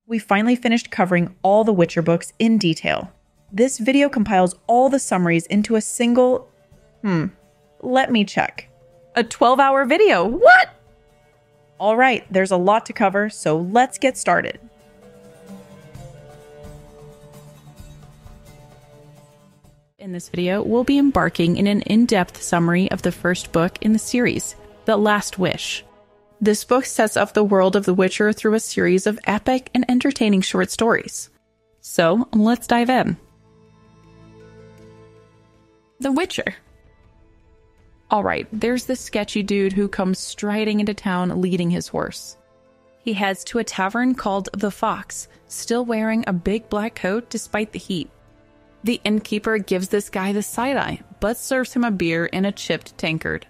We finally finished covering all the Witcher books in detail. This video compiles all the summaries into a single... let me check. A 12-hour video. What? All right, there's a lot to cover, so let's get started. In this video, we'll be embarking in an in-depth summary of the first book in the series, The Last Wish. This book sets up the world of The Witcher through a series of epic and entertaining short stories. So, let's dive in. The Witcher. Alright, there's this sketchy dude who comes striding into town leading his horse. He heads to a tavern called The Fox, still wearing a big black coat despite the heat. The innkeeper gives this guy the side-eye, but serves him a beer in a chipped tankard.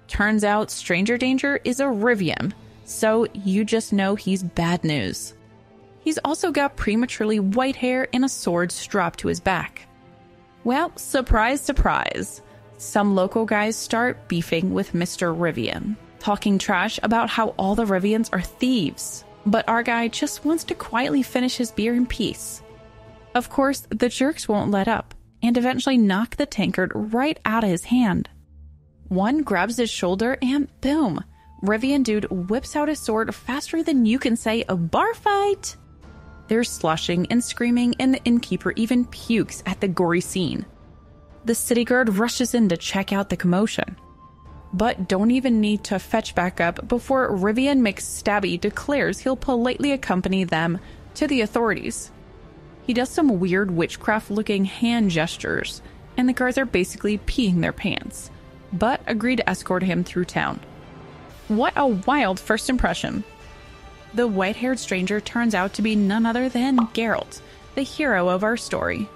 Turns out stranger danger is a Rivian, so you just know he's bad news. He's also got prematurely white hair and a sword strapped to his back. Well, surprise, surprise. Some local guys start beefing with Mr. Rivian, talking trash about how all the Rivians are thieves. But our guy just wants to quietly finish his beer in peace. Of course, the jerks won't let up, and eventually knock the tankard right out of his hand. One grabs his shoulder and boom! Rivian dude whips out his sword faster than you can say a bar fight! There's sloshing and screaming, and the innkeeper even pukes at the gory scene. The city guard rushes in to check out the commotion, but don't even need to fetch back up before Rivian McStabby declares he'll politely accompany them to the authorities. He does some weird witchcraft-looking hand gestures, and the guards are basically peeing their pants, but agree to escort him through town. What a wild first impression. The white-haired stranger turns out to be none other than Geralt, the hero of our story.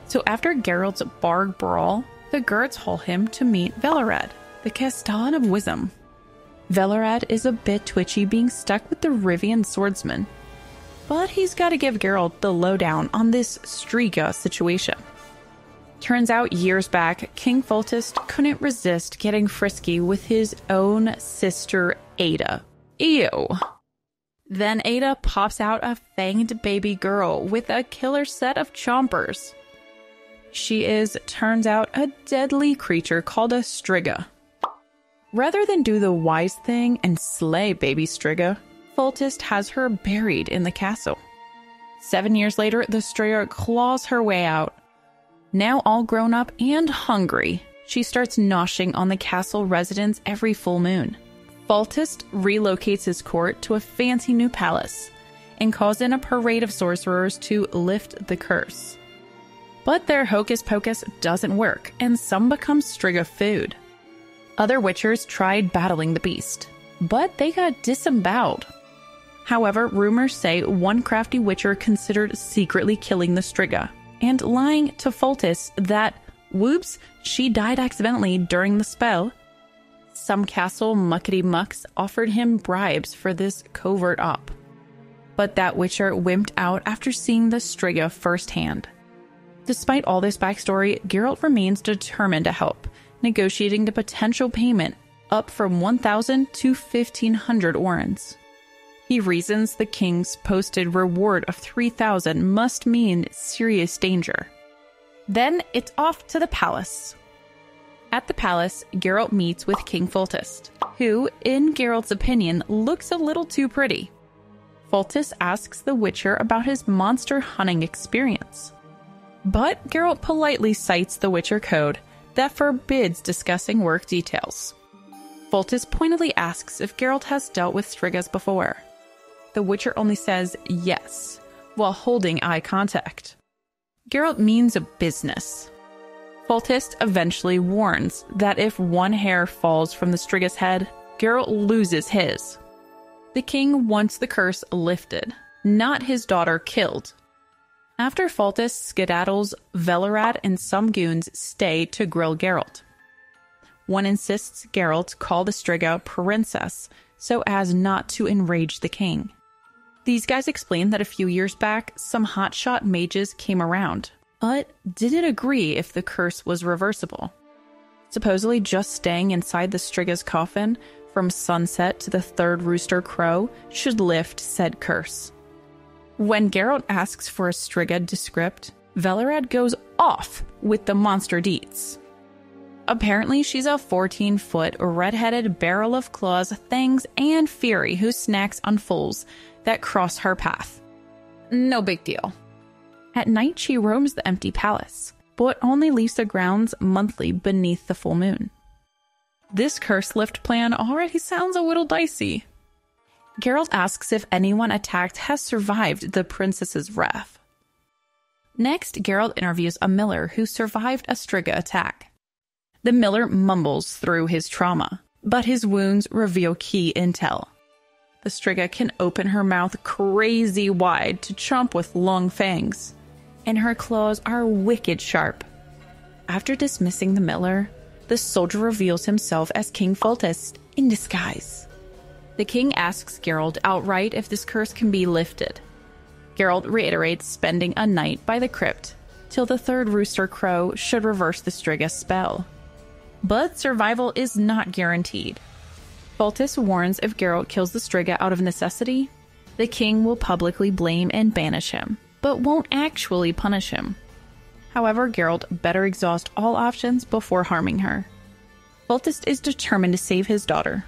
So after Geralt's Barg Brawl, the guards haul him to meet Velerad, the Castellan of Wisdom. Velerad is a bit twitchy being stuck with the Rivian swordsman, but he's got to give Geralt the lowdown on this Striga situation. Turns out years back, King Foltest couldn't resist getting frisky with his own sister Ada. Ew. Then Ada pops out a fanged baby girl with a killer set of chompers. She is, turns out, a deadly creature called a Striga. Rather than do the wise thing and slay baby Striga, Foltest has her buried in the castle. 7 years later, the Striga claws her way out. Now all grown up and hungry, she starts noshing on the castle residents every full moon. Foltest relocates his court to a fancy new palace and calls in a parade of sorcerers to lift the curse. But their hocus pocus doesn't work, and some become Striga food. Other Witchers tried battling the beast, but they got disemboweled. However, rumors say one crafty Witcher considered secretly killing the Striga, and lying to Foltest that, whoops, she died accidentally during the spell. Some castle muckety-mucks offered him bribes for this covert op. But that Witcher wimped out after seeing the Striga firsthand. Despite all this backstory, Geralt remains determined to help, negotiating the potential payment up from 1,000 to 1,500 orens. He reasons the king's posted reward of 3,000 must mean serious danger. Then it's off to the palace. At the palace, Geralt meets with King Foltest, who, in Geralt's opinion, looks a little too pretty. Foltest asks the Witcher about his monster hunting experience. But Geralt politely cites the Witcher code that forbids discussing work details. Foltest pointedly asks if Geralt has dealt with Strigas before. The Witcher only says yes, while holding eye contact. Geralt means business. Foltest eventually warns that if one hair falls from the Striga's head, Geralt loses his. The king wants the curse lifted, not his daughter killed. After Foltest skedaddles, Velerad and some goons stay to grill Geralt. One insists Geralt call the Striga princess so as not to enrage the king. These guys explain that a few years back, some hotshot mages came around, but didn't agree if the curse was reversible. Supposedly just staying inside the Striga's coffin from sunset to the third rooster crow should lift said curse. When Geralt asks for a Striga descript, Velerad goes off with the monster deets. Apparently, she's a 14-foot, red-headed barrel of claws, fangs, and fury who snacks on foals that cross her path. No big deal. At night, she roams the empty palace, but only leaves the grounds monthly beneath the full moon. This curse lift plan already sounds a little dicey. Geralt asks if anyone attacked has survived the princess's wrath. Next, Geralt interviews a miller who survived a Striga attack. The miller mumbles through his trauma, but his wounds reveal key intel. The Striga can open her mouth crazy wide to chomp with long fangs, and her claws are wicked sharp. After dismissing the miller, the soldier reveals himself as King Foltest in disguise. The king asks Geralt outright if this curse can be lifted. Geralt reiterates spending a night by the crypt till the third rooster crow should reverse the Striga spell. But survival is not guaranteed. Foltest warns if Geralt kills the Striga out of necessity, the king will publicly blame and banish him, but won't actually punish him. However, Geralt better exhaust all options before harming her. Foltest is determined to save his daughter.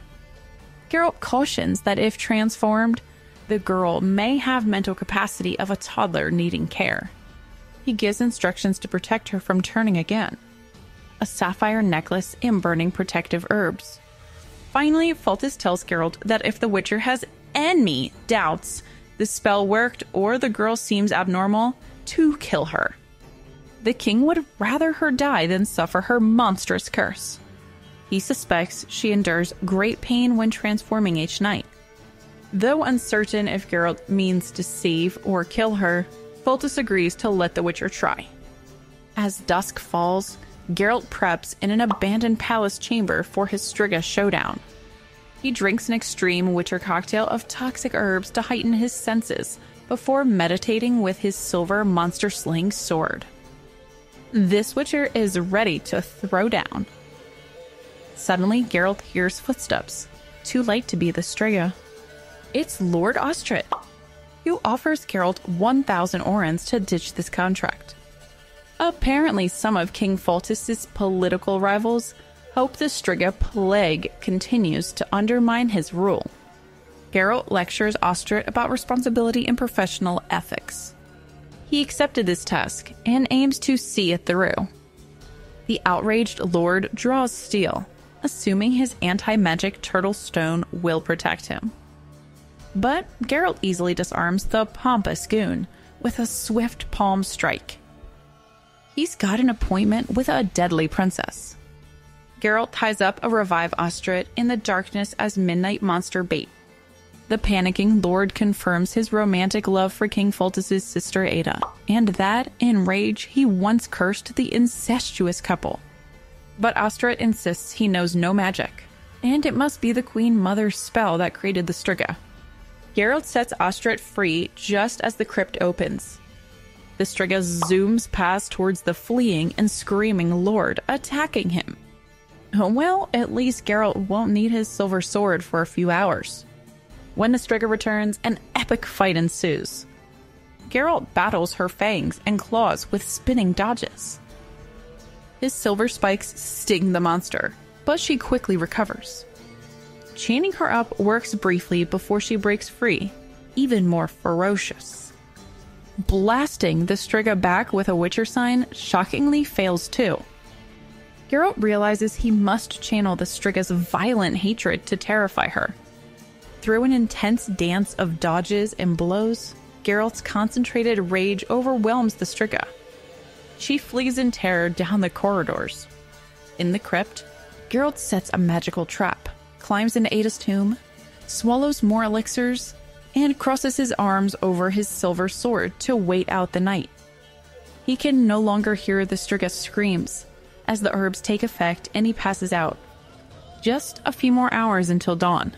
Geralt cautions that if transformed, the girl may have mental capacity of a toddler needing care. He gives instructions to protect her from turning again. A sapphire necklace and burning protective herbs. Finally, Foltest tells Geralt that if the Witcher has any doubts the spell worked or the girl seems abnormal, to kill her. The king would rather her die than suffer her monstrous curse. He suspects she endures great pain when transforming each night. Though uncertain if Geralt means to save or kill her, Foltest agrees to let the Witcher try. As dusk falls, Geralt preps in an abandoned palace chamber for his Striga showdown. He drinks an extreme Witcher cocktail of toxic herbs to heighten his senses before meditating with his silver monster-slaying sword. This Witcher is ready to throw down. Suddenly, Geralt hears footsteps, too late to be the Striga. It's Lord Ostrit, who offers Geralt 1,000 orens to ditch this contract. Apparently, some of King Foltest's political rivals hope the Striga plague continues to undermine his rule. Geralt lectures Ostrit about responsibility and professional ethics. He accepted this task and aims to see it through. The outraged Lord draws steel, assuming his anti-magic turtle stone will protect him. But Geralt easily disarms the pompous goon with a swift palm strike. He's got an appointment with a deadly princess. Geralt ties up a revive Ostrit in the darkness as midnight monster bait. The panicking lord confirms his romantic love for King Foltest's sister Ada, and that, in rage, he once cursed the incestuous couple. But Ostrit insists he knows no magic, and it must be the Queen Mother's spell that created the Striga. Geralt sets Ostrit free just as the crypt opens. The Striga zooms past towards the fleeing and screaming lord, attacking him. Well, at least Geralt won't need his silver sword for a few hours. When the Striga returns, an epic fight ensues. Geralt battles her fangs and claws with spinning dodges. His silver spikes sting the monster, but she quickly recovers. Chaining her up works briefly before she breaks free, even more ferocious. Blasting the Striga back with a Witcher sign shockingly fails too. Geralt realizes he must channel the Striga's violent hatred to terrify her. Through an intense dance of dodges and blows, Geralt's concentrated rage overwhelms the Striga. She flees in terror down the corridors. In the crypt, Geralt sets a magical trap, climbs into Ada's tomb, swallows more elixirs, and crosses his arms over his silver sword to wait out the night. He can no longer hear the Striga's screams, as the herbs take effect and he passes out. Just a few more hours until dawn.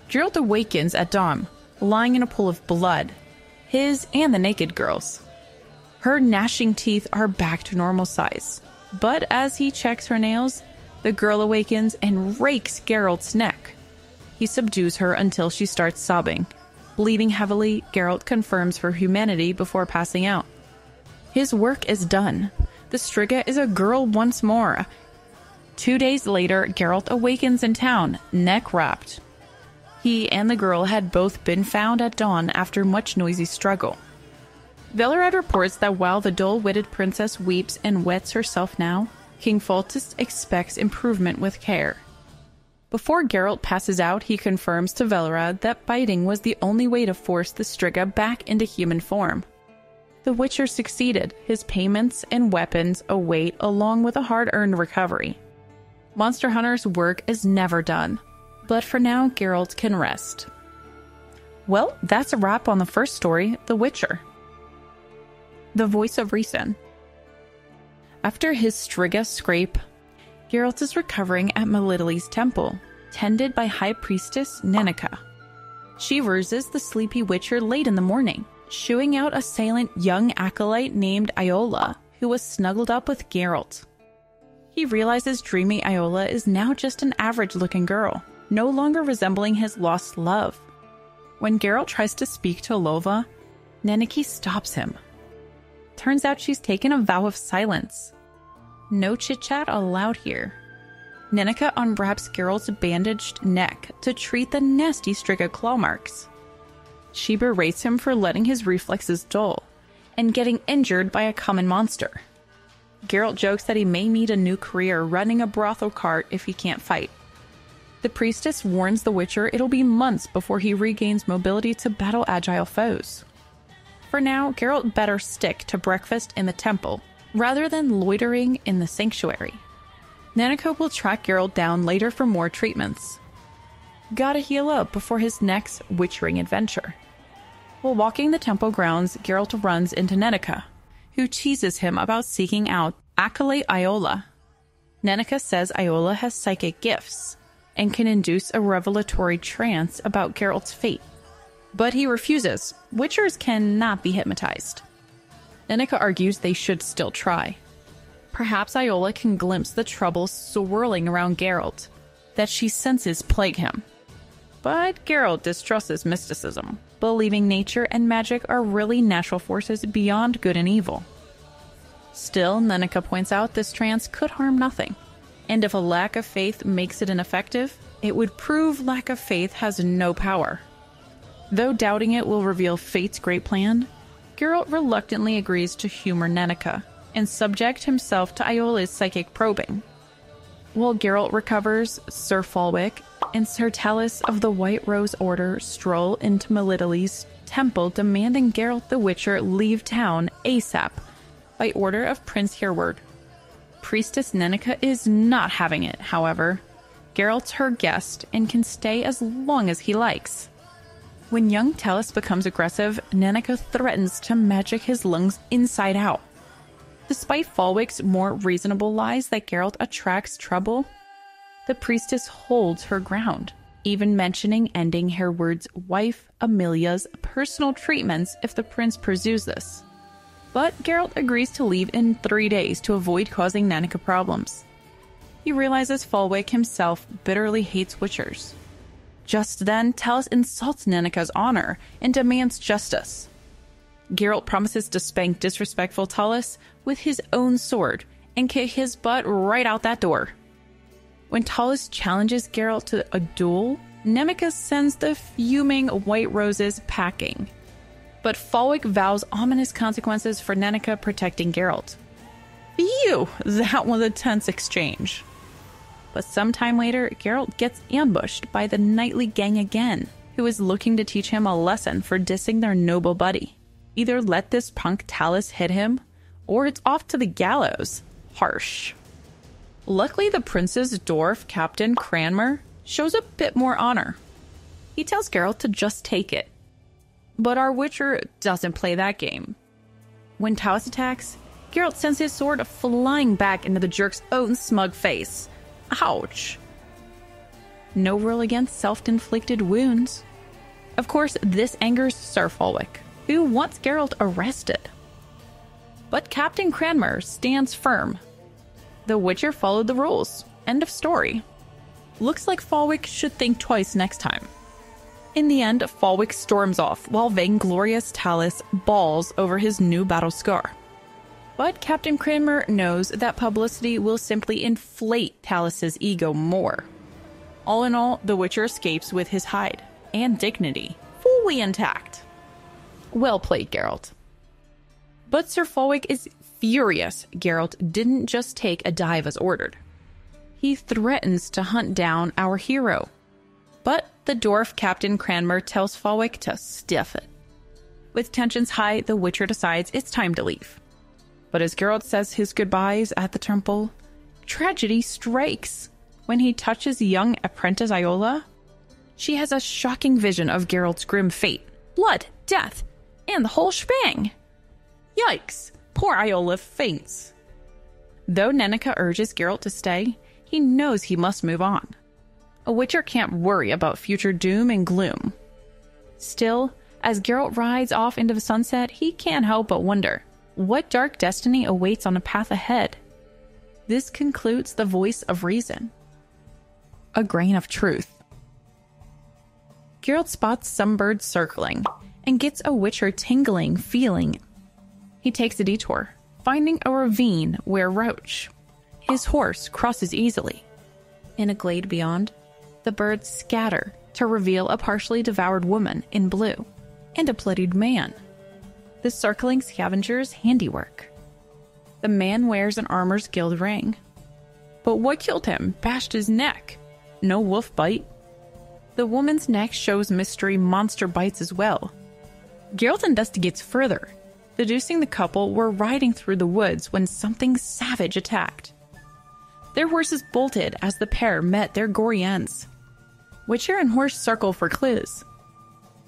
Geralt awakens at dawn, lying in a pool of blood, his and the naked girl's. Her gnashing teeth are back to normal size, but as he checks her nails, the girl awakens and rakes Geralt's neck. He subdues her until she starts sobbing. Bleeding heavily, Geralt confirms her humanity before passing out. His work is done. The Striga is a girl once more. 2 days later, Geralt awakens in town, neck-wrapped. He and the girl had both been found at dawn after much noisy struggle. Velerad reports that while the dull-witted princess weeps and wets herself now, King Foltest expects improvement with care. Before Geralt passes out, he confirms to Velerad that biting was the only way to force the Striga back into human form. The Witcher succeeded. His payments and weapons await, along with a hard-earned recovery. Monster Hunter's work is never done, but for now, Geralt can rest. Well, that's a wrap on the first story, The Witcher. The Voice of Reason. After his Striga scrape, Geralt is recovering at Melitele's temple, tended by High Priestess Nenneke. She ruses the sleepy Witcher late in the morning, shooing out a silent young acolyte named Iola, who was snuggled up with Geralt. He realizes dreamy Iola is now just an average-looking girl, no longer resembling his lost love. When Geralt tries to speak to Lova, Nenneke stops him. Turns out she's taken a vow of silence. No chit-chat allowed here. Nenneke unwraps Geralt's bandaged neck to treat the nasty Striga claw marks. She berates him for letting his reflexes dull and getting injured by a common monster. Geralt jokes that he may meet a new career running a brothel cart if he can't fight. The priestess warns the Witcher it'll be months before he regains mobility to battle agile foes. For now, Geralt better stick to breakfast in the temple, rather than loitering in the sanctuary. Nenneke will track Geralt down later for more treatments. Gotta heal up before his next witchering adventure. While walking the temple grounds, Geralt runs into Nenneke, who teases him about seeking out acolyte Iola. Nenneke says Iola has psychic gifts and can induce a revelatory trance about Geralt's fate. But he refuses. Witchers cannot be hypnotized. Nenneke argues they should still try. Perhaps Iola can glimpse the trouble swirling around Geralt that she senses plague him. But Geralt distrusts mysticism, believing nature and magic are really natural forces beyond good and evil. Still, Nenneke points out this trance could harm nothing, and if a lack of faith makes it ineffective, it would prove lack of faith has no power. Though doubting it will reveal fate's great plan, Geralt reluctantly agrees to humor Nenneke and subject himself to Iola's psychic probing. While Geralt recovers, Sir Falwick and Sir Talus of the White Rose Order stroll into Melitele's temple demanding Geralt the Witcher leave town ASAP by order of Prince Hereward. Priestess Nenneke is not having it, however. Geralt's her guest and can stay as long as he likes. When young Talus becomes aggressive, Nenneke threatens to magic his lungs inside out. Despite Falwick's more reasonable lies that Geralt attracts trouble, the priestess holds her ground, even mentioning ending Hereward's wife Amelia's personal treatments if the prince pursues this. But Geralt agrees to leave in 3 days to avoid causing Nenneke problems. He realizes Falwick himself bitterly hates Witchers. Just then, Talus insults Nenneke's honor and demands justice. Geralt promises to spank disrespectful Talus with his own sword and kick his butt right out that door. When Talus challenges Geralt to a duel, Nenneke sends the fuming White Roses packing. But Falwick vows ominous consequences for Nenneke protecting Geralt. Phew, that was a tense exchange. But sometime later, Geralt gets ambushed by the Knightly Gang again, who is looking to teach him a lesson for dissing their noble buddy. Either let this punk Talus hit him, or it's off to the gallows. Harsh. Luckily, the prince's dwarf, Captain Cranmer, shows a bit more honor. He tells Geralt to just take it. But our Witcher doesn't play that game. When Talus attacks, Geralt sends his sword flying back into the jerk's own smug face. Ouch. No rule against self-inflicted wounds. Of course, this angers Sir Falwick, who wants Geralt arrested. But Captain Cranmer stands firm. The Witcher followed the rules. End of story. Looks like Falwick should think twice next time. In the end, Falwick storms off while vainglorious Talus bawls over his new battle scar. But Captain Cranmer knows that publicity will simply inflate Talus's ego more. All in all, the Witcher escapes with his hide and dignity fully intact. Well played, Geralt. But Sir Falwick is furious Geralt didn't just take a dive as ordered. He threatens to hunt down our hero. But the dwarf Captain Cranmer tells Falwick to stiff it. With tensions high, the Witcher decides it's time to leave. But as Geralt says his goodbyes at the temple, tragedy strikes when he touches young apprentice Iola. She has a shocking vision of Geralt's grim fate, blood, death, and the whole shebang. Yikes! Poor Iola faints. Though Nenneca urges Geralt to stay, he knows he must move on. A Witcher can't worry about future doom and gloom. Still, as Geralt rides off into the sunset, he can't help but wonder, what dark destiny awaits on the path ahead? This concludes the voice of reason. A grain of truth. Geralt spots some birds circling and gets a Witcher tingling feeling. He takes a detour, finding a ravine where Roach, his horse, crosses easily. In a glade beyond, the birds scatter to reveal a partially devoured woman in blue and a bloodied man. The circling scavenger's handiwork. The man wears an Armor's Guild ring. But what killed him bashed his neck. No wolf bite. The woman's neck shows mystery monster bites as well. Geralt investigates further, deducing the couple were riding through the woods when something savage attacked. Their horses bolted as the pair met their gory ends. Witcher and horse circle for clues.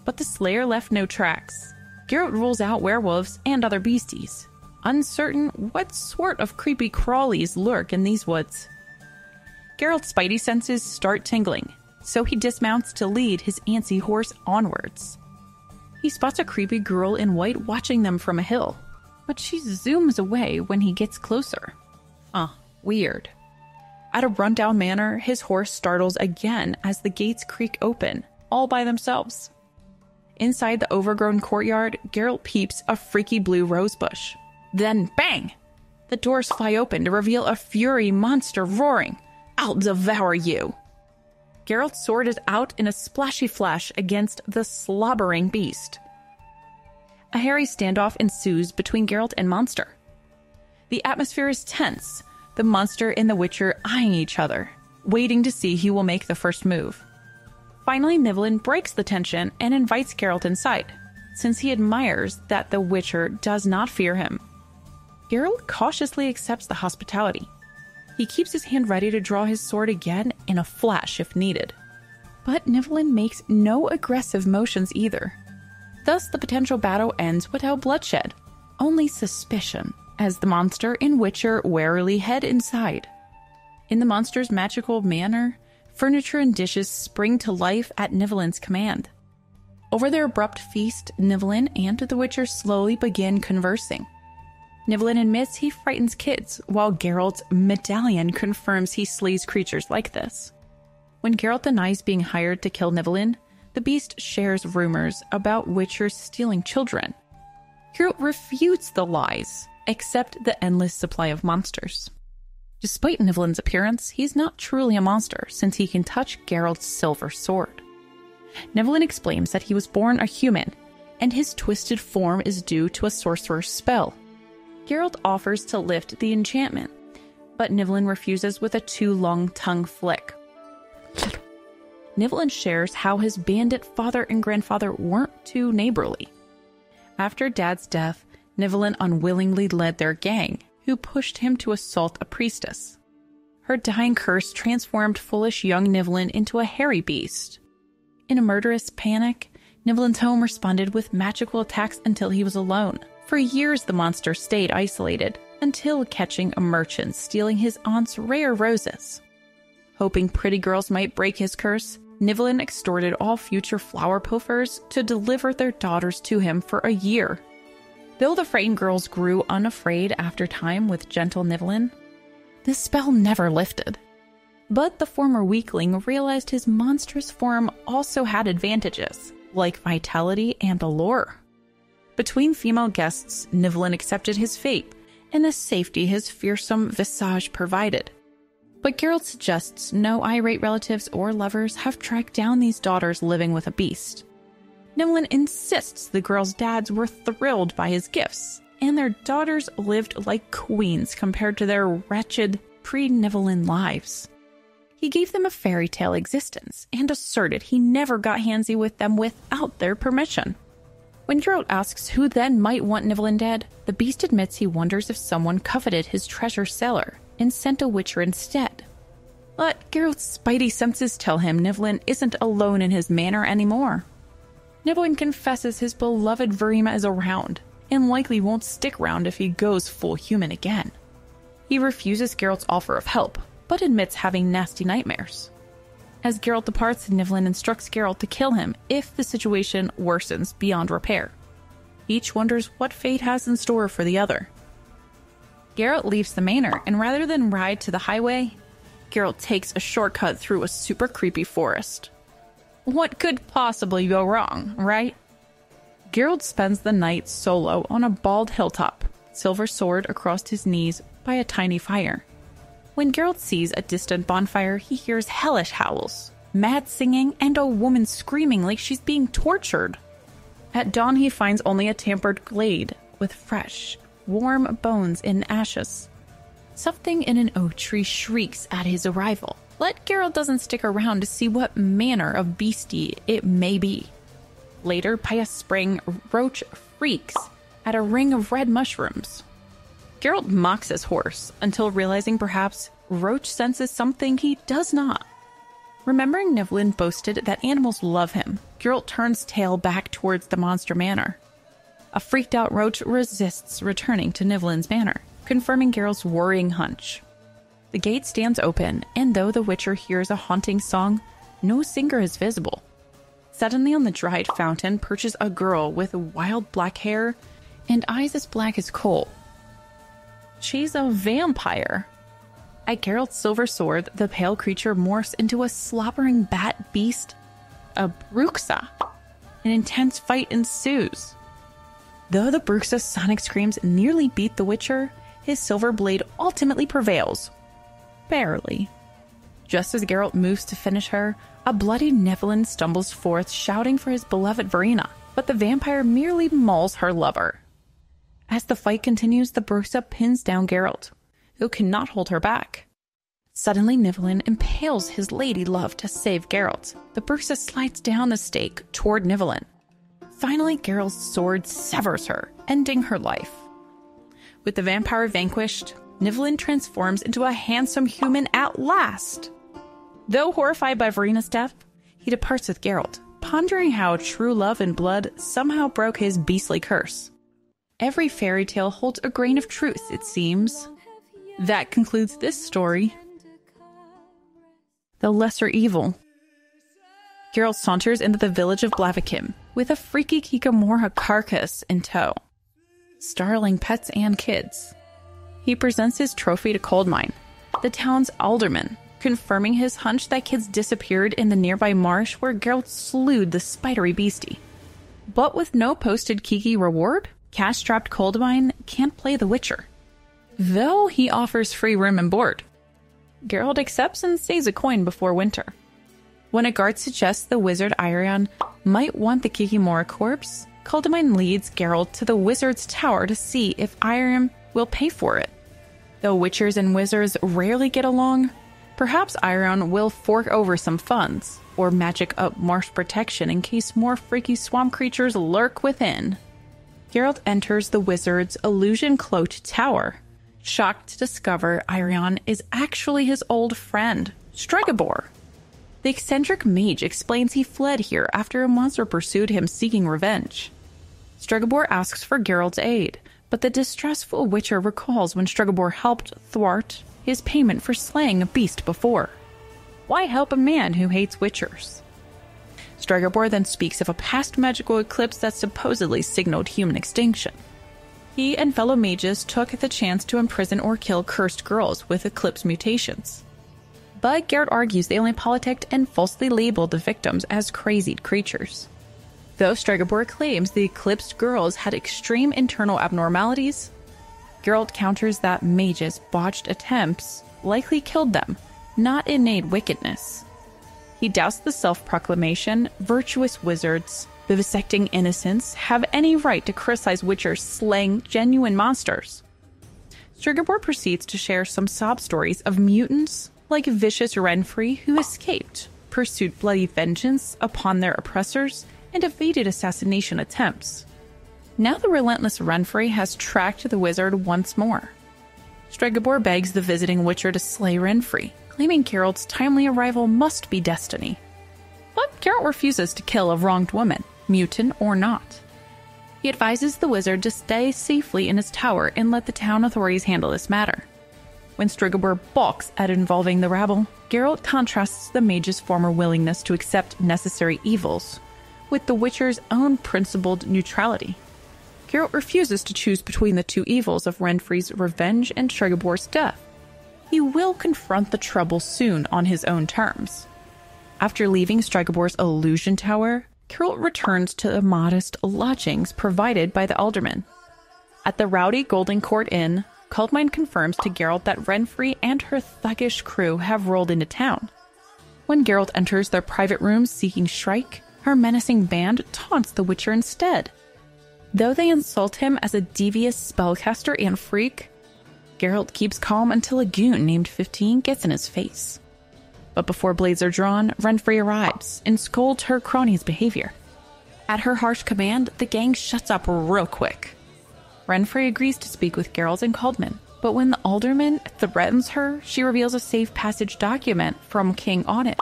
But the slayer left no tracks. Geralt rules out werewolves and other beasties, uncertain what sort of creepy crawlies lurk in these woods. Geralt's spidey senses start tingling, so he dismounts to lead his antsy horse onwards. He spots a creepy girl in white watching them from a hill, but she zooms away when he gets closer. Weird. At a rundown manor, his horse startles again as the gates creak open, all by themselves. Inside the overgrown courtyard, Geralt peeps a freaky blue rosebush. Then, bang! The doors fly open to reveal a fury monster roaring, "I'll devour you!" Geralt's sword is out in a splashy flash against the slobbering beast. A hairy standoff ensues between Geralt and monster. The atmosphere is tense, the monster and the Witcher eyeing each other, waiting to see who will make the first move. Finally, Nivellen breaks the tension and invites Geralt inside, since he admires that the Witcher does not fear him. Geralt cautiously accepts the hospitality. He keeps his hand ready to draw his sword again in a flash if needed. But Nivellen makes no aggressive motions either. Thus, the potential battle ends without bloodshed, only suspicion, as the monster and Witcher warily head inside. In the monster's magical manor, furniture and dishes spring to life at Nivellen's command. Over their abrupt feast, Nivellen and the Witcher slowly begin conversing. Nivellen admits he frightens kids, while Geralt's medallion confirms he slays creatures like this. When Geralt denies being hired to kill Nivellen, the beast shares rumors about Witchers stealing children. Geralt refutes the lies, except the endless supply of monsters. Despite Nivellen's appearance, he's not truly a monster, since he can touch Geralt's silver sword. Nivellen explains that he was born a human, and his twisted form is due to a sorcerer's spell. Geralt offers to lift the enchantment, but Nivellen refuses with a too long tongue flick. Nivellen shares how his bandit father and grandfather weren't too neighborly. After Dad's death, Nivellen unwillingly led their gang, who pushed him to assault a priestess. Her dying curse transformed foolish young Nivellen into a hairy beast. In a murderous panic, Nivellen's home responded with magical attacks until he was alone. For years, the monster stayed isolated, until catching a merchant stealing his aunt's rare roses. Hoping pretty girls might break his curse, Nivellen extorted all future flower pilfers to deliver their daughters to him for a year. Though the frightened girls grew unafraid after time with gentle Nivellen, the spell never lifted. But the former weakling realized his monstrous form also had advantages, like vitality and allure. Between female guests, Nivellen accepted his fate and the safety his fearsome visage provided. But Geralt suggests no irate relatives or lovers have tracked down these daughters living with a beast. Nivellen insists the girls' dads were thrilled by his gifts, and their daughters lived like queens compared to their wretched pre-Nivellen lives. He gave them a fairy tale existence and asserted he never got handsy with them without their permission. When Geralt asks who then might want Nivellen dead, the beast admits he wonders if someone coveted his treasure cellar and sent a witcher instead. But Geralt's spidey senses tell him Nivellen isn't alone in his manor anymore. Nivellen confesses his beloved Verima is around, and likely won't stick around if he goes full human again. He refuses Geralt's offer of help, but admits having nasty nightmares. As Geralt departs, Nivellen instructs Geralt to kill him if the situation worsens beyond repair. Each wonders what fate has in store for the other. Geralt leaves the manor, and rather than ride to the highway, Geralt takes a shortcut through a super creepy forest. What could possibly go wrong, right? Geralt spends the night solo on a bald hilltop, silver sword across his knees by a tiny fire. When Geralt sees a distant bonfire, he hears hellish howls, mad singing, and a woman screaming like she's being tortured. At dawn, he finds only a tampered glade with fresh, warm bones in ashes. Something in an oak tree shrieks at his arrival, but Geralt doesn't stick around to see what manner of beastie it may be. Later, by a spring, Roach freaks at a ring of red mushrooms. Geralt mocks his horse until realizing perhaps Roach senses something he does not. Remembering Nivellen boasted that animals love him, Geralt turns tail back towards the monster manor. A freaked out Roach resists returning to Nivellen's manor, confirming Geralt's worrying hunch. The gate stands open, and though the Witcher hears a haunting song, no singer is visible. Suddenly on the dried fountain perches a girl with wild black hair and eyes as black as coal. She's a vampire. At Geralt's silver sword, the pale creature morphs into a slobbering bat beast, a Bruxa. An intense fight ensues. Though the Bruxa's sonic screams nearly beat the Witcher, his silver blade ultimately prevails. Barely. Just as Geralt moves to finish her, a bloody Nivellen stumbles forth shouting for his beloved Verina, but the vampire merely mauls her lover. As the fight continues, the Bruxa pins down Geralt, who cannot hold her back. Suddenly, Nivellen impales his lady love to save Geralt. The Bruxa slides down the stake toward Nivellen. Finally, Geralt's sword severs her, ending her life. With the vampire vanquished, Nivellen transforms into a handsome human at last. Though horrified by Verina's death, he departs with Geralt, pondering how true love and blood somehow broke his beastly curse. Every fairy tale holds a grain of truth, it seems. That concludes this story. The Lesser Evil. Geralt saunters into the village of Blaviken with a freaky Kikamora carcass in tow. Starling pets and kids. He presents his trophy to Coldmine, the town's alderman, confirming his hunch that kids disappeared in the nearby marsh where Geralt slewed the spidery beastie. But with no posted Kiki reward, cash-strapped Coldmine can't play the Witcher, though he offers free room and board. Geralt accepts and saves a coin before winter. When a guard suggests the wizard Irion might want the Kikimora corpse, Coldmine leads Geralt to the wizard's tower to see if Irion will pay for it. Though witchers and wizards rarely get along, perhaps Irion will fork over some funds, or magic up marsh protection in case more freaky swamp creatures lurk within. Geralt enters the wizard's illusion-cloaked tower, shocked to discover Irion is actually his old friend, Stregobor. The eccentric mage explains he fled here after a monster pursued him seeking revenge. Stregobor asks for Geralt's aid, but the distressful witcher recalls when Stregobor helped thwart his payment for slaying a beast before. Why help a man who hates witchers? Stregobor then speaks of a past magical eclipse that supposedly signaled human extinction. He and fellow mages took the chance to imprison or kill cursed girls with eclipse mutations. But Geralt argues they only politicked and falsely labeled the victims as crazy creatures. Though Stregobor claims the eclipsed girls had extreme internal abnormalities, Geralt counters that mages' botched attempts likely killed them, not innate wickedness. He doubts the self-proclamation virtuous wizards vivisecting innocents have any right to criticize witchers slaying genuine monsters. Stregobor proceeds to share some sob stories of mutants like vicious Renfri who escaped, pursued bloody vengeance upon their oppressors, and evaded assassination attempts. Now the relentless Renfri has tracked the wizard once more. Stregobor begs the visiting witcher to slay Renfri, claiming Geralt's timely arrival must be destiny. But Geralt refuses to kill a wronged woman, mutant or not. He advises the wizard to stay safely in his tower and let the town authorities handle this matter. When Stregobor balks at involving the rabble, Geralt contrasts the mage's former willingness to accept necessary evils with the witcher's own principled neutrality. Geralt refuses to choose between the two evils of Renfri's revenge and Stregobor's death. He will confront the trouble soon on his own terms. After leaving Stregobor's illusion tower, Geralt returns to the modest lodgings provided by the alderman. At the rowdy Golden Court Inn, Culdmine confirms to Geralt that Renfri and her thuggish crew have rolled into town. When Geralt enters their private rooms seeking Shrike, her menacing band taunts the Witcher instead. Though they insult him as a devious spellcaster and freak, Geralt keeps calm until a goon named 15 gets in his face. But before blades are drawn, Renfri arrives and scolds her crony's behavior. At her harsh command, the gang shuts up real quick. Renfri agrees to speak with Geralt and Culdmine, but when the alderman threatens her, she reveals a safe passage document from King Audit.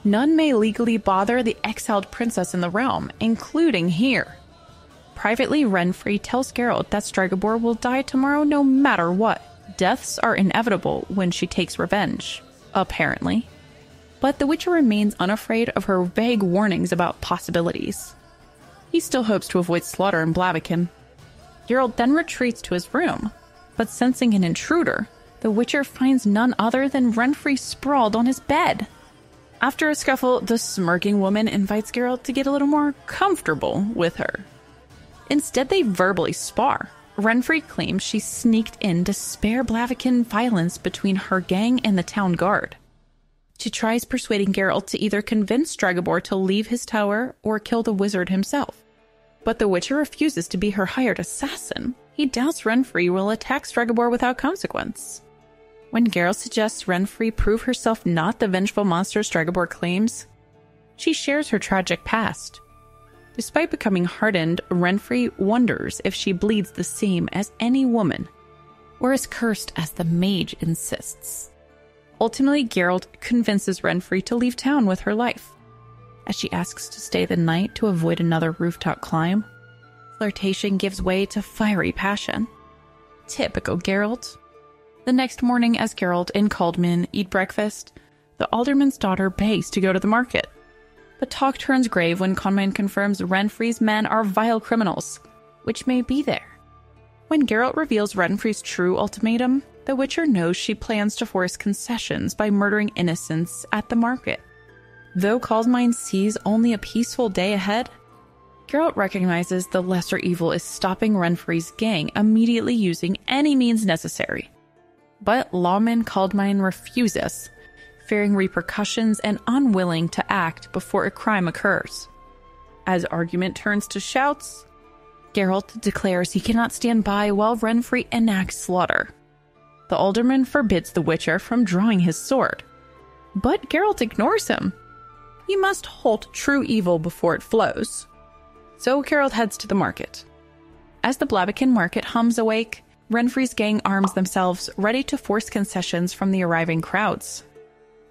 None may legally bother the exiled princess in the realm, including here. Privately, Renfri tells Geralt that Stregobor will die tomorrow no matter what. Deaths are inevitable when she takes revenge, apparently. But the Witcher remains unafraid of her vague warnings about possibilities. He still hopes to avoid slaughter in Blaviken. Geralt then retreats to his room, but sensing an intruder, the Witcher finds none other than Renfri sprawled on his bed. After a scuffle, the smirking woman invites Geralt to get a little more comfortable with her. Instead, they verbally spar. Renfri claims she sneaked in to spare Blaviken violence between her gang and the town guard. She tries persuading Geralt to either convince Stregobor to leave his tower or kill the wizard himself. But the Witcher refuses to be her hired assassin. He doubts Renfri will attack Stregobor without consequence. When Geralt suggests Renfri prove herself not the vengeful monster Stregobor claims, she shares her tragic past. Despite becoming hardened, Renfri wonders if she bleeds the same as any woman, or is cursed as the mage insists. Ultimately, Geralt convinces Renfri to leave town with her life. As she asks to stay the night to avoid another rooftop climb, flirtation gives way to fiery passion. Typical Geralt. The next morning, as Geralt and Culdmine eat breakfast, the alderman's daughter begs to go to the market. But talk turns grave when Culdmine confirms Renfri's men are vile criminals, which may be there. When Geralt reveals Renfri's true ultimatum, the Witcher knows she plans to force concessions by murdering innocents at the market. Though Culdmine sees only a peaceful day ahead, Geralt recognizes the lesser evil is stopping Renfri's gang immediately using any means necessary. But lawman Culdmine refuses, fearing repercussions and unwilling to act before a crime occurs. As argument turns to shouts, Geralt declares he cannot stand by while Renfri enacts slaughter. The alderman forbids the Witcher from drawing his sword, but Geralt ignores him. He must halt true evil before it flows. So Geralt heads to the market. As the Blaviken market hums awake, Renfri's gang arms themselves, ready to force concessions from the arriving crowds.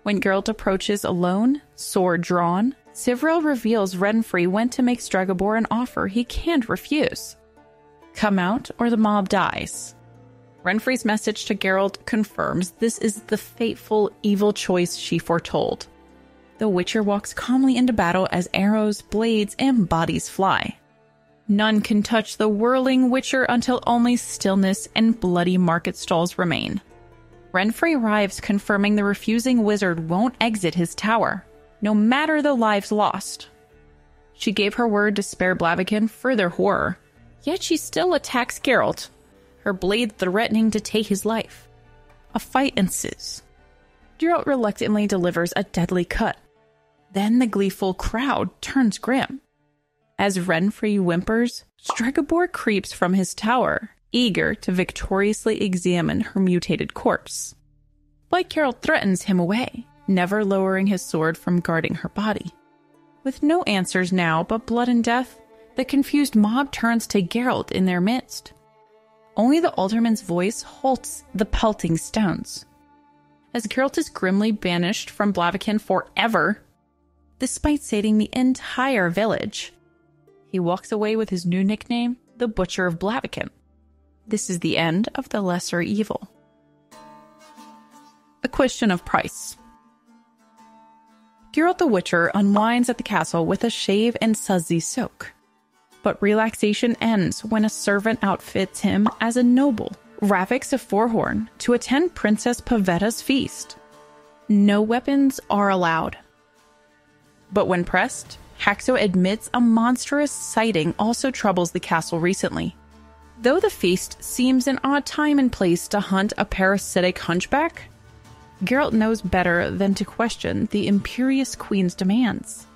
When Geralt approaches alone, sword drawn, Cyril reveals Renfri went to make Stregobor an offer he can't refuse. Come out or the mob dies. Renfri's message to Geralt confirms this is the fateful, evil choice she foretold. The Witcher walks calmly into battle as arrows, blades, and bodies fly. None can touch the whirling Witcher until only stillness and bloody market stalls remain. Renfrey arrives, confirming the refusing wizard won't exit his tower, no matter the lives lost. She gave her word to spare Blaviken further horror, yet she still attacks Geralt, her blade threatening to take his life. A fight ensues. Geralt reluctantly delivers a deadly cut. Then the gleeful crowd turns grim. As Renfrey whimpers, Stregobor creeps from his tower, eager to victoriously examine her mutated corpse. But Geralt threatens him away, never lowering his sword from guarding her body. With no answers now but blood and death, the confused mob turns to Geralt in their midst. Only the alderman's voice halts the pelting stones. As Geralt is grimly banished from Blaviken forever, despite saving the entire village, he walks away with his new nickname, the Butcher of Blaviken. This is the end of the lesser evil. A question of price. Geralt the Witcher unwinds at the castle with a shave and sudsy soak. But relaxation ends when a servant outfits him as a noble, Ravix of Forhorn, to attend Princess Pavetta's feast. No weapons are allowed. But when pressed, Haxo admits a monstrous sighting also troubles the castle recently. Though the feast seems an odd time and place to hunt a parasitic hunchback, Geralt knows better than to question the imperious queen's demands.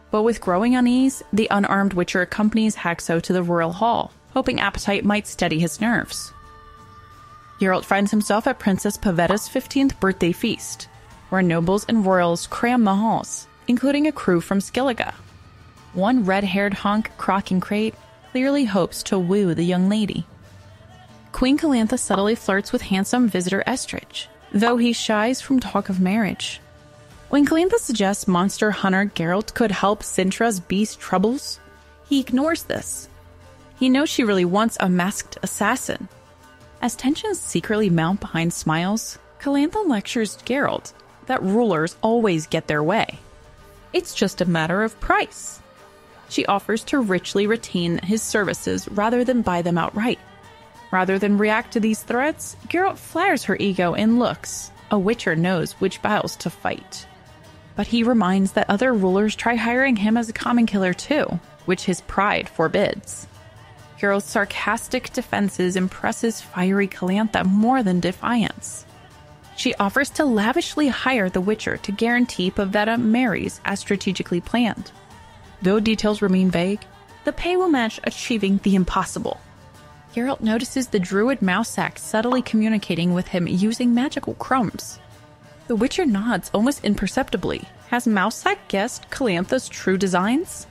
But with growing unease, the unarmed Witcher accompanies Haxo to the royal hall, hoping appetite might steady his nerves. Geralt finds himself at Princess Pavetta's 15th birthday feast, where nobles and royals cram the halls, including a crew from Skellige. One red-haired hunk, Crate, clearly hopes to woo the young lady. Queen Calantha subtly flirts with handsome visitor Estridge, though he shies from talk of marriage. When Calantha suggests monster hunter Geralt could help Cintra's beast troubles, he ignores this. He knows she really wants a masked assassin. As tensions secretly mount behind smiles, Calantha lectures Geralt that rulers always get their way. It's just a matter of price. She offers to richly retain his services rather than buy them outright. Rather than react to these threats, Geralt flatters her ego in looks. A Witcher knows which battles to fight. But he reminds that other rulers try hiring him as a common killer too, which his pride forbids. Geralt's sarcastic defenses impresses fiery Calantha more than defiance. She offers to lavishly hire the Witcher to guarantee Pavetta marries as strategically planned. Though details remain vague, the pay will match achieving the impossible. Geralt notices the druid Mousak subtly communicating with him using magical crumbs. The Witcher nods almost imperceptibly. Has Mousak guessed Calantha's true designs?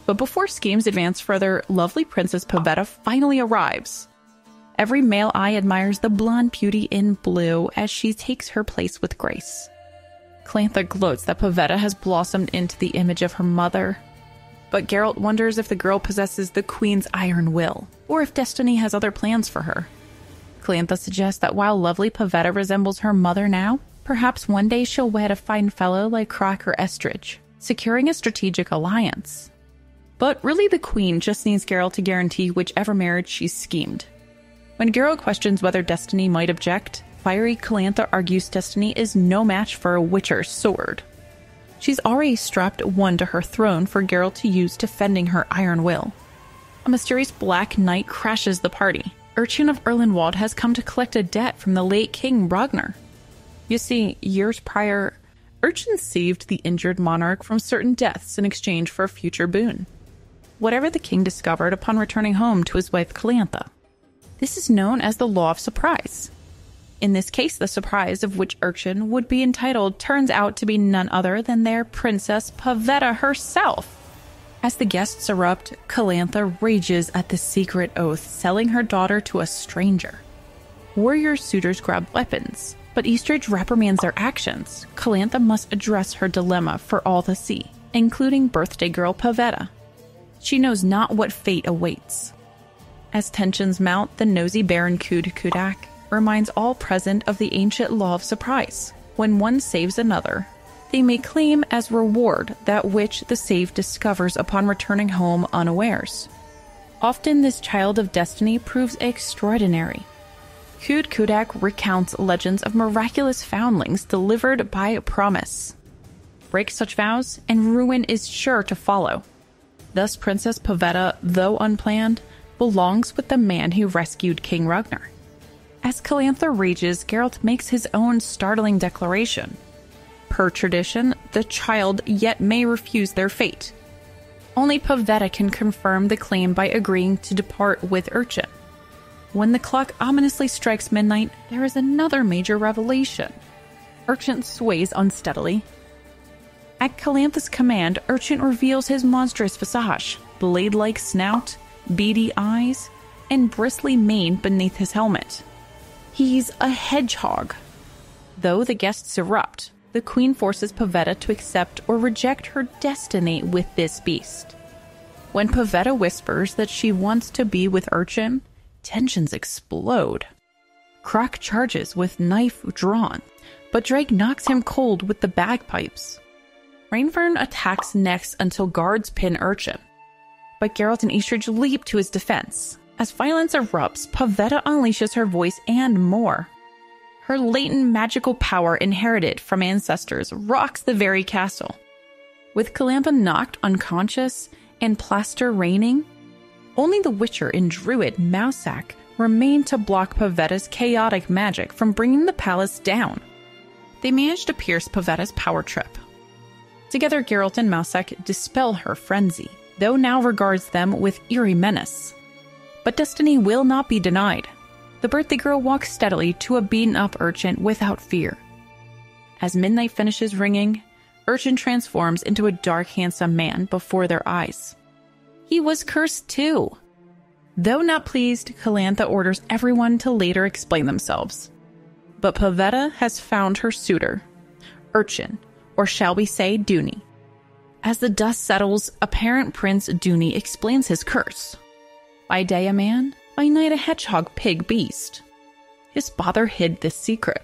But before schemes advance further, lovely Princess Pavetta finally arrives. Every male eye admires the blonde beauty in blue as she takes her place with grace. Calantha gloats that Pavetta has blossomed into the image of her mother. But Geralt wonders if the girl possesses the Queen's iron will, or if destiny has other plans for her. Calantha suggests that while lovely Pavetta resembles her mother now, perhaps one day she'll wed a fine fellow like Crach or Estridge, securing a strategic alliance. But really the Queen just needs Geralt to guarantee whichever marriage she's schemed. When Geralt questions whether Destiny might object, fiery Calantha argues Destiny is no match for a Witcher's sword. She's already strapped one to her throne for Geralt to use defending her iron will. A mysterious Black Knight crashes the party. Urchin of Erlenwald has come to collect a debt from the late King Ragnar. You see, years prior, Urchin saved the injured monarch from certain deaths in exchange for a future boon. Whatever the king discovered upon returning home to his wife Calantha. This is known as the Law of Surprise. In this case, the surprise of which Urchin would be entitled turns out to be none other than their Princess Pavetta herself. As the guests erupt, Calantha rages at the secret oath selling her daughter to a stranger. Warrior suitors grab weapons, but Estridge reprimands their actions. Calantha must address her dilemma for all to see, including birthday girl Pavetta. She knows not what fate awaits. As tensions mount, the nosy Baron Kud Kudak reminds all present of the ancient law of surprise. When one saves another, they may claim as reward that which the saved discovers upon returning home unawares. Often this child of destiny proves extraordinary. Kud Kudak recounts legends of miraculous foundlings delivered by promise. Break such vows, and ruin is sure to follow. Thus, Princess Pavetta, though unplanned, belongs with the man who rescued King Ragnar. As Calantha rages, Geralt makes his own startling declaration. Per tradition, the child yet may refuse their fate. Only Pavetta can confirm the claim by agreeing to depart with Urchin. When the clock ominously strikes midnight, there is another major revelation. Urchin sways unsteadily. At Calantha's command, Urchin reveals his monstrous visage, blade-like snout, beady eyes, and bristly mane beneath his helmet. He's a hedgehog. Though the guests erupt, the queen forces Pavetta to accept or reject her destiny with this beast. When Pavetta whispers that she wants to be with Urchin, tensions explode. Croc charges with knife drawn, but Drake knocks him cold with the bagpipes. Rainfern attacks next until guards pin Urchin, but Geralt and Eastridge leap to his defense. As violence erupts, Pavetta unleashes her voice and more. Her latent magical power inherited from ancestors rocks the very castle. With Calantha knocked unconscious and plaster raining, only the Witcher and Druid Mousak remain to block Pavetta's chaotic magic from bringing the palace down. They manage to pierce Pavetta's power trip. Together, Geralt and Mousak dispel her frenzy, though now regards them with eerie menace. But destiny will not be denied. The birthday girl walks steadily to a beaten-up Urchin without fear. As midnight finishes ringing, Urchin transforms into a dark, handsome man before their eyes. He was cursed too. Though not pleased, Calantha orders everyone to later explain themselves. But Pavetta has found her suitor, Urchin, or shall we say Duny. As the dust settles, apparent Prince Duny explains his curse. By day a man, by night a hedgehog pig beast. His father hid this secret,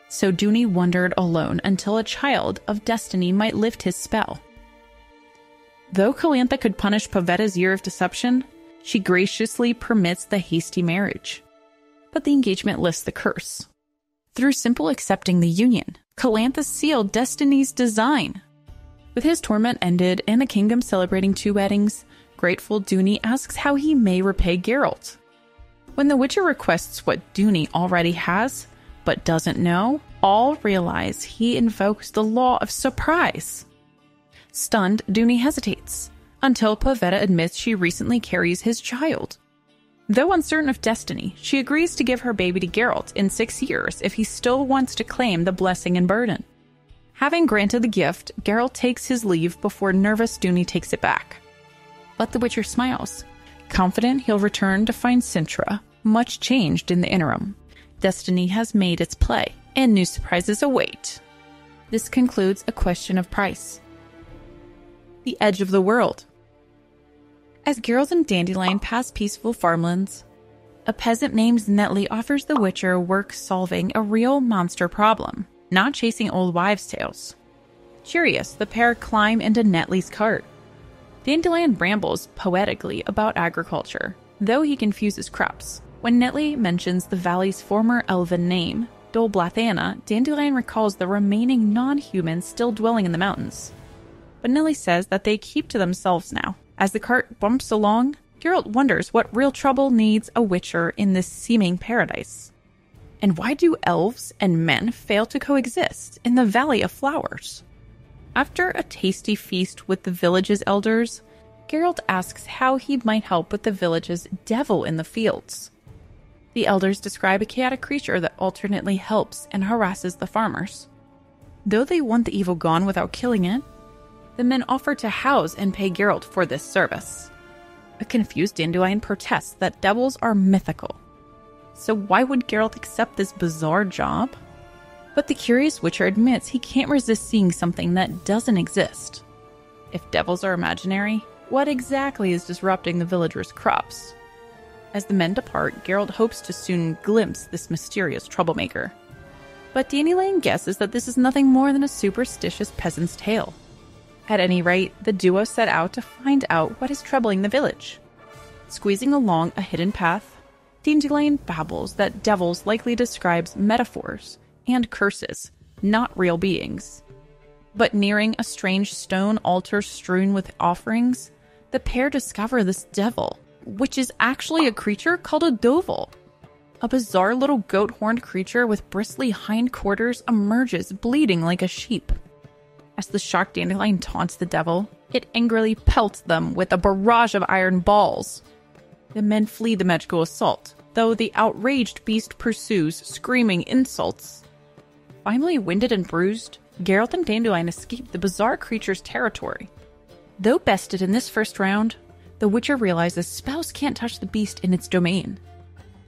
so Duny wandered alone until a child of destiny might lift his spell. Though Calantha could punish Pavetta's year of deception, she graciously permits the hasty marriage. But the engagement lifts the curse. Through simple accepting the union, Calantha sealed destiny's design. With his torment ended and the kingdom celebrating 2 weddings, grateful Duny asks how he may repay Geralt. When the Witcher requests what Duny already has, but doesn't know, all realize he invokes the law of surprise. Stunned, Duny hesitates, until Pavetta admits she recently carries his child. Though uncertain of destiny, she agrees to give her baby to Geralt in 6 years if he still wants to claim the blessing and burden. Having granted the gift, Geralt takes his leave before nervous Duny takes it back. But the Witcher smiles, confident he'll return to find Cintra, much changed in the interim. Destiny has made its play, and new surprises await. This concludes A Question of Price. The Edge of the World. As Geralt and Dandelion pass peaceful farmlands, a peasant named Netley offers the Witcher work solving a real monster problem, not chasing old wives' tales. Curious, the pair climb into Netley's cart. Dandelion rambles poetically about agriculture, though he confuses crops. When Netley mentions the valley's former elven name, Dol Blathana, Dandelion recalls the remaining non-humans still dwelling in the mountains. But Netley says that they keep to themselves now. As the cart bumps along, Geralt wonders what real trouble needs a Witcher in this seeming paradise. And why do elves and men fail to coexist in the Valley of Flowers? After a tasty feast with the village's elders, Geralt asks how he might help with the village's devil in the fields. The elders describe a chaotic creature that alternately helps and harasses the farmers. Though they want the evil gone without killing it, the men offer to house and pay Geralt for this service. A confused Dandelion protests that devils are mythical. So why would Geralt accept this bizarre job? But the curious Witcher admits he can't resist seeing something that doesn't exist. If devils are imaginary, what exactly is disrupting the villagers' crops? As the men depart, Geralt hopes to soon glimpse this mysterious troublemaker. But Dandelion guesses that this is nothing more than a superstitious peasant's tale. At any rate, the duo set out to find out what is troubling the village. Squeezing along a hidden path, Dandelion babbles that devils likely describes metaphors and curses, not real beings. But nearing a strange stone altar strewn with offerings, the pair discover this devil, which is actually a creature called a Doval. A bizarre little goat-horned creature with bristly hindquarters emerges bleeding like a sheep. As the shocked Dandelion taunts the devil, it angrily pelts them with a barrage of iron balls. The men flee the magical assault, though the outraged beast pursues, screaming insults. Finally winded and bruised, Geralt and Dandelion escape the bizarre creature's territory. Though bested in this first round, the Witcher realizes spells can't touch the beast in its domain.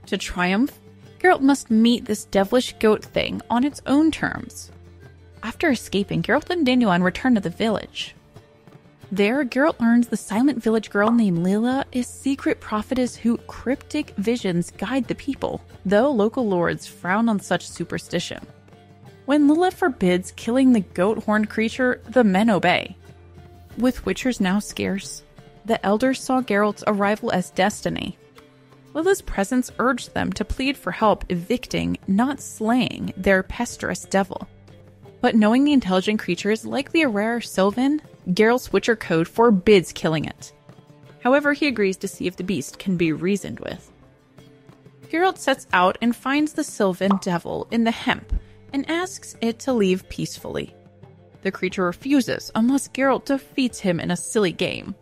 To triumph, Geralt must meet this devilish goat thing on its own terms. After escaping, Geralt and Dandelion return to the village. There, Geralt learns the silent village girl named Lila is secret prophetess who cryptic visions guide the people, though local lords frown on such superstition. When Lila forbids killing the goat-horned creature, the men obey. With witchers now scarce, the elders saw Geralt's arrival as destiny. Lila's presence urged them to plead for help evicting, not slaying, their pesterous devil. But knowing the intelligent creature is likely a rare Sylvan, Geralt's Witcher code forbids killing it. However, he agrees to see if the beast can be reasoned with. Geralt sets out and finds the Sylvan devil in the hemp and asks it to leave peacefully. The creature refuses unless Geralt defeats him in a silly game.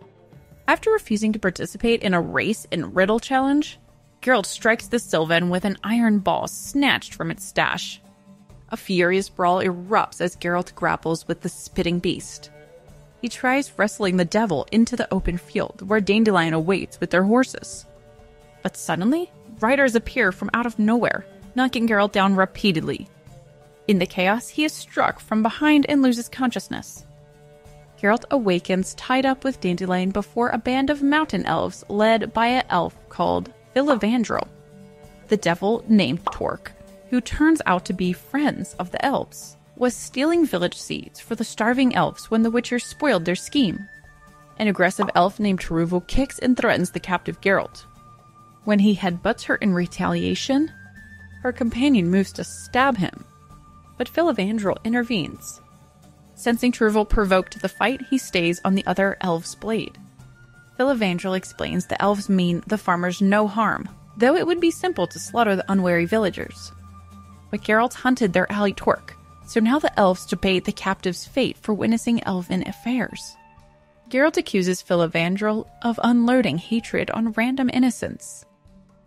After refusing to participate in a race and riddle challenge, Geralt strikes the Sylvan with an iron ball snatched from its stash. A furious brawl erupts as Geralt grapples with the spitting beast. He tries wrestling the devil into the open field where Dandelion awaits with their horses. But suddenly, riders appear from out of nowhere, knocking Geralt down repeatedly. In the chaos, he is struck from behind and loses consciousness. Geralt awakens tied up with Dandelion before a band of mountain elves led by an elf called Filavandrel. The devil, named Torque, who turns out to be friends of the elves, was stealing village seeds for the starving elves when the Witchers spoiled their scheme. An aggressive elf named Taruvel kicks and threatens the captive Geralt. When he headbutts her in retaliation, her companion moves to stab him, but Filavandrel intervenes. Sensing Taruvel provoked the fight, he stays on the other elf's blade. Filavandrel explains the elves mean the farmers no harm, though it would be simple to slaughter the unwary villagers. But Geralt hunted their ally Torque, so now the elves debate the captive's fate for witnessing elven affairs. Geralt accuses Filavandrel of unloading hatred on random innocents.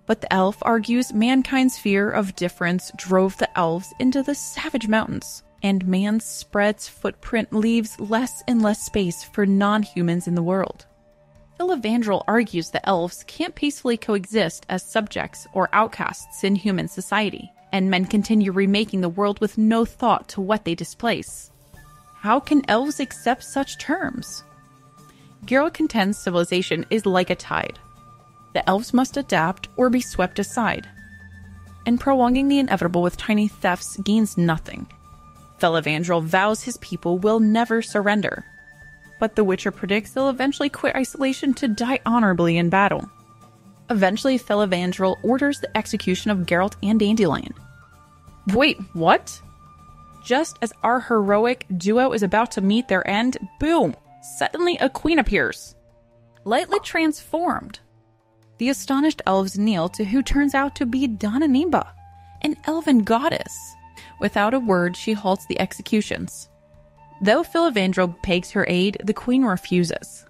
But the elf argues mankind's fear of difference drove the elves into the savage mountains, and man's spreads footprint leaves less and less space for non-humans in the world. Filavandrel argues the elves can't peacefully coexist as subjects or outcasts in human society, and men continue remaking the world with no thought to what they displace. How can elves accept such terms? Geralt contends civilization is like a tide. The elves must adapt or be swept aside. And prolonging the inevitable with tiny thefts gains nothing. Filavandrel vows his people will never surrender. But the Witcher predicts they'll eventually quit isolation to die honorably in battle. Eventually, Filavandrel orders the execution of Geralt and Dandelion. Wait, what? Just as our heroic duo is about to meet their end, boom! Suddenly a queen appears, lightly transformed. The astonished elves kneel to who turns out to be Donna Nimba, an elven goddess. Without a word, she halts the executions. Though Filavandrel begs her aid, the queen refuses.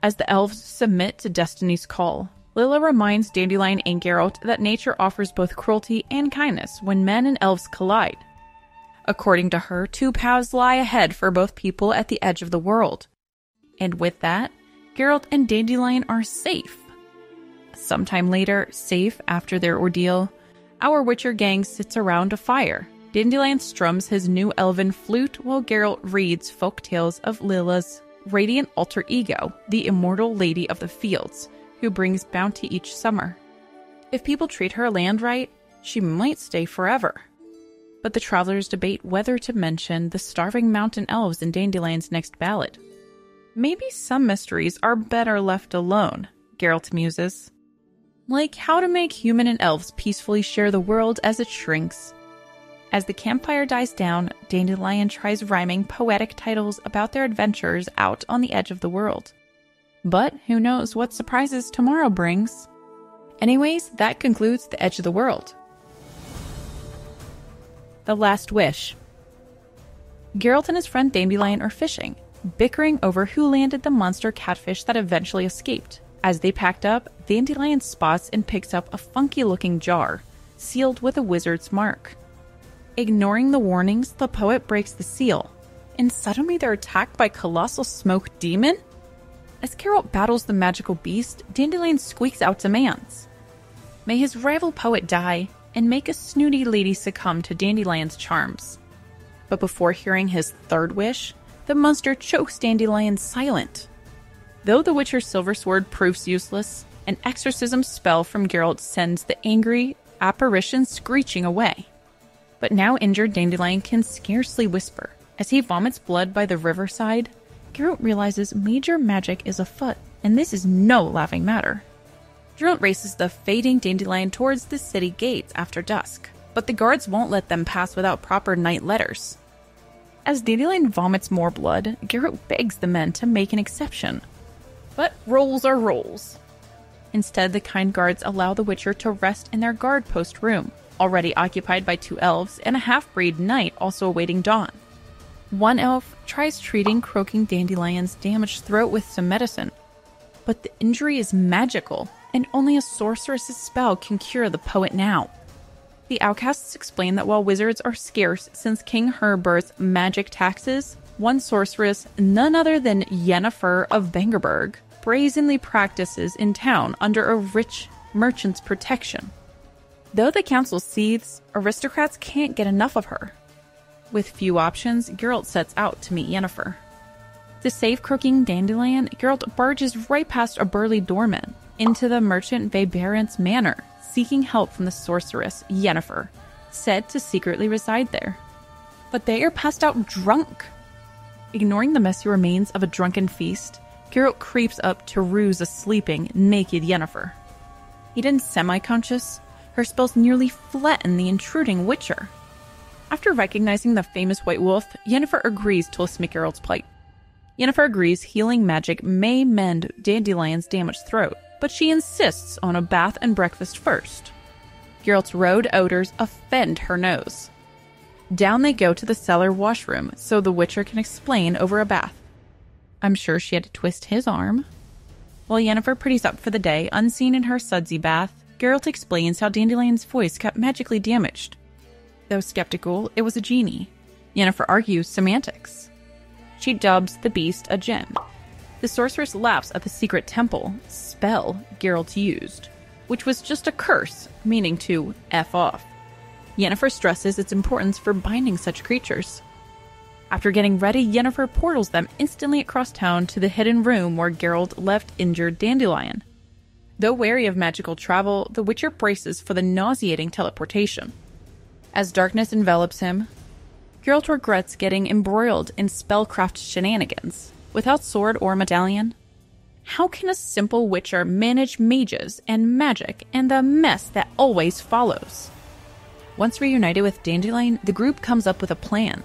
As the elves submit to destiny's call, Lila reminds Dandelion and Geralt that nature offers both cruelty and kindness when men and elves collide. According to her, two paths lie ahead for both people at the edge of the world. And with that, Geralt and Dandelion are safe. Sometime later, safe after their ordeal, our Witcher gang sits around a fire. Dandelion strums his new elven flute while Geralt reads folk tales of Lila's radiant alter ego, the immortal Lady of the Fields, who brings bounty each summer. If people treat her land right, she might stay forever. But the travelers debate whether to mention the starving mountain elves in Dandelion's next ballad. Maybe some mysteries are better left alone, Geralt muses. like how to make human and elves peacefully share the world as it shrinks. As the campfire dies down, Dandelion tries rhyming poetic titles about their adventures out on the edge of the world. But who knows what surprises tomorrow brings. Anyways, that concludes The Edge of the World. The Last Wish. Geralt and his friend Dandelion are fishing, bickering over who landed the monster catfish that eventually escaped. As they packed up, Dandelion spots and picks up a funky-looking jar, sealed with a wizard's mark. Ignoring the warnings, the poet breaks the seal, and suddenly they're attacked by a colossal smoke demon? As Geralt battles the magical beast, Dandelion squeaks out demands. May his rival poet die, and make a snooty lady succumb to Dandelion's charms. But before hearing his third wish, the monster chokes Dandelion silent. Though the Witcher's silver sword proves useless, an exorcism spell from Geralt sends the angry apparition screeching away. But now injured Dandelion can scarcely whisper. As he vomits blood by the riverside, Geralt realizes major magic is afoot, and this is no laughing matter. Geralt races the fading Dandelion towards the city gates after dusk, but the guards won't let them pass without proper night letters. As Dandelion vomits more blood, Geralt begs the men to make an exception. But rules are rules. Instead, the kind guards allow the Witcher to rest in their guard post room, already occupied by 2 elves and a half-breed knight also awaiting dawn. One elf tries treating croaking Dandelion's damaged throat with some medicine, but the injury is magical, and only a sorceress's spell can cure the poet now. The outcasts explain that while wizards are scarce since King Herbert's magic taxes, one sorceress, none other than Yennefer of Vengerberg, brazenly practices in town under a rich merchant's protection. Though the council seethes, aristocrats can't get enough of her. With few options, Geralt sets out to meet Yennefer. To save croaking Dandelion, Geralt barges right past a burly doorman into the merchant Weberant's manor, seeking help from the sorceress Yennefer, said to secretly reside there. But they are passed out drunk. Ignoring the messy remains of a drunken feast, Geralt creeps up to ruse a sleeping, naked Yennefer. Even semi-conscious, her spells nearly flatten the intruding Witcher. After recognizing the famous White Wolf, Yennefer agrees to listen to Geralt's plight. Yennefer agrees healing magic may mend Dandelion's damaged throat, but she insists on a bath and breakfast first. Geralt's road odors offend her nose. Down they go to the cellar washroom so the Witcher can explain over a bath. I'm sure she had to twist his arm. While Yennefer pretties up for the day, unseen in her sudsy bath, Geralt explains how Dandelion's voice got magically damaged. Though skeptical, it was a genie. Yennefer argues semantics. She dubs the beast a djinn. The sorceress laughs at the secret temple spell Geralt used, which was just a curse, meaning to F off. Yennefer stresses its importance for binding such creatures. After getting ready, Yennefer portals them instantly across town to the hidden room where Geralt left injured Dandelion. Though wary of magical travel, the Witcher braces for the nauseating teleportation. As darkness envelops him, Geralt regrets getting embroiled in spellcraft shenanigans. Without sword or medallion, how can a simple Witcher manage mages and magic and the mess that always follows? Once reunited with Dandelion, the group comes up with a plan.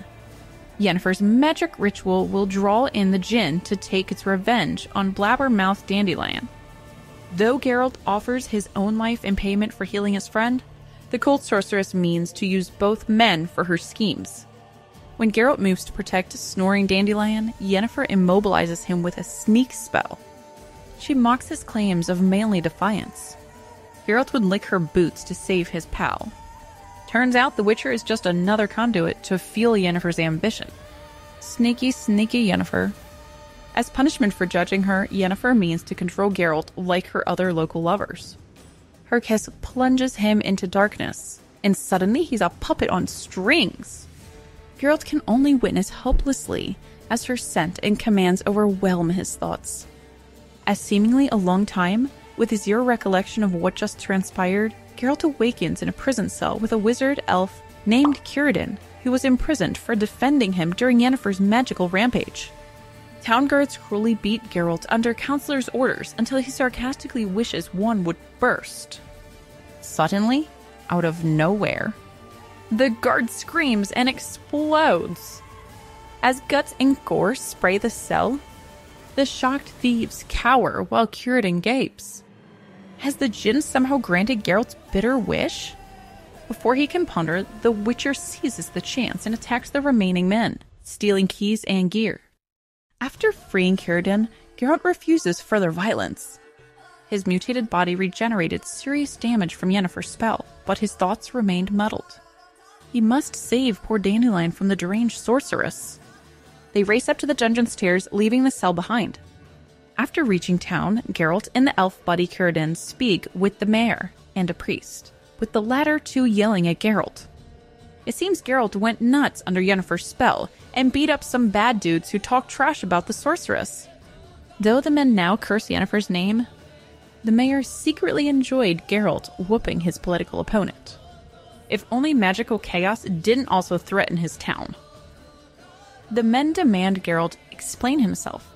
Yennefer's magic ritual will draw in the djinn to take its revenge on blabbermouth Dandelion. Though Geralt offers his own life in payment for healing his friend, the cold sorceress means to use both men for her schemes. When Geralt moves to protect snoring Dandelion, Yennefer immobilizes him with a sneak spell. She mocks his claims of manly defiance. Geralt would lick her boots to save his pal. Turns out the Witcher is just another conduit to fuel Yennefer's ambition. Sneaky, sneaky Yennefer. As punishment for judging her, Yennefer means to control Geralt like her other local lovers. Her kiss plunges him into darkness, and suddenly he's a puppet on strings. Geralt can only witness helplessly as her scent and commands overwhelm his thoughts. As seemingly a long time, with zero recollection of what just transpired, Geralt awakens in a prison cell with a wizard elf named Círdan, who was imprisoned for defending him during Yennefer's magical rampage. Town guards cruelly beat Geralt under Counselor's orders until he sarcastically wishes one would burst. Suddenly, out of nowhere, the guard screams and explodes. As guts and gore spray the cell, the shocked thieves cower while Círdan gapes. Has the djinn somehow granted Geralt's bitter wish? Before he can ponder, the Witcher seizes the chance and attacks the remaining men, stealing keys and gear. After freeing Círdan, Geralt refuses further violence. His mutated body regenerated serious damage from Yennefer's spell, but his thoughts remained muddled. He must save poor Dandelion from the deranged sorceress. They race up to the dungeon stairs, leaving the cell behind. After reaching town, Geralt and the elf buddy Círdan speak with the mayor and a priest, with the latter two yelling at Geralt. It seems Geralt went nuts under Yennefer's spell and beat up some bad dudes who talked trash about the sorceress. Though the men now curse Yennefer's name, the mayor secretly enjoyed Geralt whooping his political opponent. If only magical chaos didn't also threaten his town. The men demand Geralt explain himself.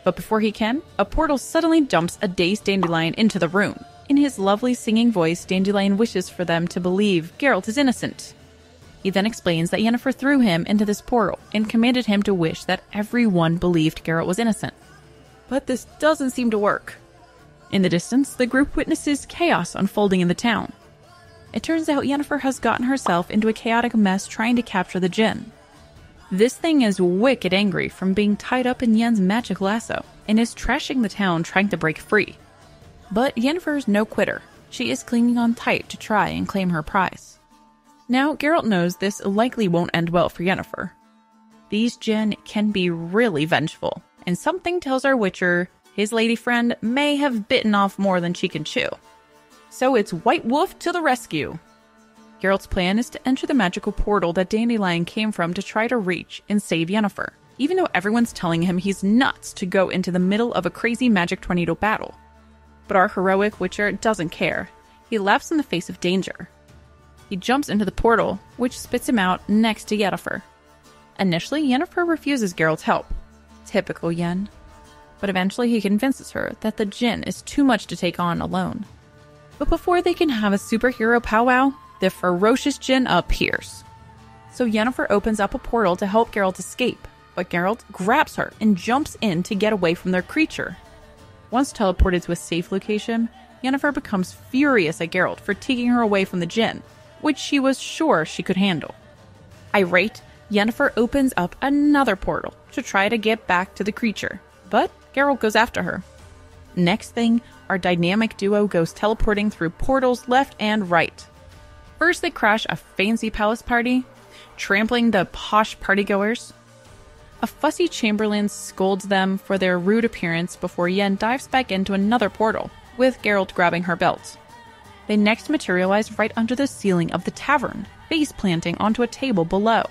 But before he can, a portal suddenly dumps a dazed Dandelion into the room. In his lovely singing voice, Dandelion wishes for them to believe Geralt is innocent. He then explains that Yennefer threw him into this portal and commanded him to wish that everyone believed Geralt was innocent. But this doesn't seem to work. In the distance, the group witnesses chaos unfolding in the town. It turns out Yennefer has gotten herself into a chaotic mess trying to capture the djinn. This thing is wicked angry from being tied up in Yen's magic lasso and is trashing the town trying to break free. But Yennefer is no quitter. She is clinging on tight to try and claim her prize. Now, Geralt knows this likely won't end well for Yennefer. These djinn can be really vengeful, and something tells our Witcher his lady friend may have bitten off more than she can chew. So it's White Wolf to the rescue! Geralt's plan is to enter the magical portal that Dandelion came from to try to reach and save Yennefer, even though everyone's telling him he's nuts to go into the middle of a crazy magic tornado battle. But our heroic Witcher doesn't care. He laughs in the face of danger. He jumps into the portal, which spits him out next to Yennefer. Initially, Yennefer refuses Geralt's help. Typical Yen. But eventually he convinces her that the djinn is too much to take on alone. But before they can have a superhero powwow, the ferocious djinn appears. So Yennefer opens up a portal to help Geralt escape, but Geralt grabs her and jumps in to get away from their creature. Once teleported to a safe location, Yennefer becomes furious at Geralt for taking her away from the djinn, which she was sure she could handle. Irate, Yennefer opens up another portal to try to get back to the creature, but Geralt goes after her. Next thing, our dynamic duo goes teleporting through portals left and right. First, they crash a fancy palace party, trampling the posh partygoers. A fussy chamberlain scolds them for their rude appearance before Yen dives back into another portal, with Geralt grabbing her belt. They next materialize right under the ceiling of the tavern, face planting onto a table below.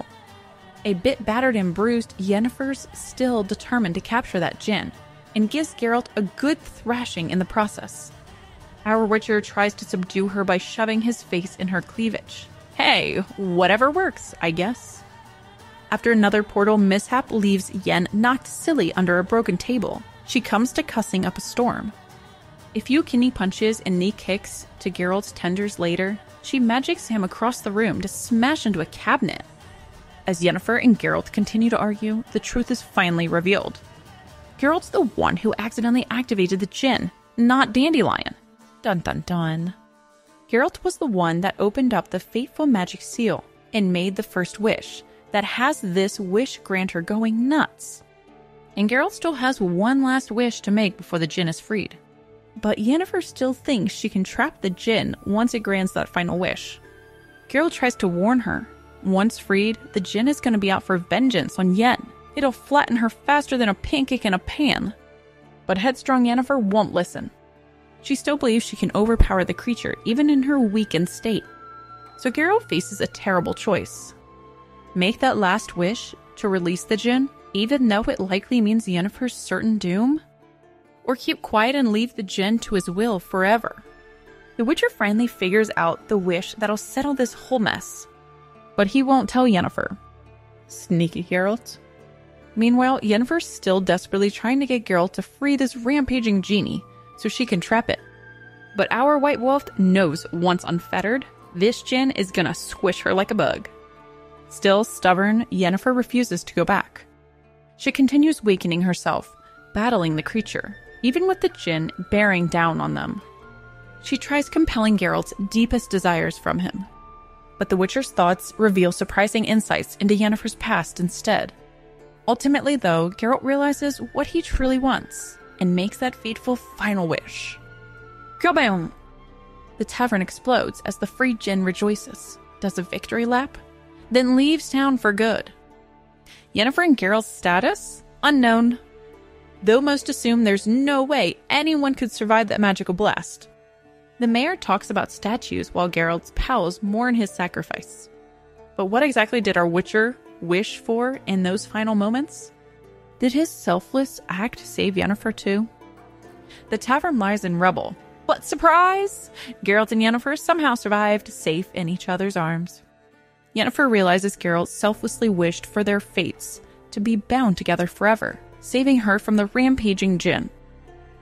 A bit battered and bruised, Yennefer's still determined to capture that djinn, and gives Geralt a good thrashing in the process. Our Witcher tries to subdue her by shoving his face in her cleavage. Hey, whatever works, I guess. After another portal mishap leaves Yen knocked silly under a broken table, she comes to cussing up a storm. A few kidney punches and knee kicks to Geralt's tenders later, she magics him across the room to smash into a cabinet. As Yennefer and Geralt continue to argue, the truth is finally revealed. Geralt's the one who accidentally activated the djinn, not Dandelion. Dun dun dun. Geralt was the one that opened up the fateful magic seal and made the first wish that has this wish granter going nuts. And Geralt still has one last wish to make before the djinn is freed. But Yennefer still thinks she can trap the djinn once it grants that final wish. Geralt tries to warn her. Once freed, the djinn is going to be out for vengeance on Yen. It'll flatten her faster than a pancake in a pan. But headstrong Yennefer won't listen. She still believes she can overpower the creature even in her weakened state. So Geralt faces a terrible choice. Make that last wish to release the djinn, even though it likely means Yennefer's certain doom? Or keep quiet and leave the djinn to his will forever? The Witcher finally figures out the wish that'll settle this whole mess. But he won't tell Yennefer. Sneaky Geralt. Meanwhile, Yennefer's still desperately trying to get Geralt to free this rampaging genie so she can trap it. But our White Wolf knows once unfettered, this djinn is gonna squish her like a bug. Still stubborn, Yennefer refuses to go back. She continues weakening herself, battling the creature, even with the djinn bearing down on them. She tries compelling Geralt's deepest desires from him. But the Witcher's thoughts reveal surprising insights into Yennefer's past instead. Ultimately, though, Geralt realizes what he truly wants and makes that fateful final wish. Kaboom! The tavern explodes as the freed djinn rejoices, does a victory lap, then leaves town for good. Yennefer and Geralt's status? Unknown. Though most assume there's no way anyone could survive that magical blast. The mayor talks about statues while Geralt's pals mourn his sacrifice. But what exactly did our Witcher wish for in those final moments? Did his selfless act save Yennefer too? The tavern lies in rubble. What surprise! Geralt and Yennefer somehow survived, safe in each other's arms. Yennefer realizes Geralt selflessly wished for their fates to be bound together forever, saving her from the rampaging djinn.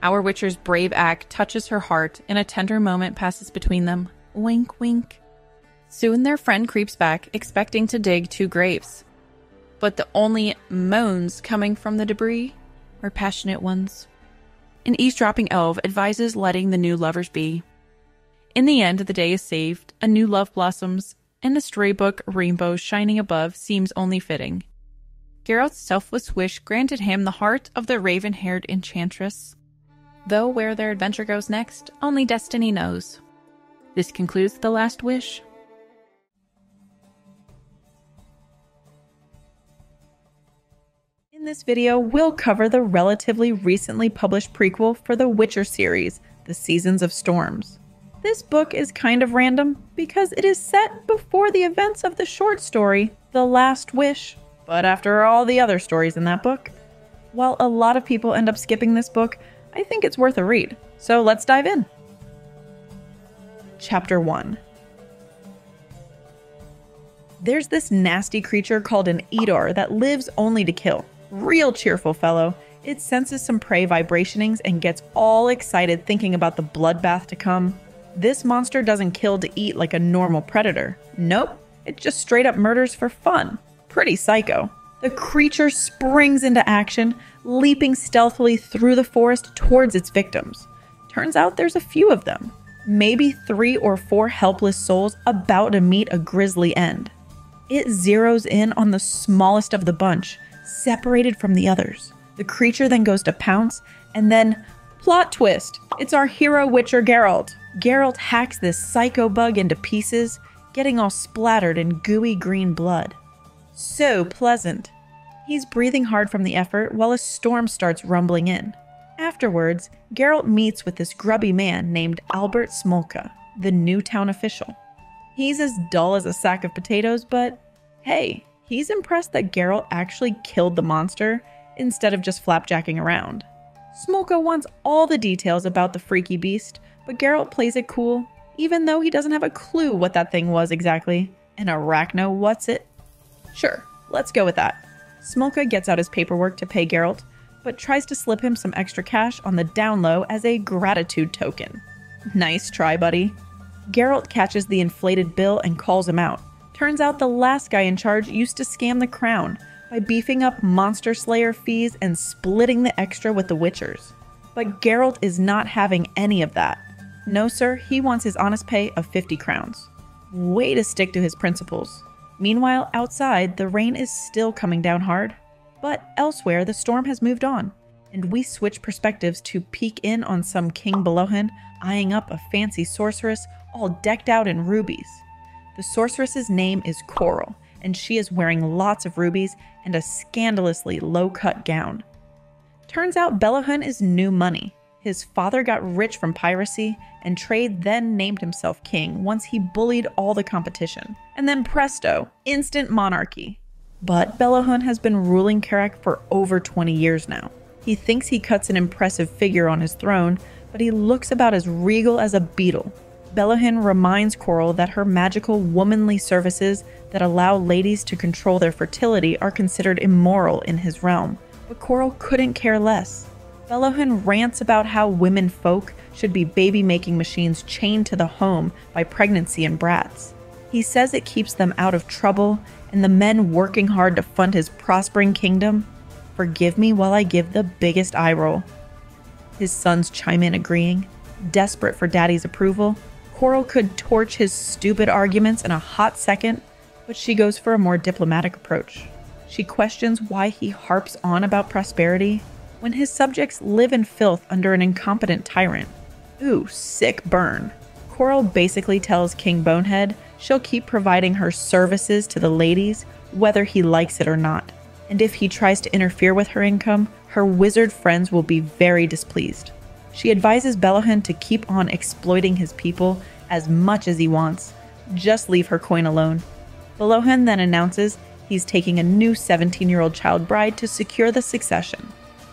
Our Witcher's brave act touches her heart, and a tender moment passes between them. Wink, wink. Soon their friend creeps back, expecting to dig 2 graves. But the only moans coming from the debris are passionate ones. An eavesdropping elf advises letting the new lovers be. In the end, the day is saved, a new love blossoms, and a storybook rainbow shining above seems only fitting. Geralt's selfless wish granted him the heart of the raven-haired enchantress. Though where their adventure goes next, only destiny knows. This concludes The Last Wish. In this video, we'll cover the relatively recently published prequel for the Witcher series, The Seasons of Storms. This book is kind of random because it is set before the events of the short story, The Last Wish, but after all the other stories in that book. While a lot of people end up skipping this book, I think it's worth a read, so let's dive in. Chapter 1. There's this nasty creature called an Eadar that lives only to kill. Real cheerful fellow. It senses some prey vibrationings and gets all excited thinking about the bloodbath to come. This monster doesn't kill to eat like a normal predator. Nope, it just straight up murders for fun. Pretty psycho. The creature springs into action, leaping stealthily through the forest towards its victims. Turns out there's a few of them. Maybe 3 or 4 helpless souls about to meet a grisly end. It zeroes in on the smallest of the bunch, separated from the others. The creature then goes to pounce, and then, plot twist, it's our hero Witcher Geralt. Geralt hacks this psycho bug into pieces, getting all splattered in gooey green blood. So pleasant. He's breathing hard from the effort while a storm starts rumbling in. Afterwards, Geralt meets with this grubby man named Albert Smolka, the new town official. He's as dull as a sack of potatoes, but hey, he's impressed that Geralt actually killed the monster instead of just flapjacking around. Smolka wants all the details about the freaky beast, but Geralt plays it cool, even though he doesn't have a clue what that thing was exactly. An arachno what's it? Sure, let's go with that. Smolka gets out his paperwork to pay Geralt, but tries to slip him some extra cash on the down low as a gratitude token. Nice try, buddy. Geralt catches the inflated bill and calls him out. Turns out the last guy in charge used to scam the crown by beefing up monster slayer fees and splitting the extra with the Witchers. But Geralt is not having any of that. No sir, he wants his honest pay of 50 crowns. Way to stick to his principles. Meanwhile, outside, the rain is still coming down hard. But elsewhere, the storm has moved on, and we switch perspectives to peek in on some King Belohan eyeing up a fancy sorceress all decked out in rubies. The sorceress's name is Coral, and she is wearing lots of rubies and a scandalously low-cut gown. Turns out Belohan is new money. His father got rich from piracy, and trade then named himself king once he bullied all the competition. And then presto, instant monarchy. But Belohan has been ruling Karak for over 20 years now. He thinks he cuts an impressive figure on his throne, but he looks about as regal as a beetle. Belohyn reminds Coral that her magical womanly services that allow ladies to control their fertility are considered immoral in his realm, but Coral couldn't care less. Belohyn rants about how women folk should be baby-making machines chained to the home by pregnancy and brats. He says it keeps them out of trouble, and the men working hard to fund his prospering kingdom forgive me while I give the biggest eye roll. His sons chime in agreeing. Desperate for Daddy's approval, Coral could torch his stupid arguments in a hot second, but she goes for a more diplomatic approach. She questions why he harps on about prosperity when his subjects live in filth under an incompetent tyrant. Ooh, sick burn. Coral basically tells King Bonehead she'll keep providing her services to the ladies whether he likes it or not, and if he tries to interfere with her income, her wizard friends will be very displeased. She advises Belohyn to keep on exploiting his people as much as he wants. Just leave her coin alone. Belohyn then announces he's taking a new 17-year-old child bride to secure the succession.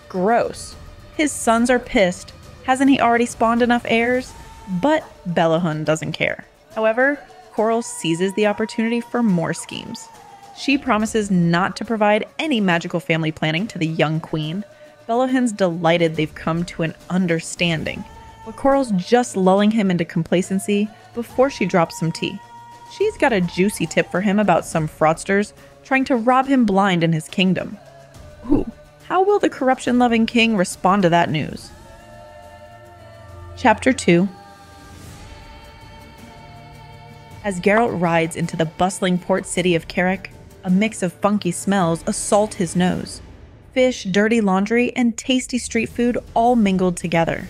Gross. His sons are pissed. Hasn't he already spawned enough heirs? But Belohyn doesn't care. However, Coral seizes the opportunity for more schemes. She promises not to provide any magical family planning to the young queen. Belohyn's delighted they've come to an understanding, but Coral's just lulling him into complacency before she drops some tea. She's got a juicy tip for him about some fraudsters trying to rob him blind in his kingdom. Ooh, how will the corruption-loving king respond to that news? Chapter 2. As Geralt rides into the bustling port city of Carrick, a mix of funky smells assault his nose. Fish, dirty laundry, and tasty street food all mingled together.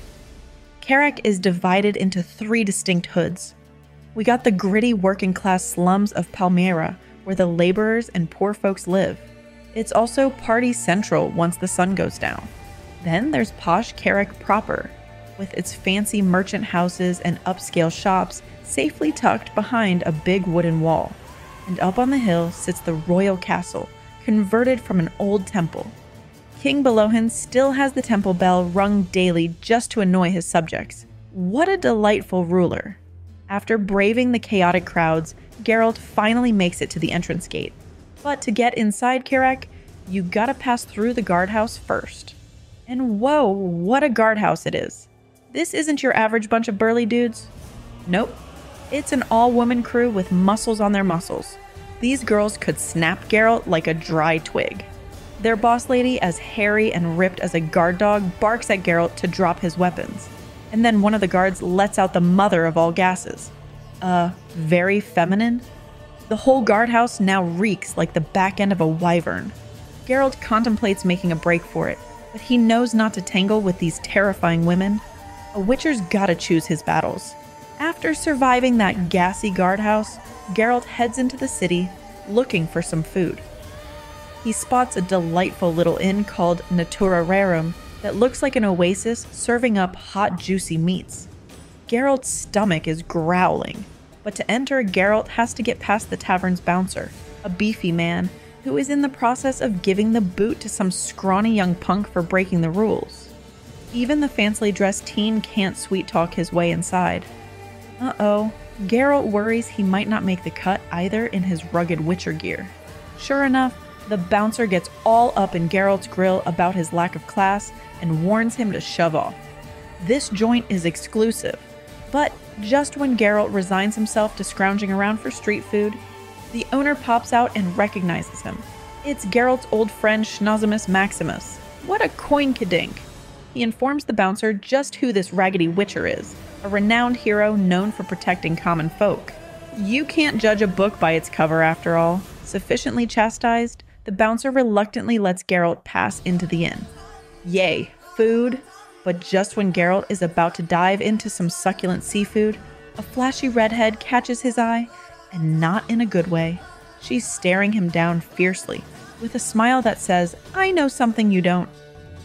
Carrick is divided into 3 distinct hoods. We got the gritty working-class slums of Palmyra, where the laborers and poor folks live. It's also party central once the sun goes down. Then there's posh Carrick proper, with its fancy merchant houses and upscale shops safely tucked behind a big wooden wall. And up on the hill sits the royal castle, converted from an old temple. King Belohyn still has the temple bell rung daily just to annoy his subjects. What a delightful ruler. After braving the chaotic crowds, Geralt finally makes it to the entrance gate. But to get inside Carrick, you gotta pass through the guardhouse first. And whoa, what a guardhouse it is. This isn't your average bunch of burly dudes. Nope. It's an all-woman crew with muscles on their muscles. These girls could snap Geralt like a dry twig. Their boss lady, as hairy and ripped as a guard dog, barks at Geralt to drop his weapons. And then one of the guards lets out the mother of all gases. Very feminine? The whole guardhouse now reeks like the back end of a wyvern. Geralt contemplates making a break for it, but he knows not to tangle with these terrifying women. A witcher's gotta choose his battles. After surviving that gassy guardhouse, Geralt heads into the city, looking for some food. He spots a delightful little inn called Natura Rerum that looks like an oasis serving up hot, juicy meats. Geralt's stomach is growling, but to enter, Geralt has to get past the tavern's bouncer, a beefy man who is in the process of giving the boot to some scrawny young punk for breaking the rules. Even the fancily dressed teen can't sweet-talk his way inside. Uh-oh, Geralt worries he might not make the cut either in his rugged witcher gear. Sure enough, the bouncer gets all up in Geralt's grill about his lack of class and warns him to shove off. This joint is exclusive, but just when Geralt resigns himself to scrounging around for street food, the owner pops out and recognizes him. It's Geralt's old friend Schnozimus Maximus. What a coinkydink! He informs the bouncer just who this raggedy witcher is, a renowned hero known for protecting common folk. You can't judge a book by its cover after all. Sufficiently chastised, the bouncer reluctantly lets Geralt pass into the inn. Yay, food! But just when Geralt is about to dive into some succulent seafood, a flashy redhead catches his eye, and not in a good way. She's staring him down fiercely, with a smile that says, "I know something you don't."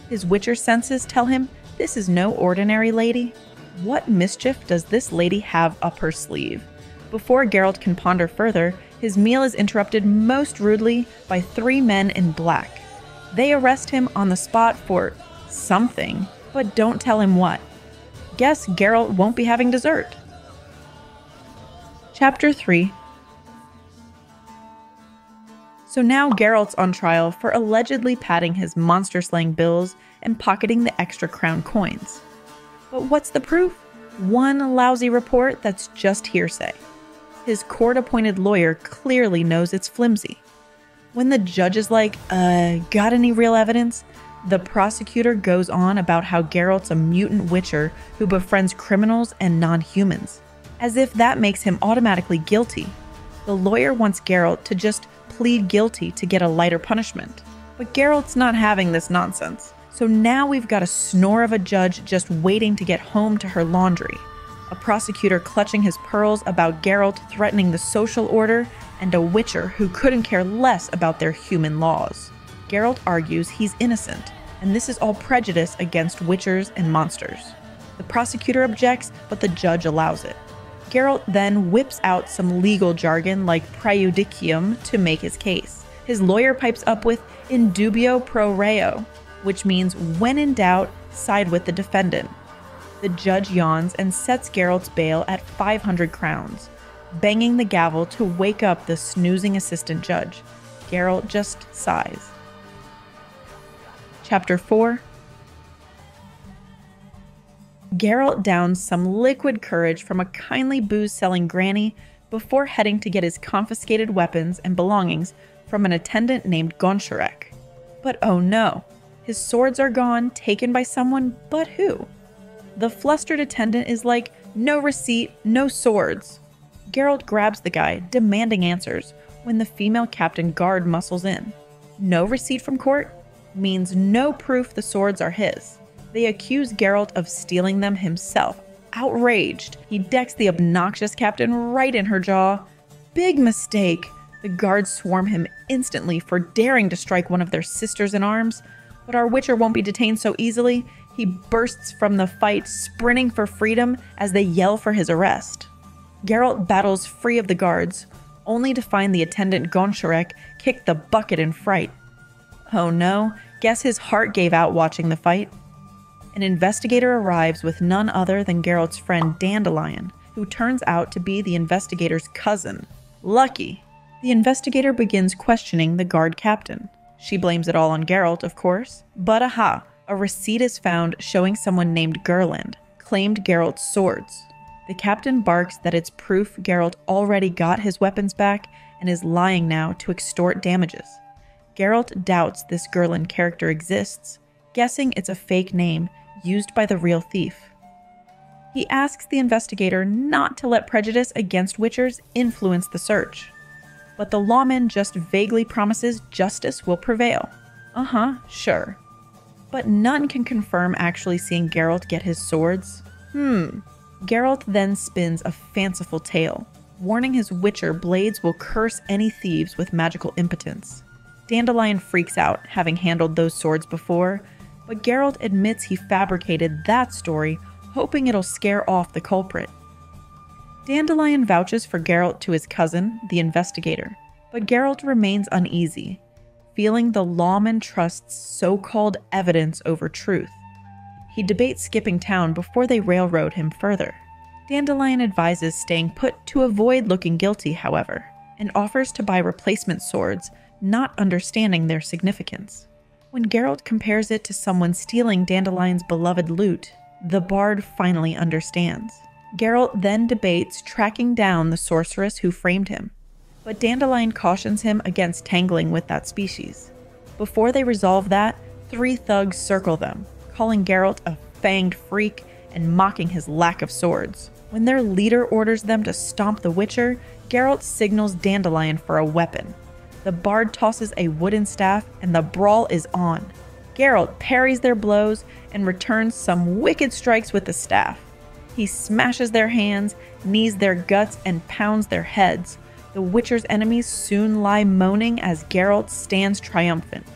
His witcher senses tell him this is no ordinary lady. What mischief does this lady have up her sleeve? Before Geralt can ponder further, his meal is interrupted most rudely by 3 men in black. They arrest him on the spot for something, but don't tell him what. Guess Geralt won't be having dessert. Chapter 3. So now Geralt's on trial for allegedly padding his monster-slaying bills and pocketing the extra crown coins. But what's the proof? One lousy report that's just hearsay. His court-appointed lawyer clearly knows it's flimsy. When the judge is like, got any real evidence? The prosecutor goes on about how Geralt's a mutant witcher who befriends criminals and non-humans, as if that makes him automatically guilty. The lawyer wants Geralt to just plead guilty to get a lighter punishment. But Geralt's not having this nonsense. So now we've got a snore of a judge just waiting to get home to her laundry, a prosecutor clutching his pearls about Geralt threatening the social order, and a witcher who couldn't care less about their human laws. Geralt argues he's innocent, and this is all prejudice against witchers and monsters. The prosecutor objects, but the judge allows it. Geralt then whips out some legal jargon like praejudicium to make his case. His lawyer pipes up with in dubio pro reo, which means when in doubt, side with the defendant. The judge yawns and sets Geralt's bail at 500 crowns, banging the gavel to wake up the snoozing assistant judge. Geralt just sighs. Chapter 4. Geralt downs some liquid courage from a kindly booze-selling granny before heading to get his confiscated weapons and belongings from an attendant named Goncherek. But oh no, his swords are gone, taken by someone, but who? The flustered attendant is like, no receipt, no swords. Geralt grabs the guy, demanding answers, when the female captain guard muscles in. No receipt from court means no proof the swords are his. They accuse Geralt of stealing them himself. Outraged, he decks the obnoxious captain right in her jaw. Big mistake. The guards swarm him instantly for daring to strike one of their sisters in arms. But our witcher won't be detained so easily. He bursts from the fight, sprinting for freedom as they yell for his arrest. Geralt battles free of the guards, only to find the attendant Goncherek kick the bucket in fright. Oh no, guess his heart gave out watching the fight. An investigator arrives with none other than Geralt's friend Dandelion, who turns out to be the investigator's cousin. Lucky. The investigator begins questioning the guard captain. She blames it all on Geralt, of course. But aha, a receipt is found showing someone named Gerland claimed Geralt's swords. The captain barks that it's proof Geralt already got his weapons back and is lying now to extort damages. Geralt doubts this Gerland character exists, guessing it's a fake name used by the real thief. He asks the investigator not to let prejudice against witchers influence the search. But the lawman just vaguely promises justice will prevail. Sure. But none can confirm actually seeing Geralt get his swords. Geralt then spins a fanciful tale, warning his witcher blades will curse any thieves with magical impotence. Dandelion freaks out, having handled those swords before, but Geralt admits he fabricated that story, hoping it'll scare off the culprit. Dandelion vouches for Geralt to his cousin, the investigator, but Geralt remains uneasy, feeling the lawman trusts so-called evidence over truth. He debates skipping town before they railroad him further. Dandelion advises staying put to avoid looking guilty, however, and offers to buy replacement swords, not understanding their significance. When Geralt compares it to someone stealing Dandelion's beloved loot, the bard finally understands. Geralt then debates tracking down the sorceress who framed him, but Dandelion cautions him against tangling with that species. Before they resolve that, 3 thugs circle them, calling Geralt a fanged freak and mocking his lack of swords. When their leader orders them to stomp the witcher, Geralt signals Dandelion for a weapon. The bard tosses a wooden staff and the brawl is on. Geralt parries their blows and returns some wicked strikes with the staff. He smashes their hands, knees their guts, and pounds their heads. The witcher's enemies soon lie moaning as Geralt stands triumphant.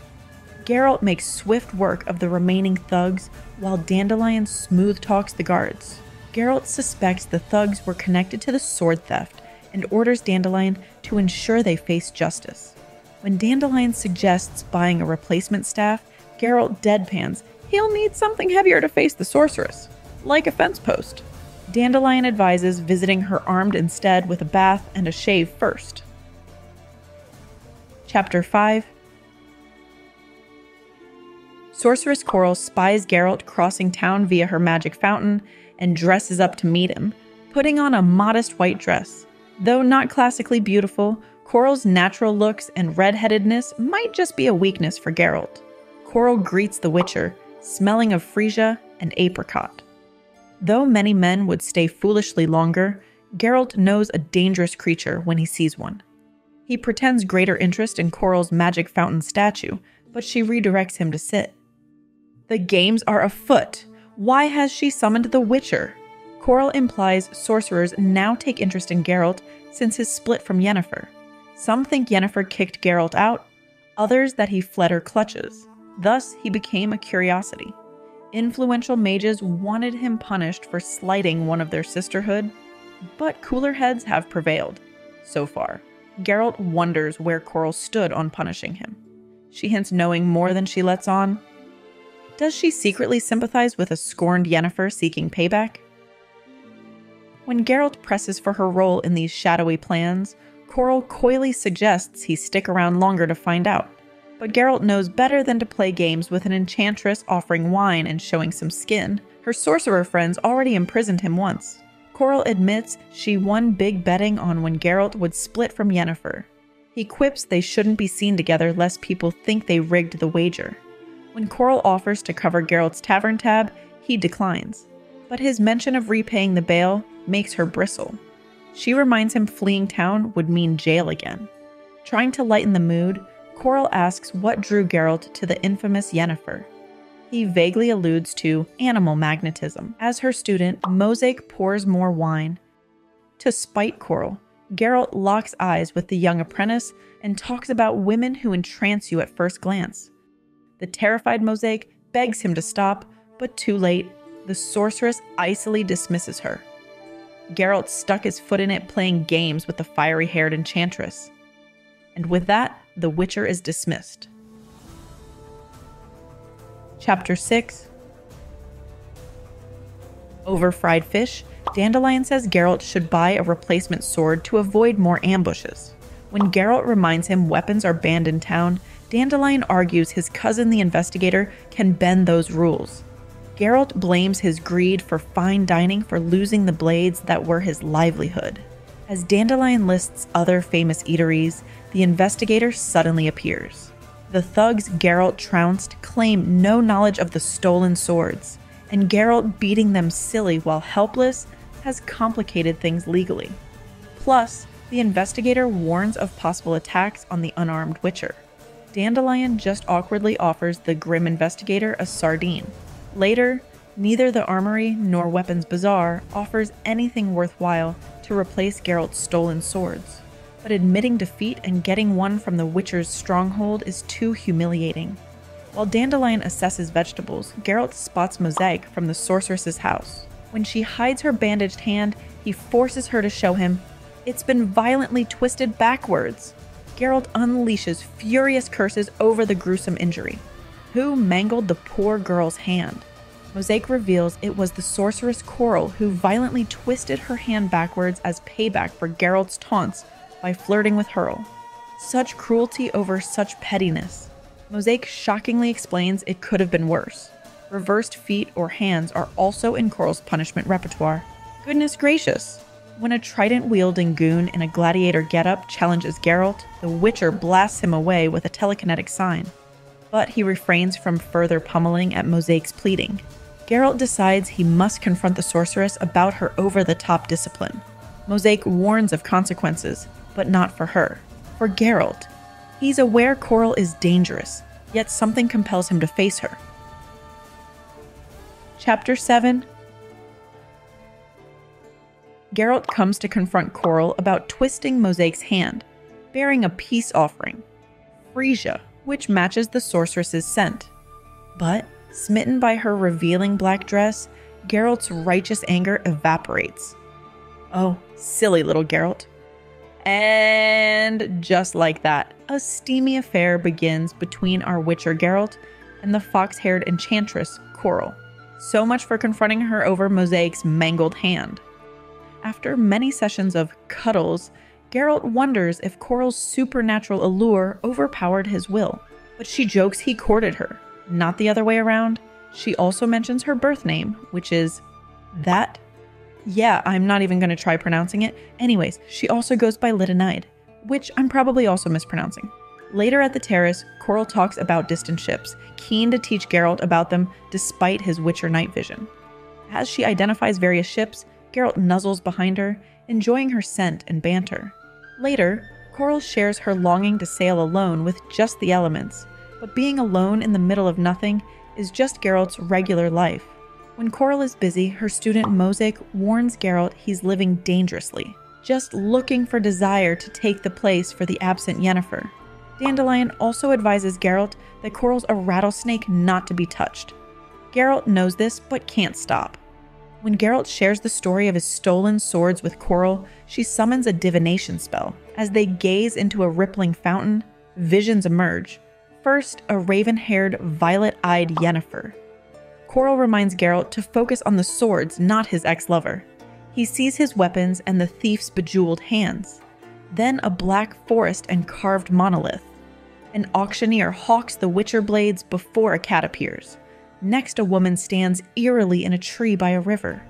Geralt makes swift work of the remaining thugs while Dandelion smooth talks the guards. Geralt suspects the thugs were connected to the sword theft and orders Dandelion to ensure they face justice. When Dandelion suggests buying a replacement staff, Geralt deadpans, he'll need something heavier to face the sorceress, like a fence post. Dandelion advises visiting her armed instead with a bath and a shave first. Chapter 5. Sorceress Coral spies Geralt crossing town via her magic fountain and dresses up to meet him, putting on a modest white dress. Though not classically beautiful, Coral's natural looks and redheadedness might just be a weakness for Geralt. Coral greets the Witcher, smelling of freesia and apricot. Though many men would stay foolishly longer, Geralt knows a dangerous creature when he sees one. He pretends greater interest in Coral's magic fountain statue, but she redirects him to sit. The games are afoot. Why has she summoned the Witcher? Coral implies sorcerers now take interest in Geralt since his split from Yennefer. Some think Yennefer kicked Geralt out, others that he fled her clutches. Thus, he became a curiosity. Influential mages wanted him punished for slighting one of their sisterhood, but cooler heads have prevailed. So far, Geralt wonders where Coral stood on punishing him. She hints knowing more than she lets on. Does she secretly sympathize with a scorned Yennefer seeking payback? When Geralt presses for her role in these shadowy plans, Coral coyly suggests he stick around longer to find out. But Geralt knows better than to play games with an enchantress offering wine and showing some skin. Her sorcerer friends already imprisoned him once. Coral admits she won big betting on when Geralt would split from Yennefer. He quips they shouldn't be seen together lest people think they rigged the wager. When Coral offers to cover Geralt's tavern tab, he declines. But his mention of repaying the bail makes her bristle. She reminds him fleeing town would mean jail again. Trying to lighten the mood, Coral asks what drew Geralt to the infamous Yennefer. He vaguely alludes to animal magnetism. As her student, Mosaic pours more wine. To spite Coral, Geralt locks eyes with the young apprentice and talks about women who entrance you at first glance. The terrified Mosaic begs him to stop, but too late, the sorceress icily dismisses her. Geralt stuck his foot in it playing games with the fiery-haired enchantress. And with that, the Witcher is dismissed. Chapter 6. Over fried fish, Dandelion says Geralt should buy a replacement sword to avoid more ambushes. When Geralt reminds him weapons are banned in town, Dandelion argues his cousin the investigator can bend those rules. Geralt blames his greed for fine dining for losing the blades that were his livelihood. As Dandelion lists other famous eateries, the investigator suddenly appears. The thugs Geralt trounced claim no knowledge of the stolen swords, and Geralt beating them silly while helpless has complicated things legally. Plus, the investigator warns of possible attacks on the unarmed Witcher. Dandelion just awkwardly offers the grim investigator a sardine. Later, neither the armory nor Weapons Bazaar offers anything worthwhile to replace Geralt's stolen swords. But admitting defeat and getting one from the Witcher's stronghold is too humiliating. While Dandelion assesses vegetables, Geralt spots Mosaic from the sorceress's house. When she hides her bandaged hand, he forces her to show him it's been violently twisted backwards. Geralt unleashes furious curses over the gruesome injury. Who mangled the poor girl's hand? Mosaic reveals it was the sorceress Coral who violently twisted her hand backwards as payback for Geralt's taunts by flirting with Hurl. Such cruelty over such pettiness. Mosaic shockingly explains it could have been worse. Reversed feet or hands are also in Coral's punishment repertoire. Goodness gracious! When a trident-wielding goon in a gladiator getup challenges Geralt, the Witcher blasts him away with a telekinetic sign. But he refrains from further pummeling at Mosaic's pleading. Geralt decides he must confront the sorceress about her over-the-top discipline. Mosaic warns of consequences, but not for her. For Geralt. He's aware Coral is dangerous, yet something compels him to face her. Chapter 7. Geralt comes to confront Coral about twisting Mosaic's hand, bearing a peace offering, freesia, which matches the sorceress's scent. But, smitten by her revealing black dress, Geralt's righteous anger evaporates. Oh, silly little Geralt. And just like that, a steamy affair begins between our Witcher Geralt and the fox-haired enchantress Coral. So much for confronting her over Mosaic's mangled hand. After many sessions of cuddles, Geralt wonders if Coral's supernatural allure overpowered his will. But she jokes he courted her, not the other way around. She also mentions her birth name, which is that. Yeah, I'm not even going to try pronouncing it. Anyways, she also goes by Litanide, which I'm probably also mispronouncing. Later at the terrace, Coral talks about distant ships, keen to teach Geralt about them despite his Witcher night vision. As she identifies various ships, Geralt nuzzles behind her, enjoying her scent and banter. Later, Coral shares her longing to sail alone with just the elements, but being alone in the middle of nothing is just Geralt's regular life. When Coral is busy, her student Mosaic warns Geralt he's living dangerously, just looking for desire to take the place for the absent Yennefer. Dandelion also advises Geralt that Coral's a rattlesnake not to be touched. Geralt knows this but can't stop. When Geralt shares the story of his stolen swords with Coral, she summons a divination spell. As they gaze into a rippling fountain, visions emerge. First, a raven-haired, violet-eyed Yennefer. Coral reminds Geralt to focus on the swords, not his ex-lover. He sees his weapons and the thief's bejeweled hands. Then a black forest and carved monolith. An auctioneer hawks the Witcher blades before a cat appears. Next, a woman stands eerily in a tree by a river.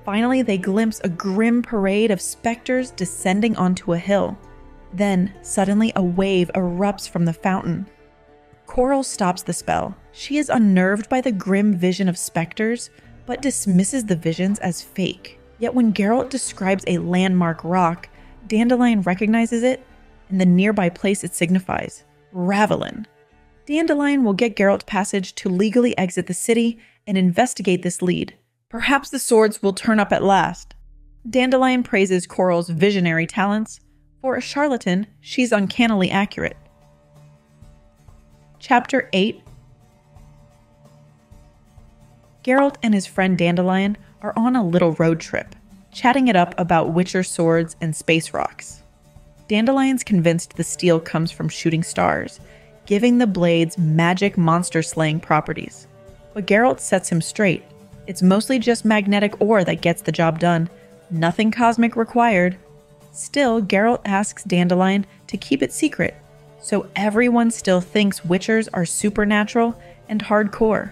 Finally, they glimpse a grim parade of specters descending onto a hill. Then, suddenly, a wave erupts from the fountain. Coral stops the spell. She is unnerved by the grim vision of specters, but dismisses the visions as fake. Yet when Geralt describes a landmark rock, Dandelion recognizes it and the nearby place it signifies, Ravelin. Dandelion will get Geralt passage to legally exit the city and investigate this lead. Perhaps the swords will turn up at last. Dandelion praises Coral's visionary talents. For a charlatan, she's uncannily accurate. Chapter 8. Geralt and his friend Dandelion are on a little road trip, chatting it up about Witcher swords and space rocks. Dandelion's convinced the steel comes from shooting stars, giving the blades magic monster-slaying properties. But Geralt sets him straight. It's mostly just magnetic ore that gets the job done. Nothing cosmic required. Still, Geralt asks Dandelion to keep it secret, so everyone still thinks Witchers are supernatural and hardcore.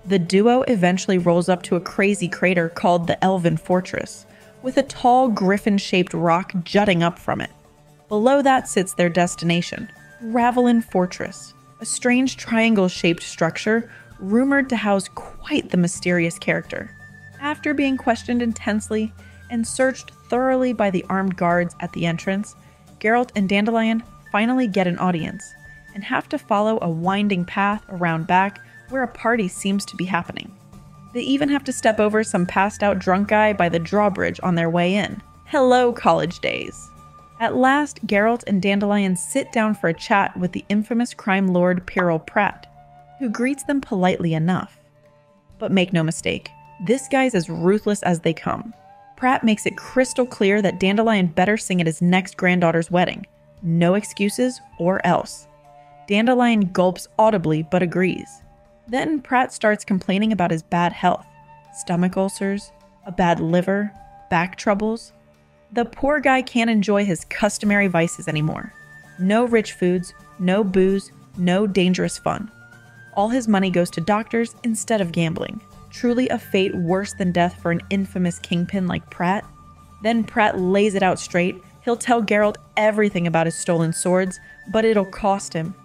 The duo eventually rolls up to a crazy crater called the Elven Fortress, with a tall griffin-shaped rock jutting up from it. Below that sits their destination, Ravelin Fortress, a strange triangle-shaped structure rumored to house quite the mysterious character. After being questioned intensely and searched thoroughly by the armed guards at the entrance, Geralt and Dandelion finally get an audience, and have to follow a winding path around back where a party seems to be happening. They even have to step over some passed-out drunk guy by the drawbridge on their way in. Hello, college days. At last, Geralt and Dandelion sit down for a chat with the infamous crime lord Pyrrhal Pratt, who greets them politely enough. But make no mistake, this guy's as ruthless as they come. Pratt makes it crystal clear that Dandelion better sing at his next granddaughter's wedding. No excuses or else. Dandelion gulps audibly but agrees. Then Pratt starts complaining about his bad health. Stomach ulcers, a bad liver, back troubles. The poor guy can't enjoy his customary vices anymore. No rich foods, no booze, no dangerous fun. All his money goes to doctors instead of gambling. Truly a fate worse than death for an infamous kingpin like Pratt. Then Pratt lays it out straight. He'll tell Geralt everything about his stolen swords, but it'll cost him.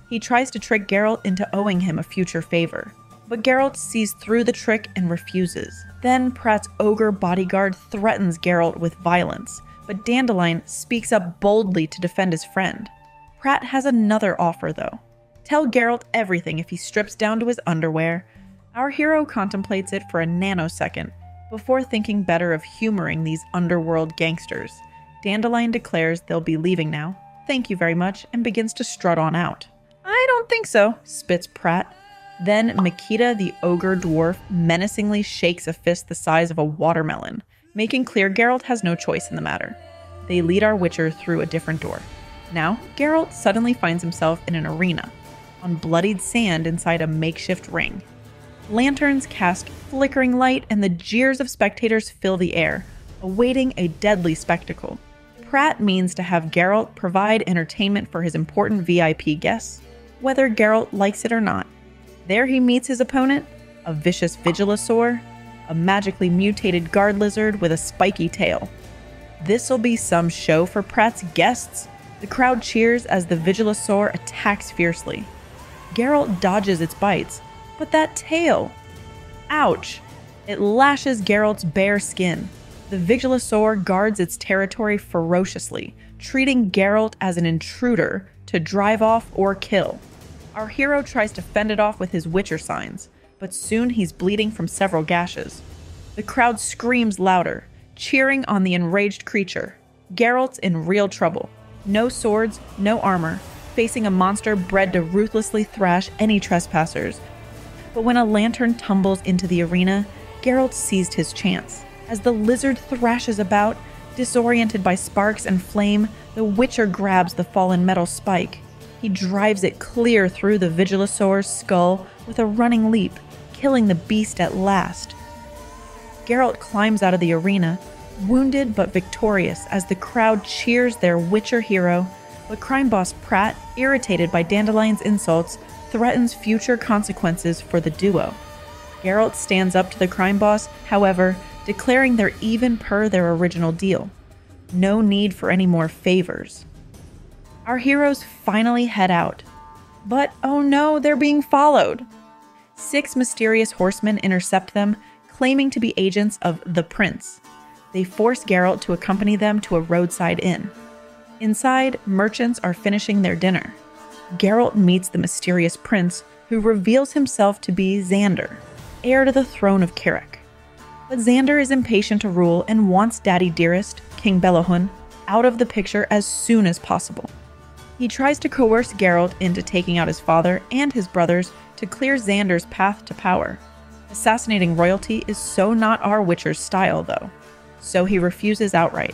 He tries to trick Geralt into owing him a future favor, but Geralt sees through the trick and refuses. Then Pratt's ogre bodyguard threatens Geralt with violence, but Dandelion speaks up boldly to defend his friend. Pratt has another offer though. Tell Geralt everything if he strips down to his underwear. Our hero contemplates it for a nanosecond, before thinking better of humoring these underworld gangsters. Dandelion declares they'll be leaving now. Thank you very much, and begins to strut on out. I don't think so, spits Pratt. Then Makita the ogre dwarf menacingly shakes a fist the size of a watermelon, making clear Geralt has no choice in the matter. They lead our Witcher through a different door. Now, Geralt suddenly finds himself in an arena, on bloodied sand inside a makeshift ring. Lanterns cast flickering light, and the jeers of spectators fill the air, awaiting a deadly spectacle. Pratt means to have Geralt provide entertainment for his important VIP guests, whether Geralt likes it or not. There he meets his opponent, a vicious Vigilosaur, a magically mutated guard lizard with a spiky tail. This'll be some show for Pratt's guests. The crowd cheers as the Vigilosaur attacks fiercely. Geralt dodges its bites, but that tail! Ouch! It lashes Geralt's bare skin. The Vigilosaur guards its territory ferociously, treating Geralt as an intruder to drive off or kill. Our hero tries to fend it off with his Witcher signs, but soon he's bleeding from several gashes. The crowd screams louder, cheering on the enraged creature. Geralt's in real trouble. No swords, no armor, facing a monster bred to ruthlessly thrash any trespassers. But when a lantern tumbles into the arena, Geralt seized his chance. As the lizard thrashes about, disoriented by sparks and flame, the Witcher grabs the fallen metal spike. He drives it clear through the Vigilosaur's skull with a running leap, killing the beast at last. Geralt climbs out of the arena, wounded but victorious as the crowd cheers their Witcher hero, but crime boss Pratt, irritated by Dandelion's insults, threatens future consequences for the duo. Geralt stands up to the crime boss, however, declaring they're even per their original deal. No need for any more favors. Our heroes finally head out. But oh no, they're being followed! 6 mysterious horsemen intercept them, claiming to be agents of the Prince. They force Geralt to accompany them to a roadside inn. Inside, merchants are finishing their dinner. Geralt meets the mysterious prince, who reveals himself to be Xander, heir to the throne of Kirac. But Xander is impatient to rule and wants Daddy Dearest, King Belohun, out of the picture as soon as possible. He tries to coerce Geralt into taking out his father and his brothers to clear Xander's path to power. Assassinating royalty is so not our Witcher's style, though, so he refuses outright.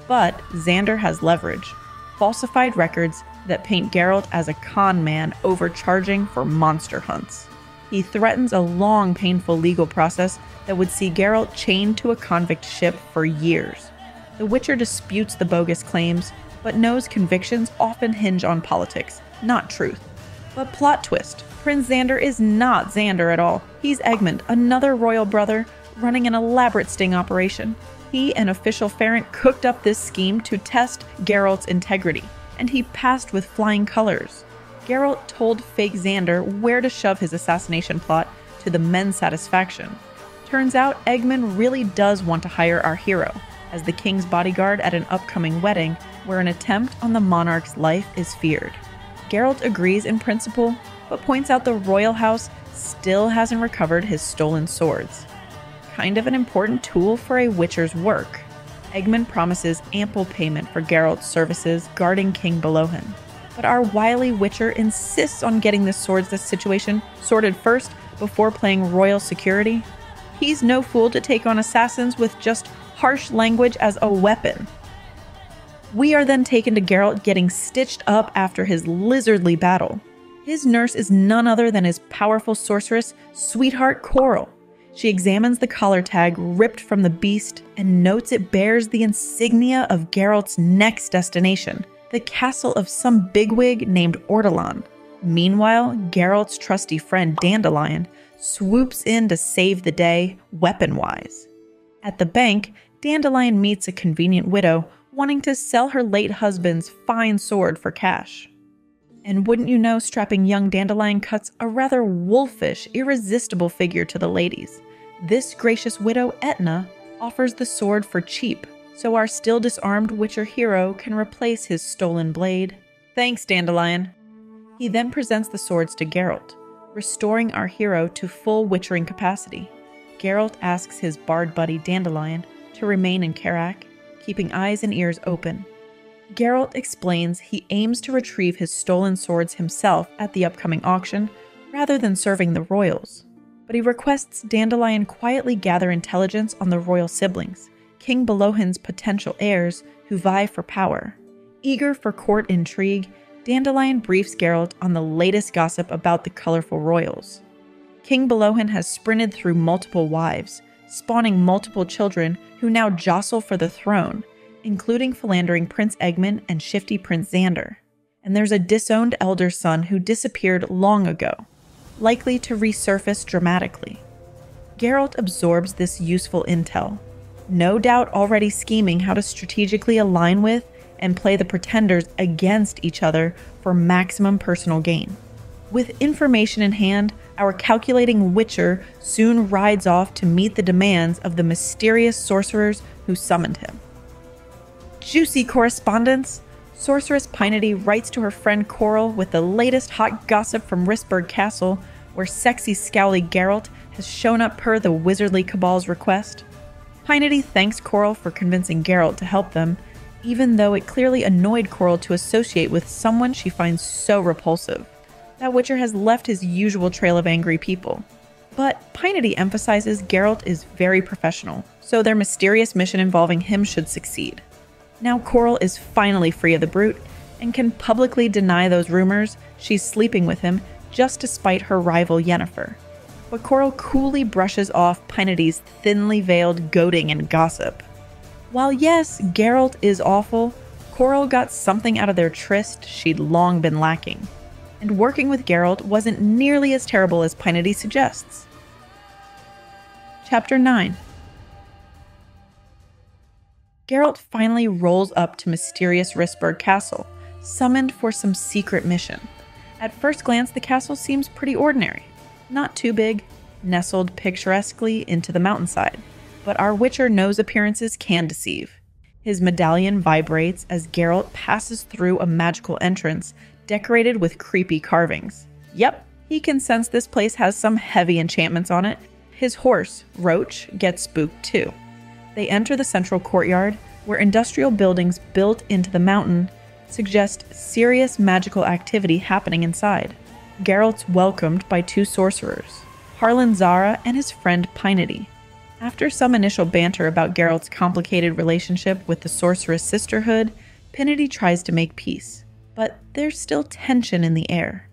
But Xander has leverage, falsified records that paint Geralt as a con man overcharging for monster hunts. He threatens a long, painful legal process that would see Geralt chained to a convict ship for years. The Witcher disputes the bogus claims, but knows convictions often hinge on politics, not truth. But plot twist, Prince Xander is not Xander at all. He's Egmont, another royal brother, running an elaborate sting operation. He and official Ferrant cooked up this scheme to test Geralt's integrity, and he passed with flying colors. Geralt told fake Xander where to shove his assassination plot to the men's satisfaction. Turns out Egmont really does want to hire our hero as the king's bodyguard at an upcoming wedding where an attempt on the monarch's life is feared. Geralt agrees in principle, but points out the royal house still hasn't recovered his stolen swords. Kind of an important tool for a Witcher's work. Egmont promises ample payment for Geralt's services guarding King Belohun. But our wily Witcher insists on getting the swords situation sorted first before playing royal security. He's no fool to take on assassins with just harsh language as a weapon. We are then taken to Geralt getting stitched up after his lizardly battle. His nurse is none other than his powerful sorceress, Sweetheart Coral. She examines the collar tag ripped from the beast and notes it bears the insignia of Geralt's next destination, the castle of some bigwig named Ortolan. Meanwhile, Geralt's trusty friend Dandelion swoops in to save the day, weapon-wise. At the bank, Dandelion meets a convenient widow wanting to sell her late husband's fine sword for cash. And wouldn't you know, strapping young Dandelion cuts a rather wolfish, irresistible figure to the ladies. This gracious widow, Etna, offers the sword for cheap, so our still disarmed Witcher hero can replace his stolen blade. Thanks, Dandelion. He then presents the swords to Geralt, restoring our hero to full Witchering capacity. Geralt asks his bard buddy Dandelion to remain in Kirac, keeping eyes and ears open. Geralt explains he aims to retrieve his stolen swords himself at the upcoming auction, rather than serving the royals. But he requests Dandelion quietly gather intelligence on the royal siblings, King Belohun's potential heirs who vie for power. Eager for court intrigue, Dandelion briefs Geralt on the latest gossip about the colorful royals. King Belohan has sprinted through multiple wives, spawning multiple children who now jostle for the throne, including philandering Prince Eggman and shifty Prince Xander. And there's a disowned elder son who disappeared long ago, likely to resurface dramatically. Geralt absorbs this useful intel, no doubt already scheming how to strategically align with and play the pretenders against each other for maximum personal gain. With information in hand, our calculating Witcher soon rides off to meet the demands of the mysterious sorcerers who summoned him. Juicy correspondence! Sorceress Pinety writes to her friend Coral with the latest hot gossip from Rissburg Castle, where sexy scowly Geralt has shown up per the Wizardly Cabal's request. Pinety thanks Coral for convincing Geralt to help them, even though it clearly annoyed Coral to associate with someone she finds so repulsive. That Witcher has left his usual trail of angry people. But Pinety emphasizes Geralt is very professional, so their mysterious mission involving him should succeed. Now Coral is finally free of the brute, and can publicly deny those rumors she's sleeping with him just to spite her rival Yennefer. But Coral coolly brushes off Pinety's thinly veiled goading and gossip. While yes, Geralt is awful, Coral got something out of their tryst she'd long been lacking. And working with Geralt wasn't nearly as terrible as Pinety suggests. Chapter 9. Geralt finally rolls up to mysterious Rissburg Castle, summoned for some secret mission. At first glance, the castle seems pretty ordinary. Not too big, nestled picturesquely into the mountainside. But our Witcher knows appearances can deceive. His medallion vibrates as Geralt passes through a magical entrance decorated with creepy carvings. Yep, he can sense this place has some heavy enchantments on it. His horse, Roach, gets spooked too. They enter the central courtyard, where industrial buildings built into the mountain suggest serious magical activity happening inside. Geralt's welcomed by two sorcerers, Harlan Zara and his friend Pinety. After some initial banter about Geralt's complicated relationship with the Sorceress Sisterhood, Pinety tries to make peace. But there's still tension in the air.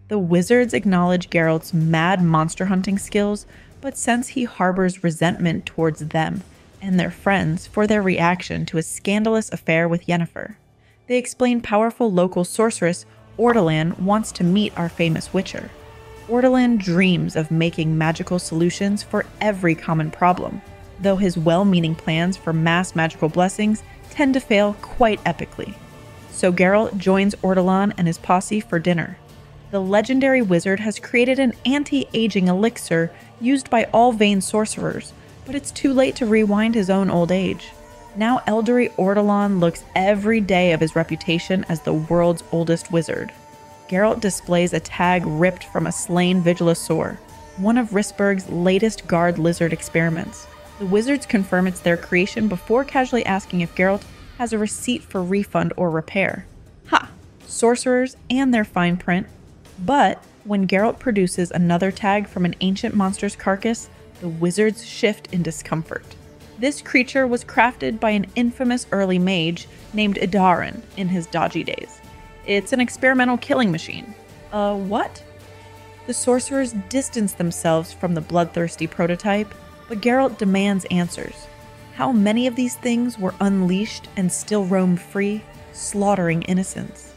The wizards acknowledge Geralt's mad monster hunting skills, but sense he harbors resentment towards them and their friends for their reaction to a scandalous affair with Yennefer. They explain powerful local sorceress Ortolan wants to meet our famous Witcher. Ortolan dreams of making magical solutions for every common problem, though his well-meaning plans for mass magical blessings tend to fail quite epically. So Geralt joins Ortolan and his posse for dinner. The legendary wizard has created an anti-aging elixir used by all vain sorcerers, but it's too late to rewind his own old age. Now elderly Ortolan looks every day of his reputation as the world's oldest wizard. Geralt displays a tag ripped from a slain Vigilosaur, one of Rissburg's latest guard lizard experiments. The wizards confirm it's their creation before casually asking if Geralt has a receipt for refund or repair. Ha! Sorcerers and their fine print. But when Geralt produces another tag from an ancient monster's carcass, the wizards shift in discomfort. This creature was crafted by an infamous early mage named Idarin in his dodgy days. It's an experimental killing machine. What? The sorcerers distance themselves from the bloodthirsty prototype, but Geralt demands answers. How many of these things were unleashed and still roam free, slaughtering innocents?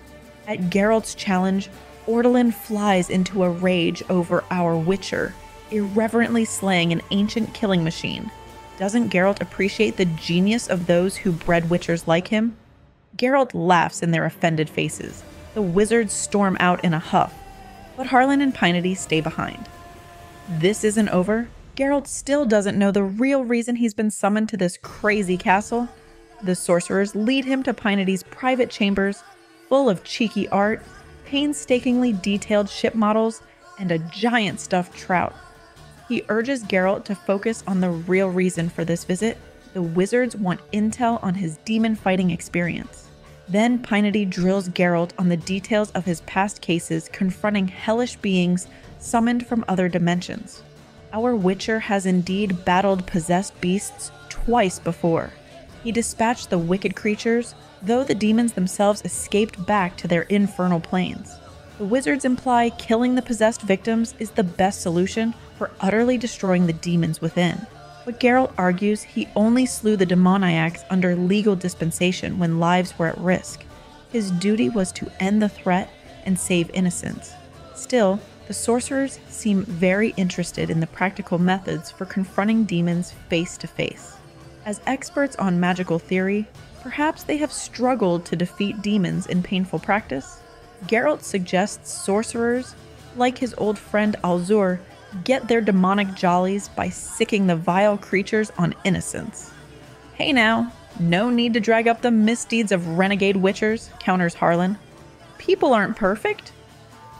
At Geralt's challenge, Ortolan flies into a rage over our Witcher, irreverently slaying an ancient killing machine. Doesn't Geralt appreciate the genius of those who bred Witchers like him? Geralt laughs in their offended faces. The wizards storm out in a huff, but Harlan and Pinety stay behind. This isn't over. Geralt still doesn't know the real reason he's been summoned to this crazy castle. The sorcerers lead him to Pinety's private chambers, full of cheeky art, painstakingly detailed ship models, and a giant stuffed trout. He urges Geralt to focus on the real reason for this visit. The wizards want intel on his demon-fighting experience. Then Pinety drills Geralt on the details of his past cases confronting hellish beings summoned from other dimensions. Our Witcher has indeed battled possessed beasts twice before. He dispatched the wicked creatures, though the demons themselves escaped back to their infernal planes. The wizards imply killing the possessed victims is the best solution for utterly destroying the demons within. But Geralt argues he only slew the demoniacs under legal dispensation when lives were at risk. His duty was to end the threat and save innocents. Still, the sorcerers seem very interested in the practical methods for confronting demons face to face. As experts on magical theory, perhaps they have struggled to defeat demons in painful practice. Geralt suggests sorcerers, like his old friend Alzur, get their demonic jollies by sicking the vile creatures on innocents. Hey now, no need to drag up the misdeeds of renegade witchers, counters Harlan. People aren't perfect.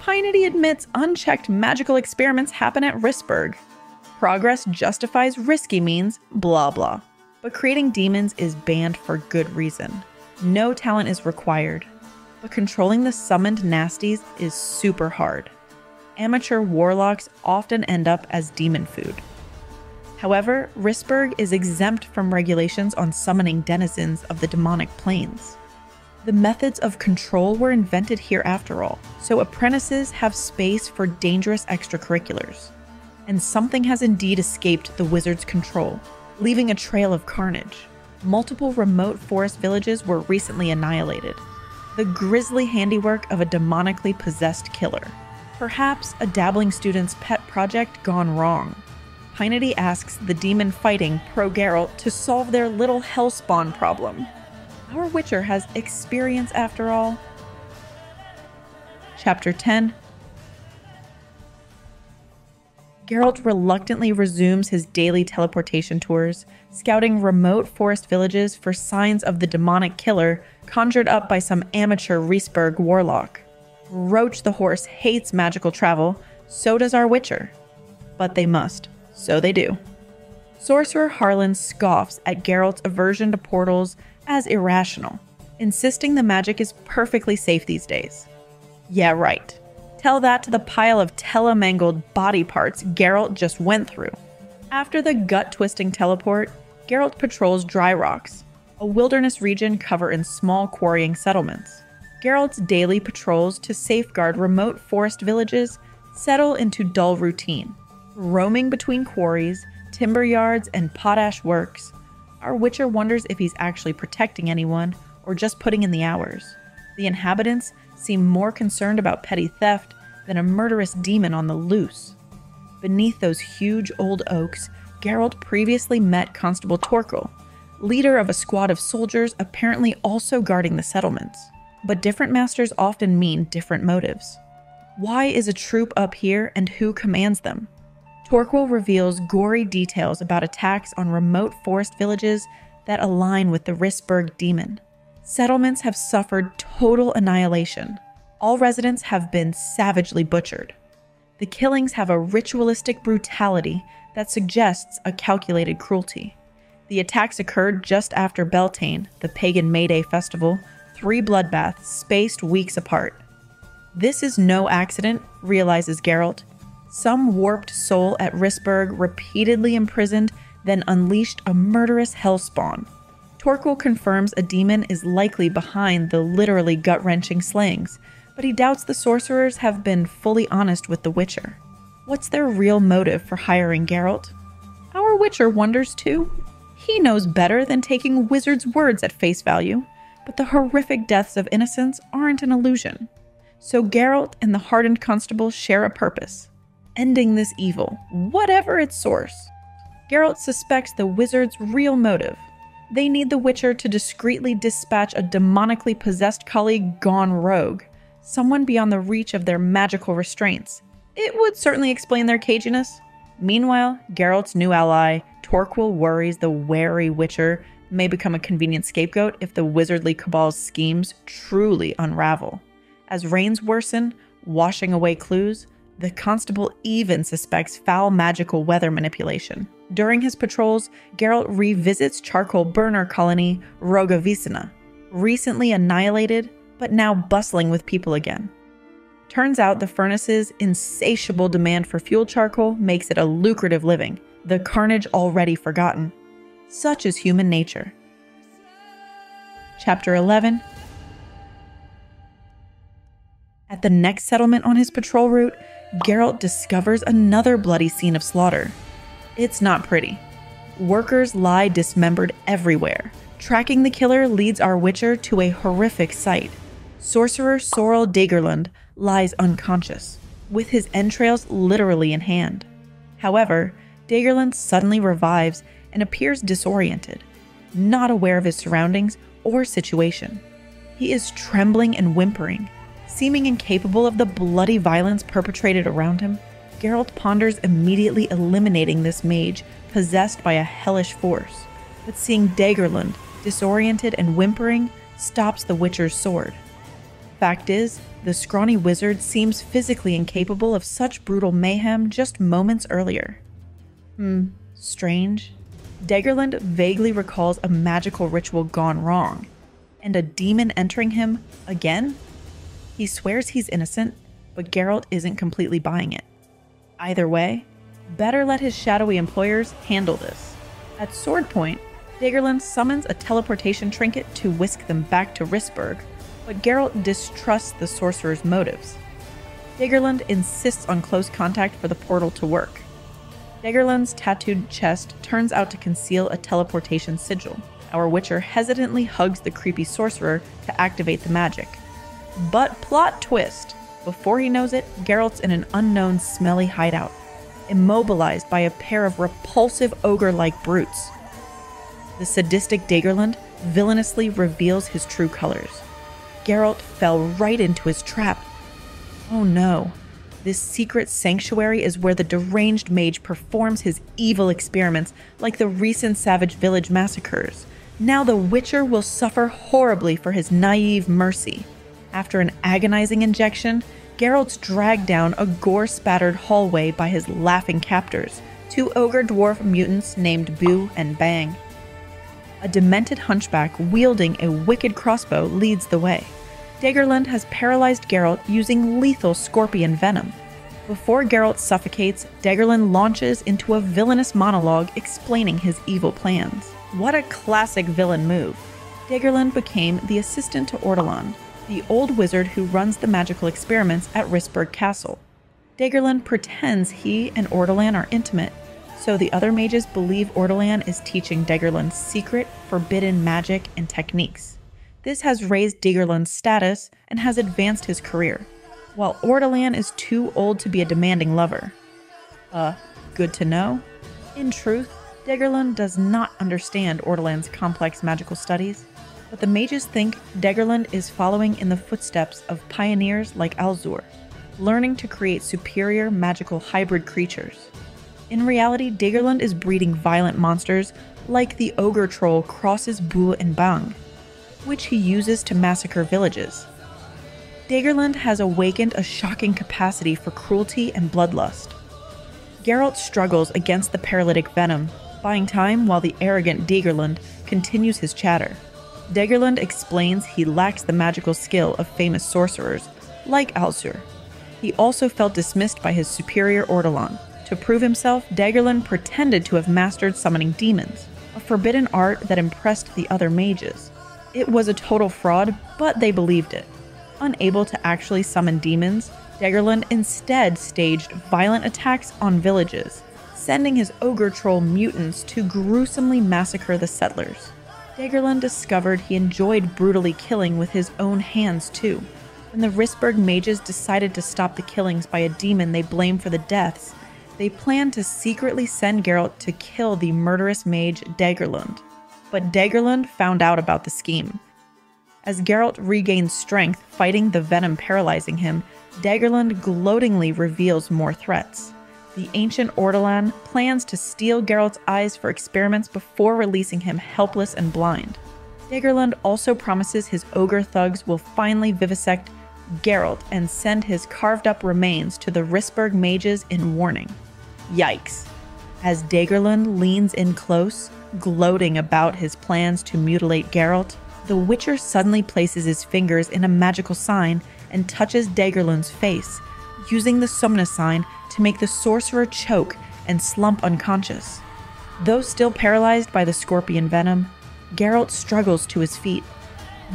Pinety admits unchecked magical experiments happen at Rissberg. Progress justifies risky means, blah blah. But creating demons is banned for good reason. No talent is required. But controlling the summoned nasties is super hard. Amateur warlocks often end up as demon food. However, Rissberg is exempt from regulations on summoning denizens of the demonic planes. The methods of control were invented here after all, so apprentices have space for dangerous extracurriculars. And something has indeed escaped the wizard's control, leaving a trail of carnage. Multiple remote forest villages were recently annihilated. The grisly handiwork of a demonically possessed killer. Perhaps a dabbling student's pet project gone wrong. Pinety asks the demon-fighting pro-Geralt to solve their little hellspawn problem. Our Witcher has experience after all. Chapter 10. Geralt reluctantly resumes his daily teleportation tours, scouting remote forest villages for signs of the demonic killer conjured up by some amateur Rissberg warlock. Roach the horse hates magical travel, so does our Witcher. But they must, so they do. Sorcerer Harlan scoffs at Geralt's aversion to portals as irrational, insisting the magic is perfectly safe these days. Yeah, right. Tell that to the pile of telemangled body parts Geralt just went through. After the gut-twisting teleport, Geralt patrols Dry Rocks, a wilderness region covered in small quarrying settlements. Geralt's daily patrols to safeguard remote forest villages settle into dull routine. Roaming between quarries, timber yards, and potash works, our Witcher wonders if he's actually protecting anyone or just putting in the hours. The inhabitants seem more concerned about petty theft than a murderous demon on the loose. Beneath those huge old oaks, Geralt previously met Constable Torkel, leader of a squad of soldiers apparently also guarding the settlements. But different masters often mean different motives. Why is a troop up here and who commands them? Torquil reveals gory details about attacks on remote forest villages that align with the Rissberg demon. Settlements have suffered total annihilation. All residents have been savagely butchered. The killings have a ritualistic brutality that suggests a calculated cruelty. The attacks occurred just after Beltane, the pagan May Day festival, 3 bloodbaths spaced weeks apart. This is no accident, realizes Geralt. Some warped soul at Rissberg repeatedly imprisoned, then unleashed a murderous hellspawn. Torquil confirms a demon is likely behind the literally gut-wrenching slayings, but he doubts the sorcerers have been fully honest with the Witcher. What's their real motive for hiring Geralt? Our Witcher wonders too. He knows better than taking wizards' words at face value, but the horrific deaths of innocents aren't an illusion. So Geralt and the hardened constable share a purpose: ending this evil, whatever its source. Geralt suspects the wizard's real motive. They need the Witcher to discreetly dispatch a demonically possessed colleague gone rogue, someone beyond the reach of their magical restraints. It would certainly explain their caginess. Meanwhile, Geralt's new ally, Torquil, worries the wary Witcher may become a convenient scapegoat if the wizardly cabal's schemes truly unravel. As rains worsen, washing away clues, the constable even suspects foul magical weather manipulation. During his patrols, Geralt revisits charcoal burner colony Rogavisina, recently annihilated, but now bustling with people again. Turns out the furnace's insatiable demand for fuel charcoal makes it a lucrative living, the carnage already forgotten. Such is human nature. Chapter 11. At At the next settlement on his patrol route, Geralt discovers another bloody scene of slaughter. It's not pretty. Workers lie dismembered everywhere. Tracking the killer leads our Witcher to a horrific sight. Sorcerer Sorrel Daggerland lies unconscious, with his entrails literally in hand. However, Daggerland suddenly revives and appears disoriented, not aware of his surroundings or situation. He is trembling and whimpering, seeming incapable of the bloody violence perpetrated around him. Geralt ponders immediately eliminating this mage possessed by a hellish force, but seeing Daggerland disoriented and whimpering stops the Witcher's sword. Fact is, the scrawny wizard seems physically incapable of such brutal mayhem just moments earlier. Strange. Daggerland vaguely recalls a magical ritual gone wrong, and a demon entering him again? He swears he's innocent, but Geralt isn't completely buying it. Either way, better let his shadowy employers handle this. At sword point, Daggerland summons a teleportation trinket to whisk them back to Rissburg, but Geralt distrusts the sorcerer's motives. Daggerland insists on close contact for the portal to work. Daggerland's tattooed chest turns out to conceal a teleportation sigil. Our Witcher hesitantly hugs the creepy sorcerer to activate the magic. But plot twist! Before he knows it, Geralt's in an unknown smelly hideout, immobilized by a pair of repulsive ogre-like brutes. The sadistic Daggerland villainously reveals his true colors. Geralt fell right into his trap. Oh no, this secret sanctuary is where the deranged mage performs his evil experiments like the recent Savage Village massacres. Now the Witcher will suffer horribly for his naive mercy. After an agonizing injection, Geralt's dragged down a gore-spattered hallway by his laughing captors, two ogre dwarf mutants named Boo and Bang. A demented hunchback wielding a wicked crossbow leads the way. Daggerland has paralyzed Geralt using lethal scorpion venom. Before Geralt suffocates, Daggerland launches into a villainous monologue explaining his evil plans. What a classic villain move. Daggerland became the assistant to Ortolan, the old wizard who runs the magical experiments at Rissburg Castle. Daggerland pretends he and Ortolan are intimate, so the other mages believe Ortolan is teaching Daggerland's secret, forbidden magic and techniques. This has raised Daggerland's status and has advanced his career, while Ortolan is too old to be a demanding lover. Good to know. In truth, Daggerland does not understand Ortolan's complex magical studies, but the mages think Daggerland is following in the footsteps of pioneers like Alzur, learning to create superior magical hybrid creatures. In reality, Daggerland is breeding violent monsters like the ogre troll Crosses Boo and Bang, which he uses to massacre villages. Daggerland has awakened a shocking capacity for cruelty and bloodlust. Geralt struggles against the paralytic venom, buying time while the arrogant Daggerland continues his chatter. Daggerland explains he lacks the magical skill of famous sorcerers, like Alzur. He also felt dismissed by his superior Ortolan. To prove himself, Daggerland pretended to have mastered summoning demons, a forbidden art that impressed the other mages. It was a total fraud, but they believed it. Unable to actually summon demons, Daggerland instead staged violent attacks on villages, sending his ogre troll mutants to gruesomely massacre the settlers. Daggerland discovered he enjoyed brutally killing with his own hands too. When the Rissburg mages decided to stop the killings by a demon they blamed for the deaths, they planned to secretly send Geralt to kill the murderous mage Daggerland. But Daggerland found out about the scheme. As Geralt regains strength fighting the venom paralyzing him, Daggerland gloatingly reveals more threats. The ancient Ortolan plans to steal Geralt's eyes for experiments before releasing him helpless and blind. Daggerland also promises his ogre thugs will finally vivisect Geralt and send his carved-up remains to the Rissburg mages in warning. Yikes. As Daggerland leans in close, gloating about his plans to mutilate Geralt, the Witcher suddenly places his fingers in a magical sign and touches Daggerland's face, using the Sumna sign to make the sorcerer choke and slump unconscious. Though still paralyzed by the scorpion venom, Geralt struggles to his feet.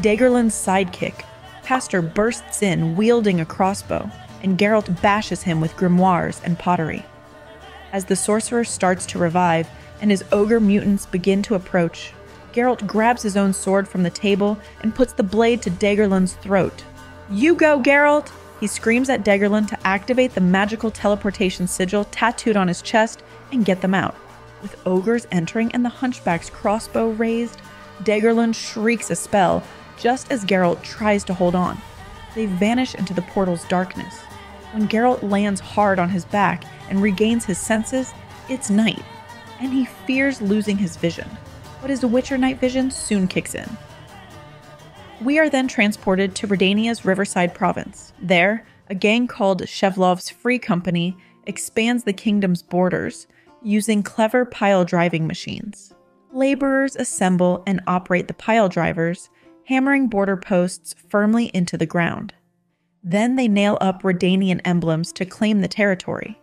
Daggerland's sidekick, Pastor bursts in, wielding a crossbow, and Geralt bashes him with grimoires and pottery. As the sorcerer starts to revive and his ogre mutants begin to approach, Geralt grabs his own sword from the table and puts the blade to Daggerlund's throat. "You go, Geralt!" He screams at Daggerlund to activate the magical teleportation sigil tattooed on his chest and get them out. With ogres entering and the hunchback's crossbow raised, Daggerlund shrieks a spell just as Geralt tries to hold on. They vanish into the portal's darkness. When Geralt lands hard on his back and regains his senses, it's night, and he fears losing his vision. But his Witcher night vision soon kicks in. We are then transported to Redania's Riverside province. There, a gang called Shevlov's Free Company expands the kingdom's borders using clever pile-driving machines. Laborers assemble and operate the pile drivers, hammering border posts firmly into the ground. Then they nail up Redanian emblems to claim the territory.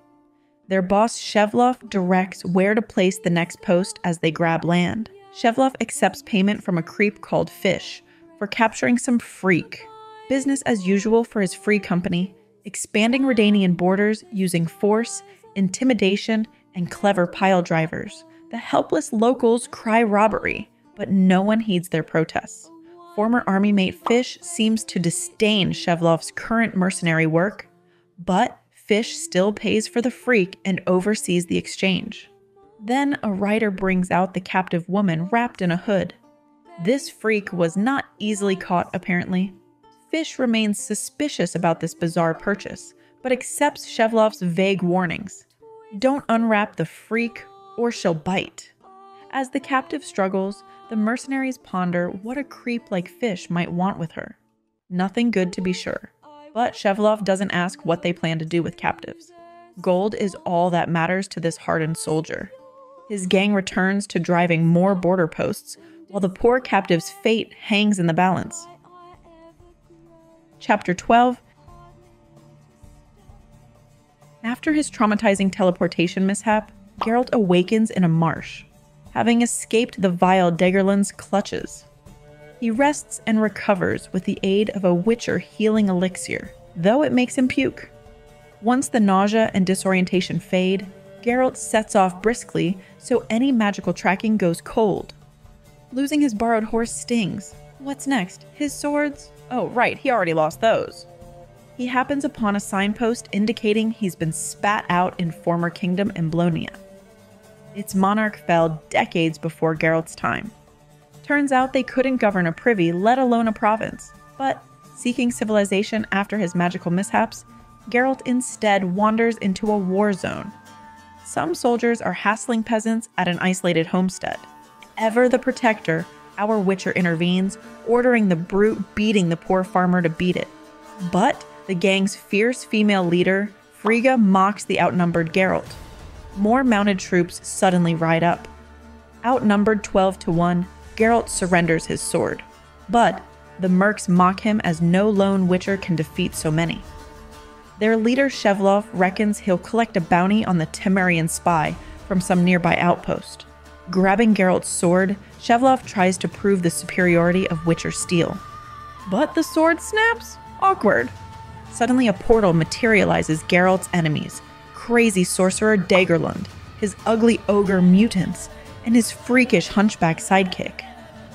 Their boss Shevlov directs where to place the next post as they grab land. Shevlov accepts payment from a creep called Fish for capturing some freak. Business as usual for his Free Company, expanding Redanian borders using force, intimidation, and clever pile drivers. The helpless locals cry robbery, but no one heeds their protests. Former army mate Fish seems to disdain Shevlov's current mercenary work, but Fish still pays for the freak and oversees the exchange. Then a rider brings out the captive woman wrapped in a hood. This freak was not easily caught, apparently. Fish remains suspicious about this bizarre purchase, but accepts Shevlov's vague warnings. Don't unwrap the freak or she'll bite. As the captive struggles, the mercenaries ponder what a creep like Fish might want with her. Nothing good to be sure, but Shevlov doesn't ask what they plan to do with captives. Gold is all that matters to this hardened soldier. His gang returns to driving more border posts, while the poor captive's fate hangs in the balance. Chapter 12. After his traumatizing teleportation mishap, Geralt awakens in a marsh, having escaped the vile Daggerlund's clutches. He rests and recovers with the aid of a Witcher healing elixir, though it makes him puke. Once the nausea and disorientation fade, Geralt sets off briskly so any magical tracking goes cold. Losing his borrowed horse stings. What's next? His swords? Oh, right, he already lost those. He happens upon a signpost indicating he's been spat out in former kingdom Emblonia. Its monarch fell decades before Geralt's time. Turns out they couldn't govern a privy, let alone a province. But, seeking civilization after his magical mishaps, Geralt instead wanders into a war zone. Some soldiers are hassling peasants at an isolated homestead. Ever the protector, our Witcher intervenes, ordering the brute beating the poor farmer to beat it. But the gang's fierce female leader, Frigga, mocks the outnumbered Geralt. More mounted troops suddenly ride up. Outnumbered 12-1, Geralt surrenders his sword. But the mercs mock him as no lone Witcher can defeat so many. Their leader Shevlov reckons he'll collect a bounty on the Temerian spy from some nearby outpost. Grabbing Geralt's sword, Shevlov tries to prove the superiority of Witcher steel. But the sword snaps? Awkward. Suddenly a portal materializes Geralt's enemies, crazy sorcerer Daggerlund, his ugly ogre mutants, and his freakish hunchback sidekick.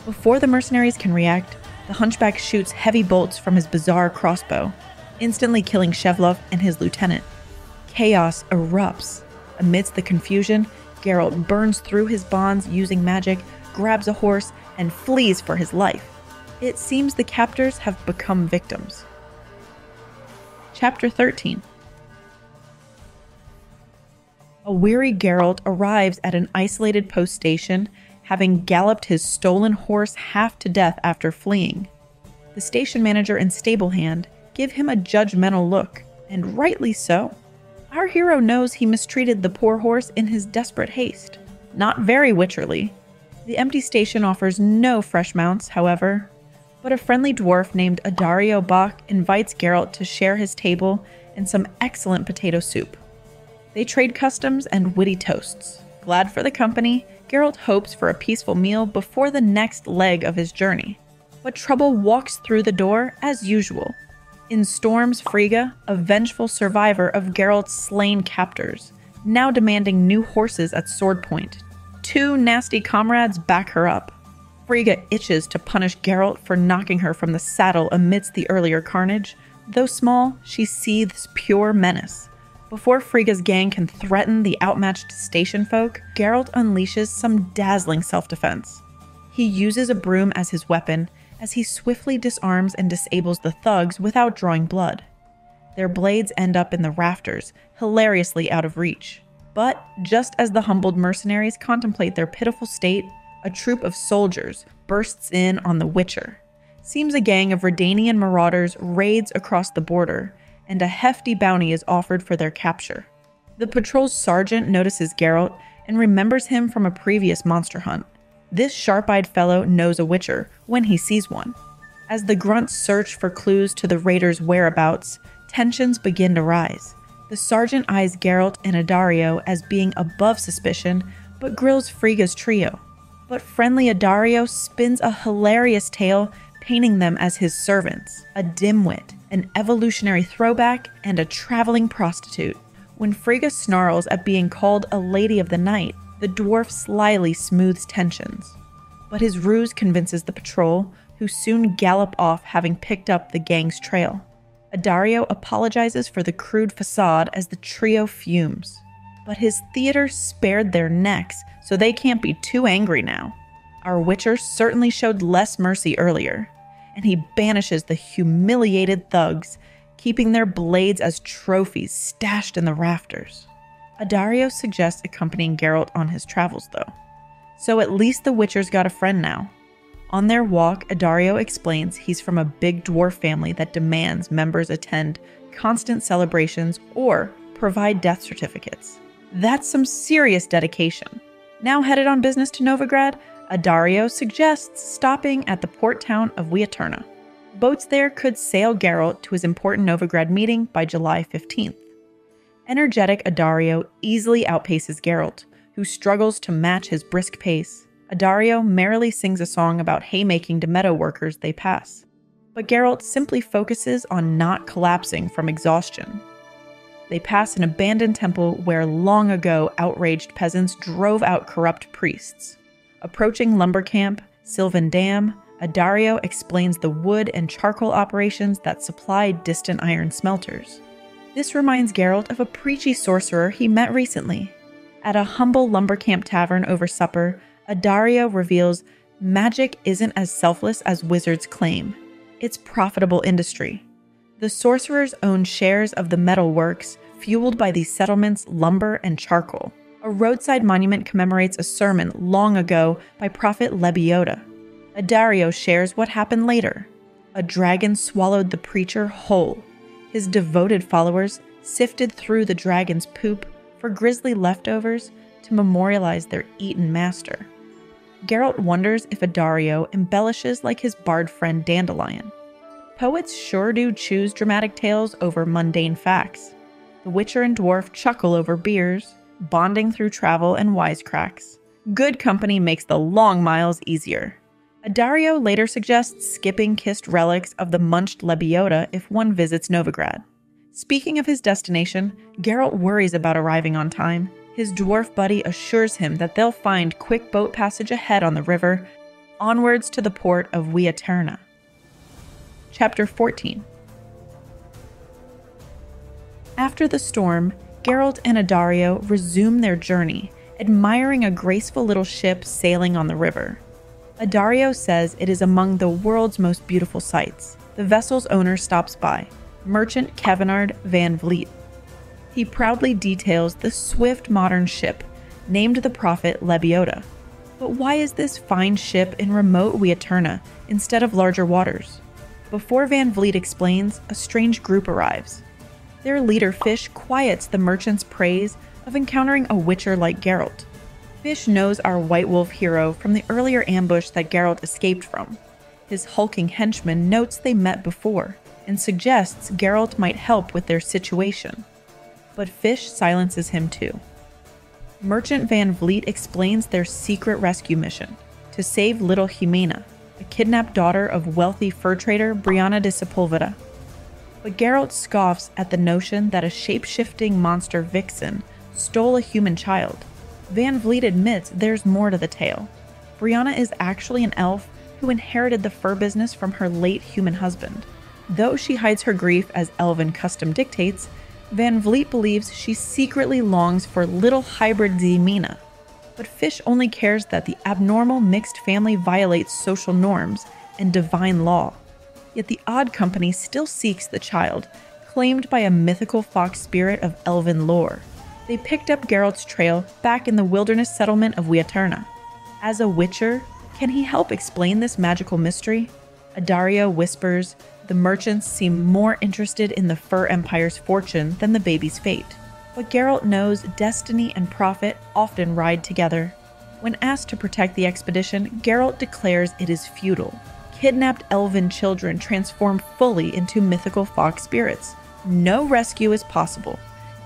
Before the mercenaries can react, the hunchback shoots heavy bolts from his bizarre crossbow, instantly killing Shevlov and his lieutenant. Chaos erupts. Amidst the confusion, Geralt burns through his bonds using magic, grabs a horse, and flees for his life. It seems the captors have become victims. Chapter 13. A weary Geralt arrives at an isolated post station, having galloped his stolen horse half to death after fleeing. The station manager and stable hand give him a judgmental look, and rightly so. Our hero knows he mistreated the poor horse in his desperate haste. Not very Witcherly. The empty station offers no fresh mounts, however, but a friendly dwarf named Adario Bach invites Geralt to share his table and some excellent potato soup. They trade customs and witty toasts. Glad for the company, Geralt hopes for a peaceful meal before the next leg of his journey. but trouble walks through the door as usual. In storms Frigga, a vengeful survivor of Geralt's slain captors, now demanding new horses at sword point. Two nasty comrades back her up. Frigga itches to punish Geralt for knocking her from the saddle amidst the earlier carnage. Though small, she seethes pure menace. Before Frigga's gang can threaten the outmatched station folk, Geralt unleashes some dazzling self-defense. He uses a broom as his weapon, as he swiftly disarms and disables the thugs without drawing blood. Their blades end up in the rafters, hilariously out of reach. But just as the humbled mercenaries contemplate their pitiful state, a troop of soldiers bursts in on the Witcher. Seems a gang of Redanian marauders raids across the border, and a hefty bounty is offered for their capture. The patrol's sergeant notices Geralt and remembers him from a previous monster hunt. This sharp-eyed fellow knows a Witcher when he sees one. As the grunts search for clues to the raiders' whereabouts, tensions begin to rise. The sergeant eyes Geralt and Addario as being above suspicion, but grills Frigga's trio. But friendly Addario spins a hilarious tale, painting them as his servants, a dimwit, an evolutionary throwback, and a traveling prostitute. When Frigga snarls at being called a lady of the night, the dwarf slyly smooths tensions. But his ruse convinces the patrol, who soon gallop off having picked up the gang's trail. Addario apologizes for the crude facade as the trio fumes. But his theater spared their necks, so they can't be too angry now. Our Witcher certainly showed less mercy earlier, and he banishes the humiliated thugs, keeping their blades as trophies stashed in the rafters. Addario suggests accompanying Geralt on his travels, though. So at least the Witcher's got a friend now. On their walk, Addario explains he's from a big dwarf family that demands members attend constant celebrations or provide death certificates. That's some serious dedication. Now headed on business to Novigrad, Addario suggests stopping at the port town of Wieterna. Boats there could sail Geralt to his important Novigrad meeting by July 15th. Energetic Addario easily outpaces Geralt, who struggles to match his brisk pace. Addario merrily sings a song about haymaking to meadow workers they pass. But Geralt simply focuses on not collapsing from exhaustion. They pass an abandoned temple where long ago outraged peasants drove out corrupt priests. Approaching lumber camp, Sylvan Dam, Addario explains the wood and charcoal operations that supply distant iron smelters. This reminds Geralt of a preachy sorcerer he met recently. At a humble lumber camp tavern over supper, Addario reveals magic isn't as selfless as wizards claim. It's profitable industry. The sorcerers own shares of the metal works, fueled by these settlements' lumber and charcoal. A roadside monument commemorates a sermon long ago by Prophet Lebioda. Addario shares what happened later. A dragon swallowed the preacher whole. His devoted followers sifted through the dragon's poop for grisly leftovers to memorialize their eaten master. Geralt wonders if Addario embellishes like his bard friend Dandelion. Poets sure do choose dramatic tales over mundane facts. The Witcher and dwarf chuckle over beers, bonding through travel and wisecracks. Good company makes the long miles easier. Addario later suggests skipping kissed relics of the munched Lebioda if one visits Novigrad. Speaking of his destination, Geralt worries about arriving on time. His dwarf buddy assures him that they'll find quick boat passage ahead on the river, onwards to the port of Wieterna. Chapter 14. After the storm, Geralt and Addario resume their journey, admiring a graceful little ship sailing on the river. Addario says it is among the world's most beautiful sights. The vessel's owner stops by, merchant Kevinard van Vliet. He proudly details the swift modern ship, named the prophet Lebioda. But why is this fine ship in remote Wieterna instead of larger waters? Before Van Vliet explains, a strange group arrives. Their leader Fish quiets the merchant's praise of encountering a witcher like Geralt. Fish knows our White Wolf hero from the earlier ambush that Geralt escaped from. His hulking henchman notes they met before, and suggests Geralt might help with their situation. But Fish silences him too. Merchant Van Vliet explains their secret rescue mission, to save little Jimena. a kidnapped daughter of wealthy fur trader Brianna de Sepulveda. But Geralt scoffs at the notion that a shape-shifting monster vixen stole a human child. Van Vliet admits there's more to the tale. Brianna is actually an elf who inherited the fur business from her late human husband. Though she hides her grief as elven custom dictates, Van Vliet believes she secretly longs for little hybrid Ximena. But Fish only cares that the abnormal mixed family violates social norms and divine law. Yet the Odd Company still seeks the child, claimed by a mythical fox spirit of elven lore. They picked up Geralt's trail back in the wilderness settlement of Wieterna. As a witcher, can he help explain this magical mystery? Adaria whispers, the merchants seem more interested in the Fur Empire's fortune than the baby's fate. But Geralt knows destiny and profit often ride together. When asked to protect the expedition, Geralt declares it is futile. Kidnapped elven children transform fully into mythical fox spirits. No rescue is possible.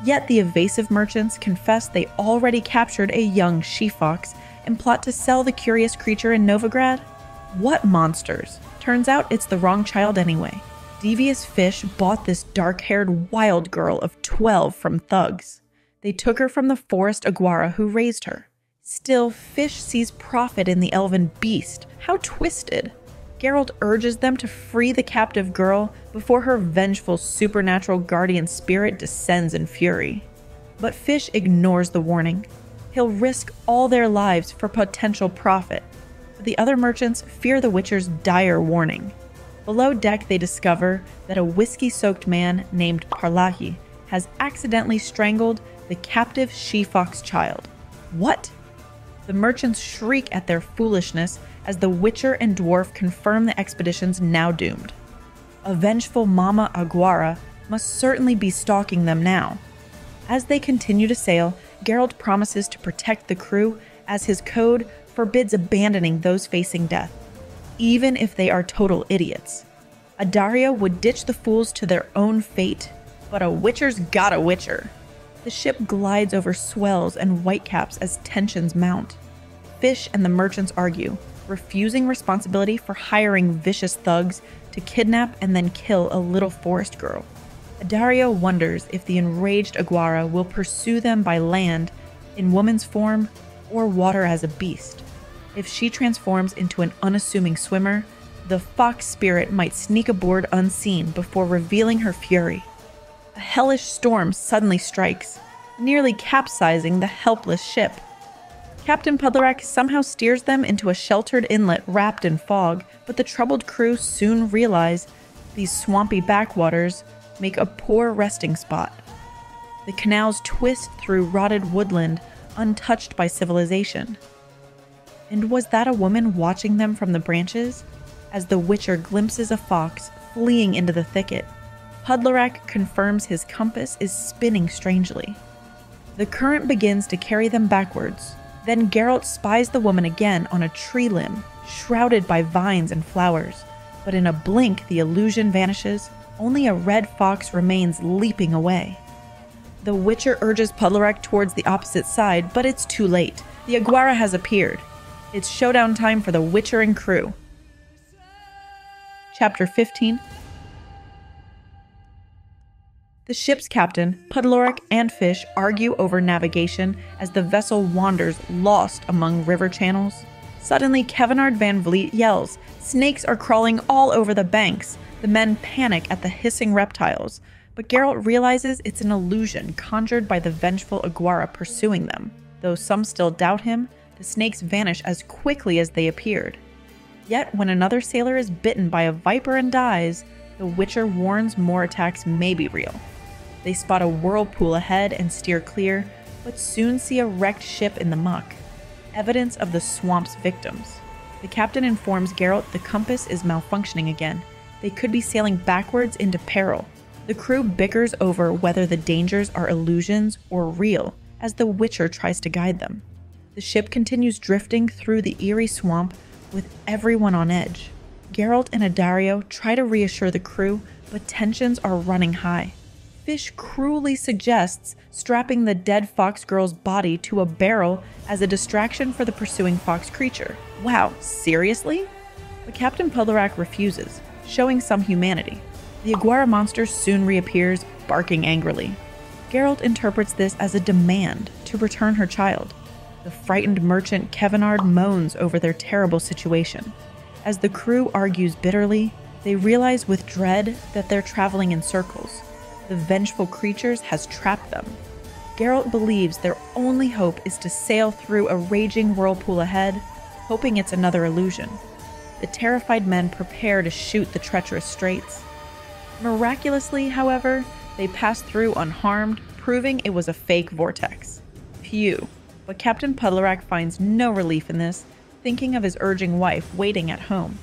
Yet the evasive merchants confess they already captured a young she-fox and plot to sell the curious creature in Novigrad? What monsters? Turns out it's the wrong child anyway. Devious Fish bought this dark-haired wild girl of 12 from thugs. They took her from the forest Aguara who raised her. Still, Fish sees profit in the elven beast. How twisted! Geralt urges them to free the captive girl before her vengeful supernatural guardian spirit descends in fury. But Fish ignores the warning. He'll risk all their lives for potential profit. But the other merchants fear the Witcher's dire warning. Below deck, they discover that a whiskey-soaked man named Parlahi has accidentally strangled the captive she-fox child. What? The merchants shriek at their foolishness as the Witcher and dwarf confirm the expedition's now doomed. A vengeful Mama Aguara must certainly be stalking them now. As they continue to sail, Geralt promises to protect the crew as his code forbids abandoning those facing death, even if they are total idiots. Adaria would ditch the fools to their own fate, but a Witcher's got a Witcher. The ship glides over swells and whitecaps as tensions mount. Fish and the merchants argue, refusing responsibility for hiring vicious thugs to kidnap and then kill a little forest girl. Adaria wonders if the enraged Aguara will pursue them by land in woman's form or water as a beast. If she transforms into an unassuming swimmer, the fox spirit might sneak aboard unseen before revealing her fury. A hellish storm suddenly strikes, nearly capsizing the helpless ship. Captain Pudlerac somehow steers them into a sheltered inlet wrapped in fog, but the troubled crew soon realize these swampy backwaters make a poor resting spot. The canals twist through rotted woodland, untouched by civilization. And was that a woman watching them from the branches? As the Witcher glimpses a fox fleeing into the thicket, Pudlerac confirms his compass is spinning strangely. The current begins to carry them backwards. Then Geralt spies the woman again on a tree limb, shrouded by vines and flowers. But in a blink, the illusion vanishes. Only a red fox remains leaping away. The Witcher urges Pudlerac towards the opposite side, but it's too late. The Aguara has appeared. It's showdown time for the Witcher and crew. Chapter 15. The ship's captain, Pudlerac, and Fish argue over navigation as the vessel wanders lost among river channels. Suddenly, Kevanard Van Vliet yells, "Snakes are crawling all over the banks!" The men panic at the hissing reptiles, but Geralt realizes it's an illusion conjured by the vengeful Aguara pursuing them. Though some still doubt him, the snakes vanish as quickly as they appeared. Yet, when another sailor is bitten by a viper and dies, the Witcher warns more attacks may be real. They spot a whirlpool ahead and steer clear, but soon see a wrecked ship in the muck, evidence of the swamp's victims. The captain informs Geralt the compass is malfunctioning again. They could be sailing backwards into peril. The crew bickers over whether the dangers are illusions or real, as the Witcher tries to guide them. The ship continues drifting through the eerie swamp with everyone on edge. Geralt and Adario try to reassure the crew, but tensions are running high. Fish cruelly suggests strapping the dead fox girl's body to a barrel as a distraction for the pursuing fox creature. Wow, seriously? But Captain Puddlerack refuses, showing some humanity. The Aguara monster soon reappears, barking angrily. Geralt interprets this as a demand to return her child. The frightened merchant Kevinard moans over their terrible situation. As the crew argues bitterly, they realize with dread that they're traveling in circles. The vengeful creatures has trapped them. Geralt believes their only hope is to sail through a raging whirlpool ahead, hoping it's another illusion. The terrified men prepare to shoot the treacherous straits. Miraculously, however, they pass through unharmed, proving it was a fake vortex. Phew. But Captain Puddlerack finds no relief in this, thinking of his urging wife waiting at home.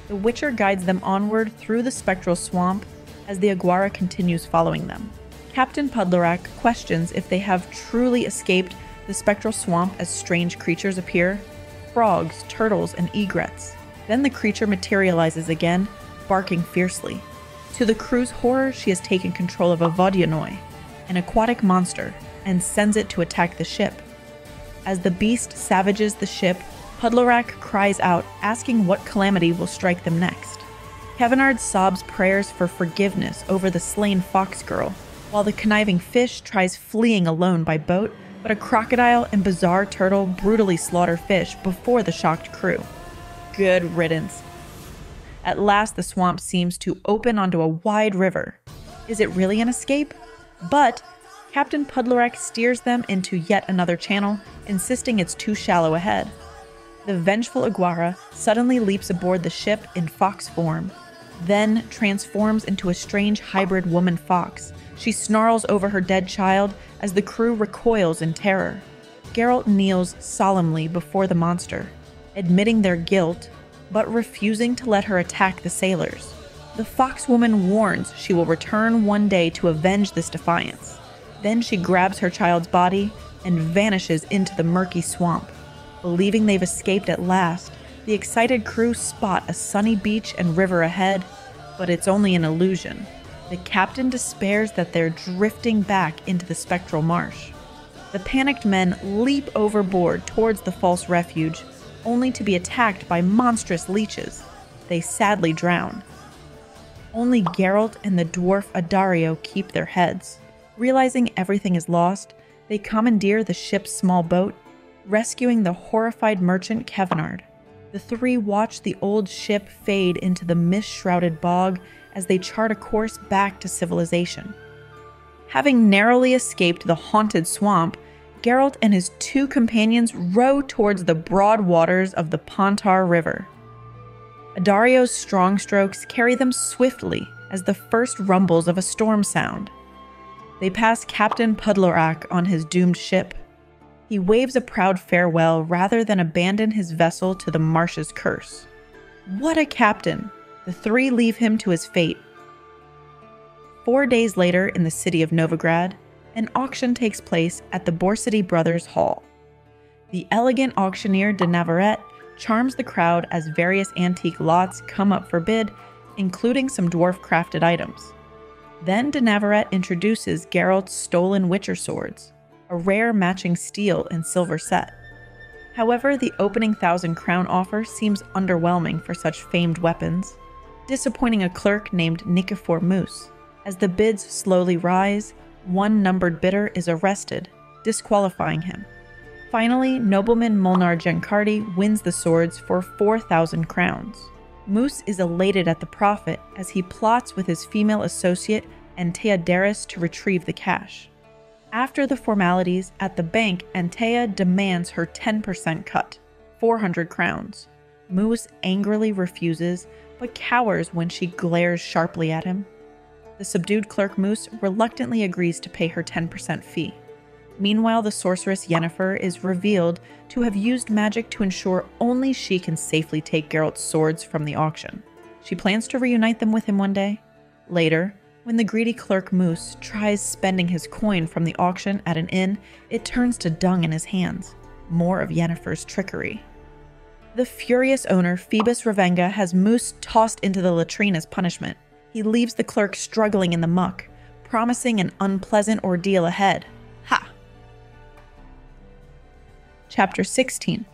The Witcher guides them onward through the spectral swamp as the Aguara continues following them. Captain Puddlerack questions if they have truly escaped the spectral swamp as strange creatures appear. Frogs, turtles, and egrets. Then the creature materializes again, barking fiercely. To the crew's horror, she has taken control of a Vodyanoi, an aquatic monster, and sends it to attack the ship. As the beast savages the ship, Puddlerack cries out, asking what calamity will strike them next. Kevinard sobs prayers for forgiveness over the slain fox girl, while the conniving fish tries fleeing alone by boat, but a crocodile and bizarre turtle brutally slaughter fish before the shocked crew. Good riddance. At last, the swamp seems to open onto a wide river. Is it really an escape? But Captain Puddlerack steers them into yet another channel, insisting it's too shallow ahead. The vengeful Aguara suddenly leaps aboard the ship in fox form, then transforms into a strange hybrid woman fox. She snarls over her dead child as the crew recoils in terror. Geralt kneels solemnly before the monster, admitting their guilt, but refusing to let her attack the sailors. The foxwoman warns she will return one day to avenge this defiance. Then she grabs her child's body and vanishes into the murky swamp. Believing they've escaped at last, the excited crew spot a sunny beach and river ahead, but it's only an illusion. The captain despairs that they're drifting back into the spectral marsh. The panicked men leap overboard towards the false refuge, only to be attacked by monstrous leeches. They sadly drown. Only Geralt and the dwarf Adario keep their heads. Realizing everything is lost, they commandeer the ship's small boat, rescuing the horrified merchant Kevinard. The three watch the old ship fade into the mist-shrouded bog as they chart a course back to civilization. Having narrowly escaped the haunted swamp, Geralt and his two companions row towards the broad waters of the Pontar River. Adario's strong strokes carry them swiftly as the first rumbles of a storm sound. They pass Captain Puddlerack on his doomed ship. He waves a proud farewell rather than abandon his vessel to the marsh's curse. What a captain! The three leave him to his fate. 4 days later, in the city of Novigrad, an auction takes place at the Borsody Brothers Hall. The elegant auctioneer de Navarrete charms the crowd as various antique lots come up for bid, including some dwarf-crafted items. Then de Navarrete introduces Geralt's stolen Witcher swords, a rare matching steel and silver set. However, the opening 1,000 crown offer seems underwhelming for such famed weapons, disappointing a clerk named Nikifor Moose. As the bids slowly rise, one numbered bidder is arrested, disqualifying him. Finally, nobleman Molnar Giancardi wins the swords for 4,000 crowns. Moose is elated at the profit as he plots with his female associate Antea Daris to retrieve the cash. After the formalities at the bank, Antea demands her 10% cut, 400 crowns. Moose angrily refuses, but cowers when she glares sharply at him. The subdued clerk Moose reluctantly agrees to pay her 10% fee. Meanwhile, the sorceress Yennefer is revealed to have used magic to ensure only she can safely take Geralt's swords from the auction. She plans to reunite them with him one day. Later, when the greedy clerk Moose tries spending his coin from the auction at an inn, it turns to dung in his hands. More of Yennefer's trickery. The furious owner, Phoebus Ravenga, has Moose tossed into the latrine as punishment. He leaves the clerk struggling in the muck, promising an unpleasant ordeal ahead. Ha! Chapter 16.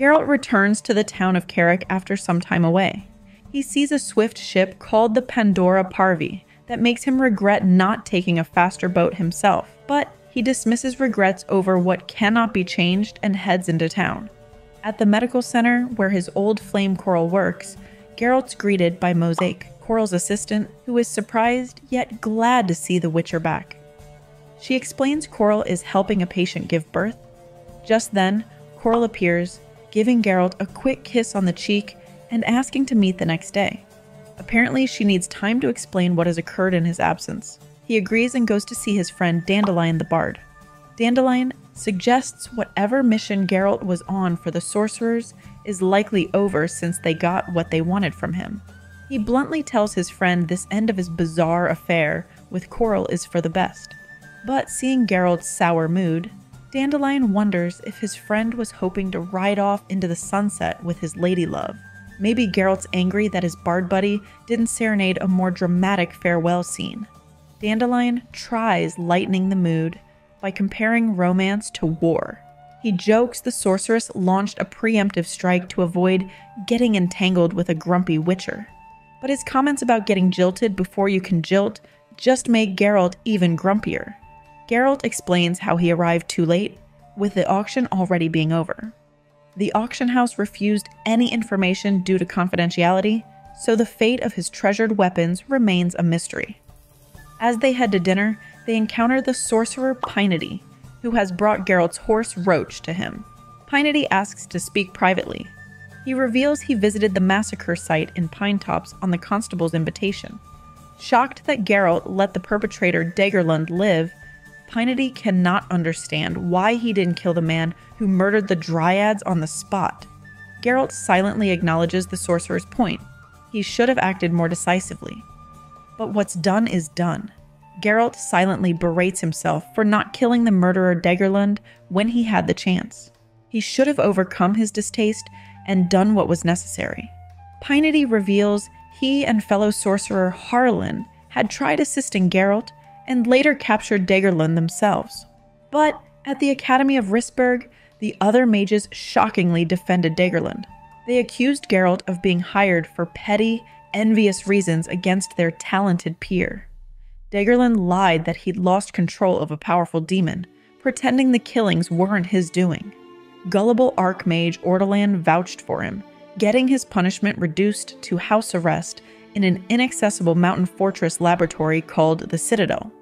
Geralt returns to the town of Carrick after some time away. He sees a swift ship called the Pandora Parvi that makes him regret not taking a faster boat himself, but he dismisses regrets over what cannot be changed and heads into town. At the medical center where his old flame Coral works, Geralt's greeted by Mosaic, Coral's assistant, who is surprised yet glad to see the Witcher back. She explains Coral is helping a patient give birth. Just then, Coral appears, giving Geralt a quick kiss on the cheek and asking to meet the next day. Apparently, she needs time to explain what has occurred in his absence. He agrees and goes to see his friend Dandelion the Bard. Dandelion suggests whatever mission Geralt was on for the sorcerers is likely over since they got what they wanted from him. He bluntly tells his friend this end of his bizarre affair with Coral is for the best. But seeing Geralt's sour mood, Dandelion wonders if his friend was hoping to ride off into the sunset with his ladylove. Maybe Geralt's angry that his bard buddy didn't serenade a more dramatic farewell scene. Dandelion tries lightening the mood by comparing romance to war. He jokes the sorceress launched a preemptive strike to avoid getting entangled with a grumpy witcher. But his comments about getting jilted before you can jilt just make Geralt even grumpier. Geralt explains how he arrived too late, with the auction already being over. The auction house refused any information due to confidentiality, so the fate of his treasured weapons remains a mystery. As they head to dinner, they encounter the sorcerer Pinety, who has brought Geralt's horse Roach to him. Pinety asks to speak privately. He reveals he visited the massacre site in Pinetops on the constable's invitation. Shocked that Geralt let the perpetrator Daggerlund live, Pinety cannot understand why he didn't kill the man who murdered the Dryads on the spot. Geralt silently acknowledges the sorcerer's point. He should have acted more decisively. But what's done is done. Geralt silently berates himself for not killing the murderer Daggerlund when he had the chance. He should have overcome his distaste and done what was necessary. Pinety reveals he and fellow sorcerer Harlan had tried assisting Geralt and later captured Daggerlund themselves. But at the Academy of Rissberg, the other mages shockingly defended Daggerlund. They accused Geralt of being hired for petty, envious reasons against their talented peer. Daggerlund lied that he'd lost control of a powerful demon, pretending the killings weren't his doing. Gullible Archmage Ortolan vouched for him, getting his punishment reduced to house arrest in an inaccessible mountain fortress laboratory called the Citadel.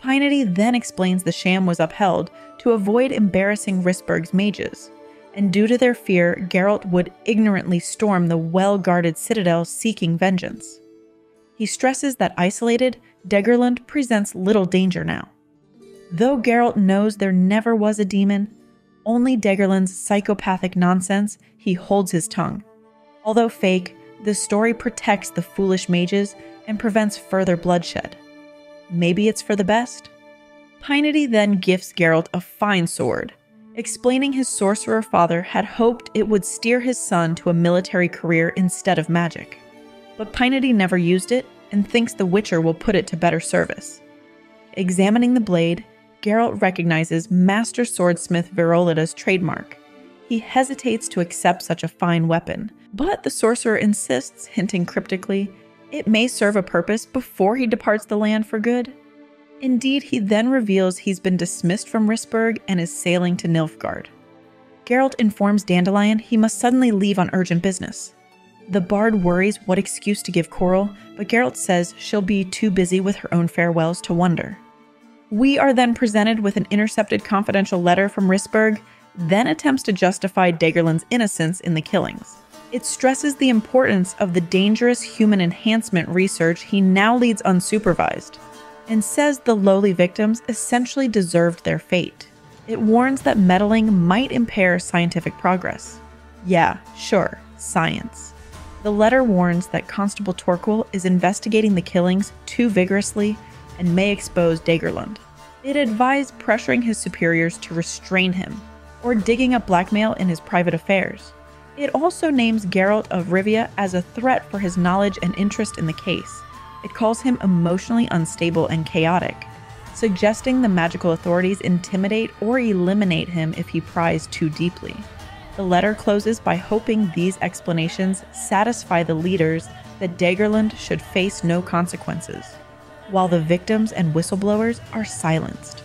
Pinety then explains the sham was upheld to avoid embarrassing Rissberg's mages, and due to their fear, Geralt would ignorantly storm the well-guarded citadel seeking vengeance. He stresses that isolated, Daggerlund presents little danger now. Though Geralt knows there never was a demon, only Daggerlund's psychopathic nonsense, he holds his tongue. Although fake, the story protects the foolish mages and prevents further bloodshed. Maybe it's for the best? Pinety then gifts Geralt a fine sword, explaining his sorcerer father had hoped it would steer his son to a military career instead of magic. But Pinety never used it and thinks the Witcher will put it to better service. Examining the blade, Geralt recognizes Master Swordsmith Virolita's trademark. He hesitates to accept such a fine weapon, but the sorcerer insists, hinting cryptically, it may serve a purpose before he departs the land for good. Indeed, he then reveals he's been dismissed from Rissberg and is sailing to Nilfgaard. Geralt informs Dandelion he must suddenly leave on urgent business. The bard worries what excuse to give Coral, but Geralt says she'll be too busy with her own farewells to wonder. We are then presented with an intercepted confidential letter from Rissberg, then attempts to justify Daggerlund's innocence in the killings. It stresses the importance of the dangerous human enhancement research he now leads unsupervised, and says the lowly victims essentially deserved their fate. It warns that meddling might impair scientific progress. Yeah, sure, science. The letter warns that Constable Torquil is investigating the killings too vigorously and may expose Daggerlund. It advised pressuring his superiors to restrain him, or digging up blackmail in his private affairs. It also names Geralt of Rivia as a threat for his knowledge and interest in the case. It calls him emotionally unstable and chaotic, suggesting the magical authorities intimidate or eliminate him if he pries too deeply. The letter closes by hoping these explanations satisfy the leaders that Dagorland should face no consequences, while the victims and whistleblowers are silenced.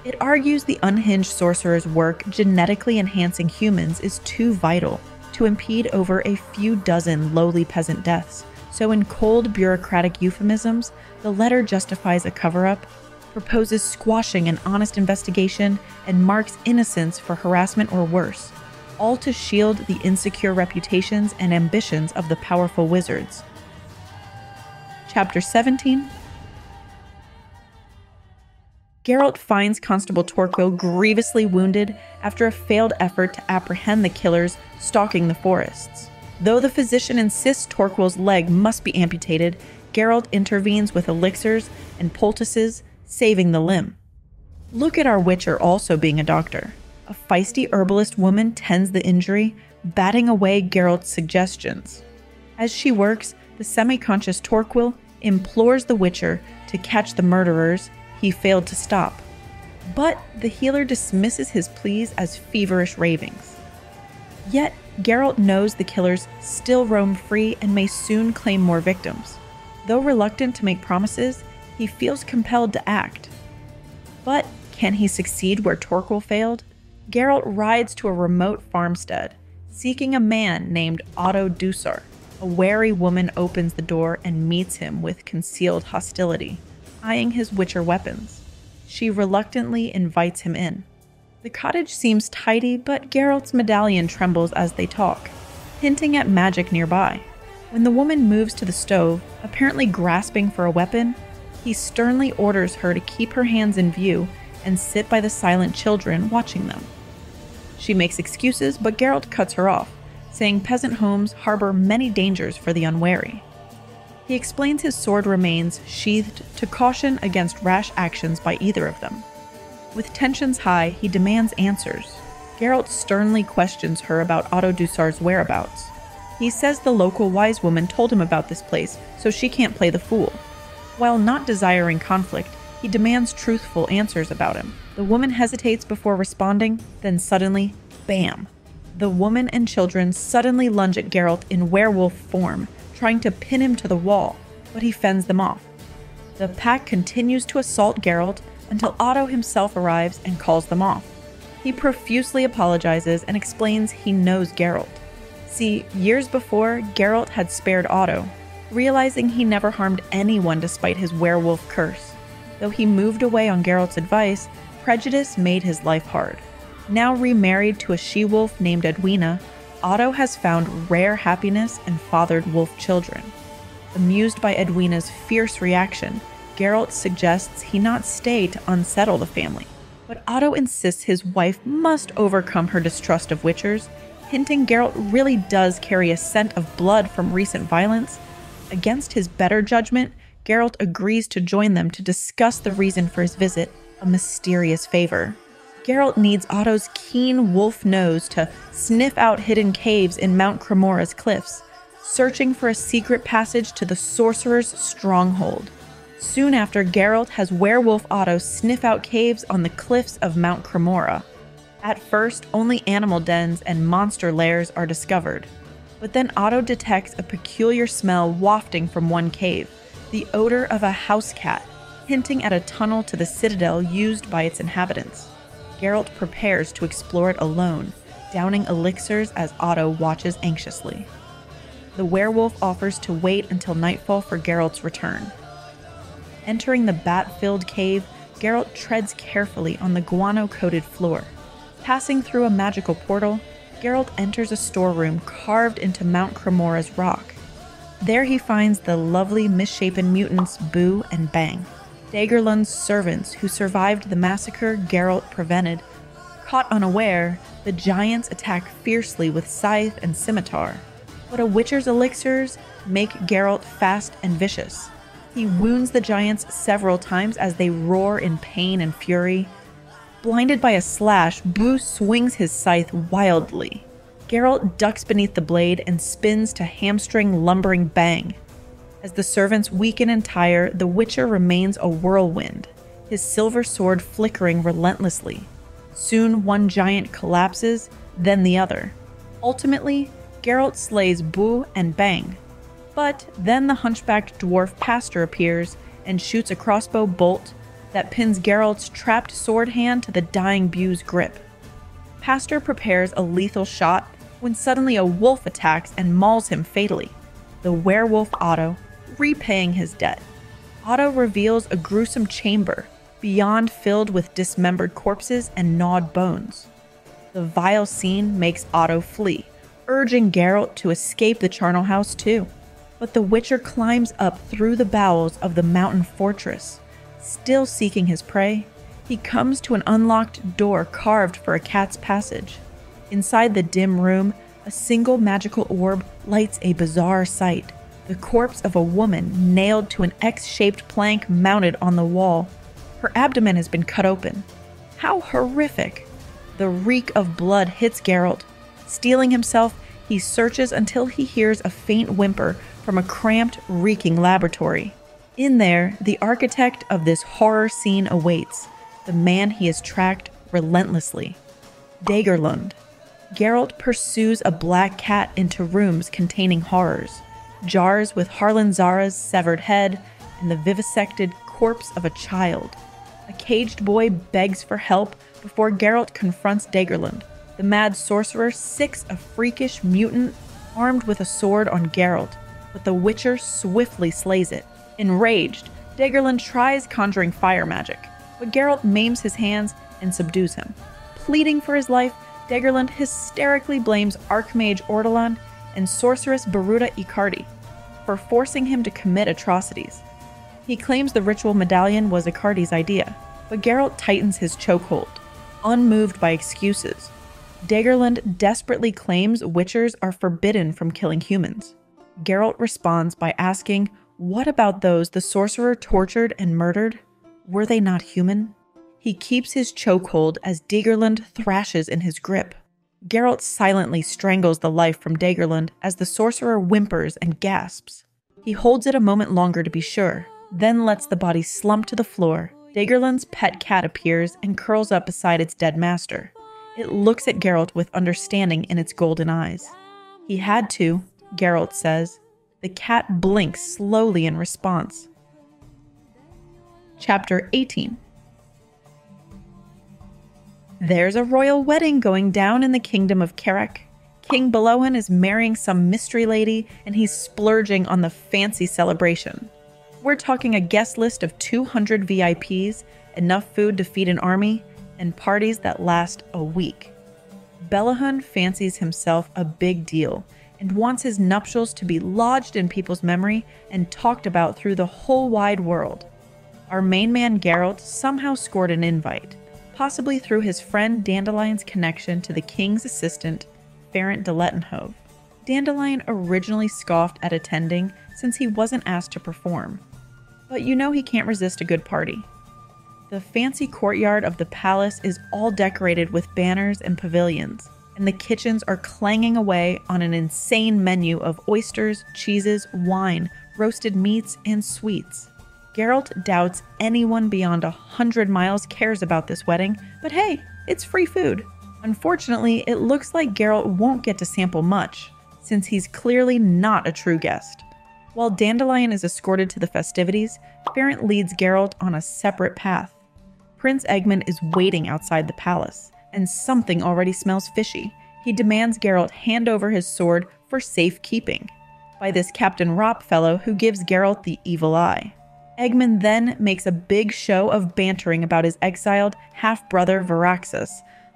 It argues the unhinged sorcerer's work genetically enhancing humans is too vital to impede over a few dozen lowly peasant deaths, so in cold bureaucratic euphemisms, the letter justifies a cover-up, proposes squashing an honest investigation, and marks innocence for harassment or worse, all to shield the insecure reputations and ambitions of the powerful wizards. Chapter 17. Geralt finds Constable Torquil grievously wounded after a failed effort to apprehend the killers stalking the forests. Though the physician insists Torquil's leg must be amputated, Geralt intervenes with elixirs and poultices, saving the limb. Look at our Witcher also being a doctor. A feisty herbalist woman tends the injury, batting away Geralt's suggestions. As she works, the semi-conscious Torquil implores the Witcher to catch the murderers he failed to stop. But the healer dismisses his pleas as feverish ravings. Yet, Geralt knows the killers still roam free and may soon claim more victims. Though reluctant to make promises, he feels compelled to act. But can he succeed where Torquil failed? Geralt rides to a remote farmstead, seeking a man named Otto Dusar. A wary woman opens the door and meets him with concealed hostility, eyeing his Witcher weapons. She reluctantly invites him in. The cottage seems tidy, but Geralt's medallion trembles as they talk, hinting at magic nearby. When the woman moves to the stove, apparently grasping for a weapon, he sternly orders her to keep her hands in view and sit by the silent children watching them. She makes excuses, but Geralt cuts her off, saying peasant homes harbor many dangers for the unwary. He explains his sword remains sheathed to caution against rash actions by either of them. With tensions high, he demands answers. Geralt sternly questions her about Otto Dusar's whereabouts. He says the local wise woman told him about this place, so she can't play the fool. While not desiring conflict, he demands truthful answers about him. The woman hesitates before responding, then suddenly, bam! The woman and children suddenly lunge at Geralt in werewolf form, trying to pin him to the wall, but he fends them off. The pack continues to assault Geralt until Otto himself arrives and calls them off. He profusely apologizes and explains he knows Geralt. See, years before, Geralt had spared Otto, realizing he never harmed anyone despite his werewolf curse. Though he moved away on Geralt's advice, prejudice made his life hard. Now remarried to a she-wolf named Edwina, Otto has found rare happiness and fathered wolf children. Amused by Edwina's fierce reaction, Geralt suggests he not stay to unsettle the family. But Otto insists his wife must overcome her distrust of witchers, hinting Geralt really does carry a scent of blood from recent violence. Against his better judgment, Geralt agrees to join them to discuss the reason for his visit, a mysterious favor. Geralt needs Otto's keen wolf nose to sniff out hidden caves in Mount Cremora's cliffs, searching for a secret passage to the sorcerer's stronghold. Soon after, Geralt has werewolf Otto sniff out caves on the cliffs of Mount Cremora. At first, only animal dens and monster lairs are discovered. But then Otto detects a peculiar smell wafting from one cave, the odor of a house cat, hinting at a tunnel to the citadel used by its inhabitants. Geralt prepares to explore it alone, downing elixirs as Otto watches anxiously. The werewolf offers to wait until nightfall for Geralt's return. Entering the bat-filled cave, Geralt treads carefully on the guano-coated floor. Passing through a magical portal, Geralt enters a storeroom carved into Mount Cremora's rock. There he finds the lovely misshapen mutants Boo and Bang, Dagorland's servants who survived the massacre Geralt prevented. Caught unaware, the giants attack fiercely with scythe and scimitar. But a witcher's elixirs make Geralt fast and vicious. He wounds the giants several times as they roar in pain and fury. Blinded by a slash, Boo swings his scythe wildly. Geralt ducks beneath the blade and spins to hamstring lumbering Bang. As the servants weaken and tire, the Witcher remains a whirlwind, his silver sword flickering relentlessly. Soon one giant collapses, then the other. Ultimately, Geralt slays Boo and Bang. But then the hunchbacked dwarf Pastor appears and shoots a crossbow bolt that pins Geralt's trapped sword hand to the dying Bu's grip. Pastor prepares a lethal shot when suddenly a wolf attacks and mauls him fatally, the werewolf Otto repaying his debt. Otto reveals a gruesome chamber beyond filled with dismembered corpses and gnawed bones. The vile scene makes Otto flee, urging Geralt to escape the charnel house too. But the Witcher climbs up through the bowels of the mountain fortress. Still seeking his prey, he comes to an unlocked door carved for a cat's passage. Inside the dim room, a single magical orb lights a bizarre sight: the corpse of a woman nailed to an X-shaped plank mounted on the wall. Her abdomen has been cut open. How horrific! The reek of blood hits Geralt. Steeling himself, he searches until he hears a faint whimper from a cramped, reeking laboratory. In there, the architect of this horror scene awaits, the man he has tracked relentlessly. Daggerlund. Geralt pursues a black cat into rooms containing horrors. Jars with Harlan Zara's severed head and the vivisected corpse of a child. A caged boy begs for help before Geralt confronts Daggerlund. The mad sorcerer sicks a freakish mutant armed with a sword on Geralt, but the Witcher swiftly slays it. Enraged, Daggerlund tries conjuring fire magic, but Geralt maims his hands and subdues him. Pleading for his life, Daggerlund hysterically blames Archmage Ortolan and sorceress Baruda Icardi for forcing him to commit atrocities. He claims the ritual medallion was Icardi's idea, but Geralt tightens his chokehold, unmoved by excuses. Daggerlund desperately claims Witchers are forbidden from killing humans. Geralt responds by asking, what about those the sorcerer tortured and murdered? Were they not human? He keeps his chokehold as Daggerlund thrashes in his grip. Geralt silently strangles the life from Daggerlund as the sorcerer whimpers and gasps. He holds it a moment longer to be sure, then lets the body slump to the floor. Daggerlund's pet cat appears and curls up beside its dead master. It looks at Geralt with understanding in its golden eyes. He had to, Geralt says. The cat blinks slowly in response. Chapter 18. There's a royal wedding going down in the kingdom of Kerac. King Belohan is marrying some mystery lady, and he's splurging on the fancy celebration. We're talking a guest list of 200 VIPs, enough food to feed an army, and parties that last a week. Belohan fancies himself a big deal and wants his nuptials to be lodged in people's memory and talked about through the whole wide world. Our main man Geralt somehow scored an invite, possibly through his friend Dandelion's connection to the king's assistant, Ferent de Lettenhove. Dandelion originally scoffed at attending since he wasn't asked to perform. But you know he can't resist a good party. The fancy courtyard of the palace is all decorated with banners and pavilions, and the kitchens are clanging away on an insane menu of oysters, cheeses, wine, roasted meats, and sweets. Geralt doubts anyone beyond 100 miles cares about this wedding, but hey, it's free food. Unfortunately, it looks like Geralt won't get to sample much, since he's clearly not a true guest. While Dandelion is escorted to the festivities, Ferent leads Geralt on a separate path. Prince Egmont is waiting outside the palace, and something already smells fishy. He demands Geralt hand over his sword for safekeeping by this Captain Ropp fellow who gives Geralt the evil eye. Egmont then makes a big show of bantering about his exiled half-brother Varaxus,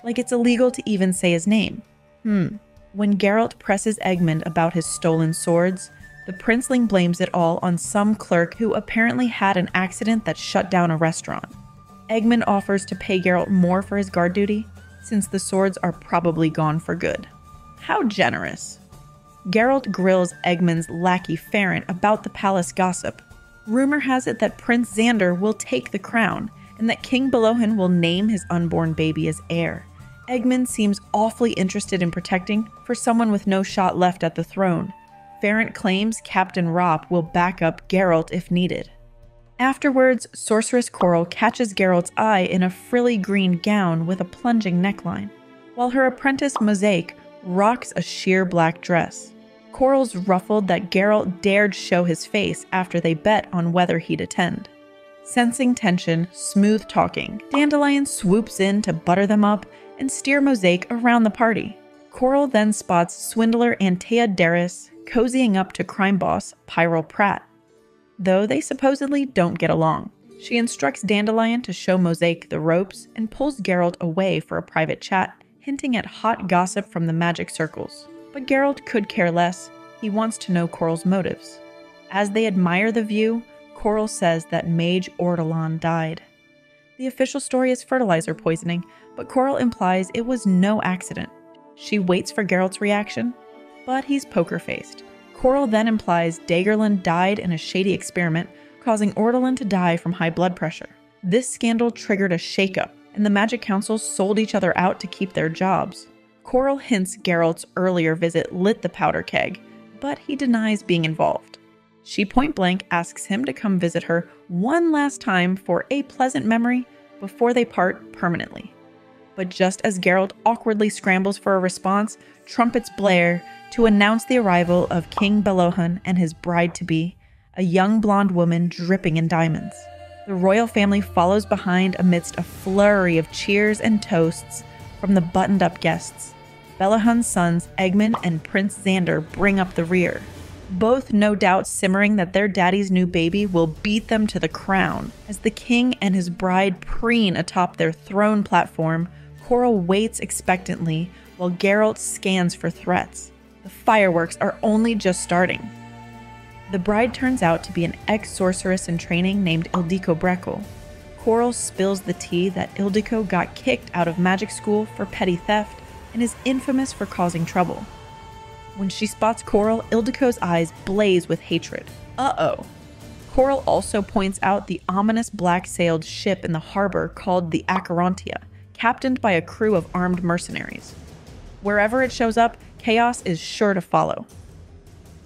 like it's illegal to even say his name. When Geralt presses Egmont about his stolen swords, the princeling blames it all on some clerk who apparently had an accident that shut down a restaurant. Egmont offers to pay Geralt more for his guard duty, since the swords are probably gone for good. How generous. Geralt grills Egmont's lackey Ferent about the palace gossip. Rumor has it that Prince Xander will take the crown, and that King Belohan will name his unborn baby as heir. Egmont seems awfully interested in protecting for someone with no shot left at the throne. Ferent claims Captain Ropp will back up Geralt if needed. Afterwards, Sorceress Coral catches Geralt's eye in a frilly green gown with a plunging neckline. while her apprentice Mosaic rocks a sheer black dress. Coral's ruffled that Geralt dared show his face after they bet on whether he'd attend. Sensing tension, smooth talking, Dandelion swoops in to butter them up and steer Mosaic around the party. Coral then spots swindler Antea Darius cozying up to crime boss Pyrrol Pratt, though they supposedly don't get along. She instructs Dandelion to show Mosaic the ropes and pulls Geralt away for a private chat, hinting at hot gossip from the magic circles. But Geralt could care less. He wants to know Coral's motives. As they admire the view, Coral says that Mage Ortolan died. The official story is fertilizer poisoning, but Coral implies it was no accident. She waits for Geralt's reaction, but he's poker-faced. Coral then implies Daggerlin died in a shady experiment, causing Ortolan to die from high blood pressure. This scandal triggered a shakeup, and the Magic Council sold each other out to keep their jobs. Coral hints Geralt's earlier visit lit the powder keg, but he denies being involved. She point-blank asks him to come visit her one last time for a pleasant memory before they part permanently. But just as Geralt awkwardly scrambles for a response, trumpets blare to announce the arrival of King Belohan and his bride-to-be, a young blonde woman dripping in diamonds. The royal family follows behind amidst a flurry of cheers and toasts from the buttoned-up guests. Belohan's sons, Eggman and Prince Xander, bring up the rear, both no doubt simmering that their daddy's new baby will beat them to the crown. As the king and his bride preen atop their throne platform, Coral waits expectantly while Geralt scans for threats. The fireworks are only just starting. The bride turns out to be an ex-sorceress in training named Ildiko Breckle. Coral spills the tea that Ildiko got kicked out of magic school for petty theft and is infamous for causing trouble. When she spots Coral, Ildiko's eyes blaze with hatred. Uh-oh. Coral also points out the ominous black-sailed ship in the harbor called the Acherontia, captained by a crew of armed mercenaries. Wherever it shows up, chaos is sure to follow.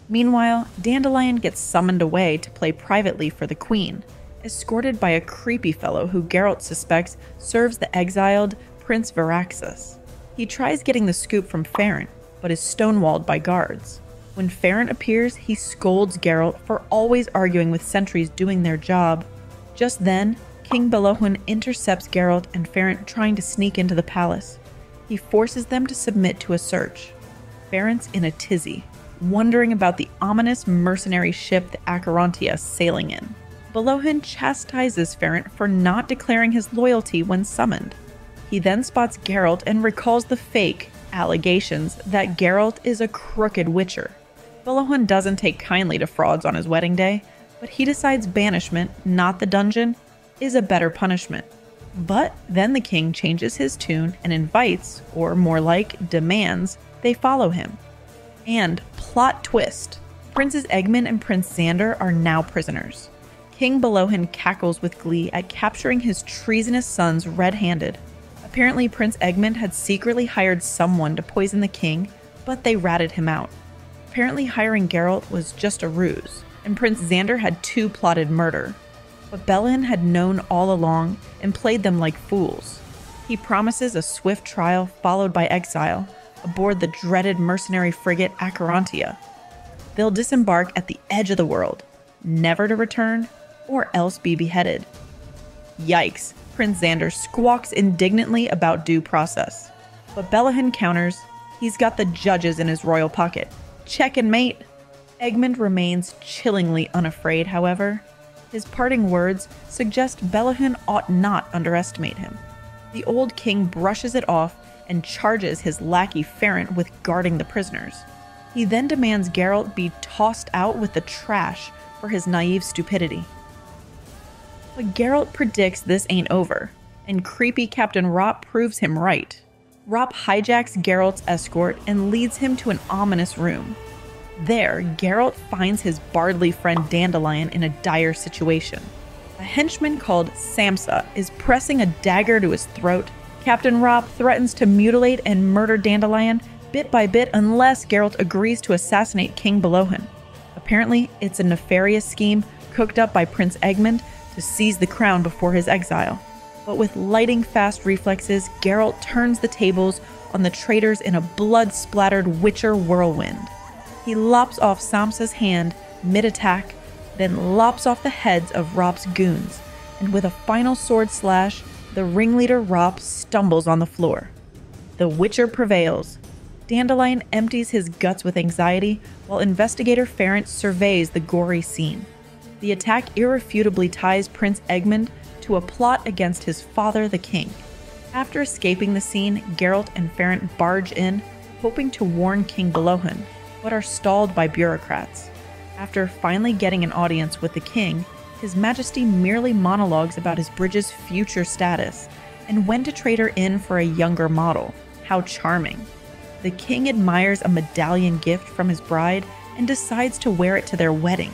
Meanwhile, Dandelion gets summoned away to play privately for the Queen, escorted by a creepy fellow who Geralt suspects serves the exiled Prince Varaxas. He tries getting the scoop from Farron, but is stonewalled by guards. When Farron appears, he scolds Geralt for always arguing with sentries doing their job. Just then, King Belohan intercepts Geralt and Farron trying to sneak into the palace. He forces them to submit to a search. Farron's in a tizzy, wondering about the ominous mercenary ship the Acherontia is sailing in. Belohan chastises Farron for not declaring his loyalty when summoned. He then spots Geralt and recalls the fake allegations that Geralt is a crooked witcher. Belohan doesn't take kindly to frauds on his wedding day, but he decides banishment, not the dungeon, is a better punishment. But then the king changes his tune and invites, or more like demands, they follow him. And plot twist, Princes Eggman and Prince Xander are now prisoners. King Belohan cackles with glee at capturing his treasonous sons red-handed. Apparently, Prince Eggman had secretly hired someone to poison the king, but they ratted him out. Apparently, hiring Geralt was just a ruse, and Prince Xander had too plotted murder. But Belohan had known all along and played them like fools. He promises a swift trial followed by exile aboard the dreaded mercenary frigate Acherontia. They'll disembark at the edge of the world, never to return, or else be beheaded. Yikes, Prince Xander squawks indignantly about due process. But Belohan counters, he's got the judges in his royal pocket. Check and mate. Eggman remains chillingly unafraid, however. His parting words suggest Belohan ought not underestimate him. The old king brushes it off and charges his lackey Farron with guarding the prisoners. He then demands Geralt be tossed out with the trash for his naive stupidity. But Geralt predicts this ain't over, and creepy Captain Rop proves him right. Rop hijacks Geralt's escort and leads him to an ominous room. There, Geralt finds his Bardley friend Dandelion in a dire situation. A henchman called Samsa is pressing a dagger to his throat. Captain Rop threatens to mutilate and murder Dandelion bit by bit unless Geralt agrees to assassinate King Belohan. Apparently, it's a nefarious scheme cooked up by Prince Eggman to seize the crown before his exile. But with lightning-fast reflexes, Geralt turns the tables on the traitors in a blood-splattered Witcher whirlwind. He lops off Samsa's hand mid-attack, then lops off the heads of Rop's goons, and with a final sword slash, the ringleader Rop stumbles on the floor. The Witcher prevails. Dandelion empties his guts with anxiety, while investigator Ferrant surveys the gory scene. The attack irrefutably ties Prince Egmont to a plot against his father, the king. After escaping the scene, Geralt and Ferrant barge in, hoping to warn King Belohan, but are stalled by bureaucrats. After finally getting an audience with the king, His Majesty merely monologues about his bridge's future status, and when to trade her in for a younger model. How charming. The king admires a medallion gift from his bride and decides to wear it to their wedding.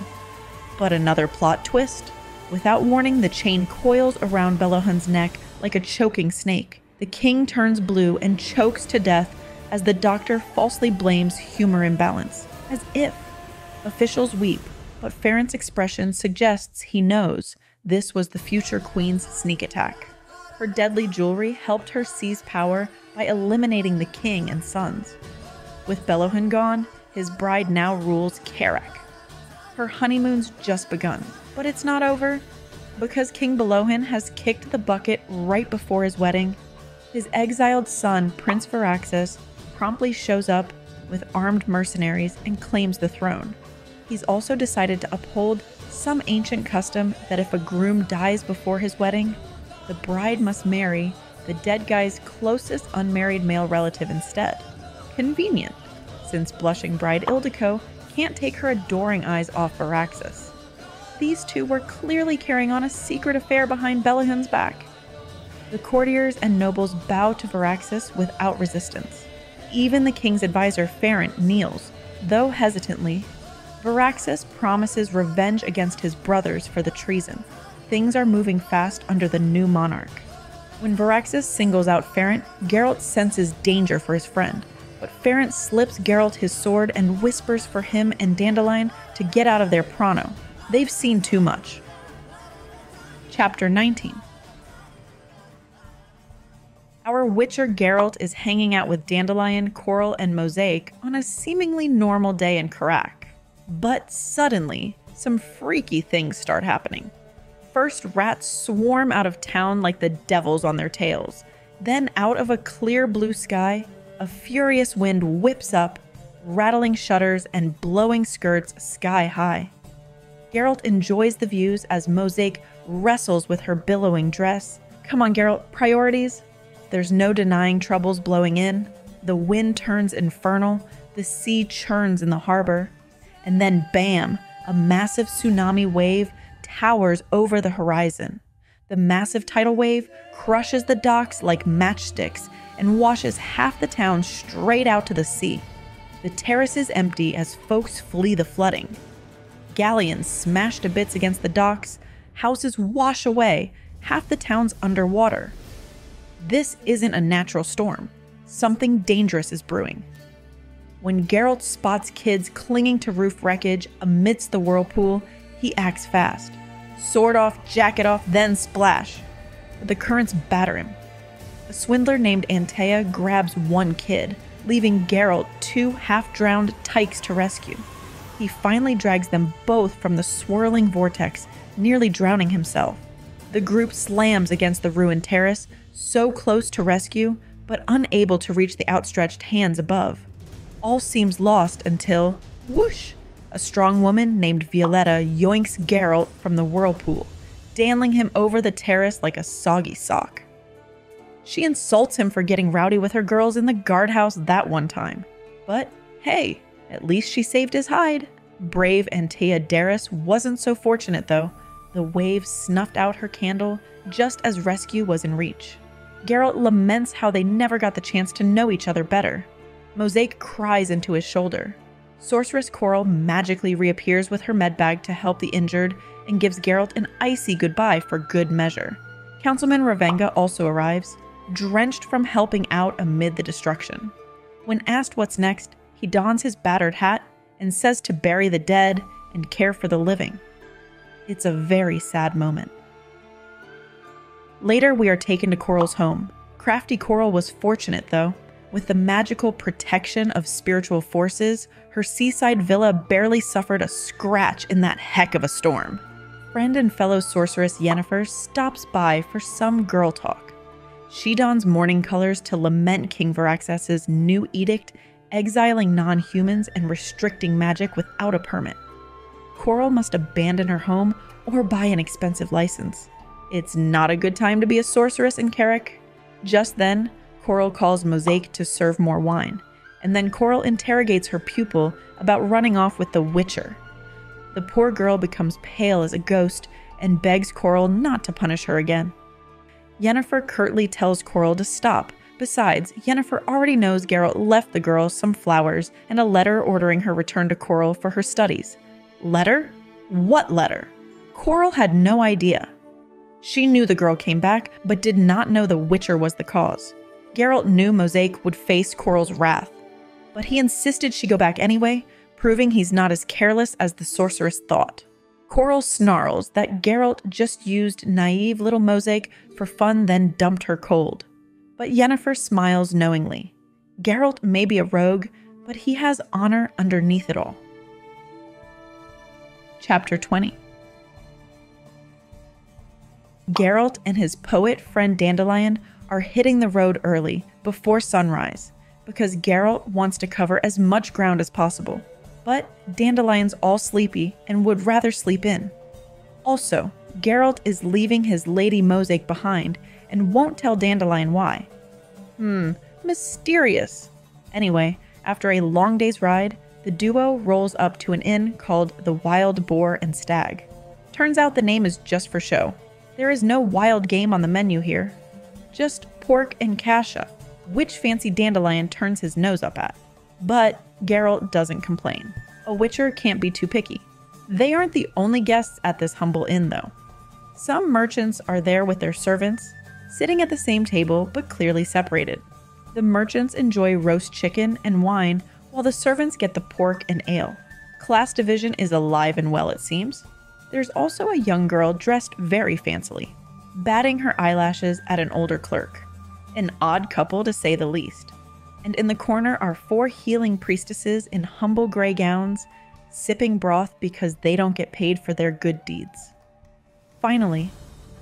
But another plot twist. Without warning, the chain coils around Belohun's neck like a choking snake. The king turns blue and chokes to death as the doctor falsely blames humor imbalance. As if. Officials weep, but Ferrant's expression suggests he knows this was the future queen's sneak attack. Her deadly jewelry helped her seize power by eliminating the king and sons. With Belohun gone, his bride now rules Karak. Her honeymoon's just begun, but it's not over. Because King Belohun has kicked the bucket right before his wedding, his exiled son, Prince Varaxis, promptly shows up with armed mercenaries and claims the throne. He's also decided to uphold some ancient custom that if a groom dies before his wedding, the bride must marry the dead guy's closest unmarried male relative instead. Convenient, since blushing bride Ildiko can't take her adoring eyes off Varaxis. These two were clearly carrying on a secret affair behind Belohun's back. The courtiers and nobles bow to Varaxis without resistance. Even the king's advisor Ferrant kneels, though hesitantly. Varaxis promises revenge against his brothers for the treason. Things are moving fast under the new monarch. When Varaxis singles out Ferrant, Geralt senses danger for his friend, but Ferrant slips Geralt his sword and whispers for him and Dandelion to get out of their Prano. They've seen too much. Chapter 19. Our Witcher Geralt is hanging out with Dandelion, Coral, and Mosaic on a seemingly normal day in Karak. But suddenly, some freaky things start happening. First, rats swarm out of town like the devils on their tails. Then, out of a clear blue sky, a furious wind whips up, rattling shutters and blowing skirts sky high. Geralt enjoys the views as Mosaic wrestles with her billowing dress. Come on, Geralt, priorities? There's no denying troubles blowing in. The wind turns infernal, the sea churns in the harbor. And then bam, a massive tsunami wave towers over the horizon. The massive tidal wave crushes the docks like matchsticks and washes half the town straight out to the sea. The terrace is empty as folks flee the flooding. Galleons smash to bits against the docks, houses wash away, half the town's underwater. This isn't a natural storm. Something dangerous is brewing. When Geralt spots kids clinging to roof wreckage amidst the whirlpool, he acts fast. Sword off, jacket off, then splash. But the currents batter him. A swindler named Antea grabs one kid, leaving Geralt two half-drowned tykes to rescue. He finally drags them both from the swirling vortex, nearly drowning himself. The group slams against the ruined terrace, so close to rescue, but unable to reach the outstretched hands above. All seems lost until, whoosh, a strong woman named Violetta yoinks Geralt from the whirlpool, dandling him over the terrace like a soggy sock. She insults him for getting rowdy with her girls in the guardhouse that one time. But hey, at least she saved his hide. Brave Antea Darius wasn't so fortunate though. The wave snuffed out her candle just as rescue was in reach. Geralt laments how they never got the chance to know each other better. Mosaic cries into his shoulder. Sorceress Coral magically reappears with her medbag to help the injured and gives Geralt an icy goodbye for good measure. Councilman Ravenga also arrives, drenched from helping out amid the destruction. When asked what's next, he dons his battered hat and says to bury the dead and care for the living. It's a very sad moment. Later, we are taken to Coral's home. Crafty Coral was fortunate, though. With the magical protection of spiritual forces, her seaside villa barely suffered a scratch in that heck of a storm. Friend and fellow sorceress Yennefer stops by for some girl talk. She dons mourning colors to lament King Varaxes's new edict, exiling non-humans and restricting magic without a permit. Coral must abandon her home or buy an expensive license. It's not a good time to be a sorceress in Carrick. Just then, Coral calls Mosaic to serve more wine, and then Coral interrogates her pupil about running off with the Witcher. The poor girl becomes pale as a ghost and begs Coral not to punish her again. Yennefer curtly tells Coral to stop. Besides, Yennefer already knows Geralt left the girl some flowers and a letter ordering her return to Coral for her studies. Letter? What letter? Coral had no idea. She knew the girl came back, but did not know the Witcher was the cause. Geralt knew Mosaic would face Coral's wrath, but he insisted she go back anyway, proving he's not as careless as the sorceress thought. Coral snarls that Geralt just used naive little Mosaic for fun, then dumped her cold. But Yennefer smiles knowingly. Geralt may be a rogue, but he has honor underneath it all. Chapter 20. Geralt and his poet friend Dandelion are hitting the road early, before sunrise, because Geralt wants to cover as much ground as possible. But Dandelion's all sleepy and would rather sleep in. Also, Geralt is leaving his Lady Mosaic behind and won't tell Dandelion why. Mysterious. Anyway, after a long day's ride, the duo rolls up to an inn called the Wild Boar and Stag. Turns out the name is just for show. There is no wild game on the menu here. Just pork and kasha, which fancy Dandelion turns his nose up at. But Geralt doesn't complain. A Witcher can't be too picky. They aren't the only guests at this humble inn, though. Some merchants are there with their servants, sitting at the same table but clearly separated. The merchants enjoy roast chicken and wine, while the servants get the pork and ale. Class division is alive and well, it seems. There's also a young girl dressed very fancily, batting her eyelashes at an older clerk. An odd couple, to say the least. And in the corner are 4 healing priestesses in humble gray gowns, sipping broth because they don't get paid for their good deeds. Finally,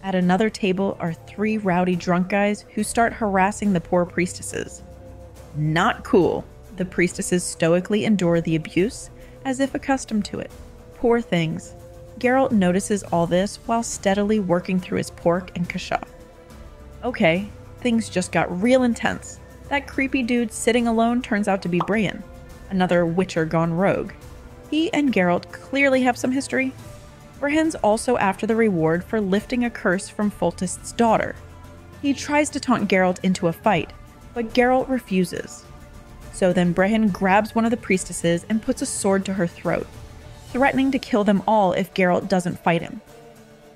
at another table are 3 rowdy drunk guys who start harassing the poor priestesses. Not cool. The priestesses stoically endure the abuse, as if accustomed to it. Poor things. Geralt notices all this while steadily working through his pork and kasha. Okay, things just got real intense. That creepy dude sitting alone turns out to be Brian, another Witcher gone rogue. He and Geralt clearly have some history. Brian's also after the reward for lifting a curse from Foltest's daughter. He tries to taunt Geralt into a fight, but Geralt refuses. So then Brian grabs one of the priestesses and puts a sword to her throat, threatening to kill them all if Geralt doesn't fight him.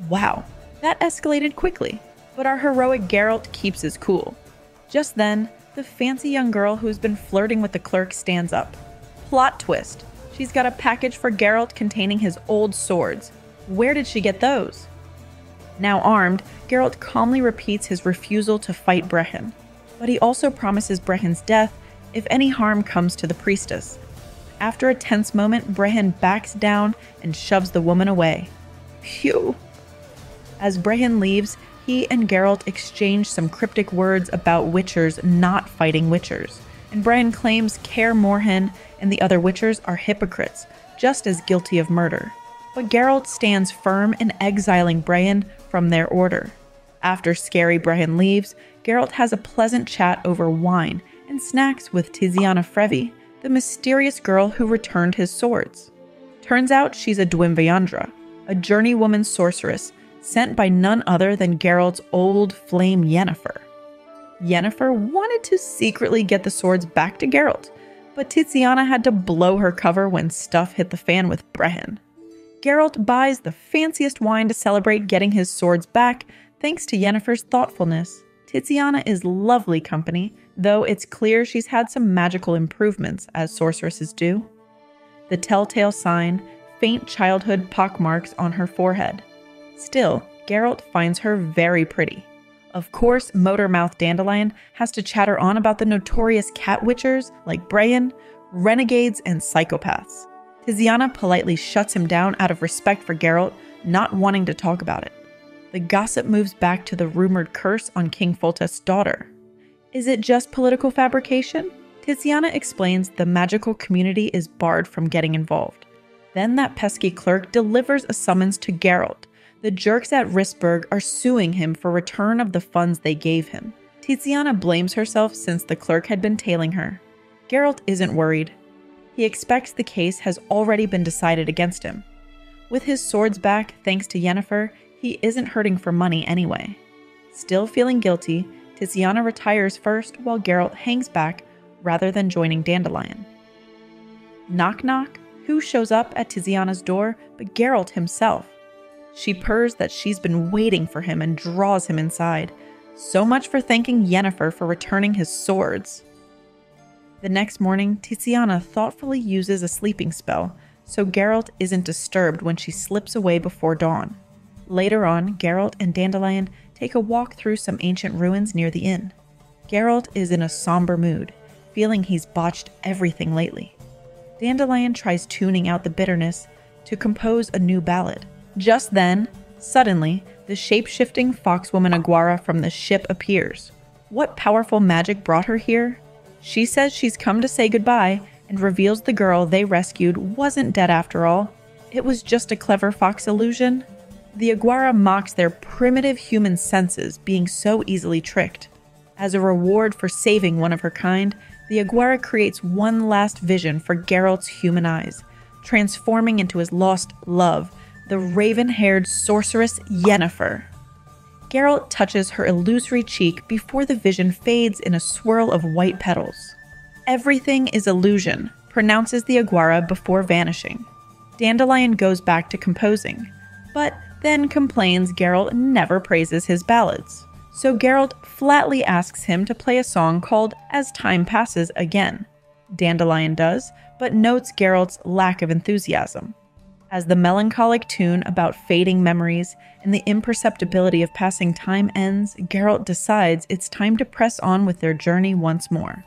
Wow, that escalated quickly, but our heroic Geralt keeps his cool. Just then, the fancy young girl who's been flirting with the clerk stands up. Plot twist. She's got a package for Geralt containing his old swords. Where did she get those? Now armed, Geralt calmly repeats his refusal to fight Brehon, but he also promises Brehon's death if any harm comes to the priestess. After a tense moment, Brehon backs down and shoves the woman away. Phew. As Brehon leaves, he and Geralt exchange some cryptic words about Witchers not fighting Witchers, and Brehon claims Kaer Morhen and the other Witchers are hypocrites, just as guilty of murder. But Geralt stands firm in exiling Brehon from their order. After scary Brehon leaves, Geralt has a pleasant chat over wine and snacks with Tiziana Frevi, the mysterious girl who returned his swords. Turns out she's a Dwimvandra, a journeywoman sorceress sent by none other than Geralt's old flame Yennefer. Yennefer wanted to secretly get the swords back to Geralt, but Tiziana had to blow her cover when stuff hit the fan with Brehon. Geralt buys the fanciest wine to celebrate getting his swords back, thanks to Yennefer's thoughtfulness. Tiziana is lovely company, though it's clear she's had some magical improvements, as sorceresses do. The telltale sign, faint childhood pockmarks on her forehead. Still, Geralt finds her very pretty. Of course, Motormouth Dandelion has to chatter on about the notorious cat witchers like Brian, renegades, and psychopaths. Tiziana politely shuts him down out of respect for Geralt, not wanting to talk about it. The gossip moves back to the rumored curse on King Foltest's daughter. Is it just political fabrication? Tiziana explains the magical community is barred from getting involved. Then that pesky clerk delivers a summons to Geralt. The jerks at Rissberg are suing him for return of the funds they gave him. Tiziana blames herself since the clerk had been tailing her. Geralt isn't worried. He expects the case has already been decided against him. With his swords back thanks to Yennefer, he isn't hurting for money anyway. Still feeling guilty, Tiziana retires first while Geralt hangs back rather than joining Dandelion. Knock knock, who shows up at Tiziana's door but Geralt himself? She purrs that she's been waiting for him and draws him inside. So much for thanking Yennefer for returning his swords. The next morning, Tiziana thoughtfully uses a sleeping spell, so Geralt isn't disturbed when she slips away before dawn. Later on, Geralt and Dandelion take a walk through some ancient ruins near the inn. Geralt is in a somber mood, feeling he's botched everything lately. Dandelion tries tuning out the bitterness to compose a new ballad. Just then, suddenly, the shape-shifting foxwoman Aguara from the ship appears. What powerful magic brought her here? She says she's come to say goodbye and reveals the girl they rescued wasn't dead after all. It was just a clever fox illusion. The Aguara mocks their primitive human senses being so easily tricked. As a reward for saving one of her kind, the Aguara creates one last vision for Geralt's human eyes, transforming into his lost love, the raven-haired sorceress Yennefer. Geralt touches her illusory cheek before the vision fades in a swirl of white petals. Everything is illusion, pronounces the Aguara before vanishing. Dandelion goes back to composing, but then complains Geralt never praises his ballads. So Geralt flatly asks him to play a song called As Time Passes again. Dandelion does, but notes Geralt's lack of enthusiasm. As the melancholic tune about fading memories and the imperceptibility of passing time ends, Geralt decides it's time to press on with their journey once more.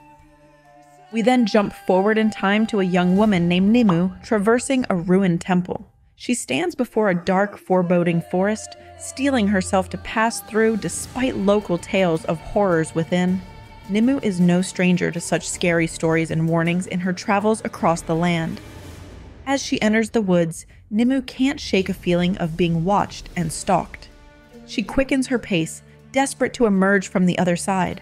We then jump forward in time to a young woman named Nimue traversing a ruined temple. She stands before a dark, foreboding forest, steeling herself to pass through despite local tales of horrors within. Nimue is no stranger to such scary stories and warnings in her travels across the land. As she enters the woods, Nimue can't shake a feeling of being watched and stalked. She quickens her pace, desperate to emerge from the other side.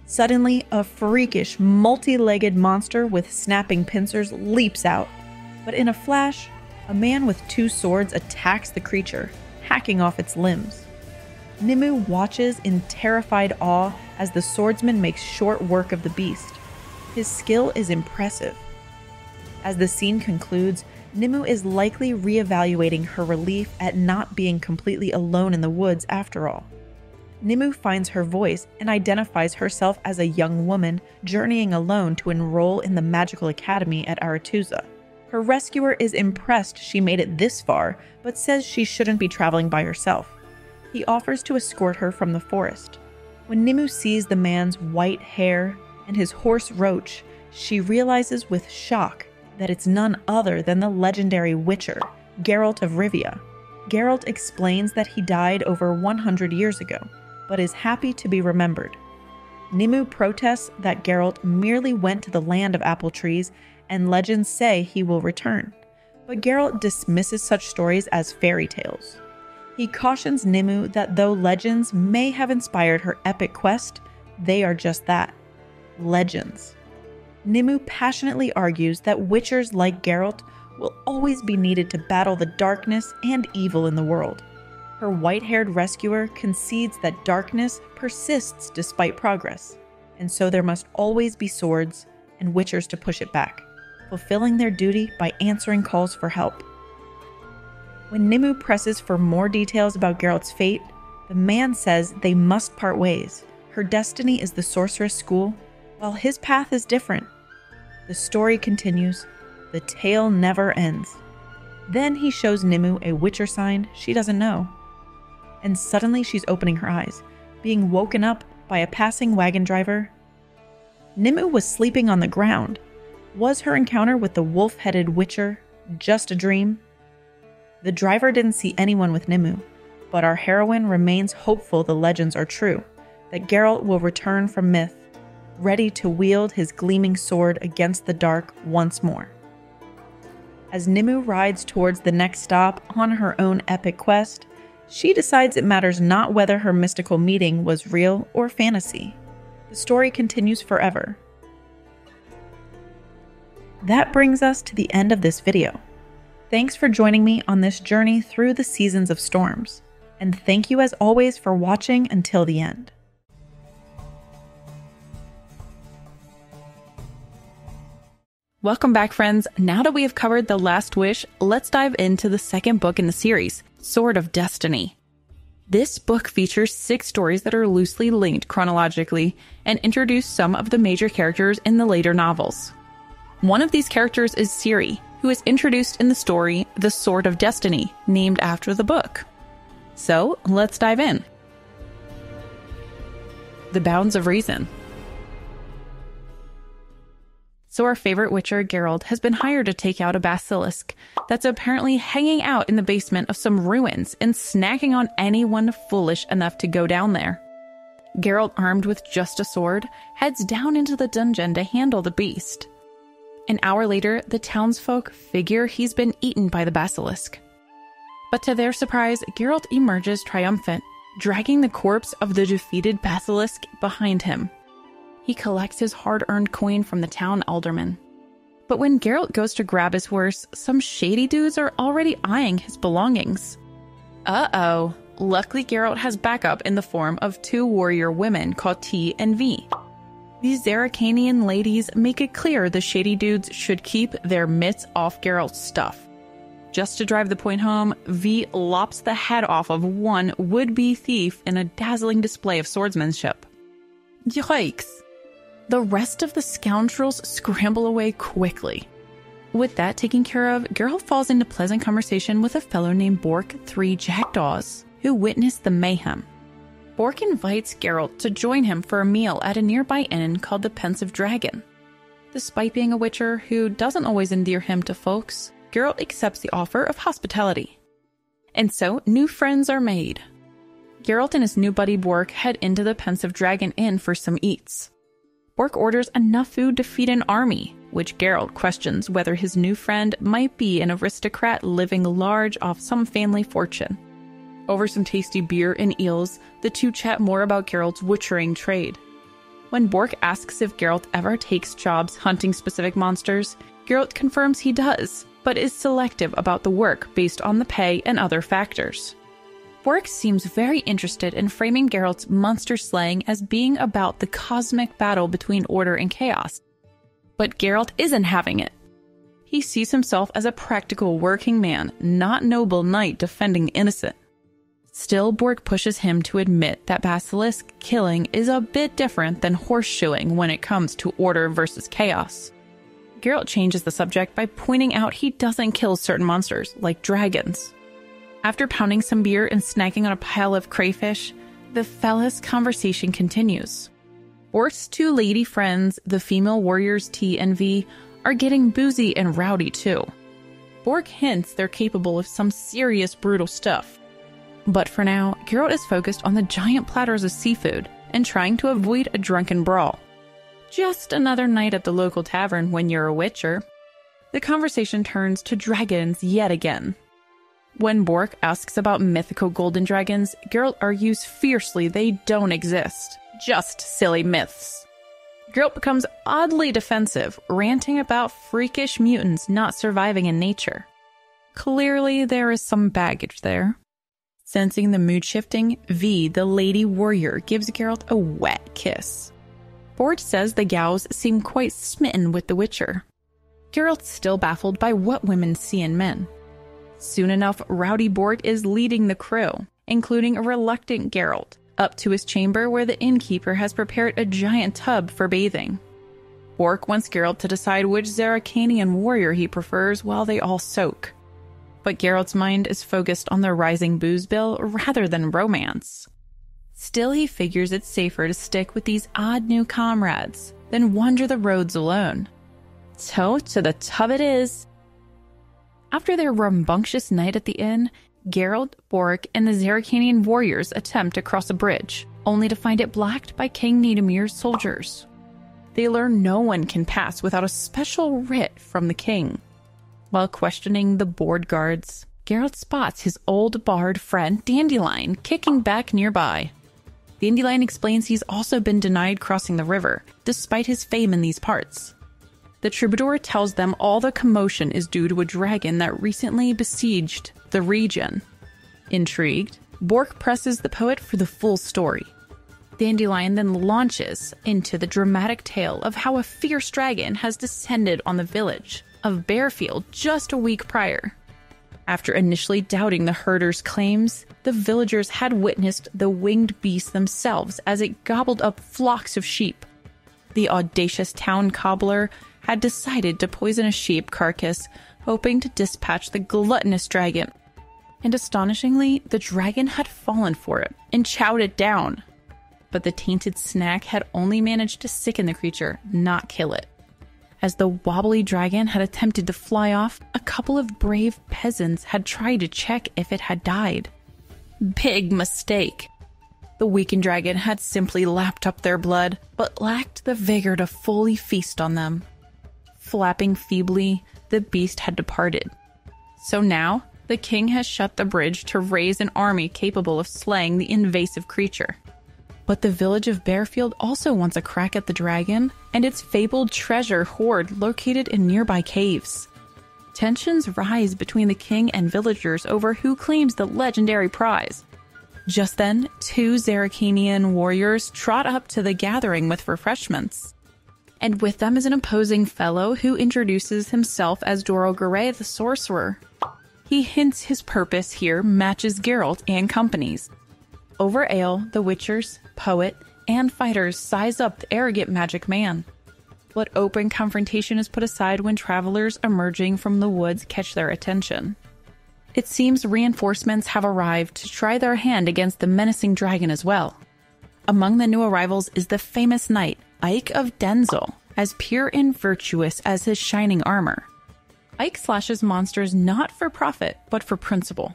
Suddenly, a freakish, multi-legged monster with snapping pincers leaps out. But in a flash, a man with two swords attacks the creature, hacking off its limbs. Nimue watches in terrified awe as the swordsman makes short work of the beast. His skill is impressive. As the scene concludes, Nimue is likely reevaluating her relief at not being completely alone in the woods after all. Nimue finds her voice and identifies herself as a young woman journeying alone to enroll in the magical academy at Aretuza. Her rescuer is impressed she made it this far, but says she shouldn't be traveling by herself. He offers to escort her from the forest. When Nimue sees the man's white hair and his horse Roach, she realizes with shock that it's none other than the legendary Witcher, Geralt of Rivia. Geralt explains that he died over 100 years ago, but is happy to be remembered. Nimue protests that Geralt merely went to the land of apple trees, and legends say he will return. But Geralt dismisses such stories as fairy tales. He cautions Nimue that though legends may have inspired her epic quest, they are just that, legends. Nimue passionately argues that witchers like Geralt will always be needed to battle the darkness and evil in the world. Her white-haired rescuer concedes that darkness persists despite progress, and so there must always be swords and witchers to push it back, fulfilling their duty by answering calls for help. When Nimue presses for more details about Geralt's fate, the man says they must part ways. Her destiny is the sorceress school, while his path is different. The story continues. The tale never ends. Then he shows Nimue a witcher sign she doesn't know. And suddenly she's opening her eyes. being woken up by a passing wagon driver. Nimue was sleeping on the ground. Was her encounter with the wolf-headed witcher just a dream? The driver didn't see anyone with Nimue, but our heroine remains hopeful the legends are true, that Geralt will return from myth, ready to wield his gleaming sword against the dark once more. As Nimue rides towards the next stop on her own epic quest, she decides it matters not whether her mystical meeting was real or fantasy. The story continues forever. That brings us to the end of this video. Thanks for joining me on this journey through the Seasons of Storms, and thank you as always for watching until the end. Welcome back, friends. Now that we have covered The Last Wish, let's dive into the second book in the series, Sword of Destiny. This book features 6 stories that are loosely linked chronologically and introduce some of the major characters in the later novels. One of these characters is Ciri, who is introduced in the story The Sword of Destiny, named after the book. So, let's dive in. The Bounds of Reason. So our favorite witcher, Geralt, has been hired to take out a basilisk that's apparently hanging out in the basement of some ruins and snacking on anyone foolish enough to go down there. Geralt, armed with just a sword, heads down into the dungeon to handle the beast. An hour later, the townsfolk figure he's been eaten by the basilisk. But to their surprise, Geralt emerges triumphant, dragging the corpse of the defeated basilisk behind him. He collects his hard-earned coin from the town alderman. But when Geralt goes to grab his horse, some shady dudes are already eyeing his belongings. Uh-oh. Luckily, Geralt has backup in the form of 2 warrior women called T and V. These Zerrikanian ladies make it clear the shady dudes should keep their mitts off Geralt's stuff. Just to drive the point home, V lops the head off of one would-be thief in a dazzling display of swordsmanship. Yikes! The rest of the scoundrels scramble away quickly. With that taken care of, Geralt falls into pleasant conversation with a fellow named Bork 3 Jackdaws, who witnessed the mayhem. Bork invites Geralt to join him for a meal at a nearby inn called the Pensive Dragon. Despite being a witcher who doesn't always endear him to folks, Geralt accepts the offer of hospitality. And so, new friends are made. Geralt and his new buddy Bork head into the Pensive Dragon Inn for some eats. Bork orders enough food to feed an army, which Geralt questions whether his new friend might be an aristocrat living large off some family fortune. Over some tasty beer and eels, the two chat more about Geralt's witchering trade. When Bork asks if Geralt ever takes jobs hunting specific monsters, Geralt confirms he does, but is selective about the work based on the pay and other factors. Bork seems very interested in framing Geralt's monster slaying as being about the cosmic battle between order and chaos. But Geralt isn't having it. He sees himself as a practical working man, not noble knight defending the innocent. Still, Bork pushes him to admit that basilisk killing is a bit different than horseshoeing when it comes to order versus chaos. Geralt changes the subject by pointing out he doesn't kill certain monsters, like dragons. After pounding some beer and snacking on a pile of crayfish, the fella's conversation continues. Bork's 2 lady friends, the female warriors T and V, are getting boozy and rowdy too. Bork hints they're capable of some serious brutal stuff. But for now, Geralt is focused on the giant platters of seafood and trying to avoid a drunken brawl. Just another night at the local tavern when you're a witcher. The conversation turns to dragons yet again. When Bork asks about mythical golden dragons, Geralt argues fiercely they don't exist. Just silly myths. Geralt becomes oddly defensive, ranting about freakish mutants not surviving in nature. Clearly, there is some baggage there. Sensing the mood shifting, V, the lady warrior, gives Geralt a wet kiss. Bork says the gals seem quite smitten with the Witcher. Geralt's still baffled by what women see in men. Soon enough, rowdy Bork is leading the crew, including a reluctant Geralt, up to his chamber where the innkeeper has prepared a giant tub for bathing. Bork wants Geralt to decide which Zerrikanian warrior he prefers while they all soak. But Geralt's mind is focused on the rising booze bill rather than romance. Still, he figures it's safer to stick with these odd new comrades than wander the roads alone. So, to the tub it is. After their rambunctious night at the inn, Geralt, Boric, and the Zerrikanian warriors attempt to cross a bridge, only to find it blocked by King Nidamir's soldiers. They learn no one can pass without a special writ from the king. While questioning the board guards, Geralt spots his old bard friend Dandelion kicking back nearby. Dandelion explains he's also been denied crossing the river, despite his fame in these parts. The troubadour tells them all the commotion is due to a dragon that recently besieged the region. Intrigued, Bork presses the poet for the full story. Dandelion then launches into the dramatic tale of how a fierce dragon has descended on the village of Bearfield just a week prior. After initially doubting the herder's claims, the villagers had witnessed the winged beast themselves as it gobbled up flocks of sheep. The audacious town cobbler had decided to poison a sheep carcass, hoping to dispatch the gluttonous dragon. And astonishingly, the dragon had fallen for it and chowed it down. But the tainted snack had only managed to sicken the creature, not kill it. As the wobbly dragon had attempted to fly off, a couple of brave peasants had tried to check if it had died. Big mistake. The weakened dragon had simply lapped up their blood, but lacked the vigor to fully feast on them. Flapping feebly, the beast had departed. So now, the king has shut the bridge to raise an army capable of slaying the invasive creature. But the village of Bearfield also wants a crack at the dragon and its fabled treasure hoard located in nearby caves. Tensions rise between the king and villagers over who claims the legendary prize. Just then, two Zerrikanian warriors trot up to the gathering with refreshments. And with them is an imposing fellow who introduces himself as Doro Garay the sorcerer. He hints his purpose here matches Geralt and company's. Over ale, the witchers, poet, and fighters size up the arrogant magic man. But open confrontation is put aside when travelers emerging from the woods catch their attention. It seems reinforcements have arrived to try their hand against the menacing dragon as well. Among the new arrivals is the famous knight, Ike of Denzel, as pure and virtuous as his shining armor. Ike slashes monsters not for profit, but for principle.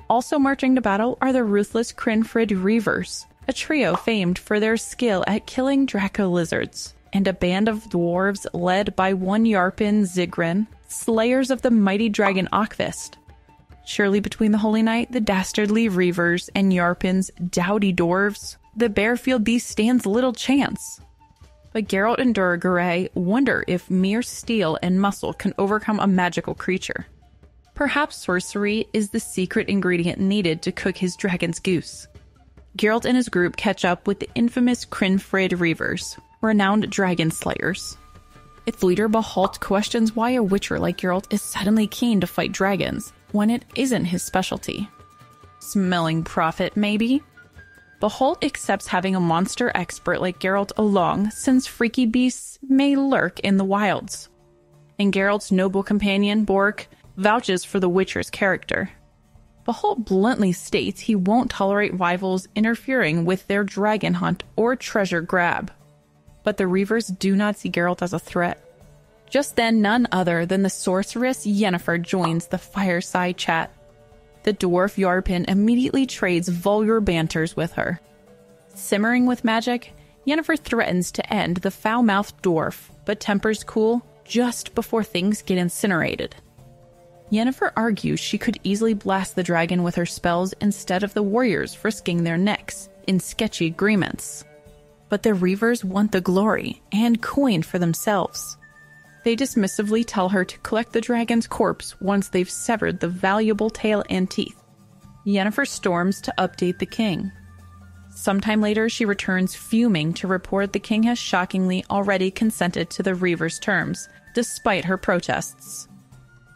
Also marching to battle are the ruthless Crinfrid Reavers, a trio famed for their skill at killing Draco lizards, and a band of dwarves led by one Yarpen Zigrin, slayers of the mighty dragon Ockfist. Surely between the Holy Knight, the dastardly Reavers, and Yarpen's dowdy dwarves, the Bearfield beast stands little chance. But Geralt and Doro Garay wonder if mere steel and muscle can overcome a magical creature. Perhaps sorcery is the secret ingredient needed to cook his dragon's goose. Geralt and his group catch up with the infamous Crinfrid Reavers, renowned dragon slayers. Its leader Beholt questions why a witcher like Geralt is suddenly keen to fight dragons when it isn't his specialty. Smelling profit, maybe? Beholt accepts having a monster expert like Geralt along, since freaky beasts may lurk in the wilds. And Geralt's noble companion, Bork, vouches for the Witcher's character. Beholt bluntly states he won't tolerate rivals interfering with their dragon hunt or treasure grab. But the Reavers do not see Geralt as a threat. Just then, none other than the sorceress Yennefer joins the fireside chat. The dwarf Yarpen immediately trades vulgar banters with her. Simmering with magic, Yennefer threatens to end the foul-mouthed dwarf, but tempers cool just before things get incinerated. Yennefer argues she could easily blast the dragon with her spells instead of the warriors risking their necks in sketchy agreements. But the Reavers want the glory and coin for themselves. They dismissively tell her to collect the dragon's corpse once they've severed the valuable tail and teeth. Yennefer storms to update the king. Sometime later, she returns fuming to report the king has shockingly already consented to the Reavers' terms, despite her protests.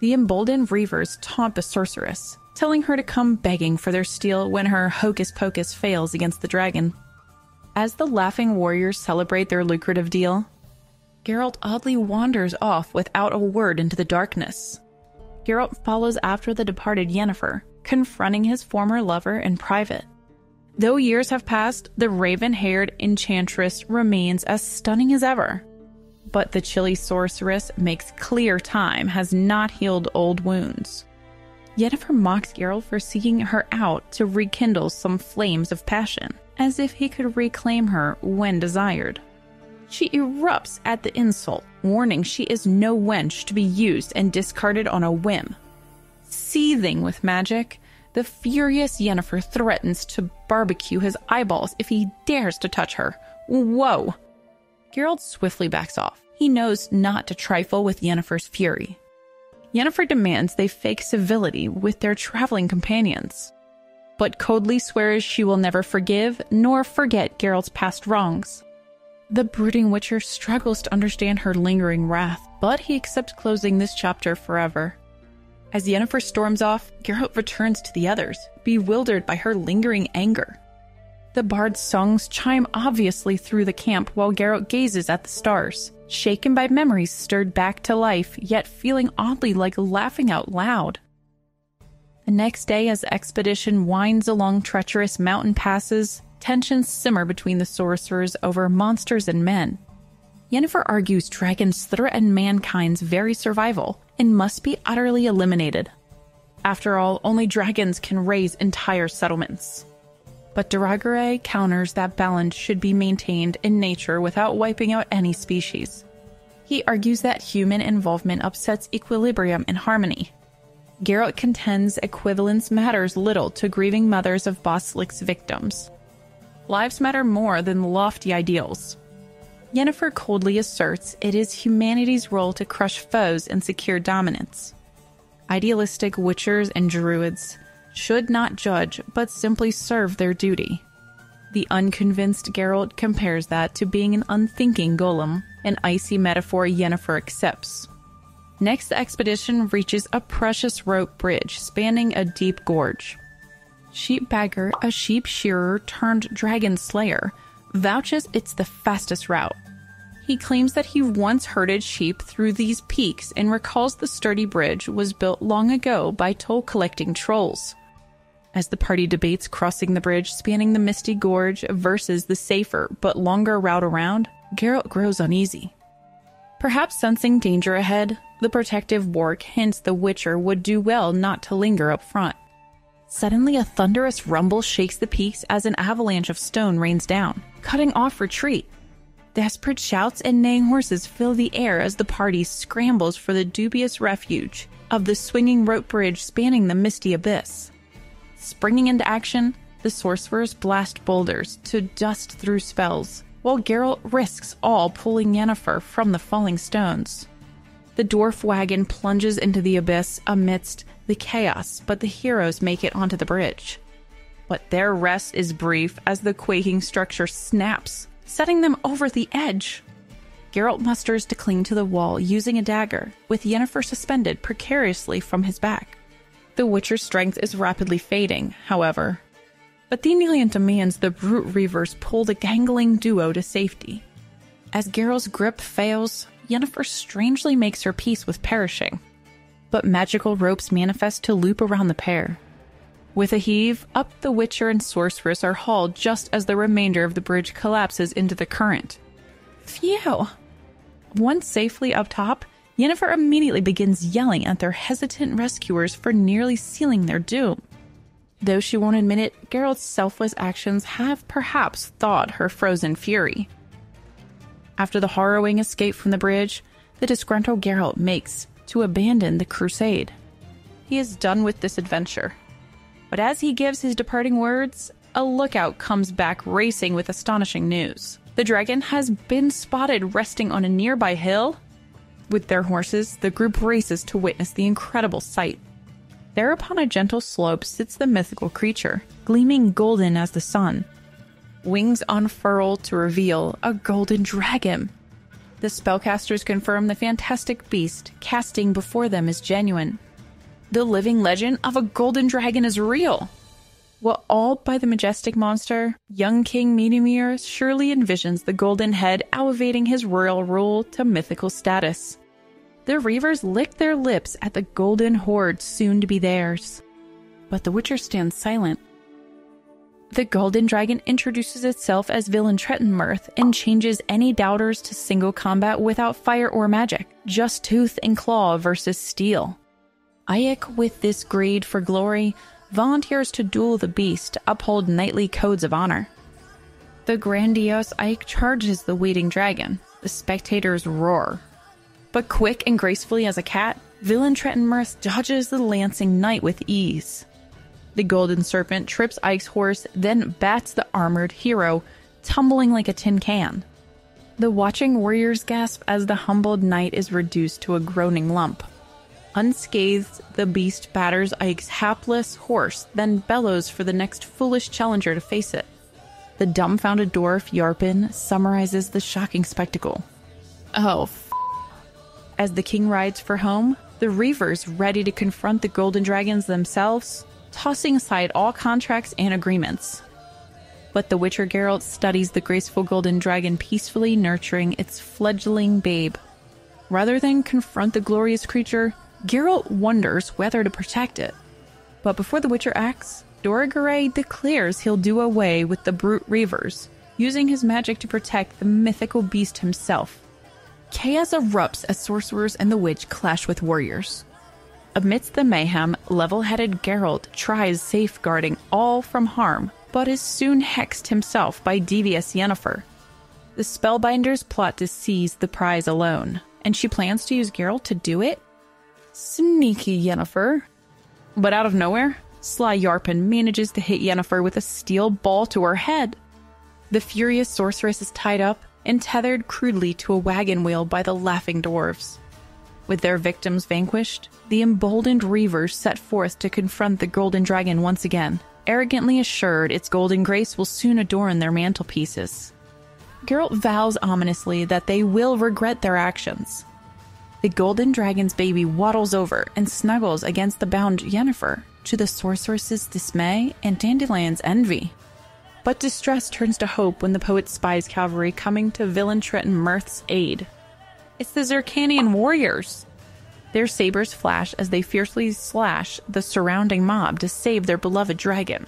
The emboldened Reavers taunt the sorceress, telling her to come begging for their steel when her hocus-pocus fails against the dragon. As the laughing warriors celebrate their lucrative deal, Geralt oddly wanders off without a word into the darkness. Geralt follows after the departed Yennefer, confronting his former lover in private. Though years have passed, the raven-haired enchantress remains as stunning as ever. But the chilly sorceress makes clear time has not healed old wounds. Yennefer mocks Geralt for seeking her out to rekindle some flames of passion, as if he could reclaim her when desired. She erupts at the insult, warning she is no wench to be used and discarded on a whim. Seething with magic, the furious Yennefer threatens to barbecue his eyeballs if he dares to touch her. Whoa! Geralt swiftly backs off. He knows not to trifle with Yennefer's fury. Yennefer demands they fake civility with their traveling companions, but coldly swears she will never forgive nor forget Geralt's past wrongs. The brooding Witcher struggles to understand her lingering wrath, but he accepts closing this chapter forever. As Yennefer storms off, Geralt returns to the others, bewildered by her lingering anger. The bard's songs chime obviously through the camp while Geralt gazes at the stars, shaken by memories stirred back to life, yet feeling oddly like laughing out loud. The next day, as the expedition winds along treacherous mountain passes, tensions simmer between the sorcerers over monsters and men. Yennefer argues dragons threaten mankind's very survival and must be utterly eliminated. After all, only dragons can raise entire settlements. But de Rigueur counters that balance should be maintained in nature without wiping out any species. He argues that human involvement upsets equilibrium and harmony. Geralt contends equivalence matters little to grieving mothers of Basilic's victims. Lives matter more than lofty ideals. Yennefer coldly asserts it is humanity's role to crush foes and secure dominance. Idealistic witchers and druids should not judge, but simply serve their duty. The unconvinced Geralt compares that to being an unthinking golem, an icy metaphor Yennefer accepts. Next, the expedition reaches a precious rope bridge spanning a deep gorge. Sheepbagger, a sheep shearer turned dragon slayer, vouches it's the fastest route. He claims that he once herded sheep through these peaks and recalls the sturdy bridge was built long ago by toll-collecting trolls. As the party debates crossing the bridge spanning the misty gorge versus the safer but longer route around, Geralt grows uneasy. Perhaps sensing danger ahead, the protective Warg hints the Witcher would do well not to linger up front. Suddenly, a thunderous rumble shakes the peaks as an avalanche of stone rains down, cutting off retreat. Desperate shouts and neighing horses fill the air as the party scrambles for the dubious refuge of the swinging rope bridge spanning the misty abyss. Springing into action, the sorcerers blast boulders to dust through spells, while Geralt risks all pulling Yennefer from the falling stones. The dwarf wagon plunges into the abyss amidst the chaos, but the heroes make it onto the bridge. But their rest is brief as the quaking structure snaps, setting them over the edge. Geralt musters to cling to the wall using a dagger, with Yennefer suspended precariously from his back. The Witcher's strength is rapidly fading, however. But the Aenelian demands the brute reavers pull the gangling duo to safety. As Geralt's grip fails, Yennefer strangely makes her peace with perishing. But magical ropes manifest to loop around the pair. With a heave, up the Witcher and sorceress are hauled just as the remainder of the bridge collapses into the current. Phew! Once safely up top, Yennefer immediately begins yelling at their hesitant rescuers for nearly sealing their doom. Though she won't admit it, Geralt's selfless actions have perhaps thawed her frozen fury. After the harrowing escape from the bridge, the disgruntled Geralt makes to abandon the crusade. He is done with this adventure. But as he gives his departing words, a lookout comes back racing with astonishing news. The dragon has been spotted resting on a nearby hill. With their horses, the group races to witness the incredible sight. There upon a gentle slope sits the mythical creature, gleaming golden as the sun. Wings unfurl to reveal a golden dragon. The spellcasters confirm the fantastic beast casting before them is genuine. The living legend of a golden dragon is real. While awed by the majestic monster, young King Medimir surely envisions the golden head elevating his royal rule to mythical status. The Reavers lick their lips at the golden horde soon to be theirs. But the Witcher stands silent. The golden dragon introduces itself as villain Trettenmirth and changes any doubters to single combat without fire or magic, just tooth and claw versus steel. Ike, with this greed for glory, volunteers to duel the beast to uphold knightly codes of honor. The grandiose Ike charges the waiting dragon. The spectators roar. But quick and gracefully as a cat, villain Trettenmirth dodges the lancing knight with ease. The golden serpent trips Ike's horse, then bats the armored hero, tumbling like a tin can. The watching warriors gasp as the humbled knight is reduced to a groaning lump. Unscathed, the beast batters Ike's hapless horse, then bellows for the next foolish challenger to face it. The dumbfounded dwarf Yarpen summarizes the shocking spectacle. Oh, As the king rides for home, the Reavers, ready to confront the golden dragons themselves, tossing aside all contracts and agreements. But the Witcher Geralt studies the graceful golden dragon peacefully nurturing its fledgling babe. Rather than confront the glorious creature, Geralt wonders whether to protect it. But before the Witcher acts, Dorigeray declares he'll do away with the brute Reavers, using his magic to protect the mythical beast himself. Chaos erupts as sorcerers and the witch clash with warriors. Amidst the mayhem, level-headed Geralt tries safeguarding all from harm, but is soon hexed himself by devious Yennefer. The Spellbinders plot to seize the prize alone, and she plans to use Geralt to do it? Sneaky Yennefer. But out of nowhere, sly Yarpen manages to hit Yennefer with a steel ball to her head. The furious sorceress is tied up and tethered crudely to a wagon wheel by the laughing dwarves. With their victims vanquished, the emboldened Reavers set forth to confront the golden dragon once again, arrogantly assured its golden grace will soon adorn their mantelpieces. Geralt vows ominously that they will regret their actions. The golden dragon's baby waddles over and snuggles against the bound Yennefer, to the sorceress's dismay and Dandelion's envy. But distress turns to hope when the poet spies cavalry coming to villain Trettenmirth's aid. It's the Zircanian warriors. Their sabers flash as they fiercely slash the surrounding mob to save their beloved dragon.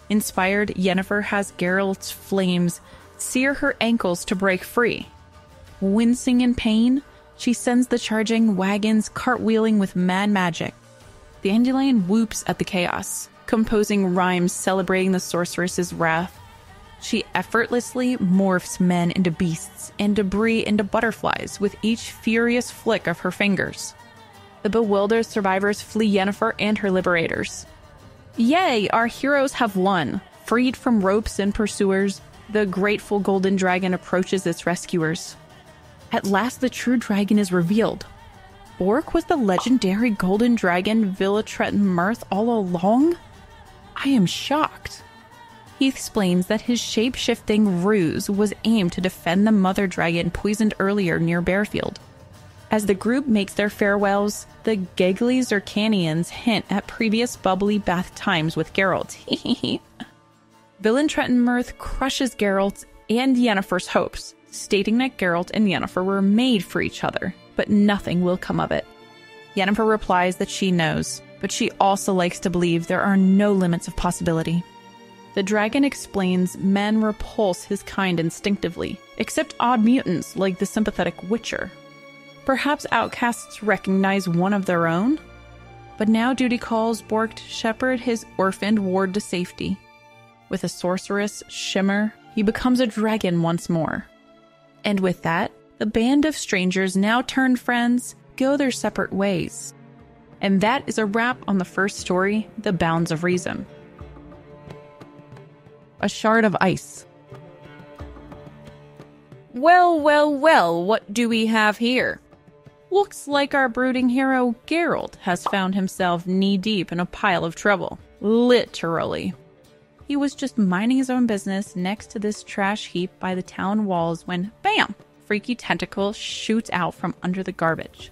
Inspired, Yennefer has Geralt's flames sear her ankles to break free. Wincing in pain, she sends the charging wagons cartwheeling with mad magic. Dandelion whoops at the chaos, composing rhymes celebrating the sorceress's wrath. She effortlessly morphs men into beasts and debris into butterflies with each furious flick of her fingers. The bewildered survivors flee Yennefer and her liberators. Yay, our heroes have won! Freed from ropes and pursuers, the grateful golden dragon approaches its rescuers. At last the true dragon is revealed. Bork was the legendary golden dragon Villa Trettenmirth all along? I am shocked. He explains that his shape-shifting ruse was aimed to defend the mother dragon poisoned earlier near Bearfield. As the group makes their farewells, the giggly Zircanians hint at previous bubbly bath times with Geralt. Villain Trettenmirth crushes Geralt and Yennefer's hopes, stating that Geralt and Yennefer were made for each other, but nothing will come of it. Yennefer replies that she knows, but she also likes to believe there are no limits of possibility. The dragon explains men repulse his kind instinctively, except odd mutants like the sympathetic Witcher. Perhaps outcasts recognize one of their own? But now duty calls Bork to shepherd his orphaned ward to safety. With a sorceress, Shimmer, he becomes a dragon once more. And with that, the band of strangers now turned friends go their separate ways. And that is a wrap on the first story, The Bounds of Reason. A Shard of Ice. Well, well, well, what do we have here? Looks like our brooding hero Geralt has found himself knee-deep in a pile of trouble. Literally. He was just minding his own business next to this trash heap by the town walls when, bam! Freaky tentacle shoots out from under the garbage.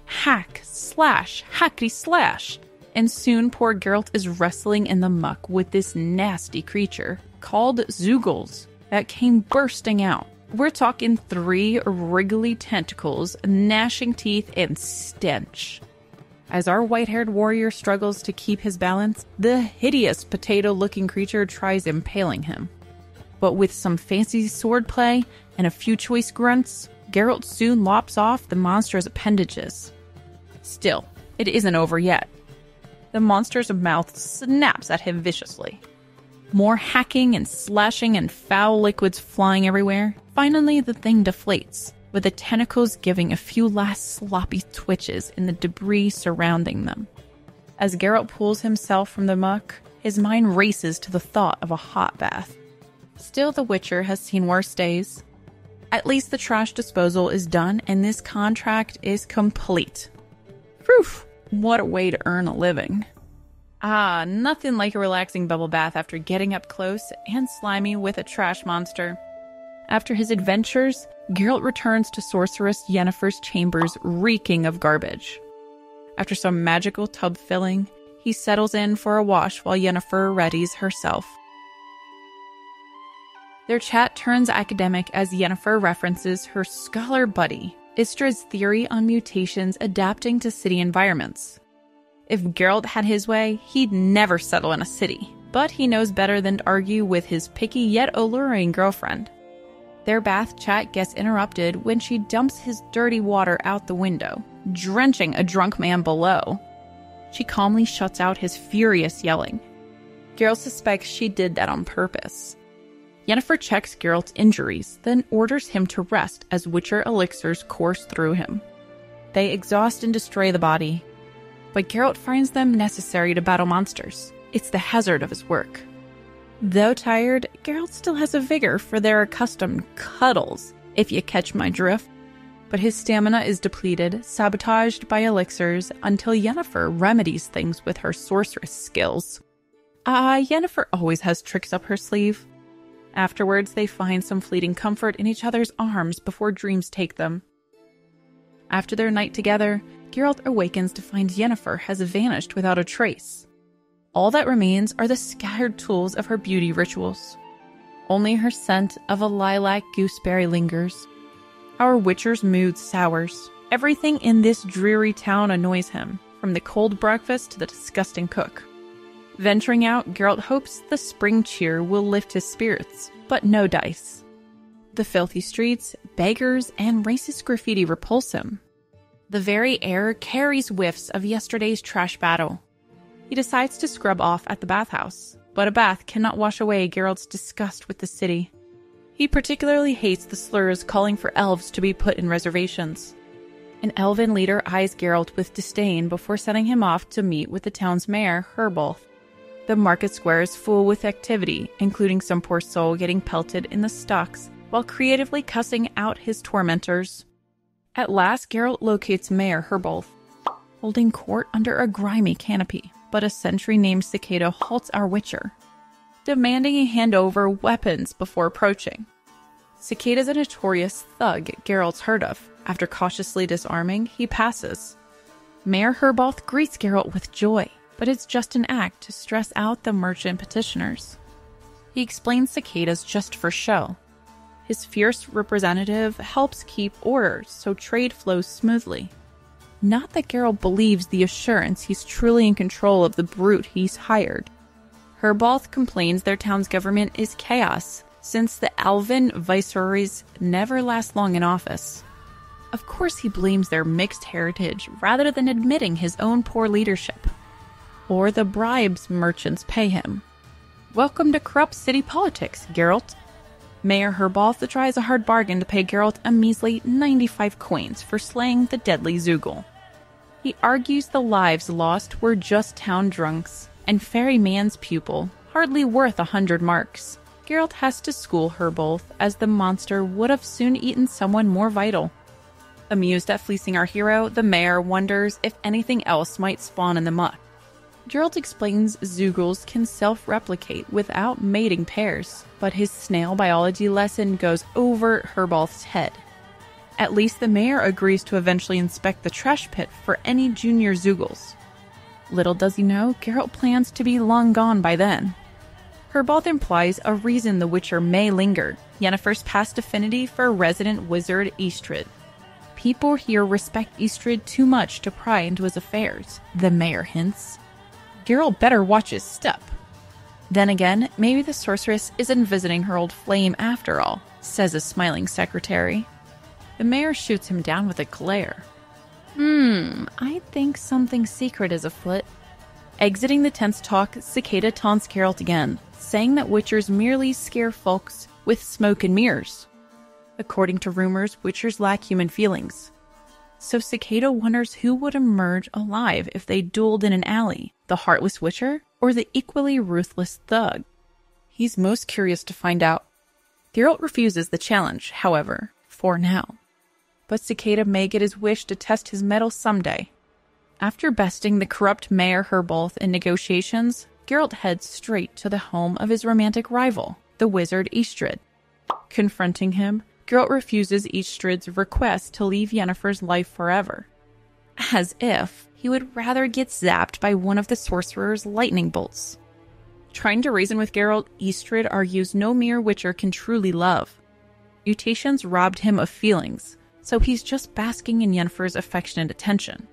Hack, slash, hackety slash! And soon poor Geralt is wrestling in the muck with this nasty creature called Zeugles that came bursting out. We're talking 3 wriggly tentacles, gnashing teeth, and stench. As our white-haired warrior struggles to keep his balance, the hideous potato-looking creature tries impaling him. But with some fancy swordplay and a few choice grunts, Geralt soon lops off the monster's appendages. Still, it isn't over yet. The monster's mouth snaps at him viciously. More hacking and slashing and foul liquids flying everywhere. Finally, the thing deflates, with the tentacles giving a few last sloppy twitches in the debris surrounding them. As Geralt pulls himself from the muck, his mind races to the thought of a hot bath. Still, the Witcher has seen worse days. At least the trash disposal is done and this contract is complete. Phew, what a way to earn a living. Ah, nothing like a relaxing bubble bath after getting up close and slimy with a trash monster. After his adventures, Geralt returns to Sorceress Yennefer's chambers reeking of garbage. After some magical tub filling, he settles in for a wash while Yennefer readies herself. Their chat turns academic as Yennefer references her scholar buddy, Istra's theory on mutations adapting to city environments. If Geralt had his way, he'd never settle in a city, but he knows better than to argue with his picky yet alluring girlfriend. Their bath chat gets interrupted when she dumps his dirty water out the window, drenching a drunk man below. She calmly shuts out his furious yelling. Geralt suspects she did that on purpose. Yennefer checks Geralt's injuries, then orders him to rest as Witcher elixirs course through him. They exhaust and destroy the body, but Geralt finds them necessary to battle monsters. It's the hazard of his work. Though tired, Geralt still has a vigor for their accustomed cuddles, if you catch my drift. But his stamina is depleted, sabotaged by elixirs, until Yennefer remedies things with her sorceress skills. Yennefer always has tricks up her sleeve. Afterwards, they find some fleeting comfort in each other's arms before dreams take them. After their night together, Geralt awakens to find Yennefer has vanished without a trace. All that remains are the scattered tools of her beauty rituals. Only her scent of a lilac gooseberry lingers. Our Witcher's mood sours. Everything in this dreary town annoys him, from the cold breakfast to the disgusting cook. Venturing out, Geralt hopes the spring cheer will lift his spirits, but no dice. The filthy streets, beggars, and racist graffiti repulse him. The very air carries whiffs of yesterday's trash battle. He decides to scrub off at the bathhouse, but a bath cannot wash away Geralt's disgust with the city. He particularly hates the slurs calling for elves to be put in reservations. An elven leader eyes Geralt with disdain before sending him off to meet with the town's mayor, Herbolth. The market square is full with activity, including some poor soul getting pelted in the stocks while creatively cussing out his tormentors. At last, Geralt locates Mayor Herbolth, holding court under a grimy canopy, but a sentry named Cicada halts our Witcher, demanding he hand over weapons before approaching. Cicada's a notorious thug Geralt's heard of. After cautiously disarming, he passes. Mayor Herbolth greets Geralt with joy, but it's just an act to stress out the merchant petitioners. He explains Cicada's just for show. His fierce representative helps keep order so trade flows smoothly. Not that Geralt believes the assurance he's truly in control of the brute he's hired. Herbolth complains their town's government is chaos, since the Alvin viceroys never last long in office. Of course he blames their mixed heritage rather than admitting his own poor leadership, or the bribes merchants pay him. Welcome to corrupt city politics, Geralt. Mayor Herbolth tries a hard bargain to pay Geralt a measly 95 coins for slaying the deadly Zeugl. He argues the lives lost were just town drunks, and Ferryman's pupil, hardly worth 100 marks. Geralt has to school Herbolth, as the monster would have soon eaten someone more vital. Amused at fleecing our hero, the mayor wonders if anything else might spawn in the muck. Geralt explains Zeugles can self-replicate without mating pairs, but his snail biology lesson goes over Herbolth's head. At least the mayor agrees to eventually inspect the trash pit for any junior Zeugles. Little does he know, Geralt plans to be long gone by then. Herbolth implies a reason the Witcher may linger, Yennefer's past affinity for resident wizard Istrid. People here respect Istrid too much to pry into his affairs, the mayor hints. Geralt better watch his step. Then again, maybe the sorceress isn't visiting her old flame after all, says a smiling secretary. The mayor shoots him down with a glare. I think something secret is afoot. Exiting the tense talk, Cicada taunts Geralt again, saying that witchers merely scare folks with smoke and mirrors. According to rumors, witchers lack human feelings. So Cicada wonders who would emerge alive if they dueled in an alley, the heartless witcher or the equally ruthless thug. He's most curious to find out. Geralt refuses the challenge, however, for now. But Cicada may get his wish to test his mettle someday. After besting the corrupt Mayor Herbolth in negotiations, Geralt heads straight to the home of his romantic rival, the wizard Istrid. Confronting him, Geralt refuses Istrid's request to leave Yennefer's life forever. As if he would rather get zapped by one of the sorcerer's lightning bolts. Trying to reason with Geralt, Istrid argues no mere witcher can truly love. Mutations robbed him of feelings, so he's just basking in Yennefer's affectionate attention.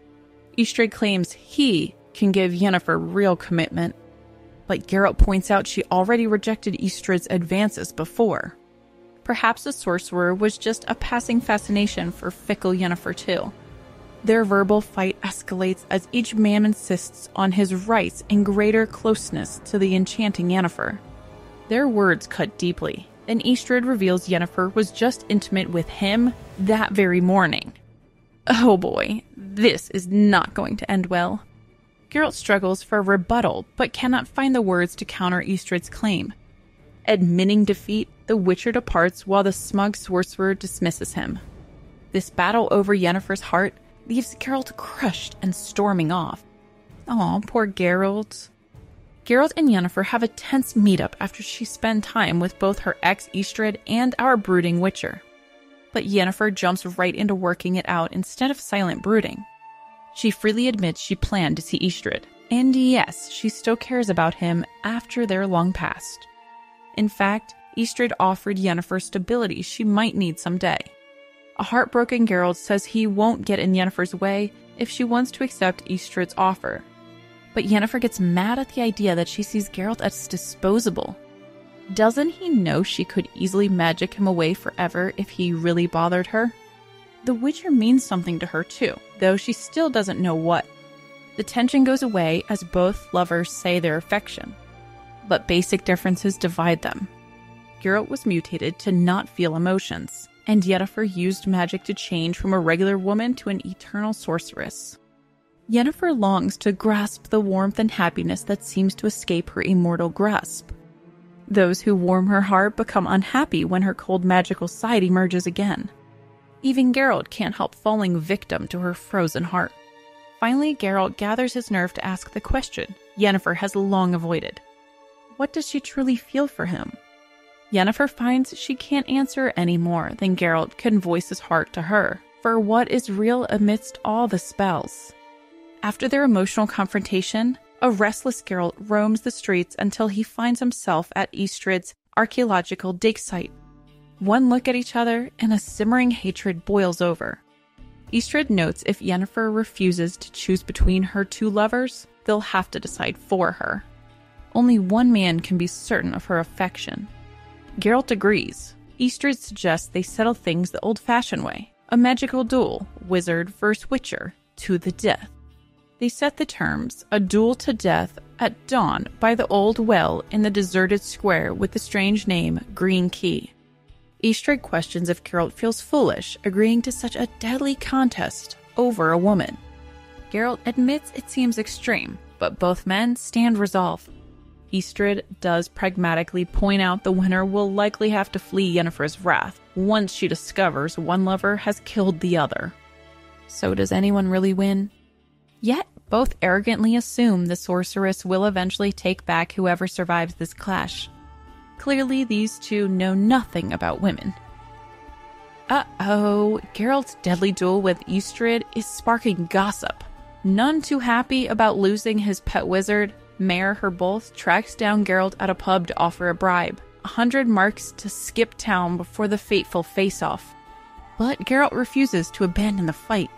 Istrid claims he can give Yennefer real commitment, but Geralt points out she already rejected Istrid's advances before. Perhaps the sorcerer was just a passing fascination for fickle Yennefer too. Their verbal fight escalates as each man insists on his rights and greater closeness to the enchanting Yennefer. Their words cut deeply, and Istrid reveals Yennefer was just intimate with him that very morning. Oh boy, this is not going to end well. Geralt struggles for a rebuttal, but cannot find the words to counter Istrid's claim. Admitting defeat, the Witcher departs while the smug sorcerer dismisses him. This battle over Yennefer's heart leaves Geralt crushed and storming off. Aw, poor Geralt. Geralt and Yennefer have a tense meetup after she spends time with both her ex Istrid and our brooding Witcher. But Yennefer jumps right into working it out instead of silent brooding. She freely admits she planned to see Istrid, and yes, she still cares about him after their long past. In fact, Istrid offered Yennefer stability she might need someday. A heartbroken Geralt says he won't get in Yennefer's way if she wants to accept Istrid's offer. But Yennefer gets mad at the idea that she sees Geralt as disposable. Doesn't he know she could easily magic him away forever if he really bothered her? The Witcher means something to her too, though she still doesn't know what. The tension goes away as both lovers say their affection. But basic differences divide them. Geralt was mutated to not feel emotions, and Yennefer used magic to change from a regular woman to an eternal sorceress. Yennefer longs to grasp the warmth and happiness that seems to escape her immortal grasp. Those who warm her heart become unhappy when her cold magical side emerges again. Even Geralt can't help falling victim to her frozen heart. Finally, Geralt gathers his nerve to ask the question Yennefer has long avoided. What does she truly feel for him? Yennefer finds she can't answer any more than Geralt can voice his heart to her, for what is real amidst all the spells. After their emotional confrontation, a restless Geralt roams the streets until he finds himself at Istrid's archaeological dig site. One look at each other, and a simmering hatred boils over. Istrid notes if Yennefer refuses to choose between her two lovers, they'll have to decide for her. Only one man can be certain of her affection. Geralt agrees. Istrid suggests they settle things the old-fashioned way, a magical duel, wizard versus witcher, to the death. They set the terms, a duel to death at dawn by the old well in the deserted square with the strange name Green Key. Istrid questions if Geralt feels foolish agreeing to such a deadly contest over a woman. Geralt admits it seems extreme, but both men stand resolved. Istrid does pragmatically point out the winner will likely have to flee Yennefer's wrath once she discovers one lover has killed the other. So does anyone really win? Yet, both arrogantly assume the sorceress will eventually take back whoever survives this clash. Clearly, these two know nothing about women. Uh-oh, Geralt's deadly duel with Istrid is sparking gossip. None too happy about losing his pet wizard, Mayor Herbolth tracks down Geralt at a pub to offer a bribe, 100 marks to skip town before the fateful face-off. But Geralt refuses to abandon the fight.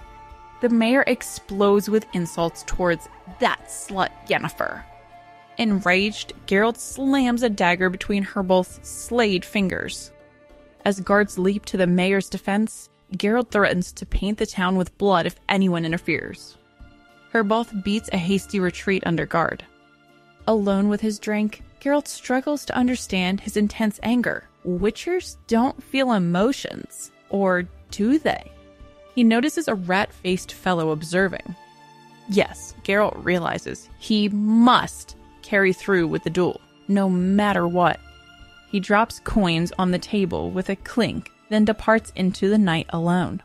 The mayor explodes with insults towards that slut Yennefer. Enraged, Geralt slams a dagger between her both slayed fingers. As guards leap to the mayor's defense, Geralt threatens to paint the town with blood if anyone interferes. Herbolth beats a hasty retreat under guard. Alone with his drink, Geralt struggles to understand his intense anger. Witchers don't feel emotions, or do they? He notices a rat-faced fellow observing. Yes, Geralt realizes he must carry through with the duel, no matter what. He drops coins on the table with a clink, then departs into the night alone.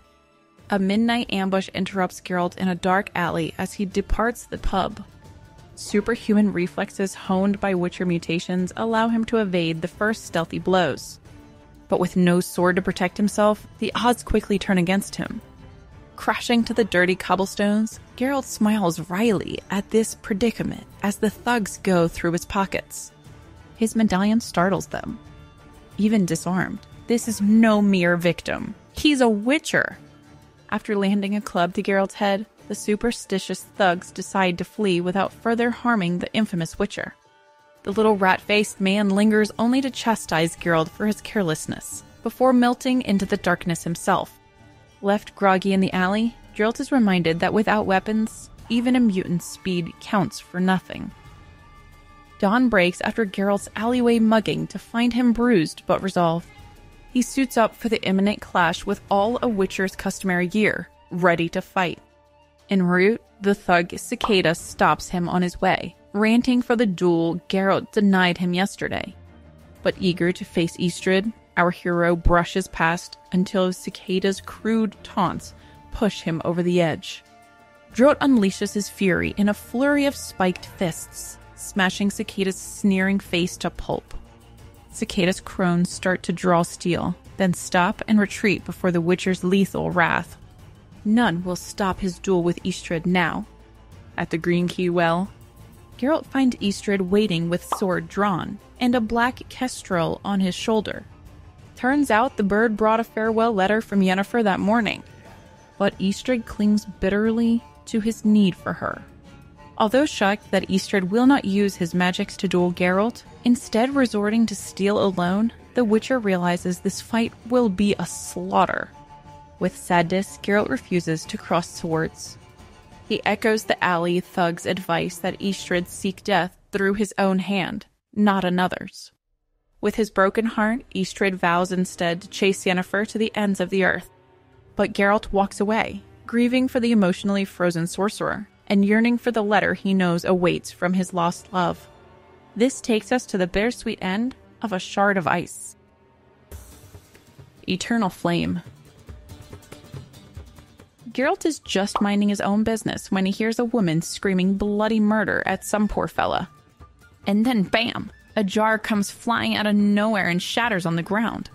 A midnight ambush interrupts Geralt in a dark alley as he departs the pub. Superhuman reflexes honed by Witcher mutations allow him to evade the first stealthy blows. But with no sword to protect himself, the odds quickly turn against him. Crashing to the dirty cobblestones, Geralt smiles wryly at this predicament as the thugs go through his pockets. His medallion startles them. Even disarmed, this is no mere victim. He's a Witcher! After landing a club to Geralt's head, the superstitious thugs decide to flee without further harming the infamous Witcher. The little rat-faced man lingers only to chastise Geralt for his carelessness, before melting into the darkness himself. Left groggy in the alley, Geralt is reminded that without weapons, even a mutant's speed counts for nothing. Dawn breaks after Geralt's alleyway mugging to find him bruised but resolved. He suits up for the imminent clash with all a Witcher's customary gear, ready to fight. En route, the thug Cicada stops him on his way, ranting for the duel Geralt denied him yesterday. But eager to face Istredd, our hero brushes past until Cicada's crude taunts push him over the edge. Geralt unleashes his fury in a flurry of spiked fists, smashing Cicada's sneering face to pulp. Cicada's crones start to draw steel, then stop and retreat before the Witcher's lethal wrath. None will stop his duel with Istredd now. At the Green Key Well, Geralt finds Istredd waiting with sword drawn and a black kestrel on his shoulder. Turns out the bird brought a farewell letter from Yennefer that morning, but Istredd clings bitterly to his need for her. Although shocked that Istredd will not use his magics to duel Geralt, instead resorting to steel alone, the Witcher realizes this fight will be a slaughter. With sadness, Geralt refuses to cross swords. He echoes the alley thug's advice that Istredd seek death through his own hand, not another's. With his broken heart, Istredd vows instead to chase Yennefer to the ends of the earth. But Geralt walks away, grieving for the emotionally frozen sorcerer, and yearning for the letter he knows awaits from his lost love. This takes us to the bittersweet end of A Shard of Ice. Eternal Flame. Geralt is just minding his own business when he hears a woman screaming bloody murder at some poor fella. And then bam! A jar comes flying out of nowhere and shatters on the ground.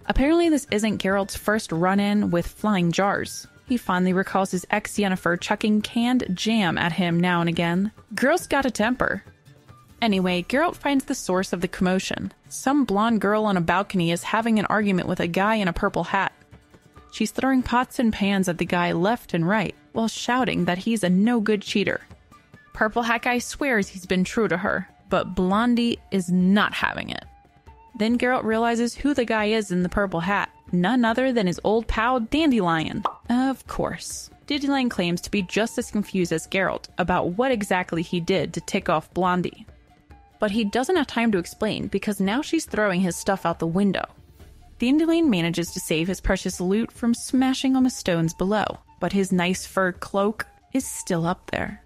Apparently this isn't Geralt's first run-in with flying jars. He fondly recalls his ex Yennefer chucking canned jam at him now and again. Girl's got a temper. Anyway, Geralt finds the source of the commotion. Some blonde girl on a balcony is having an argument with a guy in a purple hat. She's throwing pots and pans at the guy left and right, while shouting that he's a no-good cheater. Purple hat guy swears he's been true to her, but Blondie is not having it. Then Geralt realizes who the guy is in the purple hat. None other than his old pal Dandelion. Of course. Dandelion claims to be just as confused as Geralt about what exactly he did to tick off Blondie. But he doesn't have time to explain because now she's throwing his stuff out the window. Dandelion manages to save his precious loot from smashing on the stones below, but his nice fur cloak is still up there.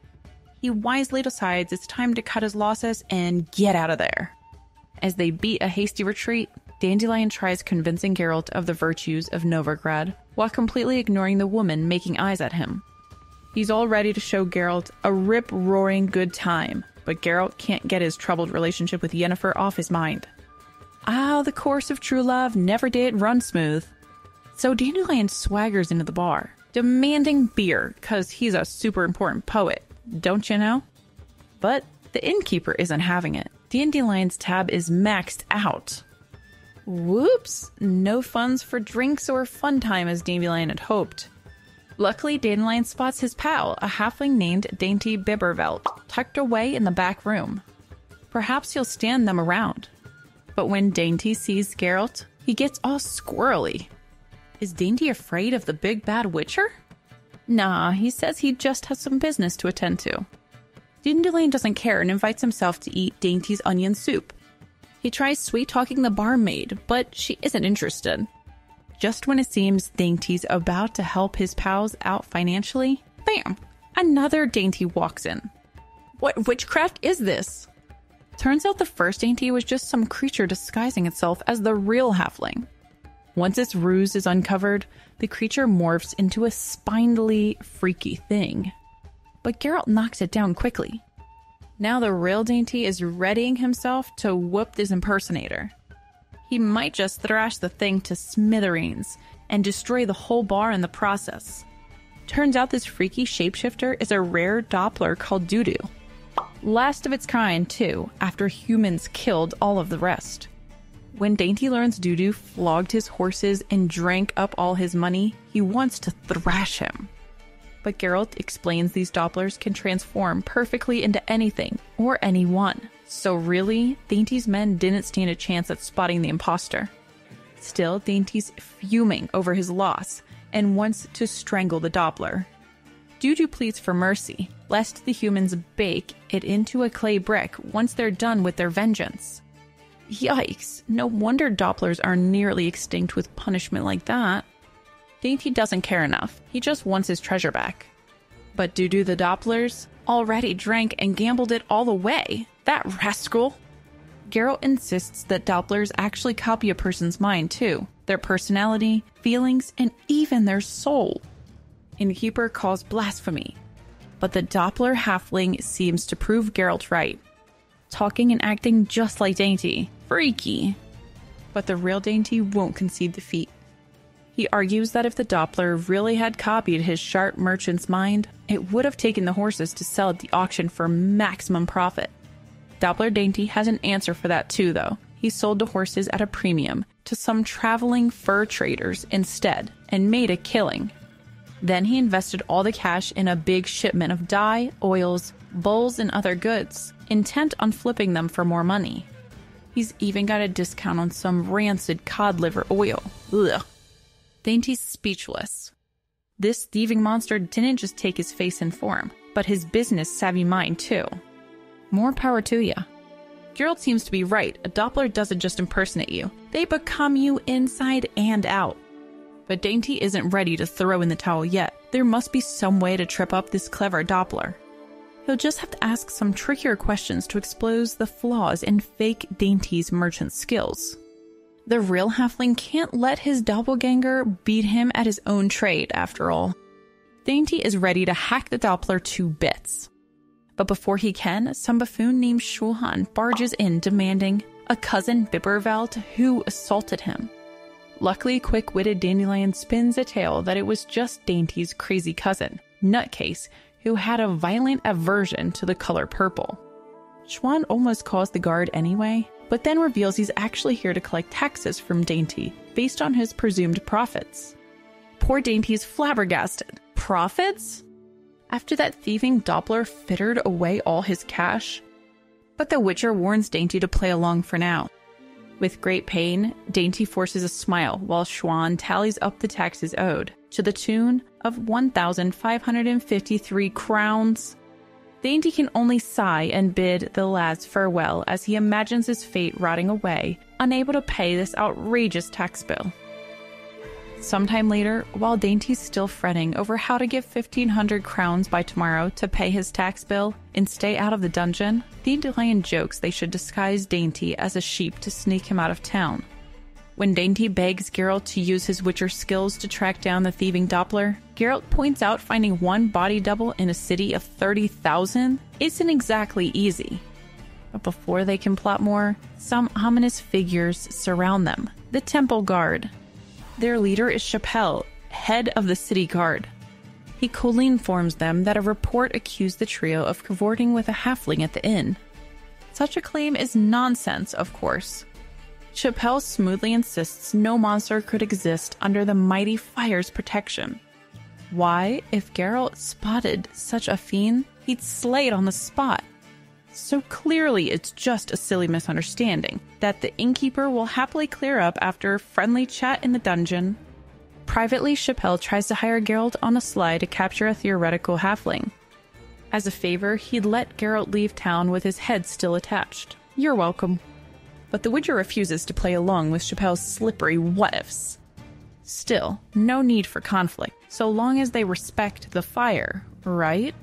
He wisely decides it's time to cut his losses and get out of there. As they beat a hasty retreat, Dandelion tries convincing Geralt of the virtues of Novigrad, while completely ignoring the woman making eyes at him. He's all ready to show Geralt a rip-roaring good time, but Geralt can't get his troubled relationship with Yennefer off his mind. The course of true love never did run smooth. So Dandelion swaggers into the bar, demanding beer, cause he's a super important poet, don't you know? But the innkeeper isn't having it. Dandelion's tab is maxed out. Whoops! No funds for drinks or fun time as Dandelion had hoped. Luckily, Dandelion spots his pal, a halfling named Dainty Bibbervelt, tucked away in the back room. Perhaps he'll stand them around. But when Dainty sees Geralt, he gets all squirrely. Is Dainty afraid of the big bad witcher? Nah, he says he just has some business to attend to. Dandelion doesn't care and invites himself to eat Dainty's onion soup. He tries sweet-talking the barmaid, but she isn't interested. Just when it seems Dainty's about to help his pals out financially, bam! Another Dainty walks in. What witchcraft is this? Turns out the first Dainty was just some creature disguising itself as the real halfling. Once its ruse is uncovered, the creature morphs into a spindly, freaky thing. But Geralt knocks it down quickly. Now the real Dainty is readying himself to whoop this impersonator. He might just thrash the thing to smithereens and destroy the whole bar in the process. Turns out this freaky shapeshifter is a rare Doppler called Dudu. Last of its kind, too, after humans killed all of the rest. When Dainty learns Dudu flogged his horses and drank up all his money, he wants to thrash him. But Geralt explains these Dopplers can transform perfectly into anything or anyone. So really, Dainty's men didn't stand a chance at spotting the imposter. Still, Dainty's fuming over his loss and wants to strangle the Doppler. Dudu pleads for mercy, lest the humans bake it into a clay brick once they're done with their vengeance. Yikes, no wonder Dopplers are nearly extinct with punishment like that. Dainty doesn't care enough, he just wants his treasure back. But Dudu the Dopplers already drank and gambled it all away. That rascal! Geralt insists that Dopplers actually copy a person's mind too, their personality, feelings, and even their soul. Innkeeper calls blasphemy, but the Doppler halfling seems to prove Geralt right. Talking and acting just like Dainty. Freaky! But the real Dainty won't concede defeat. He argues that if the Doppler really had copied his sharp merchant's mind, it would have taken the horses to sell at the auction for maximum profit. Doppler Dainty has an answer for that too, though. He sold the horses at a premium to some traveling fur traders instead and made a killing. Then he invested all the cash in a big shipment of dye, oils, bowls, and other goods, intent on flipping them for more money. He's even got a discount on some rancid cod liver oil. Ugh. Dainty's speechless. This thieving monster didn't just take his face and form, but his business-savvy mind too. More power to ya. Geralt seems to be right. A Doppler doesn't just impersonate you. They become you inside and out. But Dainty isn't ready to throw in the towel yet. There must be some way to trip up this clever Doppler. He'll just have to ask some trickier questions to expose the flaws in fake Dainty's merchant skills. The real halfling can't let his doppelganger beat him at his own trade, after all. Dainty is ready to hack the Doppler to bits. But before he can, some buffoon named Shulhan barges in demanding a cousin Bibbervelt who assaulted him. Luckily, quick-witted Dandelion spins a tale that it was just Dainty's crazy cousin, Nutcase, who had a violent aversion to the color purple. Schwan almost calls the guard anyway, but then reveals he's actually here to collect taxes from Dainty, based on his presumed profits. Poor Dainty's flabbergasted. Profits? After that thieving Doppler fittered away all his cash? But the Witcher warns Dainty to play along for now. With great pain, Dainty forces a smile while Schwan tallies up the taxes owed, to the tune of 1,553 crowns. Dainty can only sigh and bid the lads farewell as he imagines his fate rotting away, unable to pay this outrageous tax bill. Sometime later, while Dainty's still fretting over how to get 1,500 crowns by tomorrow to pay his tax bill and stay out of the dungeon, Dandelion jokes they should disguise Dainty as a sheep to sneak him out of town. When Dainty begs Geralt to use his Witcher skills to track down the thieving Doppler, Geralt points out finding one body double in a city of 30,000 isn't exactly easy. But before they can plot more, some ominous figures surround them, the Temple Guard. Their leader is Chappelle, head of the city guard. He coolly informs them that a report accused the trio of cavorting with a halfling at the inn. Such a claim is nonsense, of course. Chappelle smoothly insists no monster could exist under the mighty fire's protection. Why, if Geralt spotted such a fiend, he'd slay it on the spot. So clearly it's just a silly misunderstanding that the innkeeper will happily clear up after a friendly chat in the dungeon. Privately, Chappelle tries to hire Geralt on a sly to capture a theoretical halfling. As a favor, he'd let Geralt leave town with his head still attached. You're welcome. But the Witcher refuses to play along with Chappelle's slippery what-ifs. Still, no need for conflict, so long as they respect the fire, right?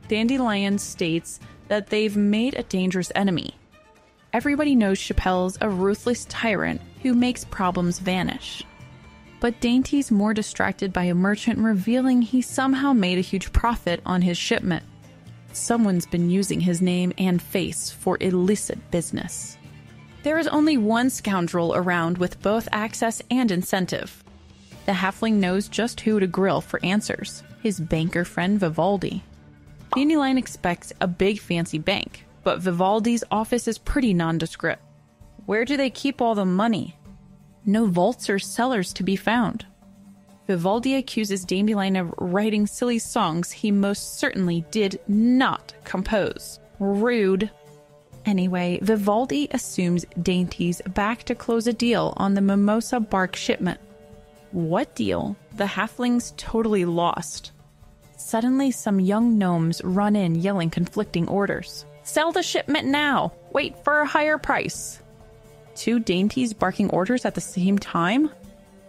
Dandelion states that they've made a dangerous enemy. Everybody knows Chappelle's a ruthless tyrant who makes problems vanish. But Dainty's more distracted by a merchant revealing he somehow made a huge profit on his shipment. Someone's been using his name and face for illicit business. There is only one scoundrel around with both access and incentive. The halfling knows just who to grill for answers, his banker friend Vivaldi. Dandelion expects a big fancy bank, but Vivaldi's office is pretty nondescript. Where do they keep all the money? No vaults or cellars to be found. Vivaldi accuses Dandelion of writing silly songs he most certainly did not compose. Rude. Anyway, Vivaldi assumes Dainty's back to close a deal on the mimosa bark shipment. What deal? The halfling's totally lost. Suddenly, some young gnomes run in yelling conflicting orders. Sell the shipment now! Wait for a higher price! Two Dainties barking orders at the same time?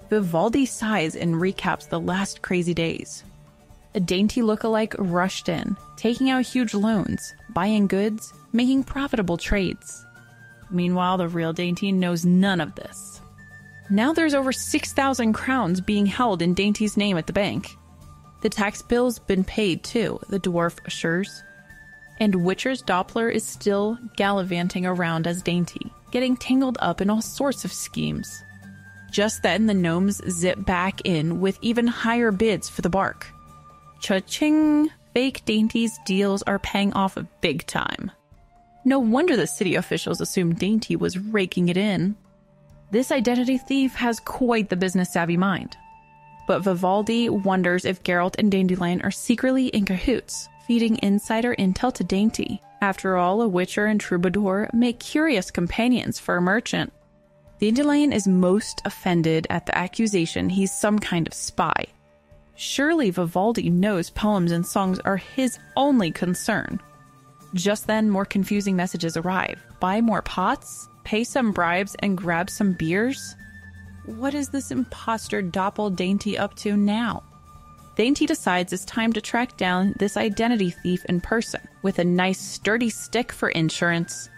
Vivaldi sighs and recaps the last crazy days. A Dainty lookalike rushed in, taking out huge loans, buying goods, making profitable trades. Meanwhile, the real Dainty knows none of this. Now there's over 6,000 crowns being held in Dainty's name at the bank. The tax bill's been paid too, the dwarf assures. And Witcher's Doppler is still gallivanting around as Dainty, getting tangled up in all sorts of schemes. Just then, the gnomes zip back in with even higher bids for the bark. Cha-ching! Fake Dainty's deals are paying off big time. No wonder the city officials assumed Dainty was raking it in. This identity thief has quite the business-savvy mind. But Vivaldi wonders if Geralt and Dandelion are secretly in cahoots, feeding insider intel to Dainty. After all, a Witcher and Troubadour make curious companions for a merchant. Dandelion is most offended at the accusation he's some kind of spy. Surely Vivaldi knows poems and songs are his only concern. Just then, more confusing messages arrive. Buy more pots? Pay some bribes and grab some beers? What is this imposter Doppel Dainty up to now? Dainty decides it's time to track down this identity thief in person, with a nice sturdy stick for insurance.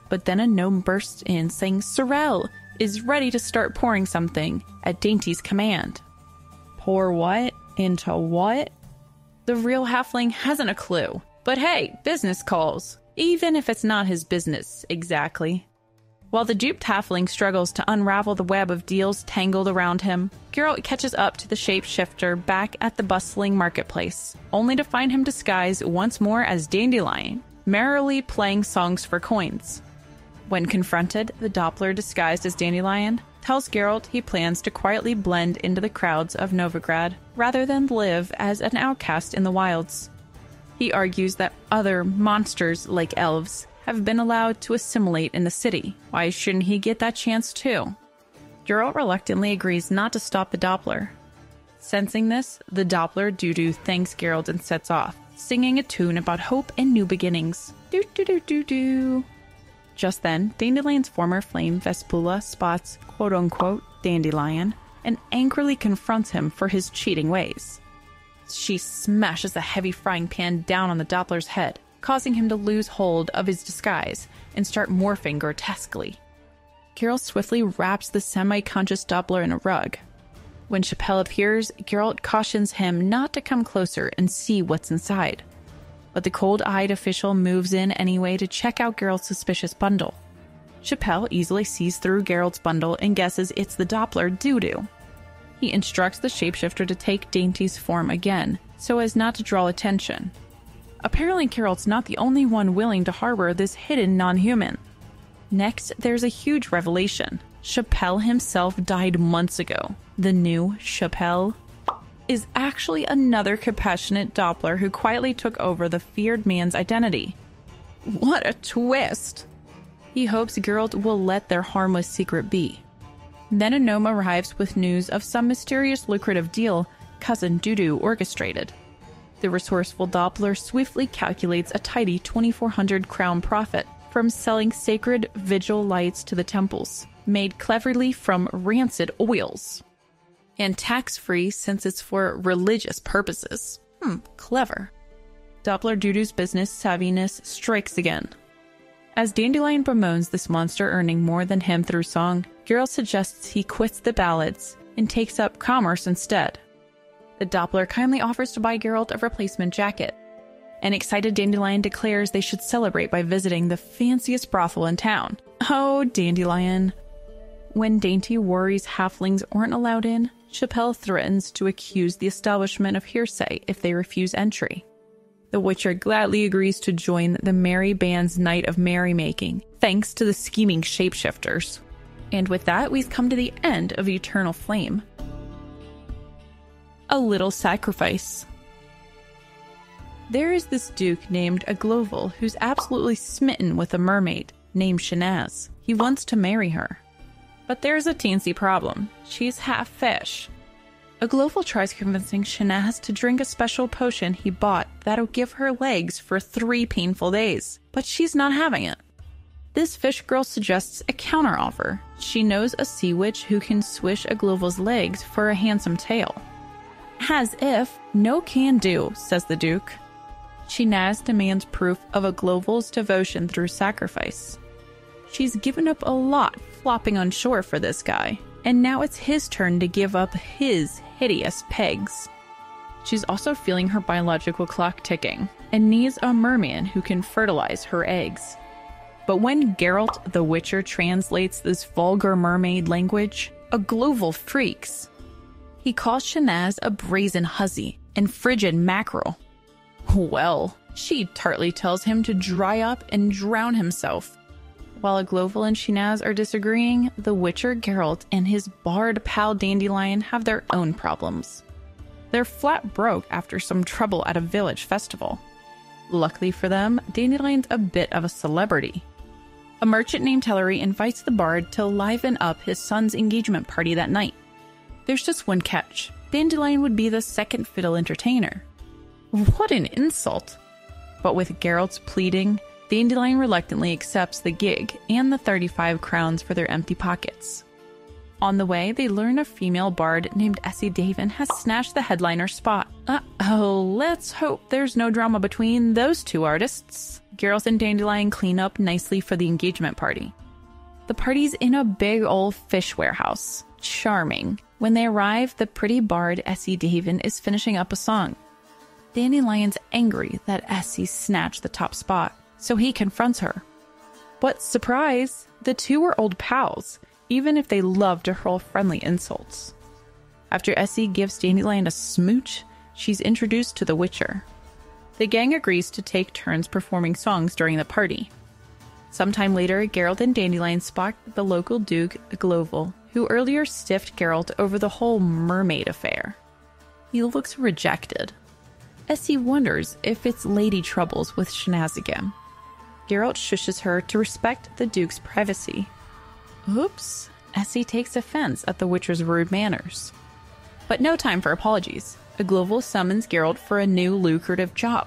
But then a gnome bursts in saying Sorel is ready to start pouring something at Dainty's command. Pour what? Into what? The real halfling hasn't a clue. But hey, business calls. Even if it's not his business, exactly. While the duped halfling struggles to unravel the web of deals tangled around him, Geralt catches up to the shapeshifter back at the bustling marketplace, only to find him disguised once more as Dandelion, merrily playing songs for coins. When confronted, the Doppler disguised as Dandelion tells Geralt he plans to quietly blend into the crowds of Novigrad rather than live as an outcast in the wilds. He argues that other monsters like elves have been allowed to assimilate in the city. Why shouldn't he get that chance too? Geralt reluctantly agrees not to stop the Doppler. Sensing this, the Doppler Dudu thanks Geralt and sets off, singing a tune about hope and new beginnings. Do-do-do-do-do. Just then, Dandelion's former flame Vespula spots quote-unquote Dandelion and angrily confronts him for his cheating ways. She smashes the heavy frying pan down on the Doppler's head, causing him to lose hold of his disguise and start morphing grotesquely. Geralt swiftly wraps the semi-conscious Doppler in a rug. When Chappelle appears, Geralt cautions him not to come closer and see what's inside. But the cold-eyed official moves in anyway to check out Geralt's suspicious bundle. Chappelle easily sees through Geralt's bundle and guesses it's the Doppler Dudu. He instructs the shapeshifter to take Dainty's form again, so as not to draw attention. Apparently Geralt's not the only one willing to harbor this hidden non-human. Next, there's a huge revelation. Chappelle himself died months ago. The new Chappelle is actually another compassionate Doppler who quietly took over the feared man's identity. What a twist! He hopes Geralt will let their harmless secret be. Then a gnome arrives with news of some mysterious lucrative deal Cousin Dudu orchestrated. The resourceful Doppler swiftly calculates a tidy 2,400 crown profit from selling sacred vigil lights to the temples, made cleverly from rancid oils. And tax-free since it's for religious purposes. Clever. Doppler Dudu's business savviness strikes again. As Dandelion bemoans this monster earning more than him through song, Geralt suggests he quits the ballads and takes up commerce instead. The Doppler kindly offers to buy Geralt a replacement jacket. An excited Dandelion declares they should celebrate by visiting the fanciest brothel in town. Oh, Dandelion. When Dainty worries halflings aren't allowed in, Chappelle threatens to accuse the establishment of hearsay if they refuse entry. The Witcher gladly agrees to join the merry band's night of merrymaking, thanks to the scheming shapeshifters. And with that, we've come to the end of Eternal Flame. A little sacrifice. There is this duke named Agloval who's absolutely smitten with a mermaid named Shanaz. He wants to marry her. But there's a teensy problem. She's half fish. Agloval tries convincing Shanaz to drink a special potion he bought that'll give her legs for 3 painful days, but she's not having it. This fish girl suggests a counteroffer. She knows a sea witch who can swish Agloval's legs for a handsome tale. As if, no can do, says the Duke. Shanaz demands proof of Agloval's devotion through sacrifice. She's given up a lot flopping on shore for this guy, and now it's his turn to give up his hideous pegs. She's also feeling her biological clock ticking, and needs a merman who can fertilize her eggs. But when Geralt the Witcher translates this vulgar mermaid language, Agloval freaks. He calls Shanaz a brazen hussy and frigid mackerel. Well, she tartly tells him to dry up and drown himself. While Agloval and Shanaz are disagreeing, the Witcher Geralt and his bard pal Dandelion have their own problems. They're flat broke after some trouble at a village festival. Luckily for them, Dandelion's a bit of a celebrity. A merchant named Tellery invites the bard to liven up his son's engagement party that night. There's just one catch. Dandelion would be the second fiddle entertainer. What an insult! But with Geralt's pleading, Dandelion reluctantly accepts the gig and the 35 crowns for their empty pockets. On the way, they learn a female bard named Essie Davin has snatched the headliner spot. Uh-oh, let's hope there's no drama between those two artists. Geralt and Dandelion clean up nicely for the engagement party. The party's in a big old fish warehouse. Charming. When they arrive, the pretty bard Essie Davin is finishing up a song. Dandelion's angry that Essie snatched the top spot, so he confronts her. But surprise, the two are old pals, even if they love to hurl friendly insults. After Essie gives Dandelion a smooch, she's introduced to the Witcher. The gang agrees to take turns performing songs during the party. Sometime later, Geralt and Dandelion spot the local Duke Agloval, who earlier stiffed Geralt over the whole mermaid affair. He looks rejected. Essie wonders if it's lady troubles with Shanaz again. Geralt shushes her to respect the Duke's privacy. Oops, Essie takes offense at the Witcher's rude manners. But no time for apologies. Agloval summons Geralt for a new lucrative job.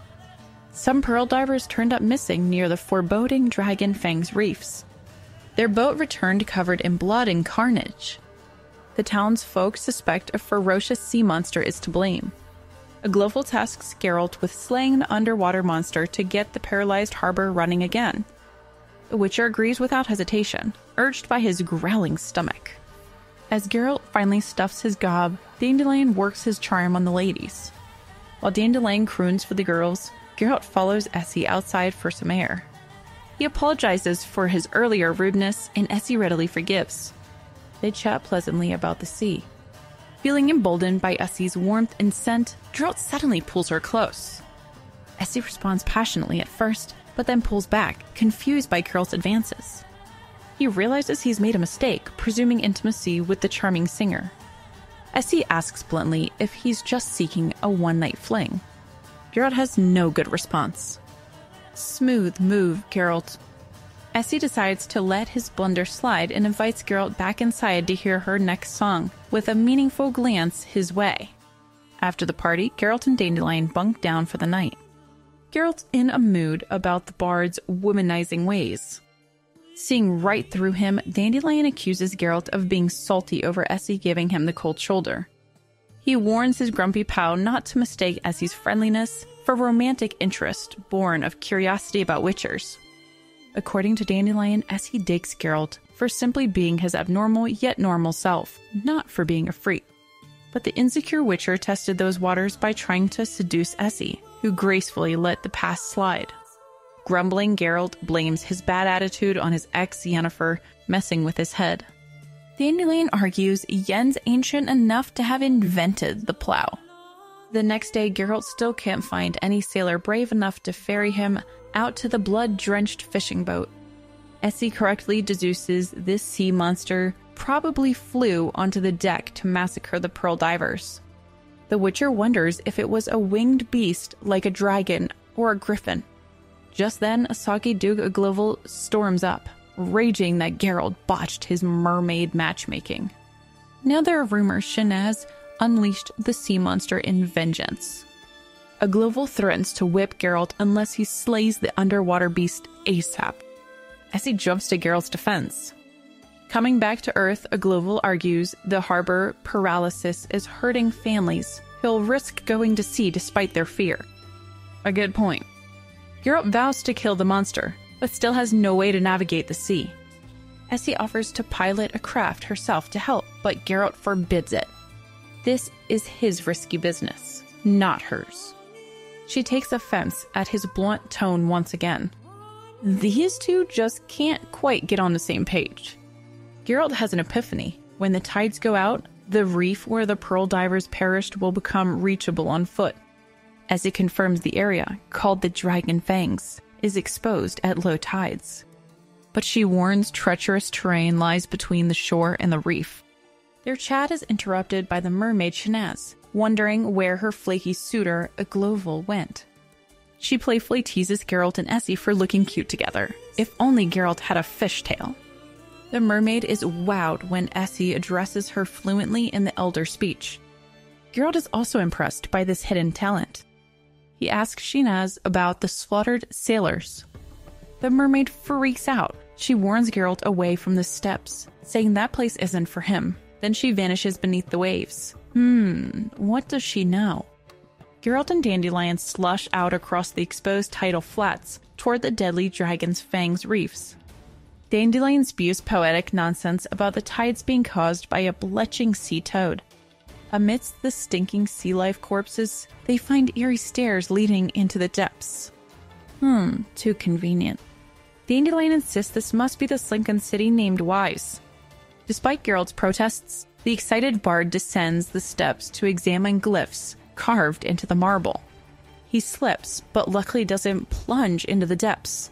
Some pearl divers turned up missing near the foreboding Dragon Fang's reefs. Their boat returned covered in blood and carnage. The townsfolk suspect a ferocious sea monster is to blame. Agloval tasks Geralt with slaying an underwater monster to get the paralyzed harbor running again. The Witcher agrees without hesitation, urged by his growling stomach. As Geralt finally stuffs his gob, Dandelion works his charm on the ladies. While Dandelion croons for the girls, Geralt follows Essie outside for some air. He apologizes for his earlier rudeness, and Essie readily forgives. They chat pleasantly about the sea. Feeling emboldened by Essie's warmth and scent, Geralt suddenly pulls her close. Essie responds passionately at first, but then pulls back, confused by Geralt's advances. He realizes he's made a mistake, presuming intimacy with the charming singer. Essie asks bluntly if he's just seeking a one-night fling. Geralt has no good response. Smooth move, Geralt. Essie decides to let his blunder slide and invites Geralt back inside to hear her next song, with a meaningful glance his way. After the party, Geralt and Dandelion bunk down for the night. Geralt's in a mood about the bard's womanizing ways. Seeing right through him, Dandelion accuses Geralt of being salty over Essie giving him the cold shoulder. He warns his grumpy pal not to mistake Essie's friendliness for romantic interest born of curiosity about witchers. According to Dandelion, Essie digs Geralt for simply being his abnormal yet normal self, not for being a freak. But the insecure witcher tested those waters by trying to seduce Essie, who gracefully let the past slide. Grumbling, Geralt blames his bad attitude on his ex Yennefer messing with his head. Dandelion argues Yen's ancient enough to have invented the plow. The next day, Geralt still can't find any sailor brave enough to ferry him out to the blood-drenched fishing boat. Essie correctly deduces this sea monster probably flew onto the deck to massacre the pearl divers. The Witcher wonders if it was a winged beast like a dragon or a griffin. Just then, Asagi Dug Agloval storms up, raging that Geralt botched his mermaid matchmaking. Now there are rumors Shanaz unleashed the sea monster in vengeance. Agloval threatens to whip Geralt unless he slays the underwater beast ASAP. Essie jumps to Geralt's defense. Coming back to Earth, Agloval argues the harbor paralysis is hurting families who'll risk going to sea despite their fear. A good point. Geralt vows to kill the monster, but still has no way to navigate the sea. Essie offers to pilot a craft herself to help, but Geralt forbids it. This is his risky business, not hers. She takes offense at his blunt tone once again. These two just can't quite get on the same page. Geralt has an epiphany. When the tides go out, the reef where the pearl divers perished will become reachable on foot. Essie confirms the area, called the Dragon Fangs, is exposed at low tides. But she warns treacherous terrain lies between the shore and the reef. Their chat is interrupted by the mermaid Shanaz, wondering where her flaky suitor, Agloval, went. She playfully teases Geralt and Essie for looking cute together. If only Geralt had a fishtail. The mermaid is wowed when Essie addresses her fluently in the Elder speech. Geralt is also impressed by this hidden talent. He asks Shanaz about the slaughtered sailors. The mermaid freaks out. She warns Geralt away from the steps, saying that place isn't for him. Then she vanishes beneath the waves. What does she know? Geralt and Dandelion slush out across the exposed tidal flats toward the deadly Dragon's Fangs reefs. Dandelion spews poetic nonsense about the tides being caused by a bletching sea toad. Amidst the stinking sea life corpses, they find eerie stairs leading into the depths. Too convenient. Dandelion insists this must be the Slinken city named Wise. Despite Geralt's protests, the excited bard descends the steps to examine glyphs carved into the marble. He slips, but luckily doesn't plunge into the depths.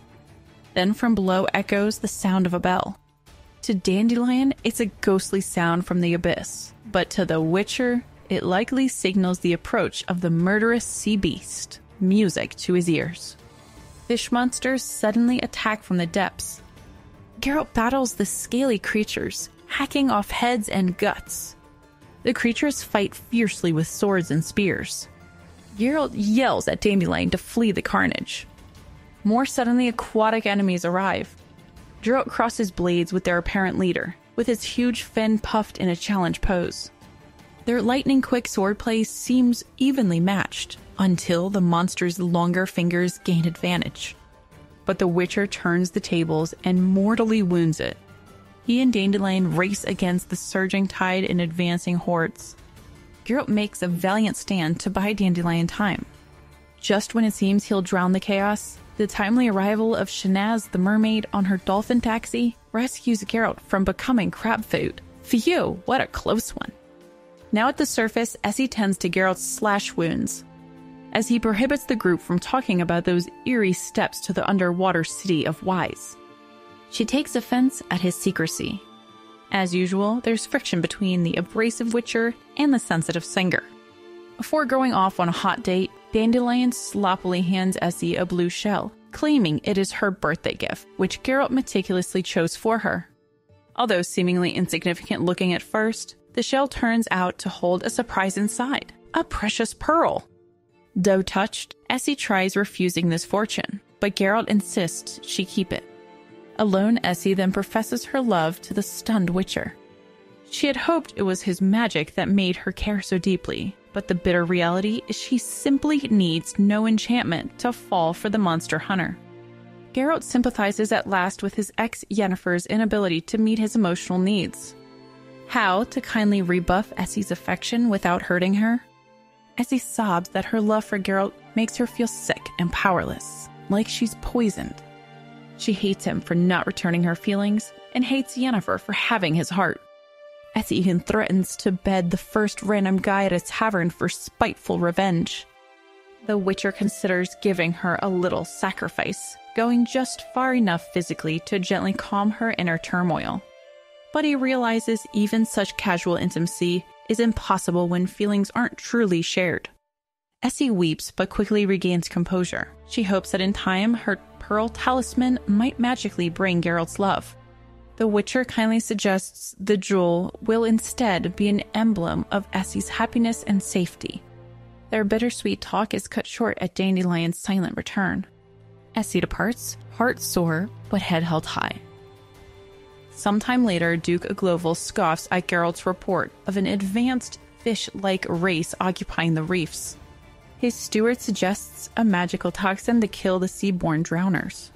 Then from below echoes the sound of a bell. To Dandelion, it's a ghostly sound from the abyss, but to the Witcher, it likely signals the approach of the murderous sea beast, music to his ears. Fish monsters suddenly attack from the depths. Geralt battles the scaly creatures, hacking off heads and guts. The creatures fight fiercely with swords and spears. Geralt yells at Dandelion to flee the carnage. More suddenly aquatic enemies arrive. Geralt crosses blades with their apparent leader, with his huge fin puffed in a challenge pose. Their lightning-quick swordplay seems evenly matched, until the monster's longer fingers gain advantage. But the Witcher turns the tables and mortally wounds it. He and Dandelion race against the surging tide in advancing hordes. Geralt makes a valiant stand to buy Dandelion time. Just when it seems he'll drown the chaos, the timely arrival of Shanaz the mermaid on her dolphin taxi rescues Geralt from becoming crab food. Phew, what a close one. Now at the surface, Essie tends to Geralt's slash wounds, as he prohibits the group from talking about those eerie steps to the underwater city of Wise. She takes offense at his secrecy. As usual, there's friction between the abrasive Witcher and the sensitive singer. Before going off on a hot date, Dandelion sloppily hands Essie a blue shell, claiming it is her birthday gift, which Geralt meticulously chose for her. Although seemingly insignificant looking at first, the shell turns out to hold a surprise inside, a precious pearl. Though touched, Essie tries refusing this fortune, but Geralt insists she keep it. Alone, Essie then professes her love to the stunned Witcher. She had hoped it was his magic that made her care so deeply, but the bitter reality is she simply needs no enchantment to fall for the monster hunter. Geralt sympathizes at last with his ex Yennefer's inability to meet his emotional needs. How to kindly rebuff Essie's affection without hurting her? Essie sobs that her love for Geralt makes her feel sick and powerless, like she's poisoned. She hates him for not returning her feelings and hates Yennefer for having his heart. Essie even threatens to bed the first random guy at a tavern for spiteful revenge. The Witcher considers giving her a little sacrifice, going just far enough physically to gently calm her inner turmoil. But he realizes even such casual intimacy is impossible when feelings aren't truly shared. Essie weeps but quickly regains composure. She hopes that in time her pearl talisman might magically bring Geralt's love. The Witcher kindly suggests the jewel will instead be an emblem of Essie's happiness and safety. Their bittersweet talk is cut short at Dandelion's silent return. Essie departs, heart sore but head held high. Sometime later, Duke Agloval scoffs at Geralt's report of an advanced fish-like race occupying the reefs. His steward suggests a magical toxin to kill the seaborne drowners.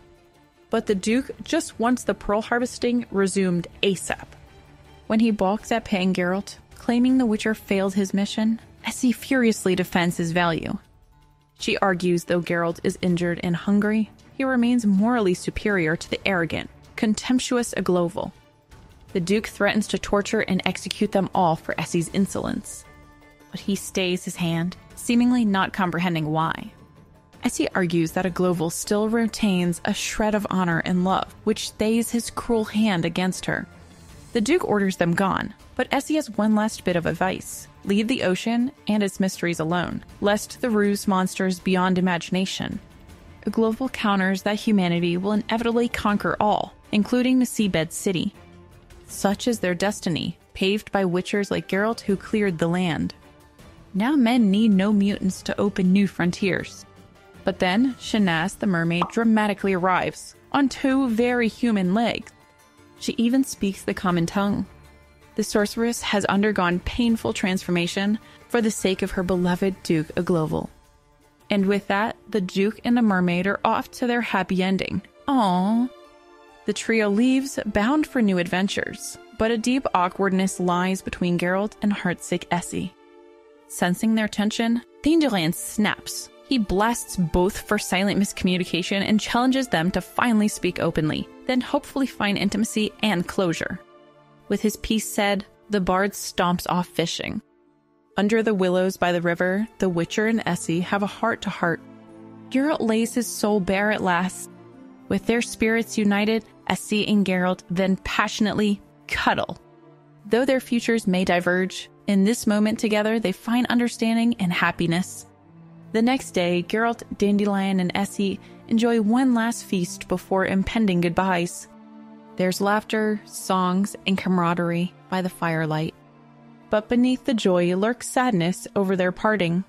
But the Duke just wants the pearl harvesting resumed ASAP. When he balks at paying Geralt, claiming the Witcher failed his mission, Essie furiously defends his value. She argues though Geralt is injured and hungry, he remains morally superior to the arrogant, contemptuous Agloval. The Duke threatens to torture and execute them all for Essie's insolence. But he stays his hand, seemingly not comprehending why. Essie argues that Agloval still retains a shred of honor and love, which stays his cruel hand against her. The Duke orders them gone, but Essie has one last bit of advice. Leave the ocean and its mysteries alone, lest the ruse monsters beyond imagination. Agloval counters that humanity will inevitably conquer all, including the seabed city. Such is their destiny, paved by Witchers like Geralt who cleared the land. Now men need no mutants to open new frontiers. But then, Shanaz the mermaid dramatically arrives, on 2 very human legs. She even speaks the common tongue. The sorceress has undergone painful transformation for the sake of her beloved Duke Agloval. And with that, the Duke and the mermaid are off to their happy ending. Aww. The trio leaves, bound for new adventures, but a deep awkwardness lies between Geralt and heartsick Essie. Sensing their tension, Dandelion snaps. He blasts both for silent miscommunication and challenges them to finally speak openly, then hopefully find intimacy and closure. With his piece said, the bard stomps off fishing. Under the willows by the river, the Witcher and Essie have a heart-to-heart. Geralt lays his soul bare at last. With their spirits united, Essie and Geralt then passionately cuddle. Though their futures may diverge, in this moment together they find understanding and happiness. The next day, Geralt, Dandelion, and Essie enjoy one last feast before impending goodbyes. There's laughter, songs, and camaraderie by the firelight. But beneath the joy lurks sadness over their parting.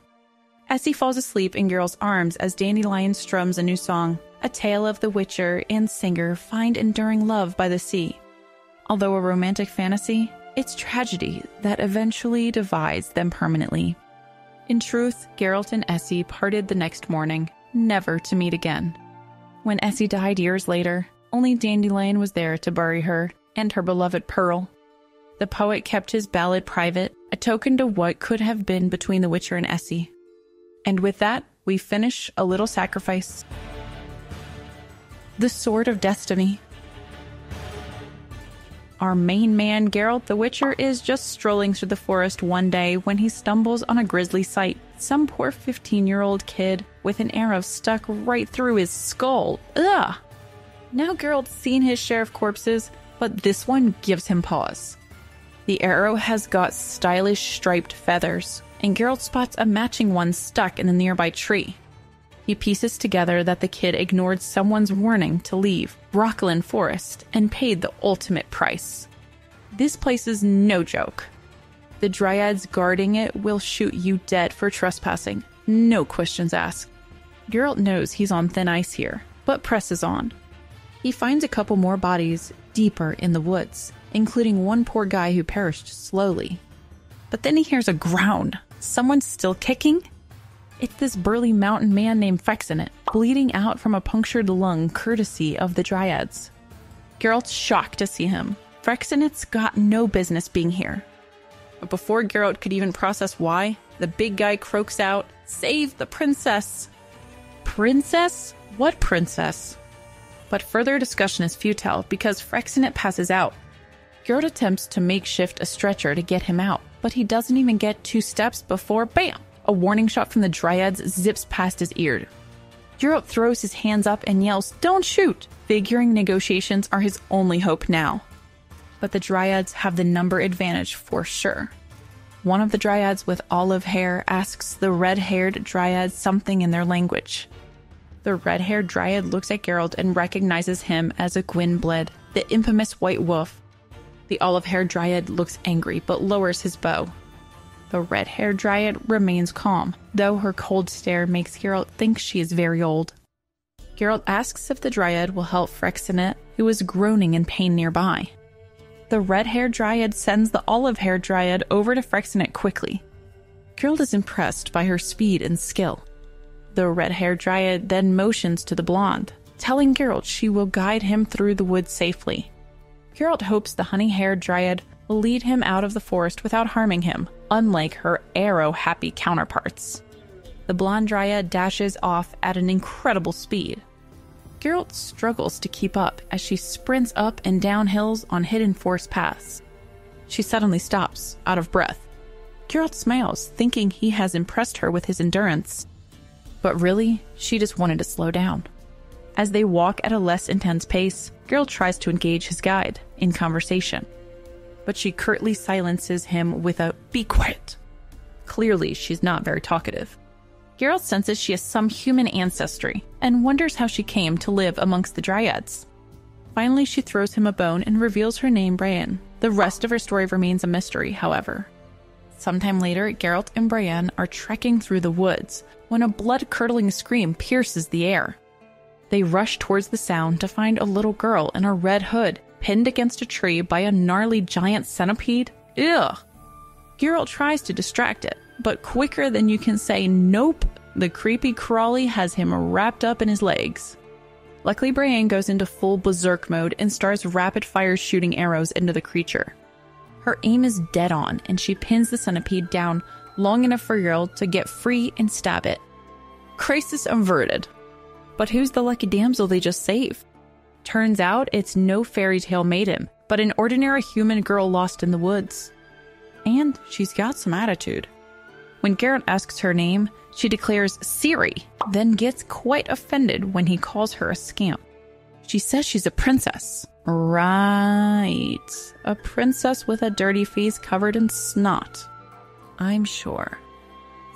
Essie falls asleep in Geralt's arms as Dandelion strums a new song, a tale of the Witcher and singer find enduring love by the sea. Although a romantic fantasy, it's tragedy that eventually divides them permanently. In truth, Geralt and Essie parted the next morning, never to meet again. When Essie died years later, only Dandelion was there to bury her and her beloved pearl. The poet kept his ballad private, a token to what could have been between the Witcher and Essie. And with that, we finish A Little Sacrifice. The Sword of Destiny. Our main man, Geralt the Witcher, is just strolling through the forest one day when he stumbles on a grisly sight. Some poor 15-year-old kid with an arrow stuck right through his skull. Ugh! Now Geralt's seen his share of corpses, but this one gives him pause. The arrow has got stylish striped feathers, and Geralt spots a matching one stuck in a nearby tree. He pieces together that the kid ignored someone's warning to leave Brocklin Forest and paid the ultimate price. This place is no joke. The dryads guarding it will shoot you dead for trespassing, no questions asked. Geralt knows he's on thin ice here, but presses on. He finds a couple more bodies deeper in the woods, including one poor guy who perished slowly. But then he hears a groan. Someone's still kicking? It's this burly mountain man named Freixenet, bleeding out from a punctured lung courtesy of the dryads. Geralt's shocked to see him. Freixenet's got no business being here. But before Geralt could even process why, the big guy croaks out, "Save the princess!" Princess? What princess? But further discussion is futile because Freixenet passes out. Geralt attempts to makeshift a stretcher to get him out, but he doesn't even get 2 steps before, bam! A warning shot from the dryads zips past his ear. Geralt throws his hands up and yells, "Don't shoot!" figuring negotiations are his only hope now. But the dryads have the number advantage for sure. One of the dryads with olive hair asks the red-haired dryad something in their language. The red-haired dryad looks at Geralt and recognizes him as a Gwynblade, the infamous White Wolf. The olive-haired dryad looks angry but lowers his bow. The red-haired dryad remains calm, though her cold stare makes Geralt think she is very old. Geralt asks if the dryad will help Freixenet, who is groaning in pain nearby. The red-haired dryad sends the olive-haired dryad over to Freixenet quickly. Geralt is impressed by her speed and skill. The red-haired dryad then motions to the blonde, telling Geralt she will guide him through the woods safely. Geralt hopes the honey-haired dryad will lead him out of the forest without harming him, unlike her arrow-happy counterparts. The blonde dryad dashes off at an incredible speed. Geralt struggles to keep up as she sprints up and down hills on hidden forest paths. She suddenly stops, out of breath. Geralt smiles, thinking he has impressed her with his endurance. But really, she just wanted to slow down. As they walk at a less intense pace, Geralt tries to engage his guide in conversation. But she curtly silences him with a "Be quiet." Clearly, she's not very talkative. Geralt senses she has some human ancestry and wonders how she came to live amongst the dryads. Finally, she throws him a bone and reveals her name, Brienne. The rest of her story remains a mystery, however. Sometime later, Geralt and Brienne are trekking through the woods when a blood-curdling scream pierces the air. They rush towards the sound to find a little girl in a red hood pinned against a tree by a gnarly giant centipede. Ugh! Geralt tries to distract it, but quicker than you can say nope, the creepy crawly has him wrapped up in his legs. Luckily, Brienne goes into full berserk mode and starts rapid-fire shooting arrows into the creature. Her aim is dead on, and she pins the centipede down long enough for Geralt to get free and stab it. Crisis averted. But who's the lucky damsel they just saved? Turns out it's no fairy tale maiden, but an ordinary human girl lost in the woods. And she's got some attitude. When Geralt asks her name, she declares Ciri, then gets quite offended when he calls her a scamp. She says she's a princess. Right. A princess with a dirty face covered in snot. I'm sure.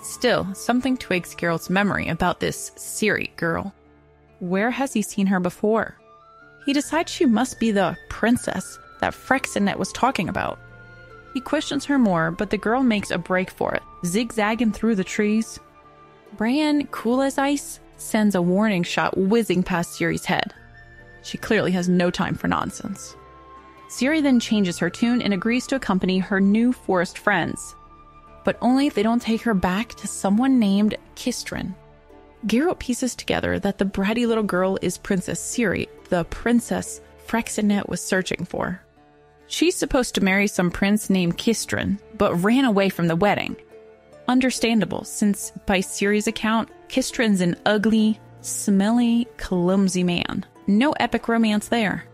Still, something twigs Geralt's memory about this Ciri girl. Where has he seen her before? He decides she must be the princess that Freixenet was talking about. He questions her more, but the girl makes a break for it, zigzagging through the trees. Brienne, cool as ice, sends a warning shot whizzing past Ciri's head. She clearly has no time for nonsense. Ciri then changes her tune and agrees to accompany her new forest friends, but only if they don't take her back to someone named Kistrin. Geralt pieces together that the bratty little girl is Princess Ciri, the princess Freixenet was searching for. She's supposed to marry some prince named Kistrin, but ran away from the wedding. Understandable, since by Ciri's account, Kistrin's an ugly, smelly, clumsy man. No epic romance there.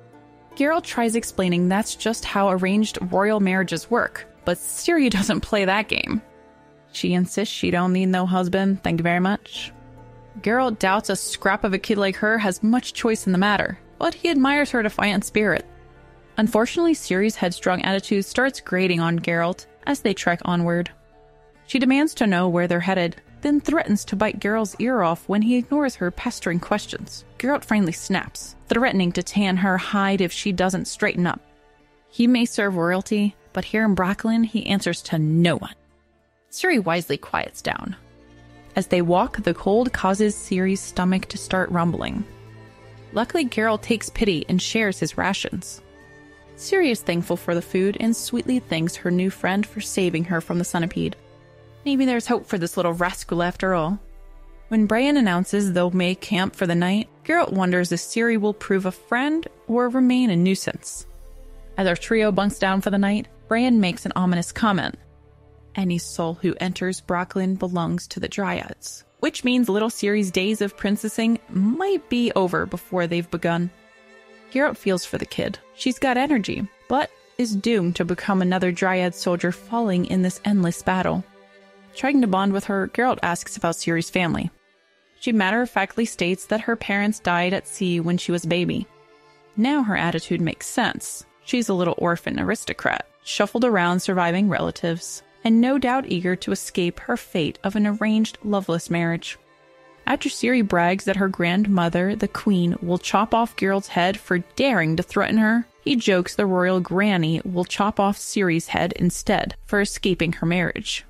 Geralt tries explaining that's just how arranged royal marriages work, but Ciri doesn't play that game. She insists she don't need no husband, thank you very much. Geralt doubts a scrap of a kid like her has much choice in the matter, but he admires her defiant spirit. Unfortunately, Ciri's headstrong attitude starts grating on Geralt as they trek onward. She demands to know where they're headed, then threatens to bite Geralt's ear off when he ignores her pestering questions. Geralt finally snaps, threatening to tan her hide if she doesn't straighten up. He may serve royalty, but here in Brokilon, he answers to no one. Ciri wisely quiets down. As they walk, the cold causes Ciri's stomach to start rumbling. Luckily, Geralt takes pity and shares his rations. Ciri is thankful for the food and sweetly thanks her new friend for saving her from the centipede. Maybe there's hope for this little rascal after all. When Brian announces they'll make camp for the night, Geralt wonders if Ciri will prove a friend or remain a nuisance. As our trio bunks down for the night, Brian makes an ominous comment. Any soul who enters Brokilon belongs to the Dryads, which means little Ciri's days of princessing might be over before they've begun. Geralt feels for the kid. She's got energy, but is doomed to become another Dryad soldier falling in this endless battle. Trying to bond with her, Geralt asks about Ciri's family. She matter-of-factly states that her parents died at sea when she was a baby. Now her attitude makes sense. She's a little orphan aristocrat, shuffled around surviving relatives, and no doubt eager to escape her fate of an arranged loveless marriage. After Ciri brags that her grandmother, the queen, will chop off Geralt's head for daring to threaten her, he jokes the royal granny will chop off Ciri's head instead for escaping her marriage.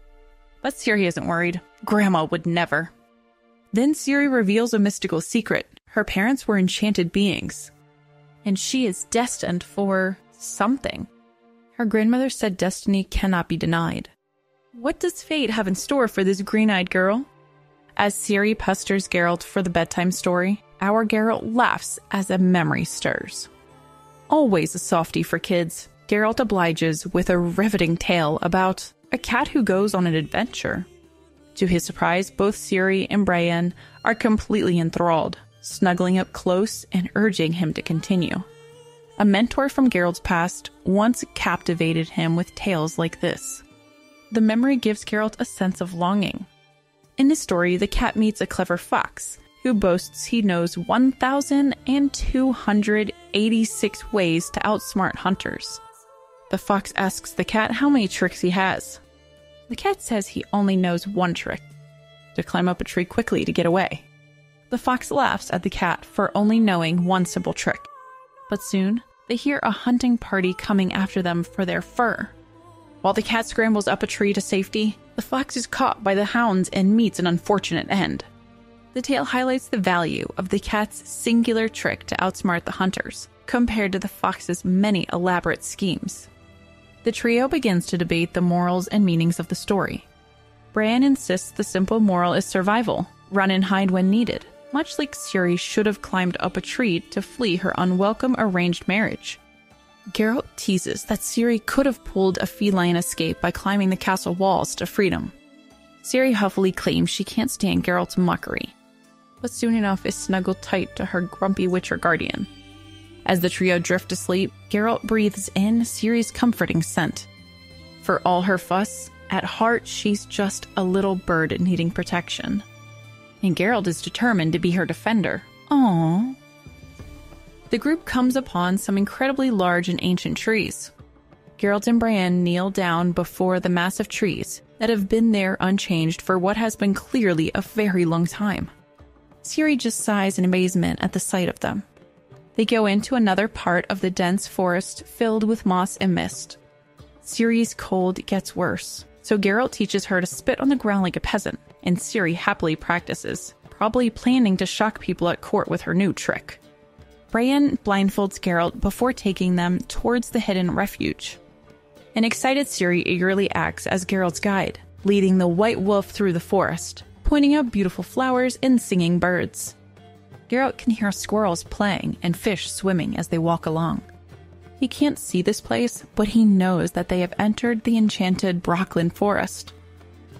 But Ciri isn't worried. Grandma would never. Then Ciri reveals a mystical secret. Her parents were enchanted beings, and she is destined for something. Her grandmother said destiny cannot be denied. What does fate have in store for this green-eyed girl? As Ciri pesters Geralt for the bedtime story, our Geralt laughs as a memory stirs. Always a softie for kids, Geralt obliges with a riveting tale about a cat who goes on an adventure. To his surprise, both Ciri and Brienne are completely enthralled, snuggling up close and urging him to continue. A mentor from Geralt's past once captivated him with tales like this. The memory gives Geralt a sense of longing. In this story, the cat meets a clever fox, who boasts he knows 1,286 ways to outsmart hunters. The fox asks the cat how many tricks he has. The cat says he only knows one trick: to climb up a tree quickly to get away. The fox laughs at the cat for only knowing one simple trick. But soon, they hear a hunting party coming after them for their fur. While the cat scrambles up a tree to safety, the fox is caught by the hounds and meets an unfortunate end. The tale highlights the value of the cat's singular trick to outsmart the hunters, compared to the fox's many elaborate schemes. The trio begins to debate the morals and meanings of the story. Bran insists the simple moral is survival, run and hide when needed, much like Ciri should have climbed up a tree to flee her unwelcome arranged marriage. Geralt teases that Ciri could have pulled a feline escape by climbing the castle walls to freedom. Ciri huffily claims she can't stand Geralt's mockery, but soon enough is snuggled tight to her grumpy Witcher guardian. As the trio drift asleep, Geralt breathes in Ciri's comforting scent. For all her fuss, at heart she's just a little bird needing protection. And Geralt is determined to be her defender. Aww. The group comes upon some incredibly large and ancient trees. Geralt and Brienne kneel down before the massive trees that have been there unchanged for what has been clearly a very long time. Ciri just sighs in amazement at the sight of them. They go into another part of the dense forest filled with moss and mist. Ciri's cold gets worse, so Geralt teaches her to spit on the ground like a peasant, and Ciri happily practices, probably planning to shock people at court with her new trick. Brienne blindfolds Geralt before taking them towards the hidden refuge. An excited Ciri eagerly acts as Geralt's guide, leading the White Wolf through the forest, pointing out beautiful flowers and singing birds. Geralt can hear squirrels playing and fish swimming as they walk along. He can't see this place, but he knows that they have entered the enchanted Brokilon forest.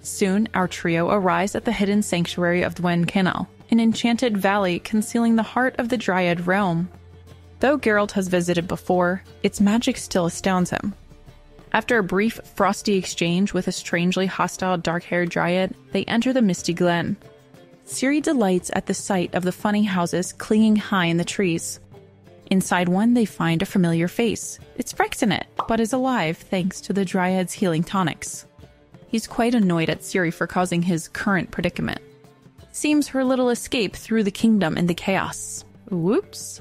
Soon, our trio arrives at the hidden sanctuary of Dwyn Canal, an enchanted valley concealing the heart of the Dryad realm. Though Geralt has visited before, its magic still astounds him. After a brief, frosty exchange with a strangely hostile dark-haired Dryad, they enter the misty glen. Ciri delights at the sight of the funny houses clinging high in the trees. Inside one, they find a familiar face. It's Freixenet, but is alive thanks to the Dryad's healing tonics. He's quite annoyed at Ciri for causing his current predicament. Seems her little escape threw the kingdom into chaos. Whoops.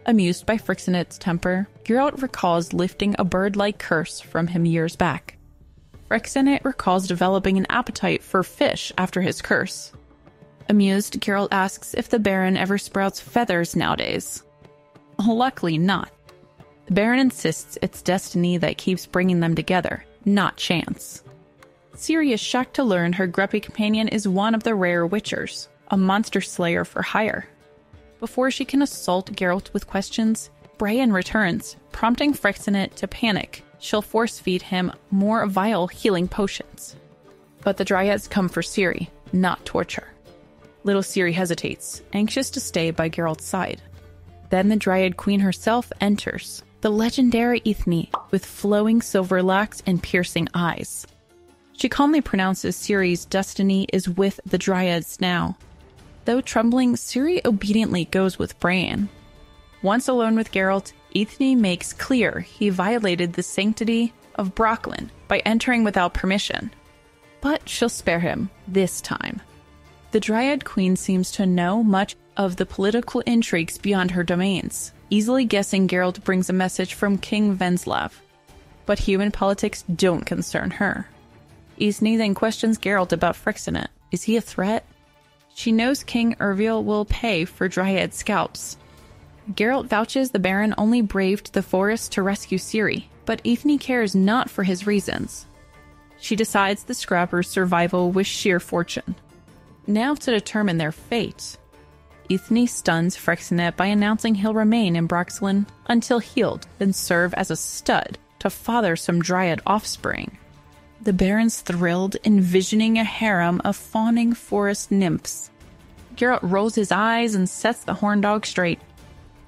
Amused by Freixenet's temper, Geralt recalls lifting a bird-like curse from him years back. Freixenet recalls developing an appetite for fish after his curse. Amused, Geralt asks if the Baron ever sprouts feathers nowadays. Luckily not. The Baron insists it's destiny that keeps bringing them together, not chance. Ciri is shocked to learn her grumpy companion is one of the rare Witchers, a monster slayer for hire. Before she can assault Geralt with questions, Brian returns, prompting Freixenet to panic. She'll force-feed him more vile healing potions. But the Dryads come for Ciri, not torture. Little Ciri hesitates, anxious to stay by Geralt's side. Then the Dryad Queen herself enters, the legendary Ithne, with flowing silver locks and piercing eyes. She calmly pronounces Ciri's destiny is with the Dryads now. Though trembling, Ciri obediently goes with Bran. Once alone with Geralt, Ithne makes clear he violated the sanctity of Brocklin by entering without permission. But she'll spare him, this time. The Dryad Queen seems to know much of the political intrigues beyond her domains, easily guessing Geralt brings a message from King Venslav. But human politics don't concern her. Ithne then questions Geralt about Freixenet. Is he a threat? She knows King Erviel will pay for Dryad scalps. Geralt vouches the Baron only braved the forest to rescue Ciri, but Ithne cares not for his reasons. She decides the Scrapper's survival was sheer fortune. Now to determine their fate. Ithne stuns Freixenet by announcing he'll remain in Brokilon until healed, then serve as a stud to father some Dryad offspring. The Baron's thrilled, envisioning a harem of fawning forest nymphs. Geralt rolls his eyes and sets the horn dog straight.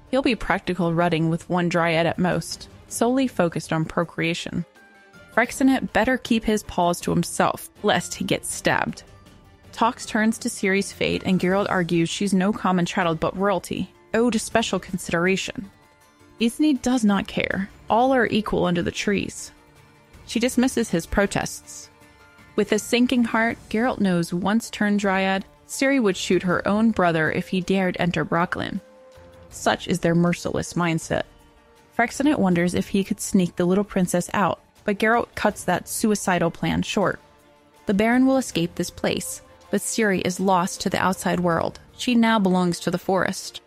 He'll be practical rutting with one Dryad at most, solely focused on procreation. Freixenet better keep his paws to himself, lest he gets stabbed. Talks turns to Ciri's fate, and Geralt argues she's no common chattel but royalty, owed special consideration. Ithne does not care. All are equal under the trees. She dismisses his protests. With a sinking heart, Geralt knows once turned Dryad, Ciri would shoot her own brother if he dared enter Brokilon. Such is their merciless mindset. Freixenet wonders if he could sneak the little princess out, but Geralt cuts that suicidal plan short. The Baron will escape this place, but Ciri is lost to the outside world. She now belongs to the forest.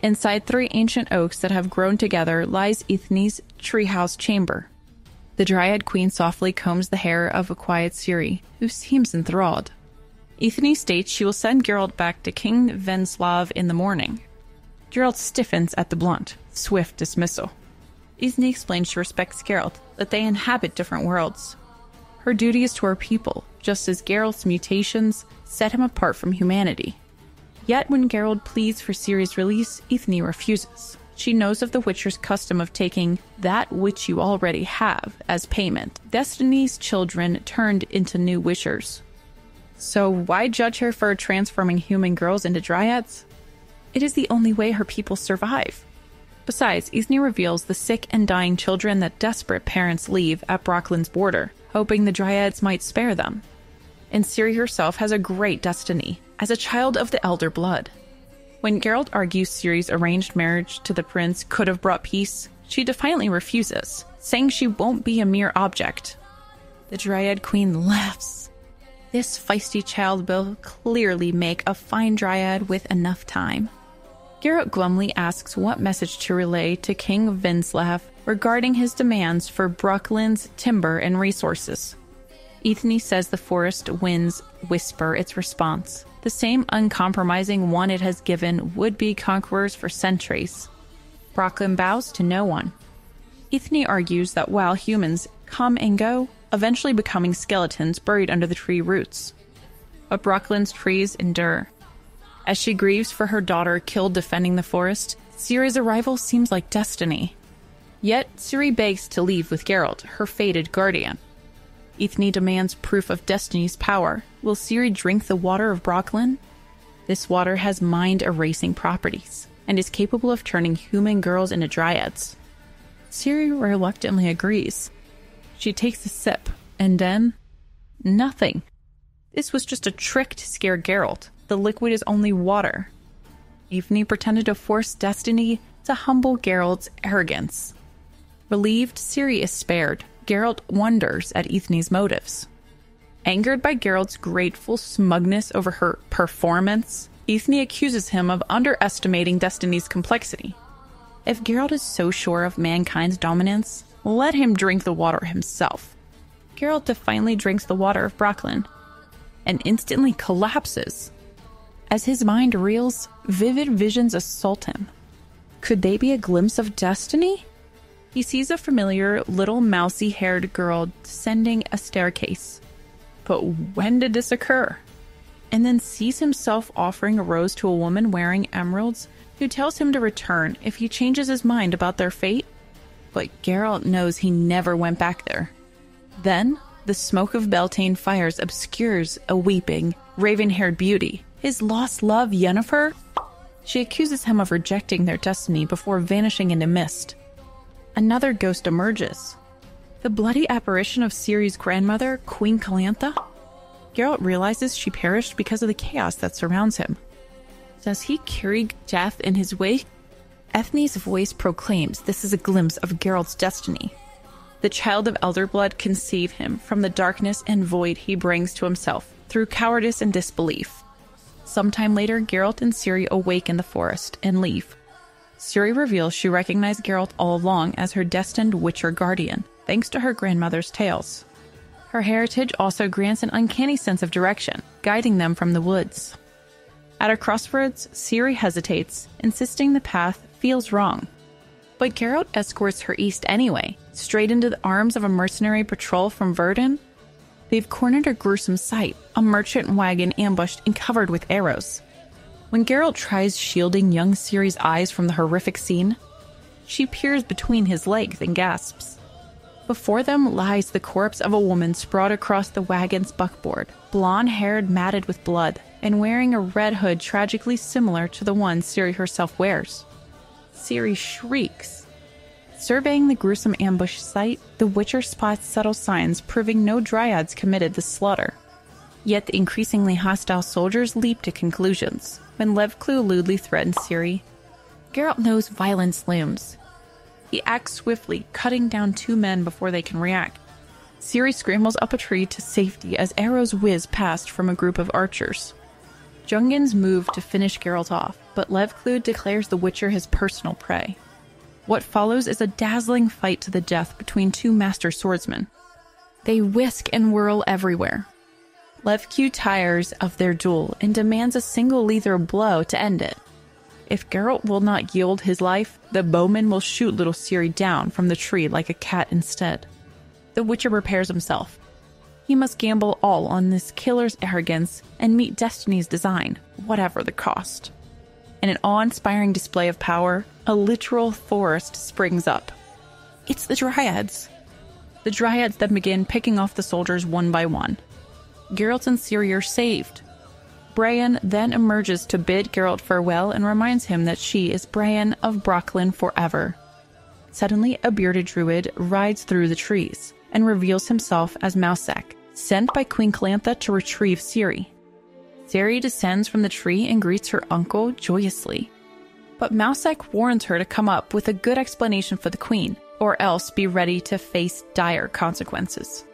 Inside 3 ancient oaks that have grown together lies Ithne's treehouse chamber. The Dryad Queen softly combs the hair of a quiet Ciri, who seems enthralled. Ithne states she will send Geralt back to King Venslav in the morning. Geralt stiffens at the blunt, swift dismissal. Ithne explains she respects Geralt, that they inhabit different worlds. Her duty is to her people, just as Geralt's mutations set him apart from humanity. Yet when Geralt pleads for Ciri's release, Ithne refuses. She knows of the Witcher's custom of taking that which you already have as payment. Destiny's children turned into new Witchers. So why judge her for transforming human girls into Dryads? It is the only way her people survive. Besides, Ithne reveals the sick and dying children that desperate parents leave at Brokilon's border, hoping the Dryads might spare them. And Ciri herself has a great destiny, as a child of the elder blood. When Geralt argues Ciri's arranged marriage to the prince could have brought peace, she defiantly refuses, saying she won't be a mere object. The Dryad Queen laughs. This feisty child will clearly make a fine Dryad with enough time. Geralt glumly asks what message to relay to King Venslav regarding his demands for Brokilon's timber and resources. Ithne says the forest winds whisper its response, the same uncompromising one it has given would-be conquerors for centuries. Brokilon bows to no one. Ithne argues that while humans come and go, eventually becoming skeletons buried under the tree roots. But Brokilon's trees endure. As she grieves for her daughter killed defending the forest, Ciri's arrival seems like destiny. Yet Ciri begs to leave with Geralt, her fated guardian. Ithne demands proof of destiny's power. Will Ciri drink the water of Brokilon? This water has mind-erasing properties. and is capable of turning human girls into dryads. Ciri reluctantly agrees. She takes a sip, and then nothing. This was just a trick to scare Geralt. The liquid is only water. Eithne pretended to force destiny to humble Geralt's arrogance. Relieved, Ciri is spared. Geralt wonders at Eithne's motives. Angered by Geralt's grateful smugness over her performance, Eithne accuses him of underestimating Destiny's complexity. If Geralt is so sure of mankind's dominance, let him drink the water himself. Geralt defiantly drinks the water of Brocklin and instantly collapses. As his mind reels, vivid visions assault him. Could they be a glimpse of destiny? He sees a familiar little mousy-haired girl descending a staircase. But when did this occur? And then sees himself offering a rose to a woman wearing emeralds who tells him to return if he changes his mind about their fate. But Geralt knows he never went back there. Then, the smoke of Beltane fires obscures a weeping, raven-haired beauty. His lost love, Yennefer? She accuses him of rejecting their destiny before vanishing into mist. Another ghost emerges. The bloody apparition of Ciri's grandmother, Queen Calantha? Geralt realizes she perished because of the chaos that surrounds him. Does he carry death in his wake? Eithne's voice proclaims this is a glimpse of Geralt's destiny. The child of Elderblood can save him from the darkness and void he brings to himself through cowardice and disbelief. Sometime later, Geralt and Ciri awake in the forest and leave. Ciri reveals she recognized Geralt all along as her destined Witcher guardian, thanks to her grandmother's tales. Her heritage also grants an uncanny sense of direction, guiding them from the woods. At a crossroads, Ciri hesitates, insisting the path feels wrong. But Geralt escorts her east anyway, straight into the arms of a mercenary patrol from Verdun. They've cornered a gruesome sight, a merchant wagon ambushed and covered with arrows. When Geralt tries shielding young Ciri's eyes from the horrific scene, she peers between his legs and gasps. Before them lies the corpse of a woman sprawled across the wagon's buckboard, blonde-haired, matted with blood, and wearing a red hood tragically similar to the one Ciri herself wears. Ciri shrieks. Surveying the gruesome ambush site, the Witcher spots subtle signs proving no dryads committed the slaughter. Yet the increasingly hostile soldiers leap to conclusions. When Levclu lewdly threatens Ciri, Geralt knows violence looms. He acts swiftly, cutting down 2 men before they can react. Ciri scrambles up a tree to safety as arrows whiz past from a group of archers. Jungans move to finish Geralt off, but Levclu declares the Witcher his personal prey. What follows is a dazzling fight to the death between 2 master swordsmen. They whisk and whirl everywhere. Levclu tires of their duel and demands a single lethal blow to end it. If Geralt will not yield his life, the bowman will shoot little Ciri down from the tree like a cat instead. The Witcher prepares himself. He must gamble all on this killer's arrogance and meet Destiny's design, whatever the cost. In an awe-inspiring display of power, a literal forest springs up. It's the Dryads. The Dryads then begin picking off the soldiers one by one. Geralt and Ciri are saved. Brienne then emerges to bid Geralt farewell and reminds him that she is Brienne of Brocklin forever. Suddenly, a bearded druid rides through the trees and reveals himself as Mousesack, sent by Queen Calantha to retrieve Ciri. Ciri descends from the tree and greets her uncle joyously. But Mousesack warns her to come up with a good explanation for the queen, or else be ready to face dire consequences.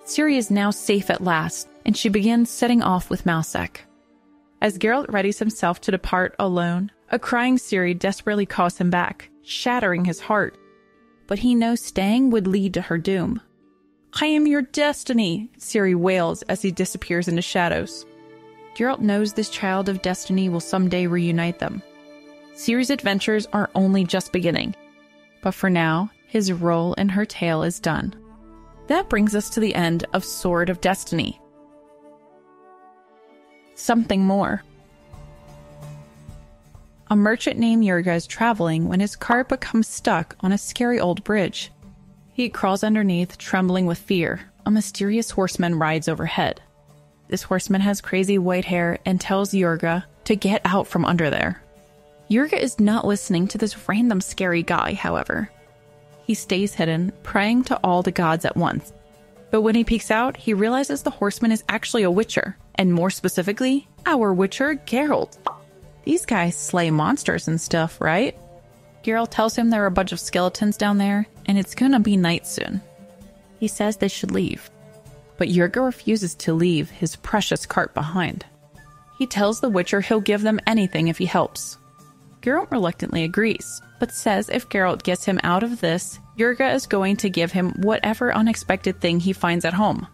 Ciri is now safe at last, and she begins setting off with Mousesack. As Geralt readies himself to depart alone, a crying Ciri desperately calls him back, shattering his heart. But he knows staying would lead to her doom. "I am your destiny," Ciri wails as he disappears into shadows. Geralt knows this child of destiny will someday reunite them. Ciri's adventures are only just beginning. But for now, his role in her tale is done. That brings us to the end of Sword of Destiny. Something more. A merchant named Yurga is traveling when his cart becomes stuck on a scary old bridge. He crawls underneath, trembling with fear. A mysterious horseman rides overhead. This horseman has crazy white hair and tells Yurga to get out from under there. Yurga is not listening to this random scary guy, however. He stays hidden, praying to all the gods at once. But when he peeks out, he realizes the horseman is actually a witcher, and more specifically, our witcher, Geralt. These guys slay monsters and stuff, right? Geralt tells him there are a bunch of skeletons down there, and it's gonna be night soon. He says they should leave. But Yurga refuses to leave his precious cart behind. He tells the witcher he'll give them anything if he helps. Geralt reluctantly agrees, but says if Geralt gets him out of this, Yurga is going to give him whatever unexpected thing he finds at home.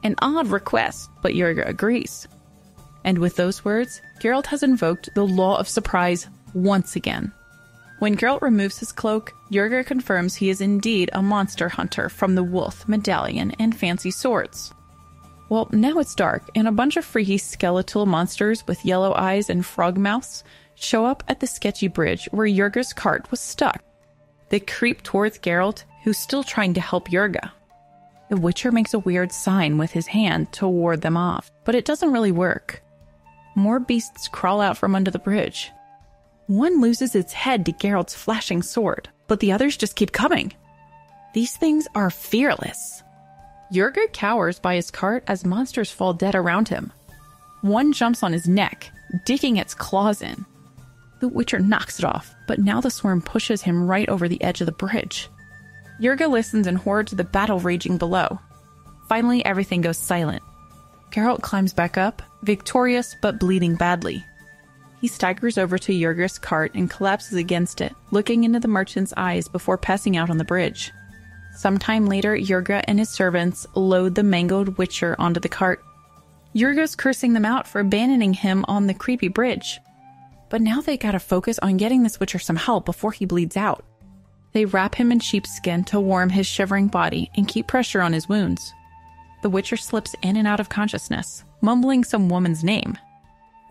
An odd request, but Yurga agrees. And with those words, Geralt has invoked the law of surprise once again. When Geralt removes his cloak, Yurga confirms he is indeed a monster hunter from the wolf, medallion, and fancy swords. Well, now it's dark, and a bunch of freaky skeletal monsters with yellow eyes and frog mouths show up at the sketchy bridge where Yurga's cart was stuck. They creep towards Geralt, who's still trying to help Yurga. The Witcher makes a weird sign with his hand to ward them off, but it doesn't really work. More beasts crawl out from under the bridge. One loses its head to Geralt's flashing sword, but the others just keep coming. These things are fearless. Yurga cowers by his cart as monsters fall dead around him. One jumps on his neck, digging its claws in. The Witcher knocks it off, but now the swarm pushes him right over the edge of the bridge. Yurga listens in horror to the battle raging below. Finally, everything goes silent. Geralt climbs back up, victorious but bleeding badly. He staggers over to Yurga's cart and collapses against it, looking into the merchant's eyes before passing out on the bridge. Sometime later, Yurga and his servants load the mangled Witcher onto the cart. Yurga's cursing them out for abandoning him on the creepy bridge. But now they gotta focus on getting this Witcher some help before he bleeds out. They wrap him in sheepskin to warm his shivering body and keep pressure on his wounds. The Witcher slips in and out of consciousness, mumbling some woman's name.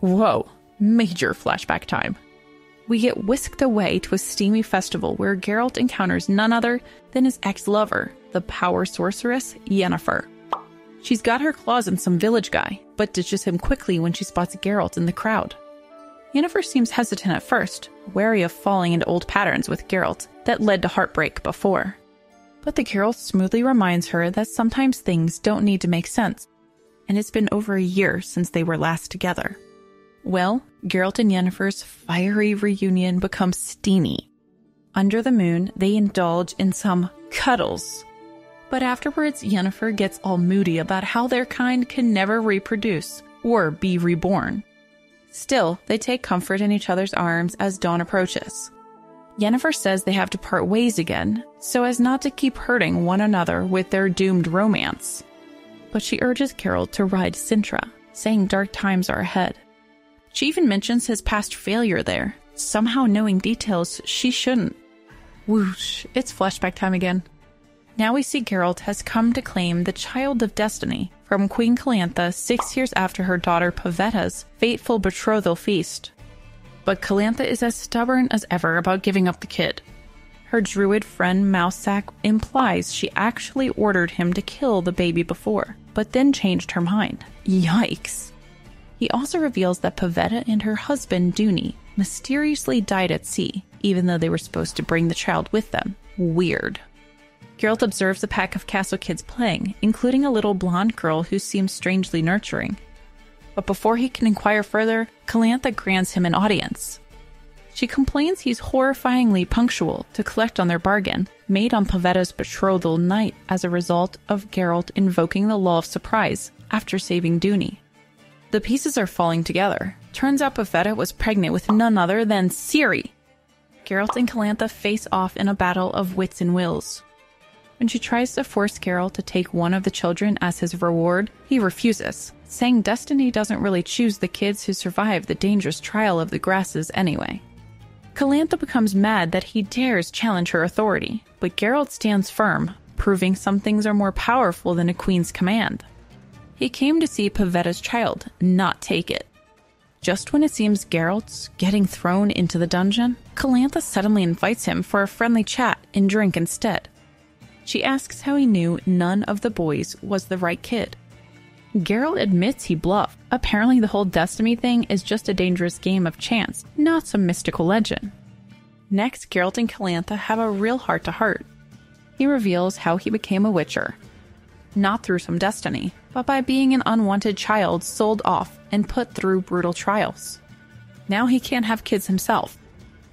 Whoa, major flashback time. We get whisked away to a steamy festival where Geralt encounters none other than his ex-lover, the power sorceress, Yennefer. She's got her claws in some village guy, but ditches him quickly when she spots Geralt in the crowd. Yennefer seems hesitant at first, wary of falling into old patterns with Geralt that led to heartbreak before. But the Geralt smoothly reminds her that sometimes things don't need to make sense, and it's been over a year since they were last together. Well, Geralt and Yennefer's fiery reunion becomes steamy. Under the moon, they indulge in some cuddles. But afterwards, Yennefer gets all moody about how their kind can never reproduce or be reborn. Still, they take comfort in each other's arms as dawn approaches. Yennefer says they have to part ways again, so as not to keep hurting one another with their doomed romance. But she urges Geralt to ride Cintra, saying dark times are ahead. She even mentions his past failure there, somehow knowing details she shouldn't. Whoosh, it's flashback time again. Now we see Geralt has come to claim the Child of Destiny from Queen Calantha 6 years after her daughter Pavetta's fateful betrothal feast. But Calantha is as stubborn as ever about giving up the kid. Her druid friend Mousesack implies she actually ordered him to kill the baby before, but then changed her mind. Yikes! He also reveals that Pavetta and her husband Duny mysteriously died at sea, even though they were supposed to bring the child with them. Weird. Geralt observes a pack of castle kids playing, including a little blonde girl who seems strangely nurturing. But before he can inquire further, Calantha grants him an audience. She complains he's horrifyingly punctual to collect on their bargain, made on Pavetta's betrothal night as a result of Geralt invoking the law of surprise after saving Duny. The pieces are falling together. Turns out Pavetta was pregnant with none other than Ciri. Geralt and Calantha face off in a battle of wits and wills. When she tries to force Geralt to take one of the children as his reward, he refuses, saying destiny doesn't really choose the kids who survive the dangerous trial of the grasses anyway. Calantha becomes mad that he dares challenge her authority, but Geralt stands firm, proving some things are more powerful than a queen's command. He came to see Pavetta's child, not take it. Just when it seems Geralt's getting thrown into the dungeon, Calantha suddenly invites him for a friendly chat and drink instead. She asks how he knew none of the boys was the right kid. Geralt admits he bluffed. Apparently the whole destiny thing is just a dangerous game of chance, not some mystical legend. Next, Geralt and Calantha have a real heart-to-heart. He reveals how he became a Witcher. Not through some destiny, but by being an unwanted child sold off and put through brutal trials. Now he can't have kids himself.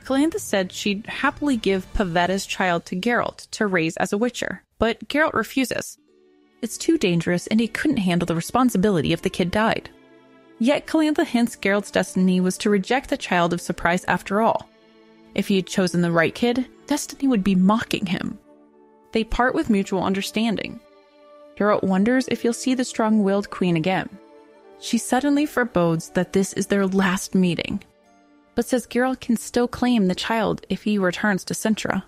Calantha said she'd happily give Pavetta's child to Geralt to raise as a Witcher, but Geralt refuses. It's too dangerous and he couldn't handle the responsibility if the kid died. Yet Calantha hints Geralt's destiny was to reject the child of Surprise after all. If he had chosen the right kid, destiny would be mocking him. They part with mutual understanding. Geralt wonders if he'll see the strong-willed queen again. She suddenly forebodes that this is their last meeting, but says Geralt can still claim the child if he returns to Cintra.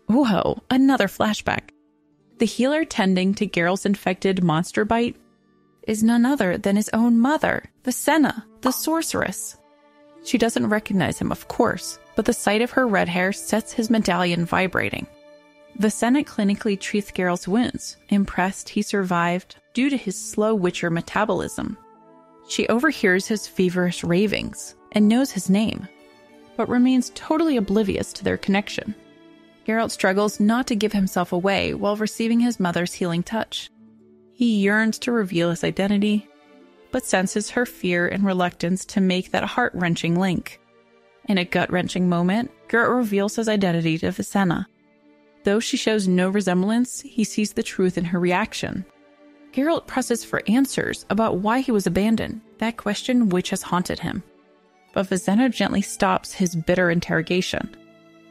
Whoa, another flashback. The healer tending to Geralt's infected monster bite is none other than his own mother, Vicenna, the sorceress. She doesn't recognize him, of course, but the sight of her red hair sets his medallion vibrating. Vicenna clinically treats Geralt's wounds, impressed he survived due to his slow Witcher metabolism. She overhears his feverish ravings and knows his name, but remains totally oblivious to their connection. Geralt struggles not to give himself away while receiving his mother's healing touch. He yearns to reveal his identity, but senses her fear and reluctance to make that heart-wrenching link. In a gut-wrenching moment, Geralt reveals his identity to Vicenna. Though she shows no resemblance, he sees the truth in her reaction. Geralt presses for answers about why he was abandoned, that question which has haunted him. But Vicenna gently stops his bitter interrogation.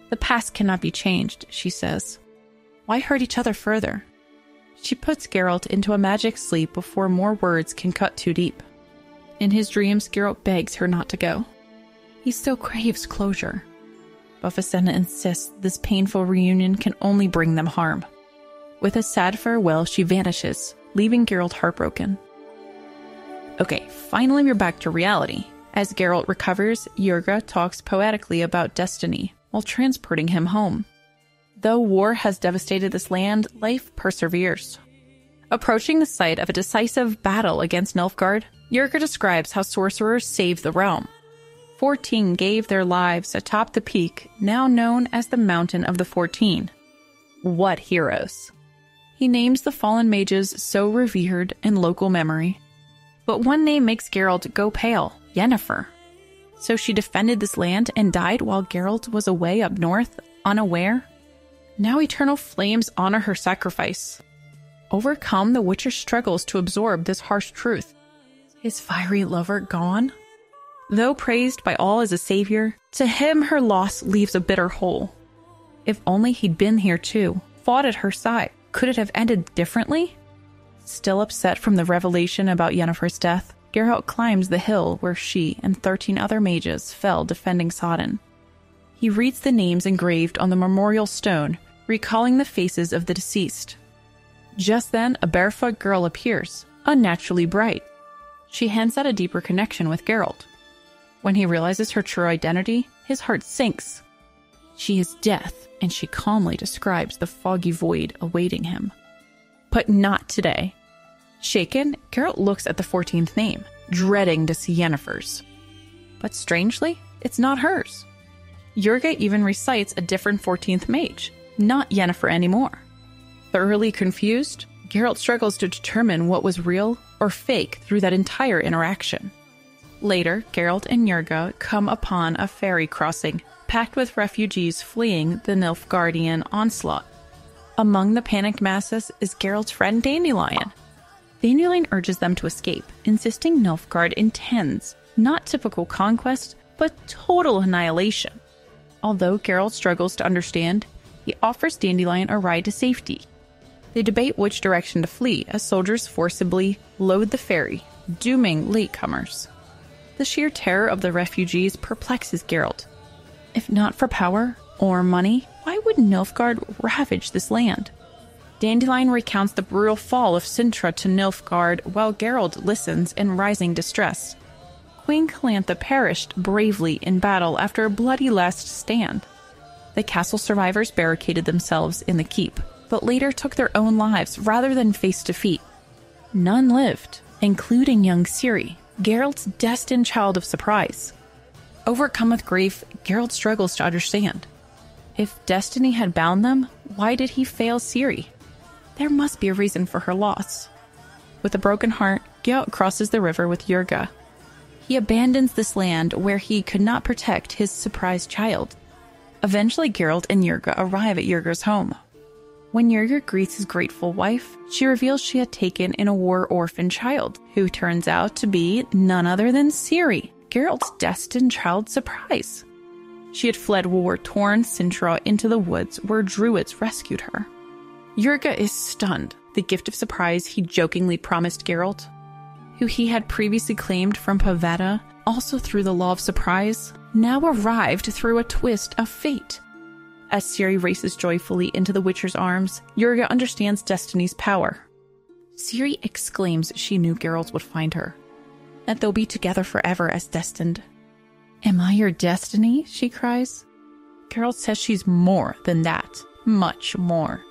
The past cannot be changed, she says. Why hurt each other further? She puts Geralt into a magic sleep before more words can cut too deep. In his dreams, Geralt begs her not to go. He still craves closure. But Vicenna insists this painful reunion can only bring them harm. With a sad farewell, she vanishes, leaving Geralt heartbroken. Okay, finally we're back to reality. As Geralt recovers, Yerga talks poetically about destiny while transporting him home. Though war has devastated this land, life perseveres. Approaching the site of a decisive battle against Nilfgaard, Yerga describes how sorcerers saved the realm. 14 gave their lives atop the peak, now known as the Mountain of the 14. What heroes! He names the fallen mages so revered in local memory. But one name makes Geralt go pale, Yennefer. So she defended this land and died while Geralt was away up north, unaware? Now eternal flames honor her sacrifice. Overcome, the Witcher struggles to absorb this harsh truth. His fiery lover gone? Though praised by all as a savior, to him her loss leaves a bitter hole. If only he'd been here too, fought at her side, could it have ended differently? Still upset from the revelation about Yennefer's death, Geralt climbs the hill where she and 13 other mages fell defending Sodden. He reads the names engraved on the memorial stone, recalling the faces of the deceased. Just then, a barefoot girl appears, unnaturally bright. She hints at a deeper connection with Geralt. When he realizes her true identity, his heart sinks. She is death, and she calmly describes the foggy void awaiting him. But not today. Shaken, Geralt looks at the 14th name, dreading to see Yennefer's. But strangely, it's not hers. Yerga even recites a different 14th mage, not Yennefer anymore. Thoroughly confused, Geralt struggles to determine what was real or fake through that entire interaction. Later, Geralt and Yerga come upon a ferry crossing, packed with refugees fleeing the Nilfgaardian onslaught. Among the panicked masses is Geralt's friend Dandelion. Dandelion urges them to escape, insisting Nilfgaard intends not typical conquest, but total annihilation. Although Geralt struggles to understand, he offers Dandelion a ride to safety. They debate which direction to flee as soldiers forcibly load the ferry, dooming latecomers. The sheer terror of the refugees perplexes Geralt. If not for power or money, why would Nilfgaard ravage this land? Dandelion recounts the brutal fall of Cintra to Nilfgaard while Geralt listens in rising distress. Queen Calantha perished bravely in battle after a bloody last stand. The castle survivors barricaded themselves in the keep, but later took their own lives rather than face defeat. None lived, including young Ciri, Geralt's destined child of surprise. Overcome with grief, Geralt struggles to understand. If destiny had bound them, why did he fail Ciri? There must be a reason for her loss. With a broken heart, Geralt crosses the river with Yerga. He abandons this land where he could not protect his surprised child. Eventually, Geralt and Yerga arrive at Yerga's home. When Yerga greets his grateful wife, she reveals she had taken in a war orphan child, who turns out to be none other than Ciri, Geralt's destined child surprise. She had fled war-torn Cintra into the woods where druids rescued her. Yerga is stunned. The gift of surprise he jokingly promised Geralt, who he had previously claimed from Pavetta, also through the law of surprise, now arrived through a twist of fate. As Ciri races joyfully into the Witcher's arms, Yerga understands destiny's power. Ciri exclaims she knew Geralt would find her, that they'll be together forever as destined. "Am I your destiny?" she cries. Geralt says she's more than that, much more.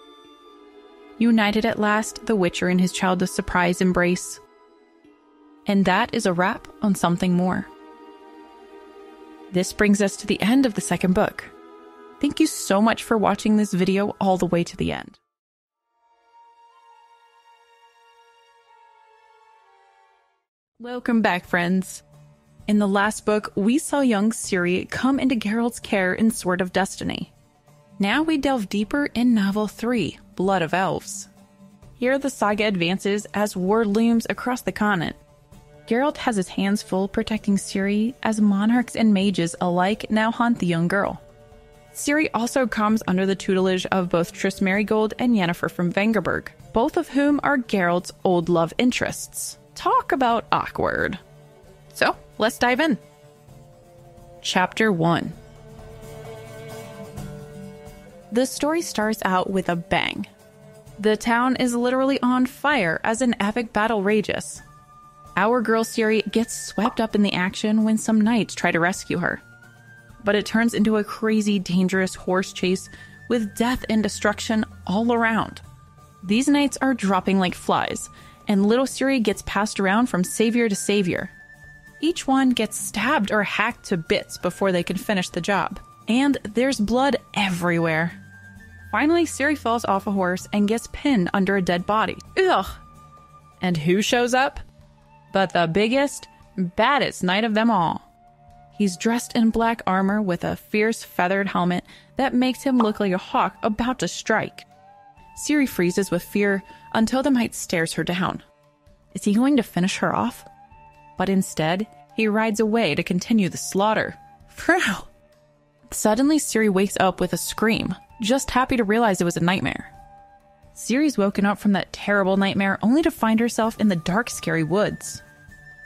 United at last, the Witcher and his child of surprise embrace. And that is a wrap on Something More. This brings us to the end of the second book. Thank you so much for watching this video all the way to the end. Welcome back, friends. In the last book, we saw young Ciri come into Geralt's care in Sword of Destiny. Now we delve deeper in Novel 3, Blood of Elves. Here the saga advances as war looms across the continent. Geralt has his hands full protecting Ciri as monarchs and mages alike now haunt the young girl. Ciri also comes under the tutelage of both Triss Merigold and Yennefer from Vengerberg, both of whom are Geralt's old love interests. Talk about awkward. So, let's dive in. Chapter 1. The story starts out with a bang. The town is literally on fire as an epic battle rages. Our girl Ciri gets swept up in the action when some knights try to rescue her. But it turns into a crazy, dangerous horse chase with death and destruction all around. These knights are dropping like flies, and little Ciri gets passed around from savior to savior. Each one gets stabbed or hacked to bits before they can finish the job. And there's blood everywhere. Finally, Ciri falls off a horse and gets pinned under a dead body. Ugh! And who shows up? But the biggest, baddest knight of them all. He's dressed in black armor with a fierce feathered helmet that makes him look like a hawk about to strike. Ciri freezes with fear until the knight stares her down. Is he going to finish her off? But instead, he rides away to continue the slaughter. Phew! Suddenly, Ciri wakes up with a scream, just happy to realize it was a nightmare. Ciri's woken up from that terrible nightmare only to find herself in the dark, scary woods.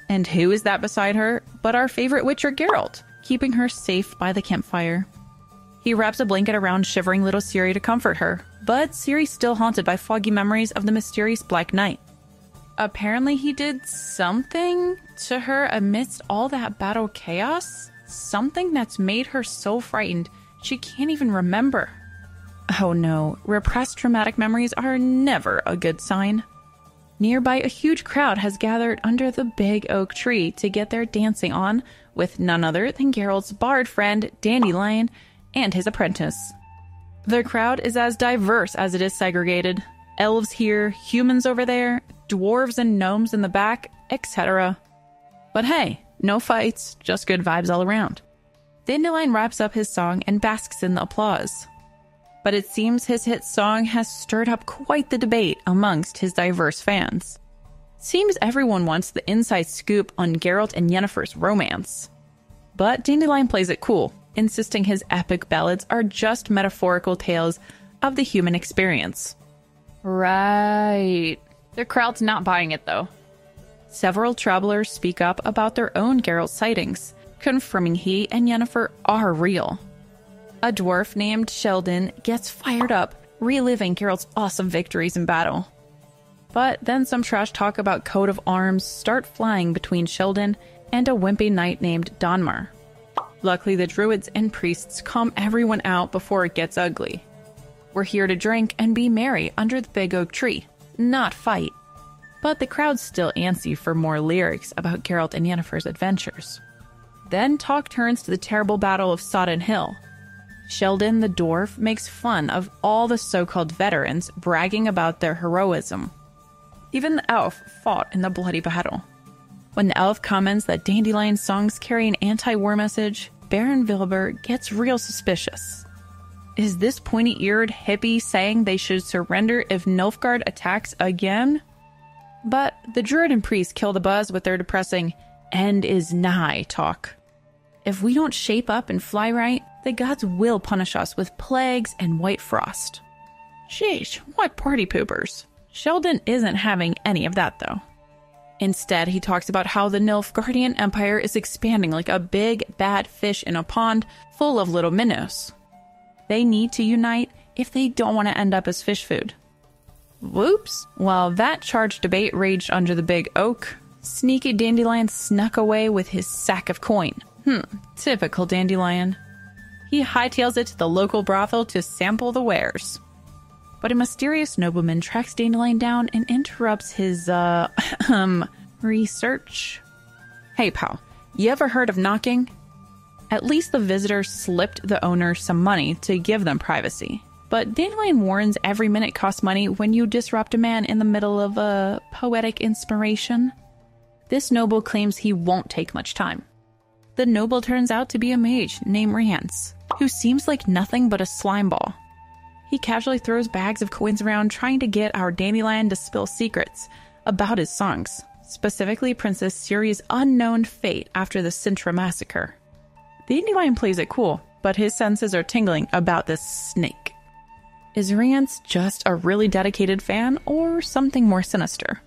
And who is that beside her but our favorite Witcher Geralt, keeping her safe by the campfire. He wraps a blanket around shivering little Ciri to comfort her, but Ciri's still haunted by foggy memories of the mysterious Black Knight. Apparently he did something to her amidst all that battle chaos, something that's made her so frightened she can't even remember. Oh no, repressed traumatic memories are never a good sign. Nearby, a huge crowd has gathered under the big oak tree to get their dancing on with none other than Geralt's bard friend, Dandelion, and his apprentice. The crowd is as diverse as it is segregated. Elves here, humans over there, dwarves and gnomes in the back, etc. But hey, no fights, just good vibes all around. Dandelion wraps up his song and basks in the applause. But it seems his hit song has stirred up quite the debate amongst his diverse fans. Seems everyone wants the inside scoop on Geralt and Yennefer's romance. But Dandelion plays it cool, insisting his epic ballads are just metaphorical tales of the human experience. Right. The crowd's not buying it, though. Several travelers speak up about their own Geralt sightings, confirming he and Yennefer are real. A dwarf named Sheldon gets fired up, reliving Geralt's awesome victories in battle. But then some trash talk about coat of arms start flying between Sheldon and a wimpy knight named Donmar. Luckily, the druids and priests calm everyone out before it gets ugly. We're here to drink and be merry under the big oak tree, not fight. but the crowd's still antsy for more lyrics about Geralt and Yennefer's adventures. Then talk turns to the terrible Battle of Sodden Hill. Sheldon the dwarf makes fun of all the so-called veterans bragging about their heroism. Even the elf fought in the bloody battle. When the elf comments that Dandelion's songs carry an anti-war message, Baron Vilbur gets real suspicious. Is this pointy-eared hippie saying they should surrender if Nilfgaard attacks again? But the druid and priest kill the buzz with their depressing "end is nigh" talk. If we don't shape up and fly right, the gods will punish us with plagues and white frost. Sheesh, what party poopers. Sheldon isn't having any of that, though. Instead, he talks about how the Nilfgaardian Empire is expanding like a big, bad fish in a pond full of little minnows. They need to unite if they don't want to end up as fish food. Whoops! While that charged debate raged under the big oak, sneaky Dandelion snuck away with his sack of coin. Typical Dandelion. He hightails it to the local brothel to sample the wares. But a mysterious nobleman tracks Dandelion down and interrupts his, research. Hey, pal, you ever heard of knocking? At least the visitor slipped the owner some money to give them privacy. But Dandelion warns every minute costs money when you disrupt a man in the middle of a poetic inspiration. This noble claims he won't take much time. The noble turns out to be a mage named Rience, who seems like nothing but a slime ball. He casually throws bags of coins around trying to get our Dandelion to spill secrets about his songs, specifically Princess Ciri's unknown fate after the Cintra massacre. Dandelion plays it cool, but his senses are tingling about this snake. Is Rience just a really dedicated fan or something more sinister?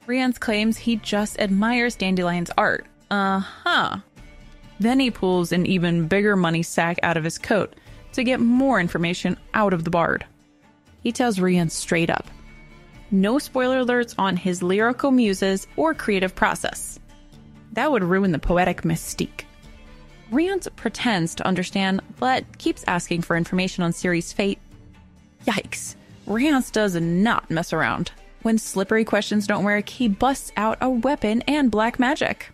Rience claims he just admires Dandelion's art. Then he pulls an even bigger money sack out of his coat to get more information out of the bard. He tells Rience straight up, no spoiler alerts on his lyrical muses or creative process. That would ruin the poetic mystique. Rience pretends to understand, but keeps asking for information on Ciri's fate. Yikes, Rience does not mess around. When slippery questions don't work, he busts out a weapon and black magic.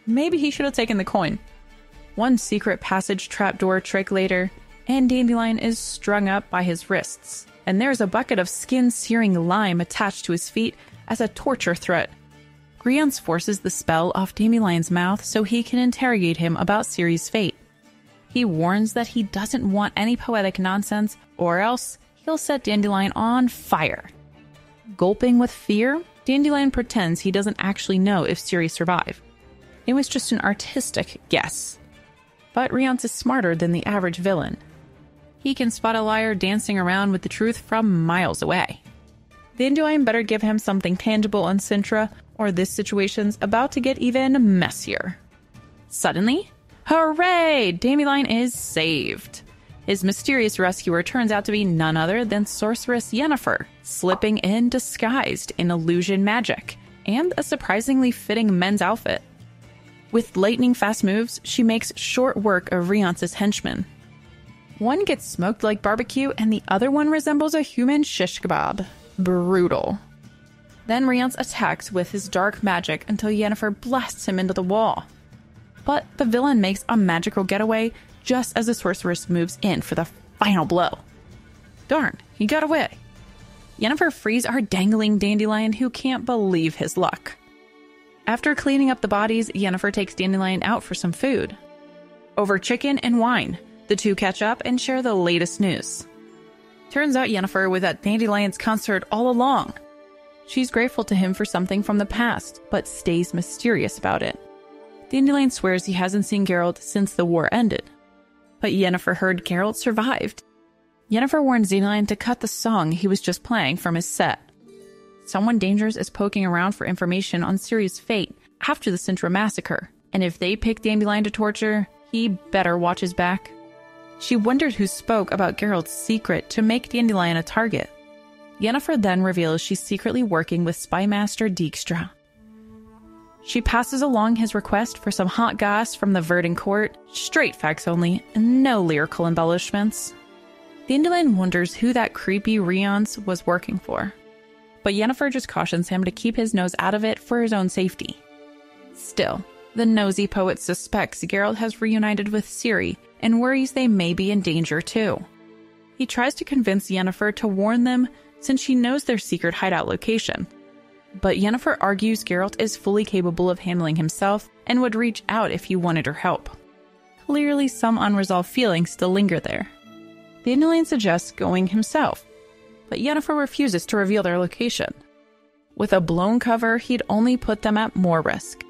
Maybe he should have taken the coin. One secret passage trapdoor trick later, and Dandelion is strung up by his wrists, and there's a bucket of skin-searing lime attached to his feet as a torture threat. Rience forces the spell off Dandelion's mouth so he can interrogate him about Ciri's fate. He warns that he doesn't want any poetic nonsense, or else he'll set Dandelion on fire. Gulping with fear, Dandelion pretends he doesn't actually know if Ciri survived. It was just an artistic guess. But Rience is smarter than the average villain. He can spot a liar dancing around with the truth from miles away. Dandelion better give him something tangible on Cintra, or this situation's about to get even messier. Suddenly, hooray! Dandelion is saved. His mysterious rescuer turns out to be none other than sorceress Yennefer, slipping in disguised in illusion magic, and a surprisingly fitting men's outfit. With lightning-fast moves, she makes short work of Rience's henchmen. One gets smoked like barbecue, and the other one resembles a human shish kebab. Brutal. Then Rience attacks with his dark magic until Yennefer blasts him into the wall. But the villain makes a magical getaway just as the sorceress moves in for the final blow. Darn, he got away. Yennefer frees our dangling Dandelion, who can't believe his luck. After cleaning up the bodies, Yennefer takes Dandelion out for some food. Over chicken and wine, the two catch up and share the latest news. Turns out Yennefer was at Dandelion's concert all along. She's grateful to him for something from the past, but stays mysterious about it. Dandelion swears he hasn't seen Geralt since the war ended. But Yennefer heard Geralt survived. Yennefer warns Dandelion to cut the song he was just playing from his set. Someone dangerous is poking around for information on Ciri's fate after the Cintra massacre, and if they pick Dandelion to torture, he better watch his back. She wondered who spoke about Geralt's secret to make Dandelion a target. Yennefer then reveals she's secretly working with Spymaster Dijkstra. She passes along his request for some hot goss from the Verdant court, straight facts only, and no lyrical embellishments. Dandelion wonders who that creepy Rience was working for. but Yennefer just cautions him to keep his nose out of it for his own safety. Still, the nosy poet suspects Geralt has reunited with Ciri and worries they may be in danger too. He tries to convince Yennefer to warn them since she knows their secret hideout location. But Yennefer argues Geralt is fully capable of handling himself and would reach out if he wanted her help. Clearly, some unresolved feelings still linger there. Dandelion suggests going himself, but Yennefer refuses to reveal their location. With a blown cover, he'd only put them at more risk.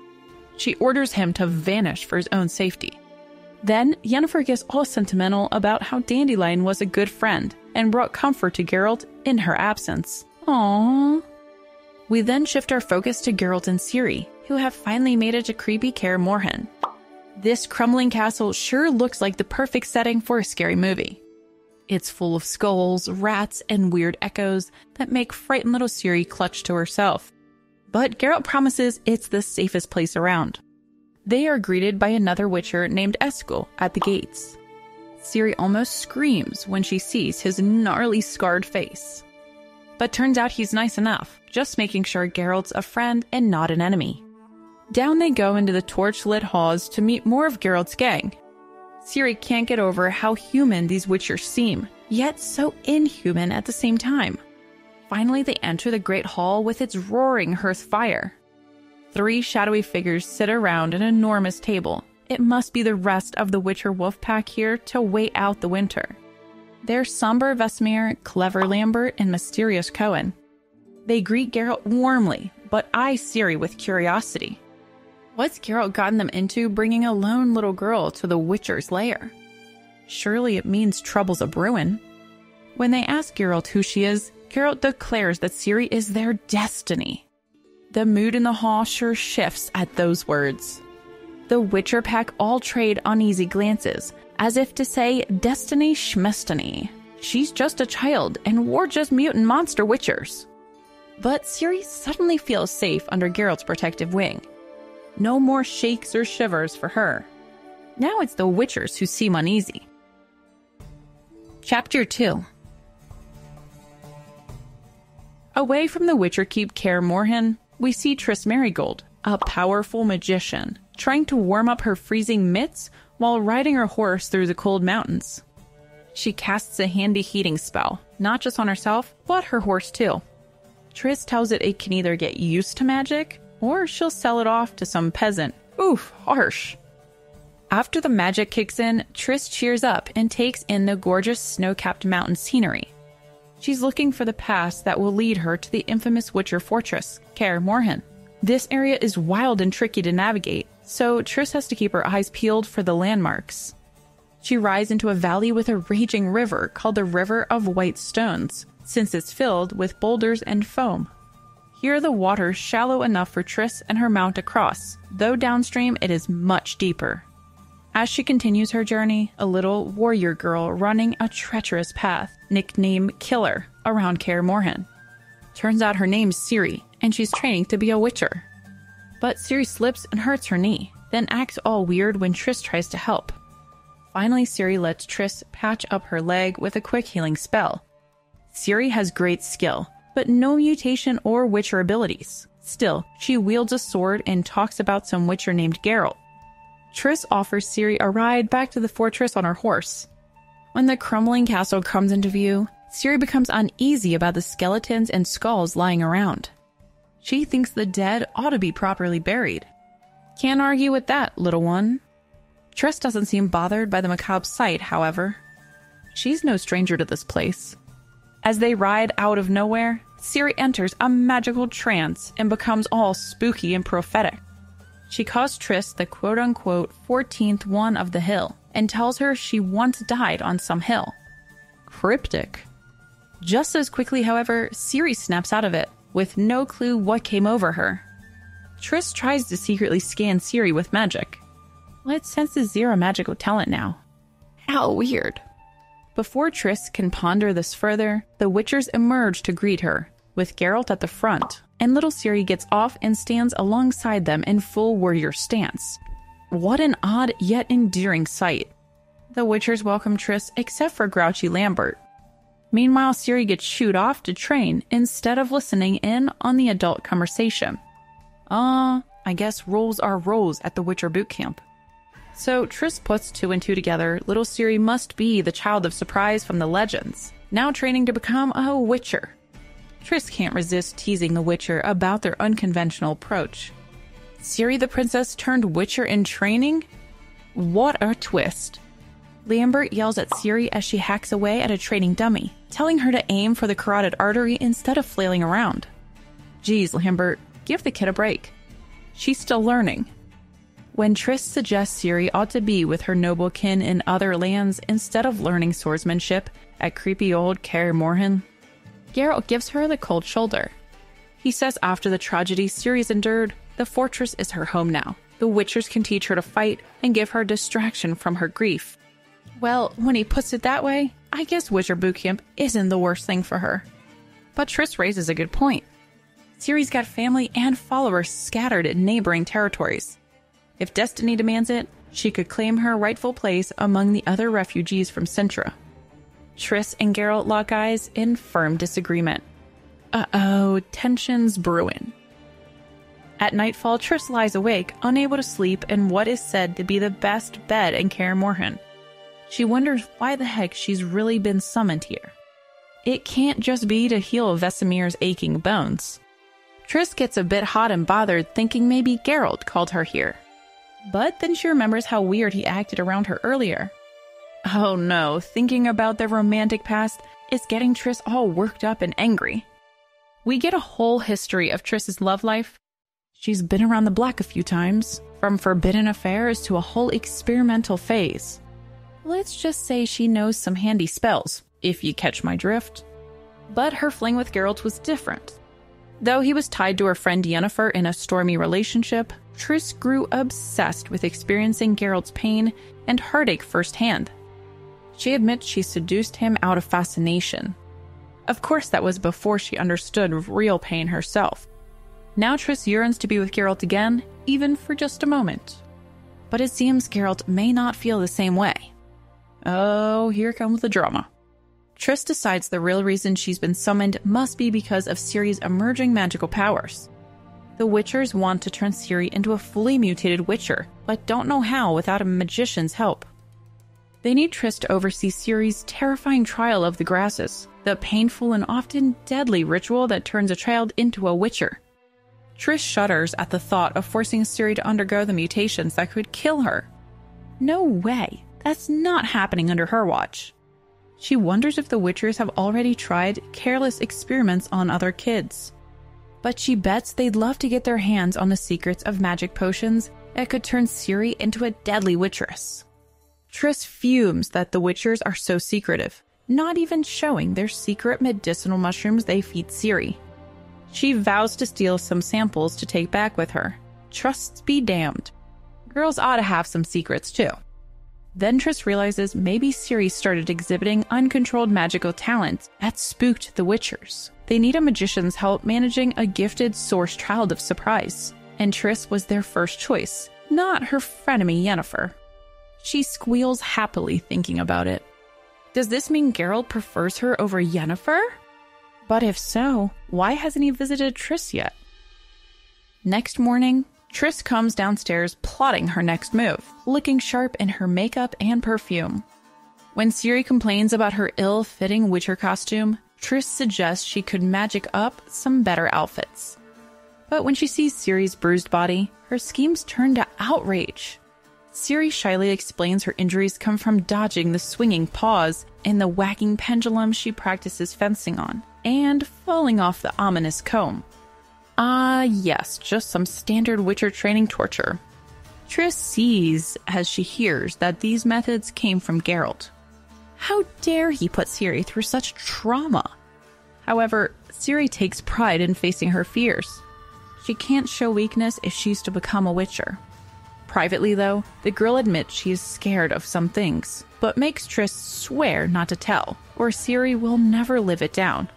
She orders him to vanish for his own safety. Then, Yennefer gets all sentimental about how Dandelion was a good friend and brought comfort to Geralt in her absence. Aww. We then shift our focus to Geralt and Ciri, who have finally made it to creepy Kaer Morhen. This crumbling castle sure looks like the perfect setting for a scary movie. It's full of skulls, rats, and weird echoes that make frightened little Ciri clutch to herself. But Geralt promises it's the safest place around. They are greeted by another Witcher named Eskel at the gates. Ciri almost screams when she sees his gnarly scarred face. But turns out he's nice enough, just making sure Geralt's a friend and not an enemy. Down they go into the torch-lit halls to meet more of Geralt's gang. Ciri can't get over how human these Witchers seem, yet so inhuman at the same time. Finally, they enter the Great Hall with its roaring hearth fire. 3 shadowy figures sit around an enormous table. It must be the rest of the Witcher wolf pack here to wait out the winter. They're somber Vesemir, clever Lambert, and mysterious Cohen. They greet Geralt warmly, but eye Ciri with curiosity. What's Geralt gotten them into bringing a lone little girl to the Witcher's lair? Surely it means trouble's a brewin'. When they ask Geralt who she is, Geralt declares that Ciri is their destiny. The mood in the hall sure shifts at those words. The Witcher pack all trade uneasy glances, as if to say, Destiny schmestiny. She's just a child, and we're just mutant monster Witchers. But Ciri suddenly feels safe under Geralt's protective wing. No more shakes or shivers for her. Now it's the Witchers who seem uneasy. Chapter 2. Away from the Witcher keep Kaer Morhen, we see Triss Merigold, a powerful magician, trying to warm up her freezing mitts while riding her horse through the cold mountains. She casts a handy heating spell, not just on herself, but her horse too. Triss tells it can either get used to magic, or she'll sell it off to some peasant. Oof, harsh. After the magic kicks in, Triss cheers up and takes in the gorgeous snow-capped mountain scenery. She's looking for the pass that will lead her to the infamous Witcher fortress, Kaer Morhen. This area is wild and tricky to navigate, so Triss has to keep her eyes peeled for the landmarks. She rides into a valley with a raging river called the River of White Stones, since it's filled with boulders and foam. Here the water's shallow enough for Triss and her mount to cross, though downstream it is much deeper. As she continues her journey, a little warrior girl running a treacherous path, nicknamed Killer, around Kaer Morhen. Turns out her name's Ciri, and she's training to be a Witcher. But Ciri slips and hurts her knee, then acts all weird when Triss tries to help. Finally, Ciri lets Triss patch up her leg with a quick healing spell. Ciri has great skill, but no mutation or Witcher abilities. Still, she wields a sword and talks about some Witcher named Geralt. Triss offers Ciri a ride back to the fortress on her horse. When the crumbling castle comes into view, Ciri becomes uneasy about the skeletons and skulls lying around. She thinks the dead ought to be properly buried. Can't argue with that, little one. Triss doesn't seem bothered by the macabre sight, however. She's no stranger to this place. As they ride out of nowhere, Ciri enters a magical trance and becomes all spooky and prophetic. She calls Triss the quote-unquote 14th one of the hill and tells her she once died on some hill. Cryptic. Just as quickly, however, Ciri snaps out of it, with no clue what came over her. Triss tries to secretly scan Ciri with magic. It senses zero magical talent now. How weird. Before Triss can ponder this further, the Witchers emerge to greet her, with Geralt at the front, and little Ciri gets off and stands alongside them in full warrior stance. What an odd yet endearing sight. The Witchers welcome Triss except for grouchy Lambert. Meanwhile, Ciri gets shooed off to train instead of listening in on the adult conversation. I guess roles are roles at the Witcher boot camp. So Triss puts two and two together. Little Ciri must be the child of surprise from the legends, now training to become a Witcher. Triss can't resist teasing the Witcher about their unconventional approach. Ciri the princess turned Witcher in training? What a twist. Lambert yells at Ciri as she hacks away at a training dummy, telling her to aim for the carotid artery instead of flailing around. Geez, Lambert, give the kid a break. She's still learning. When Triss suggests Ciri ought to be with her noble kin in other lands instead of learning swordsmanship at creepy old Kaer Morhen, Geralt gives her the cold shoulder. He says after the tragedy Ciri's endured, the fortress is her home now. The Witchers can teach her to fight and give her distraction from her grief. Well, when he puts it that way, I guess Witcher boot camp isn't the worst thing for her. But Triss raises a good point. Ciri's got family and followers scattered in neighboring territories. If destiny demands it, she could claim her rightful place among the other refugees from Cintra. Triss and Geralt lock eyes in firm disagreement. Uh-oh, tensions brewing. At nightfall, Triss lies awake, unable to sleep in what is said to be the best bed in Kaer Morhen. She wonders why the heck she's really been summoned here. It can't just be to heal Vesemir's aching bones. Triss gets a bit hot and bothered, thinking maybe Geralt called her here. But then she remembers how weird he acted around her earlier. Oh no, thinking about their romantic past is getting Triss all worked up and angry. We get a whole history of Triss's love life. She's been around the block a few times, from forbidden affairs to a whole experimental phase. Let's just say she knows some handy spells, if you catch my drift. But her fling with Geralt was different. Though he was tied to her friend Yennefer in a stormy relationship, Triss grew obsessed with experiencing Geralt's pain and heartache firsthand. She admits she seduced him out of fascination. Of course, that was before she understood real pain herself. Now Triss yearns to be with Geralt again, even for just a moment. But it seems Geralt may not feel the same way. Oh, here comes the drama. Triss decides the real reason she's been summoned must be because of Ciri's emerging magical powers. The Witchers want to turn Ciri into a fully mutated Witcher, but don't know how without a magician's help. They need Triss to oversee Ciri's terrifying trial of the grasses, the painful and often deadly ritual that turns a child into a Witcher. Triss shudders at the thought of forcing Ciri to undergo the mutations that could kill her. No way, that's not happening under her watch. She wonders if the Witchers have already tried careless experiments on other kids. But she bets they'd love to get their hands on the secrets of magic potions that could turn Ciri into a deadly witcheress. Triss fumes that the Witchers are so secretive, not even showing their secret medicinal mushrooms they feed Ciri. She vows to steal some samples to take back with her. Trusts be damned. Girls ought to have some secrets too. Then Triss realizes maybe Ciri started exhibiting uncontrolled magical talent that spooked the Witchers. They need a magician's help managing a gifted source child of surprise, and Triss was their first choice, not her frenemy Yennefer. She squeals happily thinking about it. Does this mean Geralt prefers her over Yennefer? But if so, why hasn't he visited Triss yet? Next morning, Triss comes downstairs plotting her next move, looking sharp in her makeup and perfume. When Ciri complains about her ill-fitting Witcher costume, Triss suggests she could magic up some better outfits. But when she sees Ciri's bruised body, her schemes turn to outrage. Ciri shyly explains her injuries come from dodging the swinging paws and the whacking pendulum she practices fencing on, and falling off the ominous comb. Ah, yes, just some standard Witcher training torture. Triss sees as she hears that these methods came from Geralt. How dare he put Ciri through such trauma? However, Ciri takes pride in facing her fears. She can't show weakness if she's to become a Witcher. Privately, though, the girl admits she is scared of some things, but makes Triss swear not to tell, or Ciri will never live it down.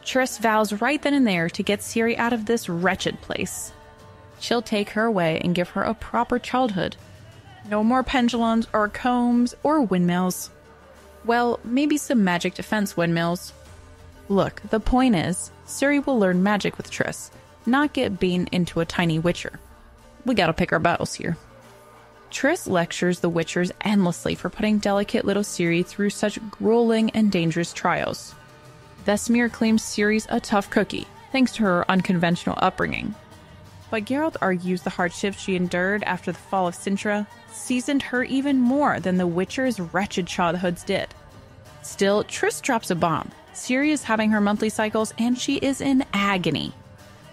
Triss vows right then and there to get Ciri out of this wretched place. She'll take her away and give her a proper childhood. No more pendulums or combs or windmills. Well, maybe some magic defense windmills. Look, the point is, Ciri will learn magic with Triss, not get beaten into a tiny witcher. We gotta pick our battles here. Triss lectures the witchers endlessly for putting delicate little Ciri through such grueling and dangerous trials. Vesemir claims Ciri's a tough cookie, thanks to her unconventional upbringing. But Geralt argues the hardships she endured after the fall of Cintra seasoned her even more than the witcher's wretched childhoods did. Still, Triss drops a bomb. Ciri is having her monthly cycles and she is in agony.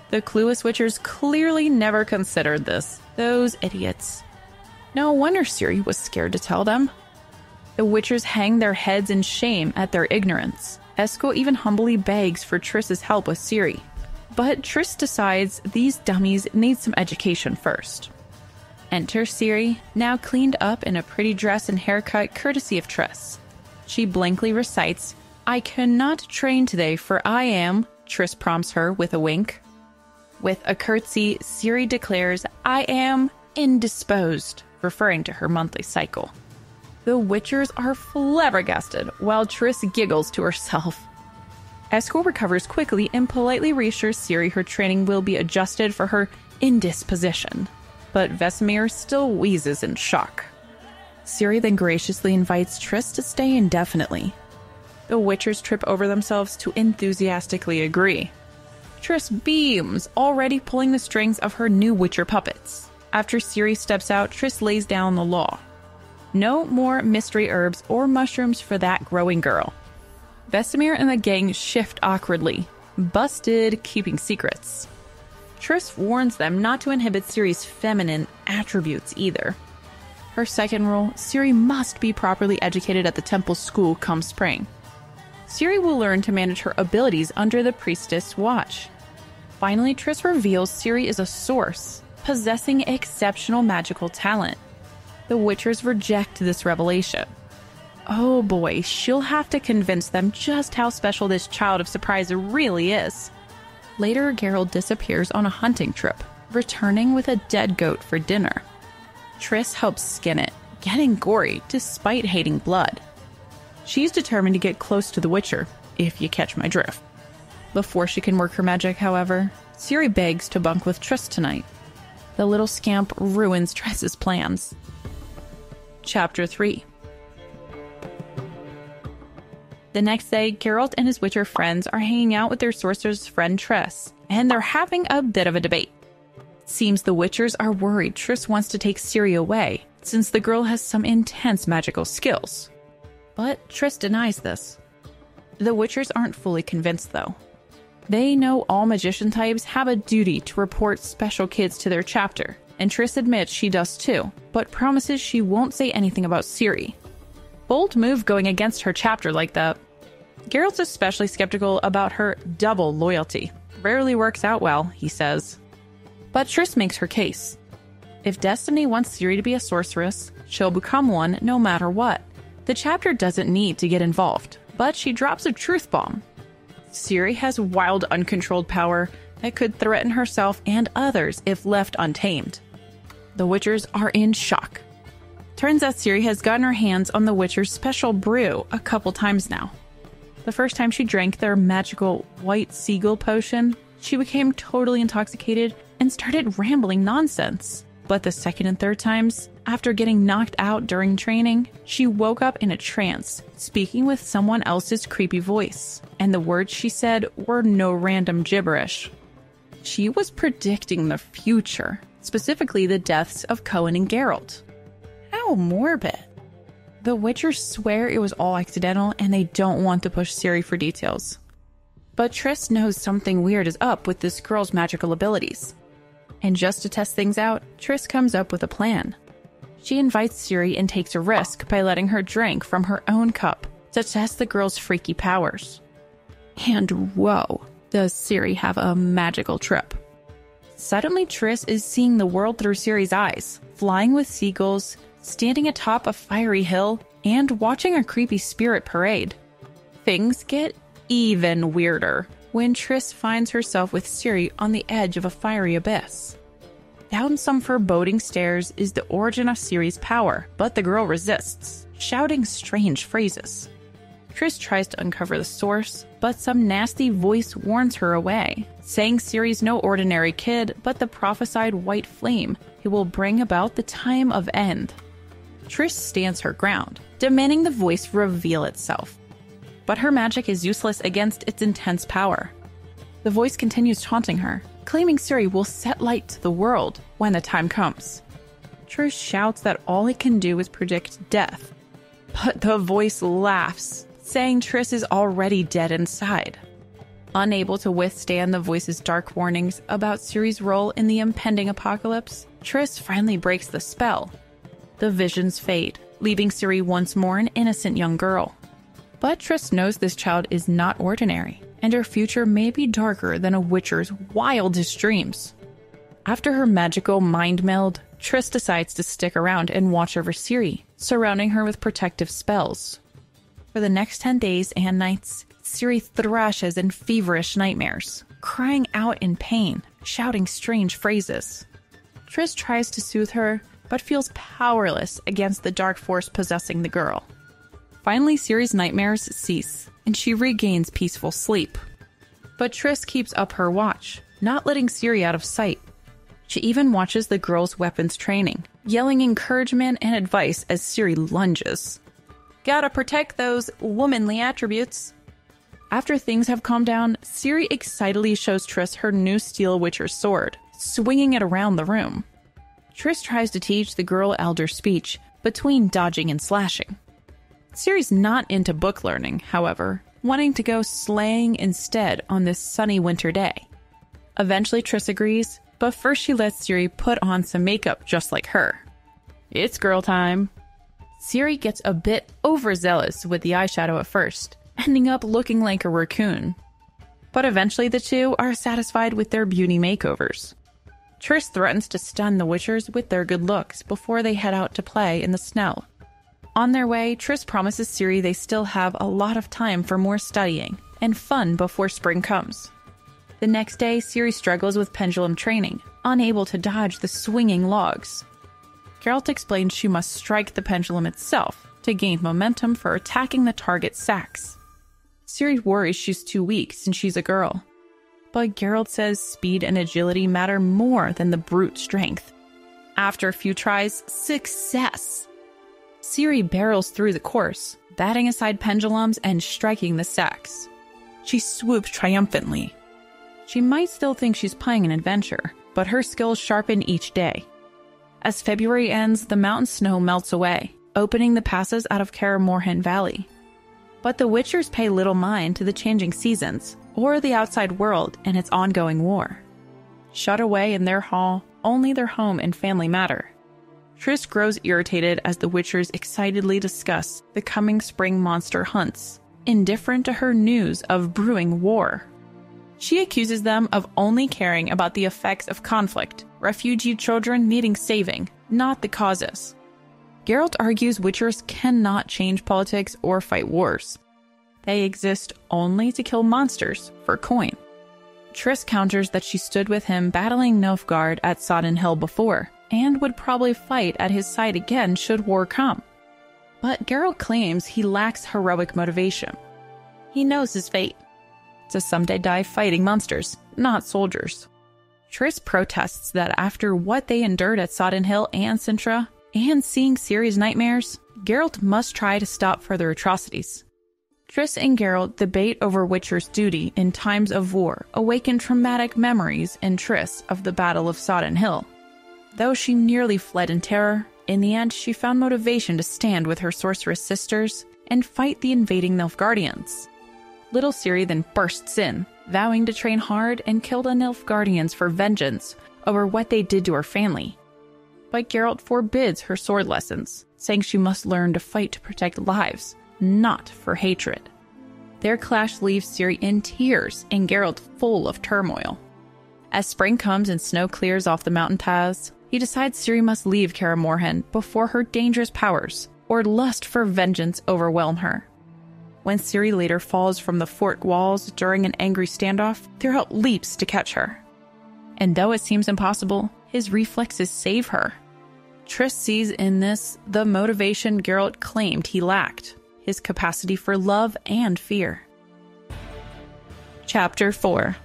The clueless witchers clearly never considered this. Those idiots. No wonder Ciri was scared to tell them. The witchers hang their heads in shame at their ignorance. Eskel even humbly begs for Triss's help with Ciri. But Triss decides these dummies need some education first. Enter Ciri, now cleaned up in a pretty dress and haircut courtesy of Triss. She blankly recites, "I cannot train today, for I am," Triss prompts her with a wink. With a curtsy, Ciri declares, "I am indisposed," referring to her monthly cycle. The witchers are flabbergasted, while Triss giggles to herself. Eskel recovers quickly and politely reassures Ciri her training will be adjusted for her indisposition. But Vesemir still wheezes in shock. Ciri then graciously invites Triss to stay indefinitely. The witchers trip over themselves to enthusiastically agree. Triss beams, already pulling the strings of her new witcher puppets. After Ciri steps out, Triss lays down the law. No more mystery herbs or mushrooms for that growing girl. Vesemir and the gang shift awkwardly. Busted keeping secrets. Triss warns them not to inhibit Ciri's feminine attributes either. Her second rule, Ciri must be properly educated at the temple school come spring. Ciri will learn to manage her abilities under the priestess' watch. Finally, Triss reveals Ciri is a source, possessing exceptional magical talent. The witchers reject this revelation. Oh boy, she'll have to convince them just how special this child of surprise really is. Later, Geralt disappears on a hunting trip, returning with a dead goat for dinner. Triss helps skin it, getting gory despite hating blood. She's determined to get close to the witcher, if you catch my drift. Before she can work her magic, however, Ciri begs to bunk with Triss tonight. The little scamp ruins Triss's plans. Chapter 3. The next day, Geralt and his witcher friends are hanging out with their sorcerer's friend Triss, and they're having a bit of a debate. It seems the witchers are worried Triss wants to take Ciri away, since the girl has some intense magical skills. But Triss denies this. The witchers aren't fully convinced, though. They know all magician types have a duty to report special kids to their chapter, and Triss admits she does too, but promises she won't say anything about Ciri. Bold move going against her chapter like that. Geralt's especially skeptical about her double loyalty. Rarely works out well, he says. But Triss makes her case. If Destiny wants Ciri to be a sorceress, she'll become one no matter what. The chapter doesn't need to get involved, but she drops a truth bomb. Ciri has wild, uncontrolled power that could threaten herself and others if left untamed. The witchers are in shock. Turns out Ciri has gotten her hands on the witcher's special brew a couple times now. The first time she drank their magical white seagull potion, she became totally intoxicated and started rambling nonsense. But the second and third times, after getting knocked out during training, she woke up in a trance, speaking with someone else's creepy voice, and the words she said were no random gibberish. She was predicting the future, specifically the deaths of Cohen and Geralt. How morbid. The witchers swear it was all accidental and they don't want to push Ciri for details. But Triss knows something weird is up with this girl's magical abilities. And just to test things out, Triss comes up with a plan. She invites Ciri and takes a risk by letting her drink from her own cup to test the girl's freaky powers. And whoa, does Ciri have a magical trip. Suddenly Triss is seeing the world through Ciri's eyes, flying with seagulls, standing atop a fiery hill, and watching a creepy spirit parade. Things get even weirder when Triss finds herself with Ciri on the edge of a fiery abyss. Down some foreboding stairs is the origin of Ciri's power, but the girl resists, shouting strange phrases. Triss tries to uncover the source, but some nasty voice warns her away, saying Ciri's no ordinary kid, but the prophesied white flame who will bring about the time of end. Triss stands her ground, demanding the voice reveal itself. But her magic is useless against its intense power. The voice continues taunting her, claiming Ciri will set light to the world when the time comes. Triss shouts that all it can do is predict death, but the voice laughs, saying Triss is already dead inside. Unable to withstand the voice's dark warnings about Ciri's role in the impending apocalypse, Triss finally breaks the spell. The visions fade, leaving Ciri once more an innocent young girl. But Triss knows this child is not ordinary, and her future may be darker than a witcher's wildest dreams. After her magical mind meld, Triss decides to stick around and watch over Ciri, surrounding her with protective spells. For the next 10 days and nights, Ciri thrashes in feverish nightmares, crying out in pain, shouting strange phrases. Triss tries to soothe her, but feels powerless against the dark force possessing the girl. Finally, Ciri's nightmares cease, and she regains peaceful sleep. But Triss keeps up her watch, not letting Ciri out of sight. She even watches the girl's weapons training, yelling encouragement and advice as Ciri lunges. Gotta protect those womanly attributes. After things have calmed down, Ciri excitedly shows Triss her new Steel Witcher's sword, swinging it around the room. Triss tries to teach the girl elder speech, between dodging and slashing. Ciri's not into book learning, however, wanting to go slaying instead on this sunny winter day. Eventually Triss agrees, but first she lets Ciri put on some makeup just like her. It's girl time. Ciri gets a bit overzealous with the eyeshadow at first, ending up looking like a raccoon. But eventually the two are satisfied with their beauty makeovers. Triss threatens to stun the Witchers with their good looks before they head out to play in the snow. On their way, Triss promises Ciri they still have a lot of time for more studying and fun before spring comes. The next day, Ciri struggles with pendulum training, unable to dodge the swinging logs. Geralt explains she must strike the pendulum itself to gain momentum for attacking the target's sacks. Ciri worries she's too weak since she's a girl, but Geralt says speed and agility matter more than the brute strength. After a few tries, success! Ciri barrels through the course, batting aside pendulums and striking the sacks. She swoops triumphantly. She might still think she's playing an adventure, but her skills sharpen each day. As February ends, the mountain snow melts away, opening the passes out of Kaer Morhen Valley. But the Witchers pay little mind to the changing seasons, or the outside world and its ongoing war. Shut away in their hall, only their home and family matter. Triss grows irritated as the Witchers excitedly discuss the coming spring monster hunts, indifferent to her news of brewing war. She accuses them of only caring about the effects of conflict, refugee children needing saving, not the causes. Geralt argues Witchers cannot change politics or fight wars. They exist only to kill monsters for coin. Triss counters that she stood with him battling Nilfgaard at Sodden Hill before, and would probably fight at his side again should war come. But Geralt claims he lacks heroic motivation. He knows his fate: to someday die fighting monsters, not soldiers. Triss protests that after what they endured at Sodden Hill and Cintra, and seeing Ciri's nightmares, Geralt must try to stop further atrocities. Triss and Geralt debate over Witcher's duty in times of war, awaken traumatic memories in Triss of the Battle of Sodden Hill. Though she nearly fled in terror, in the end she found motivation to stand with her sorceress sisters and fight the invading Nilfgaardians. Little Ciri then bursts in, vowing to train hard and kill the Nilfgaardians for vengeance over what they did to her family. But Geralt forbids her sword lessons, saying she must learn to fight to protect lives, not for hatred. Their clash leaves Ciri in tears and Geralt full of turmoil. As spring comes and snow clears off the mountain paths, he decides Ciri must leave Kaer Morhen before her dangerous powers or lust for vengeance overwhelm her. When Ciri later falls from the fort walls during an angry standoff, Geralt leaps to catch her. And though it seems impossible, his reflexes save her. Triss sees in this the motivation Geralt claimed he lacked: his capacity for love and fear. Chapter 4.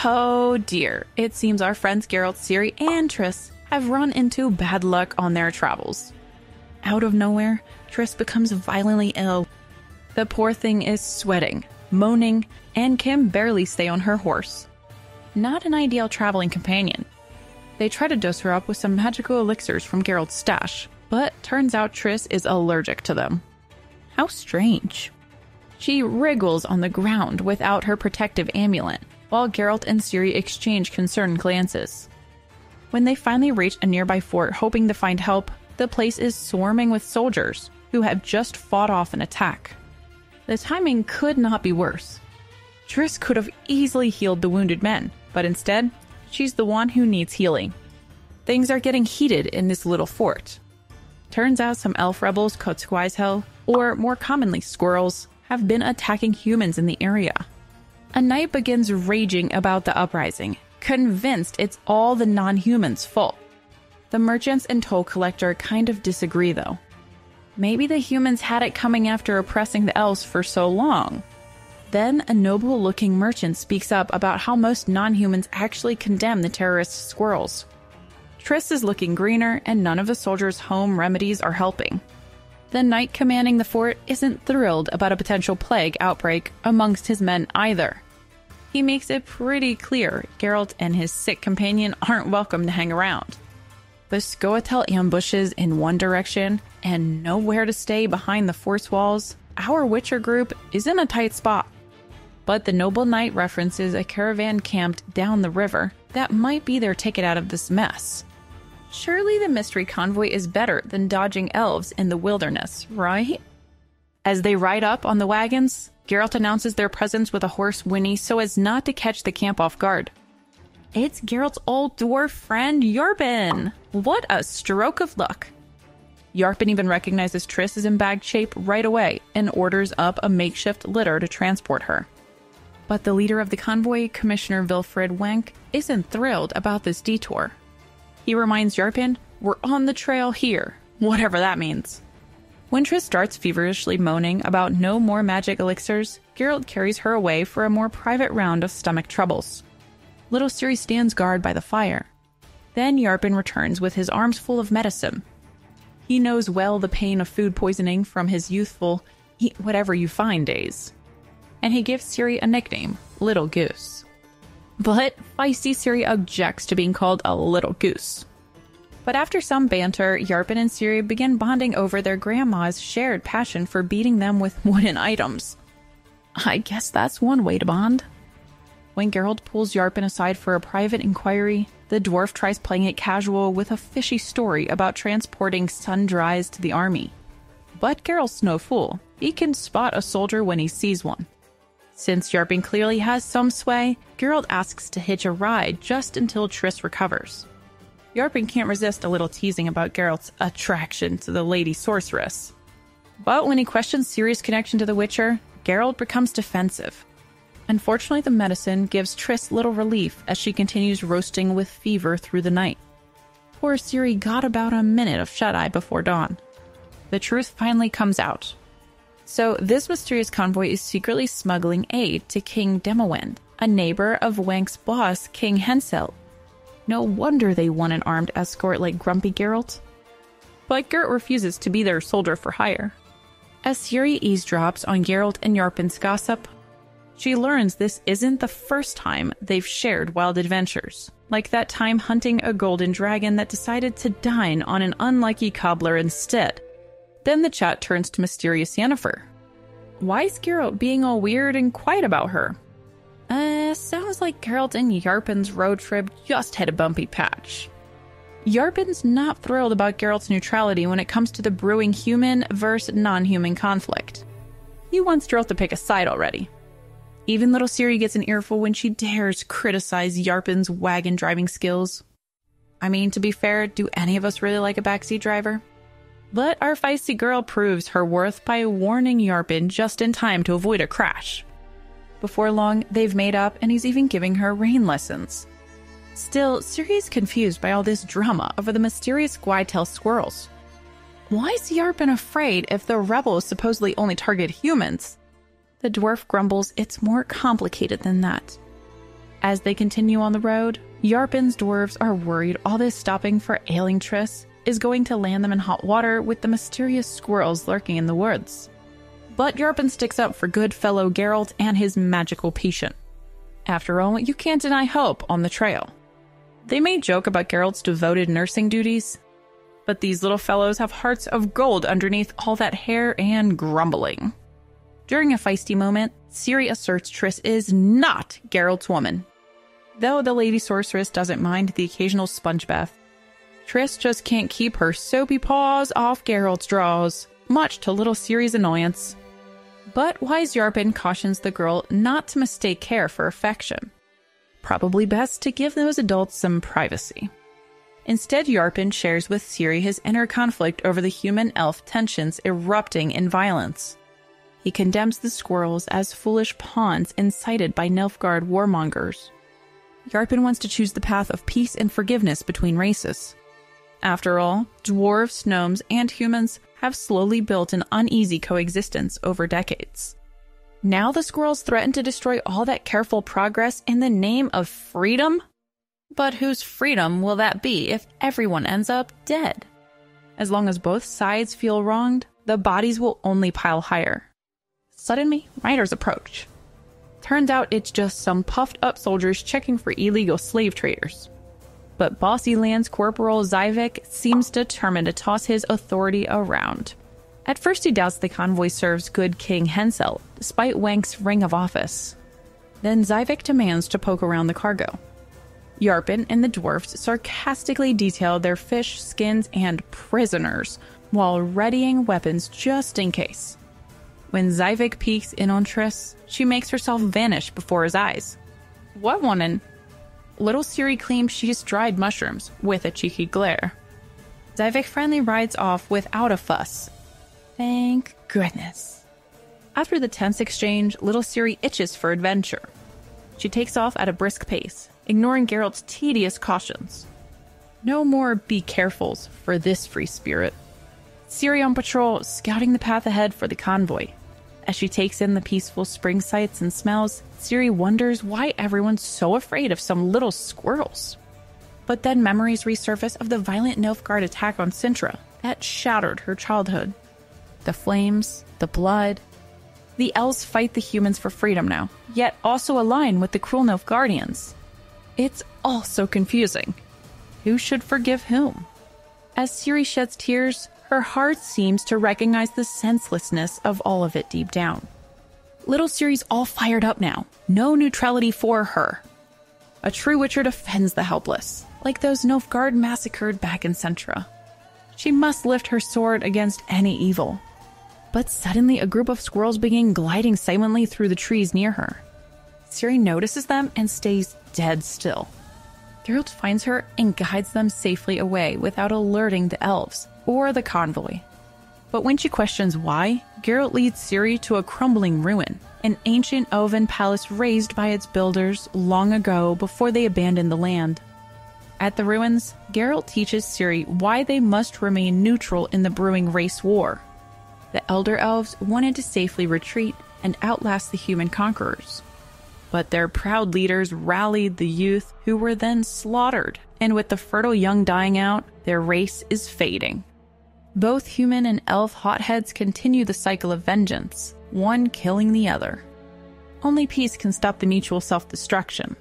Oh dear, it seems our friends Geralt, Ciri, and Triss have run into bad luck on their travels. Out of nowhere, Triss becomes violently ill. The poor thing is sweating, moaning, and can barely stay on her horse. Not an ideal traveling companion. They try to dose her up with some magical elixirs from Geralt's stash, but turns out Triss is allergic to them. How strange. She wriggles on the ground without her protective amulet, while Geralt and Ciri exchange concerned glances. When they finally reach a nearby fort hoping to find help, the place is swarming with soldiers who have just fought off an attack. The timing could not be worse. Triss could have easily healed the wounded men, but instead, she's the one who needs healing. Things are getting heated in this little fort. Turns out some elf rebels, Kotsquaizhel, or more commonly squirrels, have been attacking humans in the area. A knight begins raging about the uprising, convinced it's all the non-humans' fault. The merchants and toll collector kind of disagree though. Maybe the humans had it coming after oppressing the elves for so long. Then a noble-looking merchant speaks up about how most non-humans actually condemn the terrorist squirrels. Triss is looking greener, and none of the soldiers' home remedies are helping. The knight commanding the fort isn't thrilled about a potential plague outbreak amongst his men either. He makes it pretty clear Geralt and his sick companion aren't welcome to hang around. The Scoia'tael ambushes in one direction and nowhere to stay behind the force walls, our Witcher group is in a tight spot. But the noble knight references a caravan camped down the river that might be their ticket out of this mess. Surely the mystery convoy is better than dodging elves in the wilderness, right? As they ride up on the wagons, Geralt announces their presence with a hoarse whinny so as not to catch the camp off guard. It's Geralt's old dwarf friend, Yarpen! What a stroke of luck! Yarpen even recognizes Triss is in bad shape right away and orders up a makeshift litter to transport her. But the leader of the convoy, Commissioner Wilfred Wenck, isn't thrilled about this detour. He reminds Yarpen, "We're on the trail here," whatever that means. When Triss starts feverishly moaning about no more magic elixirs, Geralt carries her away for a more private round of stomach troubles. Little Ciri stands guard by the fire. Then Yarpen returns with his arms full of medicine. He knows well the pain of food poisoning from his youthful eat whatever you find days. And he gives Ciri a nickname, Little Goose. But feisty Ciri objects to being called a little goose. But after some banter, Yarpen and Ciri begin bonding over their grandma's shared passion for beating them with wooden items. I guess that's one way to bond. When Geralt pulls Yarpen aside for a private inquiry, the dwarf tries playing it casual with a fishy story about transporting sundries to the army. But Geralt's no fool. He can spot a soldier when he sees one. Since Yarpen clearly has some sway, Geralt asks to hitch a ride just until Triss recovers. Yarpen can't resist a little teasing about Geralt's attraction to the lady sorceress. But when he questions Ciri's connection to the Witcher, Geralt becomes defensive. Unfortunately, the medicine gives Triss little relief as she continues roasting with fever through the night. Poor Ciri got about a minute of shut-eye before dawn. The truth finally comes out. So this mysterious convoy is secretly smuggling aid to King Demawend, a neighbor of Wenck's boss, King Henselt. No wonder they want an armed escort like Grumpy Geralt. But Geralt refuses to be their soldier for hire. As Ciri eavesdrops on Geralt and Yarpen's gossip, she learns this isn't the first time they've shared wild adventures, like that time hunting a golden dragon that decided to dine on an unlucky cobbler instead. Then the chat turns to mysterious Yennefer. Why is Geralt being all weird and quiet about her? Sounds like Geralt and Yarpen's road trip just hit a bumpy patch. Yarpen's not thrilled about Geralt's neutrality when it comes to the brewing human versus non-human conflict. He wants Geralt to pick a side already. Even little Ciri gets an earful when she dares criticize Yarpen's wagon driving skills. I mean, to be fair, do any of us really like a backseat driver? But our feisty girl proves her worth by warning Yarpen just in time to avoid a crash. Before long, they've made up and he's even giving her rain lessons. Still, Ciri is confused by all this drama over the mysterious Scoia'tael squirrels. Why is Yarpen afraid if the rebels supposedly only target humans? The dwarf grumbles it's more complicated than that. As they continue on the road, Yarpen's dwarves are worried all this stopping for ailing Triss is going to land them in hot water with the mysterious squirrels lurking in the woods. But Yarpen sticks up for good fellow Geralt and his magical patient. After all, you can't deny hope on the trail. They may joke about Geralt's devoted nursing duties, but these little fellows have hearts of gold underneath all that hair and grumbling. During a feisty moment, Ciri asserts Triss is not Geralt's woman. Though the Lady Sorceress doesn't mind the occasional sponge bath, Triss just can't keep her soapy paws off Geralt's drawers, much to little Ciri's annoyance. But wise Yarpen cautions the girl not to mistake care for affection. Probably best to give those adults some privacy. Instead, Yarpen shares with Ciri his inner conflict over the human-elf tensions erupting in violence. He condemns the squirrels as foolish pawns incited by Nilfgaard warmongers. Yarpen wants to choose the path of peace and forgiveness between races. After all, dwarves, gnomes, and humans have slowly built an uneasy coexistence over decades. Now the squirrels threaten to destroy all that careful progress in the name of freedom? But whose freedom will that be if everyone ends up dead? As long as both sides feel wronged, the bodies will only pile higher. Suddenly, riders approach. Turns out it's just some puffed-up soldiers checking for illegal slave traders. But bossy Lance Corporal Zyvik seems determined to toss his authority around. At first he doubts the convoy serves good King Hensel, despite Wank's ring of office. Then Zyvik demands to poke around the cargo. Yarpen and the dwarfs sarcastically detail their fish, skins, and prisoners, while readying weapons just in case. When Zyvik peeks in on Triss, she makes herself vanish before his eyes. What woman? Little Ciri claims she's dried mushrooms, with a cheeky glare. Zyvik finally rides off without a fuss. Thank goodness. After the tense exchange, little Ciri itches for adventure. She takes off at a brisk pace, ignoring Geralt's tedious cautions. No more be carefuls for this free spirit. Ciri on patrol, scouting the path ahead for the convoy. As she takes in the peaceful spring sights and smells, Ciri wonders why everyone's so afraid of some little squirrels. But then memories resurface of the violent Nilfgaard attack on Cintra that shattered her childhood. The flames, the blood. The elves fight the humans for freedom now, yet also align with the cruel Nilfgaardians. It's all so confusing. Who should forgive whom? As Ciri sheds tears, her heart seems to recognize the senselessness of all of it deep down. Little Ciri's all fired up now. No neutrality for her. A true Witcher defends the helpless, like those Nilfgaard massacred back in Cintra. She must lift her sword against any evil. But suddenly a group of squirrels begin gliding silently through the trees near her. Ciri notices them and stays dead still. Geralt finds her and guides them safely away without alerting the elves or the convoy. But when she questions why, Geralt leads Ciri to a crumbling ruin, an ancient elven palace raised by its builders long ago before they abandoned the land. At the ruins, Geralt teaches Ciri why they must remain neutral in the brewing race war. The Elder Elves wanted to safely retreat and outlast the human conquerors. But their proud leaders rallied the youth who were then slaughtered, and with the fertile young dying out, their race is fading. Both human and elf hotheads continue the cycle of vengeance, one killing the other. Only peace can stop the mutual self-destruction.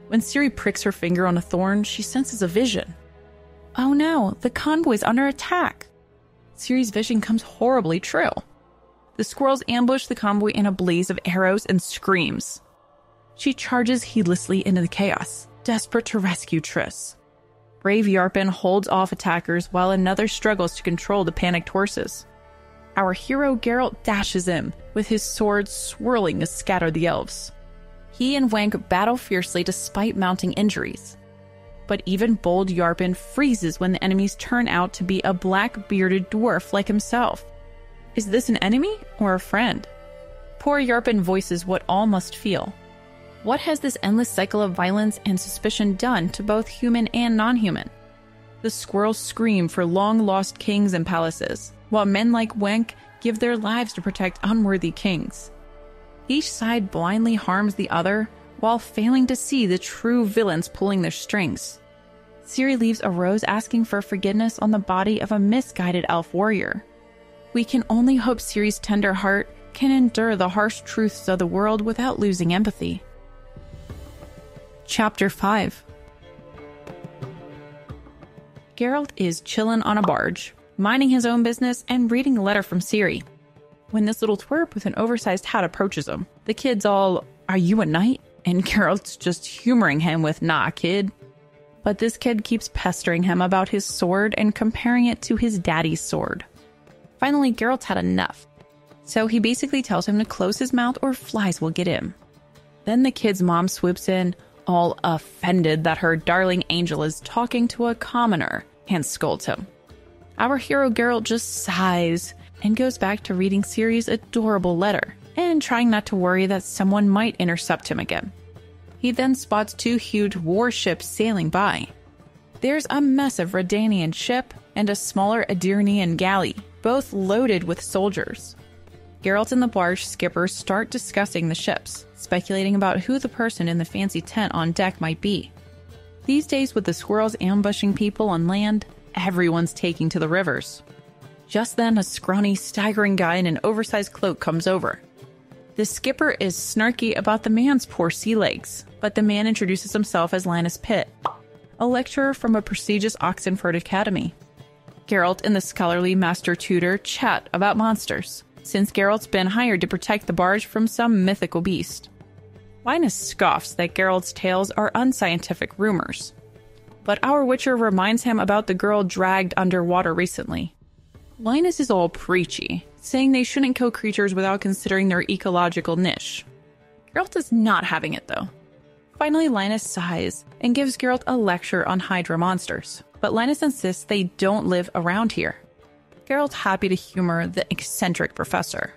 When Ciri pricks her finger on a thorn, she senses a vision. Oh no, the convoy's under attack! Ciri's vision comes horribly true. The squirrels ambush the convoy in a blaze of arrows and screams. She charges heedlessly into the chaos, desperate to rescue Triss. Brave Yarpen holds off attackers while another struggles to control the panicked horses. Our hero Geralt dashes in, with his sword swirling to scatter the elves. He and Wank battle fiercely despite mounting injuries. But even bold Yarpen freezes when the enemies turn out to be a black-bearded dwarf like himself. Is this an enemy or a friend? Poor Yarpen voices what all must feel. What has this endless cycle of violence and suspicion done to both human and non-human? The squirrels scream for long-lost kings and palaces, while men like Wenk give their lives to protect unworthy kings. Each side blindly harms the other, while failing to see the true villains pulling their strings. Ciri leaves a rose asking for forgiveness on the body of a misguided elf warrior. We can only hope Ciri's tender heart can endure the harsh truths of the world without losing empathy. Chapter 5. Geralt is chillin' on a barge, minding his own business and reading a letter from Ciri, when this little twerp with an oversized hat approaches him. The kid's all, "Are you a knight?" And Geralt's just humoring him with, "Nah, kid." But this kid keeps pestering him about his sword and comparing it to his daddy's sword. Finally, Geralt's had enough, so he basically tells him to close his mouth or flies will get him. Then the kid's mom swoops in, all offended that her darling angel is talking to a commoner, and scolds him. Our hero Geralt just sighs and goes back to reading Ciri's adorable letter and trying not to worry that someone might intercept him again. He then spots 2 huge warships sailing by. There's a massive Redanian ship and a smaller Adirnian galley, both loaded with soldiers. Geralt and the barge skippers start discussing the ships, speculating about who the person in the fancy tent on deck might be. These days, with the squirrels ambushing people on land, everyone's taking to the rivers. Just then, a scrawny, staggering guy in an oversized cloak comes over. The skipper is snarky about the man's poor sea legs, but the man introduces himself as Linus Pitt, a lecturer from a prestigious Oxenford academy. Geralt and the scholarly master tutor chat about monsters, since Geralt's been hired to protect the barge from some mythical beast. Linus scoffs that Geralt's tales are unscientific rumors, but our Witcher reminds him about the girl dragged underwater recently. Linus is all preachy, saying they shouldn't kill creatures without considering their ecological niche. Geralt is not having it, though. Finally, Linus sighs and gives Geralt a lecture on Hydra monsters, but Linus insists they don't live around here. Geralt's happy to humor the eccentric professor.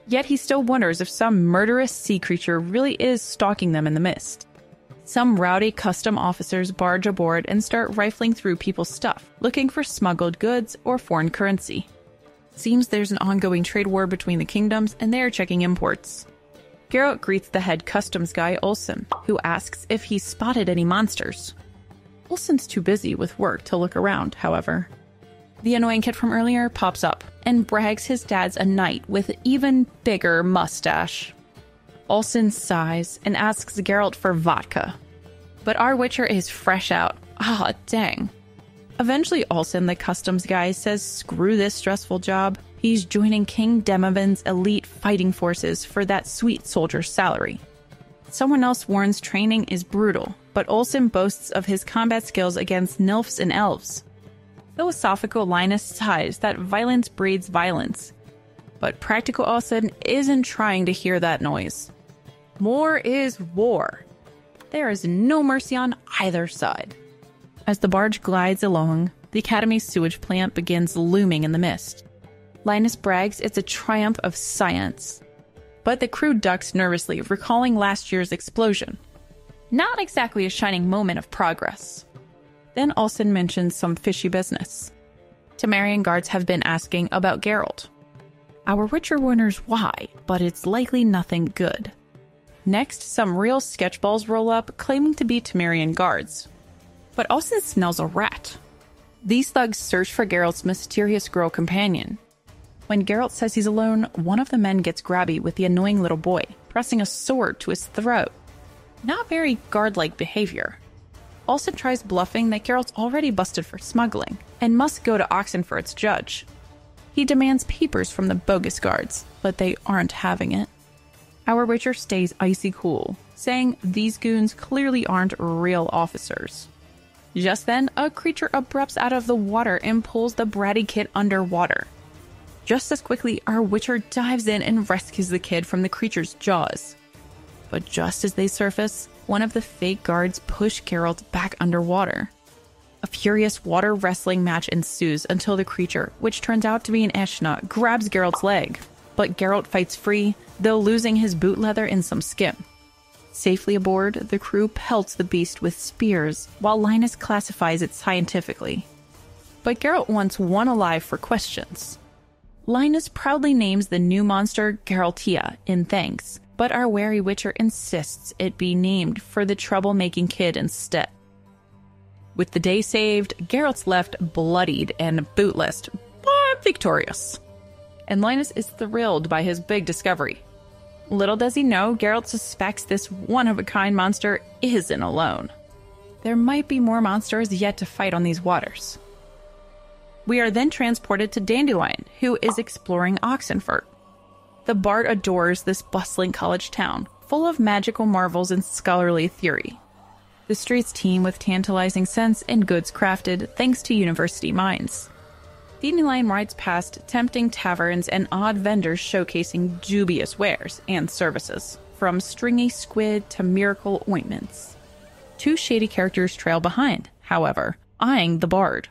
Yet he still wonders if some murderous sea creature really is stalking them in the mist. Some rowdy custom officers barge aboard and start rifling through people's stuff, looking for smuggled goods or foreign currency. Seems there's an ongoing trade war between the kingdoms, and they're checking imports. Geralt greets the head customs guy, Olsen, who asks if he's spotted any monsters. Olsen's too busy with work to look around, however. The annoying kid from earlier pops up and brags his dad's a knight with an even bigger mustache. Olsen sighs and asks Geralt for vodka. But our Witcher is fresh out. Ah, dang. Eventually, Olsen, the customs guy, says screw this stressful job. He's joining King Demovin's elite fighting forces for that sweet soldier's salary. Someone else warns training is brutal, but Olsen boasts of his combat skills against nilfs and elves. Philosophical Linus sighs that violence breeds violence, but practical Olsen isn't trying to hear that noise. More is war. There is no mercy on either side. As the barge glides along, the Academy's sewage plant begins looming in the mist. Linus brags it's a triumph of science, but the crew ducks nervously, recalling last year's explosion. Not exactly a shining moment of progress. Then Olsen mentions some fishy business. Temerian guards have been asking about Geralt. Our Witcher wonders why, but it's likely nothing good. Next, some real sketchballs roll up, claiming to be Temerian guards. But Olsen smells a rat. These thugs search for Geralt's mysterious girl companion. When Geralt says he's alone, one of the men gets grabby with the annoying little boy, pressing a sword to his throat. Not very guard-like behavior. Olsen tries bluffing that Geralt's already busted for smuggling, and must go to Oxenford's judge. He demands papers from the bogus guards, but they aren't having it. Our Witcher stays icy cool, saying these goons clearly aren't real officers. Just then, a creature erupts out of the water and pulls the bratty kid underwater. Just as quickly, our Witcher dives in and rescues the kid from the creature's jaws. But just as they surface, one of the fake guards push Geralt back underwater. A furious water wrestling match ensues until the creature, which turns out to be an Eshna, grabs Geralt's leg. But Geralt fights free, though losing his boot leather and some skin. Safely aboard, the crew pelts the beast with spears, while Linus classifies it scientifically. but Geralt wants one alive for questions. Linus proudly names the new monster Geraltia in thanks, but our wary Witcher insists it be named for the troublemaking kid instead. With the day saved, Geralt's left bloodied and bootless, but victorious. And Linus is thrilled by his big discovery. Little does he know, Geralt suspects this one-of-a-kind monster isn't alone. There might be more monsters yet to fight on these waters. We are then transported to Dandelion, who is exploring Oxenfurt. The bard adores this bustling college town, full of magical marvels and scholarly theory. The streets teem with tantalizing scents and goods crafted thanks to university minds. Dandelion rides past tempting taverns and odd vendors showcasing dubious wares and services, from stringy squid to miracle ointments. Two shady characters trail behind, however, eyeing the bard.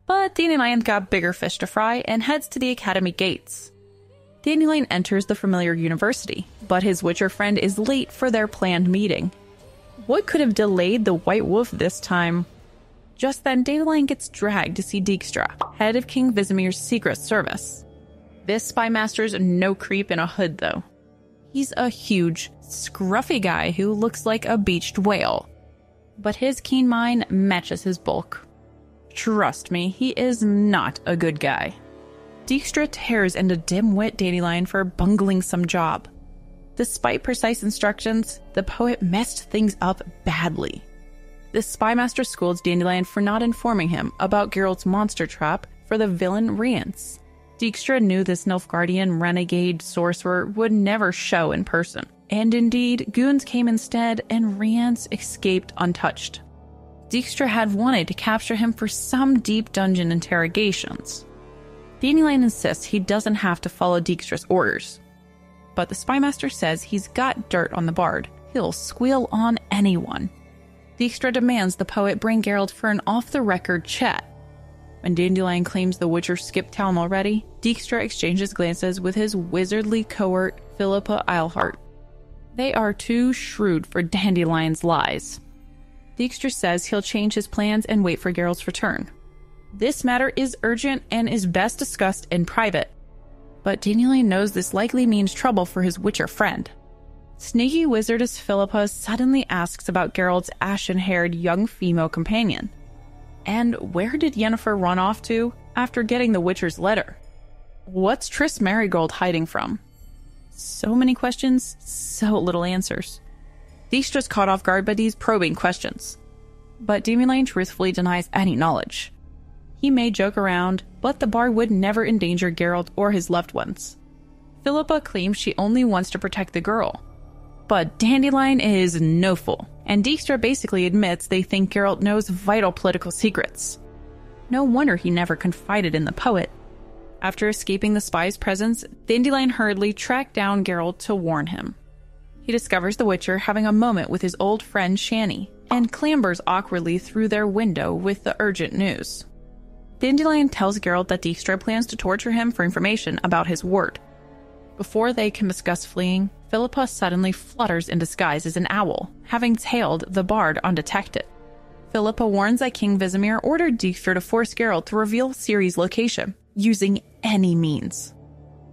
But Dandelion's got bigger fish to fry and heads to the academy gates. Dandelion enters the familiar university, but his Witcher friend is late for their planned meeting. What could have delayed the White Wolf this time? Just then, Dandelion gets dragged to see Dijkstra, head of King Visimir's secret service. This spy master's no creep in a hood, though. He's a huge, scruffy guy who looks like a beached whale. But his keen mind matches his bulk. Trust me, he is not a good guy. Dijkstra tears into dim-wit Dandelion for bungling some job. Despite precise instructions, the poet messed things up badly. The spymaster scolds Dandelion for not informing him about Geralt's monster trap for the villain Rience. Dijkstra knew this Nilfgaardian renegade sorcerer would never show in person. And indeed, goons came instead and Rience escaped untouched. Dijkstra had wanted to capture him for some deep dungeon interrogations. Dandelion insists he doesn't have to follow Dijkstra's orders. But the spymaster says he's got dirt on the bard. He'll squeal on anyone. Dijkstra demands the poet bring Geralt for an off-the-record chat. When Dandelion claims the Witcher skipped town already, Dijkstra exchanges glances with his wizardly cohort, Philippa Eilhart. They are too shrewd for Dandelion's lies. Dijkstra says he'll change his plans and wait for Geralt's return. This matter is urgent and is best discussed in private. But Dandelion knows this likely means trouble for his Witcher friend. Sneaky wizardess Philippa suddenly asks about Geralt's ashen-haired young female companion. And where did Yennefer run off to after getting the Witcher's letter? What's Triss Merigold hiding from? So many questions, so little answers. Dijkstra's caught off guard by these probing questions. But Dandelion truthfully denies any knowledge. He may joke around, but the bard would never endanger Geralt or his loved ones. Philippa claims she only wants to protect the girl. But Dandelion is no fool, and Dijkstra basically admits they think Geralt knows vital political secrets. No wonder he never confided in the poet. After escaping the spy's presence, Dandelion hurriedly tracked down Geralt to warn him. He discovers the Witcher having a moment with his old friend Shani, and clambers awkwardly through their window with the urgent news. Dandelion tells Geralt that Dijkstra plans to torture him for information about his ward. Before they can discuss fleeing, Philippa suddenly flutters in disguise as an owl, having tailed the bard undetected. Philippa warns that King Visimir ordered Dijkstra to force Geralt to reveal Ciri's location, using any means.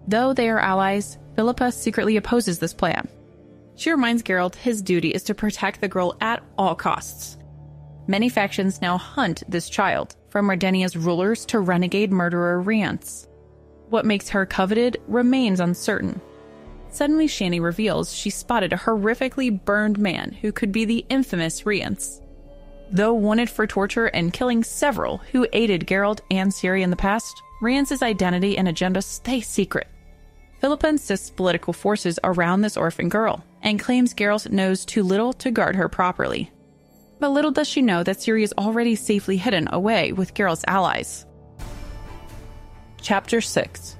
Though they are allies, Philippa secretly opposes this plan. She reminds Geralt his duty is to protect the girl at all costs. Many factions now hunt this child, from Redenia's rulers to renegade murderer Rience. What makes her coveted remains uncertain. Suddenly Shani reveals she spotted a horrifically burned man who could be the infamous Rience. Though wanted for torture and killing several who aided Geralt and Ciri in the past, Rience's identity and agenda stay secret. Philippa insists political forces around this orphan girl, and claims Geralt knows too little to guard her properly. But little does she know that Ciri is already safely hidden away with Geralt's allies. Chapter 6.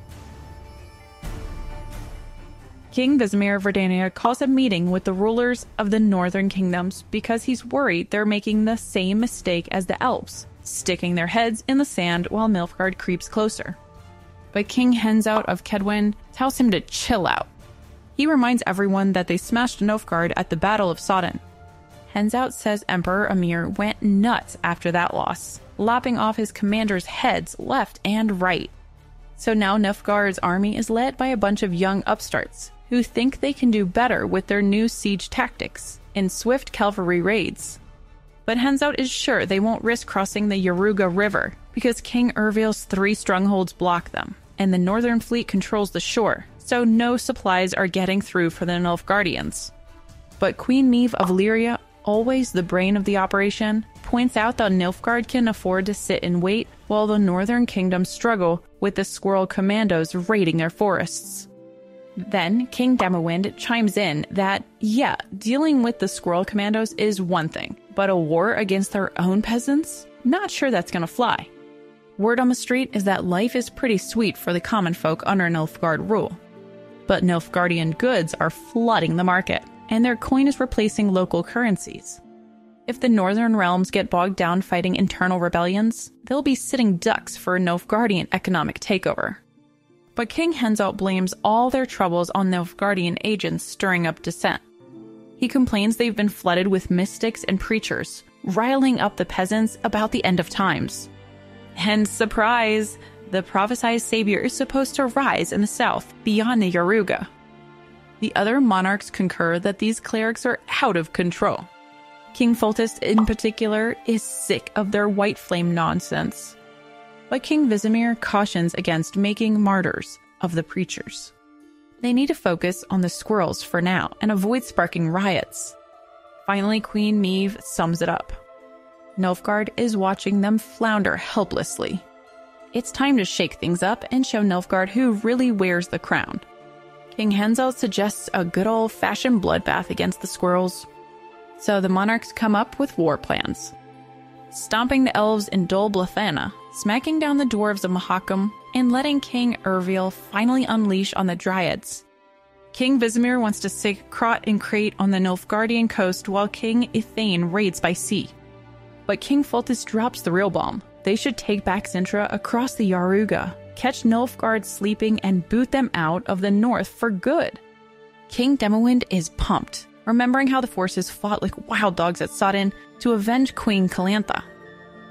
King Visimir of Redania calls a meeting with the rulers of the northern kingdoms because he's worried they're making the same mistake as the elves, sticking their heads in the sand while Nilfgaard creeps closer. But King Henselt of Kaedwen tells him to chill out. He reminds everyone that they smashed Nilfgaard at the Battle of Sodden. Henselt says Emperor Emhyr went nuts after that loss, lopping off his commanders' heads left and right. So now Nilfgaard's army is led by a bunch of young upstarts who think they can do better with their new siege tactics in swift cavalry raids. But Henselt is sure they won't risk crossing the Yaruga River because King Ervil's 3 strongholds block them, and the Northern Fleet controls the shore, so no supplies are getting through for the Nilfgaardians. But Queen Meve of Lyria, always the brain of the operation, points out that Nilfgaard can afford to sit and wait while the Northern Kingdoms struggle with the Squirrel Commandos raiding their forests. Then King Demowind chimes in that, yeah, dealing with the Squirrel Commandos is one thing, but a war against their own peasants? Not sure that's gonna fly. Word on the street is that life is pretty sweet for the common folk under Nilfgaard rule. But Nilfgaardian goods are flooding the market, and their coin is replacing local currencies. If the Northern Realms get bogged down fighting internal rebellions, they'll be sitting ducks for a Nilfgaardian economic takeover. But King Henselt blames all their troubles on Nilfgaardian agents stirring up dissent. He complains they've been flooded with mystics and preachers, riling up the peasants about the end of times. And surprise, the prophesied savior is supposed to rise in the south, beyond the Yaruga. The other monarchs concur that these clerics are out of control. King Foltest, in particular, is sick of their white flame nonsense. But King Vizimir cautions against making martyrs of the preachers. They need to focus on the squirrels for now and avoid sparking riots. Finally, Queen Meve sums it up. Nilfgaard is watching them flounder helplessly. It's time to shake things up and show Nilfgaard who really wears the crown. King Henselt suggests a good old-fashioned bloodbath against the squirrels. So the monarchs come up with war plans. Stomping the elves in Dol Blathana, smacking down the dwarves of Mahakam, and letting King Ervil finally unleash on the Dryads. King Vizimir wants to stick Krot and Crate on the Nilfgaardian coast while King Ithane raids by sea. But King Foltest drops the real bomb. They should take back Sintra across the Yaruga, catch Nilfgaard sleeping, and boot them out of the north for good. King Demowind is pumped, remembering how the forces fought like wild dogs at Sodden to avenge Queen Calantha.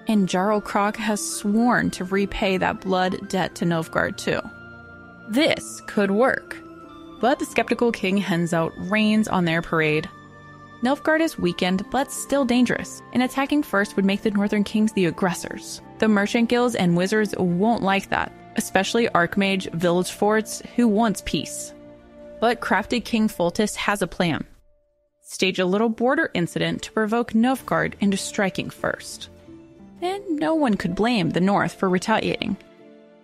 And Jarl Krog has sworn to repay that blood debt to Nilfgaard too. This could work. But the skeptical King Henselt rains on their parade. Nilfgaard is weakened, but still dangerous, and attacking first would make the Northern Kings the aggressors. The merchant guilds and wizards won't like that, especially Archmage Villageforts, who wants peace. But crafty King Foltest has a plan. Stage a little border incident to provoke Nilfgaard into striking first. And no one could blame the North for retaliating.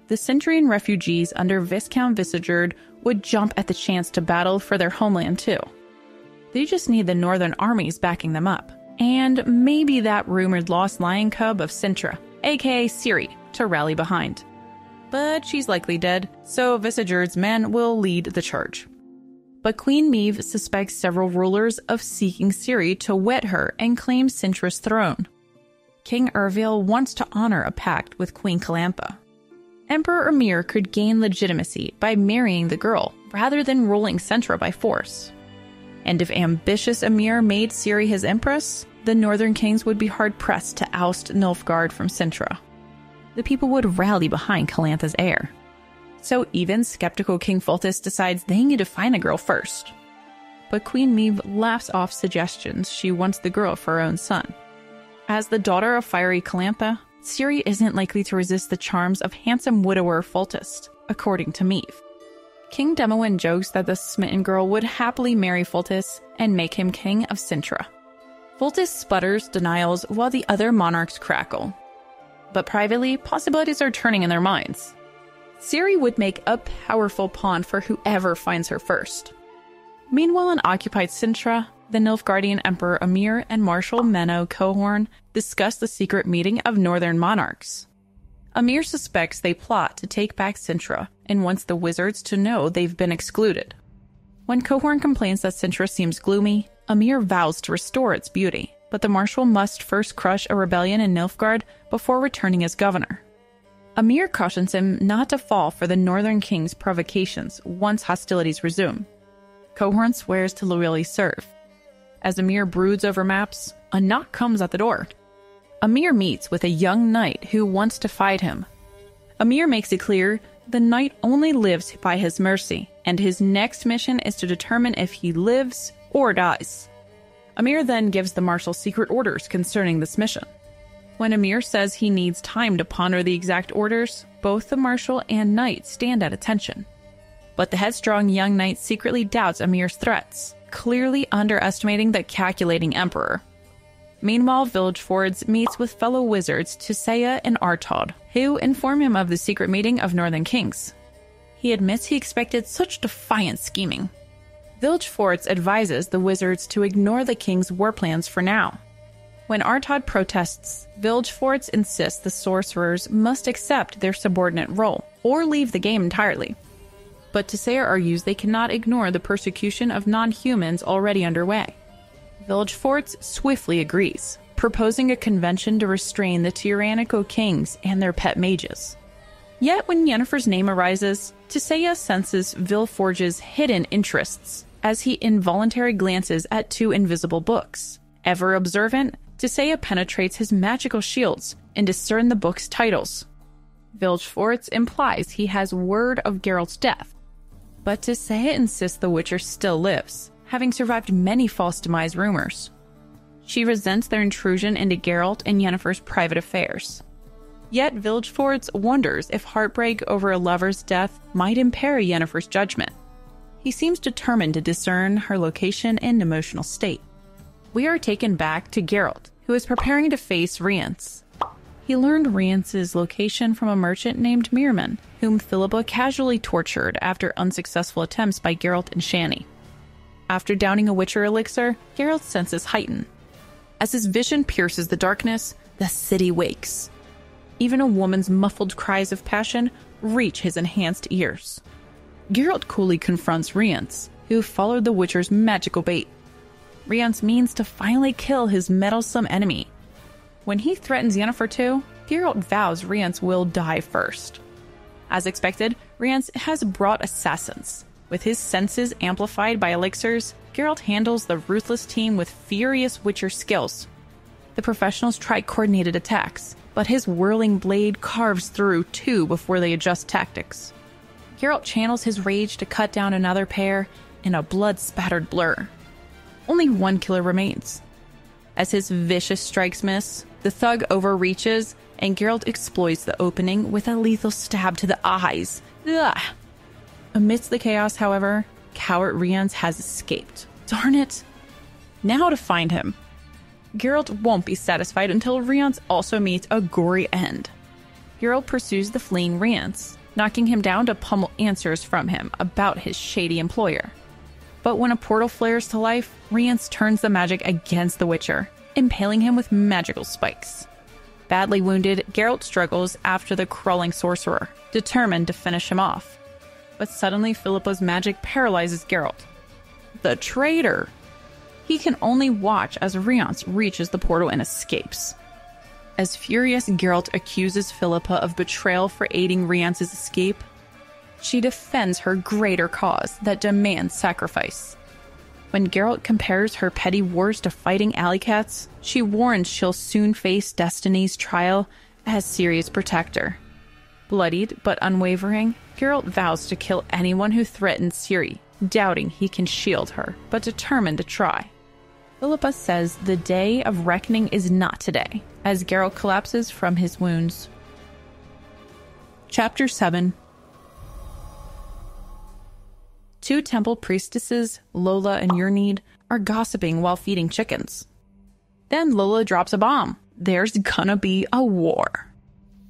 The Centurion refugees under Viscount Visigurd would jump at the chance to battle for their homeland too. They just need the northern armies backing them up, and maybe that rumored lost lion cub of Sintra, aka Ciri, to rally behind. But she's likely dead, so Visigurd's men will lead the charge. But Queen Meve suspects several rulers of seeking Ciri to wed her and claim Sintra's throne. King Ervil wants to honor a pact with Queen Calantha. Emperor Emhyr could gain legitimacy by marrying the girl, rather than ruling Sintra by force. And if ambitious Emhyr made Ciri his empress, the Northern Kings would be hard-pressed to oust Nilfgaard from Sintra. The people would rally behind Calantha's heir. So even skeptical King Foltest decides they need to find a girl first. But Queen Meve laughs off suggestions she wants the girl for her own son. As the daughter of fiery Calantha, Ciri isn't likely to resist the charms of handsome widower Foltest, according to Meve. King Demowind jokes that the smitten girl would happily marry Foltest and make him king of Sintra. Foltest sputters denials while the other monarchs crackle. But privately, possibilities are turning in their minds. Ciri would make a powerful pawn for whoever finds her first. Meanwhile, in occupied Sintra, the Nilfgaardian Emperor Emhyr and Marshal Menno Cohorn discuss the secret meeting of northern monarchs. Emhyr suspects they plot to take back Sintra and wants the wizards to know they've been excluded. When Cohorn complains that Sintra seems gloomy, Emhyr vows to restore its beauty, but the Marshal must first crush a rebellion in Nilfgaard before returning as governor. Emhyr cautions him not to fall for the Northern King's provocations once hostilities resume. Cohorn swears to loyally serve. As Emhyr broods over maps, a knock comes at the door. Ymir meets with a young knight who wants to fight him. Ymir makes it clear the knight only lives by his mercy, and his next mission is to determine if he lives or dies. Ymir then gives the marshal secret orders concerning this mission. When Ymir says he needs time to ponder the exact orders, both the marshal and knight stand at attention. But the headstrong young knight secretly doubts Ymir's threats, clearly underestimating the calculating emperor. Meanwhile, Vilgefortz meets with fellow wizards Tissaia and Artaud, who inform him of the secret meeting of Northern Kings. He admits he expected such defiant scheming. Vilgefortz advises the wizards to ignore the king's war plans for now. When Artaud protests, Vilgefortz insists the sorcerers must accept their subordinate role, or leave the game entirely. But Tissaia argues they cannot ignore the persecution of non-humans already underway. Vilgefortz swiftly agrees, proposing a convention to restrain the tyrannical kings and their pet mages. Yet when Yennefer's name arises, Tissaia senses Vilgefortz's hidden interests as he involuntarily glances at two invisible books. Ever observant, Tissaia penetrates his magical shields and discerns the book's titles. Vilgefortz implies he has word of Geralt's death, but Tissaia insists the Witcher still lives, having survived many false demise rumors. She resents their intrusion into Geralt and Yennefer's private affairs. Yet Vilgefortz wonders if heartbreak over a lover's death might impair Yennefer's judgment. He seems determined to discern her location and emotional state. We are taken back to Geralt, who is preparing to face Rience. He learned Rience's location from a merchant named Mirman, whom Philippa casually tortured after unsuccessful attempts by Geralt and Shani. After downing a Witcher elixir, Geralt's senses heighten. As his vision pierces the darkness, the city wakes. Even a woman's muffled cries of passion reach his enhanced ears. Geralt coolly confronts Rience, who followed the Witcher's magical bait. Rience means to finally kill his meddlesome enemy. When he threatens Yennefer too, Geralt vows Rience will die first. As expected, Rience has brought assassins. With his senses amplified by elixirs, Geralt handles the ruthless team with furious Witcher skills. The professionals try coordinated attacks, but his whirling blade carves through two before they adjust tactics. Geralt channels his rage to cut down another pair in a blood-spattered blur. Only one killer remains. As his vicious strikes miss, the thug overreaches, and Geralt exploits the opening with a lethal stab to the eyes. Ugh. Amidst the chaos, however, coward Rience has escaped. Darn it! Now to find him. Geralt won't be satisfied until Rience also meets a gory end. Geralt pursues the fleeing Rience, knocking him down to pummel answers from him about his shady employer. But when a portal flares to life, Rience turns the magic against the Witcher, impaling him with magical spikes. Badly wounded, Geralt struggles after the crawling sorcerer, determined to finish him off. But suddenly Philippa's magic paralyzes Geralt. The traitor! He can only watch as Rience reaches the portal and escapes. As furious Geralt accuses Philippa of betrayal for aiding Rience's escape, she defends her greater cause that demands sacrifice. When Geralt compares her petty wars to fighting alley cats, she warns she'll soon face Destiny's trial as Ciri's protector. Bloodied but unwavering, Geralt vows to kill anyone who threatens Ciri, doubting he can shield her, but determined to try. Philippa says the day of reckoning is not today, as Geralt collapses from his wounds. Chapter 7. Two temple priestesses, Lola and Yrnid, are gossiping while feeding chickens. Then Lola drops a bomb. There's gonna be a war.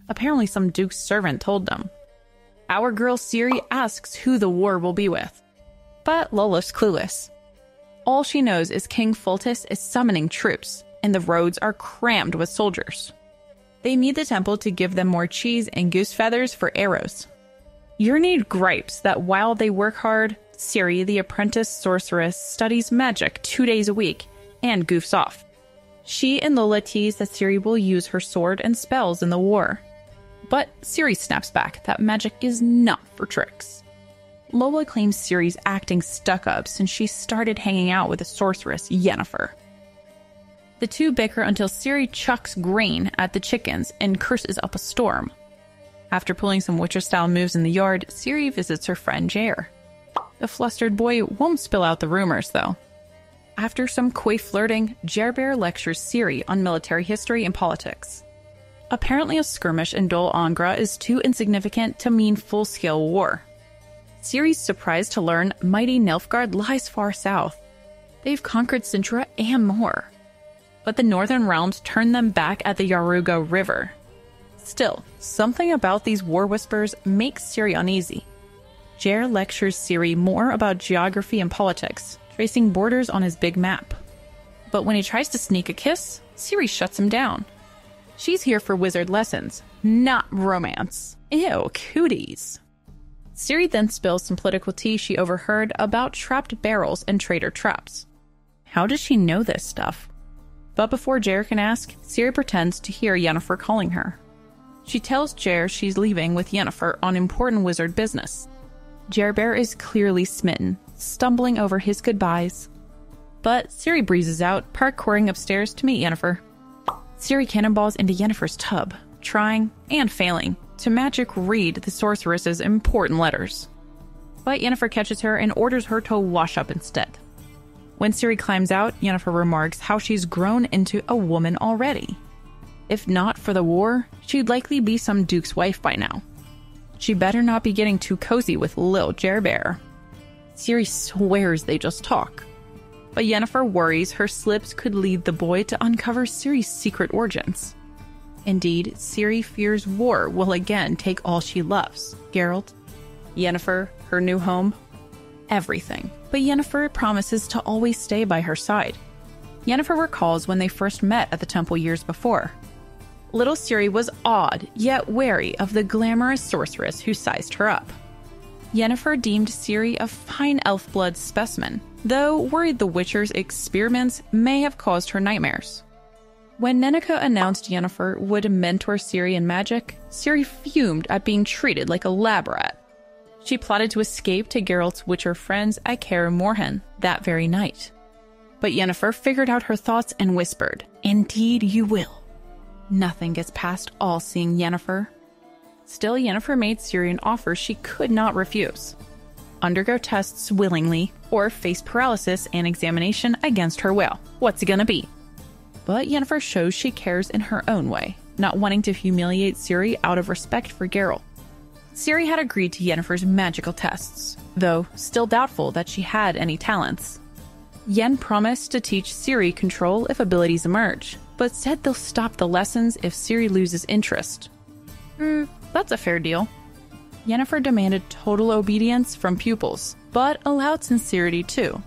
Apparently some duke's servant told them. Our girl Ciri asks who the war will be with. But Lola's clueless. All she knows is King Foltest is summoning troops, and the roads are crammed with soldiers. They need the temple to give them more cheese and goose feathers for arrows. Yrnid gripes that while they work hard, Ciri, the apprentice sorceress, studies magic 2 days a week and goofs off. She and Lola tease that Ciri will use her sword and spells in the war. But Ciri snaps back that magic is not for tricks. Lola claims Ciri's acting stuck up since she started hanging out with the sorceress Yennefer. The two bicker until Ciri chucks grain at the chickens and curses up a storm. After pulling some Witcher-style moves in the yard, Ciri visits her friend Jair. The flustered boy won't spill out the rumors, though. After some coy flirting, Gerber lectures Ciri on military history and politics. Apparently a skirmish in Dol Angra is too insignificant to mean full-scale war. Ciri's surprised to learn mighty Nilfgaard lies far south. They've conquered Cintra and more. But the northern realms turned them back at the Yaruga River. Still, something about these war whispers makes Ciri uneasy. Jair lectures Ciri more about geography and politics, tracing borders on his big map. But when he tries to sneak a kiss, Ciri shuts him down. She's here for wizard lessons, not romance. Ew, cooties. Ciri then spills some political tea she overheard about trapped barrels and traitor traps. How does she know this stuff? But before Jair can ask, Ciri pretends to hear Yennefer calling her. She tells Jair she's leaving with Yennefer on important wizard business. Gerber is clearly smitten, stumbling over his goodbyes. But Ciri breezes out, parkouring upstairs to meet Yennefer. Ciri cannonballs into Yennefer's tub, trying, and failing, to magic read the sorceress's important letters. But Yennefer catches her and orders her to wash up instead. When Ciri climbs out, Yennefer remarks how she's grown into a woman already. If not for the war, she'd likely be some duke's wife by now. She better not be getting too cozy with Lil Gerber. Ciri swears they just talk. But Yennefer worries her slips could lead the boy to uncover Ciri's secret origins. Indeed, Ciri fears war will again take all she loves. Geralt, Yennefer, her new home, everything. But Yennefer promises to always stay by her side. Yennefer recalls when they first met at the temple years before. Little Ciri was awed, yet wary of the glamorous sorceress who sized her up. Yennefer deemed Ciri a fine elf blood specimen, though worried the Witcher's experiments may have caused her nightmares. When Nenneke announced Yennefer would mentor Ciri in magic, Ciri fumed at being treated like a lab rat. She plotted to escape to Geralt's Witcher friends at Kaer Morhen that very night. But Yennefer figured out her thoughts and whispered, "Indeed you will." Nothing gets past all-seeing Yennefer. Still, Yennefer made Ciri an offer she could not refuse. Undergo tests willingly, or face paralysis and examination against her will. What's it gonna be? But Yennefer shows she cares in her own way, not wanting to humiliate Ciri out of respect for Geralt. Ciri had agreed to Yennefer's magical tests, though still doubtful that she had any talents. Yen promised to teach Ciri control if abilities emerge, but said they'll stop the lessons if Ciri loses interest. That's a fair deal. Yennefer demanded total obedience from pupils, but allowed sincerity too.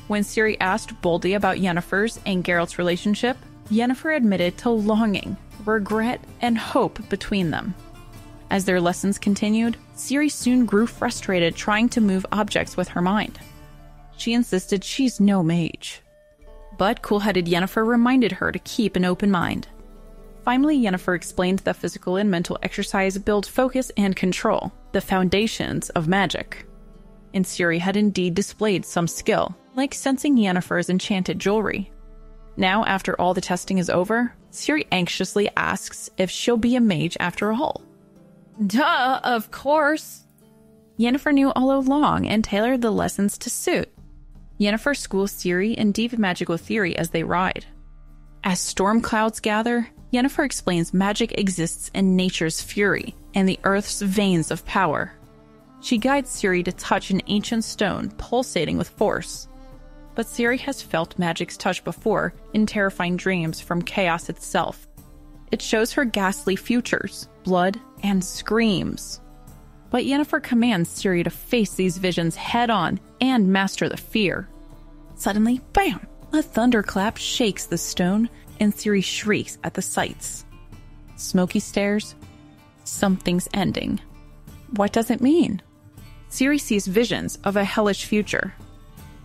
When Ciri asked boldly about Yennefer's and Geralt's relationship, Yennefer admitted to longing, regret, and hope between them. As their lessons continued, Ciri soon grew frustrated trying to move objects with her mind. She insisted she's no mage. But cool-headed Yennefer reminded her to keep an open mind. Finally, Yennefer explained that physical and mental exercise build focus and control, the foundations of magic. And Ciri had indeed displayed some skill, like sensing Yennefer's enchanted jewelry. Now, after all the testing is over, Ciri anxiously asks if she'll be a mage after all. Duh, of course. Yennefer knew all along and tailored the lessons to suit. Yennefer schools Ciri in deep magical theory as they ride. As storm clouds gather, Yennefer explains magic exists in nature's fury and the earth's veins of power. She guides Ciri to touch an ancient stone pulsating with force. But Ciri has felt magic's touch before in terrifying dreams from chaos itself. It shows her ghastly futures, blood, and screams. But Yennefer commands Ciri to face these visions head-on and master the fear. Suddenly, bam! A thunderclap shakes the stone, and Ciri shrieks at the sights. Smoky stares. Something's ending. What does it mean? Ciri sees visions of a hellish future.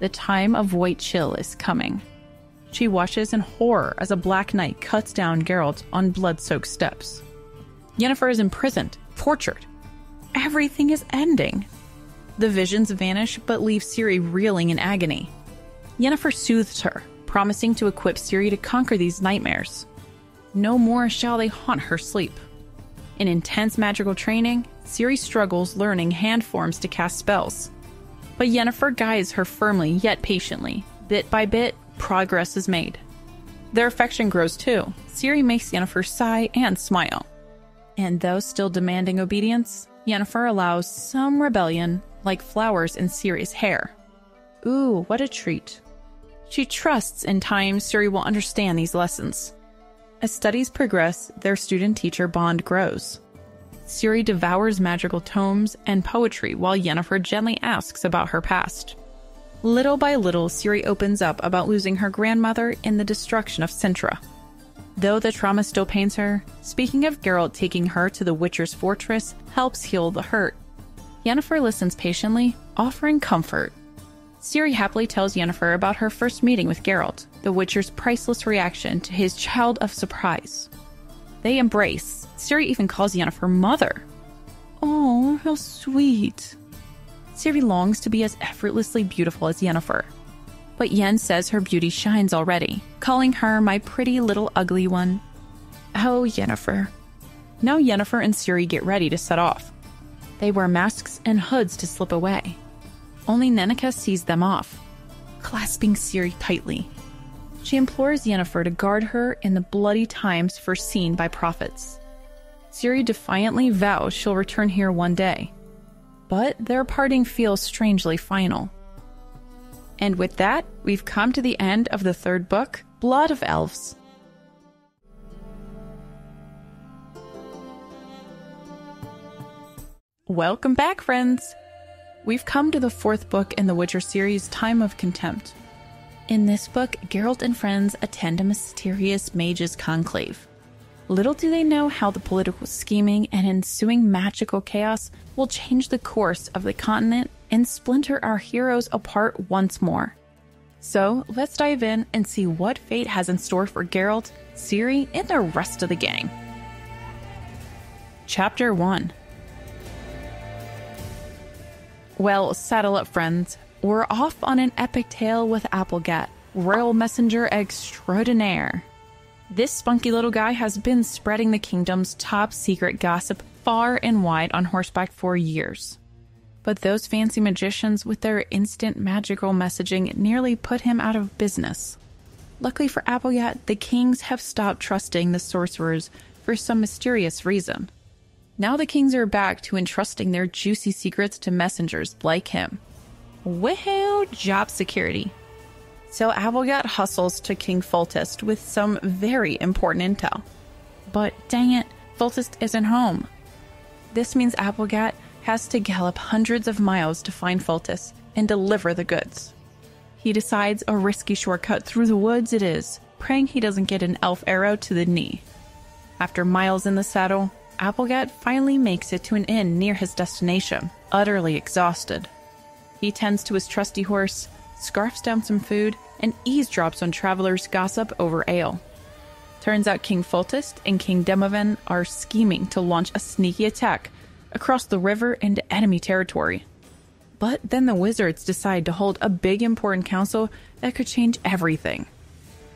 The time of white chill is coming. She watches in horror as a black knight cuts down Geralt on blood-soaked steps. Yennefer is imprisoned, tortured. Everything is ending. The visions vanish but leave Ciri reeling in agony. Yennefer soothes her, promising to equip Ciri to conquer these nightmares. No more shall they haunt her sleep. In intense magical training, Ciri struggles learning hand forms to cast spells. But Yennefer guides her firmly yet patiently. Bit by bit, progress is made. Their affection grows too. Ciri makes Yennefer sigh and smile. And though still demanding obedience, Yennefer allows some rebellion, like flowers in Ciri's hair. Ooh, what a treat. She trusts in time Ciri will understand these lessons. As studies progress, their student-teacher bond grows. Ciri devours magical tomes and poetry while Yennefer gently asks about her past. Little by little, Ciri opens up about losing her grandmother in the destruction of Cintra. Though the trauma still pains her, speaking of Geralt taking her to the Witcher's fortress helps heal the hurt. Yennefer listens patiently, offering comfort. Ciri happily tells Yennefer about her first meeting with Geralt, the Witcher's priceless reaction to his child of surprise. They embrace. Ciri even calls Yennefer mother. Oh, how sweet. Ciri longs to be as effortlessly beautiful as Yennefer. But Yen says her beauty shines already, calling her my pretty little ugly one. Oh, Yennefer. Now Yennefer and Ciri get ready to set off. They wear masks and hoods to slip away. Only Nenneker sees them off, clasping Ciri tightly. She implores Yennefer to guard her in the bloody times foreseen by prophets. Ciri defiantly vows she'll return here one day. But their parting feels strangely final. And with that, we've come to the end of the third book, Blood of Elves. Welcome back, friends! We've come to the fourth book in the Witcher series, Time of Contempt. In this book, Geralt and friends attend a mysterious mages' conclave. Little do they know how the political scheming and ensuing magical chaos will change the course of the continent and splinter our heroes apart once more. So, let's dive in and see what fate has in store for Geralt, Ciri, and the rest of the gang. Chapter 1. Well, saddle up, friends. We're off on an epic tale with Aplegatt, royal messenger extraordinaire. This spunky little guy has been spreading the kingdom's top secret gossip far and wide on horseback for years. But those fancy magicians with their instant magical messaging nearly put him out of business. Luckily for Aplegatt, the kings have stopped trusting the sorcerers for some mysterious reason. Now the kings are back to entrusting their juicy secrets to messengers like him. Woohoo! Job security. So Aplegatt hustles to King Foltest with some very important intel. But dang it, Foltest isn't home. This means Aplegatt has to gallop hundreds of miles to find Foltest and deliver the goods. He decides a risky shortcut through the woods it is, praying he doesn't get an elf arrow to the knee. After miles in the saddle, Aplegatt finally makes it to an inn near his destination, utterly exhausted. He tends to his trusty horse, scarfs down some food, and eavesdrops on travelers' gossip over ale. Turns out King Foltest and King Demoven are scheming to launch a sneaky attack across the river into enemy territory. But then the wizards decide to hold a big important council that could change everything.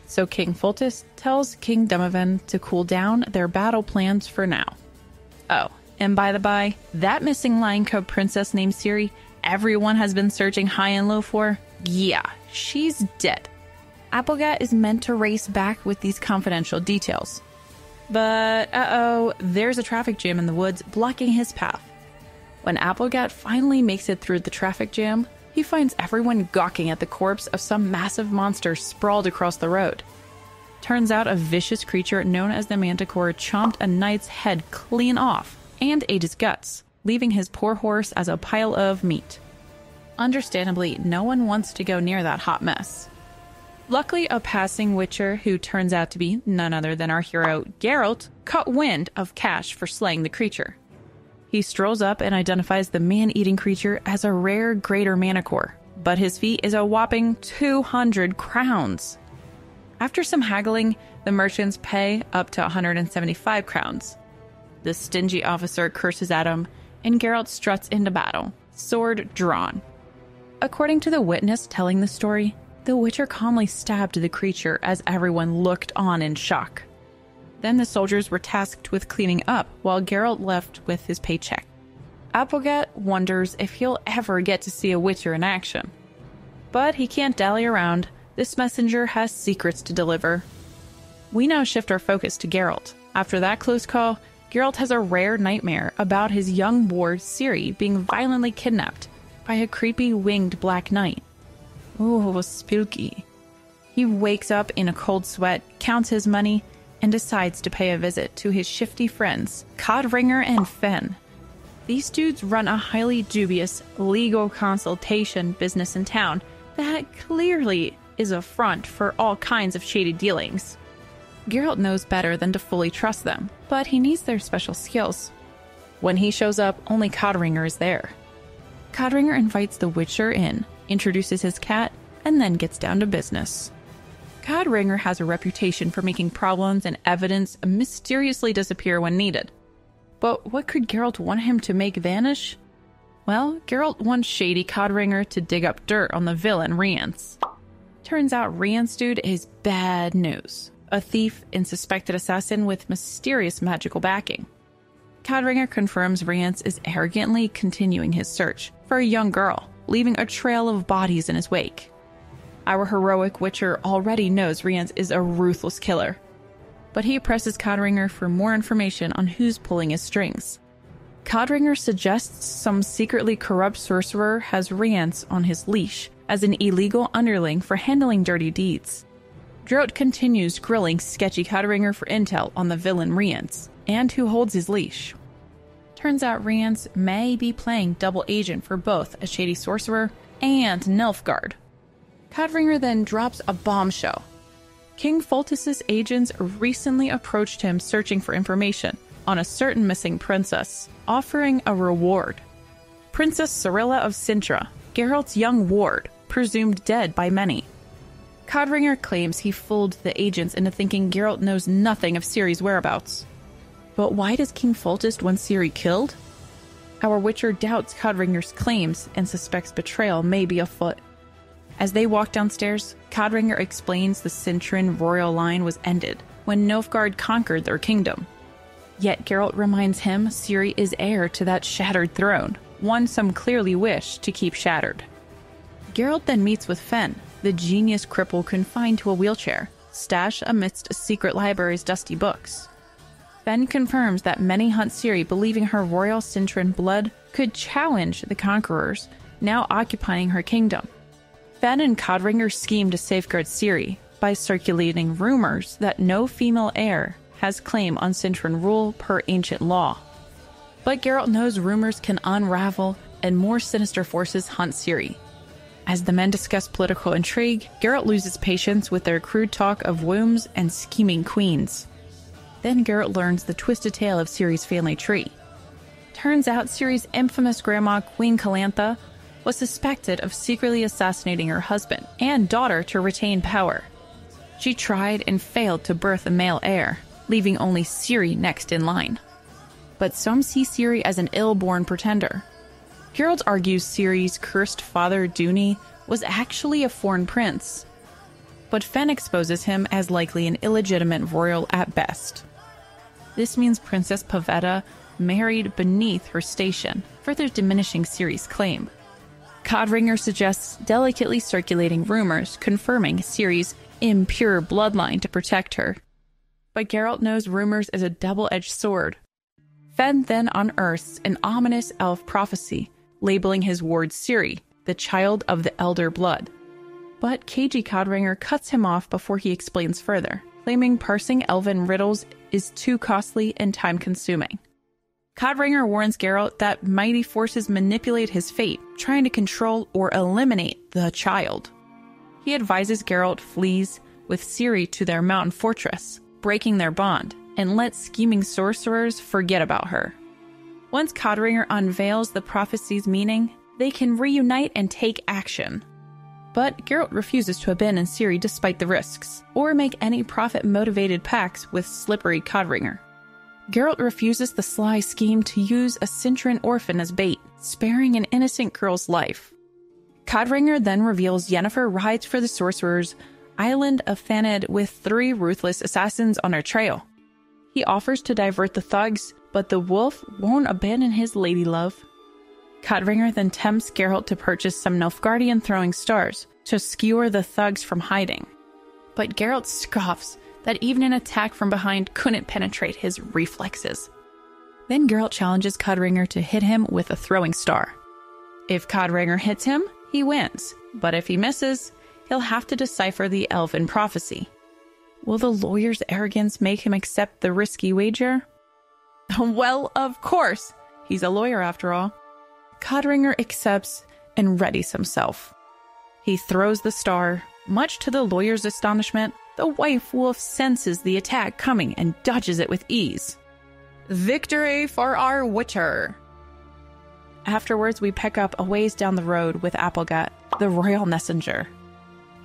So King Foltest tells King Demoven to cool down their battle plans for now. Oh, and by the by, that missing Lion Cub princess named Ciri everyone has been searching high and low for, yeah, she's dead. Aplegatt is meant to race back with these confidential details. But, there's a traffic jam in the woods blocking his path. When Aplegatt finally makes it through the traffic jam, he finds everyone gawking at the corpse of some massive monster sprawled across the road. Turns out a vicious creature known as the Manticore chomped a knight's head clean off and ate his guts, leaving his poor horse as a pile of meat. Understandably, no one wants to go near that hot mess. Luckily, a passing witcher, who turns out to be none other than our hero Geralt, caught wind of cash for slaying the creature. He strolls up and identifies the man-eating creature as a rare greater Manticore, but his fee is a whopping 200 crowns. After some haggling, the merchants pay up to 175 crowns. The stingy officer curses at him, and Geralt struts into battle, sword drawn. According to the witness telling the story, The Witcher calmly stabbed the creature as everyone looked on in shock. Then the soldiers were tasked with cleaning up, while Geralt left with his paycheck. Apolgat wonders if he'll ever get to see a Witcher in action. But he can't dally around. This messenger has secrets to deliver. We now shift our focus to Geralt. After that close call, Geralt has a rare nightmare about his young ward Ciri being violently kidnapped by a creepy winged black knight. Ooh, spooky. He wakes up in a cold sweat, counts his money, and decides to pay a visit to his shifty friends, Codringer and Fen. These dudes run a highly dubious legal consultation business in town that clearly is a front for all kinds of shady dealings. Geralt knows better than to fully trust them, but he needs their special skills. When he shows up, only Codringer is there. Codringer invites the Witcher in, introduces his cat, and then gets down to business. Codringer has a reputation for making problems and evidence mysteriously disappear when needed. But what could Geralt want him to make vanish? Well, Geralt wants shady Codringer to dig up dirt on the villain Rience. Turns out Rience dude is bad news. A thief and suspected assassin with mysterious magical backing. Codringer confirms Rience is arrogantly continuing his search for a young girl, leaving a trail of bodies in his wake. Our heroic Witcher already knows Rience is a ruthless killer, but he presses Codringer for more information on who's pulling his strings. Codringer suggests some secretly corrupt sorcerer has Rience on his leash as an illegal underling for handling dirty deeds. Geralt continues grilling sketchy Codringer for intel on the villain Rience, and who holds his leash. Turns out Rience may be playing double agent for both a shady sorcerer and Nilfgaard. Codringer then drops a bombshell. King Foltest's agents recently approached him searching for information on a certain missing princess, offering a reward. Princess Cirilla of Cintra, Geralt's young ward, presumed dead by many. Codringer claims he fooled the agents into thinking Geralt knows nothing of Ciri's whereabouts. But why does King Foltest want Ciri killed? Our Witcher doubts Codringer's claims and suspects betrayal may be afoot. As they walk downstairs, Codringer explains the Cintran royal line was ended when Nilfgaard conquered their kingdom. Yet Geralt reminds him Ciri is heir to that shattered throne, one some clearly wish to keep shattered. Geralt then meets with Fen, the genius cripple confined to a wheelchair, stashed amidst a secret library's dusty books. Fen confirms that many hunt Ciri, believing her royal Cintran blood could challenge the conquerors now occupying her kingdom. Fen and Codringer scheme to safeguard Ciri by circulating rumors that no female heir has claim on Cintran rule per ancient law. But Geralt knows rumors can unravel and more sinister forces hunt Ciri. As the men discuss political intrigue, Geralt loses patience with their crude talk of wombs and scheming queens. Then Geralt learns the twisted tale of Ciri's family tree. Turns out Ciri's infamous grandma, Queen Calantha, was suspected of secretly assassinating her husband and daughter to retain power. She tried and failed to birth a male heir, leaving only Ciri next in line. But some see Ciri as an ill-born pretender. Geralt argues Ciri's cursed father, Duny, was actually a foreign prince. But Fen exposes him as likely an illegitimate royal at best. This means Princess Pavetta married beneath her station, further diminishing Ciri's claim. Codringer suggests delicately circulating rumors confirming Ciri's impure bloodline to protect her. But Geralt knows rumors is a double-edged sword. Fen then unearths an ominous elf prophecy, labeling his ward Ciri, the child of the Elder Blood. But cagey Codringer cuts him off before he explains further, claiming parsing elven riddles is too costly and time-consuming. Codringer warns Geralt that mighty forces manipulate his fate, trying to control or eliminate the child. He advises Geralt flees with Ciri to their mountain fortress, breaking their bond, and lets scheming sorcerers forget about her. Once Codringer unveils the prophecy's meaning, they can reunite and take action. But Geralt refuses to abandon Ciri despite the risks, or make any profit-motivated pacts with slippery Codringer. Geralt refuses the sly scheme to use a Cintran orphan as bait, sparing an innocent girl's life. Codringer then reveals Yennefer rides for the sorcerer's island of Thanedd with 3 ruthless assassins on her trail. He offers to divert the thugs, but the wolf won't abandon his lady love. Codringer then tempts Geralt to purchase some Nilfgaardian throwing stars to skewer the thugs from hiding. But Geralt scoffs that even an attack from behind couldn't penetrate his reflexes. Then Geralt challenges Codringer to hit him with a throwing star. If Codringer hits him, he wins, but if he misses, he'll have to decipher the elven prophecy. Will the lawyer's arrogance make him accept the risky wager? Well, of course. He's a lawyer after all. Codringer accepts and readies himself. He throws the star. Much to the lawyer's astonishment, the white wolf senses the attack coming and dodges it with ease. Victory for our Witcher! Afterwards, we pick up a ways down the road with Aplegat, the royal messenger.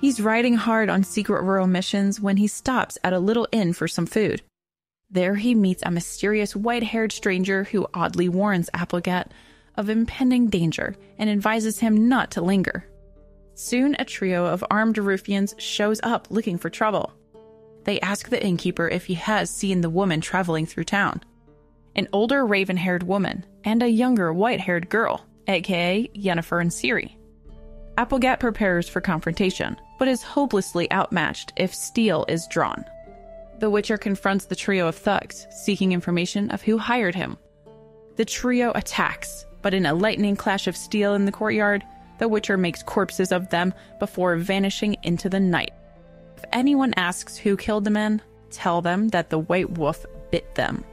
He's riding hard on secret royal missions when he stops at a little inn for some food. There he meets a mysterious white-haired stranger who oddly warns Aplegat of impending danger and advises him not to linger. Soon, a trio of armed ruffians shows up looking for trouble. They ask the innkeeper if he has seen the woman traveling through town. An older raven-haired woman and a younger white-haired girl, aka Yennefer and Ciri. Aplegat prepares for confrontation, but is hopelessly outmatched if steel is drawn. The Witcher confronts the trio of thugs, seeking information of who hired him. The trio attacks, but in a lightning clash of steel in the courtyard, the Witcher makes corpses of them before vanishing into the night. If anyone asks who killed the men, tell them that the White Wolf bit them.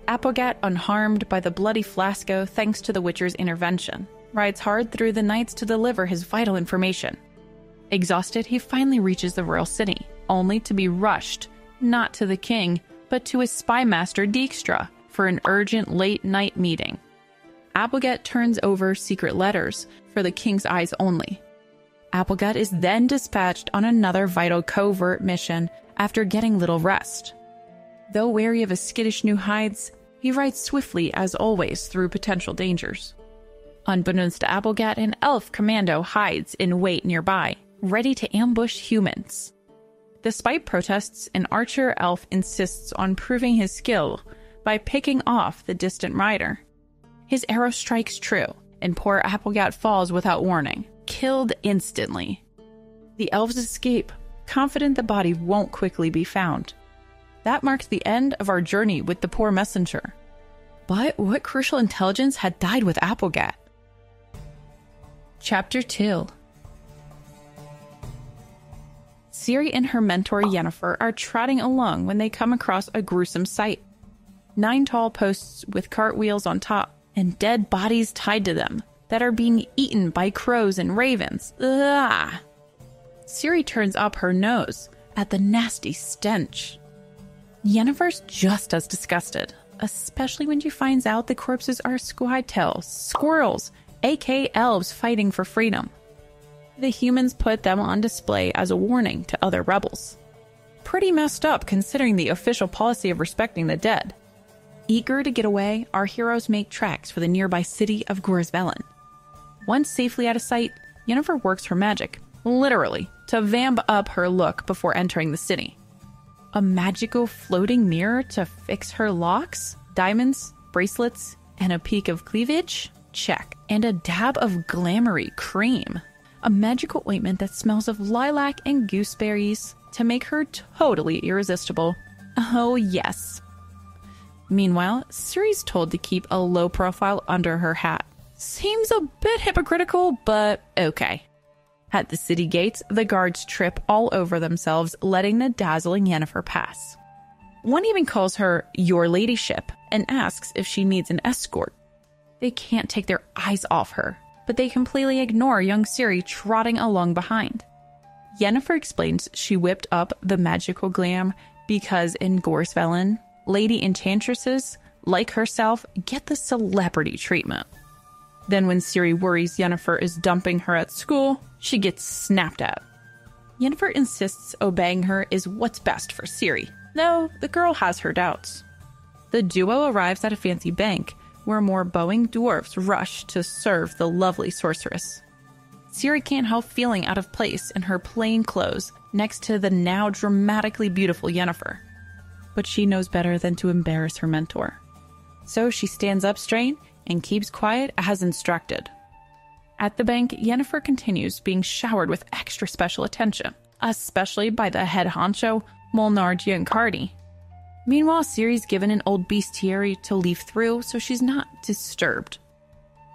Aplegat, unharmed by the bloody Flasco thanks to the Witcher's intervention, rides hard through the nights to deliver his vital information. Exhausted, he finally reaches the royal city, only to be rushed, not to the king, but to his spy master Dijkstra for an urgent late-night meeting. Aplegat turns over secret letters for the king's eyes only. Aplegat is then dispatched on another vital covert mission after getting little rest. Though wary of his skittish new hides, he rides swiftly as always through potential dangers. Unbeknownst to Aplegat, an elf commando hides in wait nearby, ready to ambush humans. Despite protests, an archer elf insists on proving his skill by picking off the distant rider. His arrow strikes true, and poor Aplegat falls without warning, killed instantly. The elves escape, confident the body won't quickly be found. That marks the end of our journey with the poor messenger. But what crucial intelligence had died with Aplegat? Chapter 2. Ciri and her mentor Yennefer are trotting along when they come across a gruesome sight. 9 tall posts with cartwheels on top and dead bodies tied to them that are being eaten by crows and ravens. Ugh! Ciri turns up her nose at the nasty stench. Yennefer's just as disgusted, especially when she finds out the corpses are squidtails, squirrels, aka elves fighting for freedom. The humans put them on display as a warning to other rebels. Pretty messed up considering the official policy of respecting the dead. Eager to get away, our heroes make tracks for the nearby city of Gorsvelin. Once safely out of sight, Yennefer works her magic, literally, to vamp up her look before entering the city. A magical floating mirror to fix her locks, diamonds, bracelets, and a peak of cleavage? Check. And a dab of glamoury cream. A magical ointment that smells of lilac and gooseberries to make her totally irresistible. Oh yes. Meanwhile, Ciri's told to keep a low profile under her hat. Seems a bit hypocritical, but okay. At the city gates, the guards trip all over themselves, letting the dazzling Yennefer pass. One even calls her your ladyship and asks if she needs an escort. They can't take their eyes off her, but they completely ignore young Ciri trotting along behind. Yennefer explains she whipped up the magical glam because in Gorsvelin, lady enchantresses, like herself, get the celebrity treatment. Then when Ciri worries Yennefer is dumping her at school, she gets snapped at. Yennefer insists obeying her is what's best for Ciri, though the girl has her doubts. The duo arrives at a fancy bank, where more bowing dwarfs rush to serve the lovely sorceress. Ciri can't help feeling out of place in her plain clothes next to the now dramatically beautiful Yennefer. But she knows better than to embarrass her mentor. So she stands up straight and keeps quiet as instructed. At the bank, Yennefer continues being showered with extra special attention, especially by the head honcho, Molnar Giancardi. Meanwhile, Ciri's given an old bestiary to leaf through, so she's not disturbed.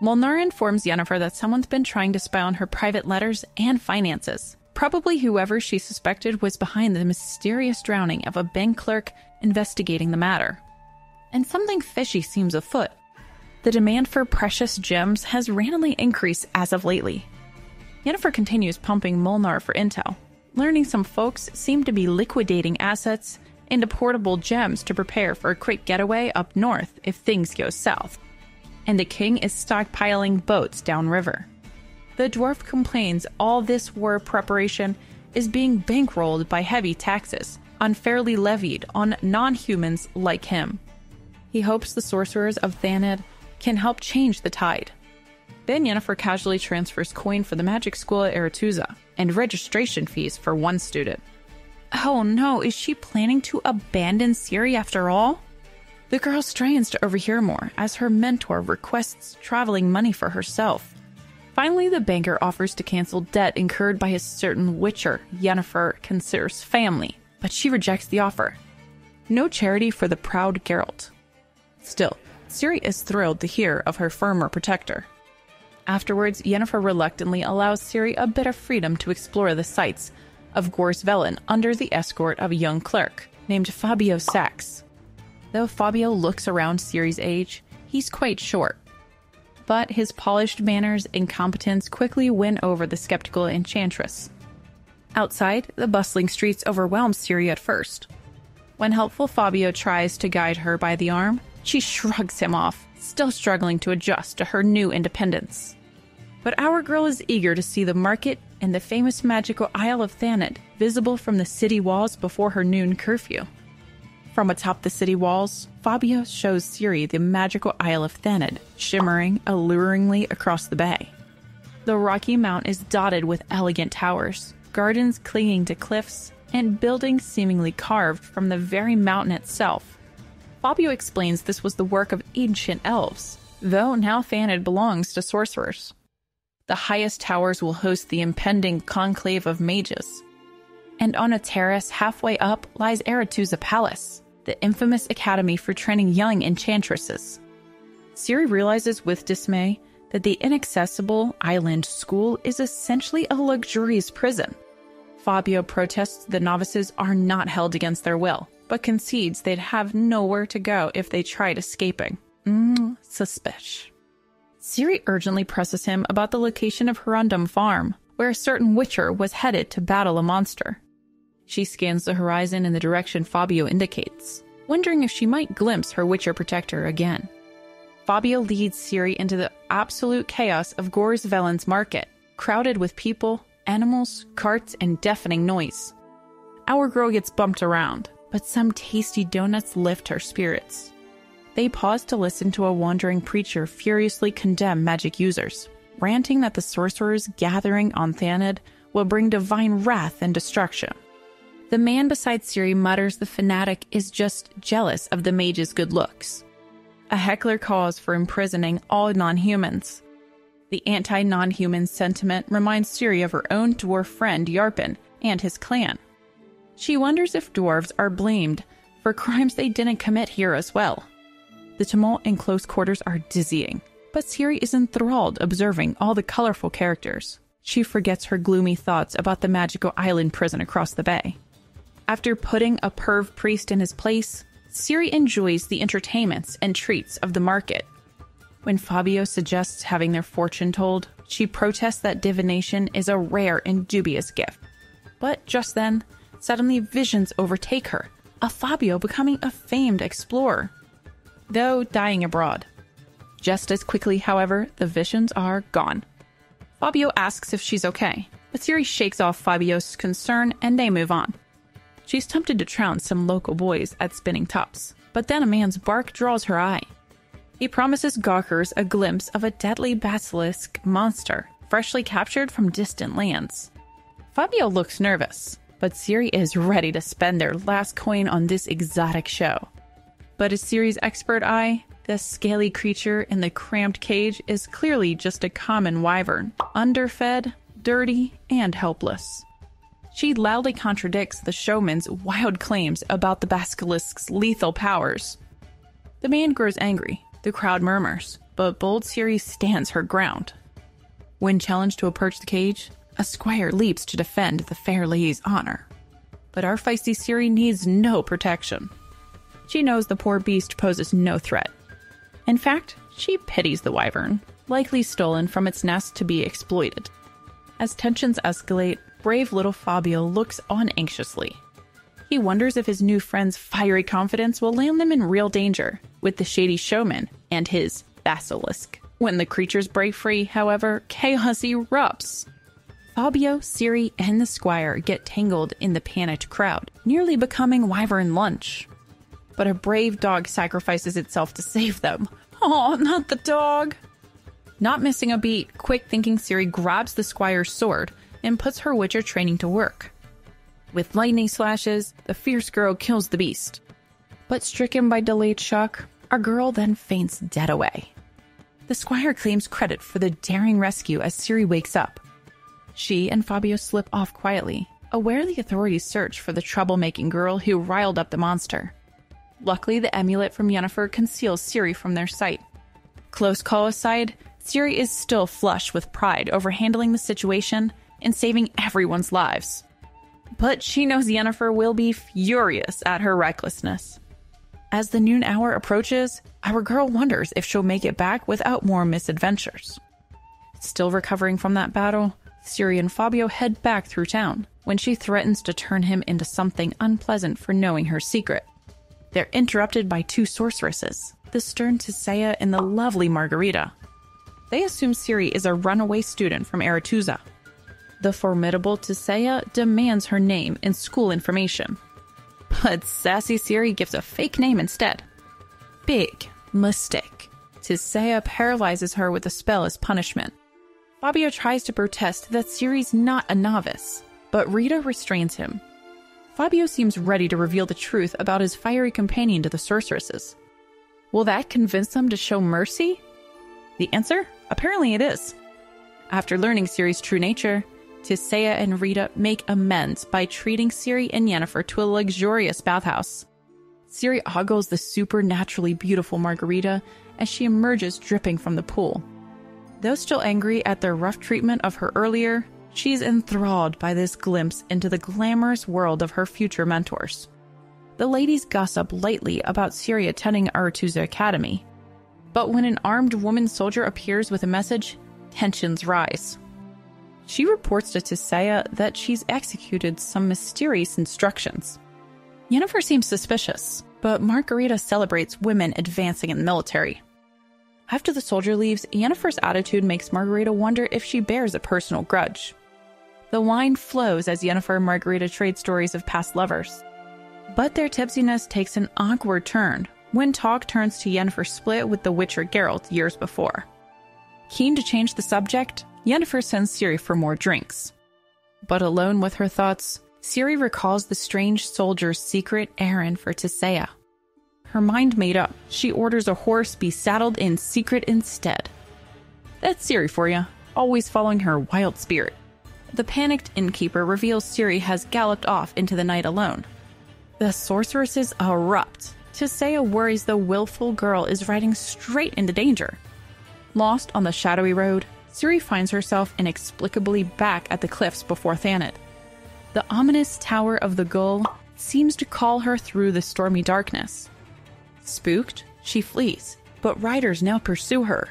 Molnar informs Yennefer that someone's been trying to spy on her private letters and finances. Probably whoever she suspected was behind the mysterious drowning of a bank clerk investigating the matter. And something fishy seems afoot. The demand for precious gems has randomly increased as of lately. Yennefer continues pumping Molnar for intel, learning some folks seem to be liquidating assets into portable gems to prepare for a quick getaway up north if things go south. And the king is stockpiling boats downriver. The dwarf complains all this war preparation is being bankrolled by heavy taxes, unfairly levied on non-humans like him. He hopes the sorcerers of Thanedd can help change the tide. Then Yennefer casually transfers coin for the magic school at Aretuza, and registration fees for one student. Oh no, is she planning to abandon Ciri after all? The girl strains to overhear more as her mentor requests traveling money for herself. Finally, the banker offers to cancel debt incurred by a certain witcher Yennefer considers family, but she rejects the offer. No charity for the proud Geralt. Still, Ciri is thrilled to hear of her former protector. Afterwards, Yennefer reluctantly allows Ciri a bit of freedom to explore the sights of Gorsvelin under the escort of a young clerk named Fabio Sachs. Though Fabio looks around Ciri's age, he's quite short. But his polished manners and competence quickly win over the skeptical enchantress. Outside, the bustling streets overwhelm Ciri at first. When helpful Fabio tries to guide her by the arm, she shrugs him off, still struggling to adjust to her new independence. But our girl is eager to see the market and the famous magical Isle of Thanedd, visible from the city walls before her noon curfew. From atop the city walls, Fabio shows Ciri the magical Isle of Thanedd, shimmering alluringly across the bay. The rocky mount is dotted with elegant towers, gardens clinging to cliffs, and buildings seemingly carved from the very mountain itself. Fabio explains this was the work of ancient elves, though now Thanedd belongs to sorcerers. The highest towers will host the impending conclave of mages. And on a terrace halfway up lies Aretuza Palace, the infamous academy for training young enchantresses. Ciri realizes with dismay that the inaccessible island school is essentially a luxurious prison. Fabio protests the novices are not held against their will, but concedes they'd have nowhere to go if they tried escaping. Suspicious. Ciri urgently presses him about the location of Hirundum Farm, where a certain witcher was headed to battle a monster. She scans the horizon in the direction Fabio indicates, wondering if she might glimpse her witcher protector again. Fabio leads Ciri into the absolute chaos of Gorsvelin's market, crowded with people, animals, carts, and deafening noise. Our girl gets bumped around, but some tasty donuts lift her spirits. They pause to listen to a wandering preacher furiously condemn magic users, ranting that the sorcerers gathering on Thanedd will bring divine wrath and destruction. The man beside Ciri mutters the fanatic is just jealous of the mage's good looks. A heckler calls for imprisoning all non-humans. The anti-non-human sentiment reminds Ciri of her own dwarf friend Yarpen and his clan. She wonders if dwarves are blamed for crimes they didn't commit here as well. The tumult in close quarters are dizzying, but Ciri is enthralled observing all the colorful characters. She forgets her gloomy thoughts about the magical island prison across the bay. After putting a perv priest in his place, Ciri enjoys the entertainments and treats of the market. When Fabio suggests having their fortune told, she protests that divination is a rare and dubious gift. But just then, suddenly visions overtake her, of Fabio becoming a famed explorer, though dying abroad. Just as quickly, however, the visions are gone. Fabio asks if she's okay, but Ciri shakes off Fabio's concern and they move on. She's tempted to trounce some local boys at spinning tops, but then a man's bark draws her eye. He promises gawkers a glimpse of a deadly basilisk monster freshly captured from distant lands. Fabio looks nervous, but Ciri is ready to spend their last coin on this exotic show. But to Ciri's expert eye, the scaly creature in the cramped cage is clearly just a common wyvern, underfed, dirty, and helpless. She loudly contradicts the showman's wild claims about the basilisk's lethal powers. The man grows angry, the crowd murmurs, but bold Ciri stands her ground. When challenged to approach the cage, a squire leaps to defend the fair lady's honor. But our feisty Ciri needs no protection. She knows the poor beast poses no threat. In fact, she pities the wyvern, likely stolen from its nest to be exploited. As tensions escalate, brave little Fabio looks on anxiously. He wonders if his new friend's fiery confidence will land them in real danger with the shady showman and his basilisk. When the creatures break free, however, chaos erupts. Fabio, Ciri, and the squire get tangled in the panicked crowd, nearly becoming wyvern lunch. But a brave dog sacrifices itself to save them. Oh, not the dog! Not missing a beat, quick-thinking Ciri grabs the squire's sword and puts her witcher training to work. With lightning slashes, the fierce girl kills the beast. But stricken by delayed shock, our girl then faints dead away. The squire claims credit for the daring rescue as Ciri wakes up. She and Fabio slip off quietly, aware the authorities search for the troublemaking girl who riled up the monster. Luckily, the amulet from Yennefer conceals Ciri from their sight. Close call aside, Ciri is still flush with pride over handling the situation and saving everyone's lives. But she knows Yennefer will be furious at her recklessness. As the noon hour approaches, our girl wonders if she'll make it back without more misadventures. Still recovering from that battle, Ciri and Fabio head back through town when she threatens to turn him into something unpleasant for knowing her secret. They're interrupted by two sorceresses, the stern Tissaia and the lovely Margarita. They assume Ciri is a runaway student from Aretuza. The formidable Tissaia demands her name and school information. But sassy Ciri gives a fake name instead. Big mistake. Tissaia paralyzes her with a spell as punishment. Fabio tries to protest that Ciri's not a novice, but Rita restrains him. Fabio seems ready to reveal the truth about his fiery companion to the sorceresses. Will that convince them to show mercy? The answer? Apparently it is. After learning Ciri's true nature, Tissaia and Rita make amends by treating Ciri and Yennefer to a luxurious bathhouse. Ciri ogles the supernaturally beautiful Margarita as she emerges dripping from the pool. Though still angry at their rough treatment of her earlier, she's enthralled by this glimpse into the glamorous world of her future mentors. The ladies gossip lightly about Ciri attending Aretuza Academy. But when an armed woman soldier appears with a message, tensions rise. She reports to Tissaia that she's executed some mysterious instructions. Yennefer seems suspicious, but Margarita celebrates women advancing in the military. After the soldier leaves, Yennefer's attitude makes Margarita wonder if she bears a personal grudge. The wine flows as Yennefer and Margarita trade stories of past lovers. But their tipsiness takes an awkward turn when talk turns to Yennefer's split with the Witcher Geralt years before. Keen to change the subject, Yennefer sends Ciri for more drinks. But alone with her thoughts, Ciri recalls the strange soldier's secret errand for Tissaia. Her mind made up, she orders a horse be saddled in secret instead. That's Ciri for you, always following her wild spirit. The panicked innkeeper reveals Ciri has galloped off into the night alone. The sorceresses erupt. Tissaia worries the willful girl is riding straight into danger. Lost on the shadowy road, Ciri finds herself inexplicably back at the cliffs before Thanet. The ominous Tower of the Gull seems to call her through the stormy darkness. Spooked, she flees, but riders now pursue her.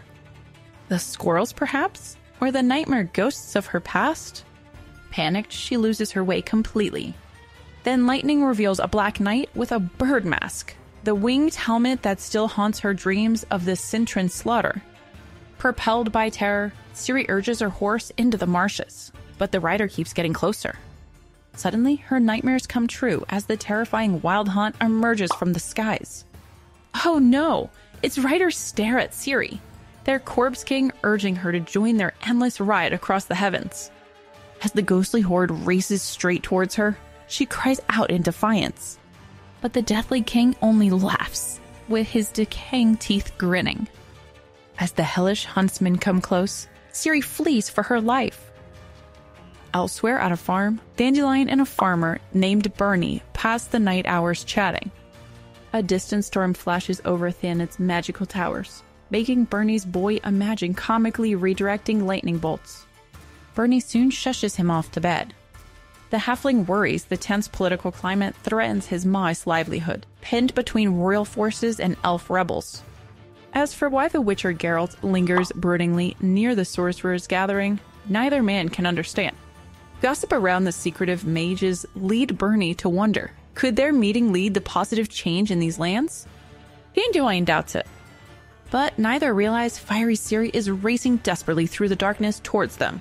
The squirrels, perhaps? Or the nightmare ghosts of her past? Panicked, she loses her way completely. Then lightning reveals a black knight with a bird mask, the winged helmet that still haunts her dreams of the Cintran slaughter. Propelled by terror, Ciri urges her horse into the marshes, but the rider keeps getting closer. Suddenly, her nightmares come true as the terrifying wild hunt emerges from the skies. Oh no! Its riders stare at Ciri. their corpse king urging her to join their endless ride across the heavens. As the ghostly horde races straight towards her, she cries out in defiance. But the deathly king only laughs, with his decaying teeth grinning. As the hellish huntsmen come close, Ciri flees for her life. Elsewhere at a farm, Dandelion and a farmer named Bernie pass the night hours chatting. A distant storm flashes over Thanet's magical towers, making Bernie's boy imagine comically redirecting lightning bolts. Bernie soon shushes him off to bed. The halfling worries the tense political climate threatens his ma's livelihood, pinned between royal forces and elf rebels. As for why the Witcher Geralt lingers broodingly near the sorcerer's gathering, neither man can understand. Gossip around the secretive mages lead Bernie to wonder, could their meeting lead to positive change in these lands? Dandelion doubts it. But neither realize fiery Ciri is racing desperately through the darkness towards them.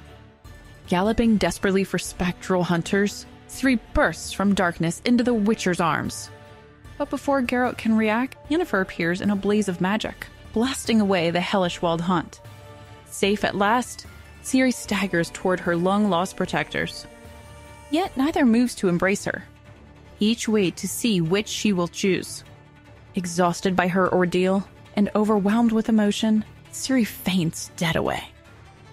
Galloping desperately for spectral hunters, Ciri bursts from darkness into the Witcher's arms. But before Geralt can react, Yennefer appears in a blaze of magic, blasting away the hellish wild hunt. Safe at last, Ciri staggers toward her long-lost protectors. Yet neither moves to embrace her. Each wait to see which she will choose. Exhausted by her ordeal and overwhelmed with emotion, Ciri faints dead away.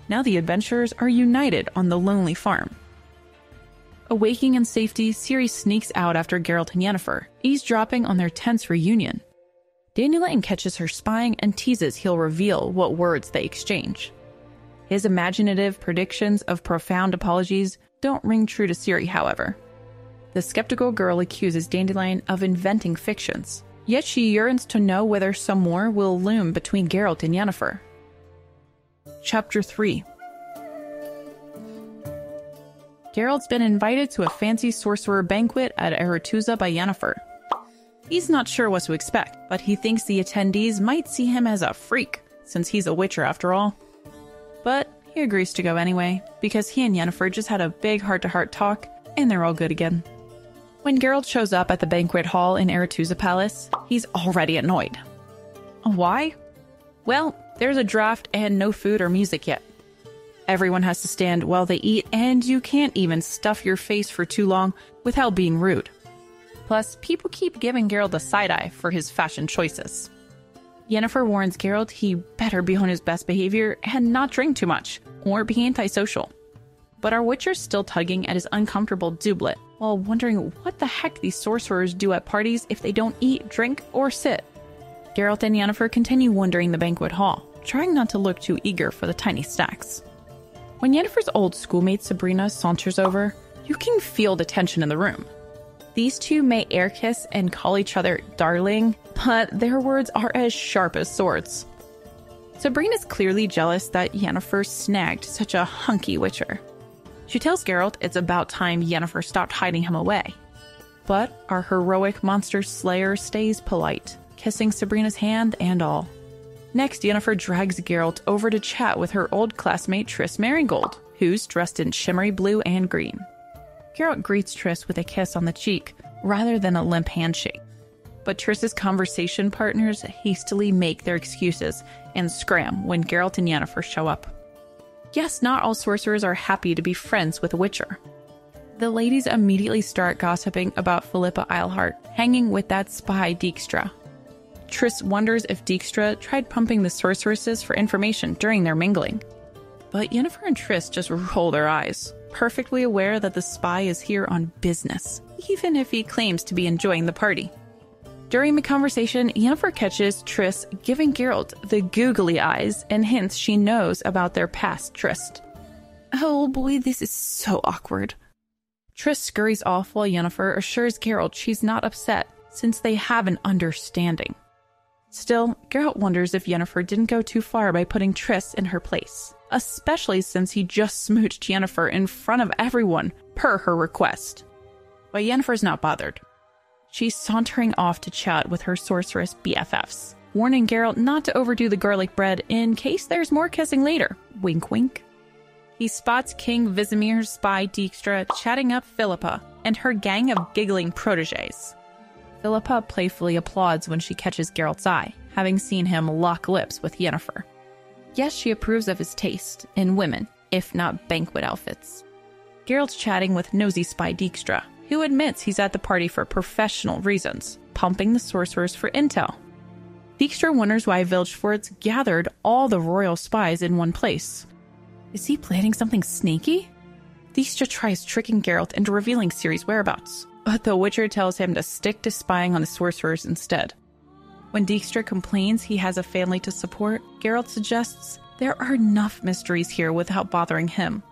Now the adventurers are united on the lonely farm. Awaking in safety, Ciri sneaks out after Geralt and Yennefer, eavesdropping on their tense reunion. Dandelion catches her spying and teases he'll reveal what words they exchange. His imaginative predictions of profound apologies don't ring true to Ciri, however. The skeptical girl accuses Dandelion of inventing fictions, yet she yearns to know whether some more will loom between Geralt and Yennefer. Chapter 3. Geralt's been invited to a fancy sorcerer banquet at Aretuza by Yennefer. He's not sure what to expect, but he thinks the attendees might see him as a freak, since he's a witcher after all. But he agrees to go anyway, because he and Yennefer just had a big heart-to-heart talk, and they're all good again. When Geralt shows up at the banquet hall in Aretuza Palace, he's already annoyed. Why? Well, there's a draft and no food or music yet. Everyone has to stand while they eat, and you can't even stuff your face for too long without being rude. Plus, people keep giving Geralt a side-eye for his fashion choices. Yennefer warns Geralt he better be on his best behavior and not drink too much, or be antisocial. But our Witcher's still tugging at his uncomfortable doublet, while wondering what the heck these sorcerers do at parties if they don't eat, drink, or sit. Geralt and Yennefer continue wandering the banquet hall, trying not to look too eager for the tiny snacks. When Yennefer's old schoolmate Sabrina saunters over, you can feel the tension in the room. These two may air kiss and call each other darling, but their words are as sharp as swords. Sabrina's clearly jealous that Yennefer snagged such a hunky witcher. She tells Geralt it's about time Yennefer stopped hiding him away. But our heroic monster slayer stays polite, kissing Sabrina's hand and all. Next, Yennefer drags Geralt over to chat with her old classmate Triss Merigold, who's dressed in shimmery blue and green. Geralt greets Triss with a kiss on the cheek, rather than a limp handshake. But Triss's conversation partners hastily make their excuses and scram when Geralt and Yennefer show up. Yes, not all sorcerers are happy to be friends with a witcher. The ladies immediately start gossiping about Philippa Eilhart hanging with that spy Dijkstra. Triss wonders if Dijkstra tried pumping the sorceresses for information during their mingling. But Yennefer and Triss just roll their eyes, perfectly aware that the spy is here on business, even if he claims to be enjoying the party. During the conversation, Yennefer catches Triss giving Geralt the googly eyes and hints she knows about their past tryst. Oh boy, this is so awkward. Triss scurries off while Yennefer assures Geralt she's not upset, since they have an understanding. Still, Geralt wonders if Yennefer didn't go too far by putting Triss in her place, especially since he just smooched Yennefer in front of everyone, per her request. But Yennefer's not bothered. She's sauntering off to chat with her sorceress BFFs, warning Geralt not to overdo the garlic bread in case there's more kissing later. Wink wink. He spots King Visimir's spy Dijkstra chatting up Philippa and her gang of giggling protégés. Philippa playfully applauds when she catches Geralt's eye, having seen him lock lips with Yennefer. Yes, she approves of his taste in women, if not banquet outfits. Geralt's chatting with nosy spy Dijkstra, who admits he's at the party for professional reasons, pumping the sorcerers for intel. Dijkstra wonders why Vilgefortz gathered all the royal spies in one place. Is he planning something sneaky? Dijkstra tries tricking Geralt into revealing Ciri's whereabouts, but the Witcher tells him to stick to spying on the sorcerers instead. When Dijkstra complains he has a family to support, Geralt suggests there are enough mysteries here without bothering him.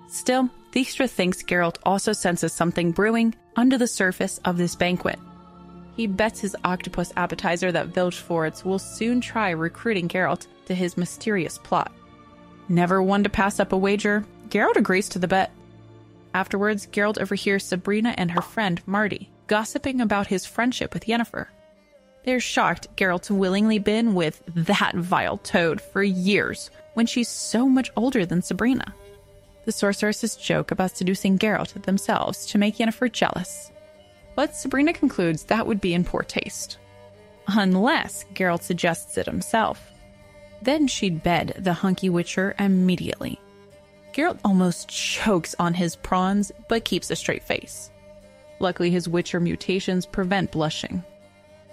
Still, Dijkstra thinks Geralt also senses something brewing under the surface of this banquet. He bets his octopus appetizer that Vilgefortz will soon try recruiting Geralt to his mysterious plot. Never one to pass up a wager, Geralt agrees to the bet. Afterwards, Geralt overhears Sabrina and her friend Marty gossiping about his friendship with Yennefer. They're shocked Geralt's willingly been with that vile toad for years when she's so much older than Sabrina. The sorceresses joke about seducing Geralt themselves to make Yennefer jealous. But Sabrina concludes that would be in poor taste. Unless Geralt suggests it himself. Then she'd bed the hunky Witcher immediately. Geralt almost chokes on his prawns, but keeps a straight face. Luckily, his Witcher mutations prevent blushing.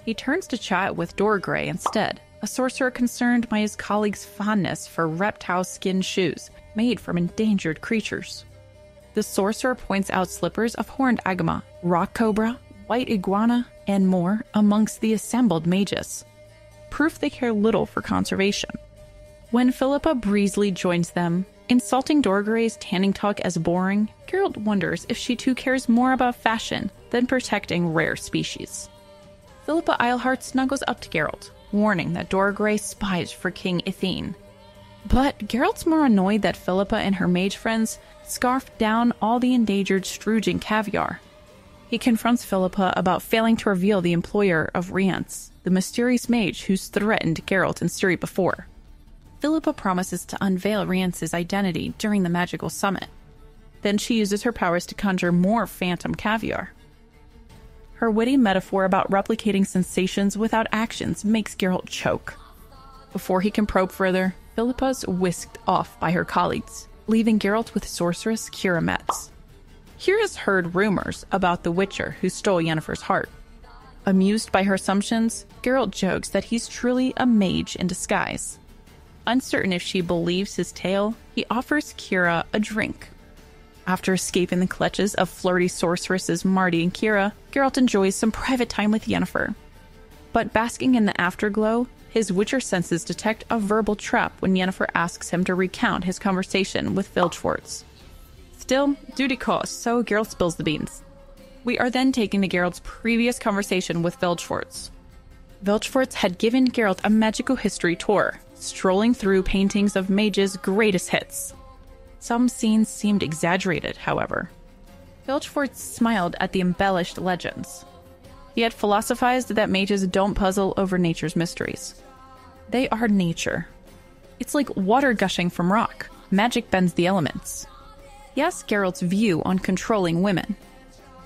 He turns to chat with Dorgray instead, a sorcerer concerned by his colleague's fondness for reptile skin shoes made from endangered creatures. The sorcerer points out slippers of horned agama, rock cobra, white iguana, and more amongst the assembled mages. Proof they care little for conservation. When Philippa breezily joins them, insulting Dorgray's tanning talk as boring, Geralt wonders if she too cares more about fashion than protecting rare species. Philippa Eilhart snuggles up to Geralt, warning that Dorgray spies for King Ithene. But Geralt's more annoyed that Philippa and her mage friends scarfed down all the endangered Strugen caviar. He confronts Philippa about failing to reveal the employer of Rience, the mysterious mage who's threatened Geralt and Ciri before. Philippa promises to unveil Rience's identity during the magical summit. Then she uses her powers to conjure more phantom caviar. Her witty metaphor about replicating sensations without actions makes Geralt choke. Before he can probe further, Philippa's whisked off by her colleagues, leaving Geralt with sorceress Keira Metz. Keira's heard rumors about the Witcher who stole Yennefer's heart. Amused by her assumptions, Geralt jokes that he's truly a mage in disguise. Uncertain if she believes his tale, he offers Keira a drink. After escaping the clutches of flirty sorceresses Marty and Keira, Geralt enjoys some private time with Yennefer. But basking in the afterglow, his Witcher senses detect a verbal trap when Yennefer asks him to recount his conversation with Vilgefortz. Still, duty calls, so Geralt spills the beans. We are then taken to Geralt's previous conversation with Vilgefortz. Vilgefortz had given Geralt a magical history tour, strolling through paintings of mages' greatest hits. Some scenes seemed exaggerated, however. Vilgefortz smiled at the embellished legends. He had philosophized that mages don't puzzle over nature's mysteries. They are nature. It's like water gushing from rock. Magic bends the elements. He asked Geralt's view on controlling women.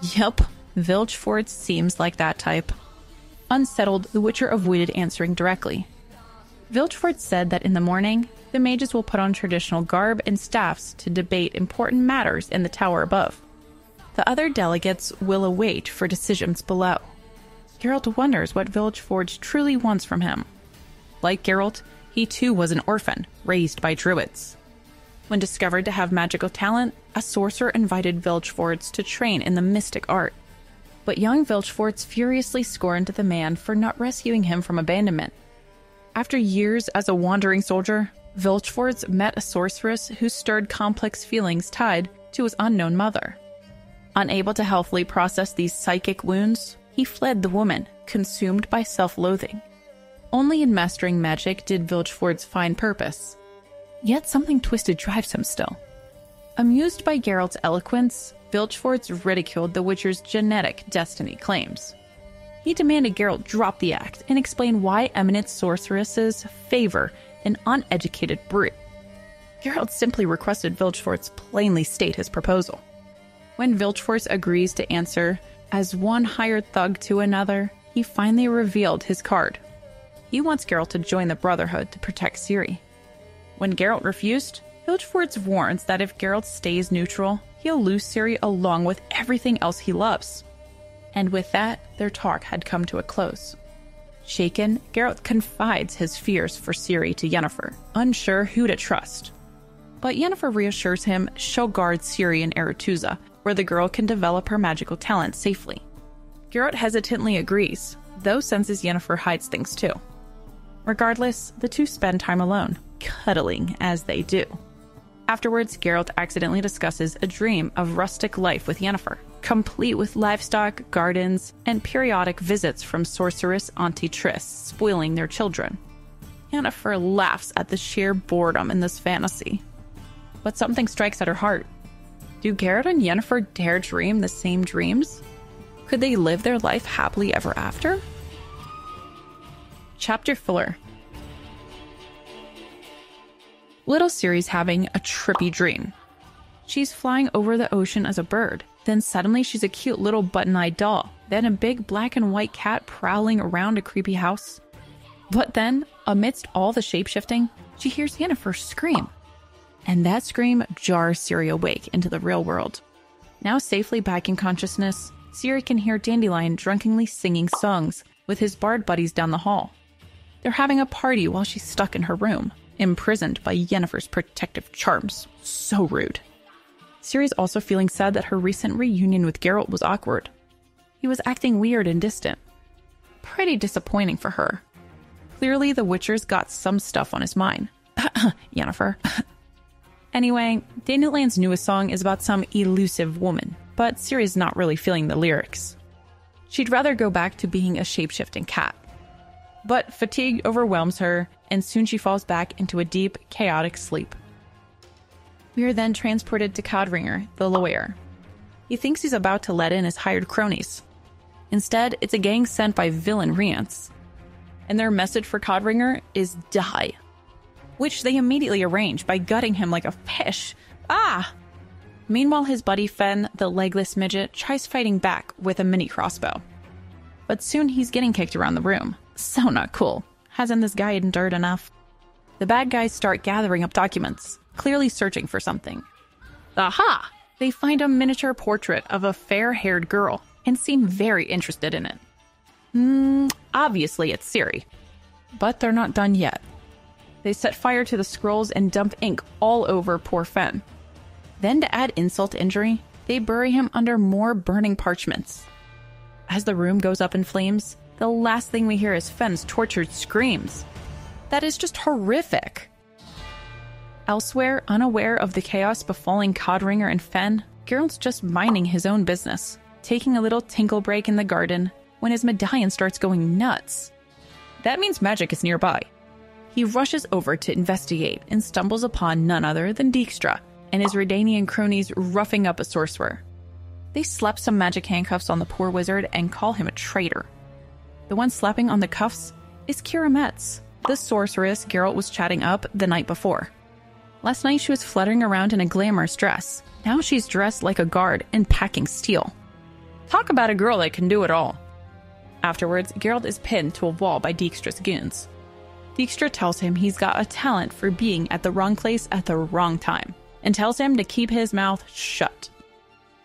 Yup, Vilgefortz seems like that type. Unsettled, the Witcher avoided answering directly. Vilgefortz said that in the morning, the mages will put on traditional garb and staffs to debate important matters in the tower above. The other delegates will await for decisions below. Geralt wonders what Vilgefortz truly wants from him. Like Geralt, he too was an orphan, raised by druids. When discovered to have magical talent, a sorcerer invited Vilgefortz to train in the mystic art. But young Vilgefortz furiously scorned the man for not rescuing him from abandonment. After years as a wandering soldier, Vilgefortz met a sorceress who stirred complex feelings tied to his unknown mother. Unable to healthily process these psychic wounds, he fled the woman, consumed by self-loathing. Only in mastering magic did Vilgefortz find purpose. Yet something twisted drives him still. Amused by Geralt's eloquence, Vilgefortz ridiculed the Witcher's genetic destiny claims. He demanded Geralt drop the act and explain why eminent sorceresses favor an uneducated brute. Geralt simply requested Vilgefortz plainly state his proposal. When Vilgefortz agrees to answer as one hired thug to another, he finally revealed his card. He wants Geralt to join the Brotherhood to protect Ciri. When Geralt refused, Hilgefords warns that if Geralt stays neutral, he'll lose Ciri along with everything else he loves. And with that, their talk had come to a close. Shaken, Geralt confides his fears for Ciri to Yennefer, unsure who to trust. But Yennefer reassures him she'll guard Ciri in Aretuza, where the girl can develop her magical talent safely. Geralt hesitantly agrees, though senses Yennefer hides things too. Regardless, the two spend time alone, cuddling as they do. Afterwards, Geralt accidentally discusses a dream of rustic life with Yennefer, complete with livestock, gardens, and periodic visits from sorceress Auntie Triss spoiling their children. Yennefer laughs at the sheer boredom in this fantasy. But something strikes at her heart. Do Geralt and Yennefer dare dream the same dreams? Could they live their life happily ever after? Chapter 4. Little Ciri's having a trippy dream. She's flying over the ocean as a bird. Then suddenly she's a cute little button-eyed doll. Then a big black and white cat prowling around a creepy house. But then, amidst all the shape-shifting, she hears Yennefer scream. And that scream jars Ciri awake into the real world. Now safely back in consciousness, Ciri can hear Dandelion drunkenly singing songs with his bard buddies down the hall. They're having a party while she's stuck in her room, imprisoned by Yennefer's protective charms. So rude. Ciri's also feeling sad that her recent reunion with Geralt was awkward. He was acting weird and distant. Pretty disappointing for her. Clearly, the Witcher's got some stuff on his mind. Yennefer. Anyway, Dandelion's newest song is about some elusive woman, but Ciri's not really feeling the lyrics. She'd rather go back to being a shape-shifting cat. But fatigue overwhelms her, and soon she falls back into a deep, chaotic sleep. We are then transported to Codringer, the lawyer. He thinks he's about to let in his hired cronies. Instead, it's a gang sent by villain Rience. And their message for Codringer is die, which they immediately arrange by gutting him like a fish. Ah! Meanwhile, his buddy Fen, the legless midget, tries fighting back with a mini crossbow. But soon he's getting kicked around the room. So not cool. Hasn't this guy endured enough? The bad guys start gathering up documents, clearly searching for something. Aha! They find a miniature portrait of a fair-haired girl and seem very interested in it. Obviously it's Ciri. But they're not done yet. They set fire to the scrolls and dump ink all over poor Fen. Then to add insult to injury, they bury him under more burning parchments. As the room goes up in flames, the last thing we hear is Fen's tortured screams. That is just horrific. Elsewhere, unaware of the chaos befalling Codringer and Fen, Geralt's just minding his own business, taking a little tinkle break in the garden when his medallion starts going nuts. That means magic is nearby. He rushes over to investigate and stumbles upon none other than Dijkstra and his Redanian cronies roughing up a sorcerer. They slap some magic handcuffs on the poor wizard and call him a traitor. The one slapping on the cuffs is Keira Metz, the sorceress Geralt was chatting up the night before. Last night she was fluttering around in a glamorous dress. Now she's dressed like a guard and packing steel. Talk about a girl that can do it all. Afterwards, Geralt is pinned to a wall by Dijkstra's goons. Dijkstra tells him he's got a talent for being at the wrong place at the wrong time, and tells him to keep his mouth shut.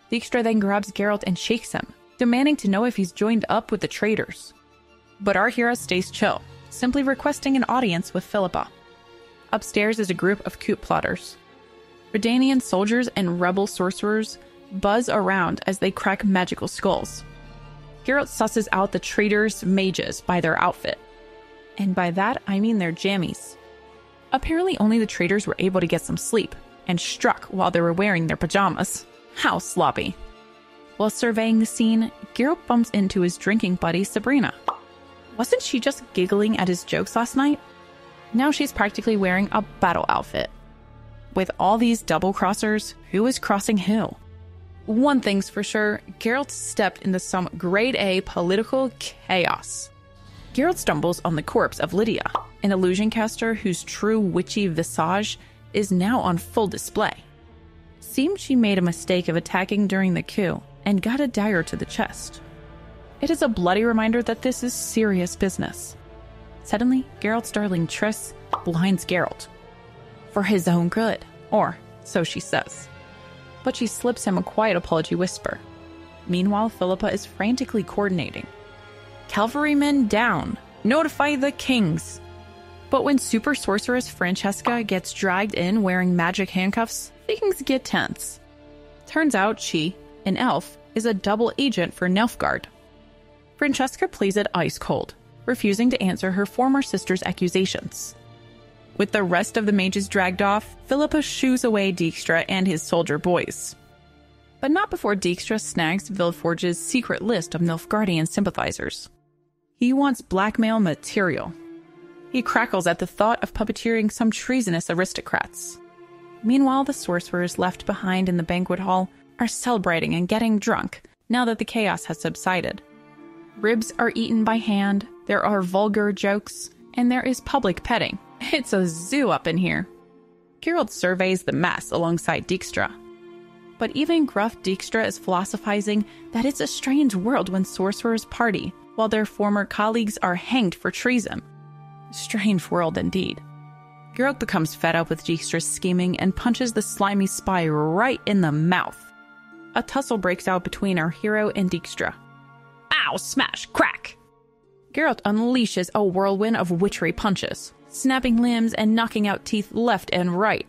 Dijkstra then grabs Geralt and shakes him, demanding to know if he's joined up with the traitors. But our hero stays chill, simply requesting an audience with Philippa. Upstairs is a group of coup plotters. Redanian soldiers and rebel sorcerers buzz around as they crack magical skulls. Geralt susses out the traitors' mages by their outfit. And by that, I mean their jammies. Apparently only the traitors were able to get some sleep, and struck while they were wearing their pajamas. How sloppy. While surveying the scene, Geralt bumps into his drinking buddy Sabrina. Wasn't she just giggling at his jokes last night? Now she's practically wearing a battle outfit. With all these double-crossers, who is crossing who? One thing's for sure, Geralt stepped into some grade-A political chaos. Geralt stumbles on the corpse of Lydia, an illusion caster whose true witchy visage is now on full display. Seems she made a mistake of attacking during the coup and got a dagger to the chest. It is a bloody reminder that this is serious business. Suddenly, Geralt's darling Triss blinds Geralt. for his own good, or so she says. But she slips him a quiet apology whisper. Meanwhile, Philippa is frantically coordinating. Cavalrymen down! Notify the kings! But when super sorceress Francesca gets dragged in wearing magic handcuffs, things get tense. Turns out she, an elf, is a double agent for Nilfgaard. Francesca plays it ice cold, refusing to answer her former sister's accusations. With the rest of the mages dragged off, Philippa shoos away Dijkstra and his soldier boys. But not before Dijkstra snags Vilgefortze's secret list of Nilfgaardian sympathizers. He wants blackmail material. He crackles at the thought of puppeteering some treasonous aristocrats. Meanwhile, the sorcerers left behind in the banquet hall are celebrating and getting drunk now that the chaos has subsided. Ribs are eaten by hand, there are vulgar jokes, and there is public petting. It's a zoo up in here. Geralt surveys the mess alongside Dijkstra. But even gruff Dijkstra is philosophizing that it's a strange world when sorcerers party, while their former colleagues are hanged for treason. Strange world indeed. Geralt becomes fed up with Dijkstra's scheming and punches the slimy spy right in the mouth. A tussle breaks out between our hero and Dijkstra. Ow! Smash! Crack! Geralt unleashes a whirlwind of witchery punches, snapping limbs and knocking out teeth left and right.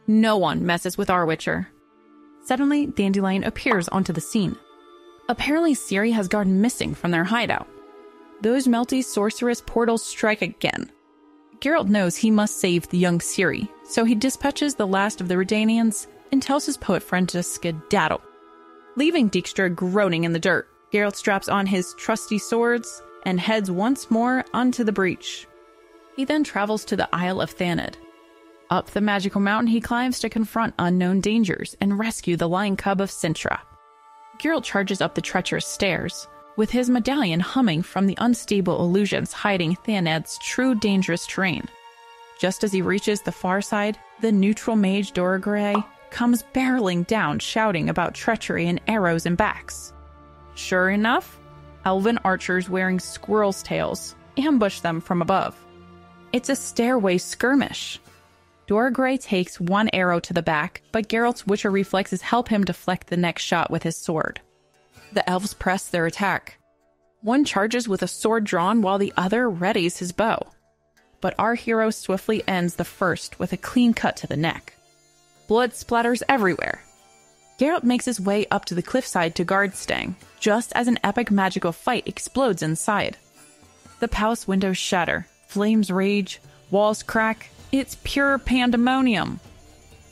No one messes with our Witcher. Suddenly, Dandelion appears onto the scene. Apparently, Ciri has gone missing from their hideout. Those melty sorceress portals strike again. Geralt knows he must save the young Ciri, so he dispatches the last of the Redanians and tells his poet friend to skedaddle. Leaving Dijkstra groaning in the dirt, Geralt straps on his trusty swords and heads once more onto the breach. He then travels to the Isle of Thanedd. Up the magical mountain he climbs to confront unknown dangers and rescue the lion cub of Cintra. Geralt charges up the treacherous stairs, with his medallion humming from the unstable illusions hiding Thanedd's true dangerous terrain. Just as he reaches the far side, the neutral mage Doragray comes barreling down shouting about treachery and arrows and backs. Sure enough, elven archers wearing squirrels' tails ambush them from above. It's a stairway skirmish. Doragray takes one arrow to the back, but Geralt's Witcher reflexes help him deflect the next shot with his sword. The elves press their attack. One charges with a sword drawn while the other readies his bow. But our hero swiftly ends the first with a clean cut to the neck. Blood splatters everywhere. Geralt makes his way up to the cliffside to guard Stang, just as an epic magical fight explodes inside. The palace windows shatter, flames rage, walls crack. It's pure pandemonium.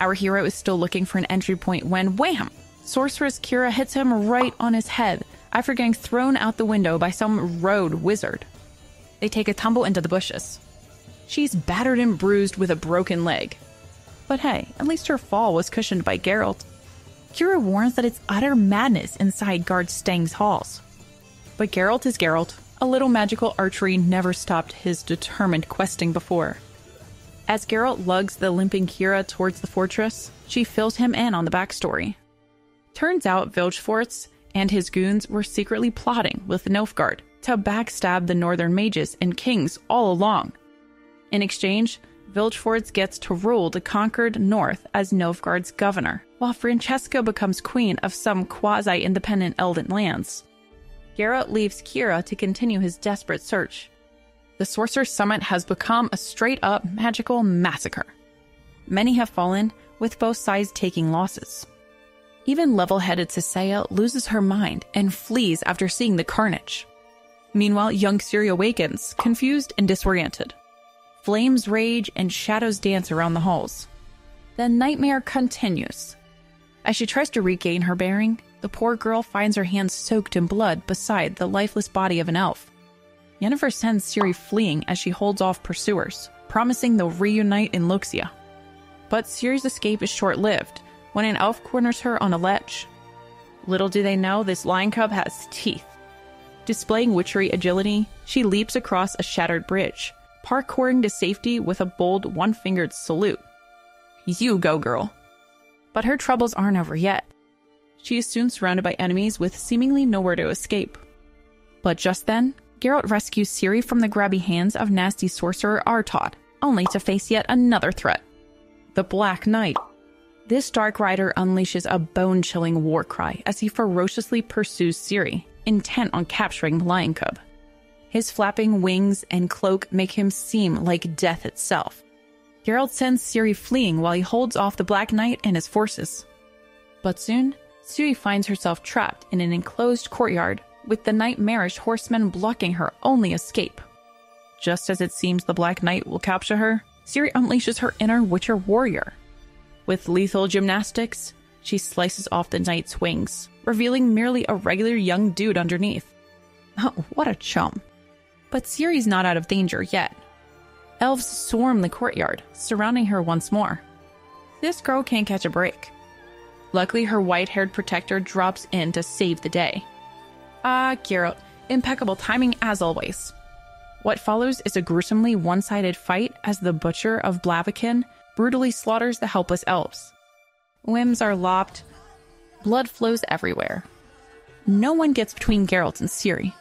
Our hero is still looking for an entry point when, wham! Sorceress Kira hits him right on his head after getting thrown out the window by some road wizard. They take a tumble into the bushes. She's battered and bruised with a broken leg. But hey, at least her fall was cushioned by Geralt. Kira warns that it's utter madness inside Guard Stang's halls. But Geralt is Geralt. A little magical archery never stopped his determined questing before. As Geralt lugs the limping Kira towards the fortress, she fills him in on the backstory. Turns out Vilgefortz and his goons were secretly plotting with Nilfgaard to backstab the northern mages and kings all along. In exchange, Vilgefortz gets to rule the conquered north as Nilfgaard's governor, while Francesca becomes queen of some quasi-independent Elden lands. Geralt leaves Kira to continue his desperate search. The Sorcerer's Summit has become a straight-up magical massacre. Many have fallen, with both sides taking losses. Even level-headed Sisea loses her mind and flees after seeing the carnage. Meanwhile, young Ciri awakens, confused and disoriented. Flames rage and shadows dance around the halls. The nightmare continues. As she tries to regain her bearing, the poor girl finds her hands soaked in blood beside the lifeless body of an elf. Yennefer sends Ciri fleeing as she holds off pursuers, promising they'll reunite in Luxia. But Ciri's escape is short-lived when an elf corners her on a ledge. Little do they know this lion cub has teeth. Displaying witchery agility, she leaps across a shattered bridge, parkouring to safety with a bold one-fingered salute. You go, girl. But her troubles aren't over yet. She is soon surrounded by enemies with seemingly nowhere to escape. But just then, Geralt rescues Ciri from the grabby hands of nasty sorcerer Artaud, only to face yet another threat. the Black Knight. This dark rider unleashes a bone-chilling war cry as he ferociously pursues Ciri, intent on capturing the lion cub. His flapping wings and cloak make him seem like death itself. Geralt sends Ciri fleeing while he holds off the Black Knight and his forces. But soon, Ciri finds herself trapped in an enclosed courtyard with the nightmarish horsemen blocking her only escape. Just as it seems the Black Knight will capture her, Ciri unleashes her inner Witcher warrior. With lethal gymnastics, she slices off the knight's wings, revealing merely a regular young dude underneath. Oh, what a chum. But Ciri's not out of danger yet. Elves swarm the courtyard, surrounding her once more. This girl can't catch a break. Luckily, her white-haired protector drops in to save the day. Geralt, impeccable timing as always. What follows is a gruesomely one-sided fight as the Butcher of Blaviken brutally slaughters the helpless elves. Limbs are lopped. Blood flows everywhere. No one gets between Geralt and Ciri.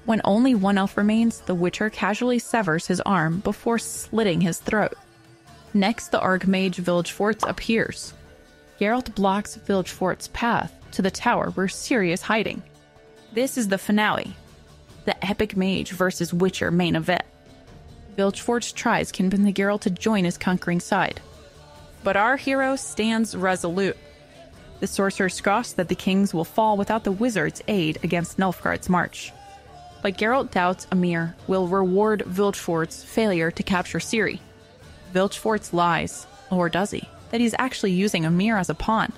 When only one elf remains, the Witcher casually severs his arm before slitting his throat. Next, the Archmage Vilgefortz appears. Geralt blocks Vilgefortz's path to the tower where Ciri is hiding. This is the finale. The epic mage versus Witcher main event. Vilgefortz tries to convince Geralt to join his conquering side. But our hero stands resolute. The sorcerer scoffs that the kings will fall without the wizard's aid against Nilfgaard's march. But Geralt doubts Emhyr will reward Vilgefortz's failure to capture Ciri. Vilgefortz lies, or does he, that he's actually using Emhyr as a pawn.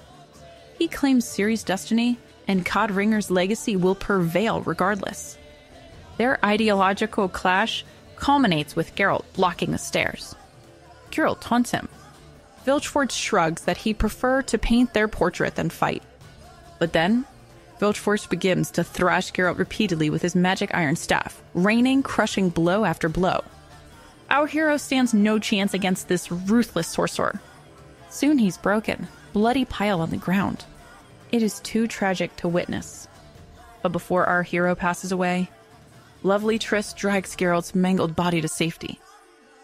He claims Ciri's destiny and Codringer's legacy will prevail regardless. Their ideological clash culminates with Geralt blocking the stairs. Geralt taunts him. Vilgefortz shrugs that he'd prefer to paint their portrait than fight. But then, Vilgefortz begins to thrash Geralt repeatedly with his magic iron staff, raining, crushing blow after blow. Our hero stands no chance against this ruthless sorcerer. Soon he's broken, bloody pile on the ground. It is too tragic to witness. But before our hero passes away, lovely Triss drags Geralt's mangled body to safety.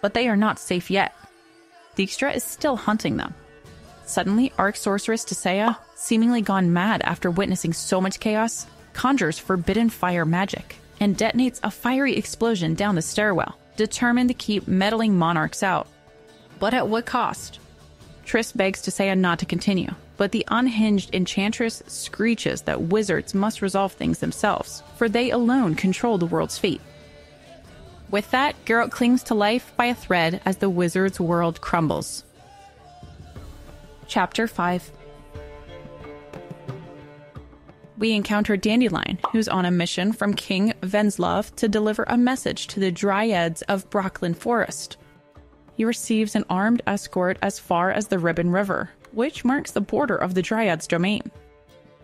But they are not safe yet. Dijkstra is still hunting them. Suddenly, Arch-Sorceress Tissaia, seemingly gone mad after witnessing so much chaos, conjures forbidden fire magic and detonates a fiery explosion down the stairwell, determined to keep meddling monarchs out. But at what cost? Triss begs Tissaia not to continue, but the unhinged enchantress screeches that wizards must resolve things themselves, for they alone control the world's fate. With that, Geralt clings to life by a thread as the wizard's world crumbles. Chapter 5. We encounter Dandelion, who's on a mission from King Venslov to deliver a message to the Dryads of Brocklin Forest. He receives an armed escort as far as the Ribbon River, which marks the border of the Dryads' domain.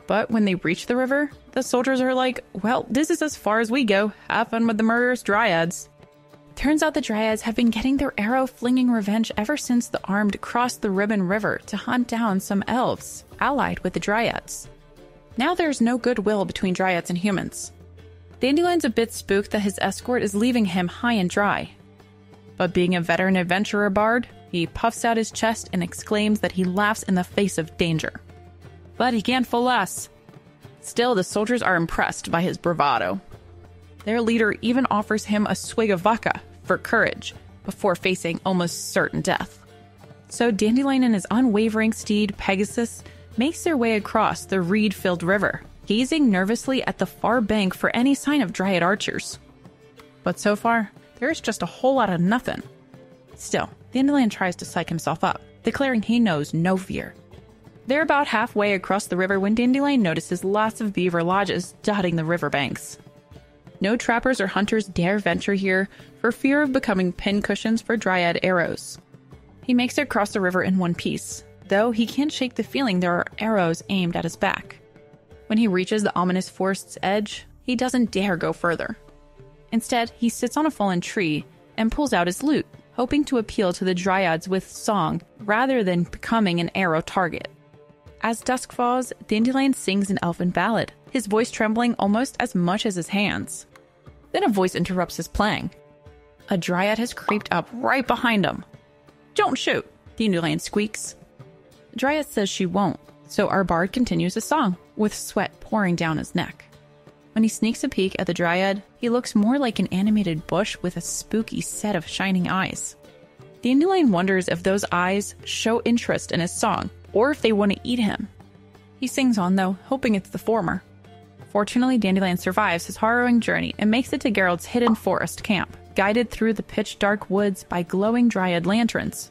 But when they reach the river, the soldiers are like, well, this is as far as we go. Have fun with the murderous Dryads. Turns out the Dryads have been getting their arrow-flinging revenge ever since the armed crossed the Ribbon River to hunt down some elves, allied with the Dryads. Now there's no goodwill between Dryads and humans. Dandelion's a bit spooked that his escort is leaving him high and dry. But being a veteran adventurer bard, he puffs out his chest and exclaims that he laughs in the face of danger. But he can't fool us. Still, the soldiers are impressed by his bravado. Their leader even offers him a swig of vodka for courage before facing almost certain death. So Dandelion and his unwavering steed, Pegasus, makes their way across the reed-filled river, gazing nervously at the far bank for any sign of Dryad archers. But so far, there's just a whole lot of nothing. Still, Dandelion tries to psych himself up, declaring he knows no fear. They're about halfway across the river when Dandelion notices lots of beaver lodges dotting the riverbanks. No trappers or hunters dare venture here for fear of becoming pincushions for Dryad arrows. He makes it across the river in one piece, though he can't shake the feeling there are arrows aimed at his back. When he reaches the ominous forest's edge, he doesn't dare go further. Instead, he sits on a fallen tree and pulls out his lute, hoping to appeal to the Dryads with song rather than becoming an arrow target. As dusk falls, Dandelion sings an elfin ballad, his voice trembling almost as much as his hands. Then a voice interrupts his playing. A Dryad has creeped up right behind him. "Don't shoot! Dandelion squeaks. Dryad says she won't, so our bard continues his song, with sweat pouring down his neck. When he sneaks a peek at the Dryad, he looks more like an animated bush with a spooky set of shining eyes. Dandelion wonders if those eyes show interest in his song, or if they want to eat him. He sings on, though, hoping it's the former. Fortunately, Dandelion survives his harrowing journey and makes it to Geralt's hidden forest camp, guided through the pitch-dark woods by glowing Dryad lanterns.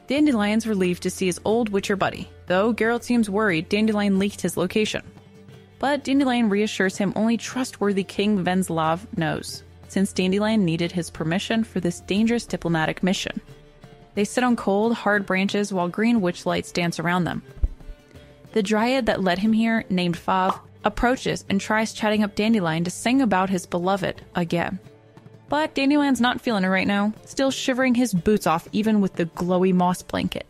Dandelion's relieved to see his old Witcher buddy, though Geralt seems worried Dandelion leaked his location. But Dandelion reassures him only trustworthy King Venslav knows, since Dandelion needed his permission for this dangerous diplomatic mission. They sit on cold, hard branches while green witch lights dance around them. The Dryad that led him here, named Fav, approaches and tries chatting up Dandelion to sing about his beloved again. But Dandelion's not feeling it right now, still shivering his boots off even with the glowy moss blanket.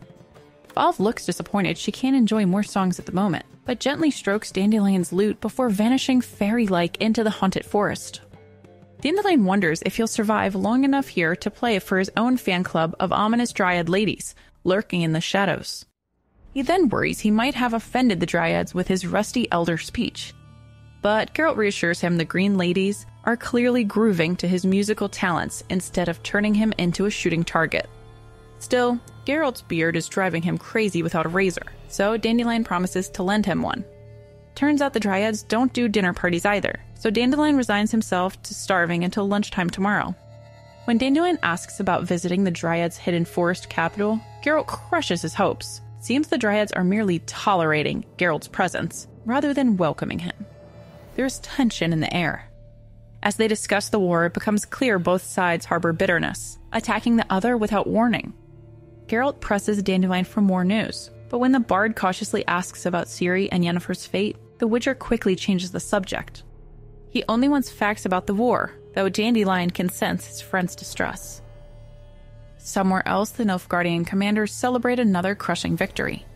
Fav looks disappointed she can't enjoy more songs at the moment, but gently strokes Dandelion's lute before vanishing fairy-like into the haunted forest. Dandelion wonders if he'll survive long enough here to play for his own fan club of ominous Dryad ladies, lurking in the shadows. He then worries he might have offended the Dryads with his rusty elder speech. But Geralt reassures him the green ladies are clearly grooving to his musical talents instead of turning him into a shooting target. Still, Geralt's beard is driving him crazy without a razor, so Dandelion promises to lend him one. Turns out the Dryads don't do dinner parties either, so Dandelion resigns himself to starving until lunchtime tomorrow. When Dandelion asks about visiting the Dryads' hidden forest capital, Geralt crushes his hopes. Seems the Dryads are merely tolerating Geralt's presence, rather than welcoming him. There's tension in the air. As they discuss the war, it becomes clear both sides harbor bitterness, attacking the other without warning. Geralt presses Dandelion for more news, but when the bard cautiously asks about Ciri and Yennefer's fate, the Witcher quickly changes the subject. He only wants facts about the war, though Dandelion can sense his friend's distress. Somewhere else, the Nilfgaardian commanders celebrate another crushing victory.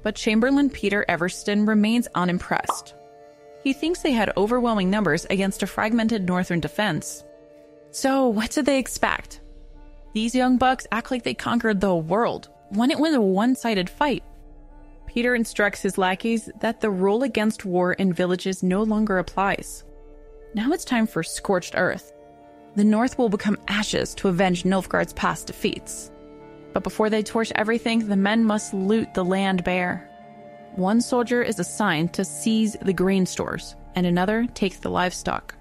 But Chamberlain Peter Everston remains unimpressed. He thinks they had overwhelming numbers against a fragmented northern defense. So, what did they expect? These young bucks act like they conquered the world, when it was a one-sided fight. Peter instructs his lackeys that the rule against war in villages no longer applies. Now it's time for scorched earth. The North will become ashes to avenge Nilfgaard's past defeats. But before they torch everything, the men must loot the land bare. One soldier is assigned to seize the grain stores, and another takes the livestock.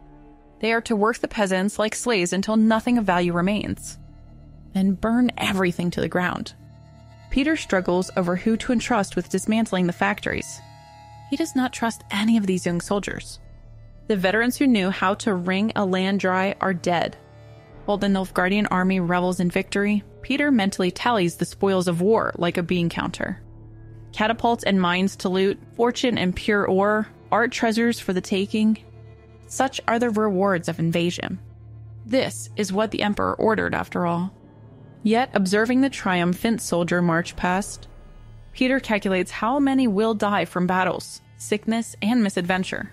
They are to work the peasants like slaves until nothing of value remains, then burn everything to the ground. Peter struggles over who to entrust with dismantling the factories. He does not trust any of these young soldiers. The veterans who knew how to wring a land dry are dead. While the Nilfgaardian army revels in victory, Peter mentally tallies the spoils of war like a bean counter. Catapults and mines to loot, fortune and pure ore, art treasures for the taking. Such are the rewards of invasion. This is what the Emperor ordered, after all. Yet, observing the triumphant soldier march past, Peter calculates how many will die from battles, sickness, and misadventure.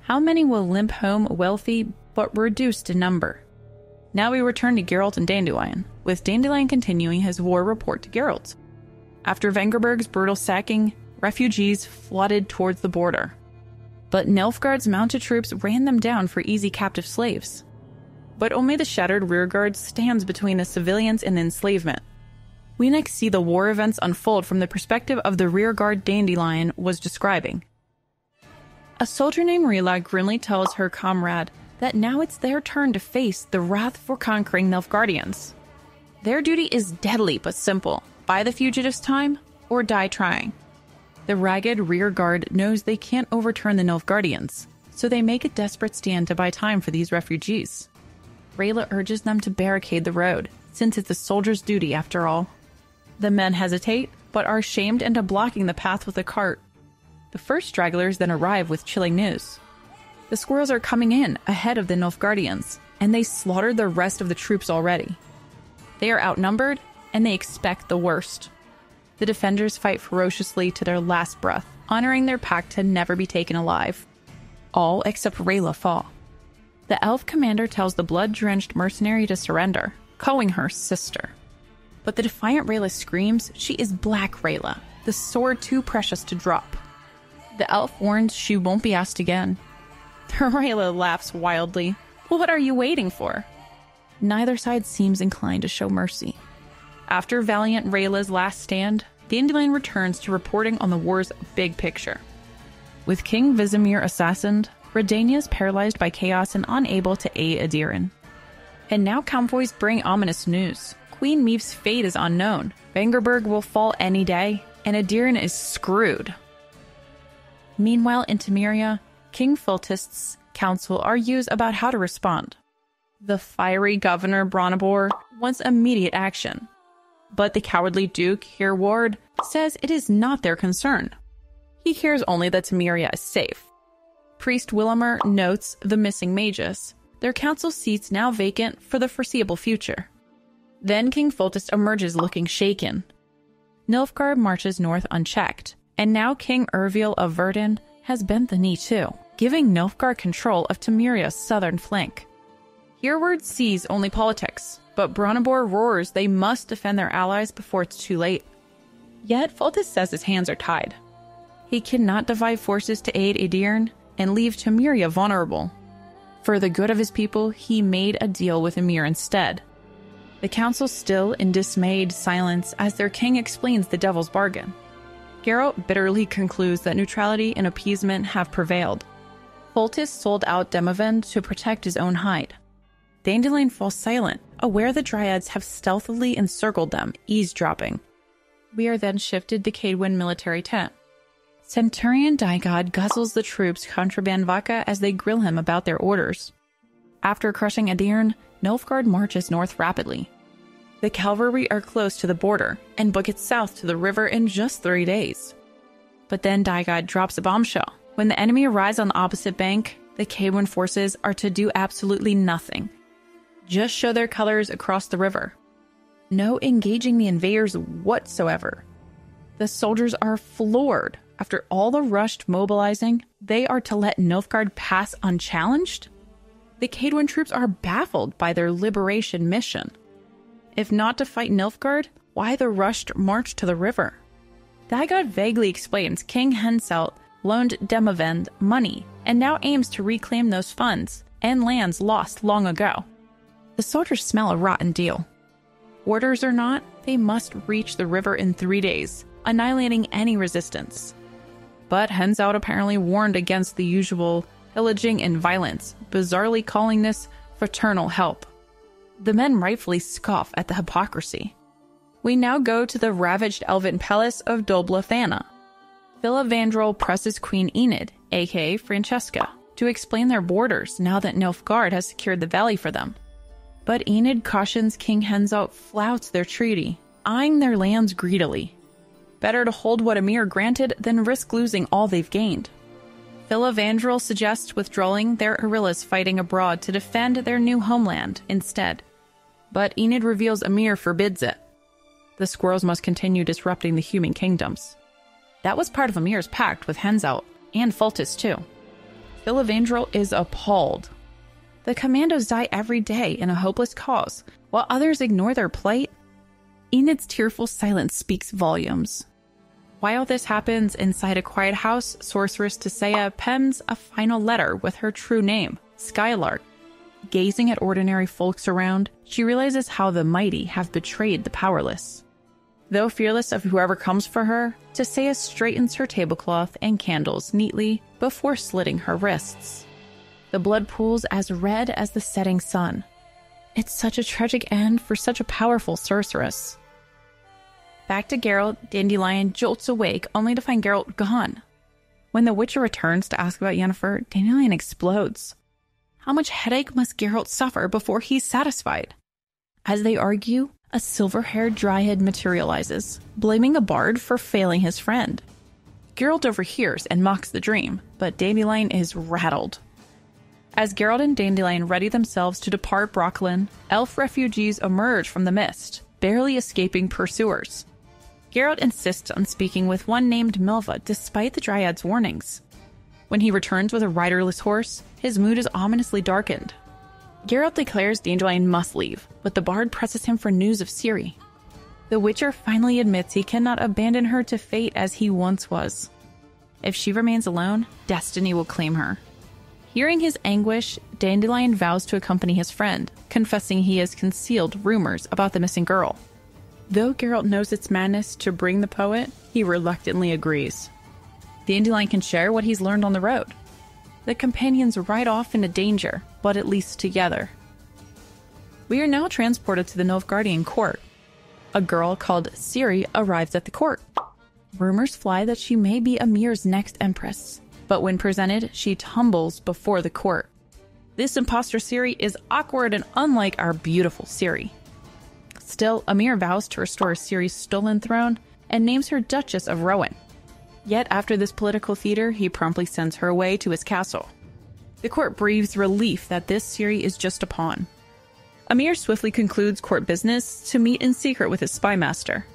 How many will limp home wealthy but reduced in number? Now we return to Geralt and Dandelion, with Dandelion continuing his war report to Geralt. After Vengerberg's brutal sacking, refugees flooded towards the border. But Nilfgaard's mounted troops ran them down for easy captive slaves. But only the shattered rearguard stands between the civilians and enslavement. We next see the war events unfold from the perspective of the rearguard Dandelion was describing. A soldier named Rila grimly tells her comrade that now it's their turn to face the wrath for conquering Nilfgaardians. Their duty is deadly but simple: buy the fugitives time or die trying. The ragged rearguard knows they can't overturn the Nilfgaardians, so they make a desperate stand to buy time for these refugees. Rayla urges them to barricade the road, since it's a soldier's duty after all. The men hesitate, but are shamed into blocking the path with a cart. The first stragglers then arrive with chilling news. The squirrels are coming in ahead of the Nilfgaardians, and they slaughtered the rest of the troops already. They are outnumbered, and they expect the worst. The defenders fight ferociously to their last breath, honoring their pact to never be taken alive. All except Rayla fall. The elf commander tells the blood-drenched mercenary to surrender, calling her sister. But the defiant Rayla screams she is Black Rayla, the sword too precious to drop. The elf warns she won't be asked again. Rayla laughs wildly. What are you waiting for? Neither side seems inclined to show mercy. After valiant Rayla's last stand, Dandelion returns to reporting on the war's big picture. With King Vizimir assassined, Redania is paralyzed by chaos and unable to aid Adiran. And now convoys bring ominous news. Queen Meave's fate is unknown. Vangerberg will fall any day, and Adiran is screwed. Meanwhile, in Temeria, King Foltest's council argues about how to respond. The fiery Governor Bronibor wants immediate action, but the cowardly Duke Hereward says it is not their concern. He cares only that Temeria is safe. Priest Willimer notes the missing magus, their council seats now vacant for the foreseeable future. Then King Foltest emerges looking shaken. Nilfgaard marches north unchecked, and now King Erviel of Verdun has bent the knee too, giving Nilfgaard control of Temeria's southern flank. Hereward sees only politics, but Bronibor roars they must defend their allies before it's too late. Yet Foltest says his hands are tied. He cannot divide forces to aid Adiran and leave Temeria vulnerable. For the good of his people, he made a deal with Emir instead. The council still in dismayed silence as their king explains the devil's bargain. Geralt bitterly concludes that neutrality and appeasement have prevailed. Foltest sold out Demavend to protect his own hide. Dandelion falls silent, aware the Dryads have stealthily encircled them, eavesdropping. We are then shifted to Kaedwen military tent. Centurion Daigod guzzles the troops' contraband vodka as they grill him about their orders. After crushing Adiran, Nilfgaard marches north rapidly. The cavalry are close to the border and book it south to the river in just 3 days. But then Daigod drops a bombshell. When the enemy arrives on the opposite bank, the Kaedwen forces are to do absolutely nothing. Just show their colors across the river. No engaging the invaders whatsoever. The soldiers are floored. After all the rushed mobilizing, they are to let Nilfgaard pass unchallenged? The Kaedwen troops are baffled by their liberation mission. If not to fight Nilfgaard, why the rushed march to the river? Daigod vaguely explains King Henselt loaned Demavend money and now aims to reclaim those funds and lands lost long ago. The soldiers smell a rotten deal. Orders or not, they must reach the river in 3 days, annihilating any resistance. But Henselt apparently warned against the usual pillaging and violence, bizarrely calling this fraternal help. The men rightfully scoff at the hypocrisy. We now go to the ravaged elven palace of Dol Blathanna. Filavandrel presses Queen Enid, aka Francesca, to explain their borders now that Nilfgaard has secured the valley for them. But Enid cautions King Henselt flouts their treaty, eyeing their lands greedily. Better to hold what Emir granted than risk losing all they've gained. Filavandrel suggests withdrawing their Arillas fighting abroad to defend their new homeland instead. But Enid reveals Emir forbids it. The squirrels must continue disrupting the human kingdoms. That was part of Emir's pact with Henselt, and Foltest too. Filavandrel is appalled. The commandos die every day in a hopeless cause, while others ignore their plight. Enid's tearful silence speaks volumes. While this happens inside a quiet house, sorceress Tissaia pens a final letter with her true name, Skylark. Gazing at ordinary folks around, she realizes how the mighty have betrayed the powerless. Though fearless of whoever comes for her, Tissaia straightens her tablecloth and candles neatly before slitting her wrists. The blood pools as red as the setting sun. It's such a tragic end for such a powerful sorceress. Back to Geralt, Dandelion jolts awake only to find Geralt gone. When the Witcher returns to ask about Yennefer, Dandelion explodes. How much headache must Geralt suffer before he's satisfied? As they argue, a silver-haired dryad materializes, blaming a bard for failing his friend. Geralt overhears and mocks the dream, but Dandelion is rattled. As Geralt and Dandelion ready themselves to depart Brocklin, elf refugees emerge from the mist, barely escaping pursuers. Geralt insists on speaking with one named Milva despite the Dryad's warnings. When he returns with a riderless horse, his mood is ominously darkened. Geralt declares Dandelion must leave, but the bard presses him for news of Ciri. The Witcher finally admits he cannot abandon her to fate as he once was. If she remains alone, destiny will claim her. Hearing his anguish, Dandelion vows to accompany his friend, confessing he has concealed rumors about the missing girl. Though Geralt knows it's madness to bring the poet, he reluctantly agrees. Dandelion can share what he's learned on the road. The companions ride off into danger, but at least together. We are now transported to the Nilfgaardian court. A girl called Ciri arrives at the court. Rumors fly that she may be Emir's next empress, but when presented, she tumbles before the court. This imposter Ciri is awkward and unlike our beautiful Ciri. Still, Emir vows to restore Ciri's stolen throne and names her Duchess of Rohan. Yet after this political theater, he promptly sends her away to his castle. The court breathes relief that this Ciri is just a pawn. Emir swiftly concludes court business to meet in secret with his spy master.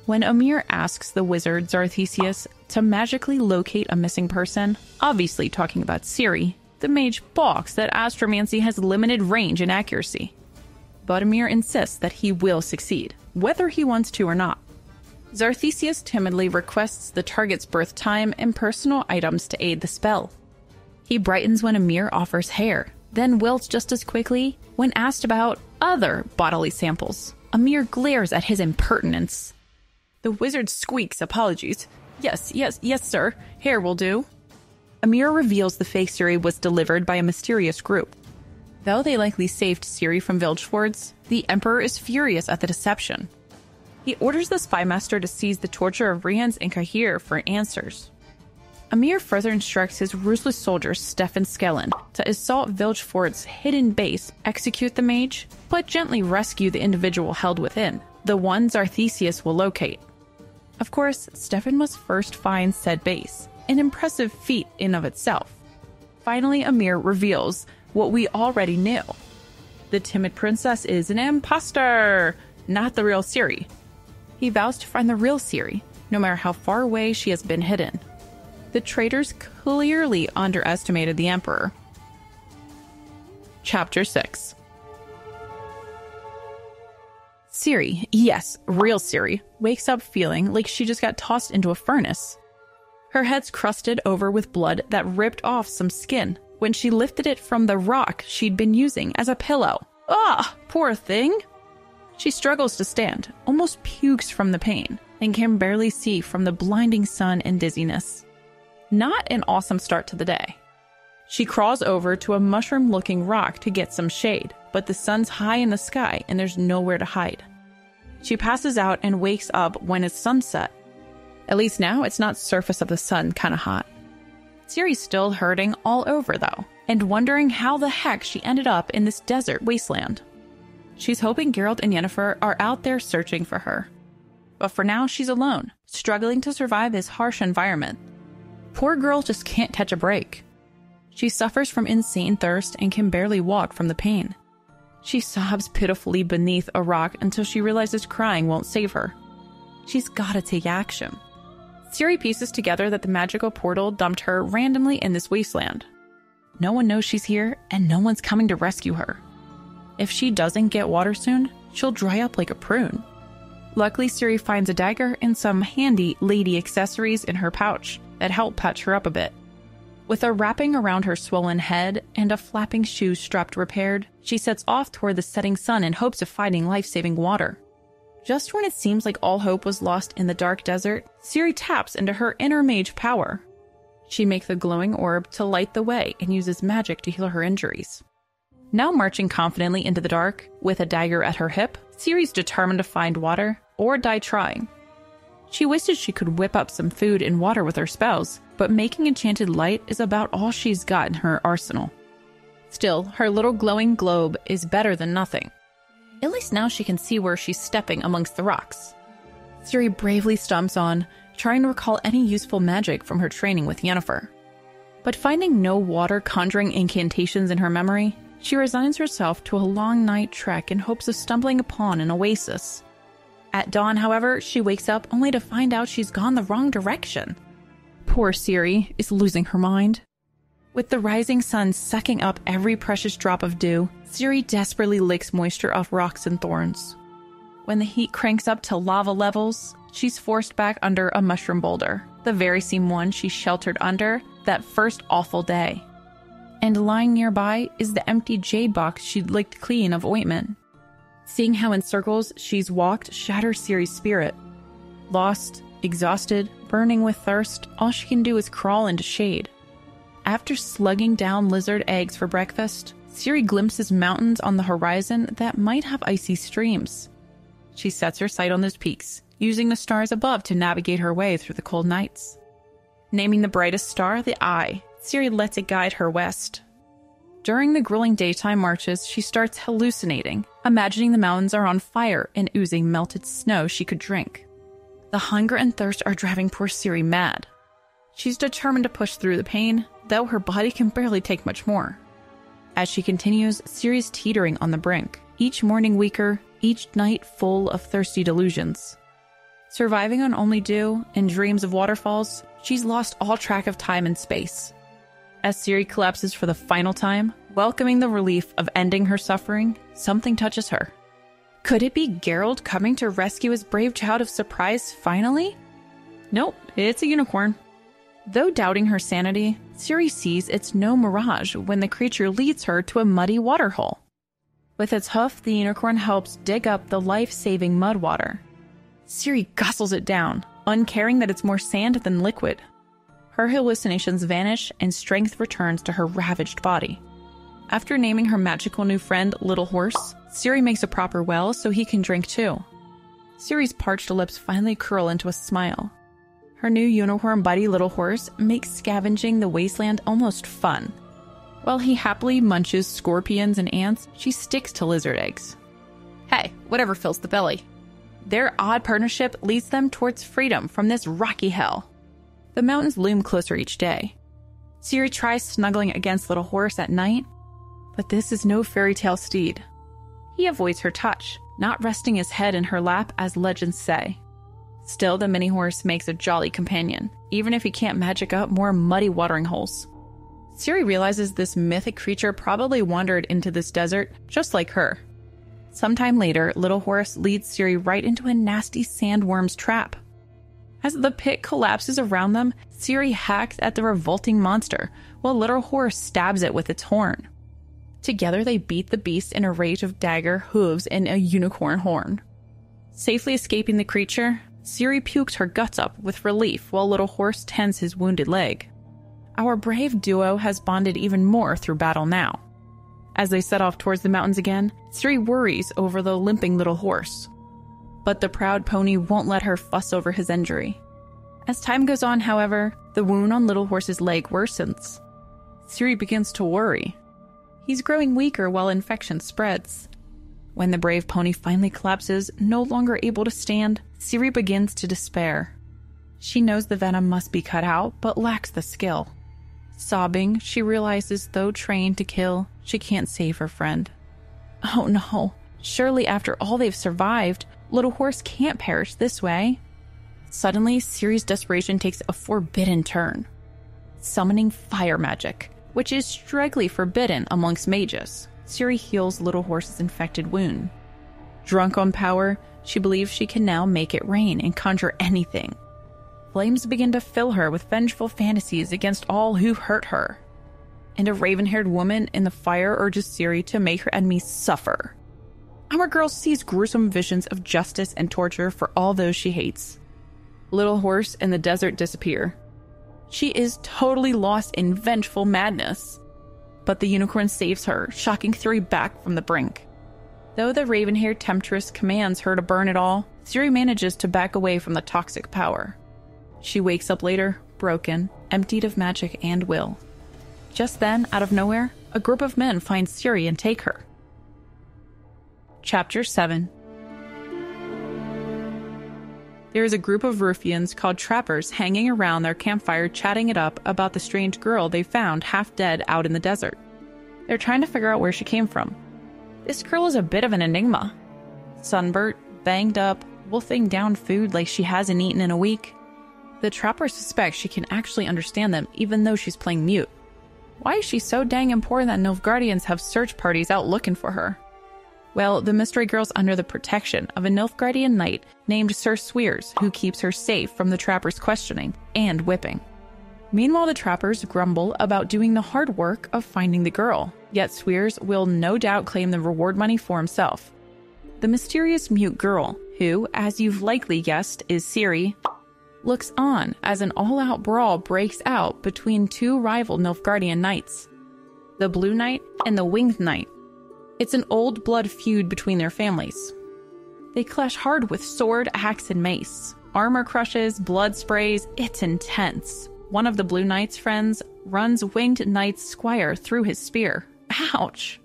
When Emir asks the wizard Zarthesius to magically locate a missing person, obviously talking about Ciri, the mage balks that astromancy has limited range and accuracy. But Emir insists that he will succeed, whether he wants to or not. Zarthesius timidly requests the target's birth time and personal items to aid the spell. He brightens when Emir offers hair, then wilts just as quickly when asked about other bodily samples. Emir glares at his impertinence. The wizard squeaks apologies. Yes, sir. Hair will do. Emir reveals the fake Ciri was delivered by a mysterious group. Though they likely saved Ciri from Vilgefortz, the Emperor is furious at the deception. He orders the spy master to seize the torture of Rience and Cahir for answers. Emir further instructs his ruthless soldier Stefan Skellen to assault Vilgefortz's hidden base, execute the mage, but gently rescue the individual held within, the one Zarthesius will locate. Of course, Stefan must first find said base, an impressive feat in of itself. Finally, Emir reveals what we already knew. The timid princess is an imposter, not the real Ciri. He vows to find the real Ciri, no matter how far away she has been hidden. The traitors clearly underestimated the Emperor. Chapter 6. Ciri, yes, real Ciri, wakes up feeling like she just got tossed into a furnace. Her head's crusted over with blood that ripped off some skin when she lifted it from the rock she'd been using as a pillow. Ah, poor thing! She struggles to stand, almost pukes from the pain, and can barely see from the blinding sun and dizziness. Not an awesome start to the day. She crawls over to a mushroom-looking rock to get some shade, but the sun's high in the sky and there's nowhere to hide. She passes out and wakes up when it's sunset. At least now it's not surface of the sun kinda hot. Ciri's still hurting all over though, and wondering how the heck she ended up in this desert wasteland. She's hoping Geralt and Yennefer are out there searching for her. But for now she's alone, struggling to survive this harsh environment. Poor girl just can't catch a break. She suffers from insane thirst and can barely walk from the pain. She sobs pitifully beneath a rock until she realizes crying won't save her. She's gotta take action. Ciri pieces together that the magical portal dumped her randomly in this wasteland. No one knows she's here, and no one's coming to rescue her. If she doesn't get water soon, she'll dry up like a prune. Luckily, Ciri finds a dagger and some handy lady accessories in her pouch that help patch her up a bit. With a wrapping around her swollen head and a flapping shoe strapped repaired, she sets off toward the setting sun in hopes of finding life-saving water. Just when it seems like all hope was lost in the dark desert, Ciri taps into her inner mage power. She makes a glowing orb to light the way and uses magic to heal her injuries. Now marching confidently into the dark, with a dagger at her hip, Ciri's determined to find water, or die trying. She wishes she could whip up some food and water with her spells, but making enchanted light is about all she's got in her arsenal. Still, her little glowing globe is better than nothing. At least now she can see where she's stepping amongst the rocks. Ciri bravely stomps on, trying to recall any useful magic from her training with Yennefer. But finding no water conjuring incantations in her memory, she resigns herself to a long night trek in hopes of stumbling upon an oasis. At dawn, however, she wakes up only to find out she's gone the wrong direction. Poor Ciri is losing her mind. With the rising sun sucking up every precious drop of dew, Ciri desperately licks moisture off rocks and thorns. When the heat cranks up to lava levels, she's forced back under a mushroom boulder, the very same one she sheltered under that first awful day. And lying nearby is the empty jade box she'd licked clean of ointment. Seeing how in circles she's walked shatters Ciri's spirit. Lost, exhausted, burning with thirst, all she can do is crawl into shade. After slugging down lizard eggs for breakfast, Ciri glimpses mountains on the horizon that might have icy streams. She sets her sight on those peaks, using the stars above to navigate her way through the cold nights. Naming the brightest star the Eye, Ciri lets it guide her west. During the grueling daytime marches, she starts hallucinating, imagining the mountains are on fire and oozing melted snow she could drink. The hunger and thirst are driving poor Ciri mad. She's determined to push through the pain, though her body can barely take much more. As she continues, Ciri's teetering on the brink, each morning weaker, each night full of thirsty delusions. Surviving on only dew and dreams of waterfalls, she's lost all track of time and space. As Ciri collapses for the final time, welcoming the relief of ending her suffering, something touches her. Could it be Geralt coming to rescue his brave child of surprise finally? Nope, it's a unicorn. Though doubting her sanity, Ciri sees it's no mirage when the creature leads her to a muddy waterhole. With its hoof, the unicorn helps dig up the life-saving mud water. Ciri guzzles it down, uncaring that it's more sand than liquid. Her hallucinations vanish and strength returns to her ravaged body. After naming her magical new friend Little Horse, Ciri makes a proper well so he can drink too. Ciri's parched lips finally curl into a smile. Her new unicorn buddy Little Horse makes scavenging the wasteland almost fun. While he happily munches scorpions and ants, she sticks to lizard eggs. Hey, whatever fills the belly. Their odd partnership leads them towards freedom from this rocky hell. The mountains loom closer each day. Ciri tries snuggling against Little Horse at night, but this is no fairy tale steed. He avoids her touch, not resting his head in her lap as legends say. Still, the mini horse makes a jolly companion, even if he can't magic up more muddy watering holes. Ciri realizes this mythic creature probably wandered into this desert just like her. Sometime later, Little Horse leads Ciri right into a nasty sandworm's trap. As the pit collapses around them, Ciri hacks at the revolting monster, while Little Horse stabs it with its horn. Together they beat the beast in a rage of dagger, hooves, and a unicorn horn. Safely escaping the creature, Ciri pukes her guts up with relief while Little Horse tends his wounded leg. Our brave duo has bonded even more through battle now. As they set off towards the mountains again, Ciri worries over the limping Little Horse. But the proud pony won't let her fuss over his injury. As time goes on, however, the wound on Little Horse's leg worsens. Ciri begins to worry. He's growing weaker while infection spreads. When the brave pony finally collapses, no longer able to stand, Ciri begins to despair. She knows the venom must be cut out, but lacks the skill. Sobbing, she realizes though trained to kill, she can't save her friend. Oh no, surely after all they've survived, Little Horse can't perish this way. Suddenly, Ciri's desperation takes a forbidden turn. Summoning fire magic, which is strictly forbidden amongst mages, Ciri heals Little Horse's infected wound. Drunk on power, she believes she can now make it rain and conjure anything. Flames begin to fill her with vengeful fantasies against all who hurt her. And a raven-haired woman in the fire urges Ciri to make her enemies suffer. Our girl sees gruesome visions of justice and torture for all those she hates. Little Horse and the desert disappear. She is totally lost in vengeful madness. But the unicorn saves her, shocking Ciri back from the brink. Though the raven-haired temptress commands her to burn it all, Ciri manages to back away from the toxic power. She wakes up later, broken, emptied of magic and will. Just then, out of nowhere, a group of men find Ciri and take her. Chapter 7. There is a group of ruffians called trappers hanging around their campfire chatting it up about the strange girl they found half dead out in the desert. They're trying to figure out where she came from. This girl is a bit of an enigma. Sunburnt, banged up, wolfing down food like she hasn't eaten in a week. The trappers suspect she can actually understand them even though she's playing mute. Why is she so dang important that Nilfgaardians have search parties out looking for her? Well, the mystery girl's under the protection of a Nilfgaardian knight named Sir Sweers, who keeps her safe from the trappers' questioning and whipping. Meanwhile, the trappers grumble about doing the hard work of finding the girl, yet Sweers will no doubt claim the reward money for himself. The mysterious mute girl, who, as you've likely guessed, is Ciri, looks on as an all-out brawl breaks out between two rival Nilfgaardian knights, the Blue Knight and the Winged Knight. It's an old blood feud between their families. They clash hard with sword, axe, and mace. Armor crushes, blood sprays, it's intense. One of the Blue Knight's friends runs Winged Knight's squire through his spear. Ouch!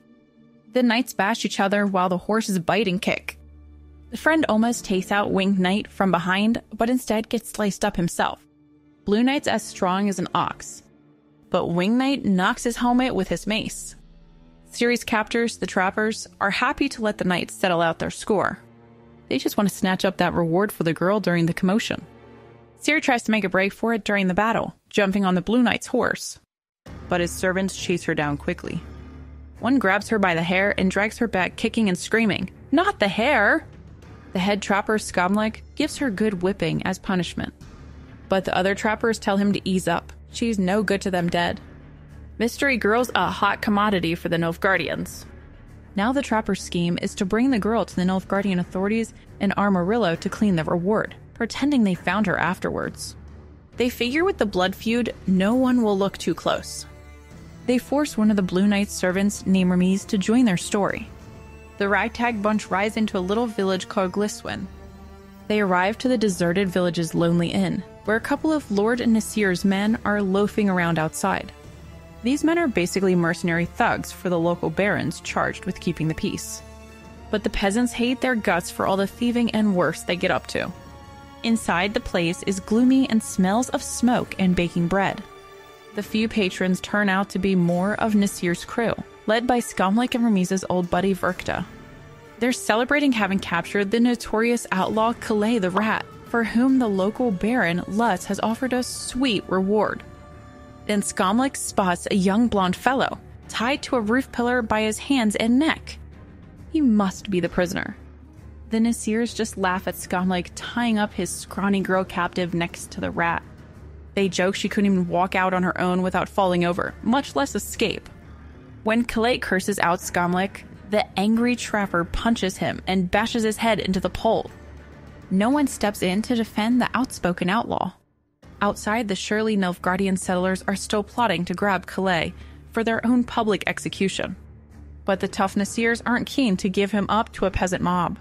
The knights bash each other while the horses bite and kick. The friend almost takes out Winged Knight from behind, but instead gets sliced up himself. Blue Knight's as strong as an ox, but Winged Knight knocks his helmet with his mace. Ciri's captors, the trappers, are happy to let the knights settle out their score. They just want to snatch up that reward for the girl during the commotion. Ciri tries to make a break for it during the battle, jumping on the Blue Knight's horse, but his servants chase her down quickly. One grabs her by the hair and drags her back, kicking and screaming, "Not the hair!" The head trapper, Skamlik, gives her good whipping as punishment. But the other trappers tell him to ease up. She's no good to them dead. Mystery Girl's a hot commodity for the Nilfgaardians. Now the trapper's scheme is to bring the girl to the Nilfgaardian authorities in Amarillo to clean the reward, pretending they found her afterwards. They figure with the blood feud, no one will look too close. They force one of the Blue Knight's servants, named Ramiz, to join their story. The ragtag bunch rides into a little village called Gliswin. They arrive to the deserted village's lonely inn, where a couple of Lord Nasir's men are loafing around outside. These men are basically mercenary thugs for the local barons charged with keeping the peace. But the peasants hate their guts for all the thieving and worse they get up to. Inside, the place is gloomy and smells of smoke and baking bread. The few patrons turn out to be more of Nasir's crew, led by Skamlik and Ramiz's old buddy Verkta. They're celebrating having captured the notorious outlaw Kalei the Rat, for whom the local baron Lutz has offered a sweet reward. Then Skamlik spots a young blonde fellow, tied to a roof pillar by his hands and neck. He must be the prisoner. The Nasirs just laugh at Skamlik tying up his scrawny girl captive next to the rat. They joke she couldn't even walk out on her own without falling over, much less escape. When Kalei curses out Skamlik, the angry trapper punches him and bashes his head into the pole. No one steps in to defend the outspoken outlaw. Outside, the surly Nilfgaardian settlers are still plotting to grab Kalei for their own public execution. But the tough Nasirs aren't keen to give him up to a peasant mob.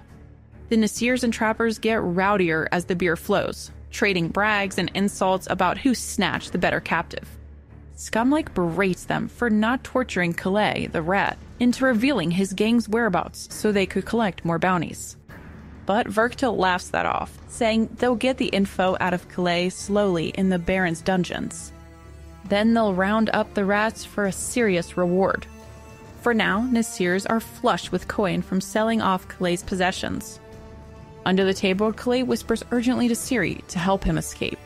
The Nasirs and trappers get rowdier as the beer flows, trading brags and insults about who snatched the better captive. Skamlik berates them for not torturing Kalei, the rat, into revealing his gang's whereabouts so they could collect more bounties. But Verkta laughs that off, saying they'll get the info out of Kalei slowly in the Baron's dungeons. Then they'll round up the rats for a serious reward. For now, Nasirs are flush with coin from selling off Kalei's possessions. Under the table, Kalei whispers urgently to Ciri to help him escape.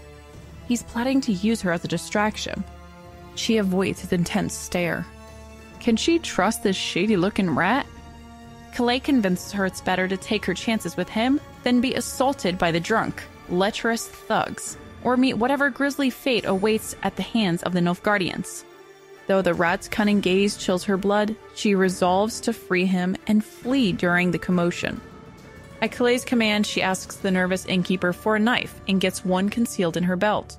He's plotting to use her as a distraction. She avoids his intense stare. Can she trust this shady-looking rat? Kalei convinces her it's better to take her chances with him than be assaulted by the drunk, lecherous thugs, or meet whatever grisly fate awaits at the hands of the Nilfgaardians. Though the rat's cunning gaze chills her blood, she resolves to free him and flee during the commotion. At Kalei's command, she asks the nervous innkeeper for a knife and gets one concealed in her belt.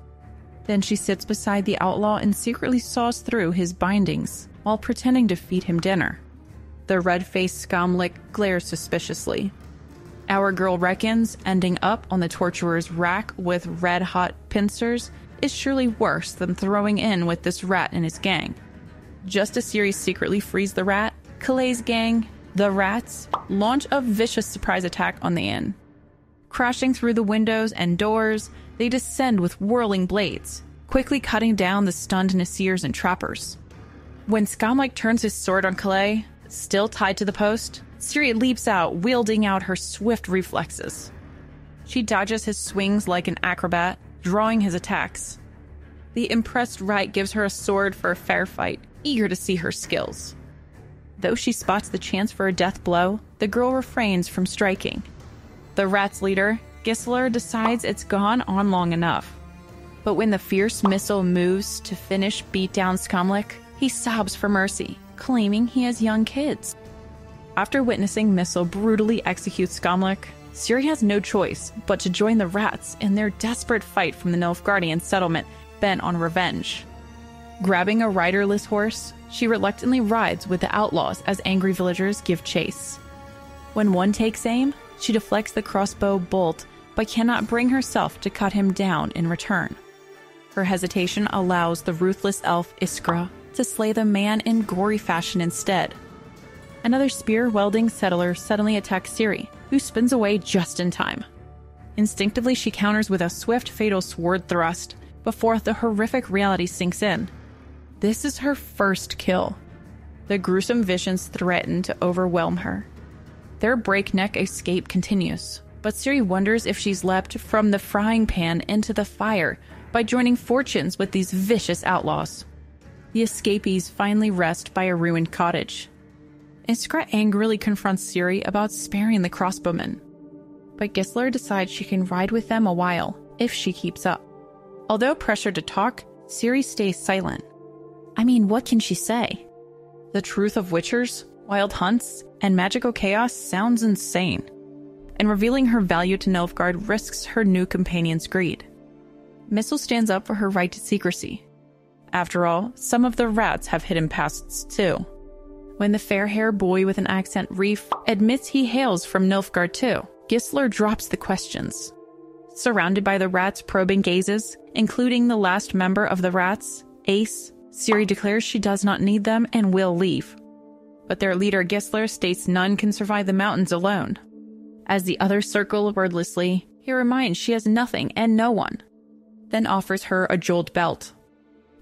Then she sits beside the outlaw and secretly saws through his bindings while pretending to feed him dinner. The red-faced Skamlik glares suspiciously. Our girl reckons ending up on the torturer's rack with red-hot pincers is surely worse than throwing in with this rat and his gang. Just as Ciri secretly frees the rat, Kalei's gang, the Rats, launch a vicious surprise attack on the inn. Crashing through the windows and doors, they descend with whirling blades, quickly cutting down the stunned Nasirs and trappers. When Skamlik turns his sword on Kalei, still tied to the post, Ciri leaps out, wielding out her swift reflexes. She dodges his swings like an acrobat, drawing his attacks. The impressed Wright gives her a sword for a fair fight, eager to see her skills. Though she spots the chance for a death blow, the girl refrains from striking. The rat's leader, Gisler, decides it's gone on long enough. But when the fierce Missel moves to beat down Skamlik, he sobs for mercy, claiming he has young kids. After witnessing Missel brutally execute Skamlik, Ciri has no choice but to join the rats in their desperate fight from the Nilfgaardian settlement bent on revenge. Grabbing a riderless horse, she reluctantly rides with the outlaws as angry villagers give chase. When one takes aim, she deflects the crossbow bolt but cannot bring herself to cut him down in return. Her hesitation allows the ruthless elf Iskra to slay the man in gory fashion instead. Another spear-wielding settler suddenly attacks Ciri, who spins away just in time. Instinctively, she counters with a swift, fatal sword thrust before the horrific reality sinks in. This is her first kill. The gruesome visions threaten to overwhelm her. Their breakneck escape continues, but Ciri wonders if she's leapt from the frying pan into the fire by joining fortunes with these vicious outlaws. The escapees finally rest by a ruined cottage. Iskra angrily confronts Ciri about sparing the crossbowmen, but Gisler decides she can ride with them a while if she keeps up. Although pressured to talk, Ciri stays silent. I mean, what can she say? The truth of witchers, wild hunts, and magical chaos sounds insane, and revealing her value to Nilfgaard risks her new companion's greed. Missel stands up for her right to secrecy. After all, some of the rats have hidden pasts too. When the fair-haired boy with an accent reef admits he hails from Nilfgaard too, Gisler drops the questions. Surrounded by the rats' probing gazes, including the last member of the rats, Ace, Ciri declares she does not need them and will leave. But their leader Gisler states none can survive the mountains alone. As the others circle wordlessly, he reminds she has nothing and no one, then offers her a jeweled belt.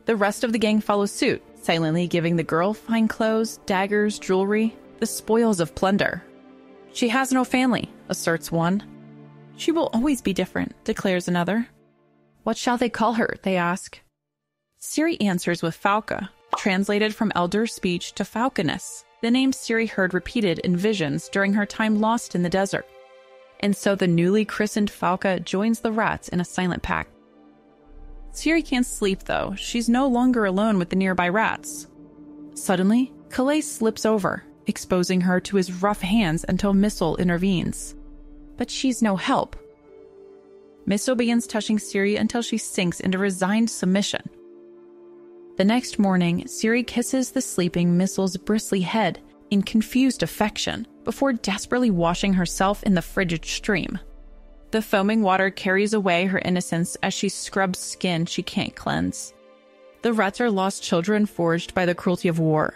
The rest of the gang follows suit, silently giving the girl fine clothes, daggers, jewelry, the spoils of plunder. She has no family, asserts one. She will always be different, declares another. What shall they call her, they ask. Ciri answers with Falca, translated from Elder speech to Falconess, the name Ciri heard repeated in visions during her time lost in the desert. And so the newly christened Falca joins the rats in a silent pact. Ciri can't sleep, though. She's no longer alone with the nearby rats. Suddenly, Calais slips over, exposing her to his rough hands until Missel intervenes. But she's no help. Missel begins touching Ciri until she sinks into resigned submission. The next morning, Ciri kisses the sleeping Missel's bristly head in confused affection before desperately washing herself in the frigid stream. The foaming water carries away her innocence as she scrubs skin she can't cleanse. The rats are lost children forged by the cruelty of war.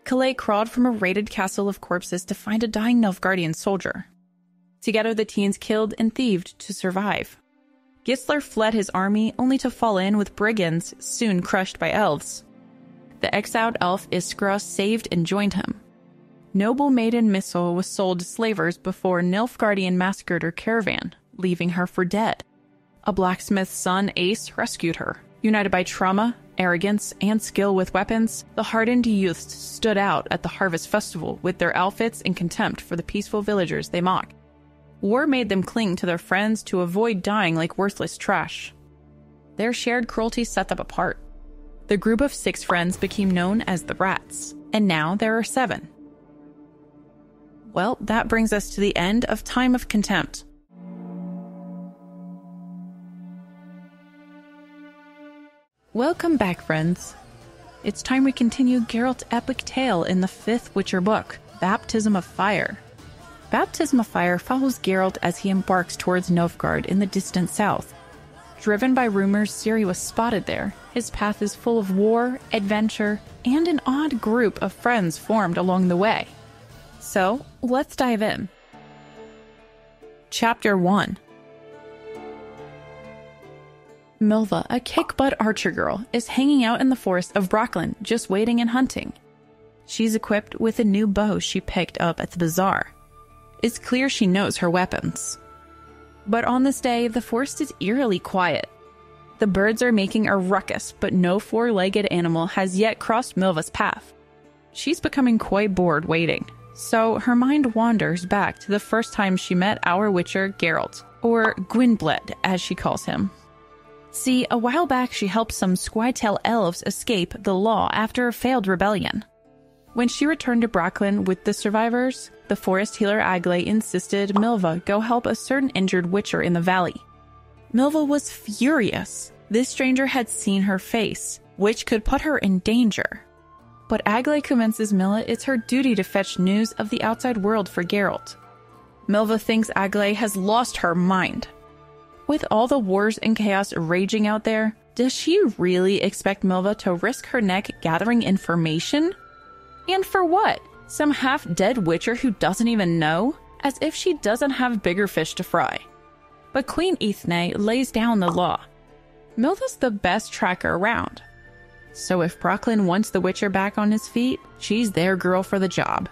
Calais crawled from a raided castle of corpses to find a dying Nilfgaardian soldier. Together the teens killed and thieved to survive. Gisler fled his army only to fall in with brigands soon crushed by elves. The exiled elf Iskra saved and joined him. Noble maiden Missel was sold to slavers before Nilfgaardian massacred her caravan, leaving her for dead. A blacksmith's son, Ace, rescued her. United by trauma, arrogance, and skill with weapons, the hardened youths stood out at the harvest festival with their outfits and contempt for the peaceful villagers they mocked. War made them cling to their friends to avoid dying like worthless trash. Their shared cruelty set them apart. The group of 6 friends became known as the Rats, and now there are 7. Well, that brings us to the end of Time of Contempt. Welcome back, friends. It's time we continue Geralt's epic tale in the 5th Witcher book, Baptism of Fire. Baptism of Fire follows Geralt as he embarks towards Nilfgaard in the distant south. Driven by rumors Ciri was spotted there, his path is full of war, adventure, and an odd group of friends formed along the way. So, let's dive in. Chapter 1. Milva, a kick-butt archer girl, is hanging out in the forest of Brocklin, just waiting and hunting. She's equipped with a new bow she picked up at the bazaar. It's clear she knows her weapons. But on this day, the forest is eerily quiet. The birds are making a ruckus, but no 4-legged animal has yet crossed Milva's path. She's becoming quite bored waiting, so her mind wanders back to the first time she met our Witcher Geralt, or Gwynbled as she calls him. See, a while back she helped some Squirtle elves escape the law after a failed rebellion. When she returned to Brooklyn with the survivors, the forest healer Aglé insisted Milva go help a certain injured Witcher in the valley. Milva was furious. This stranger had seen her face, which could put her in danger. But Aglé convinces Milva it's her duty to fetch news of the outside world for Geralt. Milva thinks Aglé has lost her mind. With all the wars and chaos raging out there, does she really expect Milva to risk her neck gathering information? And for what? Some half-dead Witcher who doesn't even know? As if she doesn't have bigger fish to fry. But Queen Ithne lays down the law. Milva's the best tracker around. So if Brooklyn wants the Witcher back on his feet, she's their girl for the job.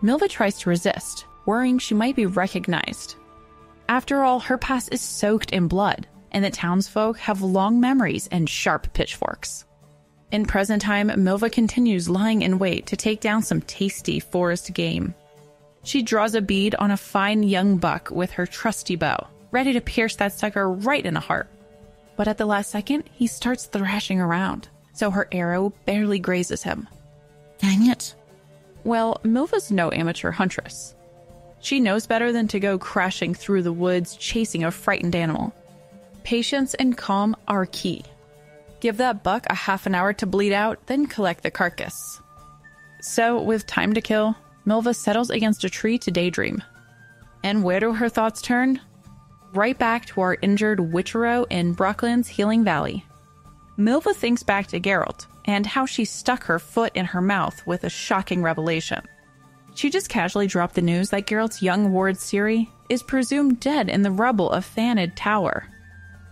Milva tries to resist, worrying she might be recognized. After all, her past is soaked in blood, and the townsfolk have long memories and sharp pitchforks. In present time, Milva continues lying in wait to take down some tasty forest game. She draws a bead on a fine young buck with her trusty bow, ready to pierce that sucker right in the heart. But at the last second, he starts thrashing around, so her arrow barely grazes him. Dang it. Well, Milva's no amateur huntress. She knows better than to go crashing through the woods chasing a frightened animal. Patience and calm are key. Give that buck a half an hour to bleed out, then collect the carcass. So, with time to kill, Milva settles against a tree to daydream. And where do her thoughts turn? Right back to our injured Witchero in Brooklyn's Healing Valley. Milva thinks back to Geralt, and how she stuck her foot in her mouth with a shocking revelation. She just casually dropped the news that Geralt's young ward Ciri is presumed dead in the rubble of Thanedd Tower.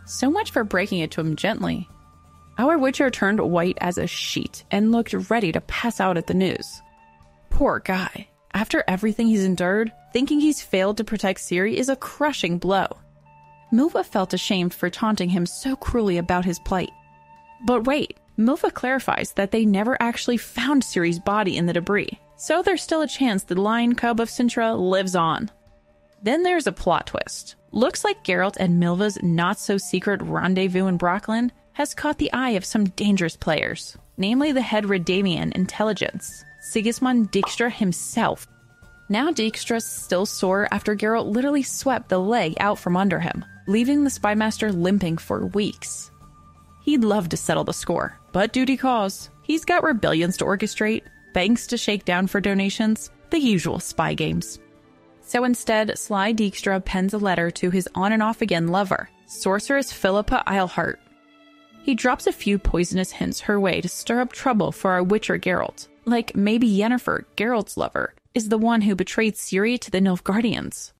So much for breaking it to him gently. Our Witcher turned white as a sheet and looked ready to pass out at the news. Poor guy. After everything he's endured, thinking he's failed to protect Ciri is a crushing blow. Milva felt ashamed for taunting him so cruelly about his plight. But wait, Milva clarifies that they never actually found Ciri's body in the debris, so there's still a chance the lion cub of Cintra lives on. Then there's a plot twist. Looks like Geralt and Milva's not-so-secret rendezvous in Brooklyn has caught the eye of some dangerous players, namely the head Redanian intelligence, Sigismund Dijkstra himself. Now Dijkstra's still sore after Geralt literally swept the leg out from under him, leaving the spymaster limping for weeks. He'd love to settle the score, but duty calls. He's got rebellions to orchestrate, banks to shake down for donations, the usual spy games. So instead, Sly Dijkstra pens a letter to his on-and-off-again lover, sorceress Philippa Eilhart. He drops a few poisonous hints her way to stir up trouble for our Witcher Geralt, like maybe Yennefer, Geralt's lover, is the one who betrayed Ciri to the Nilfgaardians.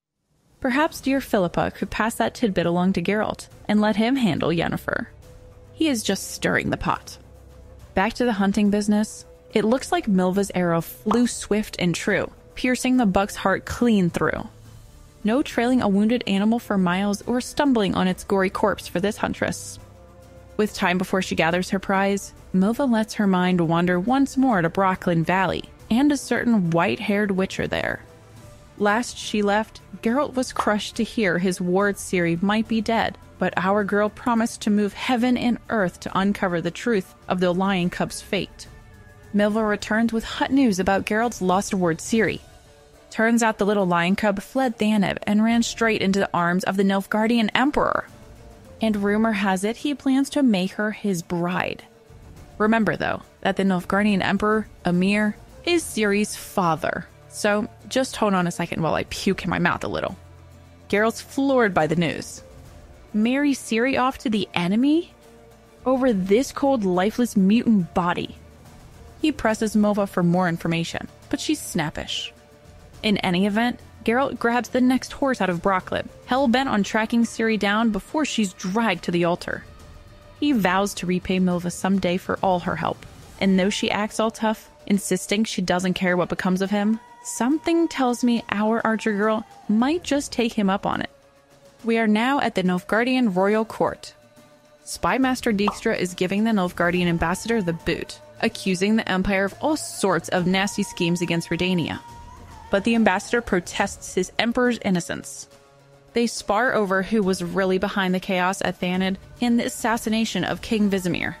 Perhaps dear Philippa could pass that tidbit along to Geralt and let him handle Yennefer. He is just stirring the pot. Back to the hunting business, it looks like Milva's arrow flew swift and true, piercing the buck's heart clean through. No trailing a wounded animal for miles or stumbling on its gory corpse for this huntress. With time before she gathers her prize, Milva lets her mind wander once more to Brooklyn Valley and a certain white-haired Witcher there. Last she left, Geralt was crushed to hear his ward Ciri might be dead, but our girl promised to move heaven and earth to uncover the truth of the lion cub's fate. Milva returns with hot news about Geralt's lost ward Ciri. Turns out the little lion cub fled Thanedd and ran straight into the arms of the Nilfgaardian Emperor. And rumor has it he plans to make her his bride. Remember, though, that the Nilfgaardian Emperor, Emhyr, is Ciri's father. So just hold on a second while I puke in my mouth a little. Geralt's floored by the news. Marry Ciri off to the enemy? Over this cold, lifeless mutant body. He presses Milva for more information, but she's snappish. In any event, Geralt grabs the next horse out of Brooklyn, hell-bent on tracking Ciri down before she's dragged to the altar. He vows to repay Milva someday for all her help, and though she acts all tough, insisting she doesn't care what becomes of him, something tells me our archer girl might just take him up on it. We are now at the Nilfgaardian royal court. Spymaster Dijkstra is giving the Nilfgaardian ambassador the boot, accusing the Empire of all sorts of nasty schemes against Redania. But the ambassador protests his emperor's innocence. They spar over who was really behind the chaos at Thanedd and the assassination of King Vizimir.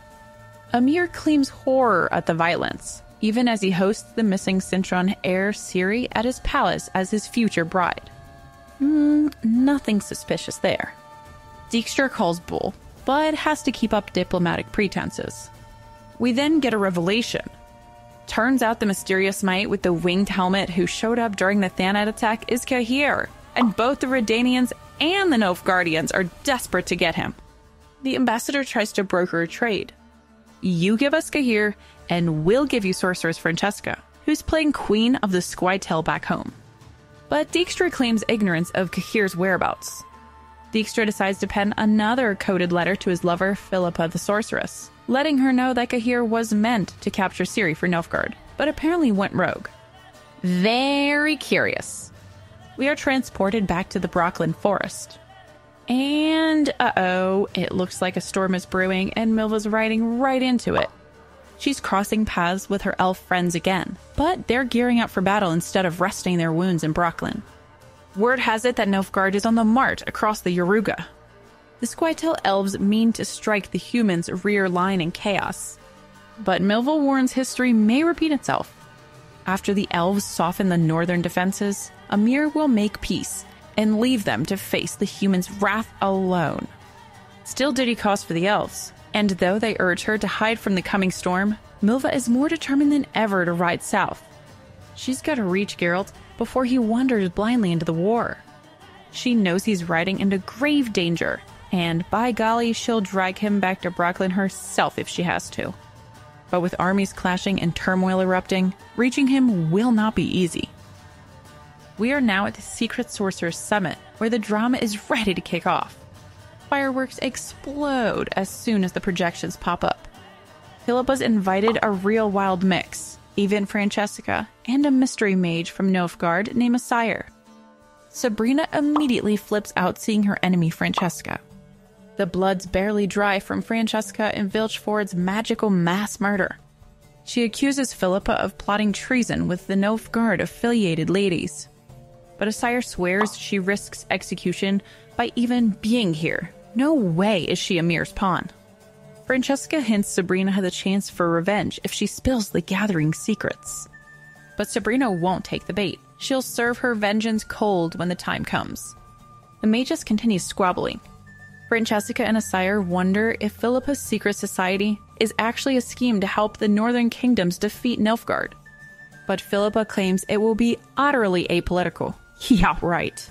Emhyr claims horror at the violence, even as he hosts the missing Cintron heir Ciri at his palace as his future bride. Nothing suspicious there. Dijkstra calls bull, but has to keep up diplomatic pretenses. We then get a revelation. Turns out the mysterious mite with the winged helmet who showed up during the Thanedd attack is Cahir, and both the Redanians and the Nilfgaardians are desperate to get him. The ambassador tries to broker a trade. You give us Cahir, and we'll give you Sorceress Francesca, who's playing Queen of the Squirtle back home. But Dijkstra claims ignorance of Cahir's whereabouts. Dijkstra decides to pen another coded letter to his lover, Philippa the Sorceress, letting her know that Cahir was meant to capture Ciri for Nilfgaard, but apparently went rogue. Very curious. We are transported back to the Brocklin Forest. And it looks like a storm is brewing and Milva's riding right into it. She's crossing paths with her elf friends again, but they're gearing up for battle instead of resting their wounds in Brocklin. Word has it that Nilfgaard is on the march across the Yaruga. The Squirtle elves mean to strike the humans' rear line in chaos, but Milva warns history may repeat itself. After the elves soften the northern defenses, Emhyr will make peace and leave them to face the humans' wrath alone. Still duty calls for the elves, and though they urge her to hide from the coming storm, Milva is more determined than ever to ride south. She's got to reach Geralt before he wanders blindly into the war. She knows he's riding into grave danger, and by golly, she'll drag him back to Brocklin herself if she has to. But with armies clashing and turmoil erupting, reaching him will not be easy. We are now at the Secret Sorcerer's Summit, where the drama is ready to kick off. Fireworks explode as soon as the projections pop up. Philippa's invited a real wild mix, even Francesca, and a mystery mage from Nilfgaard named Sire. Sabrina immediately flips out seeing her enemy Francesca. The blood's barely dry from Francesca and Vilgefort's magical mass murder. She accuses Philippa of plotting treason with the Nilfgaard-affiliated ladies. But Sire swears she risks execution by even being here. No way is she Emhyr's pawn. Francesca hints Sabrina has a chance for revenge if she spills the gathering's secrets. But Sabrina won't take the bait. She'll serve her vengeance cold when the time comes. The mages continue squabbling. Francesca and Sire wonder if Philippa's secret society is actually a scheme to help the northern kingdoms defeat Nilfgaard. But Philippa claims it will be utterly apolitical. Yeah, right.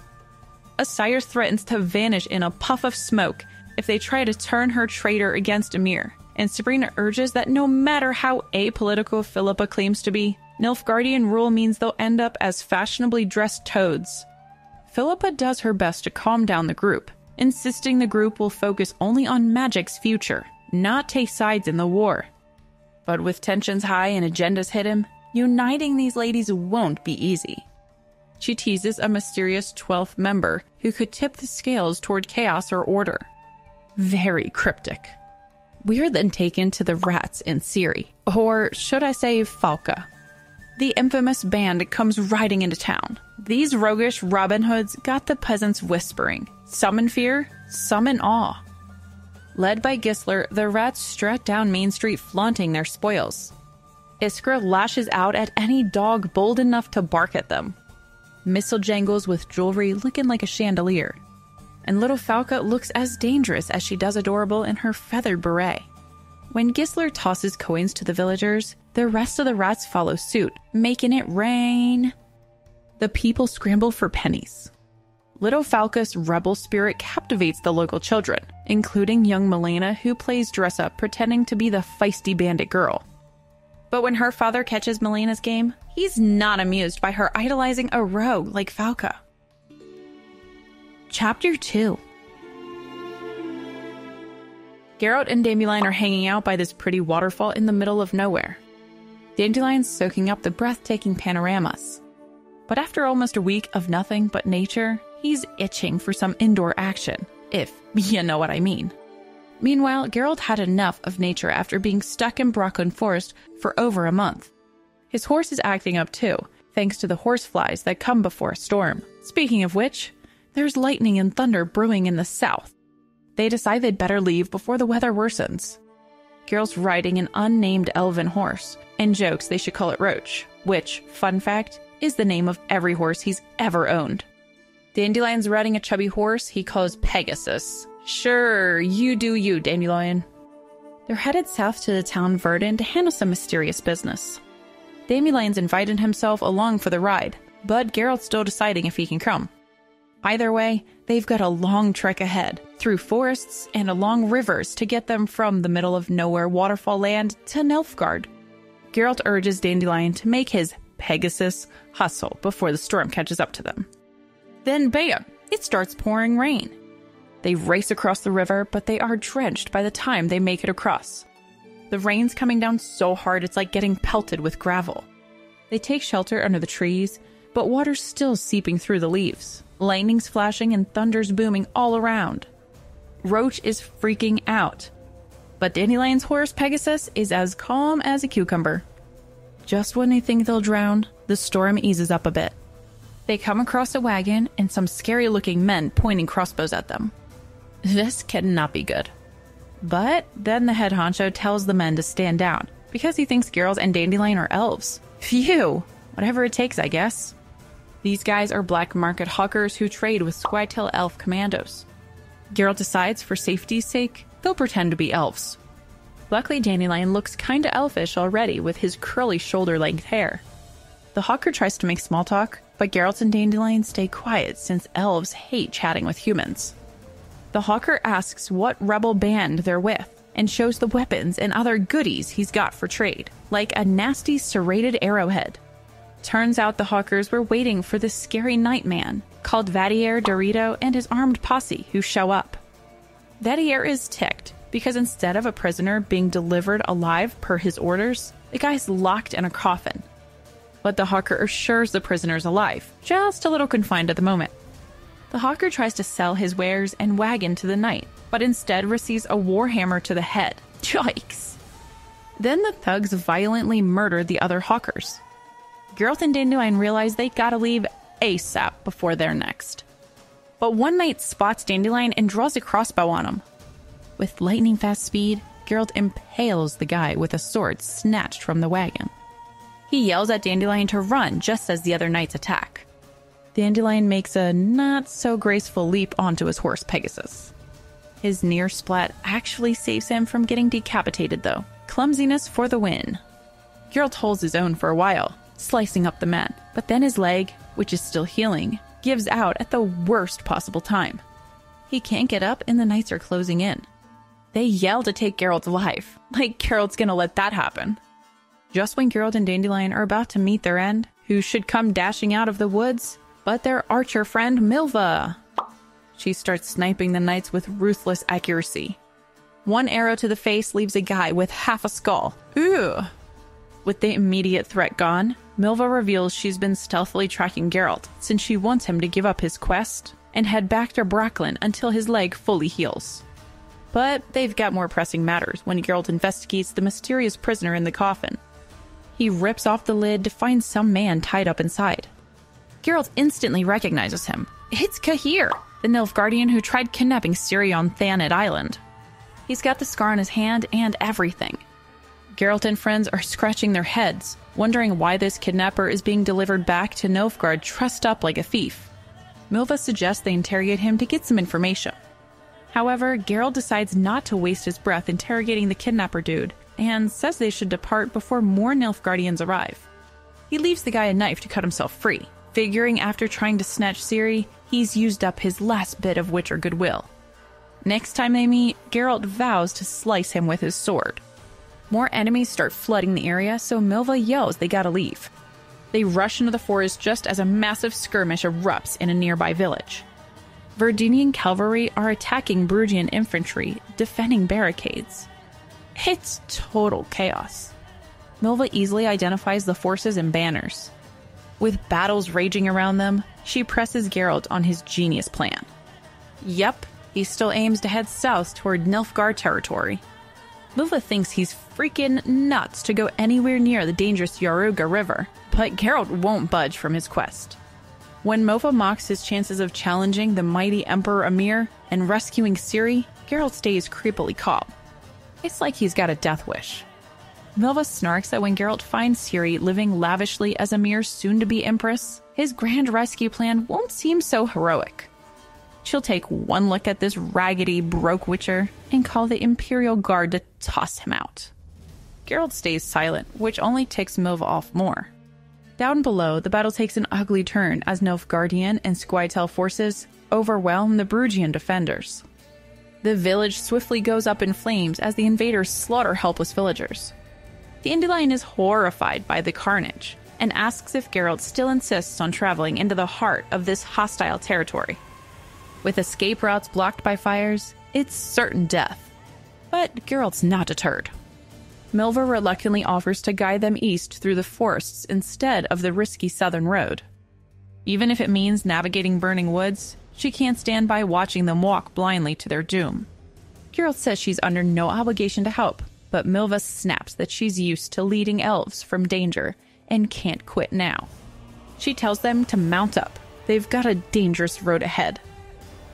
Sire threatens to vanish in a puff of smoke if they try to turn her traitor against Emhyr, and Sabrina urges that no matter how apolitical Philippa claims to be, Nilfgaardian rule means they'll end up as fashionably dressed toads. Philippa does her best to calm down the group, insisting the group will focus only on magic's future, not take sides in the war. But with tensions high and agendas hidden, uniting these ladies won't be easy. She teases a mysterious 12th member who could tip the scales toward chaos or order. Very cryptic. We are then taken to the rats in Ciri, or should I say Falka. The infamous band comes riding into town. These roguish Robin Hoods got the peasants whispering, some in fear, some in awe. Led by Gisler, the rats strut down Main Street flaunting their spoils. Iskra lashes out at any dog bold enough to bark at them. Missile jangles with jewelry looking like a chandelier. And little Falka looks as dangerous as she does adorable in her feathered beret. When Gisler tosses coins to the villagers, the rest of the rats follow suit, making it rain. The people scramble for pennies. Little Falca's rebel spirit captivates the local children, including young Milena, who plays dress-up pretending to be the feisty bandit girl. But when her father catches Milena's game, he's not amused by her idolizing a rogue like Falca. Chapter 2. Geralt and Dandelion are hanging out by this pretty waterfall in the middle of nowhere. Dandelion's soaking up the breathtaking panoramas. But after almost a week of nothing but nature, he's itching for some indoor action, if you know what I mean. Meanwhile, Geralt had enough of nature after being stuck in Brooklyn Forest for over a month. His horse is acting up too, thanks to the horseflies that come before a storm. Speaking of which, there's lightning and thunder brewing in the south. They decide they'd better leave before the weather worsens. Geralt's riding an unnamed elven horse, and jokes they should call it Roach, which, fun fact, is the name of every horse he's ever owned. Dandelion's riding a chubby horse he calls Pegasus. Sure, you do you, Dandelion. They're headed south to the town Verdun to handle some mysterious business. Dandelion's invited himself along for the ride, but Geralt's still deciding if he can come. Either way, they've got a long trek ahead, through forests and along rivers to get them from the middle of nowhere waterfall land to Nilfgaard. Geralt urges Dandelion to make his Pegasus hustle before the storm catches up to them. Then bam! It starts pouring rain. They race across the river, but they are drenched by the time they make it across. The rain's coming down so hard it's like getting pelted with gravel. They take shelter under the trees, but water's still seeping through the leaves. Lightning's flashing and thunder's booming all around. Roach is freaking out. But Dandelion's horse, Pegasus, is as calm as a cucumber. Just when they think they'll drown, the storm eases up a bit. They come across a wagon and some scary-looking men pointing crossbows at them. This cannot be good. But then the head honcho tells the men to stand down, because he thinks Geralt and Dandelion are elves. Phew! Whatever it takes, I guess. These guys are black market hawkers who trade with Squirtle elf commandos. Geralt decides, for safety's sake, they'll pretend to be elves. Luckily, Dandelion looks kinda elfish already with his curly shoulder-length hair. The hawker tries to make small talk, but Geralt and Dandelion stay quiet since elves hate chatting with humans. The hawker asks what rebel band they're with, and shows the weapons and other goodies he's got for trade, like a nasty serrated arrowhead. Turns out the hawkers were waiting for this scary nightman, called Vadier Dorito and his armed posse, who show up. Vadier is ticked, because instead of a prisoner being delivered alive per his orders, the guy's locked in a coffin. But the hawker assures the prisoner's alive, just a little confined at the moment. The hawker tries to sell his wares and wagon to the knight, but instead receives a warhammer to the head. Yikes! Then the thugs violently murder the other hawkers. Geralt and Dandelion realize they gotta leave ASAP before they're next. But one knight spots Dandelion and draws a crossbow on him. With lightning-fast speed, Geralt impales the guy with a sword snatched from the wagon. He yells at Dandelion to run just as the other knights attack. Dandelion makes a not-so-graceful leap onto his horse Pegasus. His near splat actually saves him from getting decapitated, though. Clumsiness for the win. Geralt holds his own for a while, slicing up the men, but then his leg, which is still healing, gives out at the worst possible time. He can't get up and the knights are closing in. They yell to take Geralt alive, like Geralt's gonna let that happen. Just when Geralt and Dandelion are about to meet their end, who should come dashing out of the woods but their archer friend Milva. She starts sniping the knights with ruthless accuracy. One arrow to the face leaves a guy with half a skull. Ooh! With the immediate threat gone, Milva reveals she's been stealthily tracking Geralt since she wants him to give up his quest and head back to Brooklyn until his leg fully heals. But they've got more pressing matters when Geralt investigates the mysterious prisoner in the coffin. He rips off the lid to find some man tied up inside. Geralt instantly recognizes him. It's Cahir, the Nilfgaardian who tried kidnapping Ciri on Thanet Island. He's got the scar on his hand and everything. Geralt and friends are scratching their heads, wondering why this kidnapper is being delivered back to Nilfgaard dressed up like a thief. Milva suggests they interrogate him to get some information. However, Geralt decides not to waste his breath interrogating the kidnapper dude, and says they should depart before more Nilfgaardians arrive. He leaves the guy a knife to cut himself free, figuring after trying to snatch Ciri, he's used up his last bit of Witcher goodwill. Next time they meet, Geralt vows to slice him with his sword. More enemies start flooding the area, so Milva yells they gotta leave. They rush into the forest just as a massive skirmish erupts in a nearby village. Verdunian cavalry are attacking Brugian infantry, defending barricades. It's total chaos. Milva easily identifies the forces and banners. With battles raging around them, she presses Geralt on his genius plan. Yep, He still aims to head south toward Nilfgaard territory. Milva thinks he's freaking nuts to go anywhere near the dangerous Yaruga River, but Geralt won't budge from his quest. When Milva mocks his chances of challenging the mighty Emperor Emhyr and rescuing Ciri, Geralt stays creepily calm. It's like he's got a death wish. Milva snarks that when Geralt finds Ciri living lavishly as Emhyr's soon-to-be empress, his grand rescue plan won't seem so heroic. She'll take one look at this raggedy, broke witcher and call the Imperial Guard to toss him out. Geralt stays silent, which only ticks Milva off more. Down below, the battle takes an ugly turn as Nilfgaardian and Squirtel forces overwhelm the Brugian defenders. The village swiftly goes up in flames as the invaders slaughter helpless villagers. Dandelion is horrified by the carnage and asks if Geralt still insists on traveling into the heart of this hostile territory. With escape routes blocked by fires, it's certain death. But Geralt's not deterred. Milva reluctantly offers to guide them east through the forests instead of the risky southern road. Even if it means navigating burning woods, she can't stand by watching them walk blindly to their doom. Geralt says she's under no obligation to help, but Milva snaps that she's used to leading elves from danger and can't quit now. She tells them to mount up. They've got a dangerous road ahead.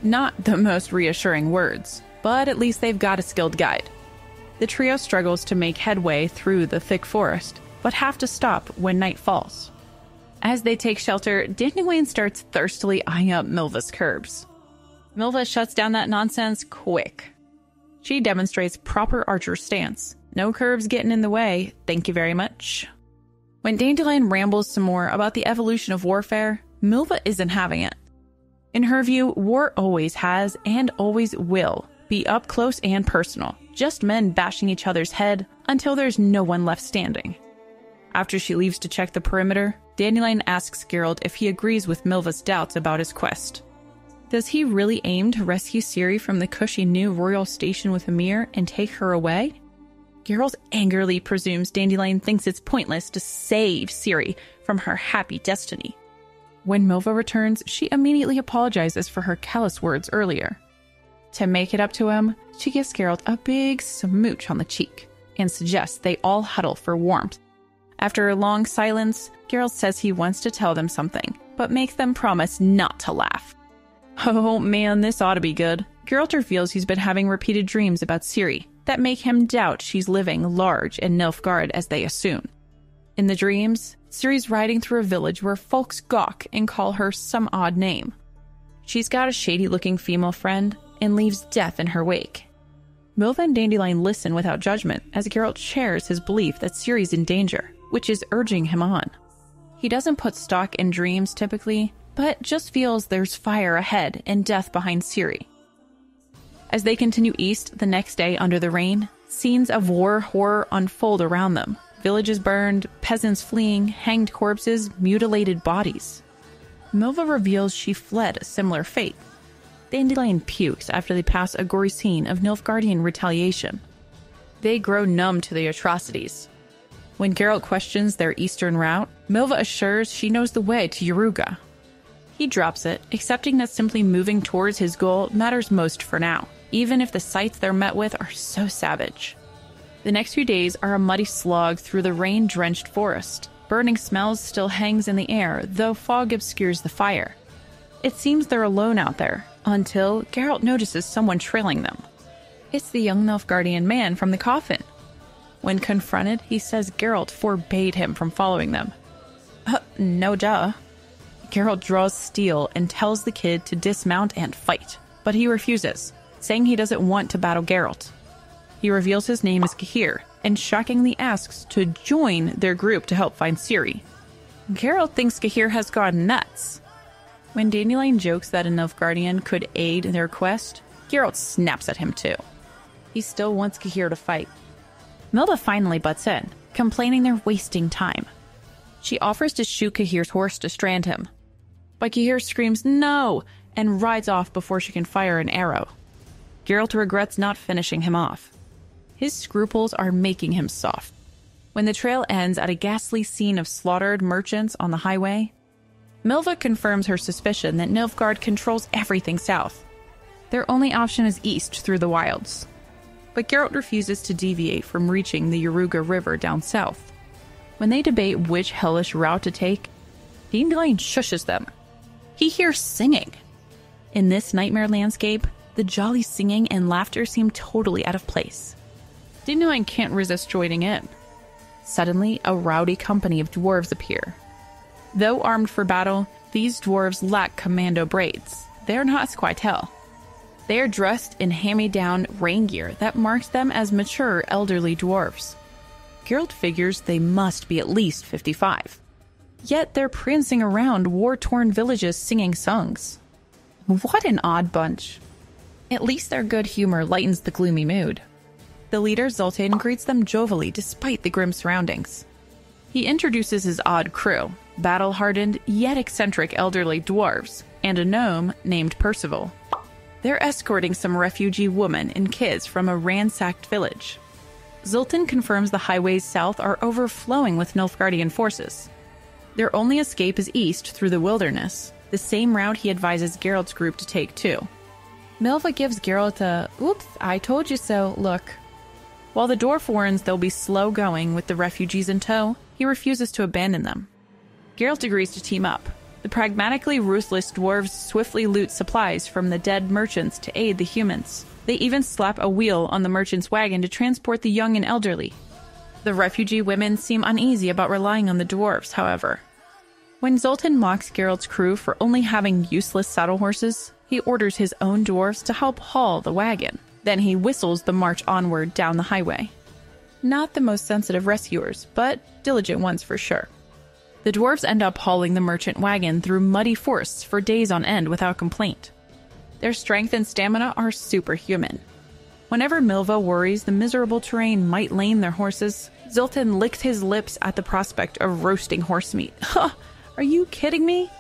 Not the most reassuring words, but at least they've got a skilled guide. The trio struggles to make headway through the thick forest, but have to stop when night falls. As they take shelter, Dandelion starts thirstily eyeing up Milva's curbs. Milva shuts down that nonsense quick. She demonstrates proper archer stance. No curves getting in the way, thank you very much. When Dandelion rambles some more about the evolution of warfare, Milva isn't having it. In her view, war always has and always will be up close and personal, just men bashing each other's head until there's no one left standing. After she leaves to check the perimeter, Dandelion asks Geralt if he agrees with Milva's doubts about his quest. Does he really aim to rescue Ciri from the cushy new royal station with Emhyr and take her away? Geralt angrily presumes Dandelion thinks it's pointless to save Ciri from her happy destiny. When Milva returns, she immediately apologizes for her callous words earlier. To make it up to him, she gives Geralt a big smooch on the cheek and suggests they all huddle for warmth. After a long silence, Geralt says he wants to tell them something, but makes them promise not to laugh. Oh man, this ought to be good. Geralt reveals he's been having repeated dreams about Ciri that make him doubt she's living large in Nilfgaard as they assume. In the dreams, Ciri's riding through a village where folks gawk and call her some odd name. She's got a shady-looking female friend and leaves death in her wake. Milva and Dandelion listen without judgment as Geralt shares his belief that Ciri's in danger, which is urging him on. He doesn't put stock in dreams typically, but just feels there's fire ahead and death behind Ciri. As they continue east the next day under the rain, scenes of war horror unfold around them. Villages burned, peasants fleeing, hanged corpses, mutilated bodies. Milva reveals she fled a similar fate. Dandelion pukes after they pass a gory scene of Nilfgaardian retaliation. They grow numb to the atrocities. When Geralt questions their eastern route, Milva assures she knows the way to Yaruga. He drops it, accepting that simply moving towards his goal matters most for now, even if the sights they're met with are so savage. The next few days are a muddy slog through the rain-drenched forest. Burning smells still hangs in the air, though fog obscures the fire. It seems they're alone out there, until Geralt notices someone trailing them. It's the young Nilfgaardian man from the coffin. When confronted, he says Geralt forbade him from following them. No duh. Geralt draws steel and tells the kid to dismount and fight, but he refuses, saying he doesn't want to battle Geralt. He reveals his name is Cahir, and shockingly asks to join their group to help find Ciri. Geralt thinks Cahir has gone nuts. When Dandelion jokes that a Nilfgaardian could aid their quest, Geralt snaps at him too. He still wants Cahir to fight. Milva finally butts in, complaining they're wasting time. She offers to shoot Cahir's horse to strand him, but Cahir screams no and rides off before she can fire an arrow. Geralt regrets not finishing him off. His scruples are making him soft. When the trail ends at a ghastly scene of slaughtered merchants on the highway, Milva confirms her suspicion that Nilfgaard controls everything south. Their only option is east through the wilds. But Geralt refuses to deviate from reaching the Yaruga River down south. When they debate which hellish route to take, Dandelion shushes them. He hears singing. In this nightmare landscape, the jolly singing and laughter seem totally out of place. Dandelion can't resist joining in. Suddenly, a rowdy company of dwarves appear. Though armed for battle, these dwarves lack commando braids. They're not Squirtle. They are dressed in hand-me-down rain gear that marks them as mature elderly dwarves. Geralt figures they must be at least 55. Yet they're prancing around war-torn villages singing songs. What an odd bunch. At least their good humor lightens the gloomy mood. The leader, Zoltan, greets them jovially despite the grim surroundings. He introduces his odd crew, battle-hardened yet eccentric elderly dwarves, and a gnome named Percival. They're escorting some refugee women and kids from a ransacked village. Zoltan confirms the highways south are overflowing with Nilfgaardian forces. Their only escape is east through the wilderness, the same route he advises Geralt's group to take too. Milva gives Geralt a, "Oops, I told you so" look. While the dwarf warns they'll be slow going with the refugees in tow, he refuses to abandon them. Geralt agrees to team up. The pragmatically ruthless dwarves swiftly loot supplies from the dead merchants to aid the humans. They even slap a wheel on the merchant's wagon to transport the young and elderly. The refugee women seem uneasy about relying on the dwarves, however. When Zoltan mocks Geralt's crew for only having useless saddle horses, he orders his own dwarves to help haul the wagon. Then he whistles the march onward down the highway. Not the most sensitive rescuers, but diligent ones for sure. The dwarves end up hauling the merchant wagon through muddy forests for days on end without complaint. Their strength and stamina are superhuman. Whenever Milva worries the miserable terrain might lame their horses, Zoltan licks his lips at the prospect of roasting horse meat. Ha! Are you kidding me?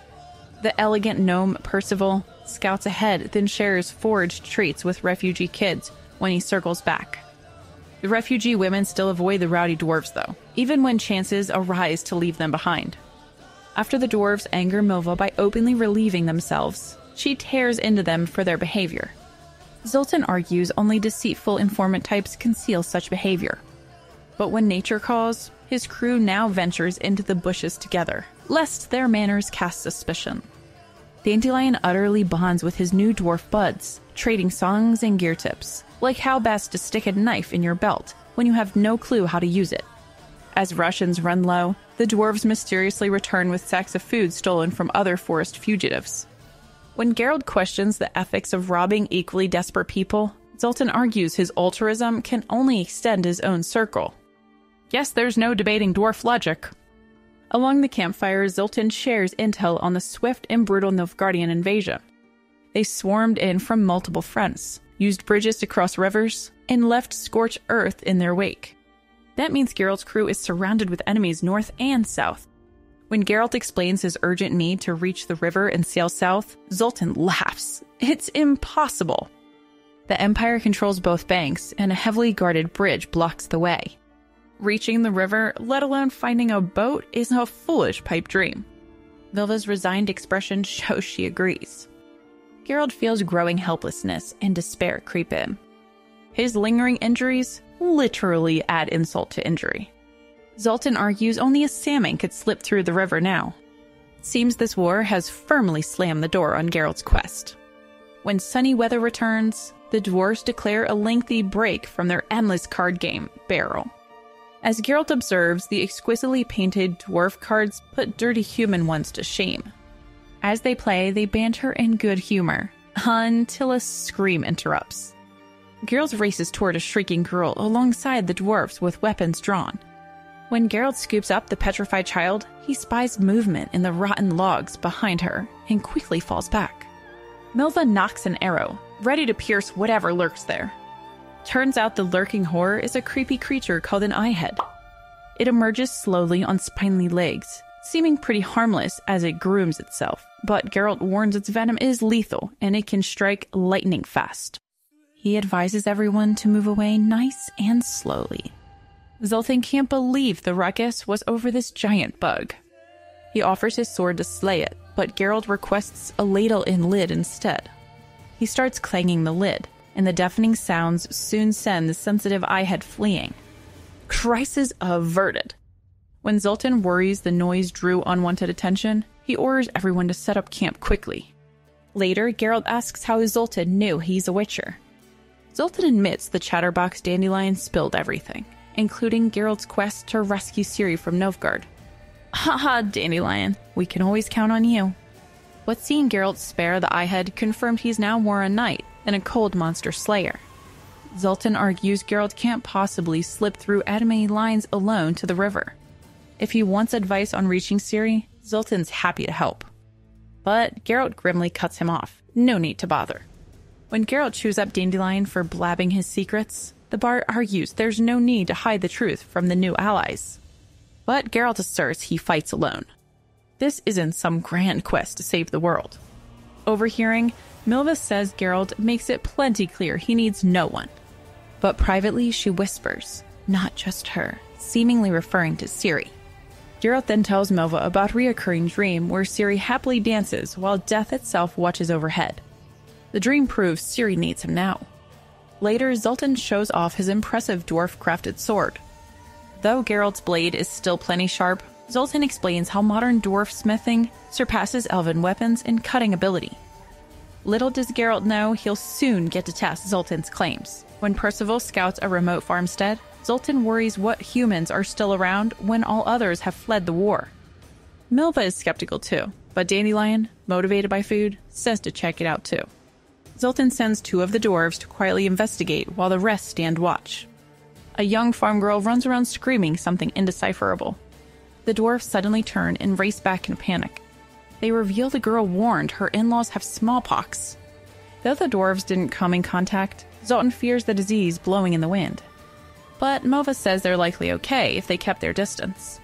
The elegant gnome Percival scouts ahead, then shares foraged treats with refugee kids when he circles back. The refugee women still avoid the rowdy dwarves, though, even when chances arise to leave them behind. After the dwarves anger Milva by openly relieving themselves, she tears into them for their behavior. Zoltan argues only deceitful informant types conceal such behavior. But when nature calls, his crew now ventures into the bushes together, lest their manners cast suspicion. Dandelion utterly bonds with his new dwarf buds, trading songs and gear tips, like how best to stick a knife in your belt when you have no clue how to use it. As rations run low, the dwarves mysteriously return with sacks of food stolen from other forest fugitives. When Geralt questions the ethics of robbing equally desperate people, Zoltan argues his altruism can only extend his own circle. Yes, there's no debating dwarf logic. Along the campfire, Zoltan shares intel on the swift and brutal Nilfgaardian invasion. They swarmed in from multiple fronts, used bridges to cross rivers, and left scorched earth in their wake. That means Geralt's crew is surrounded with enemies north and south. When Geralt explains his urgent need to reach the river and sail south, Zoltan laughs. It's impossible. The Empire controls both banks, and a heavily guarded bridge blocks the way. Reaching the river, let alone finding a boat, is a foolish pipe dream. Milva's resigned expression shows she agrees. Geralt feels growing helplessness and despair creep in. His lingering injuries literally add insult to injury. Zoltan argues only a salmon could slip through the river now. It seems this war has firmly slammed the door on Geralt's quest. When sunny weather returns, the dwarves declare a lengthy break from their endless card game, Barrel. As Geralt observes, the exquisitely painted dwarf cards put dirty human ones to shame. As they play, they banter in good humor, until a scream interrupts. Geralt races toward a shrieking girl alongside the dwarves with weapons drawn. When Geralt scoops up the petrified child, he spies movement in the rotten logs behind her and quickly falls back. Milva knocks an arrow, ready to pierce whatever lurks there. Turns out the lurking horror is a creepy creature called an eyehead. It emerges slowly on spiny legs, seeming pretty harmless as it grooms itself, but Geralt warns its venom is lethal and it can strike lightning fast. He advises everyone to move away nice and slowly. Zoltan can't believe the ruckus was over this giant bug. He offers his sword to slay it, but Geralt requests a ladle and lid instead. He starts clanging the lid, and the deafening sounds soon send the sensitive eyehead fleeing. Crisis averted. When Zoltan worries the noise drew unwanted attention, he orders everyone to set up camp quickly. Later, Geralt asks how Zoltan knew he's a witcher. Zoltan admits the chatterbox dandelion spilled everything, including Geralt's quest to rescue Ciri from Nilfgaard. Haha, Dandelion, we can always count on you. But seeing Geralt spare the eyehead confirmed he's now more a knight than a cold monster slayer. Zoltan argues Geralt can't possibly slip through enemy lines alone to the river. If he wants advice on reaching Ciri, Zoltan's happy to help. But Geralt grimly cuts him off. No need to bother. When Geralt chews up Dandelion for blabbing his secrets, the bard argues there's no need to hide the truth from the new allies. But Geralt asserts he fights alone. This isn't some grand quest to save the world. Overhearing, Milva says Geralt makes it plenty clear he needs no one. But privately she whispers, not just her, seemingly referring to Ciri. Geralt then tells Milva about a reoccurring dream where Ciri happily dances while death itself watches overhead. The dream proves Ciri needs him now. Later, Zoltan shows off his impressive dwarf-crafted sword. Though Geralt's blade is still plenty sharp, Zoltan explains how modern dwarf smithing surpasses elven weapons in cutting ability. Little does Geralt know he'll soon get to test Zoltan's claims. When Percival scouts a remote farmstead, Zoltan worries what humans are still around when all others have fled the war. Milva is skeptical too, but Dandelion, motivated by food, says to check it out too. Zoltan sends 2 of the dwarves to quietly investigate while the rest stand watch. A young farm girl runs around screaming something indecipherable. The dwarves suddenly turn and race back in panic. They reveal the girl warned her in-laws have smallpox. Though the dwarves didn't come in contact, Zoltan fears the disease blowing in the wind. But Milva says they're likely okay if they kept their distance.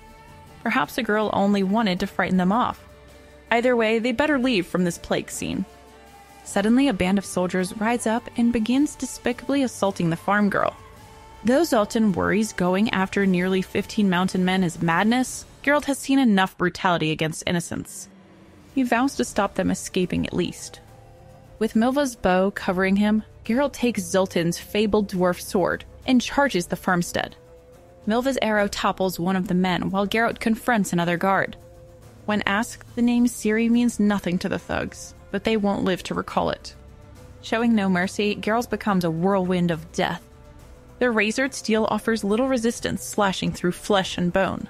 Perhaps the girl only wanted to frighten them off. Either way, they better leave from this plague scene. Suddenly, a band of soldiers rides up and begins despicably assaulting the farm girl. Though Zoltan worries going after nearly 15 mountain men is madness, Geralt has seen enough brutality against innocents. He vows to stop them escaping at least. With Milva's bow covering him, Geralt takes Zoltan's fabled dwarf sword and charges the farmstead. Milva's arrow topples one of the men while Geralt confronts another guard. When asked, the name Ciri means nothing to the thugs, but they won't live to recall it. Showing no mercy, Geralt becomes a whirlwind of death. Their razored steel offers little resistance, slashing through flesh and bone.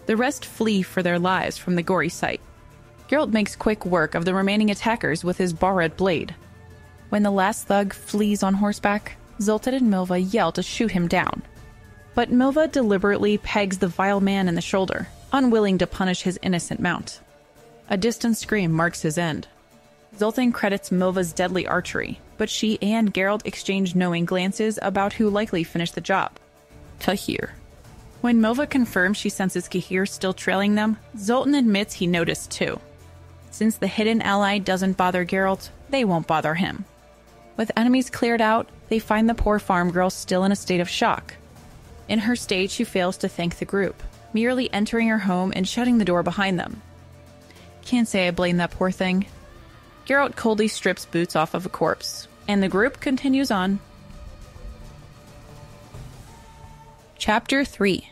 The rest flee for their lives from the gory sight. Geralt makes quick work of the remaining attackers with his borrowed blade. When the last thug flees on horseback, Zoltan and Milva yell to shoot him down. But Milva deliberately pegs the vile man in the shoulder, unwilling to punish his innocent mount. A distant scream marks his end. Zoltan credits Milva's deadly archery, but she and Geralt exchange knowing glances about who likely finished the job. Cahir. When Milva confirms she senses Cahir still trailing them, Zoltan admits he noticed too. Since the hidden ally doesn't bother Geralt, they won't bother him. With enemies cleared out, they find the poor farm girl still in a state of shock. In her state, she fails to thank the group, merely entering her home and shutting the door behind them. Can't say I blame that poor thing. Geralt coldly strips boots off of a corpse, and the group continues on. Chapter 3.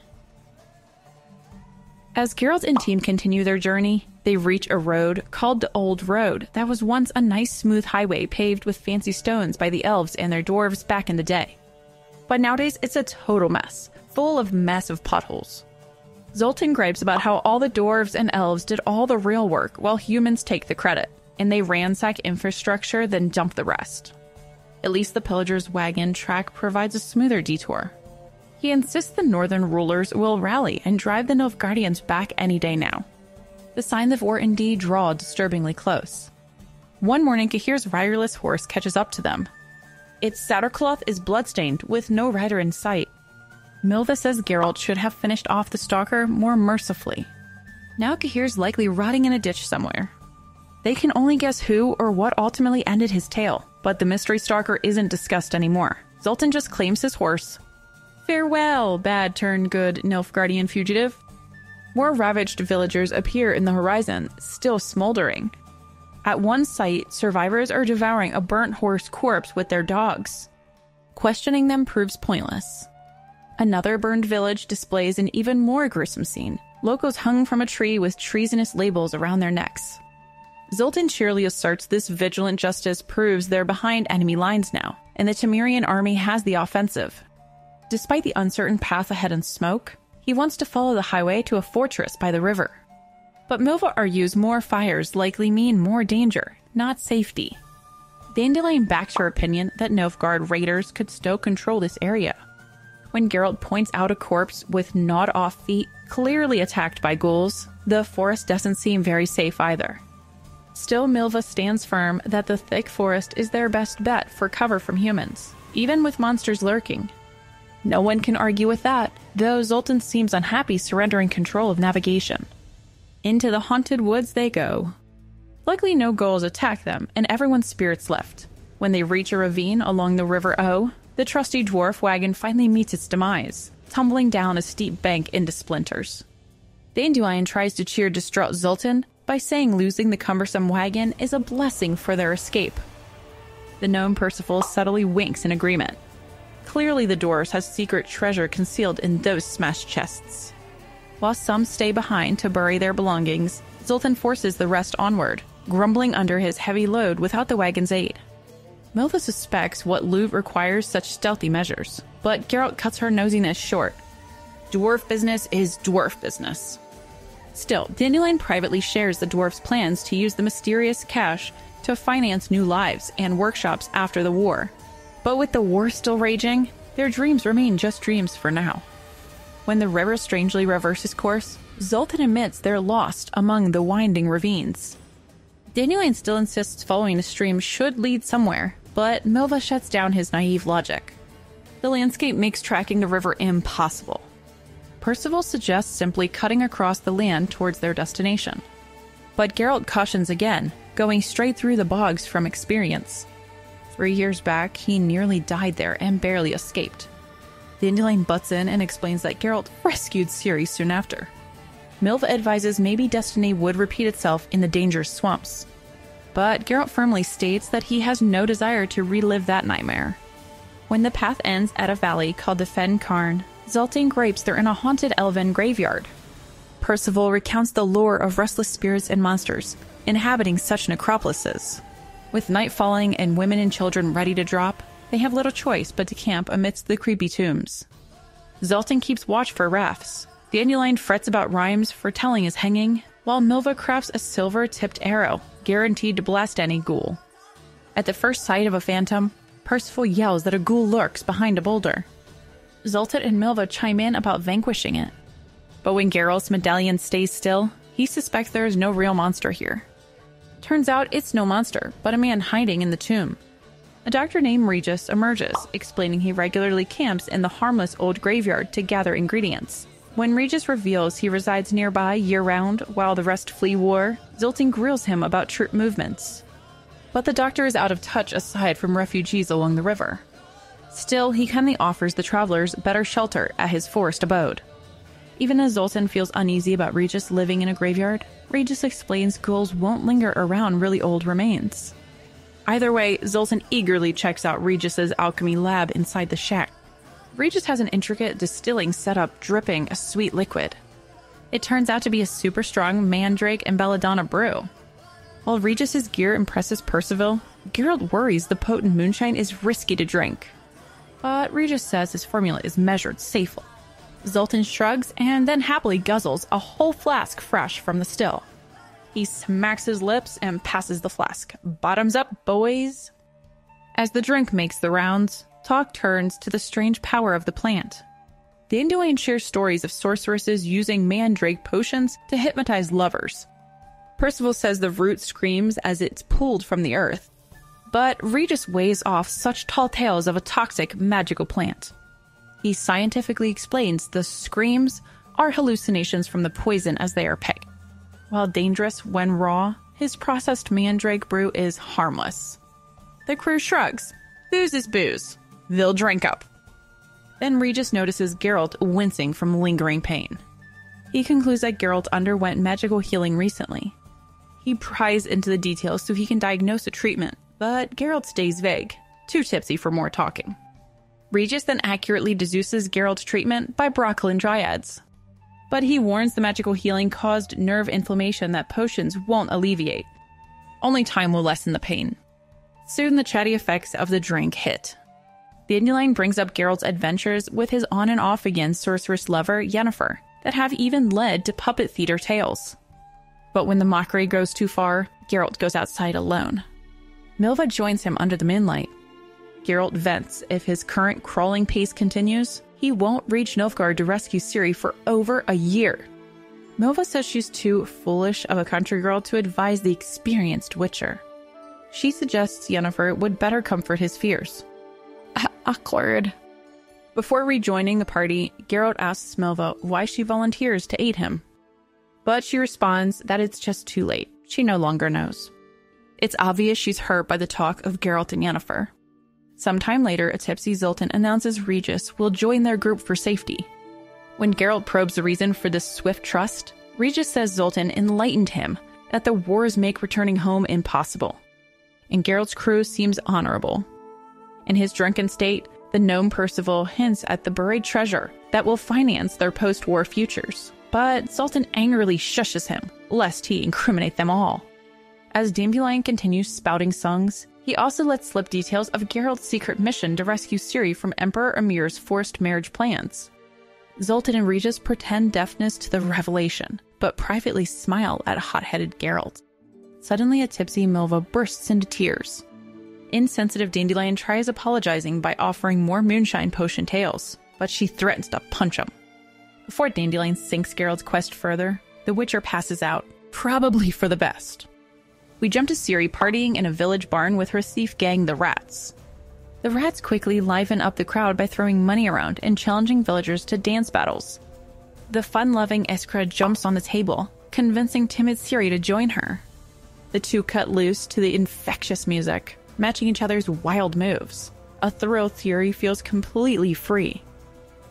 As Geralt and team continue their journey, they reach a road called the Old Road that was once a nice smooth highway paved with fancy stones by the elves and their dwarves back in the day. But nowadays it's a total mess, full of massive potholes. Zoltan gripes about how all the dwarves and elves did all the real work while humans take the credit, and they ransack infrastructure then dump the rest. At least the pillager's wagon track provides a smoother detour. He insists the northern rulers will rally and drive the Nilfgaardians back any day now. The signs of war indeed draw disturbingly close. One morning, Cahir's riderless horse catches up to them. Its saddlecloth is bloodstained, with no rider in sight. Milva says Geralt should have finished off the stalker more mercifully. Now Cahir's likely rotting in a ditch somewhere. They can only guess who or what ultimately ended his tale, but the mystery stalker isn't discussed anymore. Zoltan just claims his horse. Farewell, bad-turned-good Nilfgaardian fugitive. More ravaged villagers appear in the horizon, still smoldering. At one site, survivors are devouring a burnt horse corpse with their dogs. Questioning them proves pointless. Another burned village displays an even more gruesome scene. Locals hung from a tree with treasonous labels around their necks. Zoltan cheerily asserts this vigilant justice proves they're behind enemy lines now, and the Temerian army has the offensive. Despite the uncertain path ahead in smoke, he wants to follow the highway to a fortress by the river. But Milva argues more fires likely mean more danger, not safety. Dandelion backs her opinion that Nilfgaard raiders could still control this area. When Geralt points out a corpse with gnawed-off feet, clearly attacked by ghouls, the forest doesn't seem very safe either. Still, Milva stands firm that the thick forest is their best bet for cover from humans, even with monsters lurking. No one can argue with that, though Zoltan seems unhappy surrendering control of navigation. Into the haunted woods they go. Luckily, no ghouls attack them, and everyone's spirits lift. When they reach a ravine along the River O, the trusty dwarf wagon finally meets its demise, tumbling down a steep bank into splinters. Dandelion tries to cheer distraught Zoltan by saying losing the cumbersome wagon is a blessing for their escape. The gnome Percival subtly winks in agreement. Clearly the dwarves has secret treasure concealed in those smashed chests. While some stay behind to bury their belongings, Zoltan forces the rest onward, grumbling under his heavy load without the wagon's aid. Milva suspects what loot requires such stealthy measures, but Geralt cuts her nosiness short. Dwarf business is dwarf business. Still, Dandelion privately shares the dwarf's plans to use the mysterious cash to finance new lives and workshops after the war. But with the war still raging, their dreams remain just dreams for now. When the river strangely reverses course, Zoltan admits they're lost among the winding ravines. Dandelion still insists following the stream should lead somewhere, but Milva shuts down his naive logic. The landscape makes tracking the river impossible. Percival suggests simply cutting across the land towards their destination. But Geralt cautions again, going straight through the bogs from experience. 3 years back, he nearly died there and barely escaped. Dandelion butts in and explains that Geralt rescued Ciri soon after. Milva advises maybe destiny would repeat itself in the dangerous swamps. But Geralt firmly states that he has no desire to relive that nightmare. When the path ends at a valley called the Fen Cairn, Zoltan gripes they're in a haunted elven graveyard. Percival recounts the lore of restless spirits and monsters inhabiting such necropolises. With night falling and women and children ready to drop, they have little choice but to camp amidst the creepy tombs. Zoltan keeps watch for rafts. Dandelion frets about rhymes foretelling his hanging, while Milva crafts a silver-tipped arrow, guaranteed to blast any ghoul. At the first sight of a phantom, Percival yells that a ghoul lurks behind a boulder. Zoltan and Milva chime in about vanquishing it. But when Geralt's medallion stays still, he suspects there is no real monster here. Turns out it's no monster, but a man hiding in the tomb. A doctor named Regis emerges, explaining he regularly camps in the harmless old graveyard to gather ingredients. When Regis reveals he resides nearby year-round while the rest flee war, Zoltan grills him about troop movements. But the doctor is out of touch aside from refugees along the river. Still, he kindly offers the travelers better shelter at his forest abode. Even as Zoltan feels uneasy about Regis living in a graveyard, Regis explains ghouls won't linger around really old remains. Either way, Zoltan eagerly checks out Regis's alchemy lab inside the shack. Regis has an intricate distilling setup dripping a sweet liquid. It turns out to be a super strong Mandrake and Belladonna brew. While Regis's gear impresses Percival, Geralt worries the potent moonshine is risky to drink. But Regis says his formula is measured safely. Zoltan shrugs and then happily guzzles a whole flask fresh from the still. He smacks his lips and passes the flask. Bottoms up, boys! As the drink makes the rounds, talk turns to the strange power of the plant. Dandelion shares stories of sorceresses using mandrake potions to hypnotize lovers. Percival says the root screams as it's pulled from the earth. But Regis weighs off such tall tales of a toxic, magical plant. He scientifically explains the screams are hallucinations from the poison as they are picked. While dangerous when raw, his processed mandrake brew is harmless. The crew shrugs. Booze is booze. They'll drink up. Then Regis notices Geralt wincing from lingering pain. He concludes that Geralt underwent magical healing recently. He pries into the details so he can diagnose a treatment, but Geralt stays vague, too tipsy for more talking. Regis then accurately deduces Geralt's treatment by Broccolin Dryads. But he warns the magical healing caused nerve inflammation that potions won't alleviate. Only time will lessen the pain. Soon the chatty effects of the drink hit. Dandelion brings up Geralt's adventures with his on and off again sorceress lover, Yennefer, that have even led to puppet theater tales. But when the mockery goes too far, Geralt goes outside alone. Milva joins him under the moonlight. Geralt vents if his current crawling pace continues, he won't reach Nilfgaard to rescue Ciri for over a year. Milva says she's too foolish of a country girl to advise the experienced witcher. She suggests Yennefer would better comfort his fears. Awkward. Before rejoining the party, Geralt asks Milva why she volunteers to aid him. But she responds that it's just too late. She no longer knows. It's obvious she's hurt by the talk of Geralt and Yennefer. Sometime later, a tipsy Zoltan announces Regis will join their group for safety. When Geralt probes the reason for this swift trust, Regis says Zoltan enlightened him that the wars make returning home impossible. And Geralt's crew seems honorable. In his drunken state, the gnome Percival hints at the buried treasure that will finance their post-war futures. But Zoltan angrily shushes him, lest he incriminate them all. As Dandelion continues spouting songs, he also lets slip details of Geralt's secret mission to rescue Ciri from Emperor Emir's forced marriage plans. Zoltan and Regis pretend deafness to the revelation, but privately smile at hot-headed Geralt. Suddenly, a tipsy Milva bursts into tears. Insensitive Dandelion tries apologizing by offering more moonshine potion tales, but she threatens to punch him. Before Dandelion sinks Geralt's quest further, the Witcher passes out, probably for the best. We jump to Ciri partying in a village barn with her thief gang, the Rats. The Rats quickly liven up the crowd by throwing money around and challenging villagers to dance battles. The fun-loving Iskra jumps on the table, convincing timid Ciri to join her. The two cut loose to the infectious music, matching each other's wild moves. A thrill Ciri feels completely free.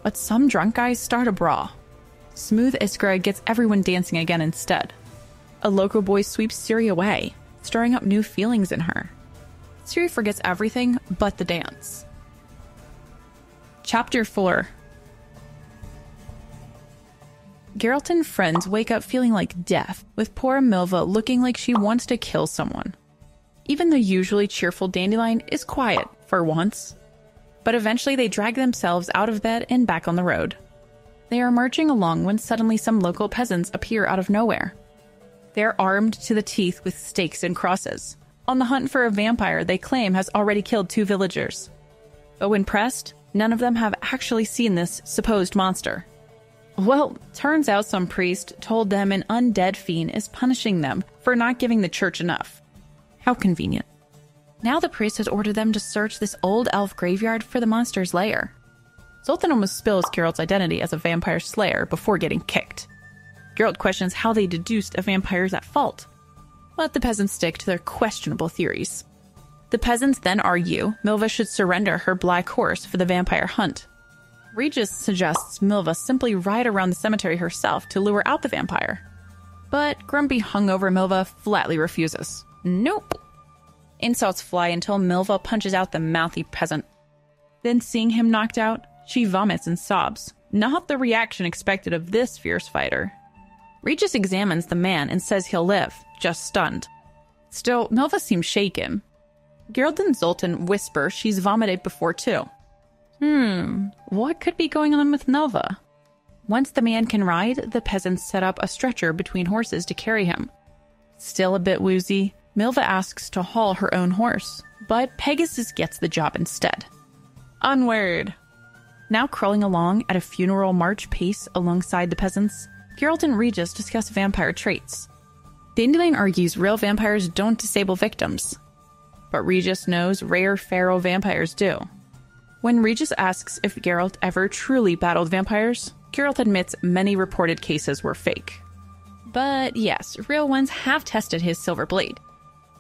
But some drunk guys start a brawl. Smooth Iskra gets everyone dancing again instead. A local boy sweeps Ciri away, stirring up new feelings in her. Ciri forgets everything but the dance. Chapter 4. Geralt and friends wake up feeling like death, with poor Milva looking like she wants to kill someone. Even the usually cheerful Dandelion is quiet, for once. But eventually they drag themselves out of bed and back on the road. They are marching along when suddenly some local peasants appear out of nowhere. They're armed to the teeth with stakes and crosses, on the hunt for a vampire they claim has already killed 2 villagers. But when pressed, none of them have actually seen this supposed monster. Well, turns out some priest told them an undead fiend is punishing them for not giving the church enough. How convenient. Now the priest has ordered them to search this old elf graveyard for the monster's lair. Zoltan almost spills Geralt's identity as a vampire slayer before getting kicked. Geralt questions how they deduced a vampire's at fault. But the peasants stick to their questionable theories. The peasants then argue Milva should surrender her black horse for the vampire hunt. Regis suggests Milva simply ride around the cemetery herself to lure out the vampire. But grumpy hungover Milva flatly refuses. Nope. Insults fly until Milva punches out the mouthy peasant. Then seeing him knocked out, she vomits and sobs. Not the reaction expected of this fierce fighter. Regis examines the man and says he'll live, just stunned. Still, Milva seems shaken. Geralt and Zoltan whisper she's vomited before too. What could be going on with Milva? Once the man can ride, the peasants set up a stretcher between horses to carry him. Still a bit woozy, Milva asks to haul her own horse, but Pegasus gets the job instead. Onward! Now crawling along at a funeral march pace alongside the peasants, Geralt and Regis discuss vampire traits. Dandelion argues real vampires don't disable victims, but Regis knows rare feral vampires do. When Regis asks if Geralt ever truly battled vampires, Geralt admits many reported cases were fake. But yes, real ones have tested his silver blade.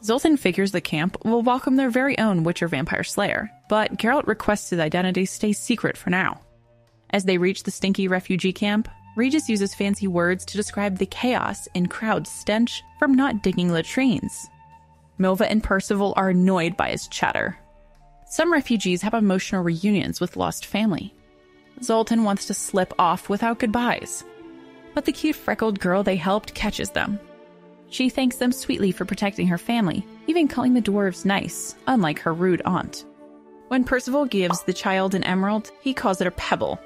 Zoltan figures the camp will welcome their very own Witcher vampire slayer, but Geralt requests his identity stay secret for now. As they reach the stinky refugee camp, Regis uses fancy words to describe the chaos and crowd stench from not digging latrines. Milva and Percival are annoyed by his chatter. Some refugees have emotional reunions with lost family. Zoltan wants to slip off without goodbyes, but the cute freckled girl they helped catches them. She thanks them sweetly for protecting her family, even calling the dwarves nice, unlike her rude aunt. When Percival gives the child an emerald, he calls it a pebble.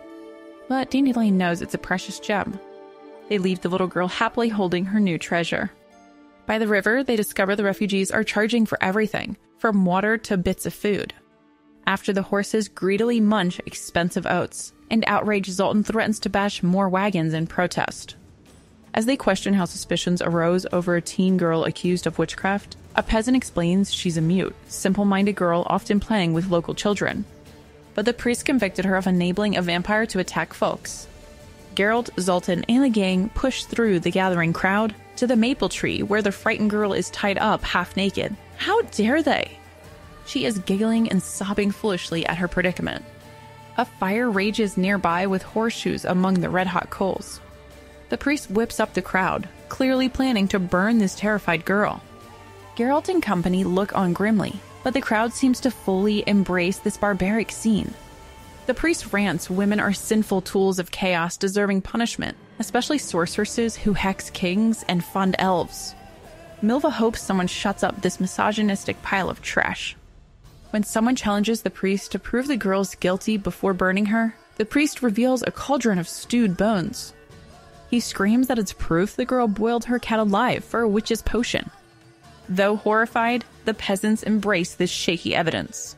But Dandelion knows it's a precious gem. They leave the little girl happily holding her new treasure. By the river, they discover the refugees are charging for everything, from water to bits of food. After the horses greedily munch expensive oats, and outraged Zoltan threatens to bash more wagons in protest. As they question how suspicions arose over a teen girl accused of witchcraft, a peasant explains she's a mute, simple-minded girl often playing with local children. But the priest convicted her of enabling a vampire to attack folks. Geralt, Zoltan, and the gang push through the gathering crowd to the maple tree where the frightened girl is tied up half naked. How dare they? She is giggling and sobbing foolishly at her predicament. A fire rages nearby with horseshoes among the red-hot coals. The priest whips up the crowd, clearly planning to burn this terrified girl. Geralt and company look on grimly, but the crowd seems to fully embrace this barbaric scene. The priest rants women are sinful tools of chaos deserving punishment, especially sorceresses who hex kings and fund elves. Milva hopes someone shuts up this misogynistic pile of trash. When someone challenges the priest to prove the girl's guilty before burning her, the priest reveals a cauldron of stewed bones. He screams that it's proof the girl boiled her cat alive for a witch's potion. Though horrified, the peasants embrace this shaky evidence.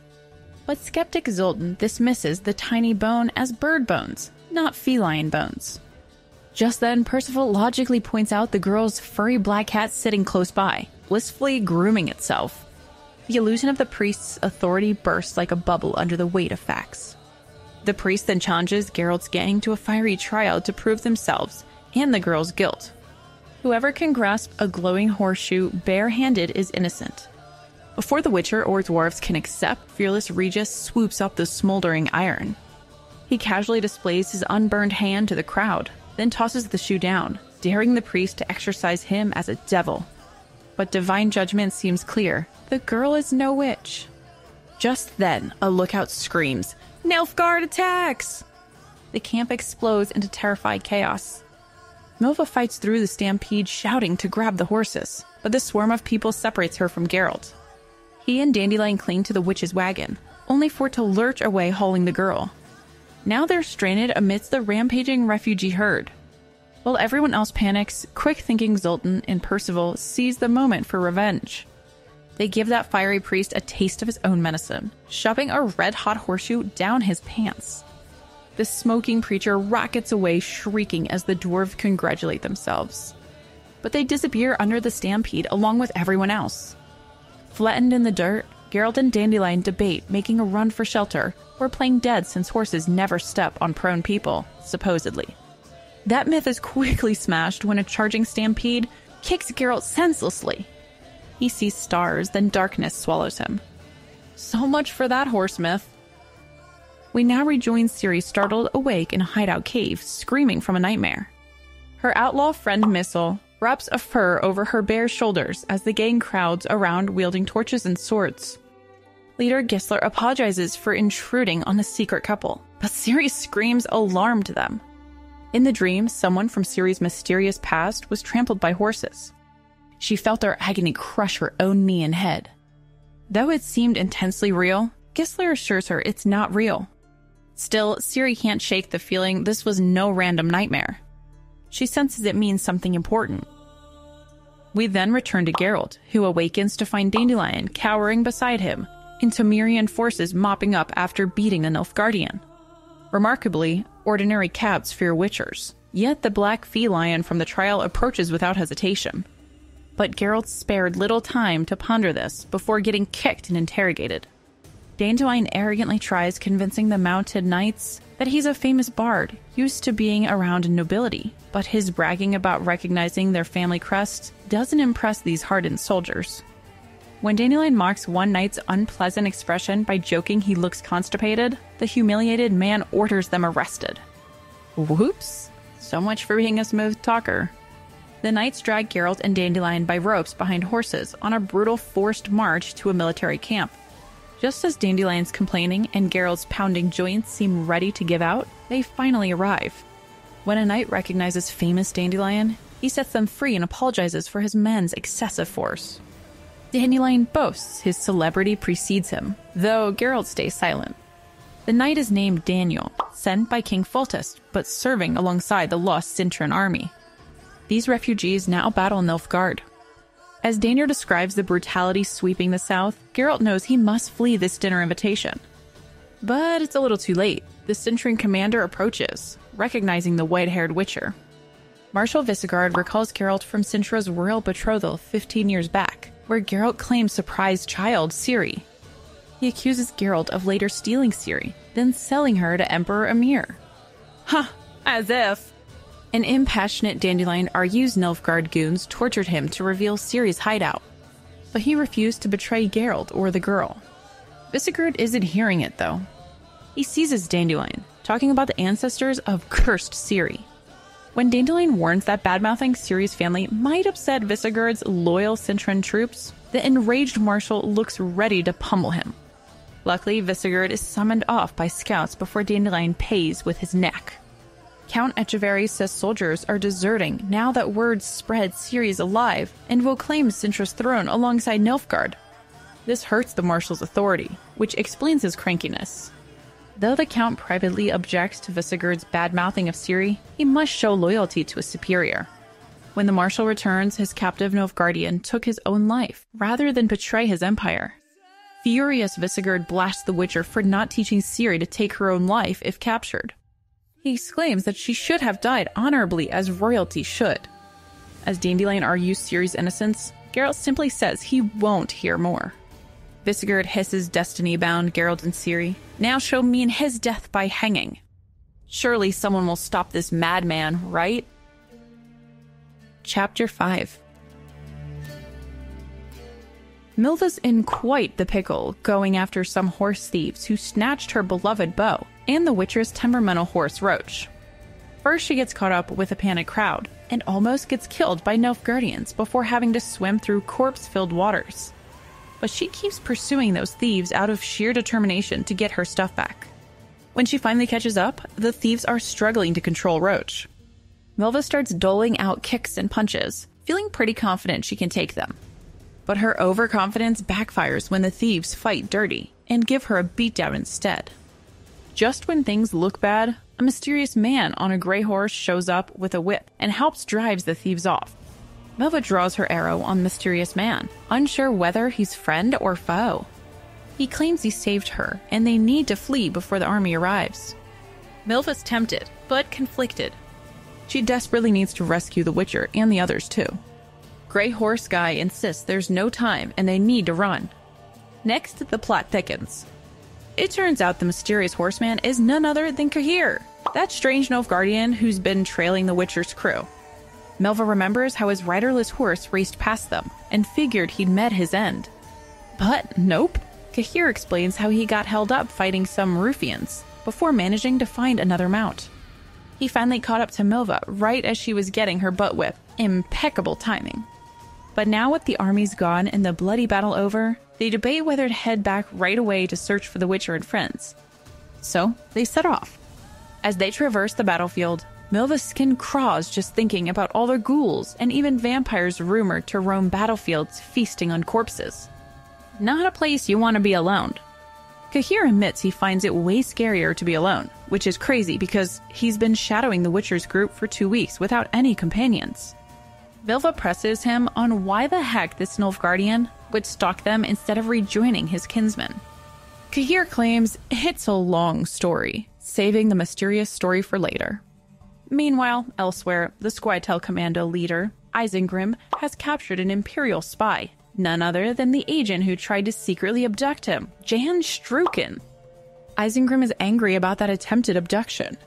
But skeptic Zoltan dismisses the tiny bone as bird bones, not feline bones. Just then, Percival logically points out the girl's furry black cat sitting close by, blissfully grooming itself. The illusion of the priest's authority bursts like a bubble under the weight of facts. The priest then challenges Geralt's gang to a fiery trial to prove themselves and the girl's guilt. Whoever can grasp a glowing horseshoe bare-handed is innocent. Before the Witcher or dwarves can accept, fearless Regis swoops up the smoldering iron. He casually displays his unburned hand to the crowd, then tosses the shoe down, daring the priest to exorcise him as a devil. But divine judgment seems clear. The girl is no witch. Just then, a lookout screams, "Nilfgaard attacks!" The camp explodes into terrified chaos. Milva fights through the stampede, shouting to grab the horses, but the swarm of people separates her from Geralt. He and Dandelion cling to the witch's wagon, only for it to lurch away hauling the girl. Now they're stranded amidst the rampaging refugee herd. While everyone else panics, quick-thinking Zoltan and Percival seize the moment for revenge. They give that fiery priest a taste of his own medicine, shoving a red-hot horseshoe down his pants. The smoking preacher rockets away shrieking as the dwarves congratulate themselves. But they disappear under the stampede along with everyone else. Flattened in the dirt, Geralt and Dandelion debate making a run for shelter or playing dead since horses never step on prone people, supposedly. That myth is quickly smashed when a charging stampede kicks Geralt senselessly. He sees stars, then darkness swallows him. So much for that horse myth. We now rejoin Ciri startled awake in a hideout cave, screaming from a nightmare. Her outlaw friend Missile wraps a fur over her bare shoulders as the gang crowds around wielding torches and swords. Leader Gisler apologizes for intruding on a secret couple, but Ciri's screams alarmed them. In the dream, someone from Ciri's mysterious past was trampled by horses. She felt their agony crush her own knee and head. Though it seemed intensely real, Gisler assures her it's not real. Still, Ciri can't shake the feeling this was no random nightmare. She senses it means something important. We then return to Geralt, who awakens to find Dandelion cowering beside him, and Temerian forces mopping up after beating the Nilfgaardian. Remarkably, ordinary cats fear witchers, yet the black feline from the trial approaches without hesitation. But Geralt spared little time to ponder this before getting kicked and interrogated. Dandelion arrogantly tries convincing the mounted knights that he's a famous bard, used to being around nobility, but his bragging about recognizing their family crest doesn't impress these hardened soldiers. When Dandelion mocks one knight's unpleasant expression by joking he looks constipated, the humiliated man orders them arrested. Whoops! So much for being a smooth talker. The knights drag Geralt and Dandelion by ropes behind horses on a brutal forced march to a military camp. Just as Dandelion's complaining and Geralt's pounding joints seem ready to give out, they finally arrive. When a knight recognizes famous Dandelion, he sets them free and apologizes for his men's excessive force. Dandelion boasts his celebrity precedes him, though Geralt stays silent. The knight is named Daniel, sent by King Foltest, but serving alongside the lost Cintran army. These refugees now battle Nilfgaard. As Daniel describes the brutality sweeping the south, Geralt knows he must flee this dinner invitation. But it's a little too late. The Cintran commander approaches, recognizing the white-haired witcher. Marshal Visegrad recalls Geralt from Cintra's royal betrothal 15 years back, where Geralt claims surprised child Ciri. He accuses Geralt of later stealing Ciri, then selling her to Emperor Emhyr. Ha! As if! An impassionate Dandelion argues Nilfgaard goons tortured him to reveal Ciri's hideout, but he refused to betray Geralt or the girl. Visegrad isn't hearing it, though. He seizes Dandelion, talking about the ancestors of cursed Ciri. When Dandelion warns that badmouthing Ciri's family might upset Visegrad's loyal Cintran troops, the enraged marshal looks ready to pummel him. Luckily, Visegrad is summoned off by scouts before Dandelion pays with his neck. Count Echeverry says soldiers are deserting now that word spread Ciri is alive and will claim Cintra's throne alongside Nilfgaard. This hurts the marshal's authority, which explains his crankiness. Though the Count privately objects to Visegrad's bad-mouthing of Ciri, he must show loyalty to his superior. When the marshal returns, his captive Nilfgaardian took his own life, rather than betray his empire. Furious, Visegrad blasts the Witcher for not teaching Ciri to take her own life if captured. He exclaims that she should have died honorably as royalty should. As Dandelion argues Ciri's innocence, Geralt simply says he won't hear more. Visegrad hisses destiny-bound Geralt and Ciri, now show me in his death by hanging. Surely someone will stop this madman, right? Chapter 5. Milva's in quite the pickle, going after some horse thieves who snatched her beloved bow and the Witcher's temperamental horse Roach. First, she gets caught up with a panicked crowd and almost gets killed by Nilfgaardians before having to swim through corpse-filled waters. But she keeps pursuing those thieves out of sheer determination to get her stuff back. When she finally catches up, the thieves are struggling to control Roach. Milva starts doling out kicks and punches, feeling pretty confident she can take them. But her overconfidence backfires when the thieves fight dirty and give her a beatdown instead. Just when things look bad, a mysterious man on a gray horse shows up with a whip and helps drive the thieves off. Milva draws her arrow on the mysterious man, unsure whether he's friend or foe. He claims he saved her, and they need to flee before the army arrives. Milva's tempted, but conflicted. She desperately needs to rescue the Witcher and the others too. Gray Horse Guy insists there's no time and they need to run. Next, the plot thickens. It turns out the mysterious horseman is none other than Cahir, that strange Nilfgaardian who's been trailing the Witcher's crew. Milva remembers how his riderless horse raced past them and figured he'd met his end. But nope. Cahir explains how he got held up fighting some ruffians before managing to find another mount. He finally caught up to Milva right as she was getting her butt whipped. Impeccable timing. But now with the armies gone and the bloody battle over, they debate whether to head back right away to search for the Witcher and friends. So they set off. As they traverse the battlefield, Milva's skin craws just thinking about all the ghouls and even vampires rumored to roam battlefields feasting on corpses. Not a place you want to be alone. Cahir admits he finds it way scarier to be alone, which is crazy because he's been shadowing the Witcher's group for 2 weeks without any companions. Milva presses him on why the heck this Nilfgaardian would stalk them instead of rejoining his kinsmen. Cahir claims it's a long story, saving the mysterious story for later. Meanwhile, elsewhere, the Squirtel Commando leader, Isengrim, has captured an Imperial spy, none other than the agent who tried to secretly abduct him, Jan Strucken. Isengrim is angry about that attempted abduction.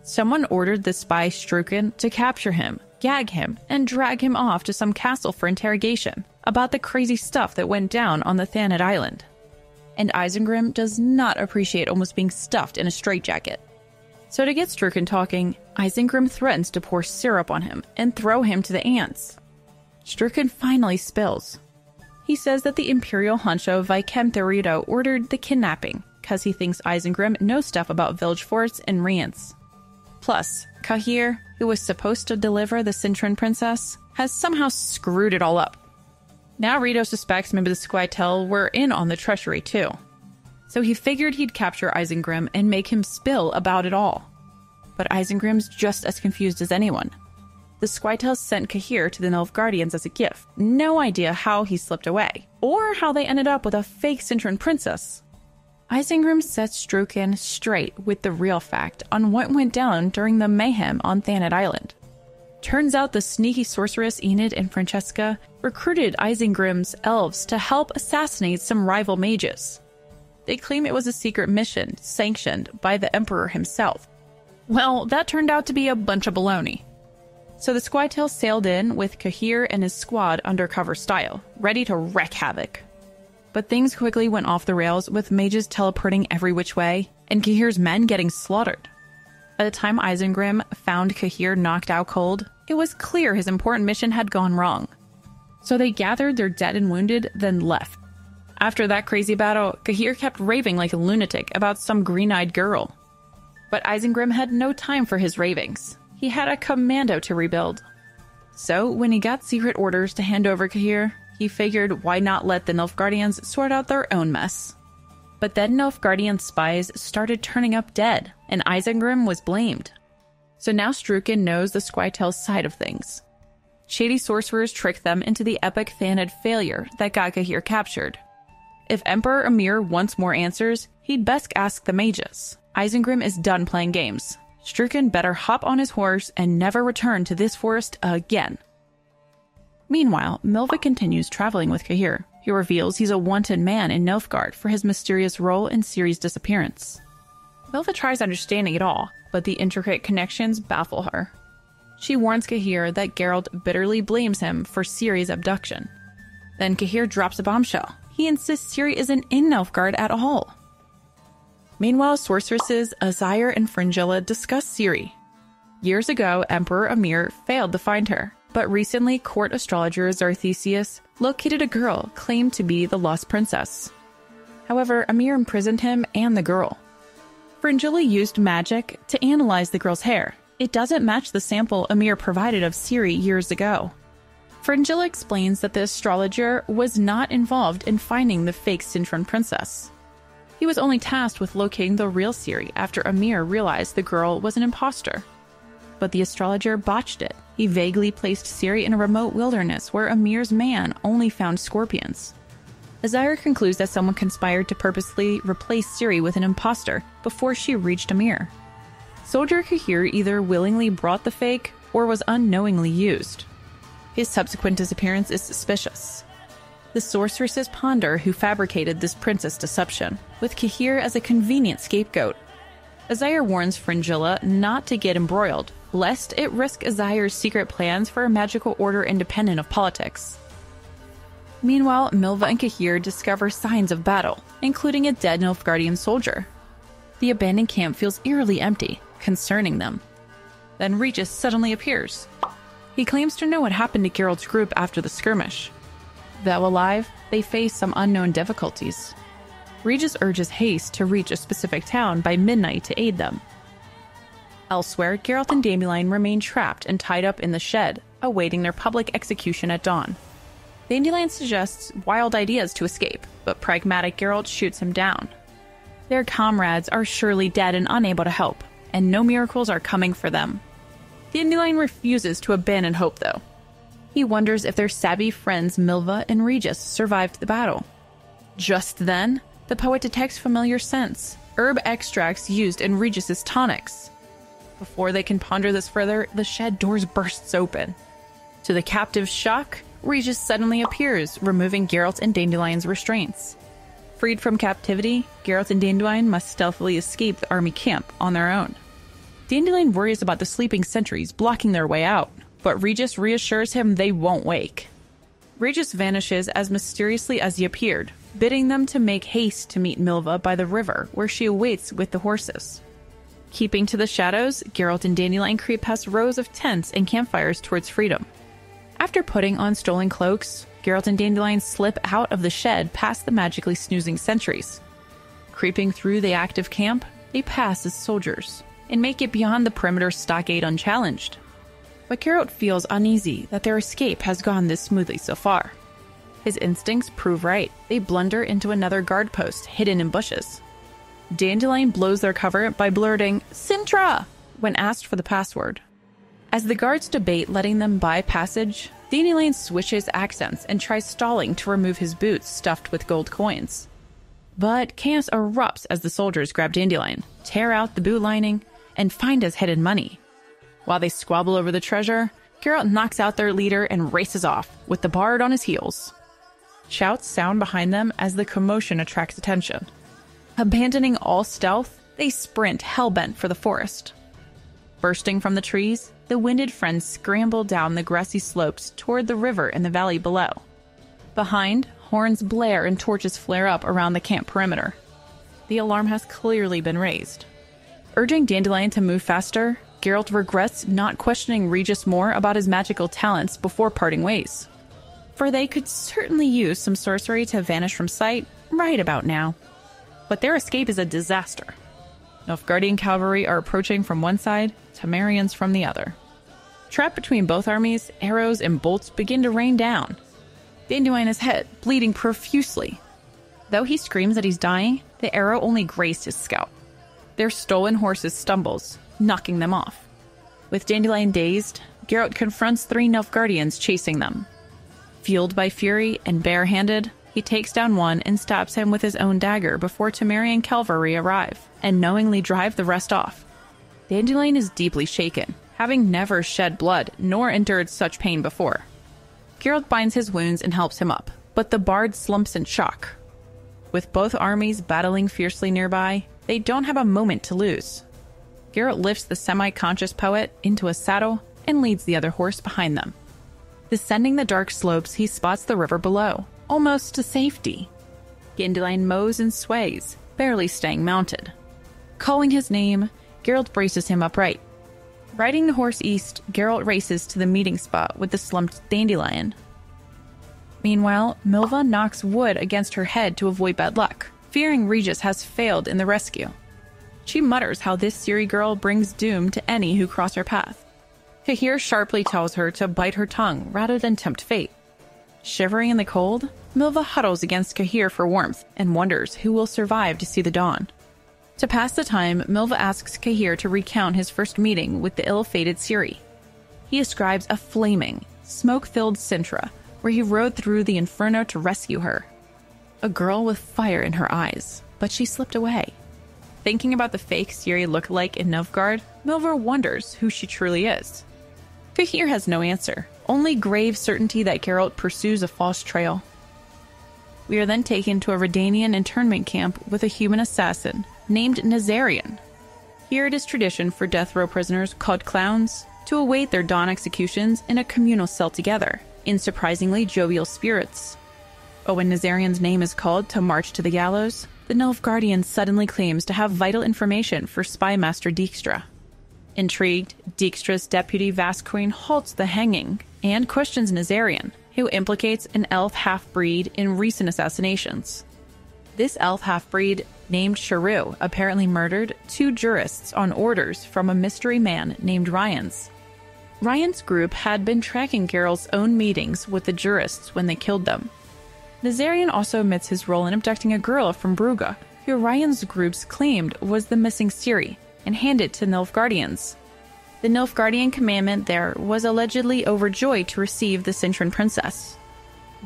Someone ordered the spy Strucken to capture him, gag him, and drag him off to some castle for interrogation about the crazy stuff that went down on the Thanet Island. And Isengrim does not appreciate almost being stuffed in a straitjacket. So to get Strucken talking, Isengrim threatens to pour syrup on him and throw him to the ants. Strucken finally spills. He says that the Imperial Honcho Vykem Therido ordered the kidnapping because he thinks Isengrim knows stuff about village forts and Rience. Plus, Cahir, who was supposed to deliver the Cintran princess, has somehow screwed it all up. Now Rito suspects maybe the Squirtle were in on the treachery too. So he figured he'd capture Isengrim and make him spill about it all. But Isengrim's just as confused as anyone. The Squirtle sent Cahir to the Nilfgaardians as a gift. No idea how he slipped away, or how they ended up with a fake Cintran princess. Isengrim sets Strucken straight with the real fact on what went down during the mayhem on Thanet Island. Turns out the sneaky sorceress Enid and Francesca recruited Isengrim's elves to help assassinate some rival mages. They claim it was a secret mission sanctioned by the Emperor himself. Well, that turned out to be a bunch of baloney. So the Squirtle sailed in with Cahir and his squad undercover style, ready to wreak havoc. But things quickly went off the rails with mages teleporting every which way, and Cahir's men getting slaughtered. By the time Isengrim found Cahir knocked out cold, it was clear his important mission had gone wrong. So they gathered their dead and wounded, then left. After that crazy battle, Cahir kept raving like a lunatic about some green-eyed girl. But Isengrim had no time for his ravings. He had a commando to rebuild. So when he got secret orders to hand over Cahir, he figured why not let the Nilfgaardians sort out their own mess. But then Nilfgaardian spies started turning up dead, and Isengrim was blamed. So now Strucken knows the Squirtle's side of things. Shady sorcerers tricked them into the epic Thanet failure that got Cahir captured. If Emperor Emhyr wants more answers, he'd best ask the mages. Isengrim is done playing games. Strucken better hop on his horse and never return to this forest again. Meanwhile, Milva continues traveling with Cahir. He reveals he's a wanted man in Nilfgaard for his mysterious role in Ciri's disappearance. Milva tries understanding it all, but the intricate connections baffle her. She warns Cahir that Geralt bitterly blames him for Ciri's abduction. Then Cahir drops a bombshell. He insists Ciri isn't in Nilfgaard at all. Meanwhile, sorceresses Azire and Fringilla discuss Ciri. Years ago, Emperor Emhyr failed to find her, but recently court astrologer Zarthesius located a girl claimed to be the lost princess. However, Emhyr imprisoned him and the girl. Fringilla used magic to analyze the girl's hair. It doesn't match the sample Emhyr provided of Ciri years ago. Fringilla explains that the astrologer was not involved in finding the fake Cintran princess. He was only tasked with locating the real Ciri after Emhyr realized the girl was an imposter. But the astrologer botched it. He vaguely placed Ciri in a remote wilderness where Emhyr's man only found scorpions. Azire concludes that someone conspired to purposely replace Ciri with an imposter before she reached Emhyr. Soldier Cahir either willingly brought the fake or was unknowingly used. His subsequent disappearance is suspicious. The sorceresses ponder who fabricated this princess deception, with Cahir as a convenient scapegoat. Azire warns Fringilla not to get embroiled, lest it risk Azire's secret plans for a magical order independent of politics. Meanwhile, Milva and Cahir discover signs of battle, including a dead Nilfgaardian soldier. The abandoned camp feels eerily empty, concerning them. Then Regis suddenly appears. He claims to know what happened to Geralt's group after the skirmish. Though alive, they face some unknown difficulties. Regis urges haste to reach a specific town by midnight to aid them. Elsewhere, Geralt and Dandelion remain trapped and tied up in the shed, awaiting their public execution at dawn. Dandelion suggests wild ideas to escape, but pragmatic Geralt shoots him down. Their comrades are surely dead and unable to help, and no miracles are coming for them. Dandelion refuses to abandon hope, though. He wonders if their savvy friends Milva and Regis survived the battle. Just then, the poet detects familiar scents, herb extracts used in Regis's tonics. Before they can ponder this further, the shed doors bursts open. To the captive's shock, Regis suddenly appears, removing Geralt and Dandelion's restraints. Freed from captivity, Geralt and Dandelion must stealthily escape the army camp on their own. Dandelion worries about the sleeping sentries blocking their way out, but Regis reassures him they won't wake. Regis vanishes as mysteriously as he appeared, bidding them to make haste to meet Milva by the river where she awaits with the horses. Keeping to the shadows, Geralt and Dandelion creep past rows of tents and campfires towards freedom. After putting on stolen cloaks, Geralt and Dandelion slip out of the shed past the magically snoozing sentries. Creeping through the active camp, they pass as soldiers and make it beyond the perimeter stockade unchallenged. But Geralt feels uneasy that their escape has gone this smoothly so far. His instincts prove right. They blunder into another guard post hidden in bushes. Dandelion blows their cover by blurting, "Sintra!" when asked for the password. As the guards debate letting them buy passage, Dandelion switches accents and tries stalling to remove his boots stuffed with gold coins. But chaos erupts as the soldiers grab Dandelion, tear out the boot lining, and find his hidden money. While they squabble over the treasure, Geralt knocks out their leader and races off, with the bard on his heels. Shouts sound behind them as the commotion attracts attention. Abandoning all stealth, they sprint hellbent for the forest. Bursting from the trees, the winded friends scramble down the grassy slopes toward the river in the valley below. Behind, horns blare and torches flare up around the camp perimeter. The alarm has clearly been raised. Urging Dandelion to move faster, Geralt regrets not questioning Regis more about his magical talents before parting ways. For they could certainly use some sorcery to vanish from sight right about now. But their escape is a disaster. Nilfgaardian cavalry are approaching from one side, Temerians from the other. Trapped between both armies, arrows and bolts begin to rain down. Dandelion is hit, bleeding profusely. Though he screams that he's dying, the arrow only grazed his scalp. Their stolen horses stumbles, knocking them off. With Dandelion dazed, Geralt confronts 3 Nilfgaardians chasing them. Fueled by fury and barehanded, he takes down one and stabs him with his own dagger before Temerian cavalry arrive and knowingly drive the rest off. Dandelion is deeply shaken, having never shed blood nor endured such pain before. Geralt binds his wounds and helps him up, but the bard slumps in shock. With both armies battling fiercely nearby, they don't have a moment to lose. Geralt lifts the semi-conscious poet into a saddle and leads the other horse behind them. Descending the dark slopes, he spots the river below, almost to safety. Dandelion mows and sways, barely staying mounted. Calling his name, Geralt braces him upright. Riding the horse east, Geralt races to the meeting spot with the slumped Dandelion. Meanwhile, Milva knocks wood against her head to avoid bad luck, fearing Regis has failed in the rescue. She mutters how this Ciri girl brings doom to any who cross her path. Cahir sharply tells her to bite her tongue rather than tempt fate. Shivering in the cold, Milva huddles against Cahir for warmth and wonders who will survive to see the dawn. To pass the time, Milva asks Cahir to recount his first meeting with the ill-fated Ciri. He describes a flaming, smoke-filled Sintra, where he rode through the inferno to rescue her. A girl with fire in her eyes, but she slipped away. Thinking about the fake Ciri look-alike in Nilfgaard, Milva wonders who she truly is. Cahir has no answer, only grave certainty that Geralt pursues a false trail. We are then taken to a Redanian internment camp with a human assassin named Nazarian. Here it is tradition for death row prisoners called clowns to await their dawn executions in a communal cell together, in surprisingly jovial spirits. But when Nazarian's name is called to march to the gallows, the Nilfgaardian suddenly claims to have vital information for Spymaster Dijkstra. Intrigued, Dijkstra's deputy Vascoin halts the hanging and questions Nazarian, who implicates an elf half-breed in recent assassinations. This elf half-breed, named Sharu, apparently murdered 2 jurists on orders from a mystery man named Ryans. Ryan's group had been tracking Geralt's own meetings with the jurists when they killed them. Nazarian also admits his role in abducting a girl from Brugge, who Ryan's groups claimed was the missing Ciri, and handed to Nilfgaardians. The Nilfgaardian commandant there was allegedly overjoyed to receive the Cintran princess.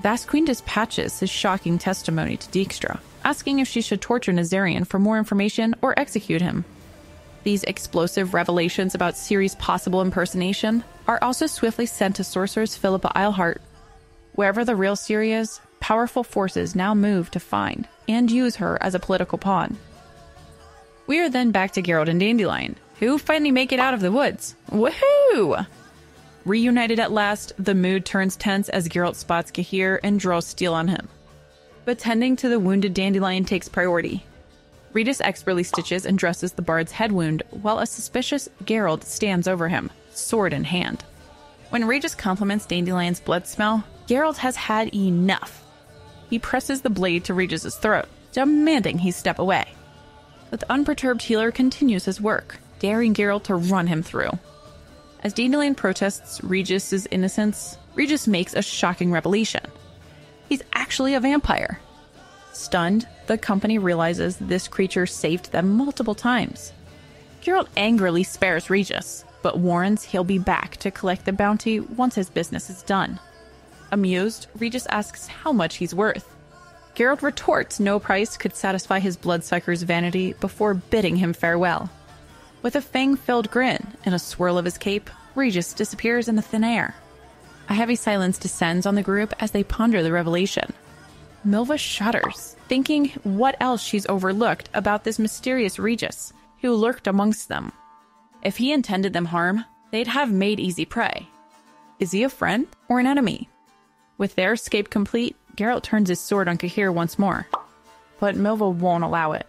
Vascoin dispatches his shocking testimony to Dijkstra, asking if she should torture Nazarian for more information or execute him. These explosive revelations about Ciri's possible impersonation are also swiftly sent to sorceress Philippa Eilhart. Wherever the real Ciri is, powerful forces now move to find and use her as a political pawn. We are then back to Geralt and Dandelion, who finally make it out of the woods. Woohoo! Reunited at last, the mood turns tense as Geralt spots Cahir and draws steel on him. But tending to the wounded Dandelion takes priority. Regis expertly stitches and dresses the bard's head wound while a suspicious Geralt stands over him, sword in hand. When Regis compliments Dandelion's blood smell, Geralt has had enough. He presses the blade to Regis's throat, demanding he step away. But the unperturbed healer continues his work, daring Geralt to run him through. As Dandelion protests Regis's innocence, Regis makes a shocking revelation. He's actually a vampire. Stunned, the company realizes this creature saved them multiple times. Geralt angrily spares Regis, but warns he'll be back to collect the bounty once his business is done. Amused, Regis asks how much he's worth. Geralt retorts no price could satisfy his bloodsucker's vanity before bidding him farewell. With a fang-filled grin and a swirl of his cape, Regis disappears in the thin air. A heavy silence descends on the group as they ponder the revelation. Milva shudders, thinking what else she's overlooked about this mysterious Regis, who lurked amongst them. If he intended them harm, they'd have made easy prey. Is he a friend or an enemy? With their escape complete, Geralt turns his sword on Cahir once more. But Milva won't allow it.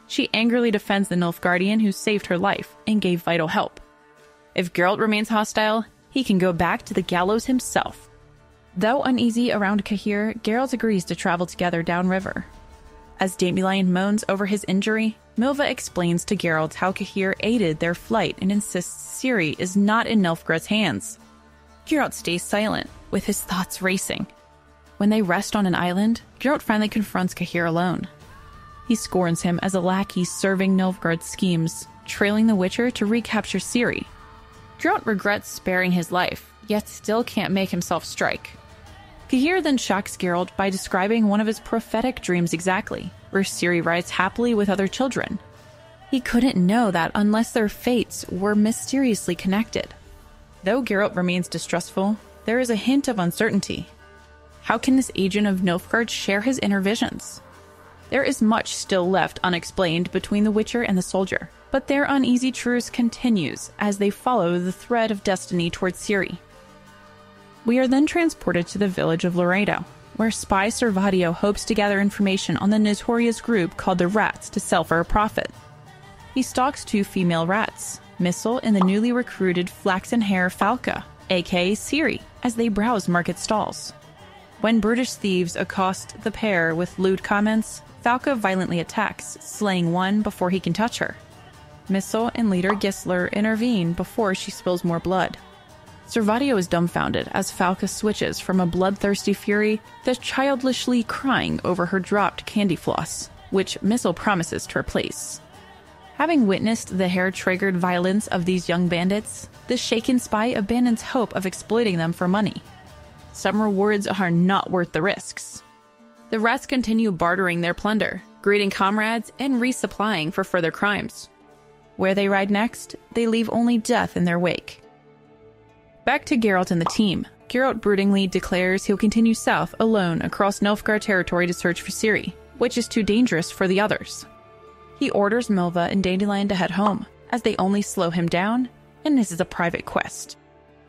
She angrily defends the Nilfgaardian who saved her life and gave vital help. If Geralt remains hostile, he can go back to the gallows himself. Though uneasy around Cahir, Geralt agrees to travel together downriver. As Dandelion moans over his injury, Milva explains to Geralt how Cahir aided their flight and insists Ciri is not in Nilfgaard's hands. Geralt stays silent, with his thoughts racing. When they rest on an island, Geralt finally confronts Cahir alone. He scorns him as a lackey serving Nilfgaard's schemes, trailing the Witcher to recapture Ciri. Geralt regrets sparing his life, yet still can't make himself strike. Cahir then shocks Geralt by describing one of his prophetic dreams exactly, where Ciri rides happily with other children. He couldn't know that unless their fates were mysteriously connected. Though Geralt remains distrustful, there is a hint of uncertainty. How can this agent of Nilfgaard share his inner visions? There is much still left unexplained between the Witcher and the soldier, but their uneasy truce continues as they follow the thread of destiny towards Ciri. We are then transported to the village of Laredo, where spy Servadio hopes to gather information on the notorious group called the Rats to sell for a profit. He stalks two female rats, Missel and the newly recruited flaxen hair Falca, aka Ciri, as they browse market stalls. When brutish thieves accost the pair with lewd comments, Falca violently attacks, slaying one before he can touch her. Missel and leader Gisler intervene before she spills more blood. Servadio is dumbfounded as Falca switches from a bloodthirsty fury to childishly crying over her dropped candy floss, which Missel promises to replace. Having witnessed the hair-triggered violence of these young bandits, the shaken spy abandons hope of exploiting them for money. Some rewards are not worth the risks. The rats continue bartering their plunder, greeting comrades and resupplying for further crimes. Where they ride next, they leave only death in their wake. Back to Geralt and the team. Geralt broodingly declares he'll continue south alone across Nilfgaard territory to search for Ciri, which is too dangerous for the others. He orders Milva and Dandelion to head home, as they only slow him down, and this is a private quest.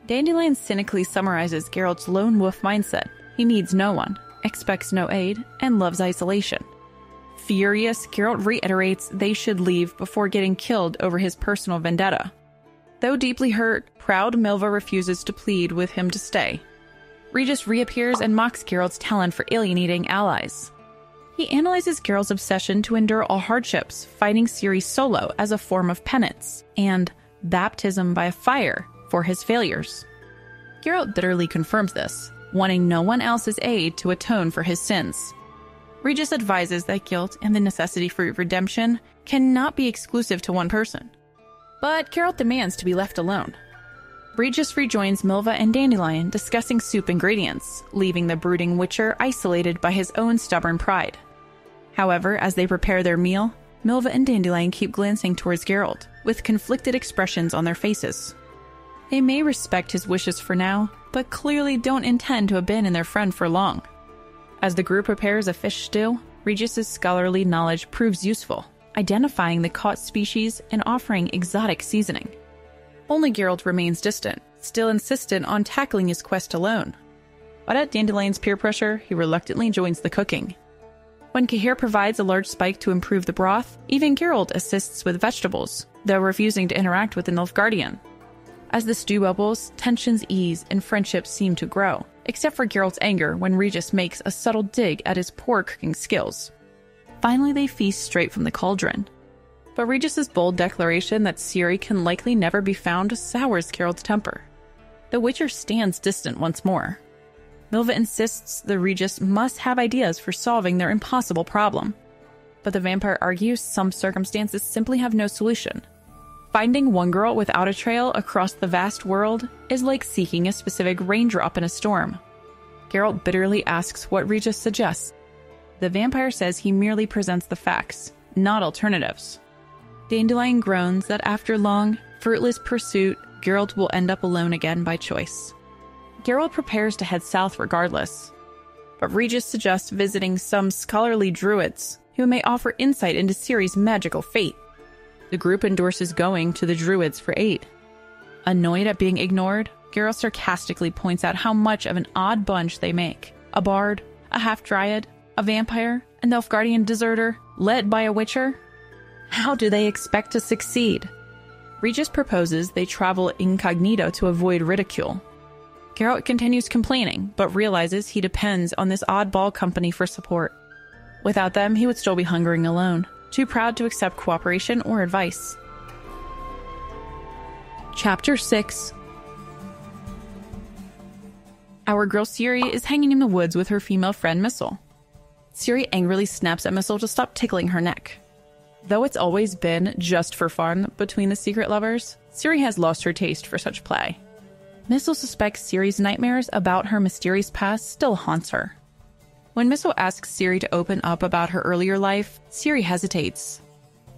Dandelion cynically summarizes Geralt's lone wolf mindset. He needs no one, expects no aid, and loves isolation. Furious, Geralt reiterates they should leave before getting killed over his personal vendetta. Though deeply hurt, proud Milva refuses to plead with him to stay. Regis reappears and mocks Geralt's talent for alienating allies. He analyzes Geralt's obsession to endure all hardships, fighting Ciri solo as a form of penance, and baptism by fire for his failures. Geralt bitterly confirms this, wanting no one else's aid to atone for his sins. Regis advises that guilt and the necessity for redemption cannot be exclusive to one person. But Geralt demands to be left alone. Regis rejoins Milva and Dandelion discussing soup ingredients, leaving the brooding Witcher isolated by his own stubborn pride. However, as they prepare their meal, Milva and Dandelion keep glancing towards Geralt, with conflicted expressions on their faces. They may respect his wishes for now, but clearly don't intend to abandon their friend for long. As the group prepares a fish stew, Regis's scholarly knowledge proves useful, identifying the caught species and offering exotic seasoning. Only Geralt remains distant, still insistent on tackling his quest alone. But at Dandelion's peer pressure, he reluctantly joins the cooking. When Cahir provides a large spike to improve the broth, even Geralt assists with vegetables, though refusing to interact with the Nilfgaardian. As the stew bubbles, tensions ease and friendships seem to grow, except for Geralt's anger when Regis makes a subtle dig at his poor cooking skills. Finally, they feast straight from the cauldron. But Regis's bold declaration that Ciri can likely never be found sours Geralt's temper. The Witcher stands distant once more. Milva insists the Regis must have ideas for solving their impossible problem. But the vampire argues some circumstances simply have no solution. Finding one girl without a trail across the vast world is like seeking a specific raindrop in a storm. Geralt bitterly asks what Regis suggests. The vampire says he merely presents the facts, not alternatives. Dandelion groans that after long, fruitless pursuit, Geralt will end up alone again by choice. Geralt prepares to head south regardless, but Regis suggests visiting some scholarly druids who may offer insight into Ciri's magical fate. The group endorses going to the druids for aid. Annoyed at being ignored, Geralt sarcastically points out how much of an odd bunch they make. A bard, a half-dryad, a vampire, a Nilfgaardian deserter, led by a witcher. How do they expect to succeed? Regis proposes they travel incognito to avoid ridicule. Geralt continues complaining, but realizes he depends on this oddball company for support. Without them, he would still be hungering alone, too proud to accept cooperation or advice. Chapter 6. Our girl Ciri is hanging in the woods with her female friend Missel. Ciri angrily snaps at Missel to stop tickling her neck. Though it's always been just for fun between the secret lovers, Ciri has lost her taste for such play. Missel suspects Ciri's nightmares about her mysterious past still haunts her. When Missel asks Ciri to open up about her earlier life, Ciri hesitates.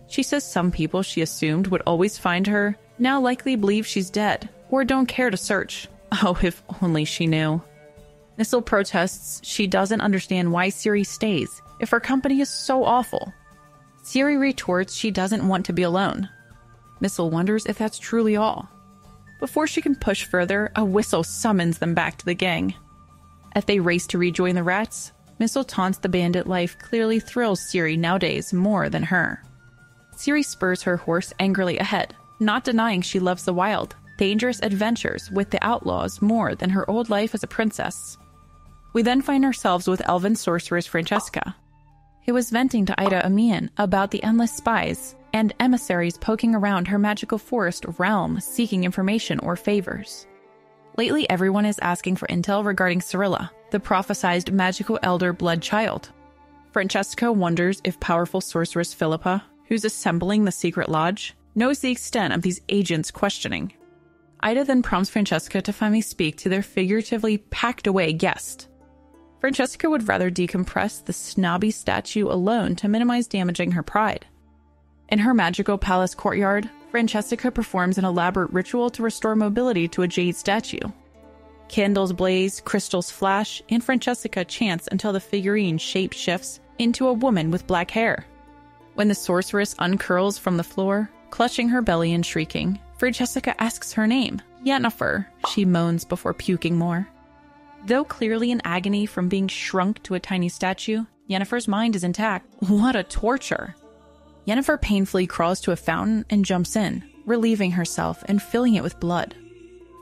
She says some people she assumed would always find her now likely believe she's dead, or don't care to search. Oh, if only she knew. Missel protests she doesn't understand why Ciri stays, if her company is so awful. Ciri retorts she doesn't want to be alone. Missel wonders if that's truly all. Before she can push further, a whistle summons them back to the gang. As they race to rejoin the rats, Missel taunts the bandit life clearly thrills Ciri nowadays more than her. Ciri spurs her horse angrily ahead, not denying she loves the wild, dangerous adventures with the outlaws more than her old life as a princess. We then find ourselves with elven sorceress Francesca, who was venting to Ida Amian about the endless spies and emissaries poking around her magical forest realm seeking information or favors. Lately, everyone is asking for intel regarding Cirilla, the prophesized magical elder blood child. Francesca wonders if powerful sorceress Philippa, who's assembling the secret lodge, knows the extent of these agents' questioning. Ida then prompts Francesca to finally speak to their figuratively packed-away guest. Francesca would rather decompress the snobby statue alone to minimize damaging her pride. In her magical palace courtyard, Francesca performs an elaborate ritual to restore mobility to a jade statue. Candles blaze, crystals flash, and Francesca chants until the figurine shape shifts into a woman with black hair. When the sorceress uncurls from the floor, clutching her belly and shrieking, Francesca asks her name. Yennefer, she moans before puking more. Though clearly in agony from being shrunk to a tiny statue, Yennefer's mind is intact. What a torture! Yennefer painfully crawls to a fountain and jumps in, relieving herself and filling it with blood.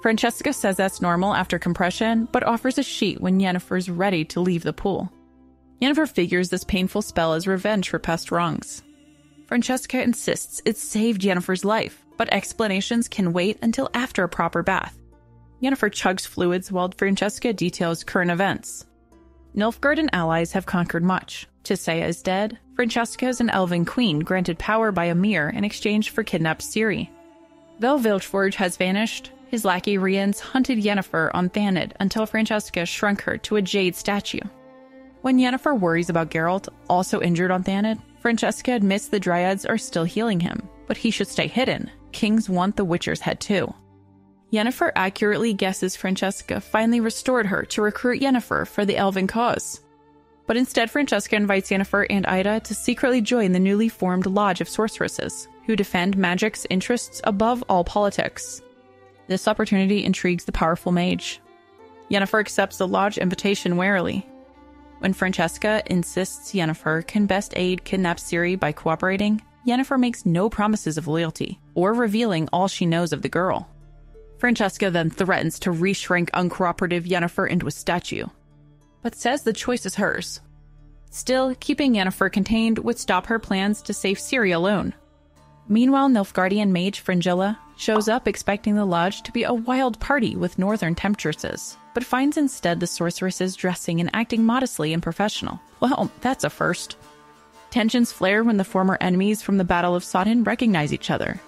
Francesca says that's normal after compression, but offers a sheet when Yennefer's ready to leave the pool. Yennefer figures this painful spell as revenge for past wrongs. Francesca insists it saved Yennefer's life, but explanations can wait until after a proper bath. Yennefer chugs fluids while Francesca details current events. Nilfgaard and allies have conquered much. Tissaia is dead. Francesca is an elven queen granted power by Emir in exchange for kidnapped Ciri. Though Vilgefortz has vanished, his lackey Rience hunted Yennefer on Thanedd until Francesca shrunk her to a jade statue. When Yennefer worries about Geralt, also injured on Thanedd, Francesca admits the Dryads are still healing him, but he should stay hidden. Kings want the Witcher's head too. Yennefer accurately guesses Francesca finally restored her to recruit Yennefer for the elven cause. But instead, Francesca invites Yennefer and Ida to secretly join the newly formed Lodge of Sorceresses, who defend magic's interests above all politics. This opportunity intrigues the powerful mage. Yennefer accepts the lodge invitation warily. When Francesca insists Yennefer can best aid kidnap Ciri by cooperating, Yennefer makes no promises of loyalty or revealing all she knows of the girl. Francesca then threatens to re-shrink uncooperative Yennefer into a statue, but says the choice is hers. Still, keeping Yennefer contained would stop her plans to save Ciri alone. Meanwhile, Nilfgaardian mage Fringilla shows up expecting the lodge to be a wild party with northern temptresses, but finds instead the sorceresses dressing and acting modestly and professional. Well, that's a first. Tensions flare when the former enemies from the Battle of Sodden recognize each other.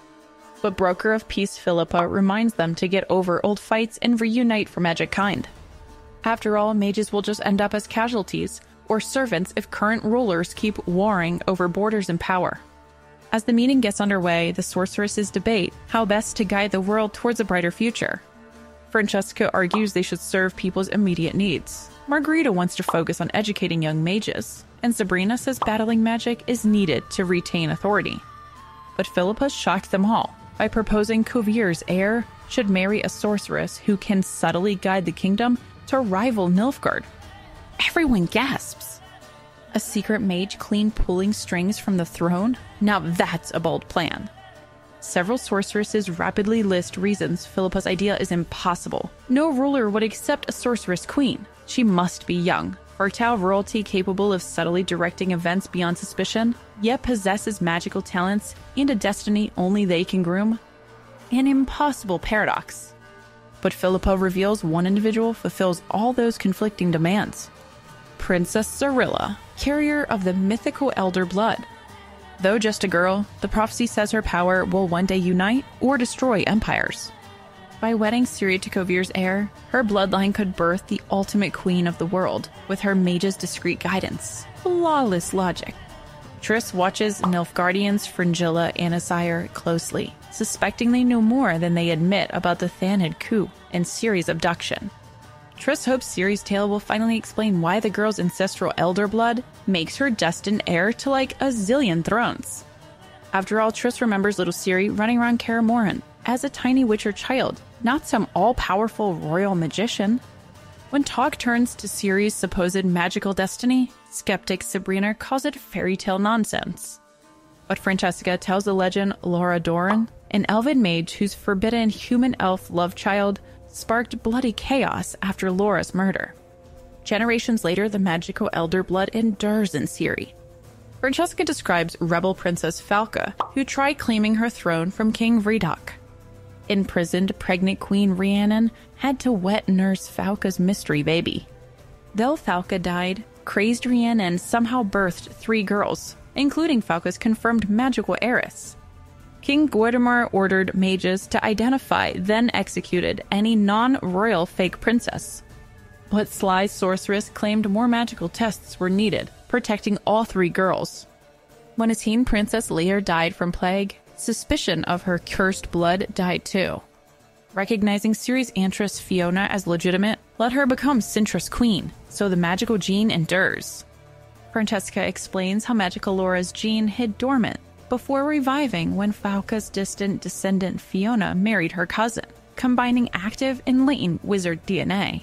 But Broker of Peace Philippa reminds them to get over old fights and reunite for magic kind. After all, mages will just end up as casualties or servants if current rulers keep warring over borders and power. As the meeting gets underway, the sorceresses debate how best to guide the world towards a brighter future. Francesca argues they should serve people's immediate needs. Margarita wants to focus on educating young mages, and Sabrina says battling magic is needed to retain authority. But Philippa shocked them all by proposing Kovier's heir should marry a sorceress who can subtly guide the kingdom to rival Nilfgaard. Everyone gasps. A secret mage clean pulling strings from the throne? Now that's a bold plan. Several sorceresses rapidly list reasons Philippa's idea is impossible. No ruler would accept a sorceress queen. She must be young, fertile royalty capable of subtly directing events beyond suspicion, yet possesses magical talents and a destiny only they can groom. An impossible paradox. But Philippa reveals one individual fulfills all those conflicting demands. Princess Cirilla, carrier of the mythical elder blood. Though just a girl, the prophecy says her power will one day unite or destroy empires. By wedding Ciri to Kovier's heir, her bloodline could birth the ultimate queen of the world, with her mage's discreet guidance. Flawless logic. Triss watches Nilfgaardians Fringilla and Asire closely, suspecting they know more than they admit about the Thanid coup and Ciri's abduction. Triss hopes Ciri's tale will finally explain why the girl's ancestral elder blood makes her destined heir to like a zillion thrones. After all, Triss remembers little Ciri running around Kaer Morhen as a tiny witcher child, not some all-powerful royal magician. When talk turns to Ciri's supposed magical destiny, skeptic Sabrina calls it fairy tale nonsense. But Francesca tells the legend Laura Doran, an elven mage whose forbidden human-elf love child sparked bloody chaos after Laura's murder. Generations later, the magical elder blood endures in Ciri. Francesca describes rebel princess Falca, who tried claiming her throne from King Vridoc. Imprisoned pregnant Queen Rhiannon had to wet nurse Falca's mystery baby. Though Falca died, crazed Rhiannon somehow birthed 3 girls, including Falca's confirmed magical heiress. King Gordomar ordered mages to identify, then executed any non-royal fake princess. But sly sorceress claimed more magical tests were needed, protecting all 3 girls. When a teen Princess Lear died from plague, suspicion of her cursed blood died too. Recognizing Ciri's antress Fiona as legitimate let her become Cintrus Queen, so the magical gene endures. Francesca explains how magical Laura's gene hid dormant before reviving when Falca's distant descendant Fiona married her cousin, combining active and latent wizard DNA.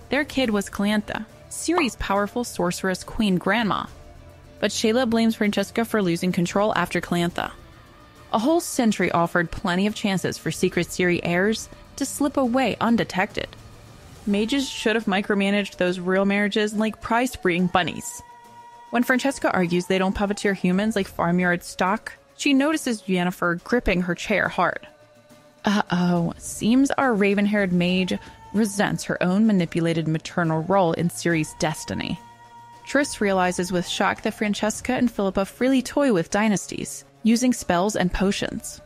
Their kid was Calantha, Ciri's powerful sorceress queen grandma. But Shayla blames Francesca for losing control after Calantha. A whole century offered plenty of chances for secret Ciri heirs to slip away undetected. Mages should have micromanaged those real marriages like prize-breeding bunnies. When Francesca argues they don't puppeteer humans like farmyard stock, she notices Yennefer gripping her chair hard. Uh-oh, seems our raven-haired mage resents her own manipulated maternal role in Ciri's destiny. Triss realizes with shock that Francesca and Philippa freely toy with dynasties, using spells and potions.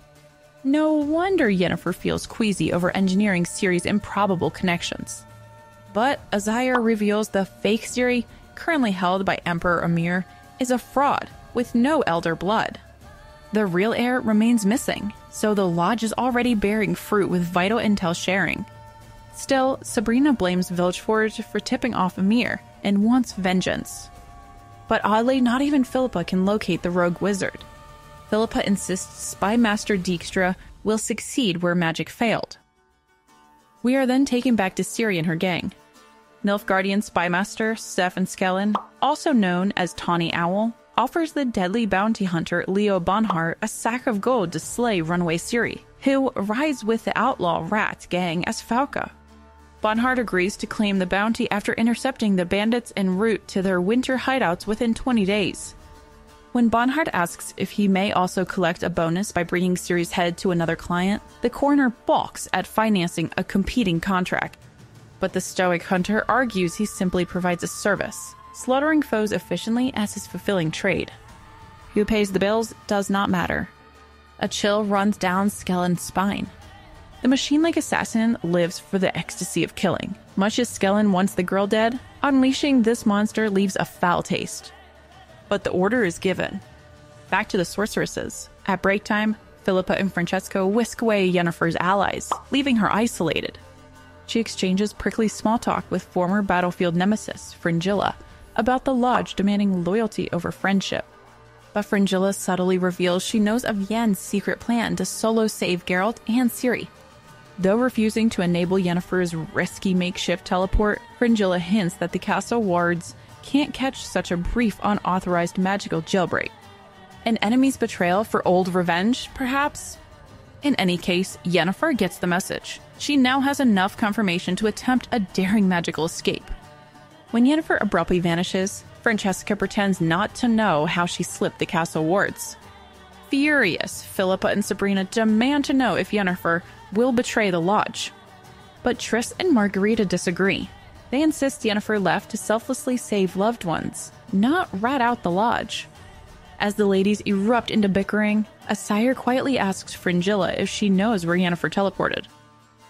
No wonder Yennefer feels queasy over engineering Ciri's improbable connections. But Asire reveals the fake Ciri, currently held by Emperor Emhyr, is a fraud with no elder blood. The real heir remains missing, so the Lodge is already bearing fruit with vital intel sharing. Still, Sabrina blames Vilgeforge for tipping off Emhyr and wants vengeance. But oddly, not even Philippa can locate the rogue wizard. Philippa insists Spy Master Dijkstra will succeed where magic failed. We are then taken back to Ciri and her gang. Nilfgaardian spymaster Stefan Skellen, also known as Tawny Owl, offers the deadly bounty hunter Leo Bonhart a sack of gold to slay runaway Ciri, who rides with the outlaw rat gang as Falca. Bonhart agrees to claim the bounty after intercepting the bandits en route to their winter hideouts within 20 days. When Bonhart asks if he may also collect a bonus by bringing Ciri's head to another client, the coroner balks at financing a competing contract. But the stoic hunter argues he simply provides a service, slaughtering foes efficiently as his fulfilling trade. Who pays the bills does not matter. A chill runs down Skellen's spine. The machine-like assassin lives for the ecstasy of killing. Much as Skellen wants the girl dead, unleashing this monster leaves a foul taste. But the order is given. Back to the sorceresses. At break time, Philippa and Francesco whisk away Yennefer's allies, leaving her isolated. She exchanges prickly small talk with former battlefield nemesis, Fringilla, about the Lodge demanding loyalty over friendship. But Fringilla subtly reveals she knows of Yen's secret plan to solo save Geralt and Ciri. Though refusing to enable Yennefer's risky makeshift teleport, Fringilla hints that the castle wards can't catch such a brief unauthorized magical jailbreak. An enemy's betrayal for old revenge, perhaps? In any case, Yennefer gets the message. She now has enough confirmation to attempt a daring magical escape. When Yennefer abruptly vanishes, Francesca pretends not to know how she slipped the castle wards. Furious, Philippa and Sabrina demand to know if Yennefer will betray the Lodge. But Triss and Margarita disagree. They insist Yennefer left to selflessly save loved ones, not rat out the Lodge. As the ladies erupt into bickering, Asire quietly asks Fringilla if she knows where Yennefer teleported.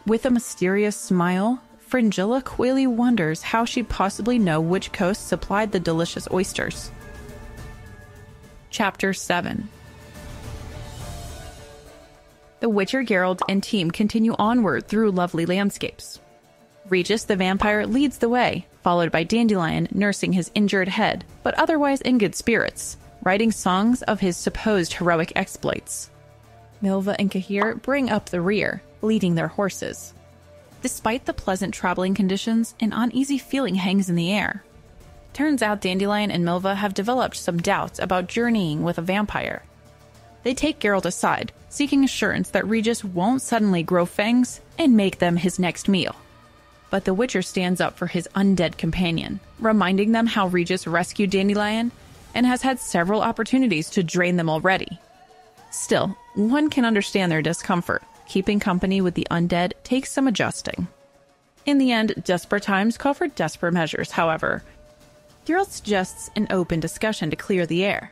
With a mysterious smile, Fringilla coyly wonders how she'd possibly know which coast supplied the delicious oysters. Chapter 7. The Witcher Geralt and team continue onward through lovely landscapes. Regis the vampire leads the way, followed by Dandelion nursing his injured head, but otherwise in good spirits, writing songs of his supposed heroic exploits. Milva and Cahir bring up the rear, leading their horses. Despite the pleasant traveling conditions, an uneasy feeling hangs in the air. Turns out Dandelion and Milva have developed some doubts about journeying with a vampire. They take Geralt aside, seeking assurance that Regis won't suddenly grow fangs and make them his next meal. But the Witcher stands up for his undead companion, reminding them how Regis rescued Dandelion and has had several opportunities to drain them already. Still, one can understand their discomfort. Keeping company with the undead takes some adjusting. In the end, desperate times call for desperate measures, however. Geralt suggests an open discussion to clear the air.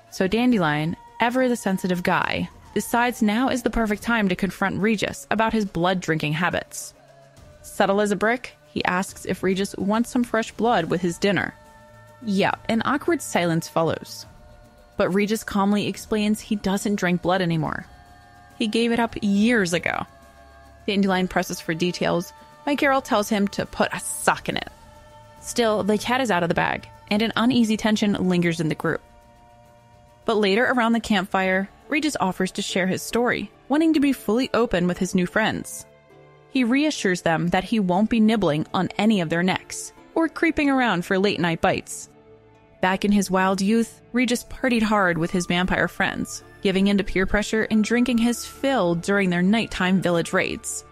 So Dandelion, ever the sensitive guy, decides now is the perfect time to confront Regis about his blood-drinking habits. Subtle as a brick, he asks if Regis wants some fresh blood with his dinner. Yeah, an awkward silence follows. But Regis calmly explains he doesn't drink blood anymore. He gave it up years ago. Dandelion presses for details, but Geralt tells him to put a sock in it. Still, the cat is out of the bag, and an uneasy tension lingers in the group. But later around the campfire, Regis offers to share his story, wanting to be fully open with his new friends. He reassures them that he won't be nibbling on any of their necks, or creeping around for late-night bites. Back in his wild youth, Regis partied hard with his vampire friends, giving in to peer pressure and drinking his fill during their nighttime village raids.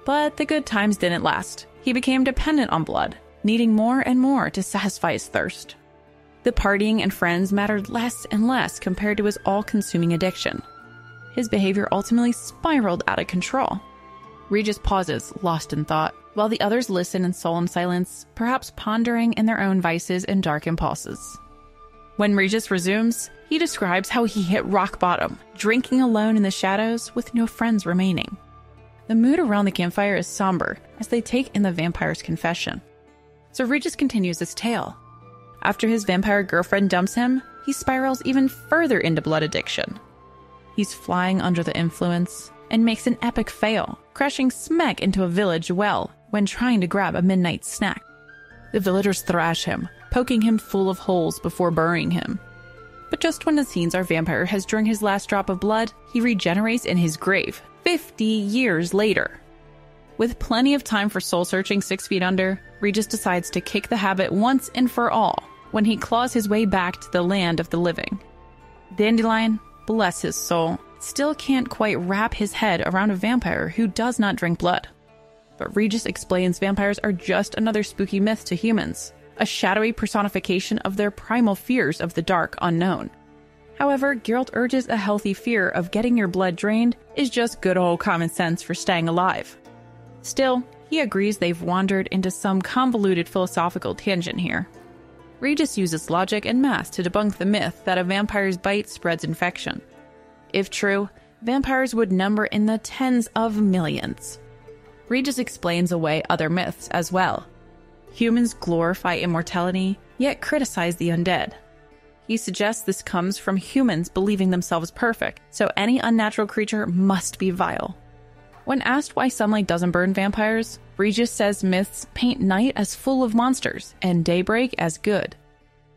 But the good times didn't last. He became dependent on blood, needing more and more to satisfy his thirst. The partying and friends mattered less and less compared to his all-consuming addiction. His behavior ultimately spiraled out of control. Regis pauses, lost in thought, while the others listen in solemn silence, perhaps pondering in their own vices and dark impulses. When Regis resumes, he describes how he hit rock bottom, drinking alone in the shadows with no friends remaining. The mood around the campfire is somber as they take in the vampire's confession. So Regis continues his tale. After his vampire girlfriend dumps him, he spirals even further into blood addiction. He's flying under the influence and makes an epic fail, crashing smack into a village well when trying to grab a midnight snack. The villagers thrash him, poking him full of holes before burying him. But just when it seems our vampire has drunk his last drop of blood, he regenerates in his grave, 50 years later. With plenty of time for soul-searching 6 feet under, Regis decides to kick the habit once and for all when he claws his way back to the land of the living. Dandelion, bless his soul, still can't quite wrap his head around a vampire who does not drink blood. But Regis explains vampires are just another spooky myth to humans, a shadowy personification of their primal fears of the dark unknown. However, Geralt urges a healthy fear of getting your blood drained is just good old common sense for staying alive. Still, he agrees they've wandered into some convoluted philosophical tangent here. Regis uses logic and math to debunk the myth that a vampire's bite spreads infection. If true, vampires would number in the tens of millions. Regis explains away other myths as well. Humans glorify immortality, yet criticize the undead. He suggests this comes from humans believing themselves perfect, so any unnatural creature must be vile. When asked why sunlight doesn't burn vampires, Regis says myths paint night as full of monsters and daybreak as good.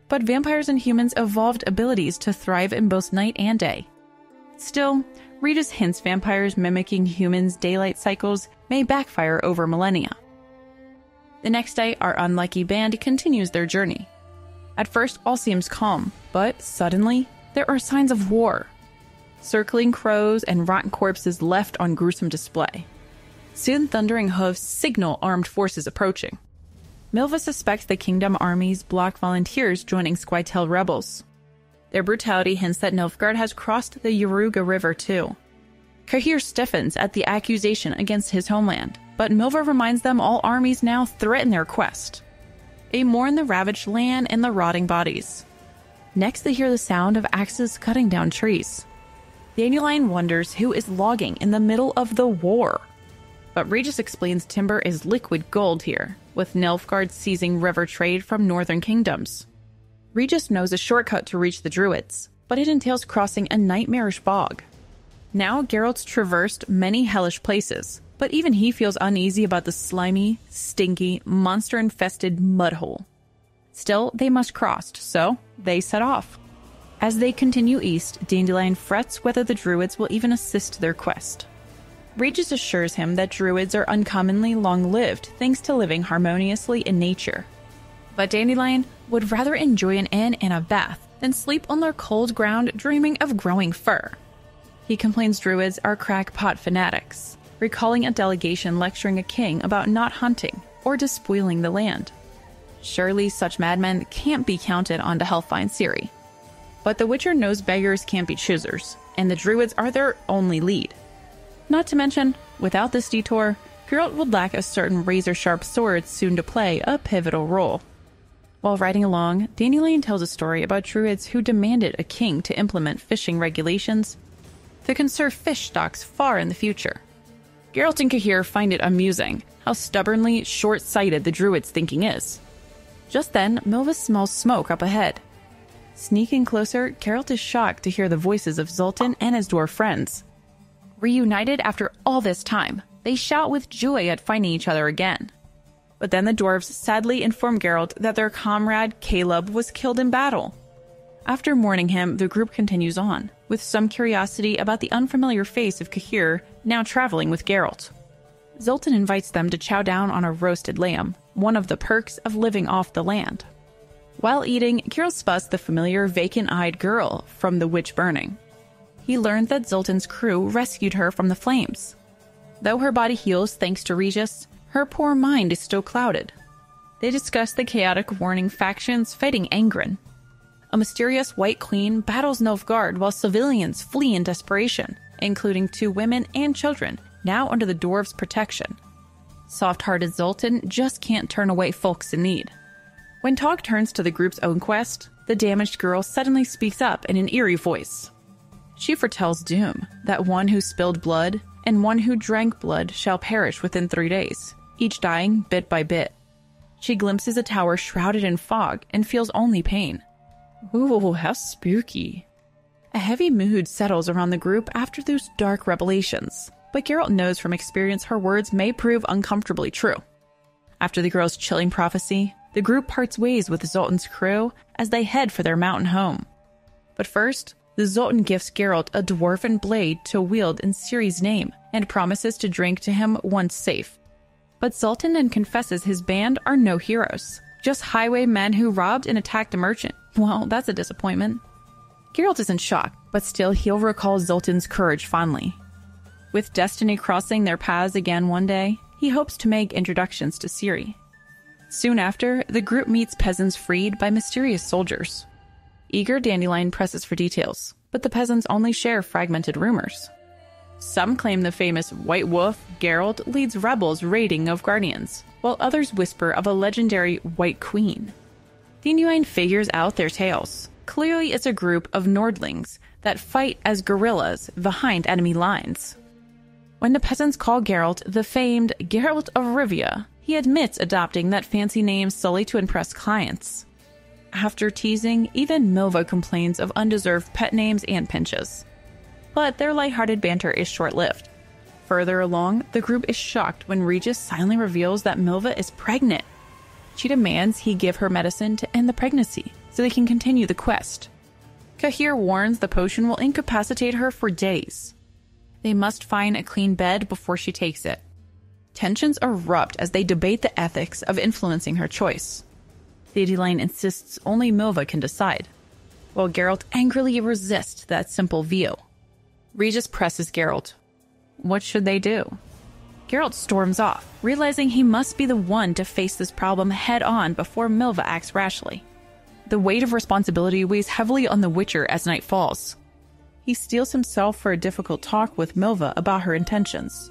But vampires and humans evolved abilities to thrive in both night and day. Still, Regis hints vampires mimicking humans' daylight cycles may backfire over millennia. The next day, our unlucky band continues their journey. At first, all seems calm, but suddenly, there are signs of war. Circling crows and rotten corpses left on gruesome display. Soon, thundering hooves signal armed forces approaching. Milva suspects the Kingdom armies block volunteers joining Squirtle rebels. Their brutality hints that Nilfgaard has crossed the Yaruga River too. Cahir stiffens at the accusation against his homeland, but Milva reminds them all armies now threaten their quest. They mourn the ravaged land and the rotting bodies. Next, they hear the sound of axes cutting down trees. Dandelion wonders who is logging in the middle of the war. But Regis explains timber is liquid gold here, with Nilfgaard seizing river trade from northern kingdoms. Regis knows a shortcut to reach the Druids, but it entails crossing a nightmarish bog. Now Geralt's traversed many hellish places, but even he feels uneasy about the slimy, stinky, monster-infested mudhole. Still, they must cross, so they set off. As they continue east, Dandelion frets whether the Druids will even assist their quest. Regis assures him that Druids are uncommonly long-lived thanks to living harmoniously in nature. But Dandelion would rather enjoy an inn and a bath than sleep on their cold ground dreaming of growing fur. He complains Druids are crackpot fanatics, recalling a delegation lecturing a king about not hunting or despoiling the land. Surely such madmen can't be counted on to help find Ciri. But the Witcher knows beggars can't be choosers, and the Druids are their only lead. Not to mention, without this detour, Geralt would lack a certain razor-sharp sword soon to play a pivotal role. While riding along, Dandelion tells a story about Druids who demanded a king to implement fishing regulations to conserve fish stocks far in the future. Geralt and Cahir find it amusing how stubbornly short-sighted the Druids' thinking is. Just then, Milva smells smoke up ahead. Sneaking closer, Geralt is shocked to hear the voices of Zoltan and his dwarf friends. Reunited after all this time, they shout with joy at finding each other again. But then the dwarves sadly inform Geralt that their comrade Caleb was killed in battle. After mourning him, the group continues on, with some curiosity about the unfamiliar face of Cahir now traveling with Geralt. Zoltan invites them to chow down on a roasted lamb, one of the perks of living off the land. While eating, Geralt spots the familiar vacant-eyed girl from the witch burning. He learns that Zoltan's crew rescued her from the flames. Though her body heals thanks to Regis, her poor mind is still clouded. They discuss the chaotic warring factions fighting Angren. A mysterious White Queen battles Nilfgaard while civilians flee in desperation, including 2 women and children, now under the dwarves' protection. Soft-hearted Zoltan just can't turn away folks in need. When talk turns to the group's own quest, the damaged girl suddenly speaks up in an eerie voice. She foretells doom, that one who spilled blood and one who drank blood shall perish within 3 days, each dying bit by bit. She glimpses a tower shrouded in fog and feels only pain. Ooh, how spooky. A heavy mood settles around the group after those dark revelations, but Geralt knows from experience her words may prove uncomfortably true. After the girl's chilling prophecy, the group parts ways with Zoltan's crew as they head for their mountain home. But first, the Zoltan gifts Geralt a dwarven blade to wield in Ciri's name and promises to drink to him once safe, But Zoltan then confesses his band are no heroes, just highwaymen who robbed and attacked a merchant. Well, that's a disappointment. Geralt is in shock, but still he'll recall Zoltan's courage fondly. With destiny crossing their paths again one day, he hopes to make introductions to Ciri. Soon after, the group meets peasants freed by mysterious soldiers. Eager Dandelion presses for details, but the peasants only share fragmented rumors. Some claim the famous White Wolf, Geralt, leads rebels raiding Nilfgaardians, while others whisper of a legendary White Queen. Dandelion figures out their tales. Clearly it's a group of Nordlings that fight as guerrillas behind enemy lines. When the peasants call Geralt the famed Geralt of Rivia, he admits adopting that fancy name solely to impress clients. After teasing, even Milva complains of undeserved pet names and pinches. But their lighthearted banter is short-lived. Further along, the group is shocked when Regis silently reveals that Milva is pregnant. She demands he give her medicine to end the pregnancy, so they can continue the quest. Cahir warns the potion will incapacitate her for days. They must find a clean bed before she takes it. Tensions erupt as they debate the ethics of influencing her choice. Dandelion insists only Milva can decide, while Geralt angrily resists that simple view. Regis presses Geralt. What should they do? Geralt storms off, realizing he must be the one to face this problem head-on before Milva acts rashly. The weight of responsibility weighs heavily on the Witcher as night falls. He steels himself for a difficult talk with Milva about her intentions.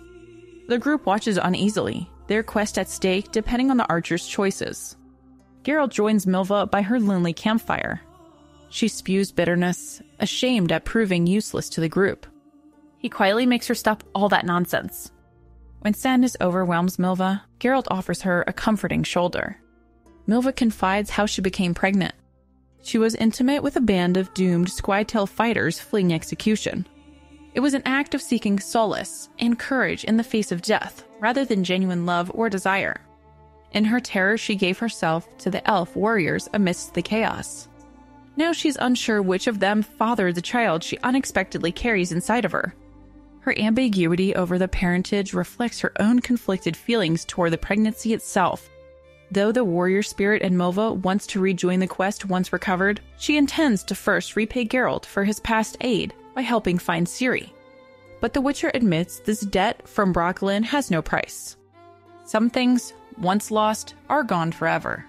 The group watches uneasily, their quest at stake depending on the archer's choices. Geralt joins Milva by her lonely campfire. She spews bitterness, ashamed at proving useless to the group. He quietly makes her stop all that nonsense. When sadness overwhelms Milva, Geralt offers her a comforting shoulder. Milva confides how she became pregnant. She was intimate with a band of doomed Squirtail fighters fleeing execution. It was an act of seeking solace and courage in the face of death, rather than genuine love or desire. In her terror, she gave herself to the elf warriors amidst the chaos. Now she's unsure which of them fathered the child she unexpectedly carries inside of her. Her ambiguity over the parentage reflects her own conflicted feelings toward the pregnancy itself. Though the warrior spirit in Milva wants to rejoin the quest once recovered, she intends to first repay Geralt for his past aid by helping find Ciri. But the Witcher admits this debt from Broccolin has no price. Some things, once lost, are gone forever.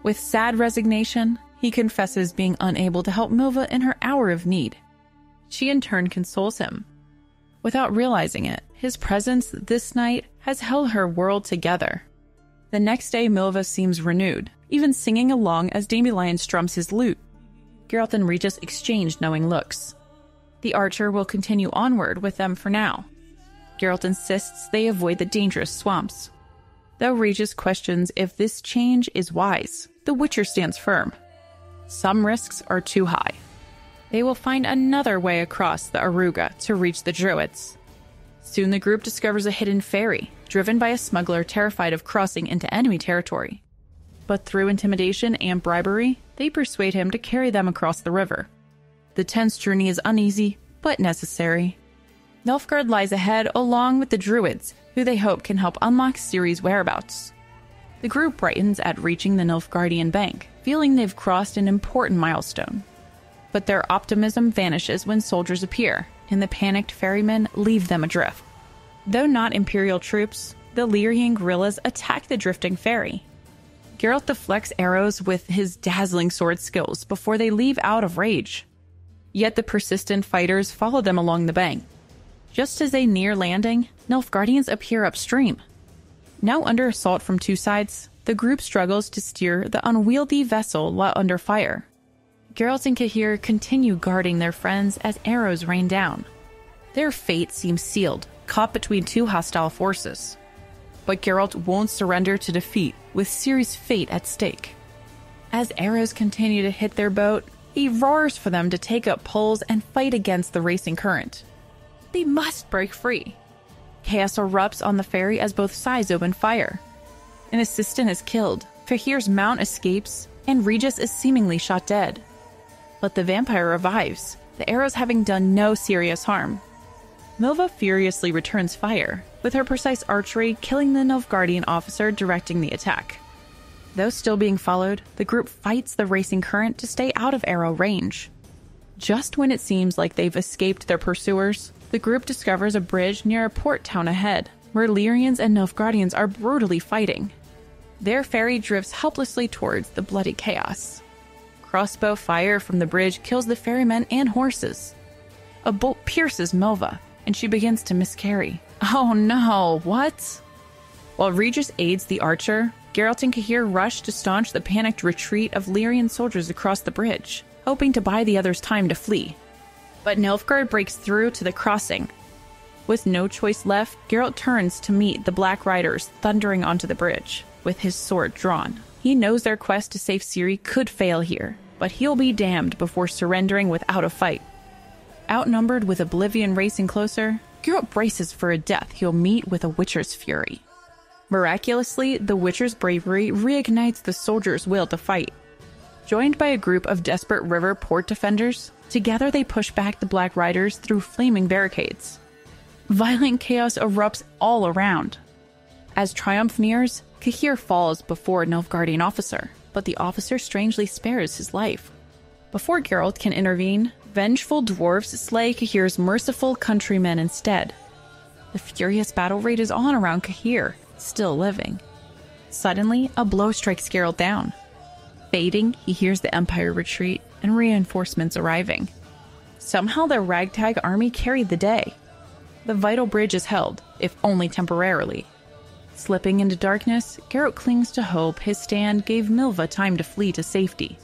With sad resignation, he confesses being unable to help Milva in her hour of need. She in turn consoles him. Without realizing it, his presence this night has held her world together. The next day, Milva seems renewed, even singing along as Dandelion strums his lute. Geralt and Regis exchange knowing looks. The archer will continue onward with them for now. Geralt insists they avoid the dangerous swamps. Though Regis questions if this change is wise, the Witcher stands firm. Some risks are too high. They will find another way across the Aruga to reach the Druids. Soon the group discovers a hidden ferry, driven by a smuggler terrified of crossing into enemy territory. But through intimidation and bribery, they persuade him to carry them across the river. The tense journey is uneasy, but necessary. Nilfgaard lies ahead along with the Druids, who they hope can help unlock Ciri's whereabouts. The group brightens at reaching the Nilfgaardian bank, feeling they've crossed an important milestone. But their optimism vanishes when soldiers appear, and the panicked ferrymen leave them adrift. Though not Imperial troops, the Lyrian guerrillas attack the drifting ferry. Geralt deflects arrows with his dazzling sword skills before they leave out of rage. Yet the persistent fighters follow them along the bank. Just as they near landing, Nilfgaardians appear upstream. Now under assault from two sides, the group struggles to steer the unwieldy vessel while under fire. Geralt and Cahir continue guarding their friends as arrows rain down. Their fate seems sealed, caught between two hostile forces. But Geralt won't surrender to defeat, with Ciri's fate at stake. As arrows continue to hit their boat, he roars for them to take up poles and fight against the racing current. They must break free. Chaos erupts on the ferry as both sides open fire. An assistant is killed, Cahir's mount escapes, and Regis is seemingly shot dead. But the vampire revives, the arrows having done no serious harm. Milva furiously returns fire, with her precise archery killing the Nilfgaardian officer directing the attack. Though still being followed, the group fights the racing current to stay out of arrow range. Just when it seems like they've escaped their pursuers, the group discovers a bridge near a port town ahead, where Lyrians and Nilfgaardians are brutally fighting. Their ferry drifts helplessly towards the bloody chaos. Crossbow fire from the bridge kills the ferrymen and horses. A bolt pierces Milva, and she begins to miscarry. Oh no, what? While Regis aids the archer, Geralt and Cahir rush to staunch the panicked retreat of Lyrian soldiers across the bridge, hoping to buy the others time to flee. But Nilfgaard breaks through to the crossing. With no choice left, Geralt turns to meet the Black Riders thundering onto the bridge, with his sword drawn. He knows their quest to save Ciri could fail here, but he'll be damned before surrendering without a fight. Outnumbered with Oblivion racing closer, Geralt braces for a death he'll meet with a Witcher's fury. Miraculously, the Witcher's bravery reignites the soldiers' will to fight. Joined by a group of desperate river port defenders, together they push back the Black Riders through flaming barricades. Violent chaos erupts all around. As triumph nears, Cahir falls before a Nilfgaardian officer, but the officer strangely spares his life. Before Geralt can intervene, vengeful dwarves slay Cahir's merciful countrymen instead. The furious battle rages on around Cahir, still living. Suddenly, a blow strikes Geralt down. Fading, he hears the Empire retreat and reinforcements arriving. Somehow their ragtag army carried the day. The vital bridge is held, if only temporarily. Slipping into darkness, Geralt clings to hope his stand gave Milva time to flee to safety.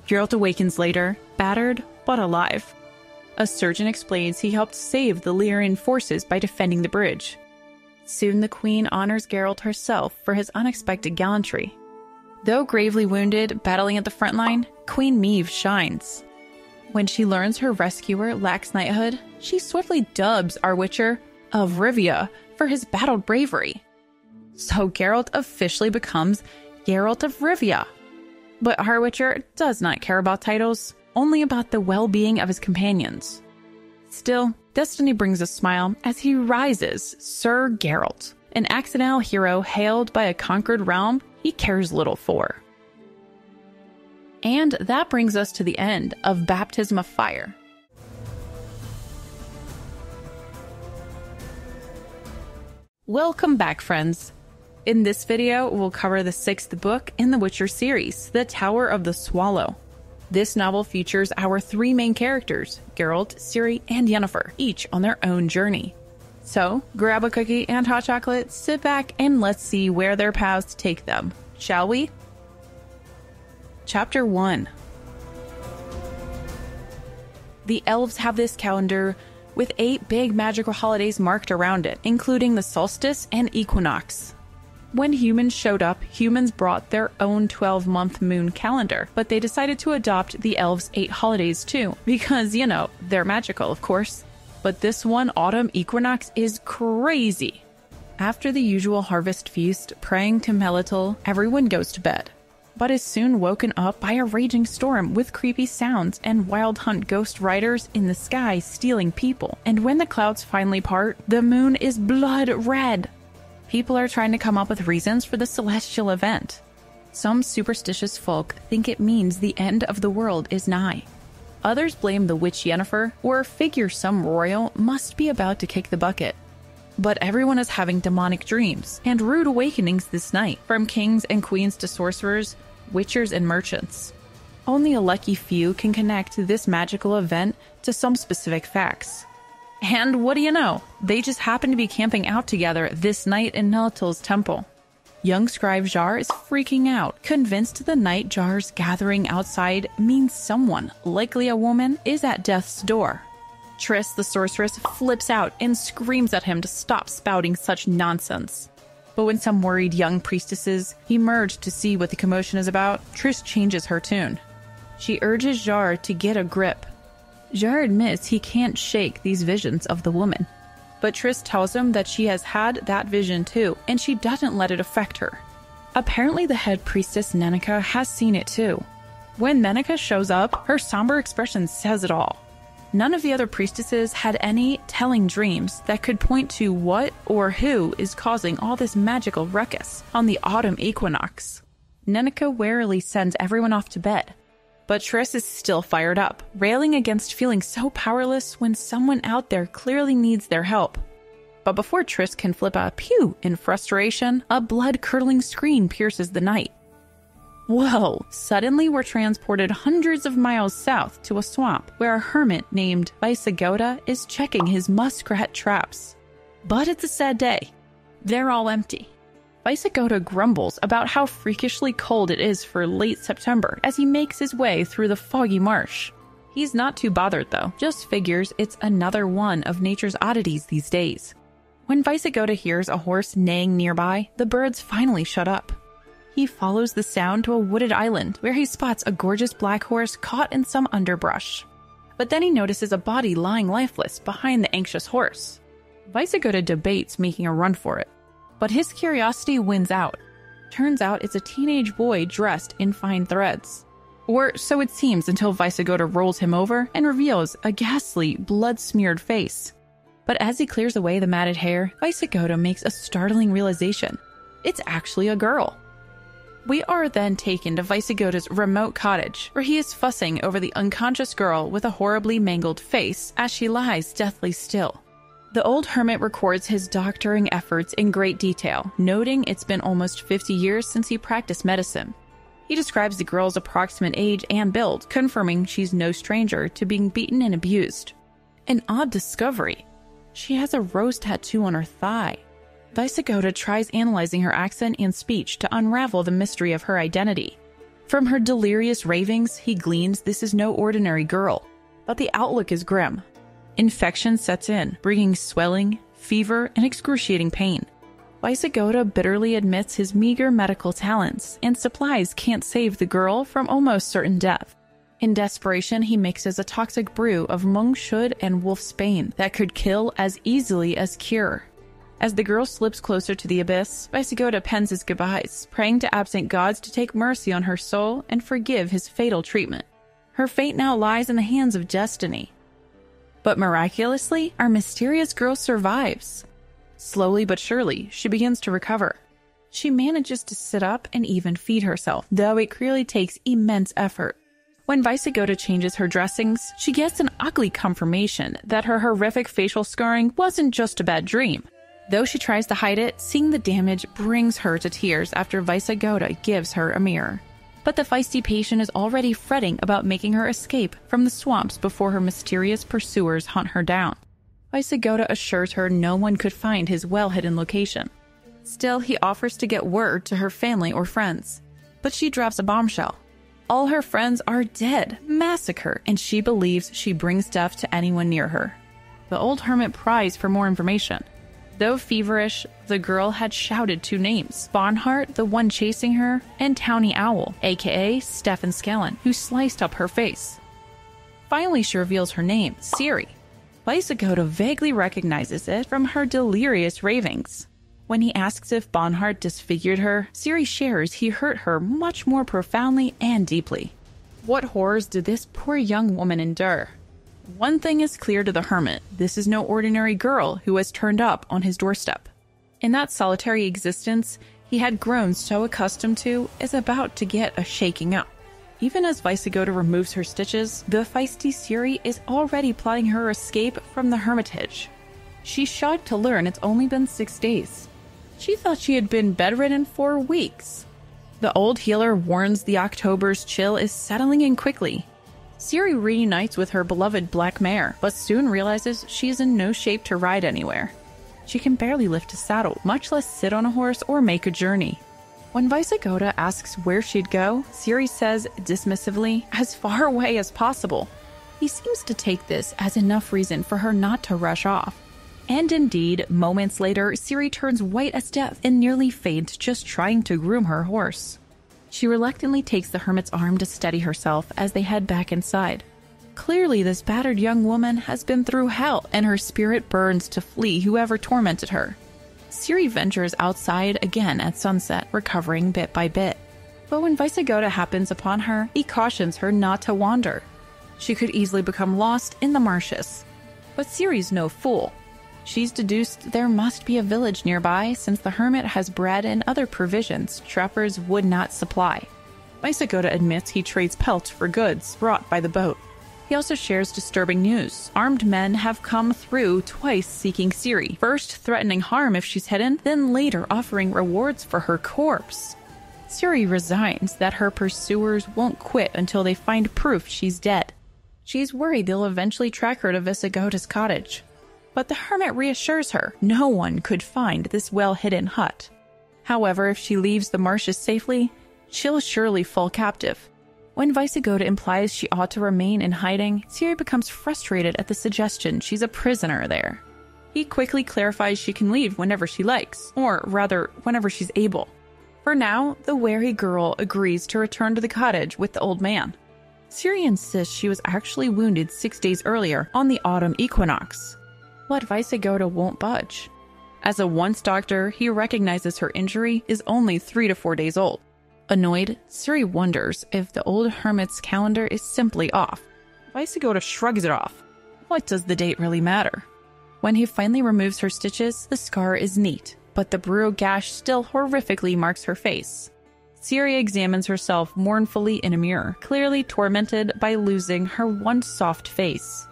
Geralt awakens later, battered but alive. A surgeon explains he helped save the Lyrian forces by defending the bridge. Soon the Queen honors Geralt herself for his unexpected gallantry. Though gravely wounded, battling at the front line, Queen Meve shines. When she learns her rescuer lacks knighthood, she swiftly dubs our Witcher of Rivia for his battled bravery. So Geralt officially becomes Geralt of Rivia. But our Witcher does not care about titles, only about the well-being of his companions. Still, destiny brings a smile as he rises Sir Geralt, an accidental hero hailed by a conquered realm he cares little for. And that brings us to the end of Baptism of Fire. Welcome back, friends. In this video, we'll cover the 6th book in the Witcher series, The Tower of the Swallow. This novel features our 3 main characters, Geralt, Ciri, and Yennefer, each on their own journey. So, grab a cookie and hot chocolate, sit back, and let's see where their paths take them, shall we? Chapter 1. The elves have this calendar with 8 big magical holidays marked around it, including the solstice and equinox. When humans showed up, humans brought their own 12-month moon calendar, but they decided to adopt the elves' 8 holidays too, because, you know, they're magical, of course. But this one autumn equinox is crazy. After the usual harvest feast, praying to Melitele, everyone goes to bed, but is soon woken up by a raging storm with creepy sounds and wild hunt ghost riders in the sky stealing people. And when the clouds finally part, the moon is blood red. People are trying to come up with reasons for the celestial event. Some superstitious folk think it means the end of the world is nigh. Others blame the witch Yennefer, or figure some royal must be about to kick the bucket. But everyone is having demonic dreams and rude awakenings this night, from kings and queens to sorcerers, witchers and merchants. Only a lucky few can connect this magical event to some specific facts. And what do you know? They just happen to be camping out together this night in Melitele's temple. Young scribe Jar is freaking out, convinced the night Jar's gathering outside means someone, likely a woman, is at death's door. Triss, the sorceress, flips out and screams at him to stop spouting such nonsense. But when some worried young priestesses emerge to see what the commotion is about, Triss changes her tune. She urges Jar to get a grip. Jar admits he can't shake these visions of the woman. But Triss tells him that she has had that vision too, and she doesn't let it affect her. Apparently the head priestess Nenneke has seen it too. When Nenneke shows up, her somber expression says it all. None of the other priestesses had any telling dreams that could point to what or who is causing all this magical ruckus on the autumn equinox. Nenica warily sends everyone off to bed, but Triss is still fired up, railing against feeling so powerless when someone out there clearly needs their help. But before Triss can flip a pew in frustration, a blood-curdling scream pierces the night. Whoa! Suddenly we're transported hundreds of miles south to a swamp where a hermit named Vysagota is checking his muskrat traps. But it's a sad day. They're all empty. Vysagota grumbles about how freakishly cold it is for late September as he makes his way through the foggy marsh. He's not too bothered though, just figures it's another one of nature's oddities these days. When Vysagota hears a horse neighing nearby, the birds finally shut up. He follows the sound to a wooded island where he spots a gorgeous black horse caught in some underbrush. But then he notices a body lying lifeless behind the anxious horse. Vysagota debates making a run for it, but his curiosity wins out. Turns out it's a teenage boy dressed in fine threads. Or so it seems until Vysagota rolls him over and reveals a ghastly, blood-smeared face. But as he clears away the matted hair, Vysagota makes a startling realization. It's actually a girl. We are then taken to Vysagota's remote cottage, where he is fussing over the unconscious girl with a horribly mangled face as she lies deathly still. The old hermit records his doctoring efforts in great detail, noting it's been almost 50 years since he practiced medicine. He describes the girl's approximate age and build, confirming she's no stranger to being beaten and abused. An odd discovery. She has a rose tattoo on her thigh. Vysagota tries analyzing her accent and speech to unravel the mystery of her identity. From her delirious ravings, he gleans this is no ordinary girl, but the outlook is grim. Infection sets in, bringing swelling, fever, and excruciating pain. Vysagota bitterly admits his meager medical talents, and supplies can't save the girl from almost certain death. In desperation, he mixes a toxic brew of monk should and wolfsbane that could kill as easily as cure. As the girl slips closer to the abyss, Vysagota pens his goodbyes, praying to absent gods to take mercy on her soul and forgive his fatal treatment. Her fate now lies in the hands of destiny. But miraculously, our mysterious girl survives. Slowly but surely, she begins to recover. She manages to sit up and even feed herself, though it clearly takes immense effort. When Vysagota changes her dressings, she gets an ugly confirmation that her horrific facial scarring wasn't just a bad dream. Though she tries to hide it, seeing the damage brings her to tears after Vysagota gives her a mirror. But the feisty patient is already fretting about making her escape from the swamps before her mysterious pursuers hunt her down. Vysagota assures her no one could find his well-hidden location. Still, he offers to get word to her family or friends. But she drops a bombshell. All her friends are dead, massacred, and she believes she brings death to anyone near her. The old hermit pries for more information. Though feverish, the girl had shouted two names: Bonhart, the one chasing her, and Towny Owl, aka Stefan Scallon, who sliced up her face. Finally, she reveals her name, Ciri. Vysagota vaguely recognizes it from her delirious ravings. When he asks if Bonhart disfigured her, Ciri shares he hurt her much more profoundly and deeply. What horrors did this poor young woman endure? One thing is clear to the hermit: this is no ordinary girl who has turned up on his doorstep. In that solitary existence he had grown so accustomed to is about to get a shaking up. Even as Vysagota removes her stitches, the feisty Ciri is already plotting her escape from the hermitage. She's shocked to learn it's only been 6 days. She thought she had been bedridden for weeks. The old healer warns the October's chill is settling in quickly. Ciri reunites with her beloved black mare, but soon realizes she is in no shape to ride anywhere. She can barely lift a saddle, much less sit on a horse or make a journey. When Vysagota asks where she'd go, Ciri says dismissively, as far away as possible. He seems to take this as enough reason for her not to rush off. And indeed, moments later, Ciri turns white as death and nearly faints just trying to groom her horse. She reluctantly takes the hermit's arm to steady herself as they head back inside. Clearly, this battered young woman has been through hell, and her spirit burns to flee whoever tormented her. Ciri ventures outside again at sunset, recovering bit by bit. But when Vysagota happens upon her, he cautions her not to wander. She could easily become lost in the marshes. But Ciri's no fool. She's deduced there must be a village nearby since the hermit has bread and other provisions trappers would not supply. Visigoda admits he trades pelts for goods brought by the boat. He also shares disturbing news. Armed men have come through twice seeking Ciri, first threatening harm if she's hidden, then later offering rewards for her corpse. Ciri resigns that her pursuers won't quit until they find proof she's dead. She's worried they'll eventually track her to Visigoda's cottage. But the hermit reassures her no one could find this well-hidden hut. However, if she leaves the marshes safely, she'll surely fall captive. When Visigoda implies she ought to remain in hiding, Ciri becomes frustrated at the suggestion she's a prisoner there. He quickly clarifies she can leave whenever she likes, or rather, whenever she's able. For now, the wary girl agrees to return to the cottage with the old man. Ciri insists she was actually wounded 6 days earlier on the autumn equinox. But Visigoda won't budge. As a once doctor, he recognizes her injury is only 3 to 4 days old. Annoyed, Ciri wonders if the old hermit's calendar is simply off. Visigoda shrugs it off. What does the date really matter? When he finally removes her stitches, the scar is neat, but the burrow gash still horrifically marks her face. Ciri examines herself mournfully in a mirror, clearly tormented by losing her once soft face.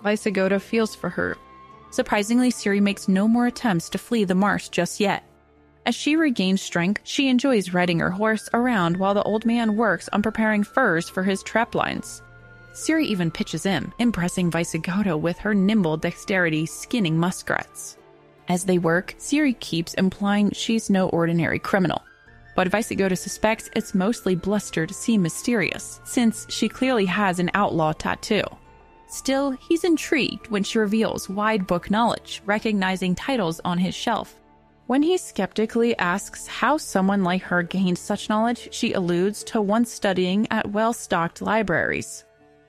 Visigoda feels for her. Surprisingly, Ciri makes no more attempts to flee the marsh just yet. As she regains strength, she enjoys riding her horse around while the old man works on preparing furs for his trap lines. Ciri even pitches in, impressing Visigoda with her nimble dexterity skinning muskrats. As they work, Ciri keeps implying she's no ordinary criminal. But Visigoda suspects it's mostly bluster to seem mysterious, since she clearly has an outlaw tattoo. Still, he's intrigued when she reveals wide book knowledge, recognizing titles on his shelf. When he skeptically asks how someone like her gained such knowledge, she alludes to once studying at well-stocked libraries.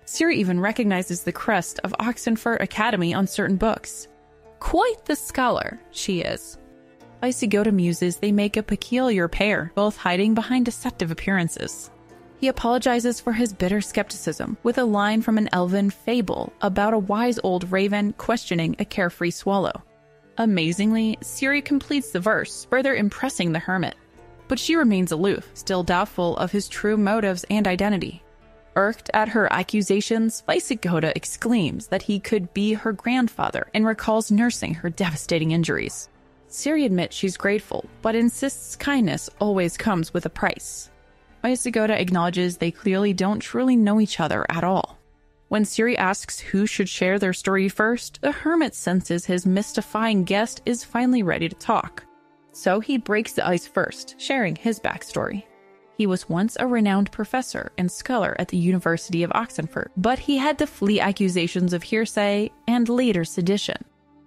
Ciri even recognizes the crest of Oxenfurt Academy on certain books. Quite the scholar, she is. Visigoda muses they make a peculiar pair, both hiding behind deceptive appearances. He apologizes for his bitter skepticism with a line from an elven fable about a wise old raven questioning a carefree swallow. Amazingly, Ciri completes the verse, further impressing the hermit. But she remains aloof, still doubtful of his true motives and identity. Irked at her accusations, Visigoda exclaims that he could be her grandfather and recalls nursing her devastating injuries. Ciri admits she's grateful, but insists kindness always comes with a price. Visigoda acknowledges they clearly don't truly know each other at all. When Ciri asks who should share their story first, the hermit senses his mystifying guest is finally ready to talk. So he breaks the ice first, sharing his backstory. He was once a renowned professor and scholar at the University of Oxenfurt, but he had to flee accusations of hearsay and later sedition.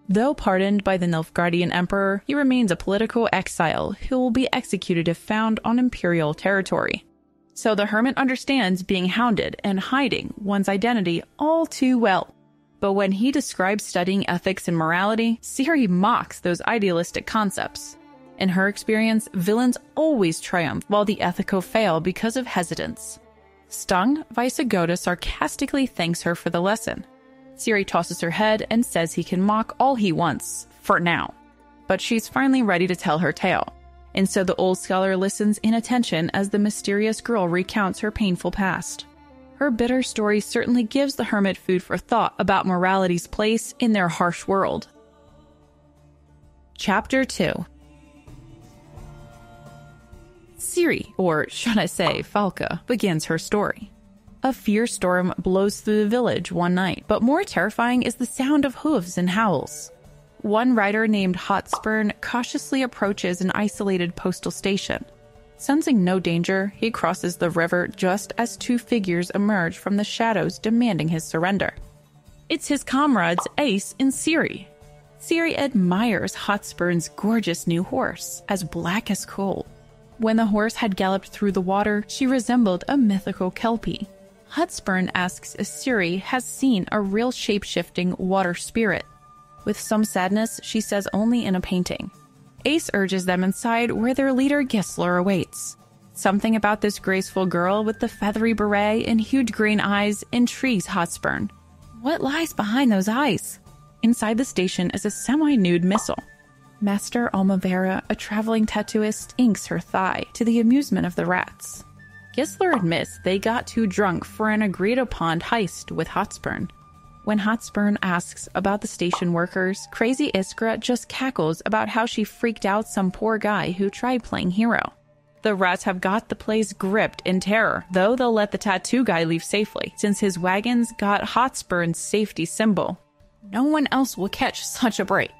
Though pardoned by the Nilfgaardian emperor, he remains a political exile who will be executed if found on imperial territory. So the hermit understands being hounded and hiding one's identity all too well. But when he describes studying ethics and morality, Ciri mocks those idealistic concepts. In her experience, villains always triumph while the ethical fail because of hesitance. Stung, Visigoda sarcastically thanks her for the lesson. Ciri tosses her head and says he can mock all he wants, for now. But she's finally ready to tell her tale. And so the old scholar listens in attention as the mysterious girl recounts her painful past. Her bitter story certainly gives the hermit food for thought about morality's place in their harsh world. Chapter 2. Ciri, or should I say Falca, begins her story. A fierce storm blows through the village one night, but more terrifying is the sound of hooves and howls. One rider named Hotspurn cautiously approaches an isolated postal station. Sensing no danger, he crosses the river just as two figures emerge from the shadows demanding his surrender. It's his comrades Ace and Ciri. Ciri admires Hotspurn's gorgeous new horse, as black as coal. When the horse had galloped through the water, she resembled a mythical kelpie. Hotspurn asks if Ciri has seen a real shape-shifting water spirit. With some sadness, she says only in a painting. Ace urges them inside where their leader Gessler awaits. Something about this graceful girl with the feathery beret and huge green eyes intrigues Hotspur. What lies behind those eyes? Inside the station is a semi-nude Missile. Master Almavera, a traveling tattooist, inks her thigh to the amusement of the rats. Gisler admits they got too drunk for an agreed-upon heist with Hotspur. When Hotspur asks about the station workers, Crazy Iskra just cackles about how she freaked out some poor guy who tried playing hero. The rats have got the place gripped in terror, though they'll let the tattoo guy leave safely, since his wagon's got Hotspur's safety symbol. No one else will catch such a break.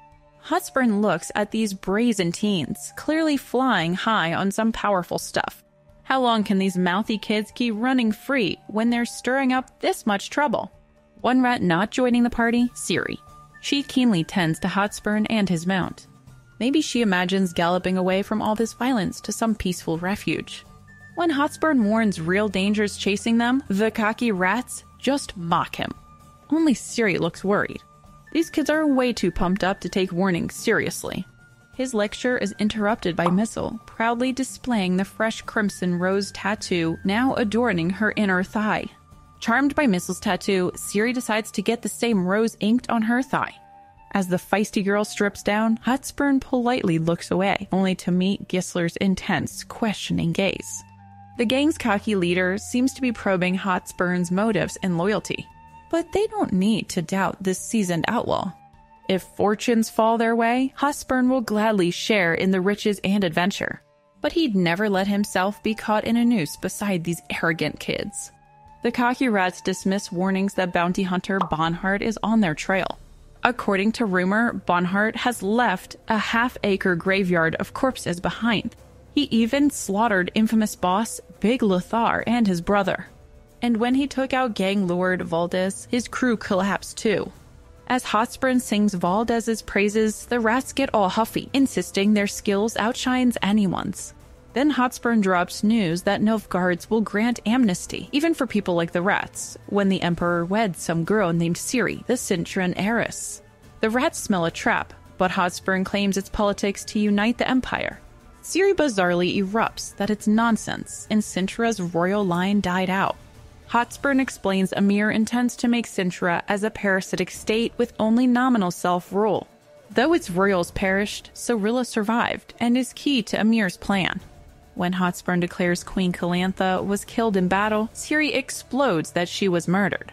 Hotspur looks at these brazen teens, clearly flying high on some powerful stuff. How long can these mouthy kids keep running free when they're stirring up this much trouble? One rat not joining the party, Ciri. She keenly tends to Hotspur and his mount. Maybe she imagines galloping away from all this violence to some peaceful refuge. When Hotspur warns real dangers chasing them, the cocky rats just mock him. Only Ciri looks worried. These kids are way too pumped up to take warnings seriously. His lecture is interrupted by Missile, proudly displaying the fresh crimson rose tattoo now adorning her inner thigh. Charmed by Missile's tattoo, Ciri decides to get the same rose inked on her thigh. As the feisty girl strips down, Hotspur politely looks away, only to meet Gisler's intense, questioning gaze. The gang's cocky leader seems to be probing Hotspur's motives and loyalty, but they don't need to doubt this seasoned outlaw. If fortunes fall their way, Hotspur will gladly share in the riches and adventure, but he'd never let himself be caught in a noose beside these arrogant kids. The cocky rats dismiss warnings that bounty hunter Bonhart is on their trail. According to rumor, Bonhart has left a half-acre graveyard of corpses behind. He even slaughtered infamous boss Big Lothar and his brother. And when he took out gang lord Valdez, his crew collapsed too. As Hotspur sings Valdez's praises, the rats get all huffy, insisting their skills outshines anyone's. Then Hotspur drops news that Nilfgaards will grant amnesty, even for people like the rats, when the Emperor weds some girl named Ciri, the Cintran heiress. The rats smell a trap, but Hotspur claims it's politics to unite the Empire. Ciri bizarrely erupts that it's nonsense, and Cintra's royal line died out. Hotspur explains Emhyr intends to make Cintra as a parasitic state with only nominal self-rule. Though its royals perished, Cirilla survived, and is key to Emhyr's plan. When Hotspur declares Queen Calantha was killed in battle, Ciri explodes that she was murdered.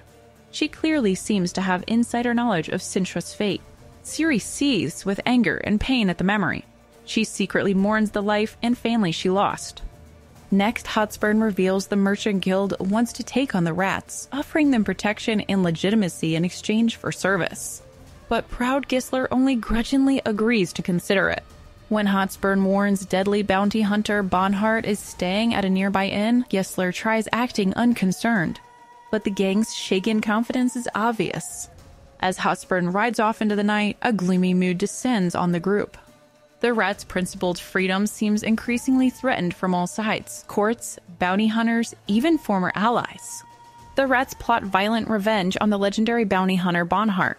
She clearly seems to have insider knowledge of Cintra's fate. Ciri seethes with anger and pain at the memory. She secretly mourns the life and family she lost. Next, Hotspur reveals the Merchant Guild wants to take on the rats, offering them protection and legitimacy in exchange for service. But proud Gisler only grudgingly agrees to consider it. When Hotspur warns deadly bounty hunter Bonhart is staying at a nearby inn, Gisler tries acting unconcerned. But the gang's shaken confidence is obvious. As Hotspur rides off into the night, a gloomy mood descends on the group. The rats' principled freedom seems increasingly threatened from all sides: courts, bounty hunters, even former allies. The rats plot violent revenge on the legendary bounty hunter Bonhart.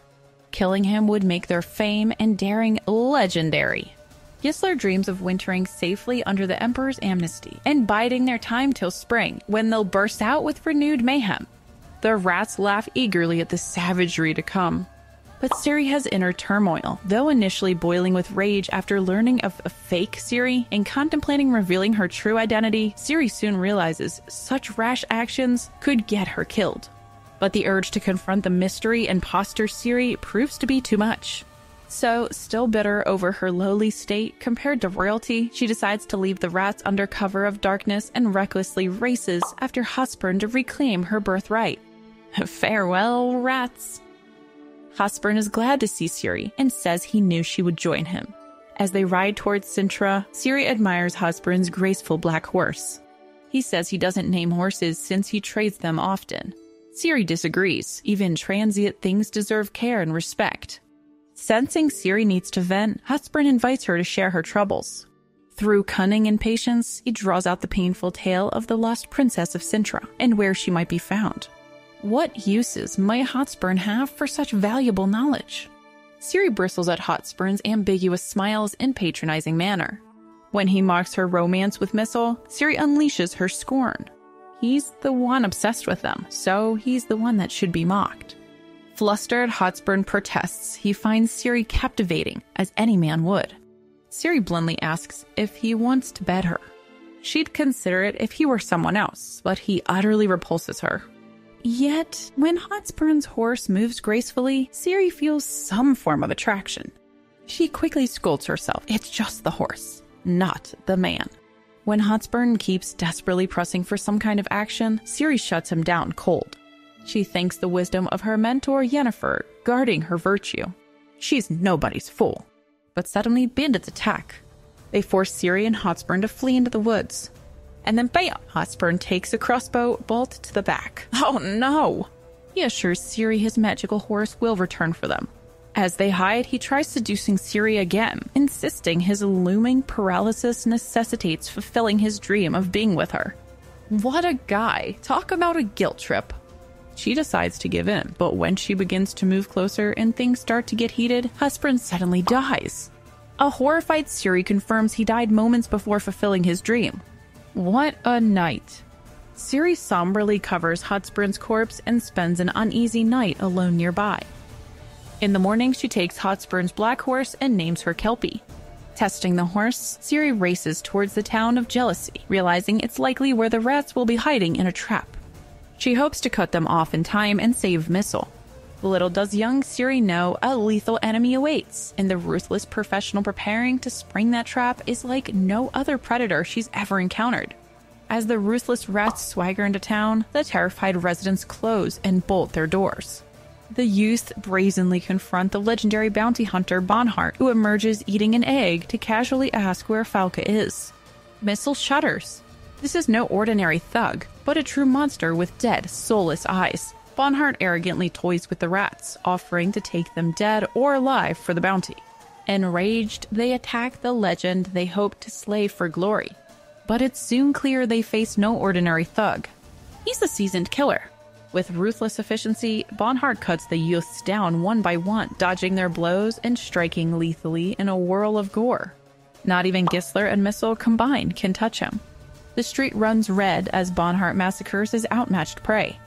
Killing him would make their fame and daring legendary. Gisler dreams of wintering safely under the Emperor's amnesty and biding their time till spring, when they'll burst out with renewed mayhem. The rats laugh eagerly at the savagery to come. But Ciri has inner turmoil. Though initially boiling with rage after learning of a fake Ciri and contemplating revealing her true identity, Ciri soon realizes such rash actions could get her killed. But the urge to confront the mystery imposter Ciri proves to be too much. So, still bitter over her lowly state compared to royalty, she decides to leave the rats under cover of darkness and recklessly races after Hotspur to reclaim her birthright. Farewell, rats! Hotspur is glad to see Ciri and says he knew she would join him. As they ride towards Cintra, Ciri admires Hotspur's graceful black horse. He says he doesn't name horses since he trades them often. Ciri disagrees. Even transient things deserve care and respect. Sensing Ciri needs to vent, Hotspur invites her to share her troubles. Through cunning and patience, he draws out the painful tale of the lost princess of Cintra and where she might be found. What uses might Hotspur have for such valuable knowledge? Ciri bristles at Hotspur's ambiguous smiles and patronizing manner. When he mocks her romance with Missile, Ciri unleashes her scorn. He's the one obsessed with them, so he's the one that should be mocked. Flustered, Hotspur protests he finds Ciri captivating, as any man would. Ciri bluntly asks if he wants to bed her. She'd consider it if he were someone else, but he utterly repulses her. Yet, when Hotspur's horse moves gracefully, Ciri feels some form of attraction. She quickly scolds herself. It's just the horse, not the man. When Hotspur keeps desperately pressing for some kind of action, Ciri shuts him down cold. She thanks the wisdom of her mentor Yennefer, guarding her virtue. She's nobody's fool. But suddenly, bandits attack. They force Ciri and Hotspur to flee into the woods. And then bam! Hotspur takes a crossbow bolt to the back. Oh no! He assures Ciri his magical horse will return for them. As they hide, he tries seducing Ciri again, insisting his looming paralysis necessitates fulfilling his dream of being with her. What a guy! Talk about a guilt trip. She decides to give in, but when she begins to move closer and things start to get heated, Hotspur suddenly dies. A horrified Ciri confirms he died moments before fulfilling his dream. What a night. Ciri somberly covers Hotspur's corpse and spends an uneasy night alone nearby. In the morning, she takes Hotspur's black horse and names her Kelpie. Testing the horse, Ciri races towards the town of Jealousy, realizing it's likely where the rats will be hiding in a trap. She hopes to cut them off in time and save Missile. Little does young Ciri know a lethal enemy awaits, and the ruthless professional preparing to spring that trap is like no other predator she's ever encountered. As the ruthless rats swagger into town, the terrified residents close and bolt their doors. The youth brazenly confront the legendary bounty hunter Bonhart, who emerges eating an egg to casually ask where Falca is. Missile shudders. This is no ordinary thug, but a true monster with dead, soulless eyes. Bonhart arrogantly toys with the rats, offering to take them dead or alive for the bounty. Enraged, they attack the legend they hope to slay for glory. But it's soon clear they face no ordinary thug. He's a seasoned killer. With ruthless efficiency, Bonhart cuts the youths down one by one, dodging their blows and striking lethally in a whirl of gore. Not even Gisler and Missile combined can touch him. The street runs red as Bonhart massacres his outmatched prey.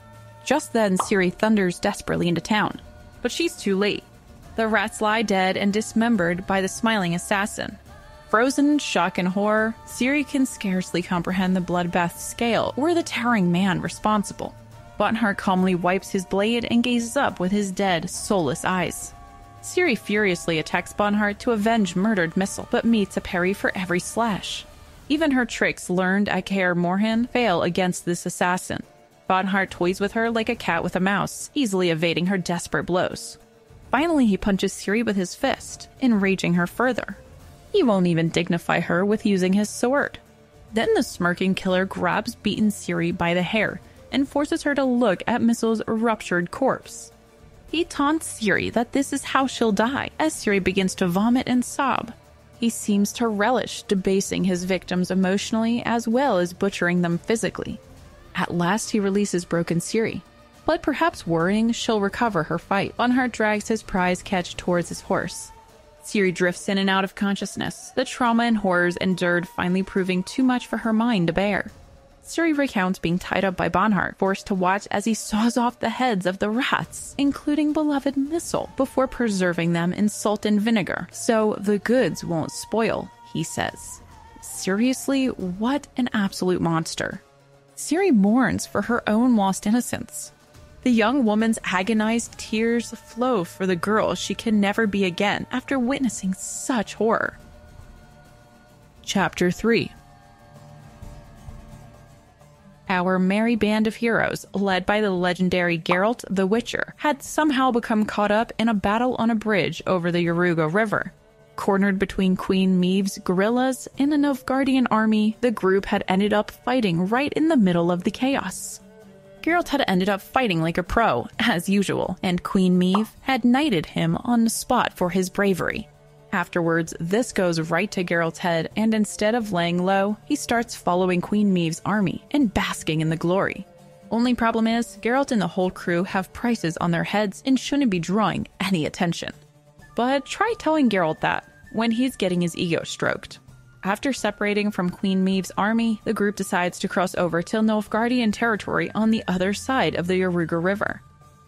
Just then, Ciri thunders desperately into town. But she's too late. The rats lie dead and dismembered by the smiling assassin. Frozen in shock and horror, Ciri can scarcely comprehend the bloodbath's scale or the towering man responsible. Bonhart calmly wipes his blade and gazes up with his dead, soulless eyes. Ciri furiously attacks Bonhart to avenge murdered Missile, but meets a parry for every slash. Even her tricks learned at Kaer Morhen fail against this assassin. Bonhart toys with her like a cat with a mouse, easily evading her desperate blows. Finally, he punches Ciri with his fist, enraging her further. He won't even dignify her with using his sword. Then the smirking killer grabs beaten Ciri by the hair and forces her to look at Missile's ruptured corpse. He taunts Ciri that this is how she'll die, as Ciri begins to vomit and sob. He seems to relish debasing his victims emotionally as well as butchering them physically. At last, he releases broken Ciri, but perhaps worrying she'll recover her fight. Bonhart drags his prize catch towards his horse. Ciri drifts in and out of consciousness, the trauma and horrors endured finally proving too much for her mind to bear. Ciri recounts being tied up by Bonhart, forced to watch as he saws off the heads of the rats, including beloved Missile, before preserving them in salt and vinegar, so the goods won't spoil, he says. Seriously, what an absolute monster. Ciri mourns for her own lost innocence. The young woman's agonized tears flow for the girl she can never be again after witnessing such horror. Chapter 3. Our merry band of heroes, led by the legendary Geralt the Witcher, had somehow become caught up in a battle on a bridge over the Yaruga River. Cornered between Queen Maeve's guerrillas and a Nilfgaardian army, the group had ended up fighting right in the middle of the chaos. Geralt had ended up fighting like a pro, as usual, and Queen Maeve had knighted him on the spot for his bravery. Afterwards, this goes right to Geralt's head, and instead of laying low, he starts following Queen Maeve's army and basking in the glory. Only problem is, Geralt and the whole crew have prices on their heads and shouldn't be drawing any attention. But try telling Geralt that when he's getting his ego stroked. After separating from Queen Maeve's army, the group decides to cross over to Nilfgaardian territory on the other side of the Yaruga River.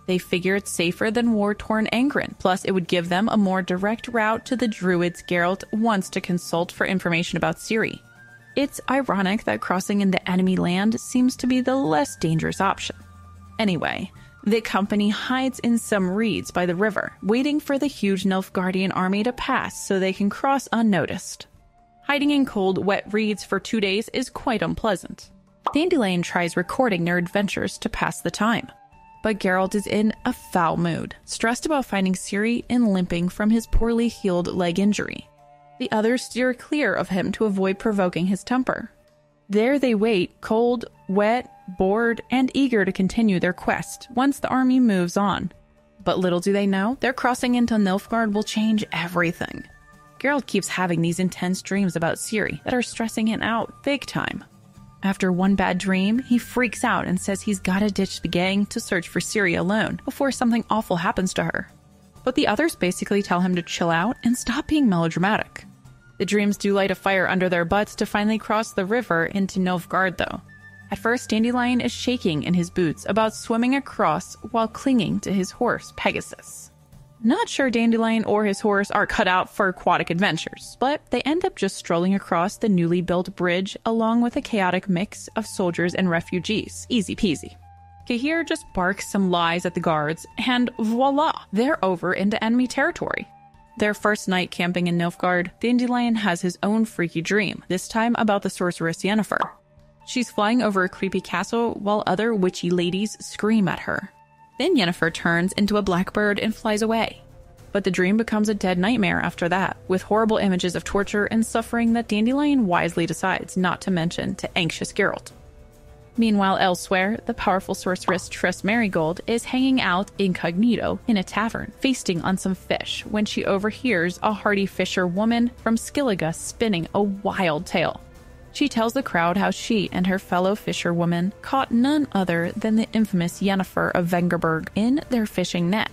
They figure it's safer than war-torn Angren, plus it would give them a more direct route to the druids Geralt wants to consult for information about Ciri. It's ironic that crossing into enemy land seems to be the less dangerous option. Anyway, the company hides in some reeds by the river, waiting for the huge Nilfgaardian army to pass so they can cross unnoticed. Hiding in cold, wet reeds for 2 days is quite unpleasant. Dandelion tries recording their adventures to pass the time. But Geralt is in a foul mood, stressed about finding Ciri and limping from his poorly healed leg injury. The others steer clear of him to avoid provoking his temper. There they wait, cold, wet, bored, and eager to continue their quest once the army moves on. But little do they know, their crossing into Nilfgaard will change everything. Geralt keeps having these intense dreams about Ciri that are stressing him out big time. After one bad dream, he freaks out and says he's gotta ditch the gang to search for Ciri alone before something awful happens to her. But the others basically tell him to chill out and stop being melodramatic. The dreams do light a fire under their butts to finally cross the river into Nilfgaard, though. At first, Dandelion is shaking in his boots about swimming across while clinging to his horse, Pegasus. Not sure Dandelion or his horse are cut out for aquatic adventures, but they end up just strolling across the newly built bridge along with a chaotic mix of soldiers and refugees. Easy peasy. Cahir just barks some lies at the guards, and voila, they're over into enemy territory. Their first night camping in Nilfgaard, Dandelion has his own freaky dream, this time about the sorceress Yennefer. She's flying over a creepy castle while other witchy ladies scream at her. Then Yennefer turns into a blackbird and flies away. But the dream becomes a dead nightmare after that, with horrible images of torture and suffering that Dandelion wisely decides not to mention to anxious Geralt. Meanwhile, elsewhere, the powerful sorceress Triss Merigold is hanging out incognito in a tavern, feasting on some fish, when she overhears a hardy fisher woman from Skellige spinning a wild tale. She tells the crowd how she and her fellow fisherwoman caught none other than the infamous Yennefer of Vengerberg in their fishing net.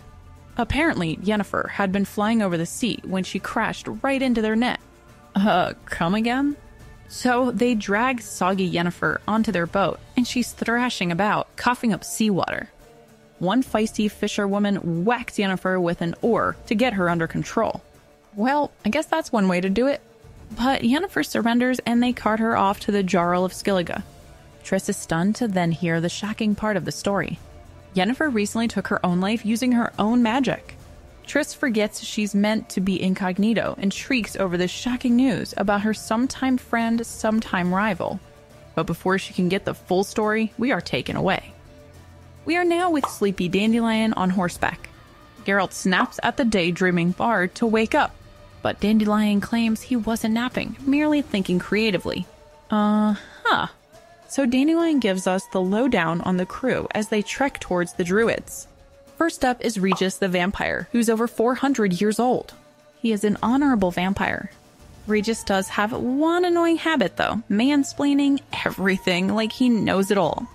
Apparently, Yennefer had been flying over the sea when she crashed right into their net. Come again? So they drag soggy Yennefer onto their boat, and she's thrashing about, coughing up seawater. One feisty fisherwoman whacks Yennefer with an oar to get her under control. Well, I guess that's one way to do it. But Yennefer surrenders and they cart her off to the Jarl of Skellige. Triss is stunned to then hear the shocking part of the story. Yennefer recently took her own life using her own magic. Triss forgets she's meant to be incognito and shrieks over this shocking news about her sometime friend, sometime rival. But before she can get the full story, we are taken away. We are now with sleepy Dandelion on horseback. Geralt snaps at the daydreaming bard to wake up. But Dandelion claims he wasn't napping, merely thinking creatively. So Dandelion gives us the lowdown on the crew as they trek towards the druids. First up is Regis the vampire, who's over 400 years old. He is an honorable vampire. Regis does have one annoying habit though, mansplaining everything like he knows it all.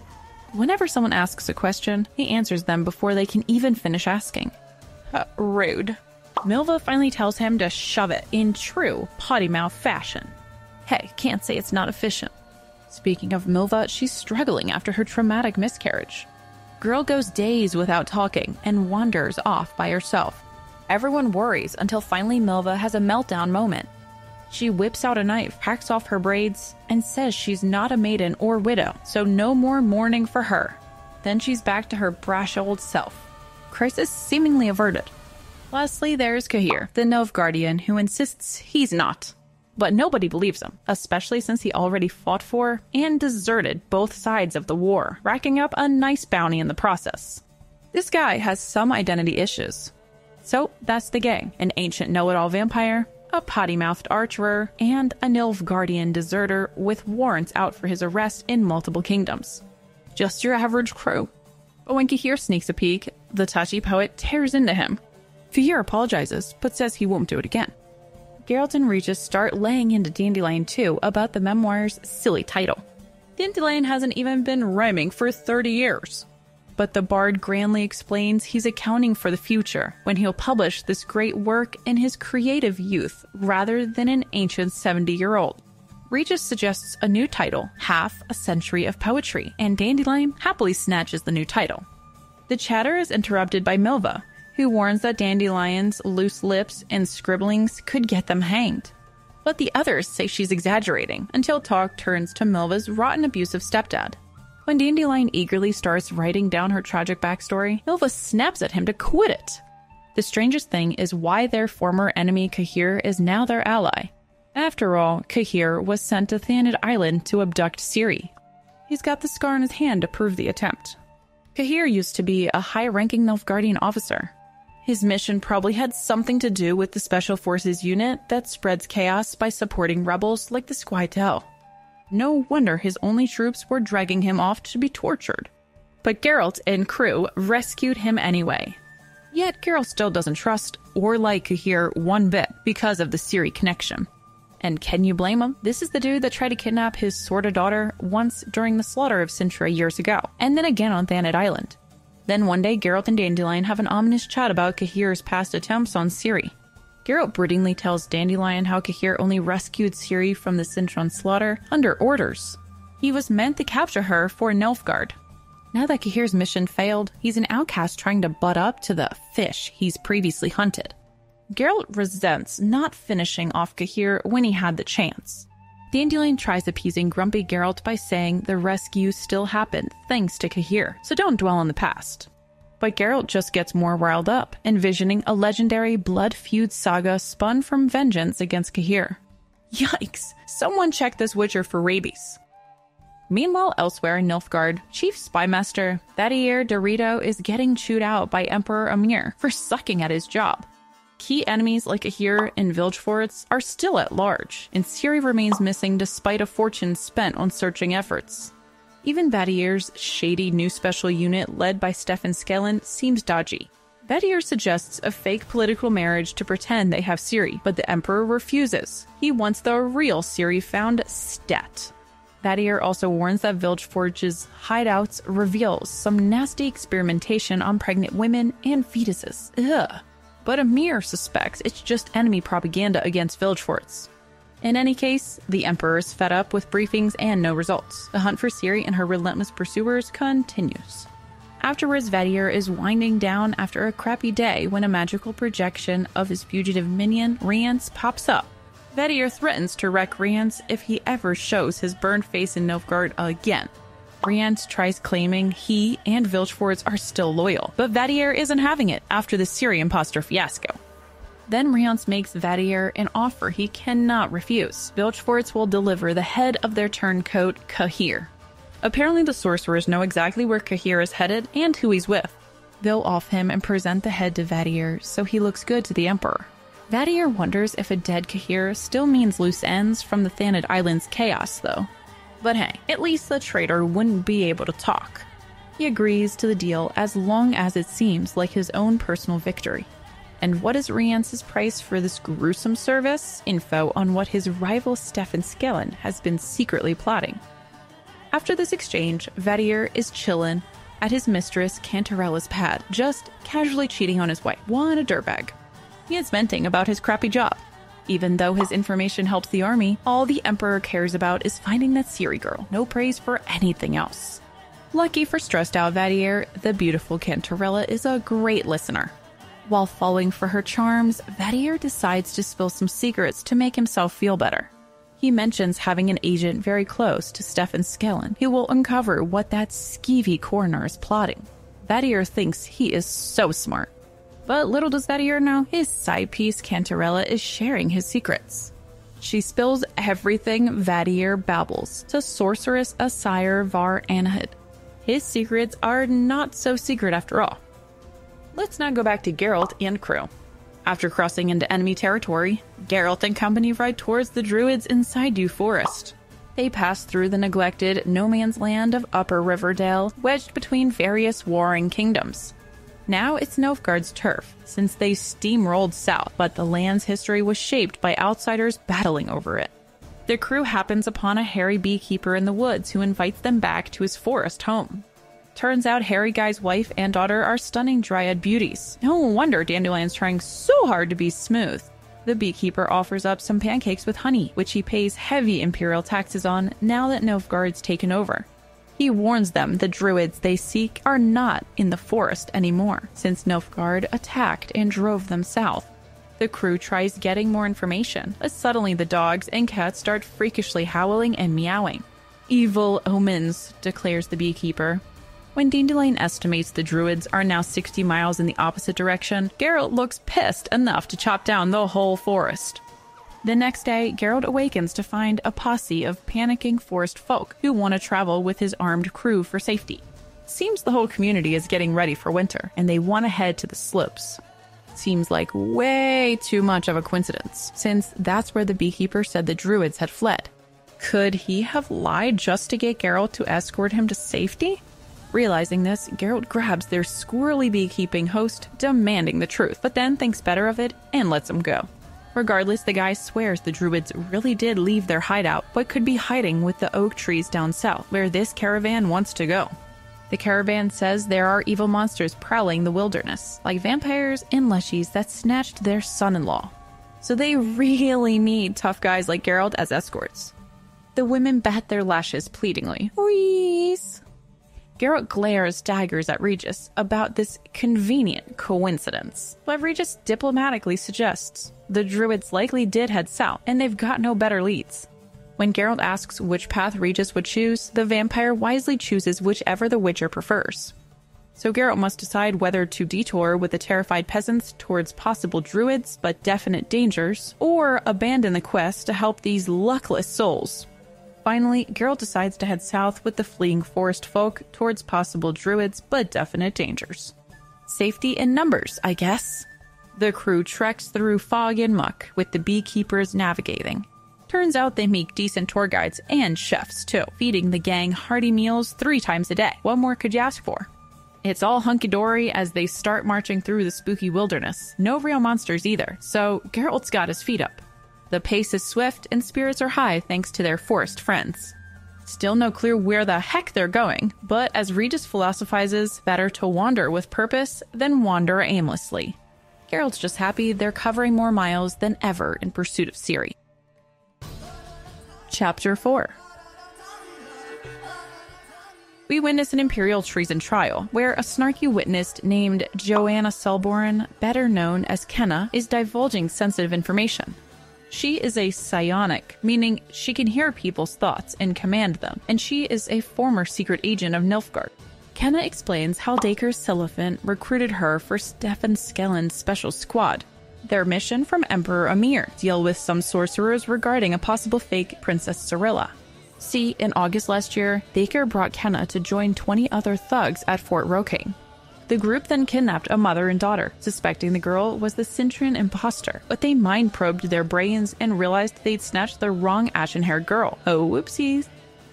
Whenever someone asks a question, he answers them before they can even finish asking. Rude. Milva finally tells him to shove it in true potty mouth fashion. Hey, can't say it's not efficient. Speaking of Milva, she's struggling after her traumatic miscarriage. Girl goes days without talking and wanders off by herself. Everyone worries until finally Milva has a meltdown moment. She whips out a knife, hacks off her braids, and says she's not a maiden or widow, so no more mourning for her. Then she's back to her brash old self. Crisis seemingly averted. Lastly, there's Cahir, the Nilfgaardian, who insists he's not. But nobody believes him, especially since he already fought for and deserted both sides of the war, racking up a nice bounty in the process. This guy has some identity issues. So that's the gang: an ancient know-it-all vampire, a potty-mouthed archer, and a Nilfgaardian deserter with warrants out for his arrest in multiple kingdoms. Just your average crew. But when Cahir sneaks a peek, the touchy poet tears into him. Cahir apologizes, but says he won't do it again. Geralt and Regis start laying into Dandelion too about the memoir's silly title. Dandelion hasn't even been rhyming for 30 years. But the bard grandly explains he's accounting for the future when he'll publish this great work in his creative youth rather than an ancient 70-year-old. Regis suggests a new title, Half a Century of Poetry, and Dandelion happily snatches the new title. The chatter is interrupted by Milva, who warns that Dandelion's loose lips and scribblings could get them hanged. But the others say she's exaggerating, until talk turns to Milva's rotten abusive stepdad. When Dandelion eagerly starts writing down her tragic backstory, Milva snaps at him to quit it. The strangest thing is why their former enemy Cahir is now their ally. After all, Cahir was sent to Thanid Island to abduct Ciri. He's got the scar on his hand to prove the attempt. Cahir used to be a high-ranking Nilfgaardian officer. His mission probably had something to do with the Special Forces unit that spreads chaos by supporting rebels like the Squirtle. No wonder his only troops were dragging him off to be tortured. But Geralt and crew rescued him anyway. Yet Geralt still doesn't trust or like Cahir one bit because of the Ciri connection. And can you blame him? This is the dude that tried to kidnap his sorta daughter once during the slaughter of Cintra years ago, and then again on Thanid Island. Then one day, Geralt and Dandelion have an ominous chat about Cahir's past attempts on Ciri. Geralt broodingly tells Dandelion how Cahir only rescued Ciri from the Cintron slaughter under orders. He was meant to capture her for Nilfgaard. Now that Cahir's mission failed, he's an outcast trying to butt up to the fish he's previously hunted. Geralt resents not finishing off Cahir when he had the chance. Dandelion tries appeasing grumpy Geralt by saying the rescue still happened thanks to Cahir, so don't dwell on the past. But Geralt just gets more riled up, envisioning a legendary blood feud saga spun from vengeance against Cahir. Yikes! Someone check this Witcher for rabies. Meanwhile, elsewhere in Nilfgaard, Chief Spymaster Thaddeus Dorito is getting chewed out by Emperor Emhyr for sucking at his job. Key enemies like Cahir and Vilgefortz are still at large, and Ciri remains missing despite a fortune spent on searching efforts. Even Thaddeus' shady new special unit led by Stefan Skellen seems dodgy. Thaddeus suggests a fake political marriage to pretend they have Ciri, but the Emperor refuses. He wants the real Ciri found stat. Thaddeus also warns that Vilgefortz's hideouts reveals some nasty experimentation on pregnant women and fetuses. Ugh. But Emhyr suspects it's just enemy propaganda against Vilgefortz. In any case, the Emperor is fed up with briefings and no results. The hunt for Ciri and her relentless pursuers continues. Afterwards, Thaddeus is winding down after a crappy day when a magical projection of his fugitive minion, Rience, pops up. Thaddeus threatens to wreck Rience if he ever shows his burned face in Nilfgaard again. Rience tries claiming he and Vilgefortz are still loyal, but Thaddeus isn't having it after the Ciri imposter fiasco. Then Rience makes Thaddeus an offer he cannot refuse. Vilgefortz will deliver the head of their turncoat, Cahir. Apparently the sorcerers know exactly where Cahir is headed and who he's with. They'll off him and present the head to Thaddeus so he looks good to the Emperor. Thaddeus wonders if a dead Cahir still means loose ends from the Thanid Island's chaos, though. But hey, at least the traitor wouldn't be able to talk. He agrees to the deal as long as it seems like his own personal victory. And what is Rience's price for this gruesome service? Info on what his rival Stefan Skellen has been secretly plotting. After this exchange, Thaddeus is chillin' at his mistress Cantarella's pad, just casually cheating on his wife. What a dirtbag. He is venting about his crappy job. Even though his information helps the army, all the Emperor cares about is finding that Ciri girl. No praise for anything else. Lucky for stressed out Thaddeus, the beautiful Cantarella is a great listener. While falling for her charms, Thaddeus decides to spill some secrets to make himself feel better. He mentions having an agent very close to Stefan Skellen who will uncover what that skeevy coroner is plotting. Thaddeus thinks he is so smart. But little does Thaddeus know, his side piece Cantarella is sharing his secrets. She spills everything Thaddeus babbles to sorceress Asire Var Anahid. His secrets are not so secret after all. Let's now go back to Geralt and crew. After crossing into enemy territory, Geralt and company ride towards the druids inside Yew Forest. They pass through the neglected no-man's land of Upper Riverdale, wedged between various warring kingdoms. Now it's Nilfgaard's turf, since they steamrolled south, but the land's history was shaped by outsiders battling over it. Their crew happens upon a hairy beekeeper in the woods who invites them back to his forest home. Turns out Hairy Guy's wife and daughter are stunning dryad beauties. No wonder Dandelion's trying so hard to be smooth. The beekeeper offers up some pancakes with honey, which he pays heavy imperial taxes on now that Nilfgaard's taken over. He warns them the druids they seek are not in the forest anymore, since Nilfgaard attacked and drove them south. The crew tries getting more information, but suddenly the dogs and cats start freakishly howling and meowing. Evil omens, declares the beekeeper. When Dandelion estimates the druids are now 60 miles in the opposite direction, Geralt looks pissed enough to chop down the whole forest. The next day, Geralt awakens to find a posse of panicking forest folk who want to travel with his armed crew for safety. Seems the whole community is getting ready for winter, and they want to head to the slopes. Seems like way too much of a coincidence, since that's where the beekeeper said the druids had fled. Could he have lied just to get Geralt to escort him to safety? Realizing this, Geralt grabs their squirrely beekeeping host, demanding the truth, but then thinks better of it and lets him go. Regardless, the guy swears the druids really did leave their hideout, but could be hiding with the oak trees down south, where this caravan wants to go. The caravan says there are evil monsters prowling the wilderness, like vampires and leshies that snatched their son-in-law. So they really need tough guys like Geralt as escorts. The women bat their lashes pleadingly. Please. Geralt glares daggers at Regis about this convenient coincidence, but Regis diplomatically suggests the druids likely did head south, and they've got no better leads. When Geralt asks which path Regis would choose, the vampire wisely chooses whichever the Witcher prefers. So Geralt must decide whether to detour with the terrified peasants towards possible druids but definite dangers, or abandon the quest to help these luckless souls. Finally, Geralt decides to head south with the fleeing forest folk towards possible druids but definite dangers. Safety in numbers, I guess. The crew treks through fog and muck, with the beekeepers navigating. Turns out they meet decent tour guides and chefs, too, feeding the gang hearty meals 3 times a day. What more could you ask for? It's all hunky-dory as they start marching through the spooky wilderness. No real monsters either, so Geralt's got his feet up. The pace is swift and spirits are high thanks to their forest friends. Still no clue where the heck they're going, but as Regis philosophizes, better to wander with purpose than wander aimlessly. Geralt's just happy they're covering more miles than ever in pursuit of Ciri. Chapter 4. We witness an Imperial treason trial, where a snarky witness named Joanna Selborn, better known as Kenna, is divulging sensitive information. She is a psionic, meaning she can hear people's thoughts and command them, and she is a former secret agent of Nilfgaard. Kenna explains how Dacre Silliphant recruited her for Stefan Skellen's special squad. Their mission from Emperor Emhyr: deal with some sorcerers regarding a possible fake Princess Cirilla. See, in August last year, Dacre brought Kenna to join 20 other thugs at Fort Rocaine. The group then kidnapped a mother and daughter, suspecting the girl was the Cintran imposter, but they mind-probed their brains and realized they'd snatched the wrong ashen-haired girl. Oh, whoopsies.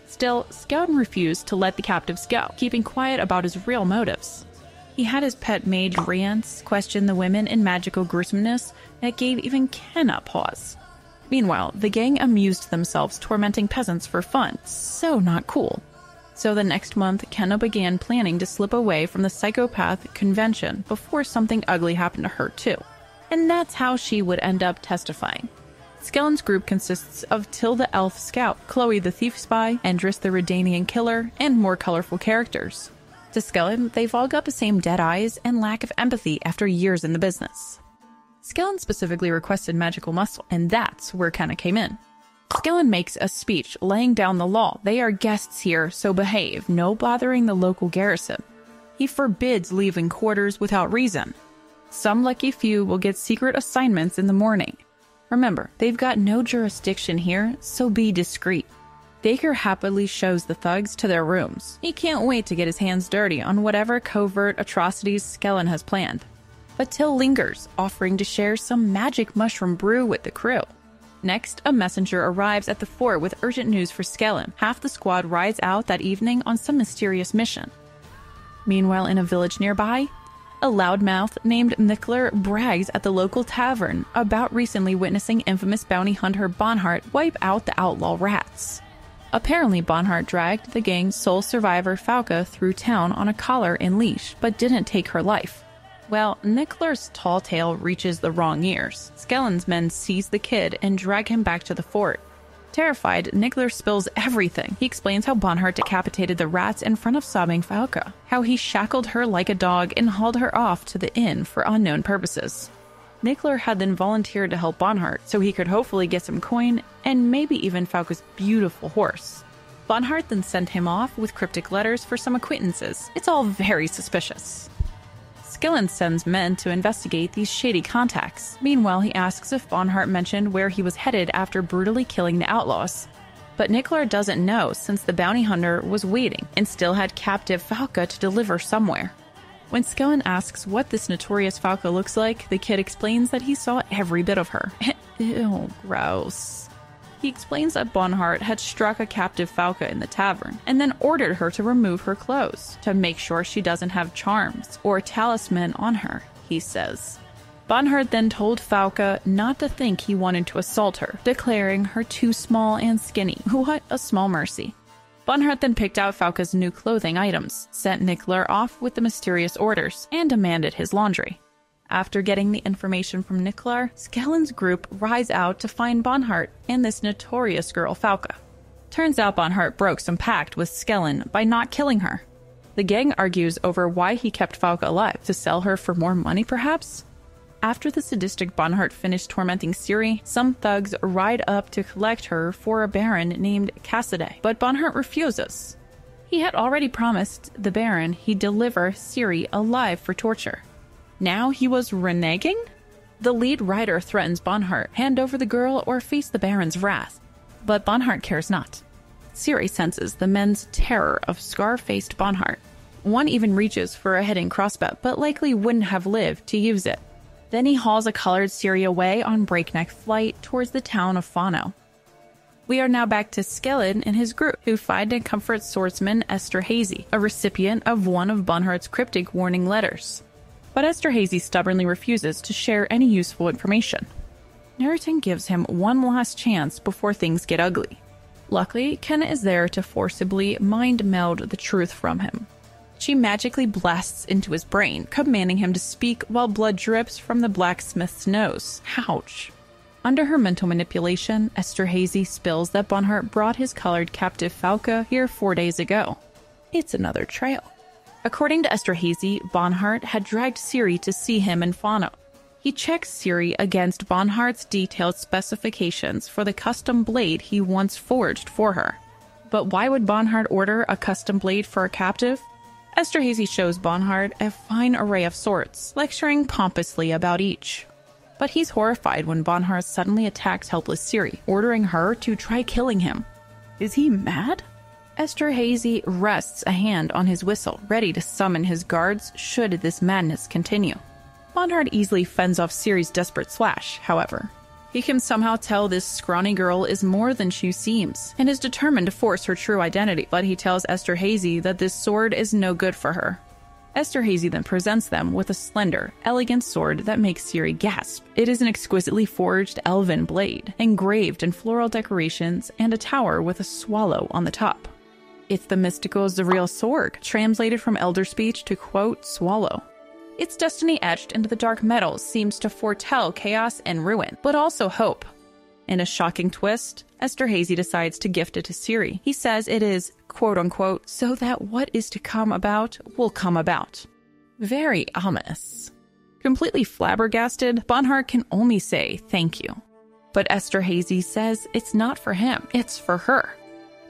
Still, Skellin refused to let the captives go, keeping quiet about his real motives. He had his pet mage Rience question the women in magical gruesomeness that gave even Kenna pause. Meanwhile, the gang amused themselves tormenting peasants for fun. So not cool. So the next month, Kenna began planning to slip away from the psychopath convention before something ugly happened to her too. And that's how she would end up testifying. Skellen's group consists of Till the Elf Scout, Chloe the Thief Spy, Endris the Redanian Killer, and more colorful characters. To Skellen, they've all got the same dead eyes and lack of empathy after years in the business. Skellen specifically requested magical muscle, and that's where Kenna came in. Skellen makes a speech laying down the law. They are guests here, so behave, no bothering the local garrison. He forbids leaving quarters without reason. Some lucky few will get secret assignments in the morning. Remember, they've got no jurisdiction here, so be discreet. Dacre happily shows the thugs to their rooms. He can't wait to get his hands dirty on whatever covert atrocities Skellen has planned. But Till lingers, offering to share some magic mushroom brew with the crew. Next, a messenger arrives at the fort with urgent news for Skellen. Half the squad rides out that evening on some mysterious mission. Meanwhile, in a village nearby, a loudmouth named Mikler brags at the local tavern about recently witnessing infamous bounty hunter Bonhart wipe out the outlaw rats. Apparently, Bonhart dragged the gang's sole survivor Falca through town on a collar and leash, but didn't take her life. Well, Nickler's tall tale reaches the wrong ears. Skellen's men seize the kid and drag him back to the fort. Terrified, Nickler spills everything. He explains how Bonhart decapitated the rats in front of sobbing Falca, how he shackled her like a dog and hauled her off to the inn for unknown purposes. Nickler had then volunteered to help Bonhart so he could hopefully get some coin and maybe even Falca's beautiful horse. Bonhart then sent him off with cryptic letters for some acquaintances. It's all very suspicious. Skellen sends men to investigate these shady contacts. Meanwhile, he asks if Bonhart mentioned where he was headed after brutally killing the outlaws. But Nickler doesn't know since the bounty hunter was waiting and still had captive Falca to deliver somewhere. When Skellen asks what this notorious Falca looks like, the kid explains that he saw every bit of her. Ew, gross. He explains that Bonhart had struck a captive Falca in the tavern and then ordered her to remove her clothes to make sure she doesn't have charms or talisman on her, he says. Bonhart then told Falca not to think he wanted to assault her, declaring her too small and skinny. What a small mercy. Bonhart then picked out Falca's new clothing items, sent Nickler off with the mysterious orders, and demanded his laundry. After getting the information from Nickler, Skellen's group rides out to find Bonhart and this notorious girl Falca. Turns out Bonhart broke some pact with Skellen by not killing her. The gang argues over why he kept Falca alive, to sell her for more money perhaps? After the sadistic Bonhart finished tormenting Ciri, some thugs ride up to collect her for a baron named Cassidy, but Bonhart refuses. He had already promised the baron he'd deliver Ciri alive for torture. Now he was reneging? The lead rider threatens Bonhart, hand over the girl or face the baron's wrath. But Bonhart cares not. Ciri senses the men's terror of scar-faced Bonhart. One even reaches for a hidden crossbow, but likely wouldn't have lived to use it. Then he hauls a colored Ciri away on breakneck flight towards the town of Fano. We are now back to Skellen and his group, who find and comfort swordsman Esterhazy, a recipient of one of Bonhart's cryptic warning letters. But Esterhazy stubbornly refuses to share any useful information. Neriton gives him one last chance before things get ugly. Luckily, Kenna is there to forcibly mind meld the truth from him. She magically blasts into his brain, commanding him to speak while blood drips from the blacksmith's nose. Ouch. Under her mental manipulation, Esterhazy spills that Bonhart brought his colored captive Falca here 4 days ago. It's another trail. According to Esterhazy, Bonhart had dragged Ciri to see him in Fano. He checks Ciri against Bonhart's detailed specifications for the custom blade he once forged for her. But why would Bonhart order a custom blade for a captive? Esterhazy shows Bonhart a fine array of swords, lecturing pompously about each. But he's horrified when Bonhart suddenly attacks helpless Ciri, ordering her to try killing him. Is he mad? Esterhazy rests a hand on his whistle, ready to summon his guards should this madness continue. Bonhart easily fends off Ciri's desperate slash, however. He can somehow tell this scrawny girl is more than she seems, and is determined to force her true identity, but he tells Esterhazy that this sword is no good for her. Esterhazy then presents them with a slender, elegant sword that makes Ciri gasp. It is an exquisitely forged elven blade, engraved in floral decorations and a tower with a swallow on the top. It's the mystical Zariel sword, translated from Elder speech to quote, swallow. Its destiny etched into the dark metals seems to foretell chaos and ruin, but also hope. In a shocking twist, Esterhazy decides to gift it to Ciri. He says it is, quote-unquote, so that what is to come about will come about. Very ominous. Completely flabbergasted, Bonhart can only say thank you. But Esterhazy says it's not for him, it's for her.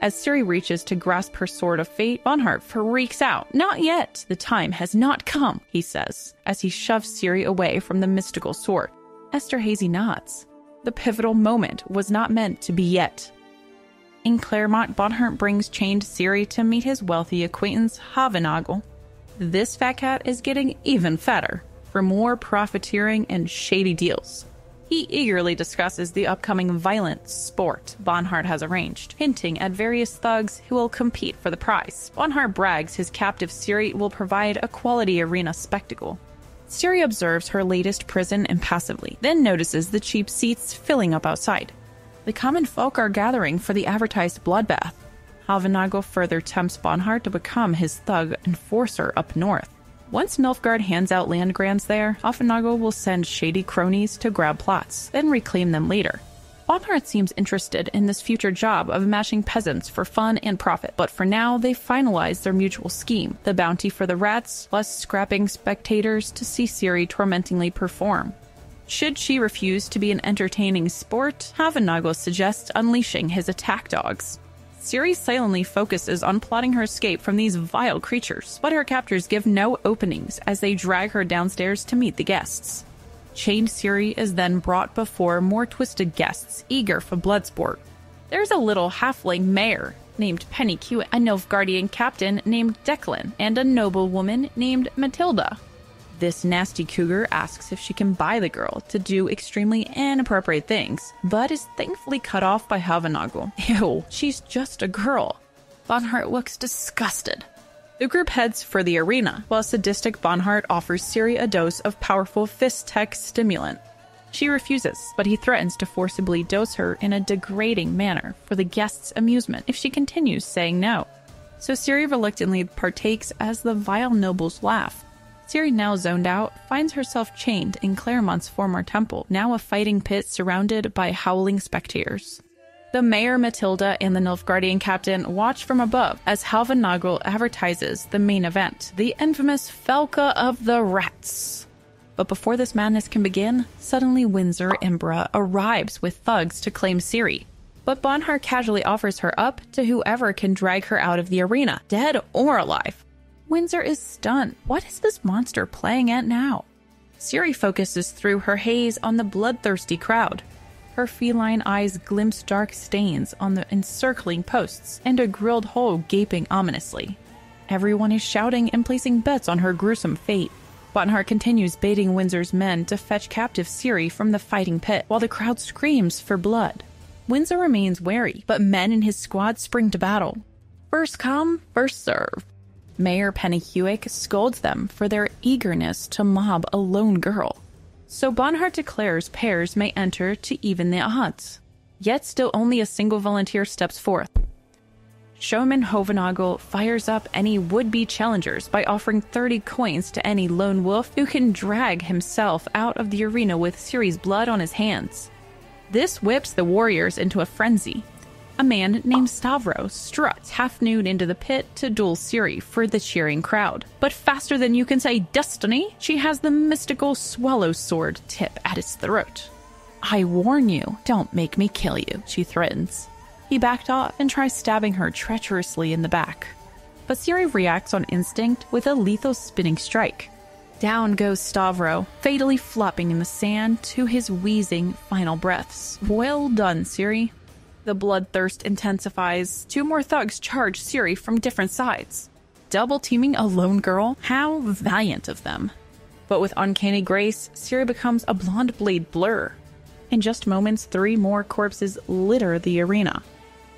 As Ciri reaches to grasp her sword of fate, Bonhart freaks out. Not yet! The time has not come, he says, as he shoves Ciri away from the mystical sword. Esterhazy nods. The pivotal moment was not meant to be yet. In Claremont, Bonhart brings chained Ciri to meet his wealthy acquaintance Havenagel. This fat cat is getting even fatter for more profiteering and shady deals. He eagerly discusses the upcoming violent sport Bonhart has arranged, hinting at various thugs who will compete for the prize. Bonhart brags his captive Ciri will provide a quality arena spectacle. Ciri observes her latest prison impassively, then notices the cheap seats filling up outside. The common folk are gathering for the advertised bloodbath. Havenagel further tempts Bonhart to become his thug enforcer up north. Once Nilfgaard hands out land grants there, Hafnagel will send shady cronies to grab plots, then reclaim them later. Bonhart seems interested in this future job of mashing peasants for fun and profit, but for now they finalize their mutual scheme, the bounty for the rats, plus scrapping spectators to see Ciri tormentingly perform. Should she refuse to be an entertaining sport, Hafnagel suggests unleashing his attack dogs. Ciri silently focuses on plotting her escape from these vile creatures, but her captors give no openings as they drag her downstairs to meet the guests. Chained Ciri is then brought before more twisted guests eager for blood sport. There's a little halfling mayor named Penny Hewitt, a Nilfgaardian captain named Declan, and a noblewoman named Matilda. This nasty cougar asks if she can buy the girl to do extremely inappropriate things, but is thankfully cut off by Hafnagel. Ew, she's just a girl. Bonhart looks disgusted. The group heads for the arena, while sadistic Bonhart offers Ciri a dose of powerful fist-tech stimulant. She refuses, but he threatens to forcibly dose her in a degrading manner for the guests' amusement if she continues saying no. So Ciri reluctantly partakes as the vile nobles laugh. Ciri, now zoned out, finds herself chained in Claremont's former temple, now a fighting pit surrounded by howling spectators. The mayor, Matilda, and the Nilfgaardian captain watch from above as Hafnagel advertises the main event, the infamous Felka of the Rats. But before this madness can begin, suddenly Windsor Imbra arrives with thugs to claim Ciri. But Bonhart casually offers her up to whoever can drag her out of the arena, dead or alive. Windsor is stunned. What is this monster playing at now? Ciri focuses through her haze on the bloodthirsty crowd. Her feline eyes glimpse dark stains on the encircling posts and a grilled hole gaping ominously. Everyone is shouting and placing bets on her gruesome fate. Bonhart continues baiting Windsor's men to fetch captive Ciri from the fighting pit, while the crowd screams for blood. Windsor remains wary, but men in his squad spring to battle. First come, first serve. Mayor Penny Hewitt scolds them for their eagerness to mob a lone girl. So Bonhart declares pairs may enter to even the odds. Yet still only a single volunteer steps forth. Showman Hafnagel fires up any would-be challengers by offering 30 coins to any lone wolf who can drag himself out of the arena with Ciri's blood on his hands. This whips the warriors into a frenzy. A man named Stavros struts half-nude into the pit to duel Ciri for the cheering crowd. But faster than you can say destiny, she has the mystical swallow sword tip at his throat. I warn you, don't make me kill you, she threatens. He backed off and tries stabbing her treacherously in the back. But Ciri reacts on instinct with a lethal spinning strike. Down goes Stavro, fatally flopping in the sand to his wheezing final breaths. Well done, Ciri. The bloodthirst intensifies. 2 more thugs charge Ciri from different sides. Double teaming a lone girl? How valiant of them. But with uncanny grace, Ciri becomes a blonde blade blur. In just moments, 3 more corpses litter the arena.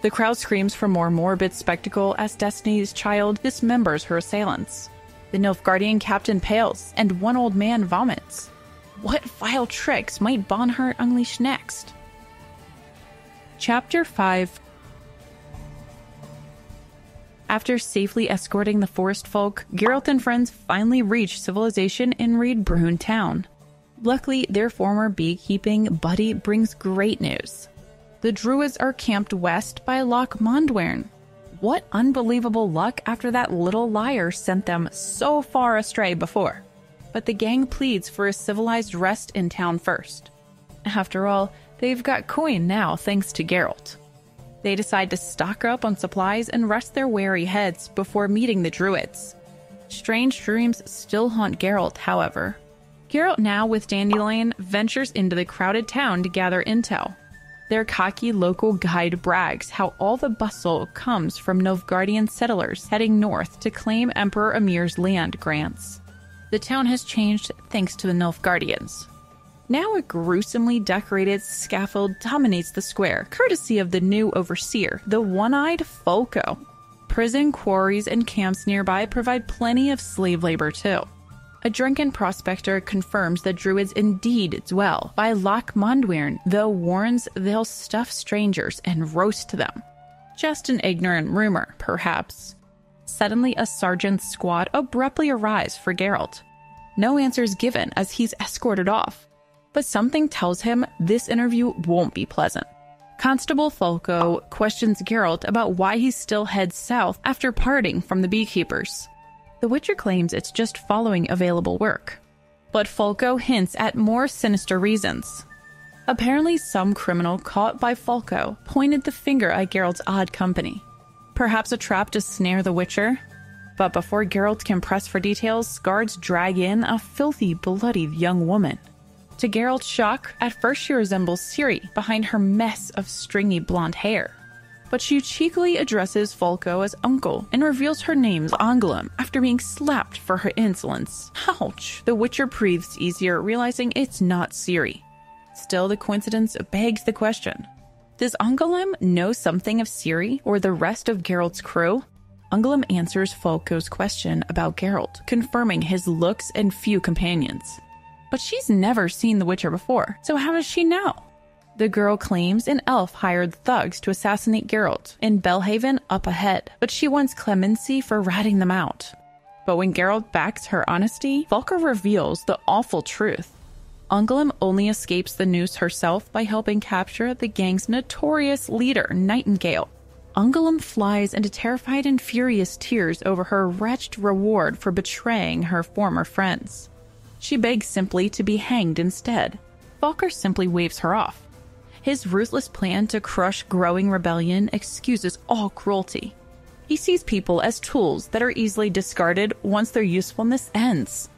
The crowd screams for more morbid spectacle as Destiny's Child dismembers her assailants. The Nilfgaardian captain pales, and one old man vomits. What vile tricks might Bonhart unleash next? Chapter 5. After safely escorting the forest folk, Geralt and friends finally reach civilization in Reedbrun town. Luckily, their former beekeeping buddy brings great news. The Druids are camped west by Loch Mondwern. What unbelievable luck after that little liar sent them so far astray before. But the gang pleads for a civilized rest in town first. After all, they've got coin now thanks to Geralt. They decide to stock up on supplies and rest their weary heads before meeting the Druids. Strange dreams still haunt Geralt, however. Geralt, now with Dandelion, ventures into the crowded town to gather intel. Their cocky local guide brags how all the bustle comes from Nilfgaardian settlers heading north to claim Emperor Emir's land grants. The town has changed thanks to the Nilfgaardians. Now a gruesomely decorated scaffold dominates the square, courtesy of the new overseer, the one-eyed Folco. Prison, quarries, and camps nearby provide plenty of slave labor too. A drunken prospector confirms that Druids indeed dwell by Loch Mondwern, though warns they'll stuff strangers and roast them. Just an ignorant rumor, perhaps. Suddenly, a sergeant's squad abruptly arrives for Geralt. No answers given as he's escorted off. But something tells him this interview won't be pleasant. Constable Falco questions Geralt about why he still heads south after parting from the beekeepers. The Witcher claims it's just following available work. But Falco hints at more sinister reasons. Apparently, some criminal caught by Falco pointed the finger at Geralt's odd company. Perhaps a trap to snare the Witcher? But before Geralt can press for details, guards drag in a filthy, bloodied young woman. To Geralt's shock, at first she resembles Ciri behind her mess of stringy blonde hair. But she cheekily addresses Falco as uncle and reveals her name's Angoulême after being slapped for her insolence. Ouch! The Witcher breathes easier, realizing it's not Ciri. Still, the coincidence begs the question. Does Angoulême know something of Ciri or the rest of Geralt's crew? Angoulême answers Falco's question about Geralt, confirming his looks and few companions. But she's never seen the Witcher before, so how does she know? The girl claims an elf hired thugs to assassinate Geralt in Belhaven up ahead, but she wants clemency for ratting them out. But when Geralt backs her honesty, Falco reveals the awful truth. Angoulême only escapes the noose herself by helping capture the gang's notorious leader, Nightingale. Angoulême flies into terrified and furious tears over her wretched reward for betraying her former friends. She begs simply to be hanged instead. Falco simply waves her off. His ruthless plan to crush growing rebellion excuses all cruelty. He sees people as tools that are easily discarded once their usefulness ends.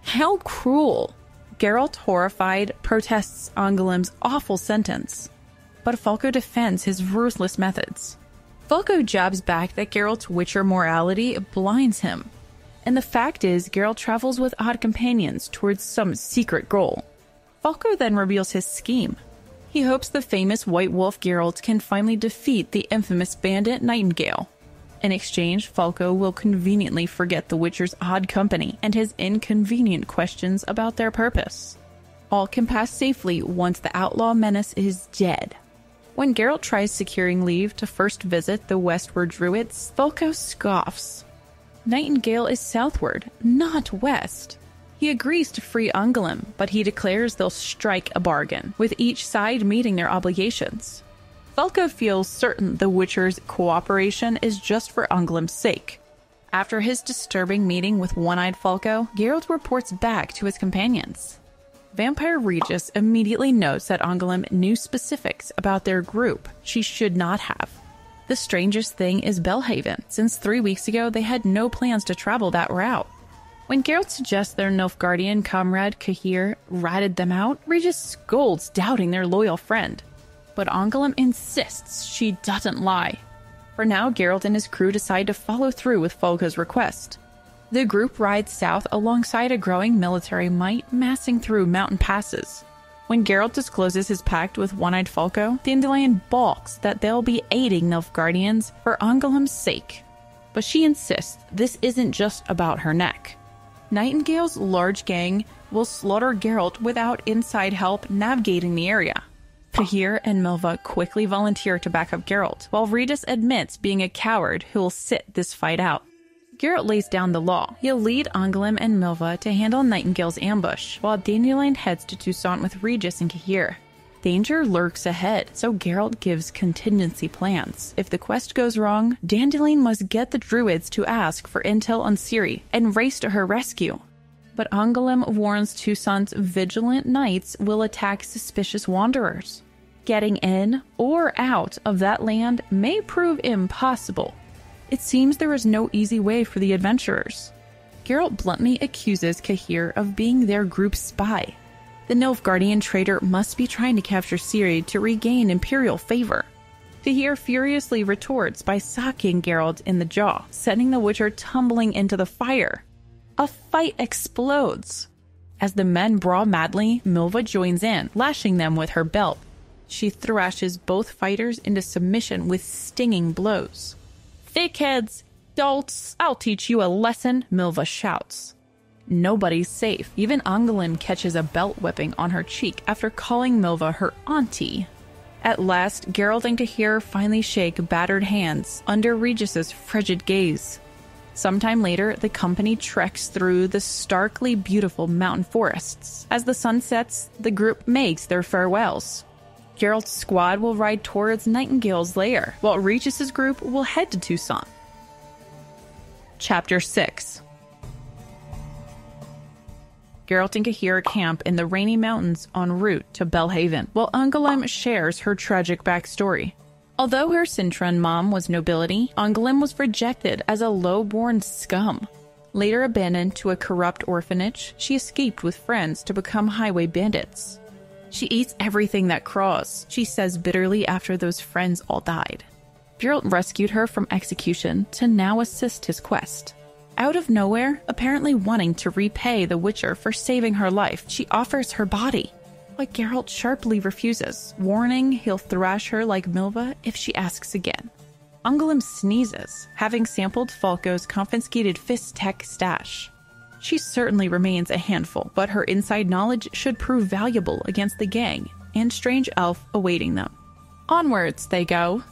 How cruel! Geralt, horrified, protests Angoulême's awful sentence. But Falco defends his ruthless methods. Falco jabs back that Geralt's Witcher morality blinds him. And the fact is, Geralt travels with odd companions towards some secret goal. Falco then reveals his scheme. He hopes the famous White Wolf Geralt can finally defeat the infamous bandit Nightingale. In exchange, Falco will conveniently forget the Witcher's odd company and his inconvenient questions about their purpose. All can pass safely once the outlaw menace is dead. When Geralt tries securing leave to first visit the westward Druids, Falco scoffs. Nightingale is southward, not west. He agrees to free Angoulême, but he declares they'll strike a bargain, with each side meeting their obligations. Falco feels certain the Witcher's cooperation is just for Angoulême's sake. After his disturbing meeting with One-Eyed Falco, Geralt reports back to his companions. Vampire Regis immediately notes that Angoulême knew specifics about their group she should not have. The strangest thing is Belhaven, since 3 weeks ago they had no plans to travel that route. When Geralt suggests their Nilfgaardian comrade Cahir ratted them out, Regis scolds, doubting their loyal friend. But Angoulême insists she doesn't lie. For now, Geralt and his crew decide to follow through with Falco's request. The group rides south alongside a growing military might massing through mountain passes. When Geralt discloses his pact with One-Eyed Falco, Dandelion balks that they'll be aiding Nilfgaardians for Angoulême's sake. But she insists this isn't just about her neck. Nightingale's large gang will slaughter Geralt without inside help navigating the area. Cahir and Milva quickly volunteer to back up Geralt, while Regis admits being a coward who will sit this fight out. Geralt lays down the law. He'll lead Angoulême and Milva to handle Nightingale's ambush, while Dandelion heads to Toussaint with Regis and Cahir. Danger lurks ahead, so Geralt gives contingency plans. If the quest goes wrong, Dandelion must get the Druids to ask for intel on Ciri and race to her rescue. But Angoulême warns Toussaint's vigilant knights will attack suspicious wanderers. Getting in or out of that land may prove impossible. It seems there is no easy way for the adventurers. Geralt bluntly accuses Cahir of being their group's spy. The Nilfgaardian traitor must be trying to capture Ciri to regain Imperial favor. Cahir furiously retorts by socking Geralt in the jaw, sending the Witcher tumbling into the fire. A fight explodes. As the men brawl madly, Milva joins in, lashing them with her belt. She thrashes both fighters into submission with stinging blows. "Thickheads! Dolts! I'll teach you a lesson," Milva shouts. Nobody's safe. Even Angoulême catches a belt whipping on her cheek after calling Milva her auntie. At last, Geralt and Cahir finally shake battered hands under Regis's frigid gaze. Sometime later, the company treks through the starkly beautiful mountain forests. As the sun sets, the group makes their farewells. Geralt's squad will ride towards Nightingale's lair, while Regis' group will head to Toussaint. Chapter 6. Geralt and Cahir camp in the Rainy Mountains en route to Belhaven, while Ungolem shares her tragic backstory. Although her Cintran mom was nobility, Ungolem was rejected as a low-born scum. Later abandoned to a corrupt orphanage, she escaped with friends to become highway bandits. She eats everything that crawls, she says bitterly after those friends all died. Geralt rescued her from execution to now assist his quest. Out of nowhere, apparently wanting to repay the Witcher for saving her life, she offers her body. But Geralt sharply refuses, warning he'll thrash her like Milva if she asks again. Ungolem sneezes, having sampled Falco's confiscated Fist-Tech stash. She certainly remains a handful, but her inside knowledge should prove valuable against the gang and strange elf awaiting them. Onwards they go.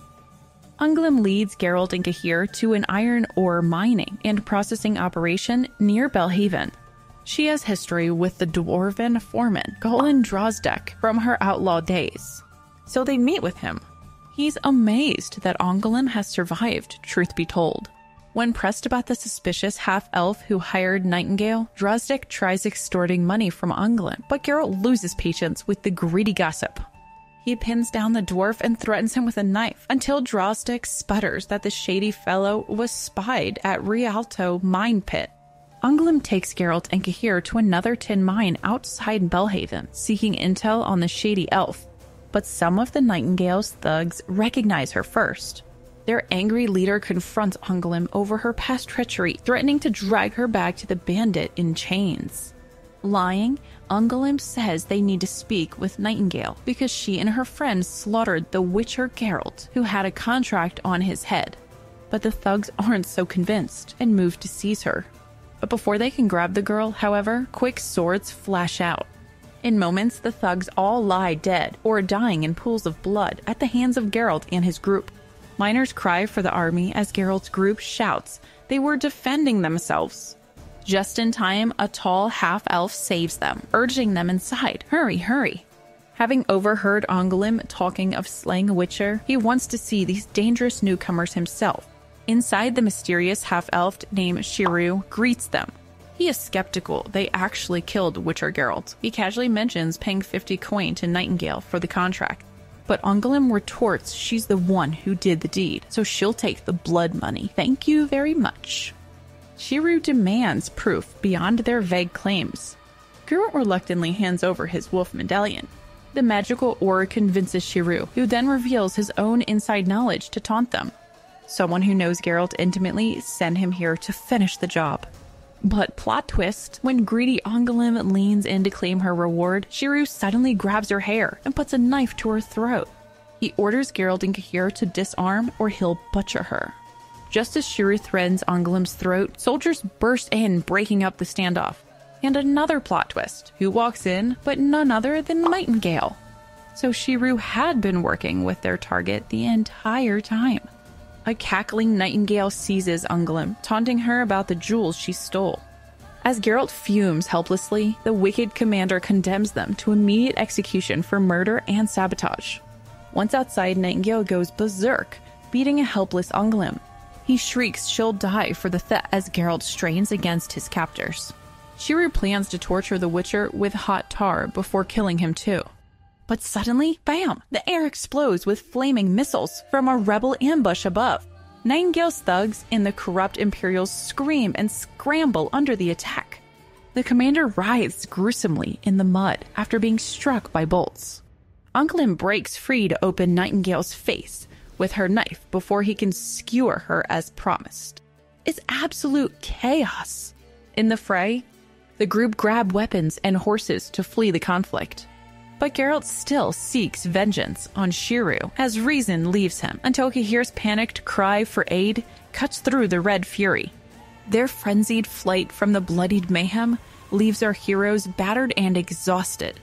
Ungolem leads Geralt and Cahir to an iron ore mining and processing operation near Belhaven. She has history with the dwarven foreman, Golan Drozdek, from her outlaw days. So they meet with him. He's amazed that Ungolem has survived, truth be told. When pressed about the suspicious half-elf who hired Nightingale, Drozdek tries extorting money from Ungolem, but Geralt loses patience with the greedy gossip. He pins down the dwarf and threatens him with a knife, until Drozdek sputters that the shady fellow was spied at Rialto mine pit. Ungolem takes Geralt and Cahir to another tin mine outside Belhaven, seeking intel on the shady elf. But some of the Nightingale's thugs recognize her first. Their angry leader confronts Ungolem over her past treachery, threatening to drag her back to the bandit in chains. Lying, Ungolem says they need to speak with Nightingale because she and her friends slaughtered the Witcher Geralt, who had a contract on his head. But the thugs aren't so convinced and move to seize her. But before they can grab the girl, however, quick swords flash out. In moments, the thugs all lie dead or dying in pools of blood at the hands of Geralt and his group. Miners cry for the army as Geralt's group shouts they were defending themselves. Just in time, a tall half-elf saves them, urging them inside. Hurry, hurry. Having overheard Ungolem talking of slaying a Witcher, he wants to see these dangerous newcomers himself. Inside, the mysterious half-elf named Shirou greets them. He is skeptical they actually killed Witcher Geralt. He casually mentions paying 50 coin to Nightingale for the contract. But Ungolem retorts she's the one who did the deed, so she'll take the blood money. Thank you very much. Shirou demands proof beyond their vague claims. Geralt reluctantly hands over his wolf medallion. The magical ore convinces Shirou, who then reveals his own inside knowledge to taunt them. Someone who knows Geralt intimately sent him here to finish the job. But plot twist, when greedy Ungolem leans in to claim her reward, Shirou suddenly grabs her hair and puts a knife to her throat. He orders Geralt and Cahir to disarm or he'll butcher her. Just as Shirou threatens Ungolem's throat, soldiers burst in, breaking up the standoff. And another plot twist, who walks in but none other than Nightingale. So Shirou had been working with their target the entire time. A cackling Nightingale seizes Ungolem, taunting her about the jewels she stole. As Geralt fumes helplessly, the wicked commander condemns them to immediate execution for murder and sabotage. Once outside, Nightingale goes berserk, beating a helpless Ungolem. He shrieks she'll die for the theft as Geralt strains against his captors. Shirou plans to torture the Witcher with hot tar before killing him too. But suddenly, bam! The air explodes with flaming missiles from a rebel ambush above. Nightingale's thugs and the corrupt Imperials scream and scramble under the attack. The commander writhes gruesomely in the mud after being struck by bolts. Ungolem breaks free to open Nightingale's face with her knife before he can skewer her as promised. It's absolute chaos. In the fray, the group grab weapons and horses to flee the conflict. But Geralt still seeks vengeance on Shirou as reason leaves him until Cahir's panicked cry for aid cuts through the red fury. Their frenzied flight from the bloodied mayhem leaves our heroes battered and exhausted.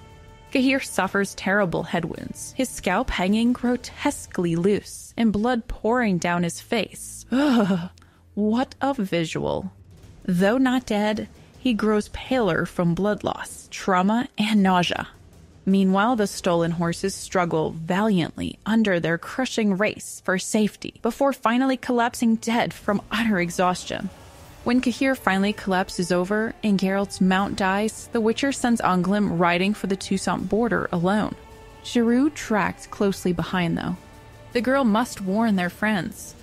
Cahir suffers terrible head wounds, his scalp hanging grotesquely loose and blood pouring down his face. Ugh! What a visual. Though not dead, he grows paler from blood loss, trauma, and nausea. Meanwhile, the stolen horses struggle valiantly under their crushing race for safety before finally collapsing dead from utter exhaustion. When Cahir finally collapses over and Geralt's mount dies, the Witcher sends Anglim riding for the Toussaint border alone. Giroux tracked closely behind, though. The girl must warn their friends.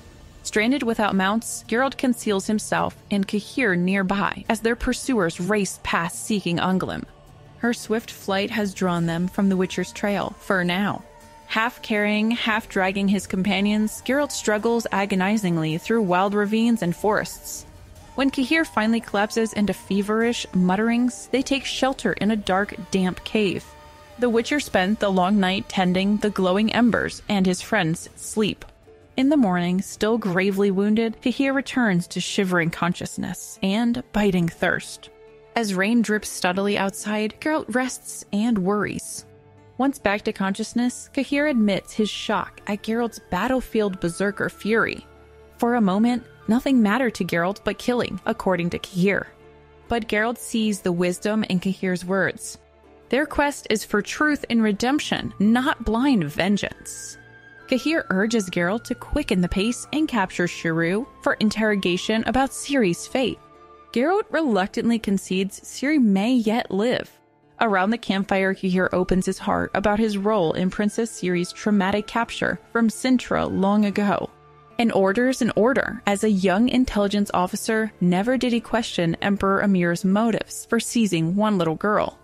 Stranded without mounts, Geralt conceals himself and Cahir nearby as their pursuers race past seeking Anglim. Her swift flight has drawn them from the Witcher's trail, for now. Half carrying, half dragging his companions, Geralt struggles agonizingly through wild ravines and forests. When Cahir finally collapses into feverish mutterings, they take shelter in a dark, damp cave. The Witcher spent the long night tending the glowing embers and his friends sleep. In the morning, still gravely wounded, Cahir returns to shivering consciousness and biting thirst. As rain drips steadily outside, Geralt rests and worries. Once back to consciousness, Cahir admits his shock at Geralt's battlefield berserker fury. For a moment, nothing mattered to Geralt but killing, according to Cahir. But Geralt sees the wisdom in Cahir's words. Their quest is for truth and redemption, not blind vengeance. Cahir urges Geralt to quicken the pace and capture Giroux for interrogation about Ciri's fate. Geralt reluctantly concedes Ciri may yet live. Around the campfire, Cahir opens his heart about his role in Princess Ciri's traumatic capture from Cintra long ago. An order's an order. As a young intelligence officer, never did he question Emperor Amir's motives for seizing one little girl.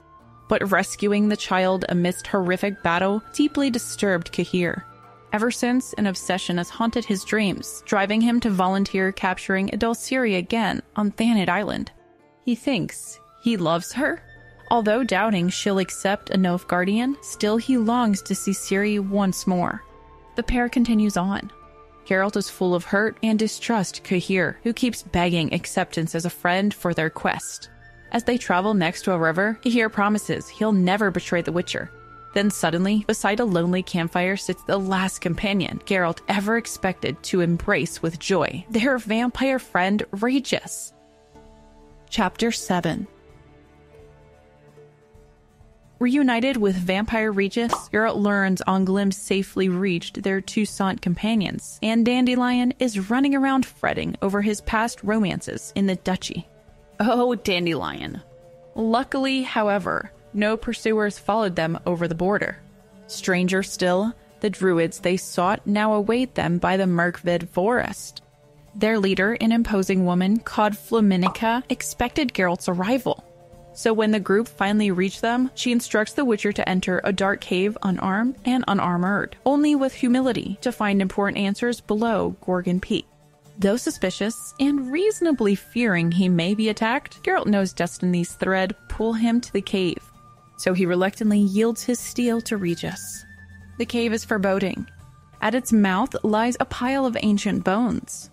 But rescuing the child amidst horrific battle deeply disturbed Cahir. Ever since, an obsession has haunted his dreams, driving him to volunteer capturing Adele Ciri again on Thanedd Island. He thinks he loves her. Although doubting she'll accept a Nilfgaardian, still he longs to see Ciri once more. The pair continues on. Geralt is full of hurt and distrust Cahir, who keeps begging acceptance as a friend for their quest. As they travel next to a river, Cahir promises he'll never betray the Witcher. Then suddenly, beside a lonely campfire sits the last companion Geralt ever expected to embrace with joy, their vampire friend Regis. Chapter 7. Reunited with vampire Regis, Geralt learns Anglim safely reached their Toussaint companions, and Dandelion is running around fretting over his past romances in the duchy. Oh, Dandelion. Luckily, however, no pursuers followed them over the border. Stranger still, the druids they sought now await them by the Mirkwood forest. Their leader, an imposing woman called Flaminica, expected Geralt's arrival. So when the group finally reach them, she instructs the Witcher to enter a dark cave unarmed and unarmored, only with humility to find important answers below Gorgon Peak. Though suspicious and reasonably fearing he may be attacked, Geralt knows Destiny's thread pull him to the cave. So he reluctantly yields his steel to Regis. The cave is foreboding. At its mouth lies a pile of ancient bones.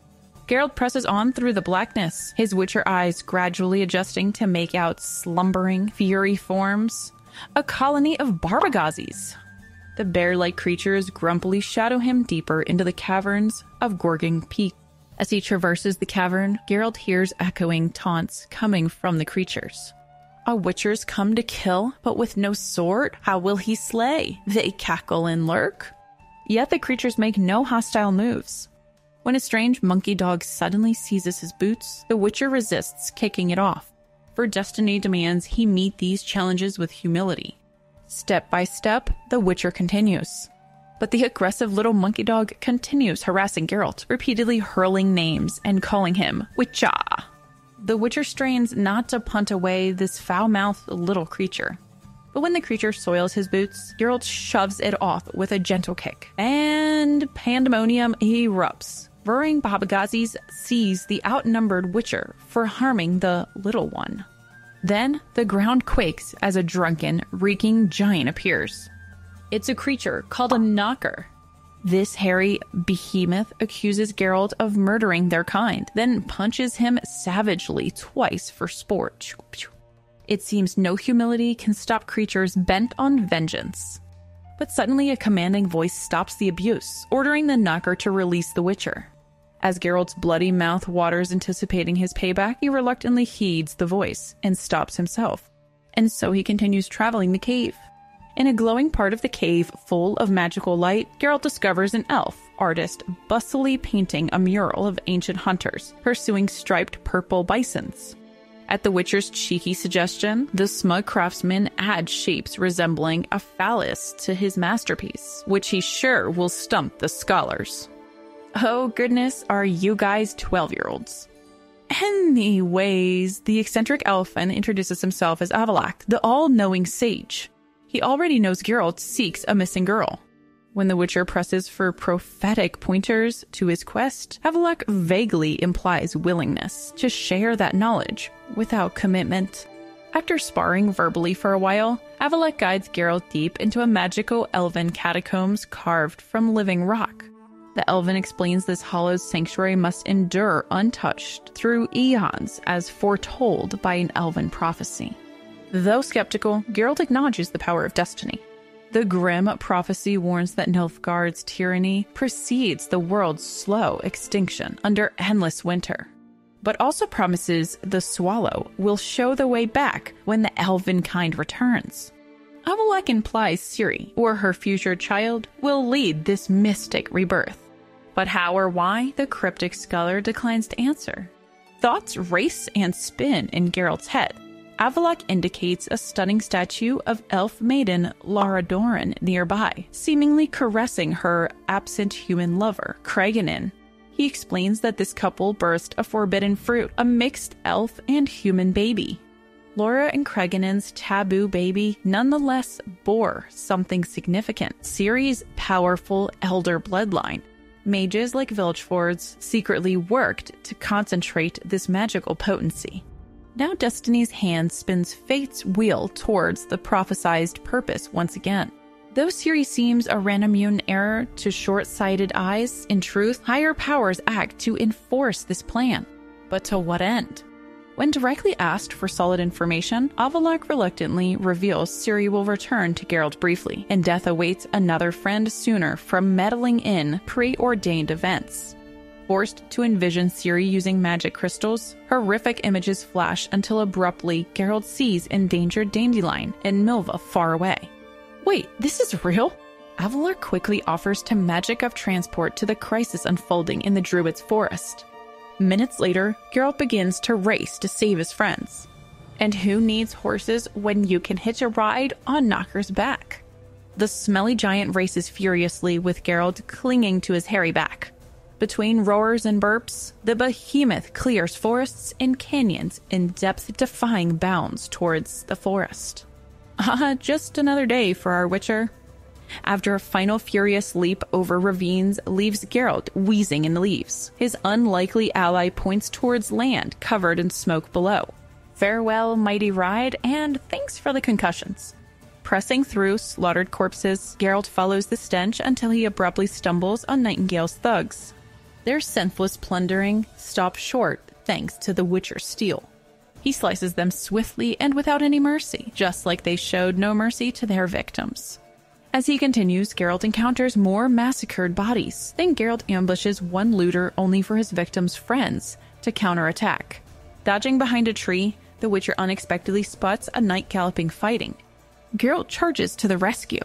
Geralt presses on through the blackness, his Witcher eyes gradually adjusting to make out slumbering, fury forms. A colony of Barbagazis. The bear-like creatures grumpily shadow him deeper into the caverns of Gorgon Peak. As he traverses the cavern, Geralt hears echoing taunts coming from the creatures. A Witcher's come to kill, but with no sword? How will he slay? They cackle and lurk. Yet the creatures make no hostile moves. When a strange monkey dog suddenly seizes his boots, the Witcher resists kicking it off. For destiny demands he meet these challenges with humility. Step by step, the Witcher continues. But the aggressive little monkey dog continues harassing Geralt, repeatedly hurling names and calling him Witcha. The Witcher strains not to punt away this foul-mouthed little creature. But when the creature soils his boots, Geralt shoves it off with a gentle kick. And pandemonium erupts. Roaring Barbagazis seize the outnumbered Witcher for harming the little one. Then the ground quakes as a drunken, reeking giant appears. It's a creature called a knocker. This hairy behemoth accuses Geralt of murdering their kind, then punches him savagely twice for sport. It seems no humility can stop creatures bent on vengeance. But suddenly a commanding voice stops the abuse, ordering the knocker to release the Witcher. As Geralt's bloody mouth waters anticipating his payback, he reluctantly heeds the voice and stops himself. And so he continues traveling the cave. In a glowing part of the cave full of magical light, Geralt discovers an elf artist bustily painting a mural of ancient hunters pursuing striped purple bisons. At the Witcher's cheeky suggestion, the smug craftsman adds shapes resembling a phallus to his masterpiece, which he's sure will stump the scholars. Oh goodness, are you guys 12-year-olds? Anyways, the eccentric elfin introduces himself as Avallac'h, the all-knowing sage. He already knows Geralt seeks a missing girl. When the Witcher presses for prophetic pointers to his quest, Avallac'h vaguely implies willingness to share that knowledge without commitment. After sparring verbally for a while, Avallac'h guides Geralt deep into a magical elven catacombs carved from living rock. The elven explains this hallowed sanctuary must endure untouched through eons as foretold by an elven prophecy. Though skeptical, Geralt acknowledges the power of destiny. The grim prophecy warns that Nilfgaard's tyranny precedes the world's slow extinction under endless winter, but also promises the Swallow will show the way back when the elven kind returns. Avallac'h implies Ciri, or her future child, will lead this mystic rebirth. But how or why, the cryptic scholar declines to answer. Thoughts race and spin in Geralt's head. Avallac'h indicates a stunning statue of elf maiden Lara Dorren nearby, seemingly caressing her absent human lover, Cregennin. He explains that this couple birthed a forbidden fruit, a mixed elf and human baby. Laura and Cregennin's taboo baby nonetheless bore something significant: Ciri's powerful elder bloodline. Mages like Vilgefortz secretly worked to concentrate this magical potency. Now Destiny's hand spins fate's wheel towards the prophesized purpose once again. Though Ciri seems a random error to short-sighted eyes, in truth, higher powers act to enforce this plan. But to what end? When directly asked for solid information, Avallac'h reluctantly reveals Ciri will return to Geralt briefly, and death awaits another friend sooner from meddling in preordained events. Forced to envision Ciri using magic crystals, horrific images flash until abruptly Geralt sees endangered Dandelion and Milva far away. Wait, this is real? Avallac'h quickly offers to magic of transport to the crisis unfolding in the Druid's forest. Minutes later, Geralt begins to race to save his friends. And who needs horses when you can hitch a ride on Knocker's back? The smelly giant races furiously with Geralt clinging to his hairy back. Between roars and burps, the behemoth clears forests and canyons in depth-defying bounds towards the forest. Just another day for our Witcher. After a final furious leap over ravines leaves Geralt wheezing in the leaves. His unlikely ally points towards land covered in smoke below. Farewell, mighty ride, and thanks for the concussions. Pressing through slaughtered corpses, Geralt follows the stench until he abruptly stumbles on Nightingale's thugs. Their senseless plundering stops short thanks to the Witcher's steel. He slices them swiftly and without any mercy, just like they showed no mercy to their victims. As he continues, Geralt encounters more massacred bodies. Then Geralt ambushes one looter only for his victim's friends to counterattack. Dodging behind a tree, the Witcher unexpectedly spots a knight galloping fighting. Geralt charges to the rescue.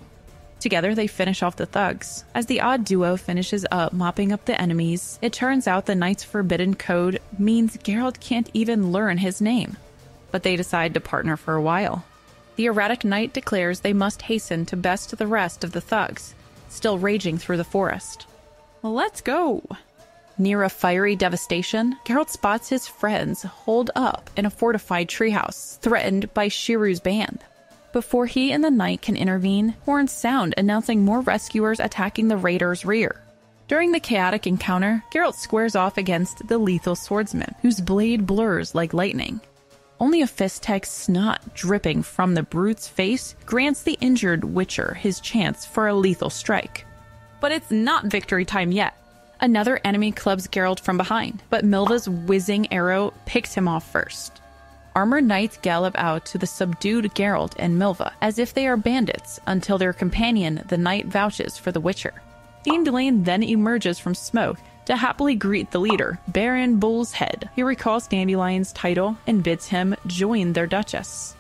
Together, they finish off the thugs. As the odd duo finishes up mopping up the enemies, it turns out the knight's forbidden code means Geralt can't even learn his name. But they decide to partner for a while. The erratic knight declares they must hasten to best the rest of the thugs, still raging through the forest. Let's go! Near a fiery devastation, Geralt spots his friends holed up in a fortified treehouse, threatened by Shiru's band. Before he and the knight can intervene, horns sound announcing more rescuers attacking the raiders' rear. During the chaotic encounter, Geralt squares off against the lethal swordsman, whose blade blurs like lightning. Only a fist-tech snot dripping from the brute's face grants the injured Witcher his chance for a lethal strike. But it's not victory time yet. Another enemy clubs Geralt from behind, but Milva's whizzing arrow picks him off first. Armored knights gallop out to the subdued Geralt and Milva, as if they are bandits, until their companion, the knight, vouches for the Witcher. Dandelion then emerges from smoke, to happily greet the leader, Baron Bull's Head. He recalls Dandelion's title and bids him join their Duchess.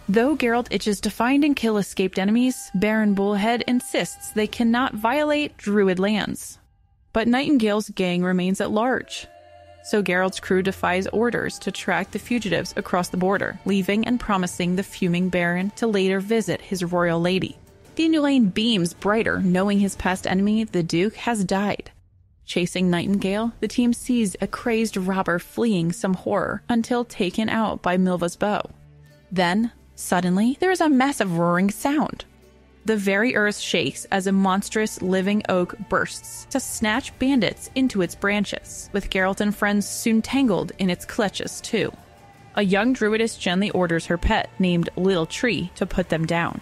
Though Geralt itches to find and kill escaped enemies, Baron Bullhead insists they cannot violate Druid lands. But Nightingale's gang remains at large. So Geralt's crew defies orders to track the fugitives across the border, leaving and promising the fuming Baron to later visit his royal lady. Dandelion beams brighter, knowing his past enemy, the Duke, has died. Chasing Nightingale, the team sees a crazed robber fleeing some horror until taken out by Milva's bow. Then, suddenly, there is a massive roaring sound. The very earth shakes as a monstrous living oak bursts to snatch bandits into its branches, with Geralt and friends soon tangled in its clutches too. A young druidess gently orders her pet, named Little Tree, to put them down.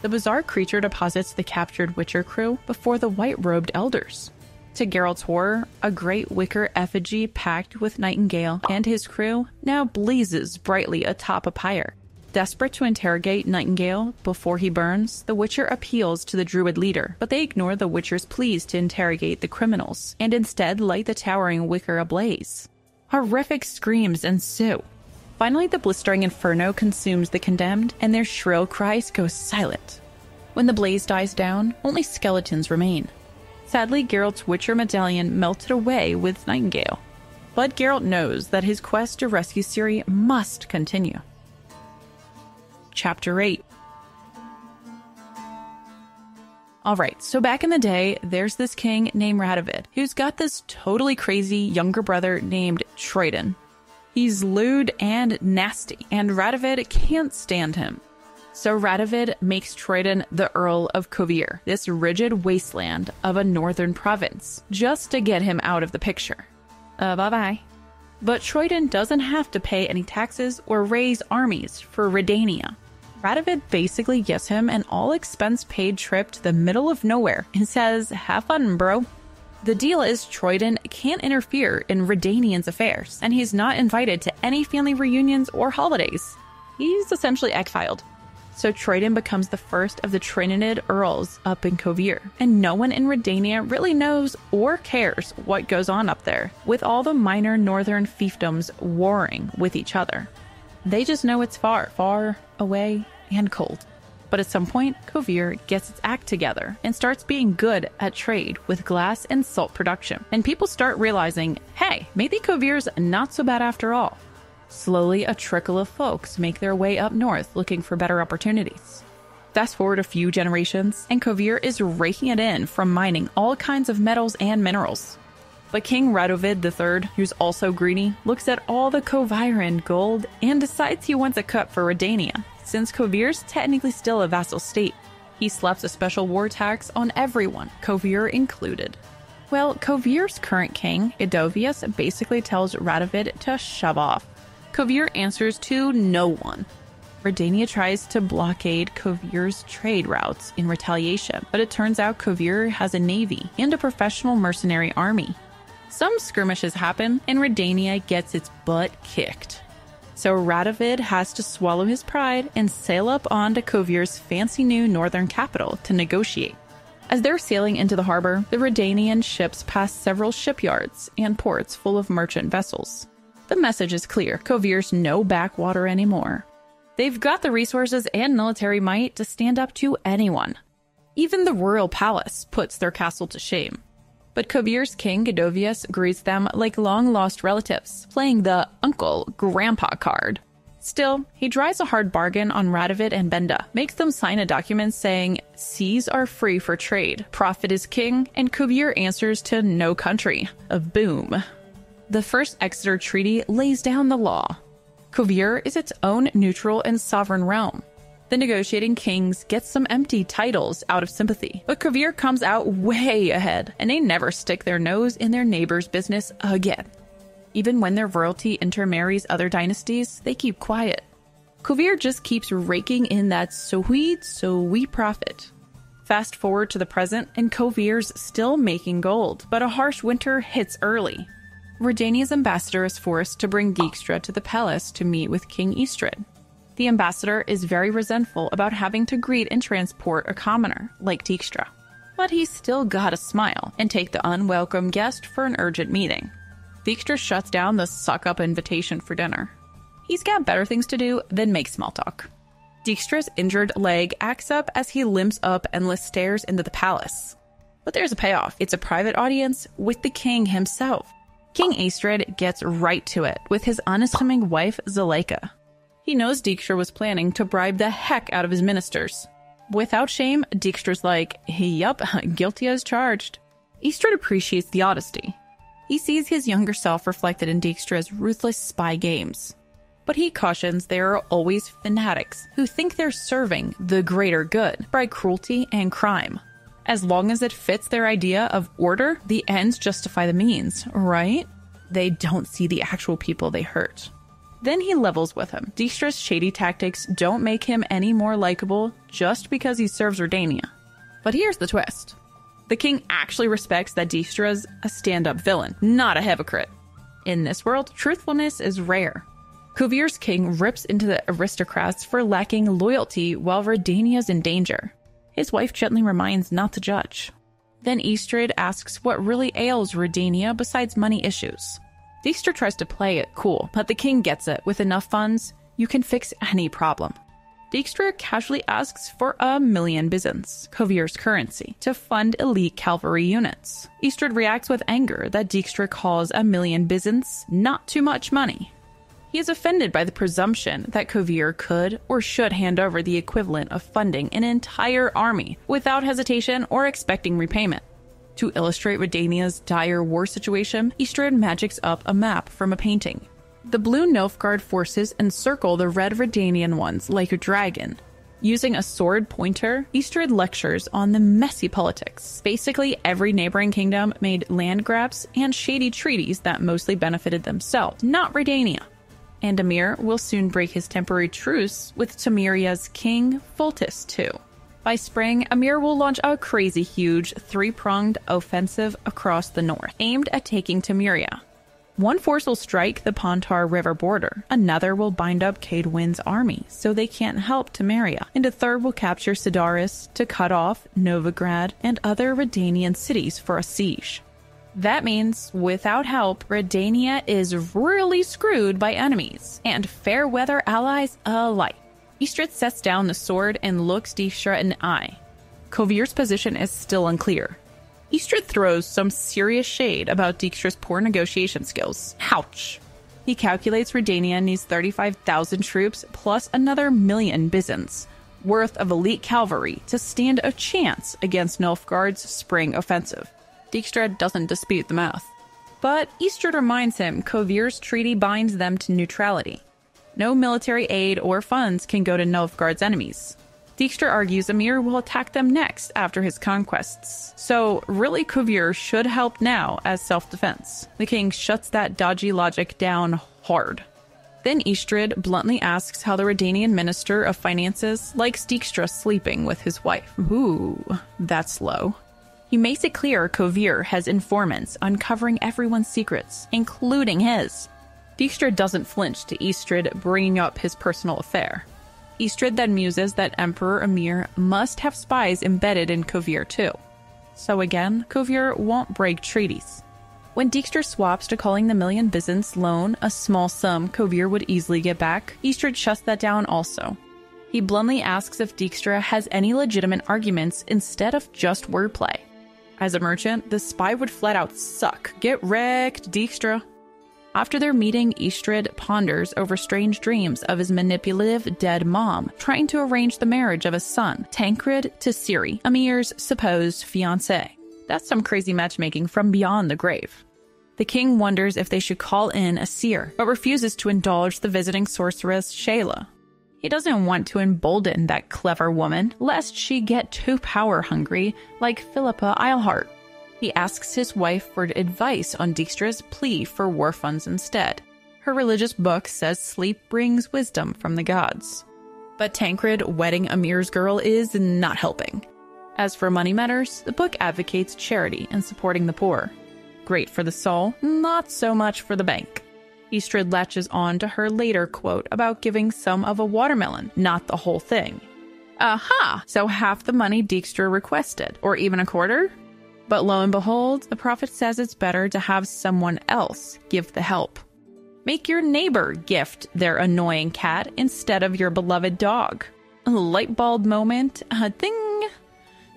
The bizarre creature deposits the captured Witcher crew before the white-robed elders. To Geralt's horror, a great wicker effigy packed with Nightingale and his crew now blazes brightly atop a pyre. Desperate to interrogate Nightingale before he burns, the Witcher appeals to the Druid leader, but they ignore the Witcher's pleas to interrogate the criminals, and instead light the towering wicker ablaze. Horrific screams ensue. Finally, the blistering inferno consumes the condemned, and their shrill cries go silent. When the blaze dies down, only skeletons remain. Sadly, Geralt's Witcher medallion melted away with Nightingale. But Geralt knows that his quest to rescue Ciri must continue. Chapter 8. Alright, so back in the day, there's this king named Radovid, who's got this totally crazy younger brother named Troidan. He's lewd and nasty, and Radovid can't stand him. So Radovid makes Troidan the Earl of Kovir, this rigid wasteland of a northern province, just to get him out of the picture. Bye-bye. But Troidan doesn't have to pay any taxes or raise armies for Redania. Radovid basically gives him an all-expense-paid trip to the middle of nowhere and says, "Have fun, bro." The deal is Troidan can't interfere in Redanian's affairs, and he's not invited to any family reunions or holidays. He's essentially exiled. So Troidan becomes the first of the Trinidad Earls up in Kovir, and no one in Redania really knows or cares what goes on up there, with all the minor northern fiefdoms warring with each other. They just know it's far, far away and cold. But at some point, Kovir gets its act together and starts being good at trade with glass and salt production, and people start realizing, hey, maybe Kovir's not so bad after all. Slowly, a trickle of folks make their way up north looking for better opportunities. Fast forward a few generations, and Kovir is raking it in from mining all kinds of metals and minerals. But King Radovid III, who's also greedy, looks at all the Koviran gold and decides he wants a cut for Redania, since Kovir's technically still a vassal state. He slaps a special war tax on everyone, Kovir included. Well, Kovir's current king, Edovius, basically tells Radovid to shove off. Kovir answers to no one. Redania tries to blockade Kovir's trade routes in retaliation, but it turns out Kovir has a navy and a professional mercenary army. Some skirmishes happen, and Redania gets its butt kicked. So Radovid has to swallow his pride and sail up onto Kovir's fancy new northern capital to negotiate. As they're sailing into the harbor, the Redanian ships pass several shipyards and ports full of merchant vessels. The message is clear: Kovir's no backwater anymore. They've got the resources and military might to stand up to anyone. Even the royal palace puts their castle to shame. But Kovir's king, Edovius, greets them like long-lost relatives, playing the uncle-grandpa card. Still, he drives a hard bargain on Radovid and Benda, makes them sign a document saying seas are free for trade, profit is king, and Kovir answers to no country. A boom. The First Exeter Treaty lays down the law. Kovir is its own neutral and sovereign realm. The negotiating kings get some empty titles out of sympathy, but Kovir comes out way ahead, and they never stick their nose in their neighbor's business again. Even when their royalty intermarries other dynasties, they keep quiet. Kovir just keeps raking in that sweet profit. Fast forward to the present, and Kovir's still making gold, but a harsh winter hits early. Redania's ambassador is forced to bring Dijkstra to the palace to meet with King Istrid. The ambassador is very resentful about having to greet and transport a commoner like Dijkstra. but he's still gotta smile and take the unwelcome guest for an urgent meeting. Dijkstra shuts down the suck-up invitation for dinner. He's got better things to do than make small talk. Dijkstra's injured leg acts up as he limps up endless stairs into the palace. But there's a payoff. It's a private audience with the king himself. King Astrid gets right to it with his unassuming wife, Zuleika. He knows Dijkstra was planning to bribe the heck out of his ministers. Without shame, Dijkstra's like, yup, guilty as charged. Astrid appreciates the honesty. He sees his younger self reflected in Dijkstra's ruthless spy games. But he cautions there are always fanatics who think they're serving the greater good by cruelty and crime. As long as it fits their idea of order, the ends justify the means, right? They don't see the actual people they hurt. Then he levels with him. Dijkstra's shady tactics don't make him any more likable just because he serves Redania. But here's the twist. The king actually respects that Dijkstra's a stand-up villain, not a hypocrite. In this world, truthfulness is rare. Kovier's king rips into the aristocrats for lacking loyalty while Redania's in danger. His wife gently reminds not to judge. Then Astrid asks what really ails Redania besides money issues. Dijkstra tries to play it cool, but the king gets it. With enough funds, you can fix any problem. Dijkstra casually asks for 1,000,000 byzants, Kovier's currency, to fund elite cavalry units. Astrid reacts with anger that Dijkstra calls 1,000,000 byzants not too much money. He is offended by the presumption that Kovier could or should hand over the equivalent of funding an entire army without hesitation or expecting repayment. To illustrate Redania's dire war situation, Astrid magics up a map from a painting. The blue Nilfgaard forces encircle the red Redanian ones like a dragon. Using a sword pointer, Astrid lectures on the messy politics. Basically, every neighboring kingdom made land grabs and shady treaties that mostly benefited themselves, not Redania. And Emhyr will soon break his temporary truce with Temeria's king, Foltest, too. By spring, Emhyr will launch a crazy huge, three-pronged offensive across the north, aimed at taking Temeria. One force will strike the Pontar River border, another will bind up Cadwin's army so they can't help Temeria, and a third will capture Sidaris to cut off Novigrad and other Redanian cities for a siege. That means, without help, Redania is really screwed by enemies, and fair weather allies alike. Astrid sets down the sword and looks Dijkstra in the eye. Kovier's position is still unclear. Astrid throws some serious shade about Dijkstra's poor negotiation skills. Ouch! He calculates Redania needs 35,000 troops plus another 1,000,000 byzants worth of elite cavalry to stand a chance against Nilfgaard's spring offensive. Dijkstra doesn't dispute the math. But Astrid reminds him Kovier's treaty binds them to neutrality. No military aid or funds can go to Nilfgaard's enemies. Dijkstra argues Emhyr will attack them next after his conquests. So really Kovier should help now as self-defense. The king shuts that dodgy logic down hard. Then Astrid bluntly asks how the Redanian Minister of Finances likes Dijkstra sleeping with his wife. Ooh, that's low. He makes it clear Kovier has informants uncovering everyone's secrets, including his. Dijkstra doesn't flinch to Astrid bringing up his personal affair. Astrid then muses that Emperor Emhyr must have spies embedded in Kovier too. So again, Kovier won't break treaties. When Dijkstra swaps to calling the 1,000,000 byzants loan a small sum Kovier would easily get back, Astrid shuts that down also. He bluntly asks if Dijkstra has any legitimate arguments instead of just wordplay. As a merchant, the spy would flat out suck. Get wrecked, Dijkstra. After their meeting, Astrid ponders over strange dreams of his manipulative dead mom, trying to arrange the marriage of his son, Tancred, to Ciri, Emhyr's supposed fiancée. That's some crazy matchmaking from beyond the grave. The king wonders if they should call in a seer, but refuses to indulge the visiting sorceress Shayla. He doesn't want to embolden that clever woman, lest she get too power-hungry like Philippa Eilhart. He asks his wife for advice on Dijkstra's plea for war funds instead. Her religious book says sleep brings wisdom from the gods. But Tancred wedding Emhyr's girl is not helping. As for money matters, the book advocates charity and supporting the poor. Great for the soul, not so much for the bank. Astrid latches on to her later quote about giving some of a watermelon, not the whole thing. Aha! So half the money Dijkstra requested, or even a quarter? But lo and behold, the prophet says it's better to have someone else give the help. Make your neighbor gift their annoying cat instead of your beloved dog. A light bulb moment, a ding!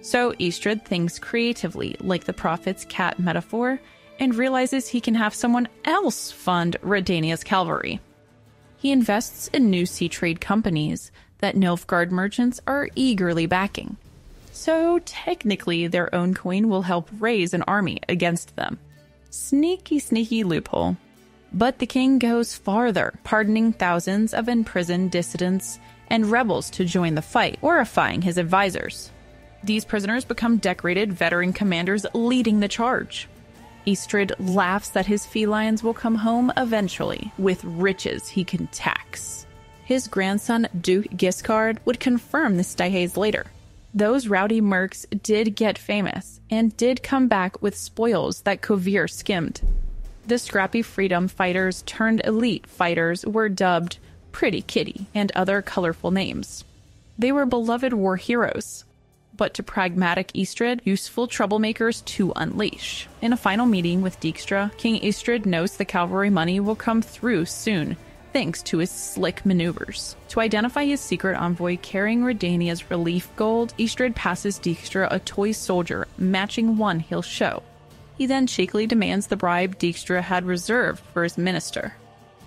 So Istredd thinks creatively, like the prophet's cat metaphor, and realizes he can have someone else fund Redania's cavalry. He invests in new sea trade companies that Nilfgaard merchants are eagerly backing. So technically, their own coin will help raise an army against them. Sneaky, sneaky loophole. But the king goes farther, pardoning thousands of imprisoned dissidents and rebels to join the fight, horrifying his advisors. These prisoners become decorated veteran commanders leading the charge. Istredd laughs that his felines will come home eventually, with riches he can tax. His grandson, Duke Giscard, would confirm this decades later. Those rowdy mercs did get famous, and did come back with spoils that Kovir skimmed. The scrappy freedom fighters turned elite fighters were dubbed Pretty Kitty and other colorful names. They were beloved war heroes. But to pragmatic Istredd, useful troublemakers to unleash. In a final meeting with Dijkstra, King Istredd knows the cavalry money will come through soon, thanks to his slick maneuvers. To identify his secret envoy carrying Redania's relief gold, Istredd passes Dijkstra a toy soldier, matching one he'll show. He then cheekily demands the bribe Dijkstra had reserved for his minister.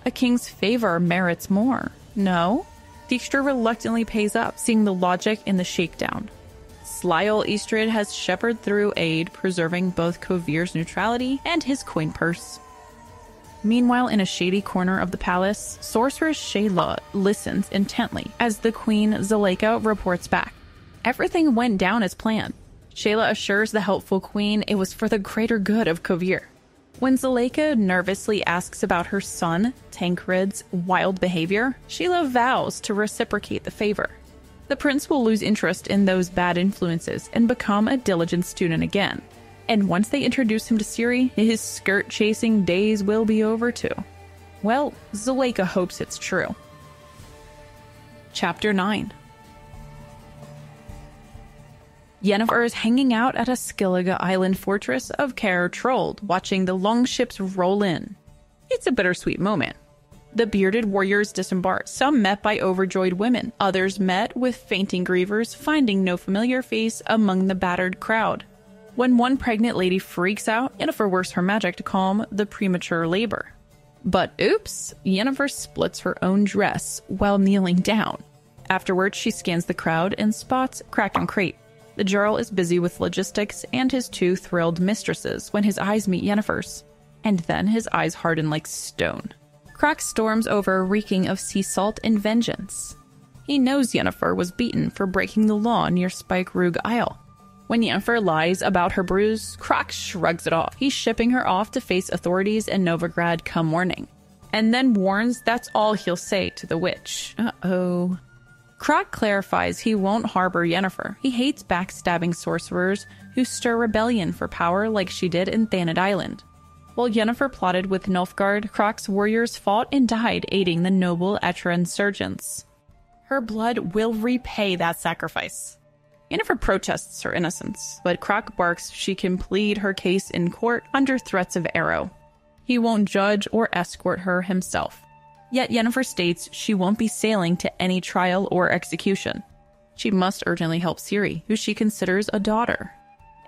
A king's favor merits more, no? Dijkstra reluctantly pays up, seeing the logic in the shakedown. Sly ol' Istredd has shepherded through aid, preserving both Kovir's neutrality and his coin purse. Meanwhile, in a shady corner of the palace, sorceress Shayla listens intently as the queen Zuleika reports back. Everything went down as planned. Shayla assures the helpful queen it was for the greater good of Kovir. When Zuleika nervously asks about her son, Tancred's wild behavior, Shayla vows to reciprocate the favor. The prince will lose interest in those bad influences and become a diligent student again. And once they introduce him to Ciri, his skirt-chasing days will be over too. Well, Zuleika hopes it's true. Chapter 9. Yennefer is hanging out at a Skellige Island fortress of Caer Trold, watching the longships roll in. It's a bittersweet moment. The bearded warriors disembark, some met by overjoyed women, others met with fainting grievers, finding no familiar face among the battered crowd. When one pregnant lady freaks out, Yennefer works her magic to calm the premature labor. But oops, Yennefer splits her own dress while kneeling down. Afterwards, she scans the crowd and spots Kraken Crate. The Jarl is busy with logistics and his two thrilled mistresses when his eyes meet Yennefer's. And then his eyes harden like stone. Krak storms over, reeking of sea salt and vengeance. He knows Yennefer was beaten for breaking the law near Spike Rug Isle. When Yennefer lies about her bruise, Krak shrugs it off. He's shipping her off to face authorities in Novigrad come morning. And then warns that's all he'll say to the witch. Uh-oh. Krak clarifies he won't harbor Yennefer. He hates backstabbing sorcerers who stir rebellion for power like she did in Thanedd Island. While Yennefer plotted with Nilfgaard, Krak's warriors fought and died aiding the noble Etra insurgents. Her blood will repay that sacrifice. Yennefer protests her innocence, but Krak barks she can plead her case in court under threats of arrow. He won't judge or escort her himself. Yet Yennefer states she won't be sailing to any trial or execution. She must urgently help Ciri, who she considers a daughter.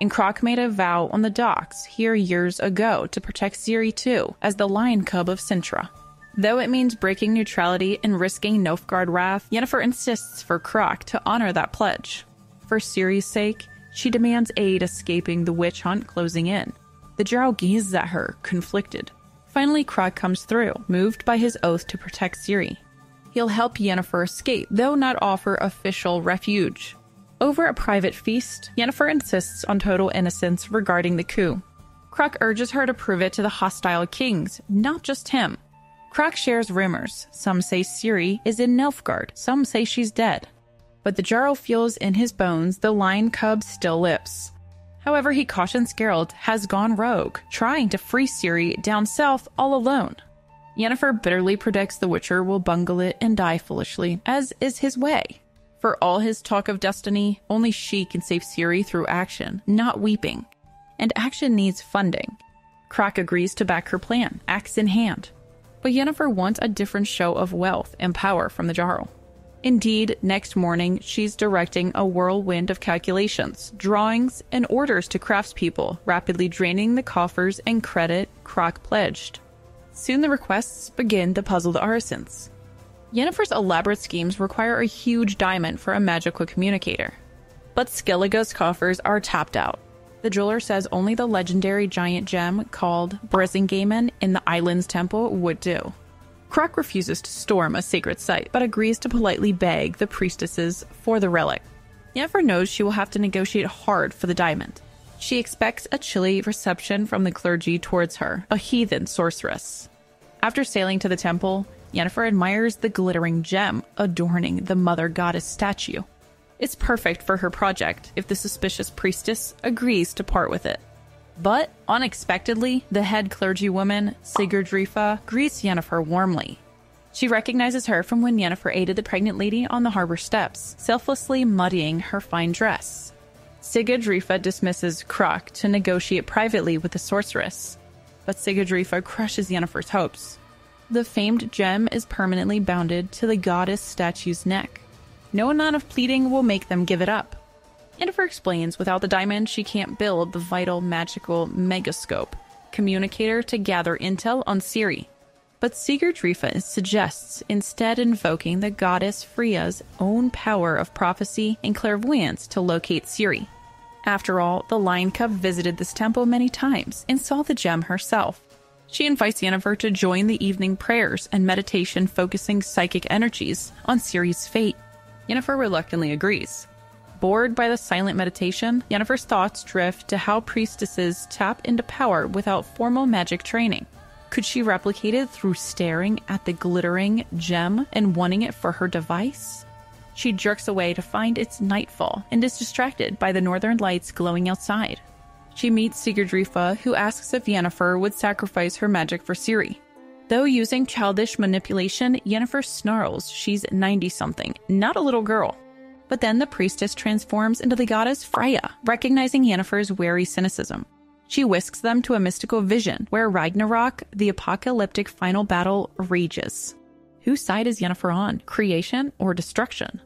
And Krak made a vow on the docks here years ago to protect Ciri too, as the lion cub of Cintra. Though it means breaking neutrality and risking Nilfgaard wrath, Yennefer insists for Krak to honor that pledge. For Ciri's sake, she demands aid escaping the witch hunt closing in. The Jarl gazes at her, conflicted. Finally, Krak comes through, moved by his oath to protect Ciri. He'll help Yennefer escape, though not offer official refuge. Over a private feast, Yennefer insists on total innocence regarding the coup. Krak urges her to prove it to the hostile kings, not just him. Krak shares rumors. Some say Ciri is in Nilfgaard, some say she's dead. But the Jarl feels in his bones the lion cub still lives. However, he cautions Geralt has gone rogue, trying to free Ciri down south all alone. Yennefer bitterly predicts the Witcher will bungle it and die foolishly, as is his way. For all his talk of destiny, only she can save Ciri through action, not weeping. And action needs funding. Croc agrees to back her plan, axe in hand. But Yennefer wants a different show of wealth and power from the Jarl. Indeed, next morning, she's directing a whirlwind of calculations, drawings, and orders to craftspeople, rapidly draining the coffers and credit Croc pledged. Soon the requests begin to puzzle the artisans. Yennefer's elaborate schemes require a huge diamond for a magical communicator. But Skellige's coffers are tapped out. The jeweler says only the legendary giant gem called Brisingamen in the island's temple would do. Croc refuses to storm a sacred site, but agrees to politely beg the priestesses for the relic. Yennefer knows she will have to negotiate hard for the diamond. She expects a chilly reception from the clergy towards her, a heathen sorceress. After sailing to the temple, Yennefer admires the glittering gem adorning the mother goddess statue. It's perfect for her project if the suspicious priestess agrees to part with it. But, unexpectedly, the head clergywoman, Sigurdrifa, greets Yennefer warmly. She recognizes her from when Yennefer aided the pregnant lady on the harbor steps, selflessly muddying her fine dress. Sigurdrifa dismisses Croc to negotiate privately with the sorceress, but Sigurdrifa crushes Yennefer's hopes. The famed gem is permanently bounded to the goddess statue's neck. No amount of pleading will make them give it up. Yennefer explains without the diamond she can't build the vital magical megascope communicator to gather intel on Ciri. But Sigurdrifa suggests instead invoking the goddess Freya's own power of prophecy and clairvoyance to locate Ciri. After all, the Lion Cub visited this temple many times and saw the gem herself. She invites Yennefer to join the evening prayers and meditation focusing psychic energies on Ciri's fate. Yennefer reluctantly agrees. Bored by the silent meditation, Yennefer's thoughts drift to how priestesses tap into power without formal magic training. Could she replicate it through staring at the glittering gem and wanting it for her device? She jerks away to find it's nightfall and is distracted by the northern lights glowing outside. She meets Sigurdrifa, who asks if Yennefer would sacrifice her magic for Ciri. Though using childish manipulation, Yennefer snarls she's 90-something, not a little girl. But then the priestess transforms into the goddess Freya, recognizing Yennefer's wary cynicism. She whisks them to a mystical vision where Ragnarok, the apocalyptic final battle, rages. Whose side is Yennefer on, creation or destruction?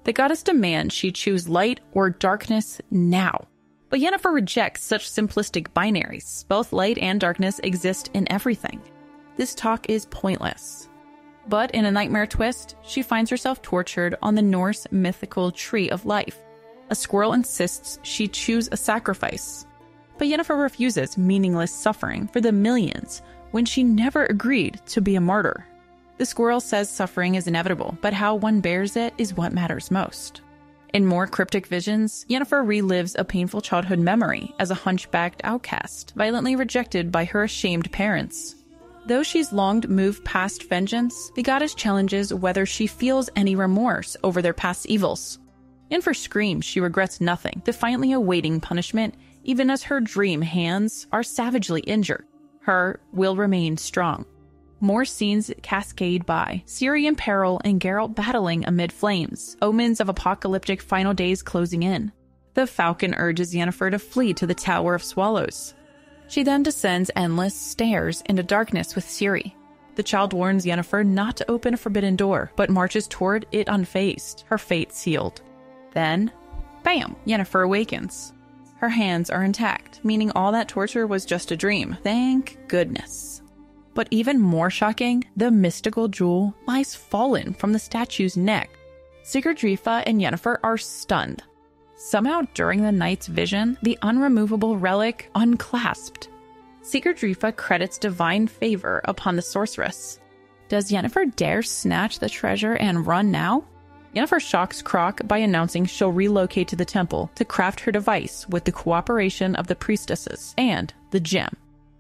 The goddess demands she choose light or darkness now. But Yennefer rejects such simplistic binaries. Both light and darkness exist in everything. This talk is pointless. But in a nightmare twist, she finds herself tortured on the Norse mythical Tree of Life. A squirrel insists she choose a sacrifice. But Yennefer refuses meaningless suffering for the millions when she never agreed to be a martyr. The squirrel says suffering is inevitable, but how one bears it is what matters most. In more cryptic visions, Yennefer relives a painful childhood memory as a hunchbacked outcast, violently rejected by her ashamed parents. Though she's long moved past vengeance, the goddess challenges whether she feels any remorse over their past evils. Yennefer screams she regrets nothing, defiantly awaiting punishment, even as her dream hands are savagely injured. Her will remain strong. More scenes cascade by, Ciri in peril and Geralt battling amid flames, omens of apocalyptic final days closing in. The Falcon urges Yennefer to flee to the Tower of Swallows. She then descends endless stairs into darkness with Ciri. The child warns Yennefer not to open a forbidden door, but marches toward it unfazed, her fate sealed. Then, bam, Yennefer awakens. Her hands are intact, meaning all that torture was just a dream. Thank goodness. But even more shocking, the mystical jewel lies fallen from the statue's neck. Sigurdrifa and Yennefer are stunned. Somehow during the night's vision, the unremovable relic unclasped. Sigurdrifa credits divine favor upon the sorceress. Does Yennefer dare snatch the treasure and run now? Yennefer shocks Croc by announcing she'll relocate to the temple to craft her device with the cooperation of the priestesses and the gem.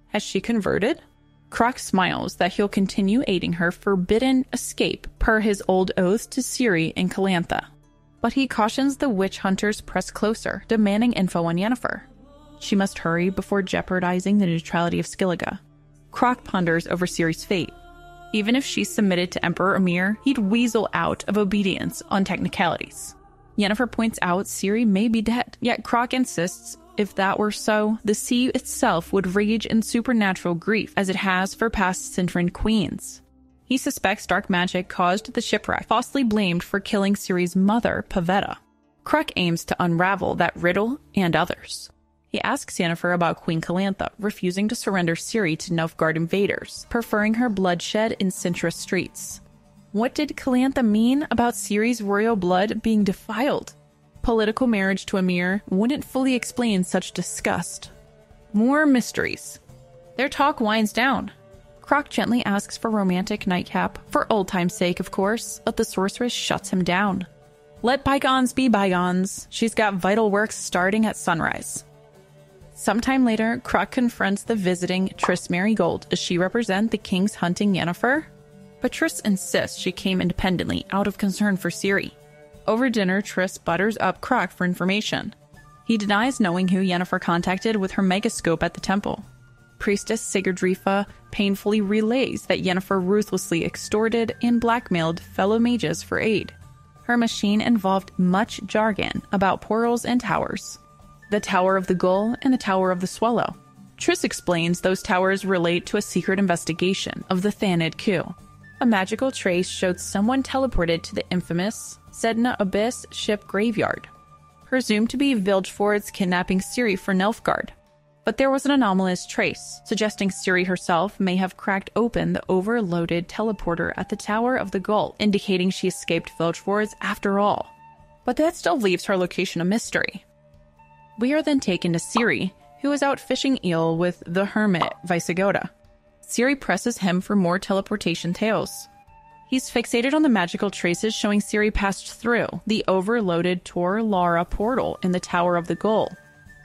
Has she converted? Croc smiles that he'll continue aiding her forbidden escape per his old oath to Ciri and Calantha. But he cautions the witch hunters press closer, demanding info on Yennefer. She must hurry before jeopardizing the neutrality of Skellige. Croc ponders over Ciri's fate. Even if she submitted to Emperor Emhyr, he'd weasel out of obedience on technicalities. Yennefer points out Ciri may be dead, yet Croc insists if that were so, the sea itself would rage in supernatural grief as it has for past Cintran queens. He suspects dark magic caused the shipwreck, falsely blamed for killing Ciri's mother, Pavetta. Croc aims to unravel that riddle and others. He asks Yennefer about Queen Calantha, refusing to surrender Ciri to Nilfgaard invaders, preferring her bloodshed in Cintra streets. What did Calantha mean about Ciri's royal blood being defiled? Political marriage to Emhyr wouldn't fully explain such disgust. More mysteries. Their talk winds down. Croc gently asks for romantic nightcap, for old time's sake, of course, but the sorceress shuts him down. Let bygones be bygones. She's got vital work starting at sunrise. Sometime later, Croc confronts the visiting Triss Merigold. Does she represent the king's hunting Yennefer? But Triss insists she came independently, out of concern for Ciri. Over dinner, Triss butters up Croc for information. He denies knowing who Yennefer contacted with her megascope at the temple. Priestess Sigurdrifa painfully relays that Yennefer ruthlessly extorted and blackmailed fellow mages for aid. Her machine involved much jargon about portals and towers. The Tower of the Gull and the Tower of the Swallow. Triss explains those towers relate to a secret investigation of the Thanid coup. A magical trace showed someone teleported to the infamous Sedna Abyss ship graveyard, presumed to be Vilgefortz kidnapping Ciri for Nilfgaard. But there was an anomalous trace, suggesting Ciri herself may have cracked open the overloaded teleporter at the Tower of the Gull, indicating she escaped Vilgefortz after all. But that still leaves her location a mystery. We are then taken to Ciri, who is out fishing eel with the hermit Visigoda. Ciri presses him for more teleportation tales. He's fixated on the magical traces showing Ciri passed through the overloaded Tor Lara portal in the Tower of the Gull.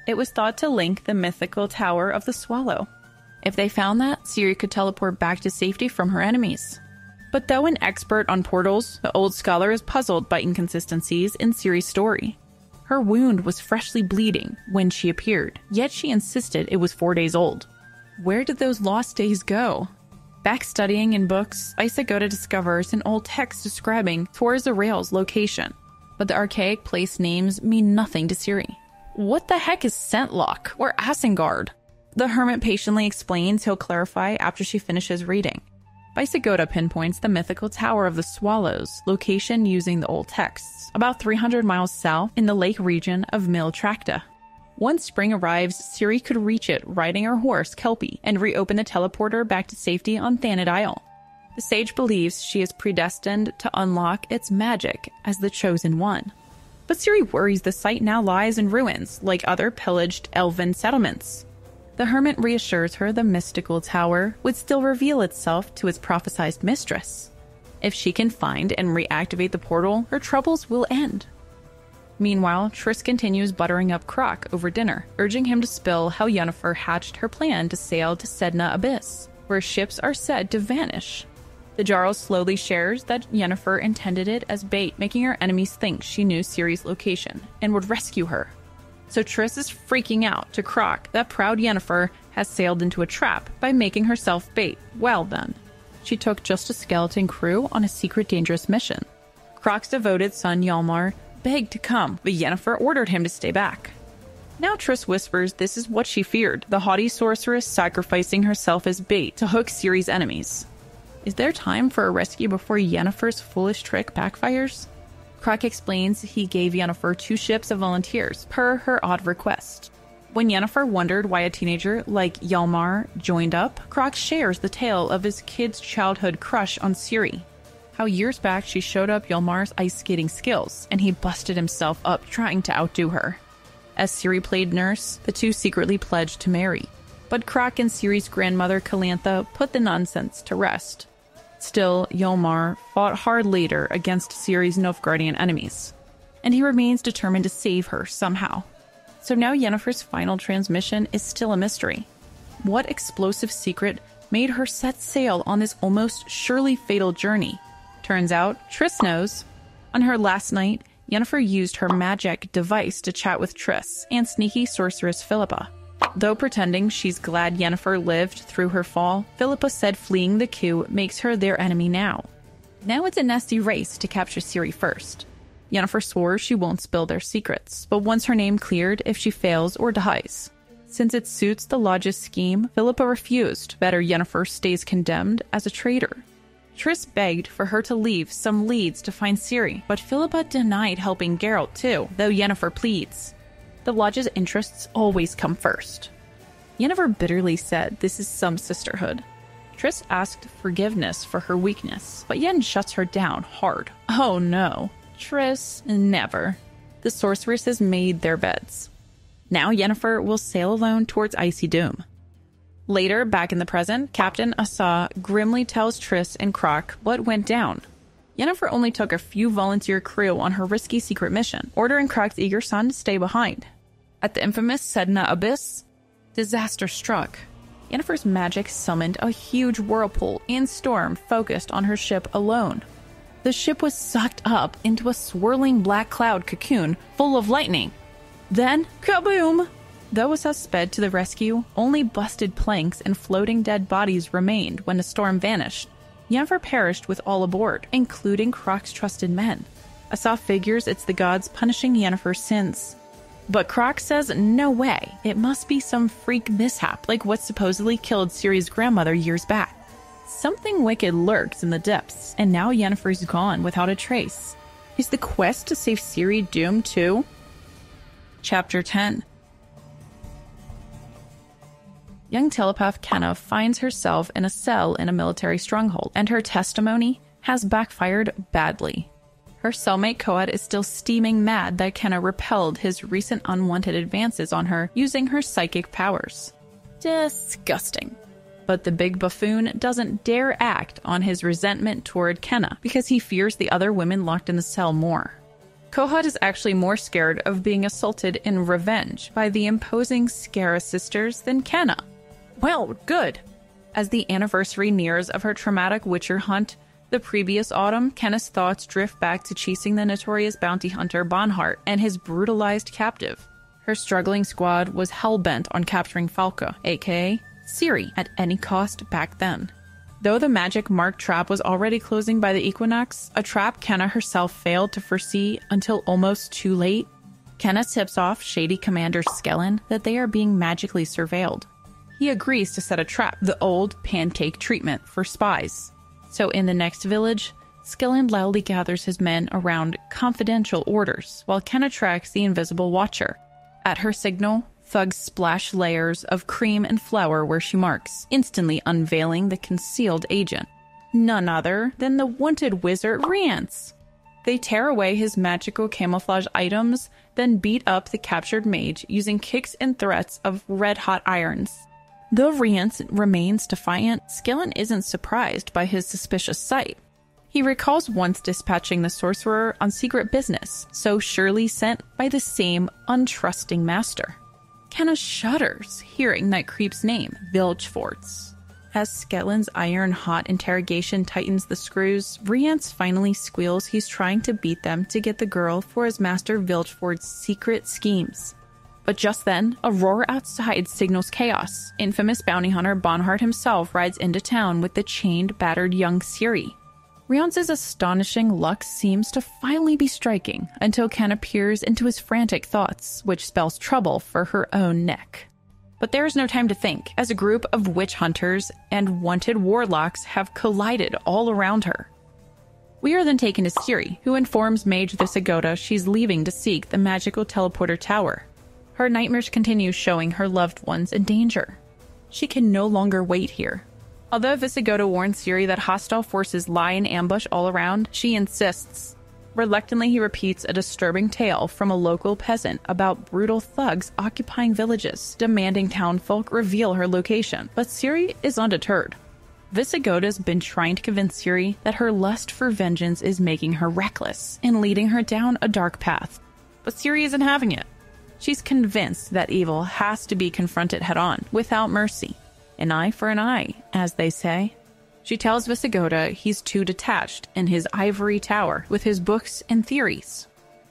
It was thought to link the mythical Tower of the Swallow. If they found that, Ciri could teleport back to safety from her enemies. But though an expert on portals, the old scholar is puzzled by inconsistencies in Ciri's story. Her wound was freshly bleeding when she appeared, yet she insisted it was 4 days old. Where did those lost days go? Back studying in books, Visigoda discovers an old text describing Tor Zarael's location, but the archaic place names mean nothing to Ciri. What the heck is Scentlock or Asengard? The hermit patiently explains he'll clarify after she finishes reading. Visigoda pinpoints the mythical Tower of the Swallows location using the old texts, about 300 miles south in the lake region of Mil Tracta. Once spring arrives, Ciri could reach it riding her horse, Kelpie, and reopen the teleporter back to safety on Thanid Isle. The sage believes she is predestined to unlock its magic as the Chosen One. But Ciri worries the site now lies in ruins, like other pillaged elven settlements. The hermit reassures her the mystical tower would still reveal itself to its prophesized mistress. If she can find and reactivate the portal, her troubles will end. Meanwhile, Triss continues buttering up Croc over dinner, urging him to spill how Yennefer hatched her plan to sail to Sedna Abyss, where ships are said to vanish. The Jarl slowly shares that Yennefer intended it as bait, making her enemies think she knew Ciri's location and would rescue her. So Triss is freaking out to Croc that proud Yennefer has sailed into a trap by making herself bait. Well then, she took just a skeleton crew on a secret dangerous mission. Croc's devoted son Hjalmar begged to come, but Yennefer ordered him to stay back. Now Triss whispers this is what she feared, the haughty sorceress sacrificing herself as bait to hook Ciri's enemies. Is there time for a rescue before Yennefer's foolish trick backfires? Croc explains he gave Yennefer 2 ships of volunteers, per her odd request. When Yennefer wondered why a teenager like Hjalmar joined up, Croc shares the tale of his kid's childhood crush on Ciri. How years back she showed up Hjalmar's ice skating skills, and he busted himself up trying to outdo her. As Ciri played nurse, the two secretly pledged to marry. But Croc and Ciri's grandmother Calantha put the nonsense to rest. Still, Hjalmar fought hard later against Ciri's Nilfgaardian enemies, and he remains determined to save her somehow. So now Yennefer's final transmission is still a mystery. What explosive secret made her set sail on this almost surely fatal journey? Turns out, Triss knows. On her last night, Yennefer used her magic device to chat with Triss and sneaky sorceress Philippa. Though pretending she's glad Yennefer lived through her fall, Philippa said fleeing the coup makes her their enemy now. Now it's a nasty race to capture Ciri first. Yennefer swore she won't spill their secrets, but wants her name cleared if she fails or dies. Since it suits the Lodge's scheme, Philippa refused. Better Yennefer stays condemned as a traitor. Triss begged for her to leave some leads to find Ciri, but Philippa denied helping Geralt too, though Yennefer pleads. The Lodge's interests always come first. Yennefer bitterly said this is some sisterhood. Triss asked forgiveness for her weakness, but Yen shuts her down hard. Oh no. Triss, never. The sorceresses made their beds. Now Yennefer will sail alone towards Icy Doom. Later, back in the present, Captain Asa grimly tells Triss and Croc what went down. Yennefer only took a few volunteer crew on her risky secret mission, ordering Croc's eager son to stay behind. At the infamous Sedna Abyss, disaster struck. Yennefer's magic summoned a huge whirlpool and storm focused on her ship alone. The ship was sucked up into a swirling black cloud cocoon full of lightning. Then, kaboom! Though Asa sped to the rescue, only busted planks and floating dead bodies remained when the storm vanished. Yennefer perished with all aboard, including Croc's trusted men. Asa figures it's the gods punishing Yennefer's sins. But Croc says no way, it must be some freak mishap like what supposedly killed Ciri's grandmother years back. Something wicked lurks in the depths, and now Yennefer's gone without a trace. Is the quest to save Ciri doomed too? Chapter 10. Young telepath Kenna finds herself in a cell in a military stronghold, and her testimony has backfired badly. Her cellmate Koad is still steaming mad that Kenna repelled his recent unwanted advances on her using her psychic powers. Disgusting. But the big buffoon doesn't dare act on his resentment toward Kenna because he fears the other women locked in the cell more. Kohad is actually more scared of being assaulted in revenge by the imposing Skara sisters than Kenna. Well, good. As the anniversary nears of her traumatic Witcher hunt the previous autumn, Kenna's thoughts drift back to chasing the notorious bounty hunter Bonhart and his brutalized captive. Her struggling squad was hell-bent on capturing Falca, aka Ciri, at any cost back then. Though the magic mark trap was already closing by the equinox, a trap Kenna herself failed to foresee until almost too late, Kenna tips off shady Commander Skellen that they are being magically surveilled. He agrees to set a trap, the old pancake treatment for spies. So in the next village, Skellen loudly gathers his men around confidential orders, while Kenna tracks the invisible Watcher. At her signal, thugs splash layers of cream and flour where she marks, instantly unveiling the concealed agent. None other than the wanted wizard Rience. They tear away his magical camouflage items, then beat up the captured mage using kicks and threats of red-hot irons. Though Rience remains defiant, Skellen isn't surprised by his suspicious sight. He recalls once dispatching the sorcerer on secret business, so surely sent by the same untrusting master. Kenna shudders, hearing that creep's name, Vilgefortz. As Skellen's iron-hot interrogation tightens the screws, Rience finally squeals he's trying to beat them to get the girl for his master Vilgefortz's secret schemes. But just then, a roar outside signals chaos. Infamous bounty hunter Bonhart himself rides into town with the chained, battered young Ciri. Rience's astonishing luck seems to finally be striking until Kenna peers into his frantic thoughts, which spells trouble for her own neck. But there is no time to think, as a group of witch hunters and wanted warlocks have collided all around her. We are then taken to Ciri, who informs Mage Visigoda she's leaving to seek the magical teleporter tower. Her nightmares continue showing her loved ones in danger. She can no longer wait here. Although Visigoda warns Ciri that hostile forces lie in ambush all around, she insists. Reluctantly, he repeats a disturbing tale from a local peasant about brutal thugs occupying villages, demanding townfolk reveal her location. But Ciri is undeterred. Visigoda's been trying to convince Ciri that her lust for vengeance is making her reckless and leading her down a dark path. But Ciri isn't having it. She's convinced that evil has to be confronted head-on, without mercy. An eye for an eye, as they say. She tells Visigoda he's too detached in his ivory tower with his books and theories.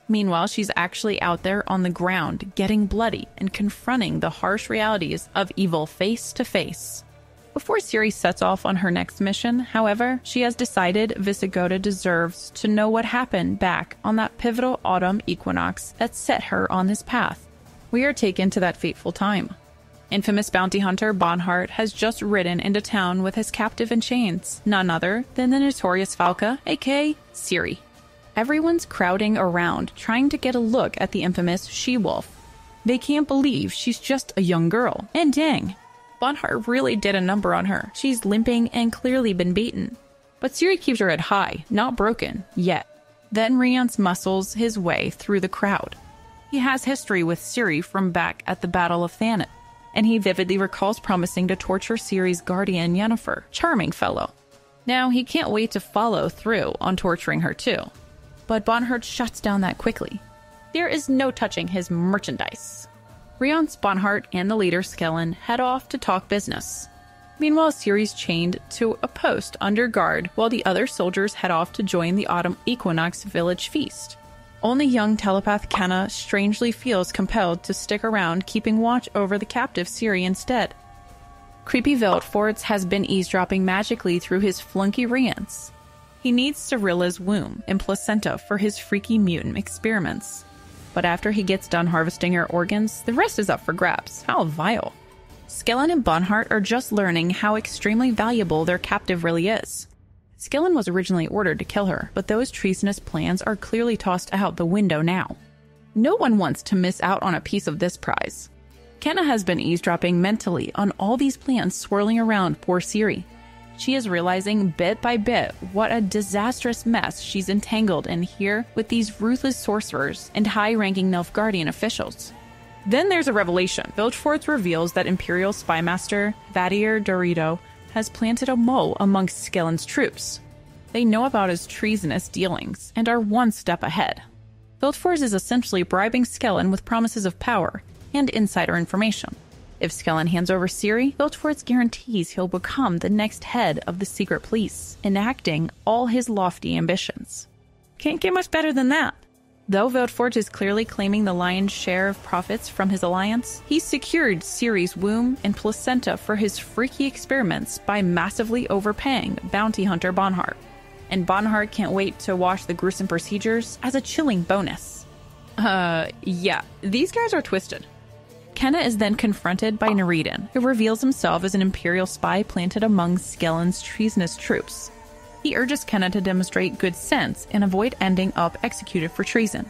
Meanwhile, she's actually out there on the ground, getting bloody and confronting the harsh realities of evil face to face. Before Ciri sets off on her next mission, however, she has decided Visigoda deserves to know what happened back on that pivotal autumn equinox that set her on this path. We are taken to that fateful time. Infamous bounty hunter Bonhart has just ridden into town with his captive in chains, none other than the notorious Falca, aka Ciri. Everyone's crowding around, trying to get a look at the infamous she-wolf. They can't believe she's just a young girl, and dang, Bonhart really did a number on her. She's limping and clearly been beaten. But Ciri keeps her head high, not broken, yet. Then Rience muscles his way through the crowd. He has history with Ciri from back at the Battle of Thanet, and he vividly recalls promising to torture Ciri's guardian Yennefer, charming fellow. Now, he can't wait to follow through on torturing her too. But Bonhart shuts down that quickly. There is no touching his merchandise. Rience, Bonhart, and the leader Skellen head off to talk business. Meanwhile, Ciri's chained to a post under guard while the other soldiers head off to join the autumn equinox village feast. Only young telepath Kenna strangely feels compelled to stick around, keeping watch over the captive Ciri instead. Creepy Viltforts has been eavesdropping magically through his flunky Rience. He needs Cirilla's womb and placenta for his freaky mutant experiments. But after he gets done harvesting her organs, the rest is up for grabs. How vile. Skellen and Bonhart are just learning how extremely valuable their captive really is. Skellen was originally ordered to kill her, but those treasonous plans are clearly tossed out the window now. No one wants to miss out on a piece of this prize. Kenna has been eavesdropping mentally on all these plans swirling around poor Ciri. She is realizing bit by bit what a disastrous mess she's entangled in here with these ruthless sorcerers and high-ranking Nilfgaardian officials. Then there's a revelation. Vilgefortz reveals that Imperial Spymaster Vadier Dorito has planted a mole amongst Skellen's troops. They know about his treasonous dealings and are one step ahead. Vilgefortz is essentially bribing Skellen with promises of power and insider information. If Skellen hands over Ciri, Vilgefortz guarantees he'll become the next head of the secret police, enacting all his lofty ambitions. Can't get much better than that. Though Vilgefortz is clearly claiming the lion's share of profits from his alliance, he secured Ciri's womb and placenta for his freaky experiments by massively overpaying bounty hunter Bonhart. And Bonhart can't wait to watch the gruesome procedures as a chilling bonus. Yeah, these guys are twisted. Kenna is then confronted by Nereiden, who reveals himself as an Imperial spy planted among Skellen's treasonous troops. He urges Kenna to demonstrate good sense and avoid ending up executed for treason.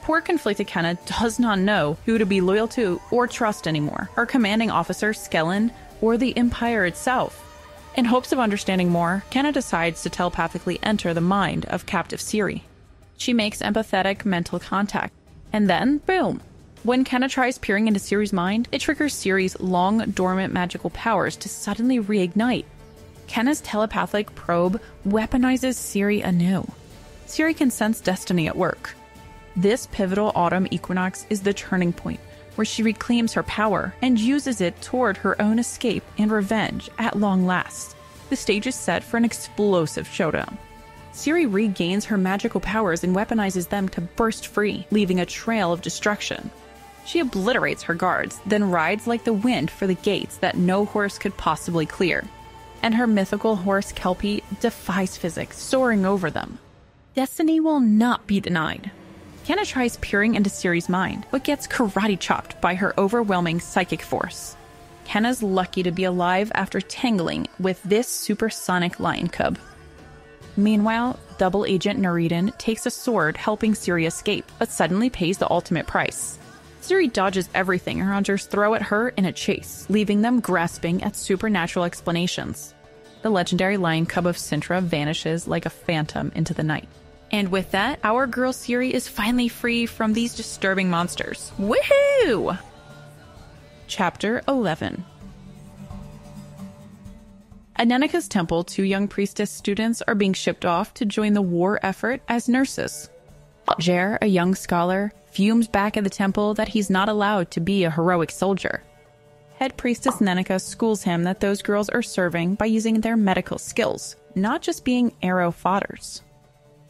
Poor conflicted Kenna does not know who to be loyal to or trust anymore, her commanding officer Skellen or the Empire itself. In hopes of understanding more, Kenna decides to telepathically enter the mind of captive Ciri. She makes empathetic mental contact, and then, boom! When Kenna tries peering into Ciri's mind, it triggers Ciri's long-dormant magical powers to suddenly reignite. Kenna's telepathic probe weaponizes Ciri anew. Ciri can sense destiny at work. This pivotal autumn equinox is the turning point, where she reclaims her power and uses it toward her own escape and revenge at long last. The stage is set for an explosive showdown. Ciri regains her magical powers and weaponizes them to burst free, leaving a trail of destruction. She obliterates her guards, then rides like the wind for the gates that no horse could possibly clear. And her mythical horse Kelpie defies physics, soaring over them. Destiny will not be denied. Kenna tries peering into Ciri's mind, but gets karate chopped by her overwhelming psychic force. Kenna's lucky to be alive after tangling with this supersonic lion cub. Meanwhile, double agent Nereiden takes a sword helping Ciri escape, but suddenly pays the ultimate price. Ciri dodges everything her hunters throw at her in a chase, leaving them grasping at supernatural explanations. The legendary lion cub of Cintra vanishes like a phantom into the night. And with that, our girl Ciri is finally free from these disturbing monsters. Woohoo! Chapter 11. At Neneka's temple, 2 young priestess students are being shipped off to join the war effort as nurses. Jer, a young scholar, fumes back at the temple that he's not allowed to be a heroic soldier. Head priestess Nenneka schools him that those girls are serving by using their medical skills, not just being arrow fodders.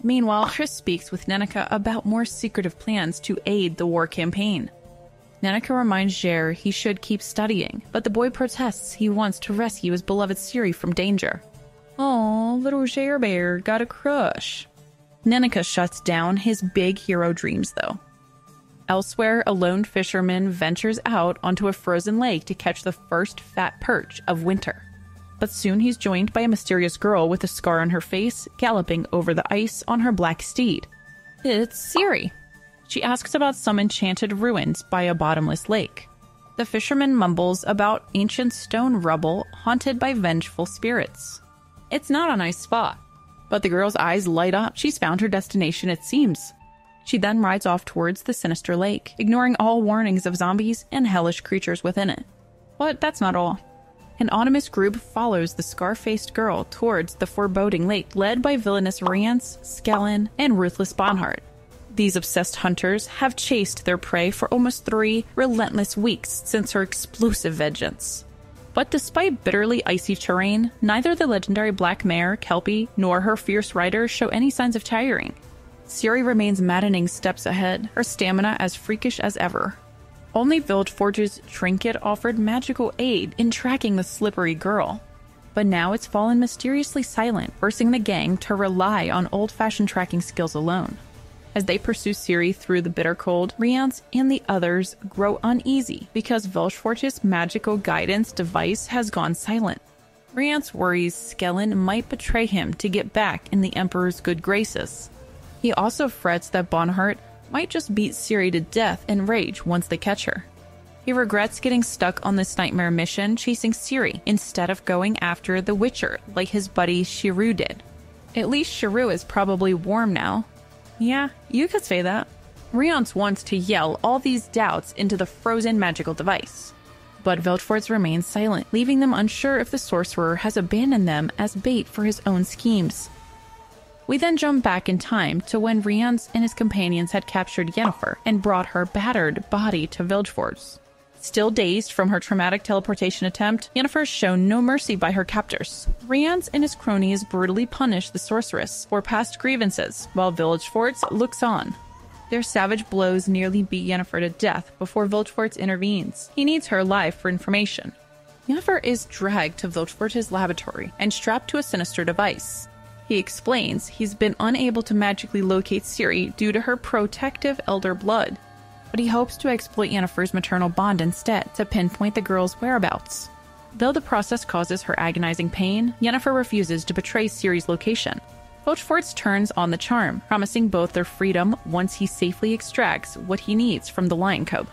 Meanwhile, Chris speaks with Nenneka about more secretive plans to aid the war campaign. Nanika reminds Jer he should keep studying, but the boy protests he wants to rescue his beloved Ciri from danger. Aw, little Jer Bear got a crush. Nanika shuts down his big hero dreams, though. Elsewhere, a lone fisherman ventures out onto a frozen lake to catch the first fat perch of winter. But soon he's joined by a mysterious girl with a scar on her face, galloping over the ice on her black steed. It's Ciri. She asks about some enchanted ruins by a bottomless lake. The fisherman mumbles about ancient stone rubble haunted by vengeful spirits. It's not a nice spot. But the girl's eyes light up. She's found her destination, it seems. She then rides off towards the sinister lake, ignoring all warnings of zombies and hellish creatures within it. But that's not all. An ominous group follows the scar-faced girl towards the foreboding lake, led by villainous Rience, Skellen, and ruthless Bonhart. These obsessed hunters have chased their prey for almost 3 relentless weeks since her explosive vengeance. But despite bitterly icy terrain, neither the legendary Black Mare, Kelpie, nor her fierce rider show any signs of tiring. Ciri remains maddening steps ahead, her stamina as freakish as ever. Only Vilgefortze's trinket offered magical aid in tracking the slippery girl. But now it's fallen mysteriously silent, forcing the gang to rely on old-fashioned tracking skills alone. As they pursue Ciri through the bitter cold, Rience and the others grow uneasy because Vilgefortze's magical guidance device has gone silent. Rience worries Skellen might betray him to get back in the Emperor's good graces. He also frets that Bonhart might just beat Ciri to death in rage once they catch her. He regrets getting stuck on this nightmare mission chasing Ciri instead of going after the Witcher like his buddy Shirou did. At least Shirou is probably warm now. Yeah, you could say that. Rience wants to yell all these doubts into the frozen magical device. But Vilgefortze remains silent, leaving them unsure if the sorcerer has abandoned them as bait for his own schemes. We then jump back in time to when Rience and his companions had captured Yennefer and brought her battered body to Vilgefortze. Still dazed from her traumatic teleportation attempt, Yennefer is shown no mercy by her captors. Rience and his cronies brutally punish the sorceress for past grievances, while Vilgefortze looks on. Their savage blows nearly beat Yennefer to death before Vilgefortze intervenes. He needs her alive for information. Yennefer is dragged to Vilgefortze's laboratory and strapped to a sinister device. He explains he's been unable to magically locate Ciri due to her protective elder blood, but he hopes to exploit Yennefer's maternal bond instead to pinpoint the girl's whereabouts. Though the process causes her agonizing pain, Yennefer refuses to betray Ciri's location. Vilgefortze turns on the charm, promising both their freedom once he safely extracts what he needs from the lion cub.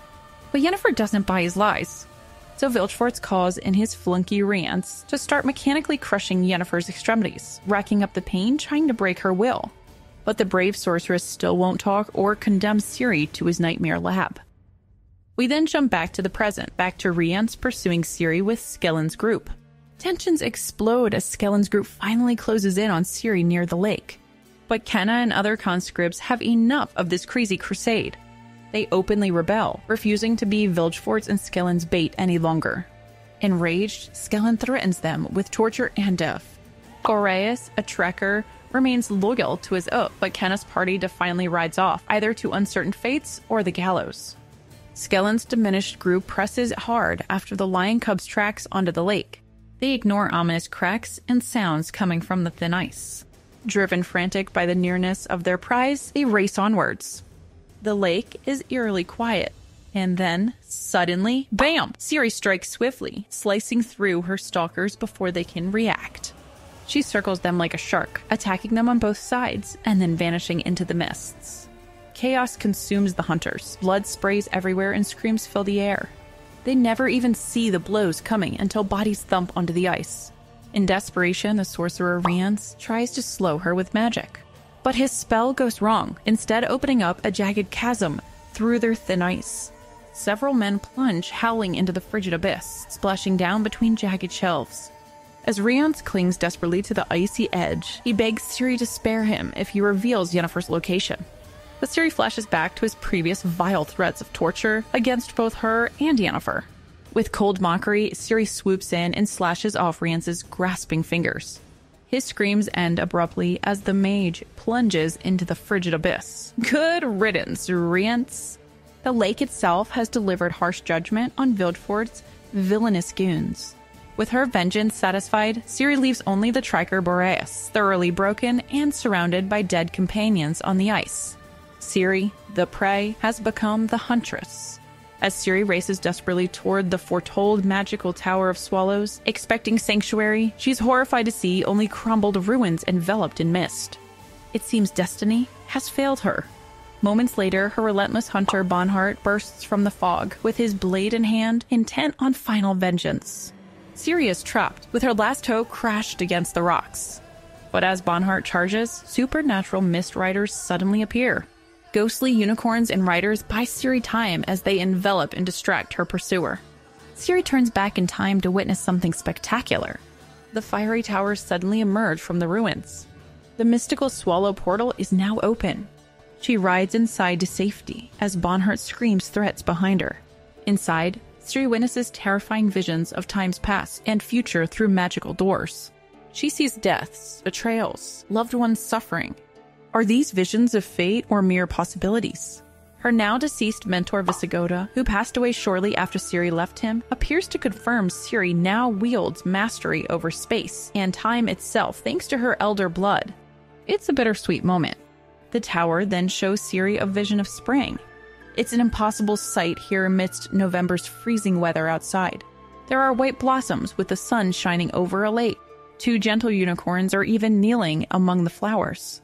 But Yennefer doesn't buy his lies. So Vilgefortze calls in his flunky Rience to start mechanically crushing Yennefer's extremities, racking up the pain trying to break her will. But the brave sorceress still won't talk or condemns Ciri to his nightmare lab. We then jump back to the present, back to Rience pursuing Ciri with Skellen's group. Tensions explode as Skellen's group finally closes in on Ciri near the lake. But Kenna and other conscripts have enough of this crazy crusade. They openly rebel, refusing to be Vilgefortze and Skellen's bait any longer. Enraged, Skellen threatens them with torture and death. Boreas, a trekker, remains loyal to his oath, but Kenna's party defiantly rides off, either to uncertain fates or the gallows. Skellen's diminished group presses hard after the lion cub's tracks onto the lake. They ignore ominous cracks and sounds coming from the thin ice. Driven frantic by the nearness of their prize, they race onwards. The lake is eerily quiet, and then, suddenly, bam! Ciri strikes swiftly, slicing through her stalkers before they can react. She circles them like a shark, attacking them on both sides, and then vanishing into the mists. Chaos consumes the hunters, blood sprays everywhere and screams fill the air. They never even see the blows coming until bodies thump onto the ice. In desperation, the sorcerer Rience tries to slow her with magic. But his spell goes wrong, instead opening up a jagged chasm through their thin ice. Several men plunge howling into the frigid abyss, splashing down between jagged shelves. As Rience clings desperately to the icy edge, he begs Ciri to spare him if he reveals Yennefer's location. But Ciri flashes back to his previous vile threats of torture against both her and Yennefer. With cold mockery, Ciri swoops in and slashes off Rience's grasping fingers. His screams end abruptly as the mage plunges into the frigid abyss. Good riddance, Rience. The lake itself has delivered harsh judgment on Vildeford's villainous goons. With her vengeance satisfied, Ciri leaves only the Trichor Boreas, thoroughly broken and surrounded by dead companions on the ice. Ciri, the prey, has become the huntress. As Ciri races desperately toward the foretold magical Tower of Swallows, expecting sanctuary, she's horrified to see only crumbled ruins enveloped in mist. It seems destiny has failed her. Moments later, her relentless hunter Bonhart bursts from the fog, with his blade in hand, intent on final vengeance. Ciri is trapped, with her last hope crashed against the rocks. But as Bonhart charges, supernatural mist riders suddenly appear. Ghostly unicorns and riders buy Ciri time as they envelop and distract her pursuer. Ciri turns back in time to witness something spectacular. The fiery towers suddenly emerge from the ruins. The mystical Swallow portal is now open. She rides inside to safety as Bonhart screams threats behind her. Inside, Ciri witnesses terrifying visions of times past and future through magical doors. She sees deaths, betrayals, loved ones suffering. Are these visions of fate or mere possibilities? Her now-deceased mentor Visigoda, who passed away shortly after Ciri left him, appears to confirm Ciri now wields mastery over space and time itself thanks to her elder blood. It's a bittersweet moment. The tower then shows Ciri a vision of spring. It's an impossible sight here amidst November's freezing weather outside. There are white blossoms with the sun shining over a lake. 2 gentle unicorns are even kneeling among the flowers.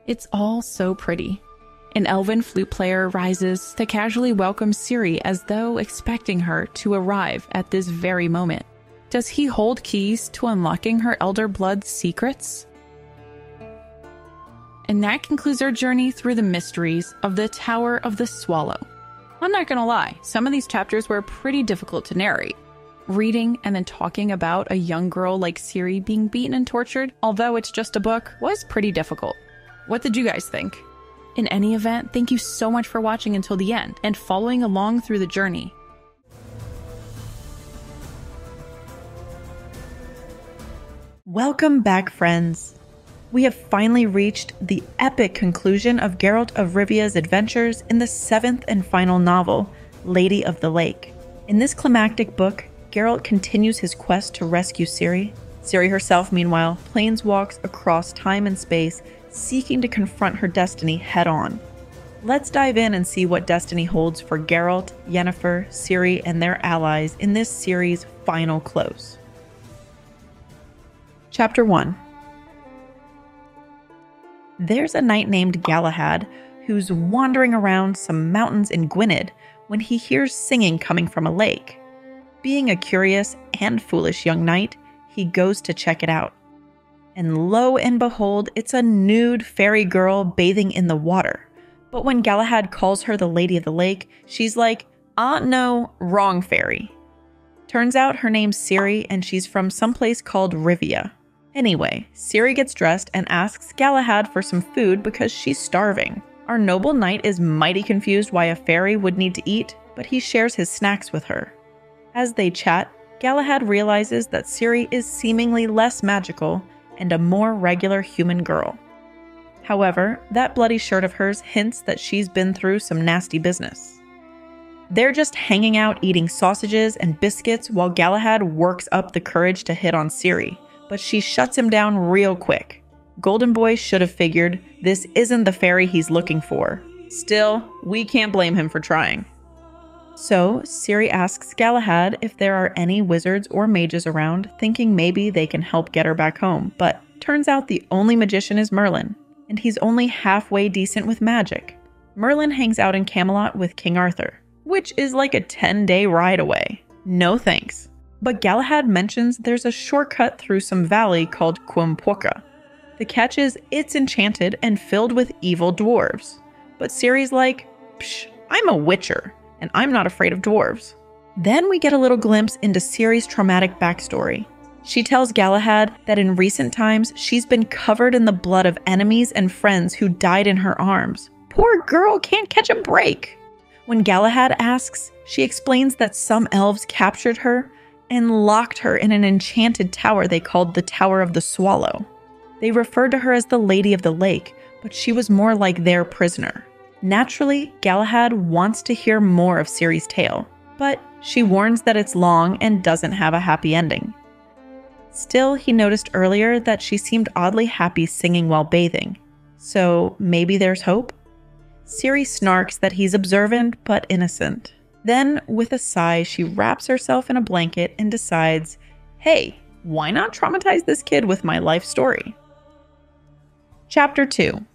It's all so pretty. An elven flute player rises to casually welcome Ciri as though expecting her to arrive at this very moment. Does he hold keys to unlocking her elder blood's secrets? And that concludes our journey through the mysteries of the Tower of the Swallow. I'm not gonna lie, some of these chapters were pretty difficult to narrate. Reading and then talking about a young girl like Ciri being beaten and tortured, although it's just a book, was pretty difficult. What did you guys think? In any event, thank you so much for watching until the end and following along through the journey. Welcome back, friends. We have finally reached the epic conclusion of Geralt of Rivia's adventures in the 7th and final novel, Lady of the Lake. In this climactic book, Geralt continues his quest to rescue Ciri. Ciri herself, meanwhile, planeswalks across time and space, seeking to confront her destiny head-on. Let's dive in and see what destiny holds for Geralt, Yennefer, Ciri, and their allies in this series' final close. Chapter 1. There's a knight named Galahad who's wandering around some mountains in Gwynedd when he hears singing coming from a lake. Being a curious and foolish young knight, he goes to check it out. And lo and behold, it's a nude fairy girl bathing in the water. But when Galahad calls her the Lady of the Lake, she's like, no, wrong fairy. Turns out her name's Ciri and she's from someplace called Rivia. Anyway, Ciri gets dressed and asks Galahad for some food because she's starving. Our noble knight is mighty confused why a fairy would need to eat, but he shares his snacks with her. As they chat, Galahad realizes that Ciri is seemingly less magical and a more regular human girl. However, that bloody shirt of hers hints that she's been through some nasty business. They're just hanging out eating sausages and biscuits while Galahad works up the courage to hit on Ciri, but she shuts him down real quick. Golden Boy should have figured this isn't the fairy he's looking for. Still, we can't blame him for trying. So, Ciri asks Galahad if there are any wizards or mages around, thinking maybe they can help get her back home, but turns out the only magician is Merlin, and he's only halfway decent with magic. Merlin hangs out in Camelot with King Arthur, which is like a 10-day ride away. No thanks. But Galahad mentions there's a shortcut through some valley called Quimpoka. The catch is it's enchanted and filled with evil dwarves. But Ciri's like, psh, I'm a witcher, and I'm not afraid of dwarves. Then we get a little glimpse into Ciri's traumatic backstory. She tells Galahad that in recent times she's been covered in the blood of enemies and friends who died in her arms. Poor girl can't catch a break. When Galahad asks, she explains that some elves captured her and locked her in an enchanted tower they called the Tower of the Swallow. They referred to her as the Lady of the Lake, but she was more like their prisoner. Naturally, Galahad wants to hear more of Ciri's tale, but she warns that it's long and doesn't have a happy ending. Still, he noticed earlier that she seemed oddly happy singing while bathing, so maybe there's hope? Ciri snarks that he's observant but innocent. Then, with a sigh, she wraps herself in a blanket and decides, hey, why not traumatize this kid with my life story? Chapter 2.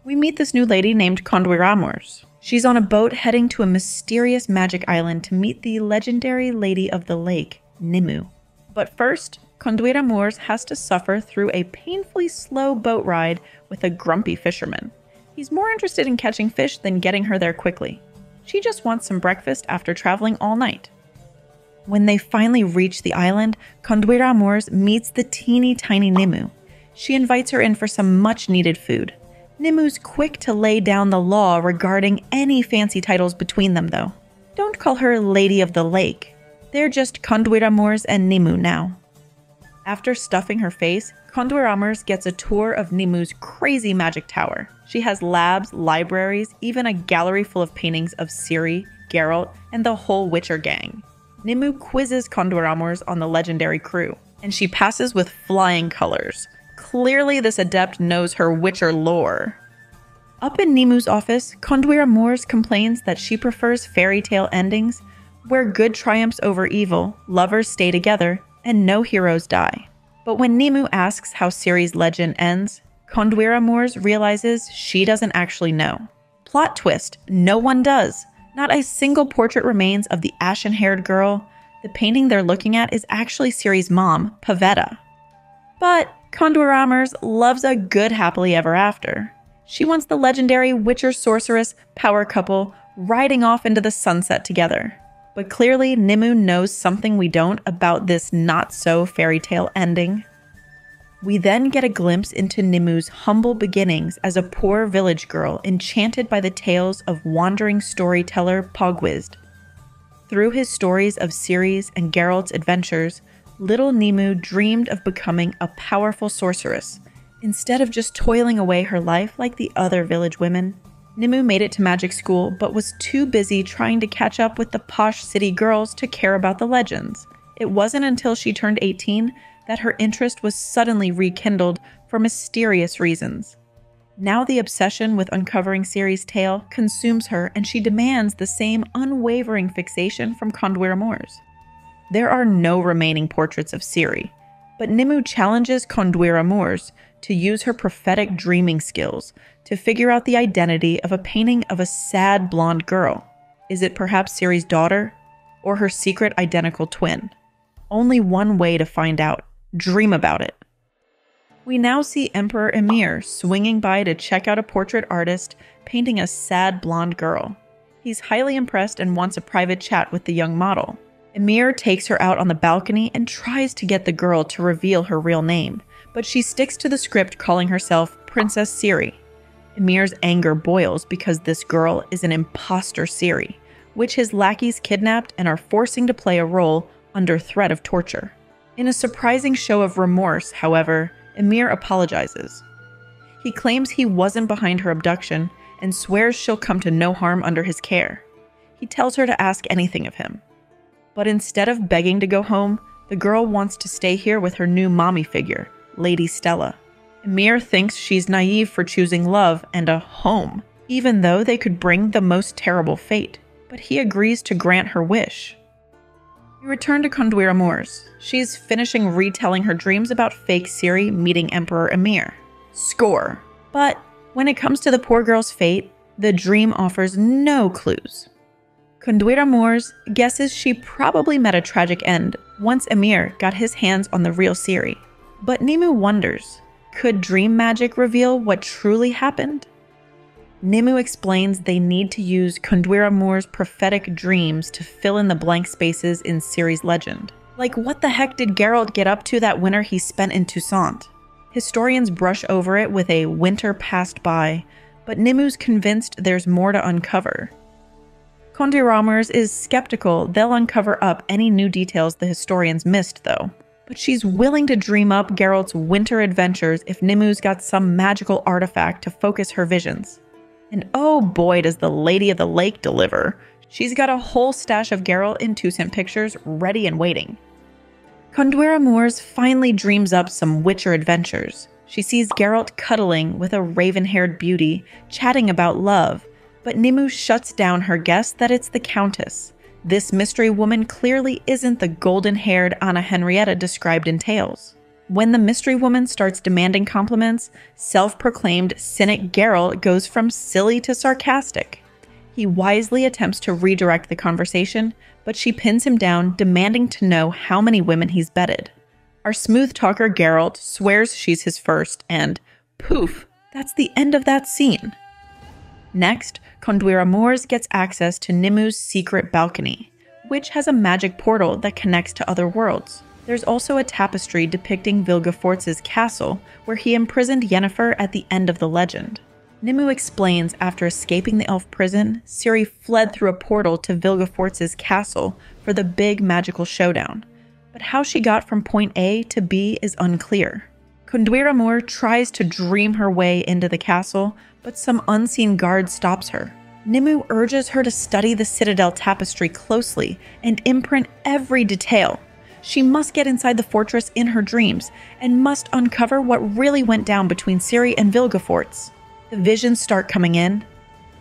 We meet this new lady named Conduiramurs. She's on a boat heading to a mysterious magic island to meet the legendary Lady of the Lake, Nimue. But first, Conduiramurs has to suffer through a painfully slow boat ride with a grumpy fisherman. He's more interested in catching fish than getting her there quickly. She just wants some breakfast after traveling all night. When they finally reach the island, Conduiramurs meets the teeny tiny Nimue. She invites her in for some much-needed food. Nimue's quick to lay down the law regarding any fancy titles between them, though. Don't call her Lady of the Lake. They're just Conduiramurs and Nimue now. After stuffing her face, Conduiramurs gets a tour of Nimue's crazy magic tower. She has labs, libraries, even a gallery full of paintings of Ciri, Geralt, and the whole Witcher gang. Nimue quizzes Conduiramurs on the legendary crew, and she passes with flying colors. Clearly, this adept knows her Witcher lore. Up in Nimue's office, Conduiramurs complains that she prefers fairy tale endings, where good triumphs over evil, lovers stay together, and no heroes die. But when Nimue asks how Ciri's legend ends, Conduiramurs realizes she doesn't actually know. Plot twist, no one does. Not a single portrait remains of the ashen-haired girl. The painting they're looking at is actually Ciri's mom, Pavetta. But Conduiramurs loves a good happily ever after. She wants the legendary Witcher sorceress power couple riding off into the sunset together. But clearly, Nimue knows something we don't about this not-so fairy tale ending. We then get a glimpse into Nimue's humble beginnings as a poor village girl enchanted by the tales of wandering storyteller Pogwizd. Through his stories of Ciri's and Geralt's adventures, little Nimue dreamed of becoming a powerful sorceress, instead of just toiling away her life like the other village women. Nimue made it to magic school, but was too busy trying to catch up with the posh city girls to care about the legends. It wasn't until she turned 18 that her interest was suddenly rekindled for mysterious reasons. Now the obsession with uncovering Ciri's tale consumes her, and she demands the same unwavering fixation from Conduiramurs. There are no remaining portraits of Ciri, but Nimue challenges Conduiramurs to use her prophetic dreaming skills to figure out the identity of a painting of a sad blonde girl. Is it perhaps Ciri's daughter, or her secret identical twin? Only one way to find out. Dream about it. We now see Emperor Emhyr swinging by to check out a portrait artist painting a sad blonde girl. He's highly impressed and wants a private chat with the young model. Emhyr takes her out on the balcony and tries to get the girl to reveal her real name, but she sticks to the script calling herself Princess Ciri. Emhyr's anger boils because this girl is an imposter Ciri, which his lackeys kidnapped and are forcing to play a role under threat of torture. In a surprising show of remorse, however, Emhyr apologizes. He claims he wasn't behind her abduction and swears she'll come to no harm under his care. He tells her to ask anything of him. But instead of begging to go home, the girl wants to stay here with her new mommy figure, Lady Stella. Emhyr thinks she's naive for choosing love and a home, even though they could bring the most terrible fate, but he agrees to grant her wish. We return to Conduiramurs. She's finishing retelling her dreams about fake Ciri meeting Emperor Emhyr. Score! But when it comes to the poor girl's fate, the dream offers no clues. Conduiramurs guesses she probably met a tragic end once Emhyr got his hands on the real Ciri. But Nimue wonders, could dream magic reveal what truly happened? Nimue explains they need to use Conduiramurs' prophetic dreams to fill in the blank spaces in Ciri's legend. Like, what the heck did Geralt get up to that winter he spent in Toussaint? Historians brush over it with a winter passed by, but Nimue's convinced there's more to uncover. Conduiramurs is skeptical they'll uncover up any new details the historians missed, though. but she's willing to dream up Geralt's winter adventures if Nimu's got some magical artifact to focus her visions. And oh boy, does the Lady of the Lake deliver. She's got a whole stash of Geralt in 2 cent pictures ready and waiting. Conduera Moors finally dreams up some Witcher adventures. She sees Geralt cuddling with a raven-haired beauty, chatting about love, but Nimue shuts down her guess that it's the Countess. This mystery woman clearly isn't the golden-haired Anna Henrietta described in tales. When the mystery woman starts demanding compliments, self-proclaimed cynic Geralt goes from silly to sarcastic. He wisely attempts to redirect the conversation, but she pins him down, demanding to know how many women he's bedded. Our smooth talker Geralt swears she's his first, and poof, that's the end of that scene. Next, Conduera Moors gets access to Nimue's secret balcony, which has a magic portal that connects to other worlds. There's also a tapestry depicting Vilgefortz's castle, where he imprisoned Yennefer at the end of the legend. Nimue explains after escaping the elf prison, Ciri fled through a portal to Vilgefortz's castle for the big magical showdown. But how she got from point A to B is unclear. Conduera Moor tries to dream her way into the castle, but some unseen guard stops her. Nimue urges her to study the Citadel tapestry closely and imprint every detail. She must get inside the fortress in her dreams and must uncover what really went down between Ciri and Vilgefortz. The visions start coming in.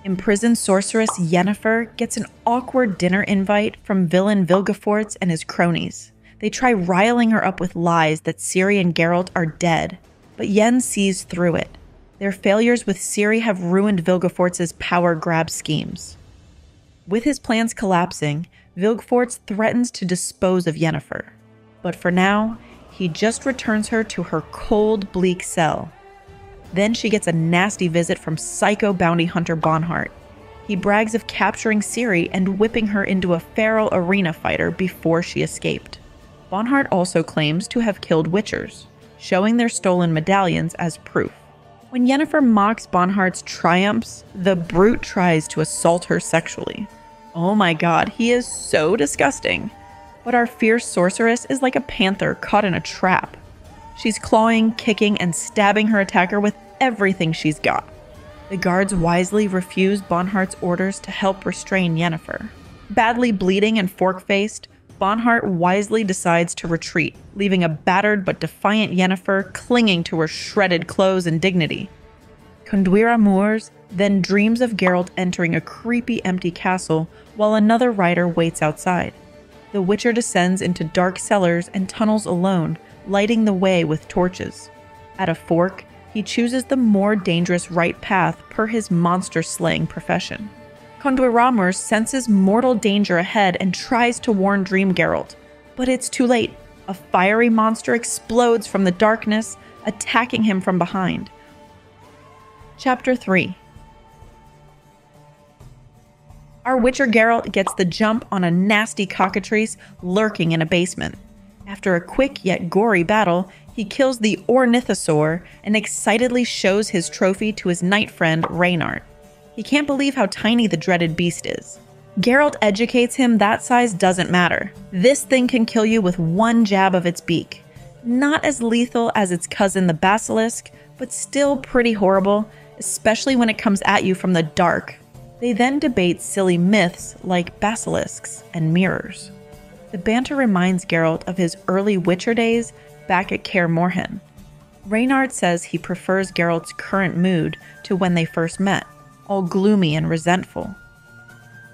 Imprisoned sorceress Yennefer gets an awkward dinner invite from villain Vilgefortz and his cronies. They try riling her up with lies that Ciri and Geralt are dead, but Yen sees through it. Their failures with Ciri have ruined Vilgefortz's power grab schemes. With his plans collapsing, Vilgefortz threatens to dispose of Yennefer. But for now, he just returns her to her cold, bleak cell. Then she gets a nasty visit from psycho bounty hunter Bonhart. He brags of capturing Ciri and whipping her into a feral arena fighter before she escaped. Bonhart also claims to have killed Witchers, showing their stolen medallions as proof. When Yennefer mocks Bonhart's triumphs, the brute tries to assault her sexually. Oh my god, he is so disgusting. But our fierce sorceress is like a panther caught in a trap. She's clawing, kicking, and stabbing her attacker with everything she's got. The guards wisely refuse Bonhart's orders to help restrain Yennefer. Badly bleeding and fork-faced, Bonhart wisely decides to retreat, leaving a battered but defiant Yennefer clinging to her shredded clothes and dignity. Conduera Moors then dreams of Geralt entering a creepy empty castle while another rider waits outside. The Witcher descends into dark cellars and tunnels alone, lighting the way with torches. At a fork, he chooses the more dangerous right path per his monster-slaying profession. Conduera Moors senses mortal danger ahead and tries to warn Dream Geralt, but it's too late. A fiery monster explodes from the darkness, attacking him from behind. Chapter 3. Our Witcher Geralt gets the jump on a nasty cockatrice lurking in a basement. After a quick yet gory battle, he kills the Ornithosaur and excitedly shows his trophy to his knight friend Reynard. He can't believe how tiny the dreaded beast is. Geralt educates him that size doesn't matter. This thing can kill you with one jab of its beak. Not as lethal as its cousin the basilisk, but still pretty horrible, especially when it comes at you from the dark. They then debate silly myths like basilisks and mirrors. The banter reminds Geralt of his early Witcher days back at Kaer Morhen. Reynard says he prefers Geralt's current mood to when they first met, all gloomy and resentful.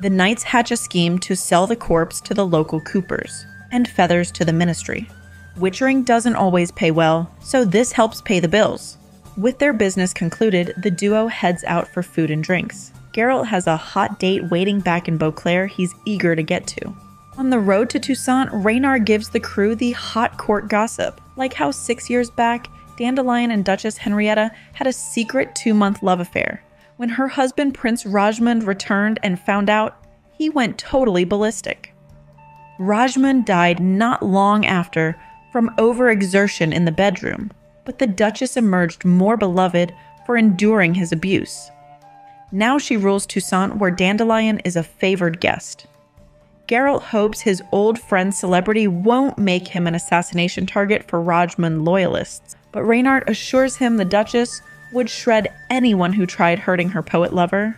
The knights hatch a scheme to sell the corpse to the local coopers, and feathers to the ministry. Witchering doesn't always pay well, so this helps pay the bills. With their business concluded, the duo heads out for food and drinks. Geralt has a hot date waiting back in Beauclair he's eager to get to. On the road to Toussaint, Reynard gives the crew the hot court gossip, like how 6 years back, Dandelion and Duchess Henrietta had a secret 2-month love affair. When her husband Prince Rajmund returned and found out, he went totally ballistic. Rajmund died not long after from overexertion in the bedroom, but the Duchess emerged more beloved for enduring his abuse. Now she rules Toussaint, where Dandelion is a favored guest. Geralt hopes his old friend's celebrity won't make him an assassination target for Rajmund loyalists, but Reynard assures him the Duchess would shred anyone who tried hurting her poet lover.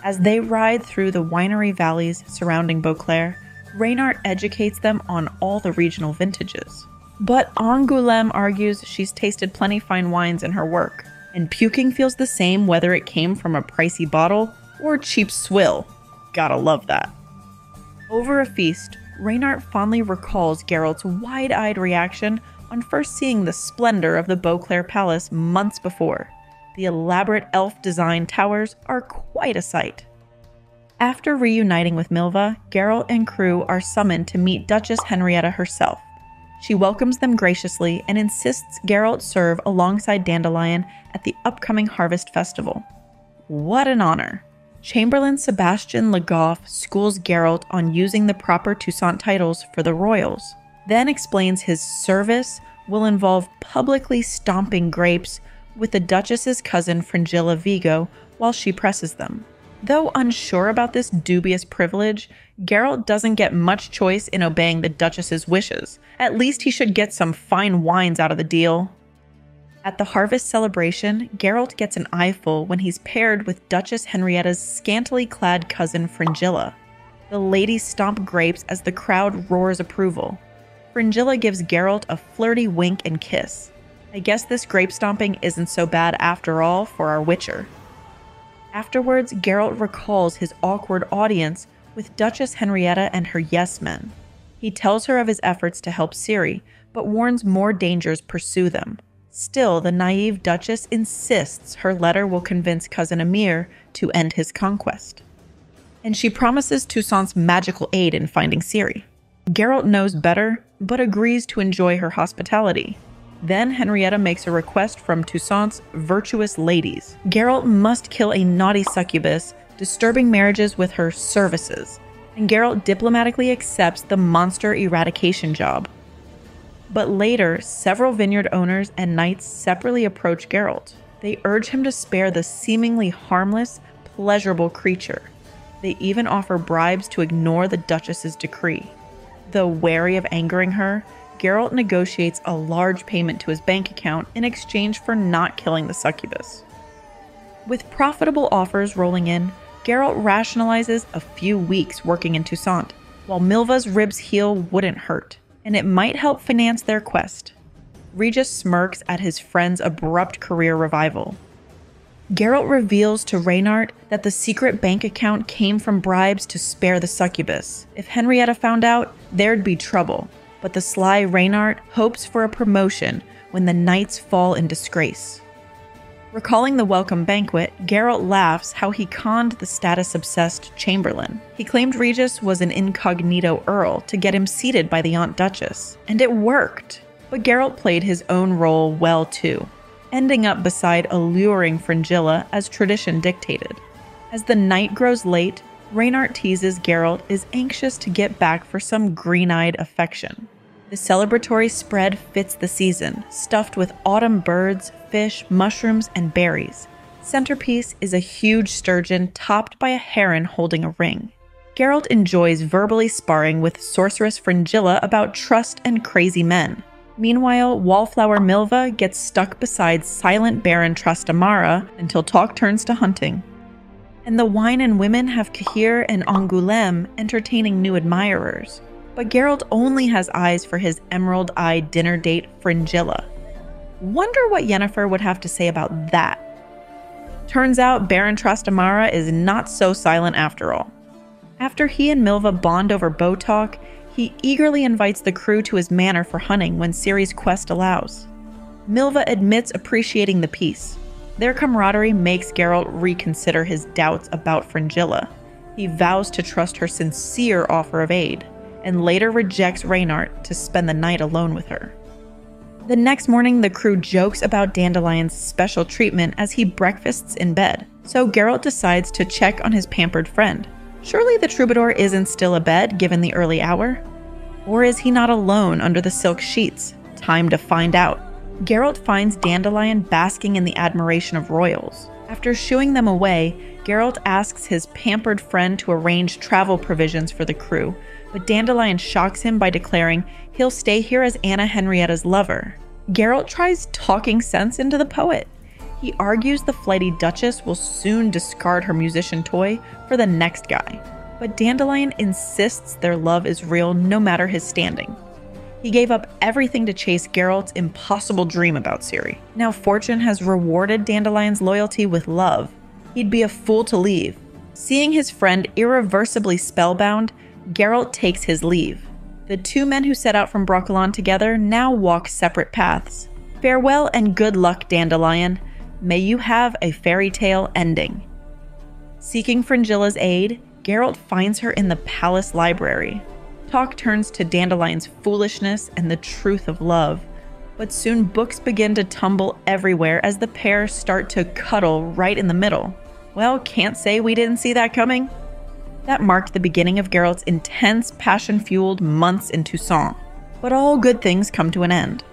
As they ride through the winery valleys surrounding Beauclair, Reynard educates them on all the regional vintages. But Angoulême argues she's tasted plenty fine wines in her work, and puking feels the same whether it came from a pricey bottle or cheap swill. Gotta love that. Over a feast, Reynard fondly recalls Geralt's wide-eyed reaction on first seeing the splendor of the Beauclair Palace months before. The elaborate elf-designed towers are quite a sight. After reuniting with Milva, Geralt and crew are summoned to meet Duchess Henrietta herself. She welcomes them graciously and insists Geralt serve alongside Dandelion at the upcoming Harvest Festival. What an honor! Chamberlain Sebastian Le Goff schools Geralt on using the proper Toussaint titles for the royals, then explains his service will involve publicly stomping grapes with the Duchess's cousin Fringilla Vigo while she presses them. Though unsure about this dubious privilege, Geralt doesn't get much choice in obeying the Duchess's wishes. At least he should get some fine wines out of the deal. At the harvest celebration, Geralt gets an eyeful when he's paired with Duchess Henrietta's scantily clad cousin Fringilla. The ladies stomp grapes as the crowd roars approval. Fringilla gives Geralt a flirty wink and kiss. I guess this grape stomping isn't so bad after all for our Witcher. Afterwards, Geralt recalls his awkward audience with Duchess Henrietta and her yes-men. He tells her of his efforts to help Ciri, but warns more dangers pursue them. Still, the naive Duchess insists her letter will convince Cousin Emir to end his conquest. And she promises Toussaint's magical aid in finding Ciri. Geralt knows better, but agrees to enjoy her hospitality. Then Henrietta makes a request from Toussaint's virtuous ladies. Geralt must kill a naughty succubus, disturbing marriages with her services, and Geralt diplomatically accepts the monster eradication job. But later, several vineyard owners and knights separately approach Geralt. They urge him to spare the seemingly harmless, pleasurable creature. They even offer bribes to ignore the Duchess's decree. Though wary of angering her, Geralt negotiates a large payment to his bank account in exchange for not killing the succubus. With profitable offers rolling in, Geralt rationalizes a few weeks working in Toussaint, while Milva's ribs heel wouldn't hurt, and it might help finance their quest. Regis smirks at his friend's abrupt career revival. Geralt reveals to Reynard that the secret bank account came from bribes to spare the succubus. If Henrietta found out, there'd be trouble, but the sly Reynard hopes for a promotion when the knights fall in disgrace. Recalling the welcome banquet, Geralt laughs how he conned the status-obsessed Chamberlain. He claimed Regis was an incognito earl to get him seated by the Aunt Duchess, and it worked. But Geralt played his own role well too, ending up beside alluring Fringilla as tradition dictated. As the night grows late, Reynard teases Geralt is anxious to get back for some green-eyed affection. The celebratory spread fits the season, stuffed with autumn birds, fish, mushrooms, and berries. Centerpiece is a huge sturgeon topped by a heron holding a ring. Geralt enjoys verbally sparring with sorceress Fringilla about trust and crazy men. Meanwhile, Wallflower Milva gets stuck beside silent Baron Trastamara until talk turns to hunting. And the wine and women have Cahir and Angoulême entertaining new admirers. But Geralt only has eyes for his emerald-eyed dinner date, Fringilla. Wonder what Yennefer would have to say about that. Turns out Baron Trastamara is not so silent after all. After he and Milva bond over bow talk, he eagerly invites the crew to his manor for hunting when Ciri's quest allows. Milva admits appreciating the peace. Their camaraderie makes Geralt reconsider his doubts about Fringilla. He vows to trust her sincere offer of aid, and later rejects Reynard to spend the night alone with her. The next morning, the crew jokes about Dandelion's special treatment as he breakfasts in bed, so Geralt decides to check on his pampered friend. Surely the troubadour isn't still abed given the early hour? Or is he not alone under the silk sheets? Time to find out. Geralt finds Dandelion basking in the admiration of royals. After shooing them away, Geralt asks his pampered friend to arrange travel provisions for the crew, but Dandelion shocks him by declaring he'll stay here as Anna Henrietta's lover. Geralt tries talking sense into the poet. He argues the flighty Duchess will soon discard her musician toy for the next guy, but Dandelion insists their love is real no matter his standing. He gave up everything to chase Geralt's impossible dream about Ciri. Now fortune has rewarded Dandelion's loyalty with love. He'd be a fool to leave. Seeing his friend irreversibly spellbound, Geralt takes his leave. The two men who set out from Brokilon together now walk separate paths. Farewell and good luck, Dandelion. May you have a fairy tale ending. Seeking Fringilla's aid, Geralt finds her in the palace library. Talk turns to Dandelion's foolishness and the truth of love, but soon books begin to tumble everywhere as the pair start to cuddle right in the middle. Well, can't say we didn't see that coming. That marked the beginning of Geralt's intense, passion-fueled months in Toussaint. But all good things come to an end.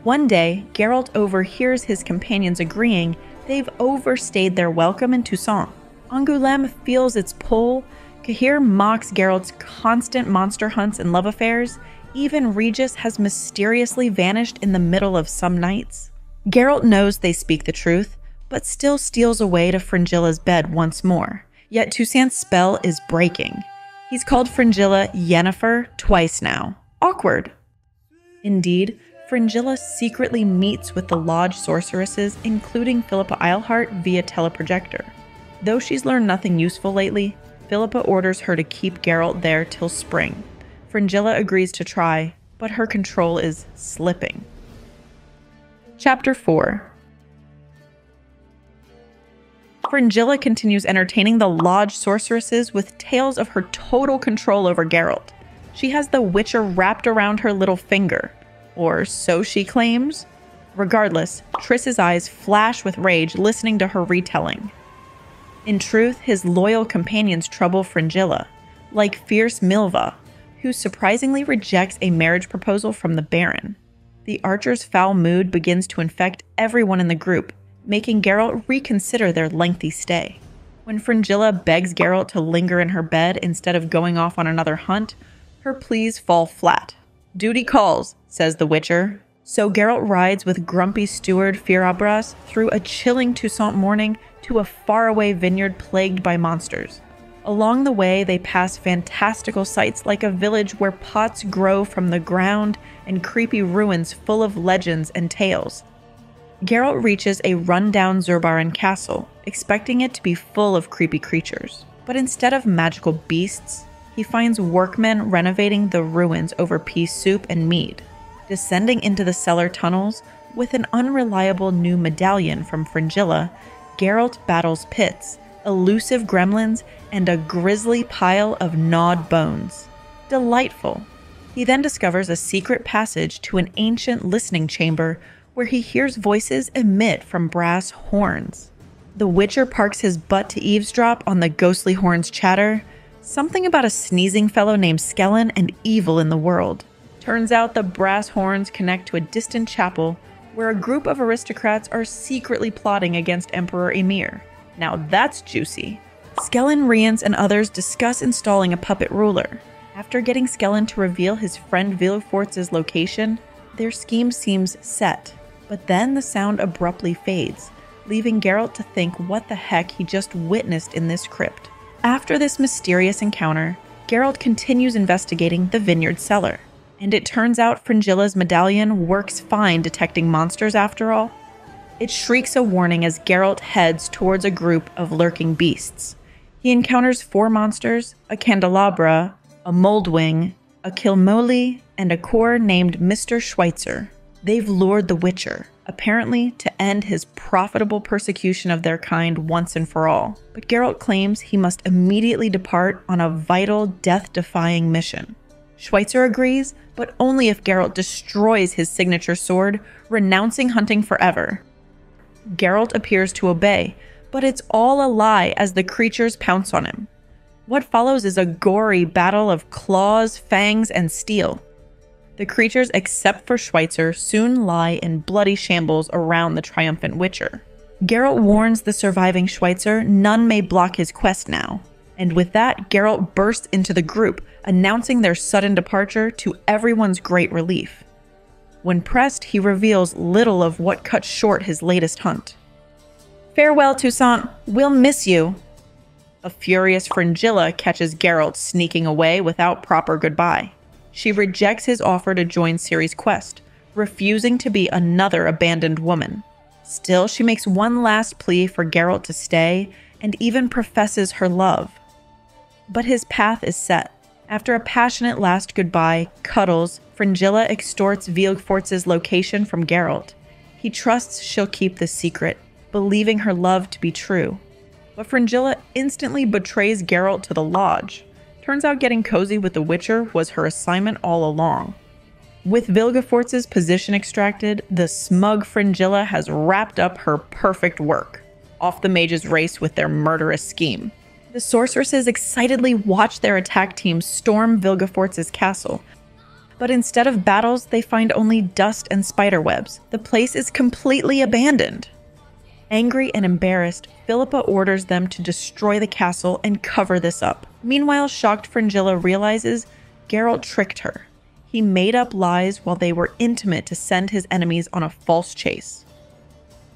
One day, Geralt overhears his companions agreeing they've overstayed their welcome in Toussaint. Angoulême feels its pull. Cahir mocks Geralt's constant monster hunts and love affairs. Even Regis has mysteriously vanished in the middle of some nights. Geralt knows they speak the truth, but still steals away to Fringilla's bed once more. Yet Toussaint's spell is breaking. He's called Fringilla Yennefer twice now. Awkward. Indeed, Fringilla secretly meets with the Lodge sorceresses, including Philippa Eilhart, via teleprojector. Though she's learned nothing useful lately, Philippa orders her to keep Geralt there till spring. Fringilla agrees to try, but her control is slipping. Chapter 4. Fringilla continues entertaining the Lodge sorceresses with tales of her total control over Geralt. She has the Witcher wrapped around her little finger. Or so she claims. Regardless, Triss's eyes flash with rage listening to her retelling. In truth, his loyal companions trouble Fringilla, like fierce Milva, who surprisingly rejects a marriage proposal from the Baron. The archer's foul mood begins to infect everyone in the group, making Geralt reconsider their lengthy stay. When Fringilla begs Geralt to linger in her bed instead of going off on another hunt, her pleas fall flat. Duty calls, says the Witcher. So Geralt rides with grumpy steward Fierabras through a chilling Toussaint morning to a faraway vineyard plagued by monsters. Along the way, they pass fantastical sights like a village where pots grow from the ground and creepy ruins full of legends and tales. Geralt reaches a rundown Zurbaran castle, expecting it to be full of creepy creatures. But instead of magical beasts, he finds workmen renovating the ruins over pea soup and mead. Descending into the cellar tunnels, with an unreliable new medallion from Fringilla, Geralt battles pits, elusive gremlins, and a grisly pile of gnawed bones. Delightful. He then discovers a secret passage to an ancient listening chamber where he hears voices emit from brass horns. The Witcher parks his butt to eavesdrop on the ghostly horns' chatter. Something about a sneezing fellow named Skellen and evil in the world. Turns out the brass horns connect to a distant chapel where a group of aristocrats are secretly plotting against Emperor Emir. Now that's juicy. Skellen, Rience, and others discuss installing a puppet ruler. After getting Skellen to reveal his friend Villefort's location, their scheme seems set. But then the sound abruptly fades, leaving Geralt to think what the heck he just witnessed in this crypt. After this mysterious encounter, Geralt continues investigating the vineyard cellar. And it turns out Fringilla's medallion works fine detecting monsters after all. It shrieks a warning as Geralt heads towards a group of lurking beasts. He encounters 4 monsters, a candelabra, a moldwing, a kilmoli, and a core named Mr. Schweitzer. They've lured the Witcher, apparently to end his profitable persecution of their kind once and for all. But Geralt claims he must immediately depart on a vital, death-defying mission. Schweitzer agrees, but only if Geralt destroys his signature sword, renouncing hunting forever. Geralt appears to obey, but it's all a lie as the creatures pounce on him. What follows is a gory battle of claws, fangs, and steel. The creatures, except for Schweitzer, soon lie in bloody shambles around the triumphant Witcher. Geralt warns the surviving Schweitzer none may block his quest now. And with that, Geralt bursts into the group, announcing their sudden departure to everyone's great relief. When pressed, he reveals little of what cut short his latest hunt. "Farewell, Toussaint. We'll miss you." A furious Fringilla catches Geralt sneaking away without proper goodbye. She rejects his offer to join Ciri's quest, refusing to be another abandoned woman. Still, she makes one last plea for Geralt to stay and even professes her love. But his path is set. After a passionate last goodbye, cuddles, Fringilla extorts Villefort's location from Geralt. He trusts she'll keep the secret, believing her love to be true. But Fringilla instantly betrays Geralt to the lodge. Turns out getting cozy with the Witcher was her assignment all along. With Villefort's position extracted, the smug Fringilla has wrapped up her perfect work. Off the mages race with their murderous scheme. The sorceresses excitedly watch their attack team storm Villefort's castle. But instead of battles, they find only dust and spiderwebs. The place is completely abandoned. Angry and embarrassed, Philippa orders them to destroy the castle and cover this up. Meanwhile, shocked Fringilla realizes Geralt tricked her. He made up lies while they were intimate to send his enemies on a false chase.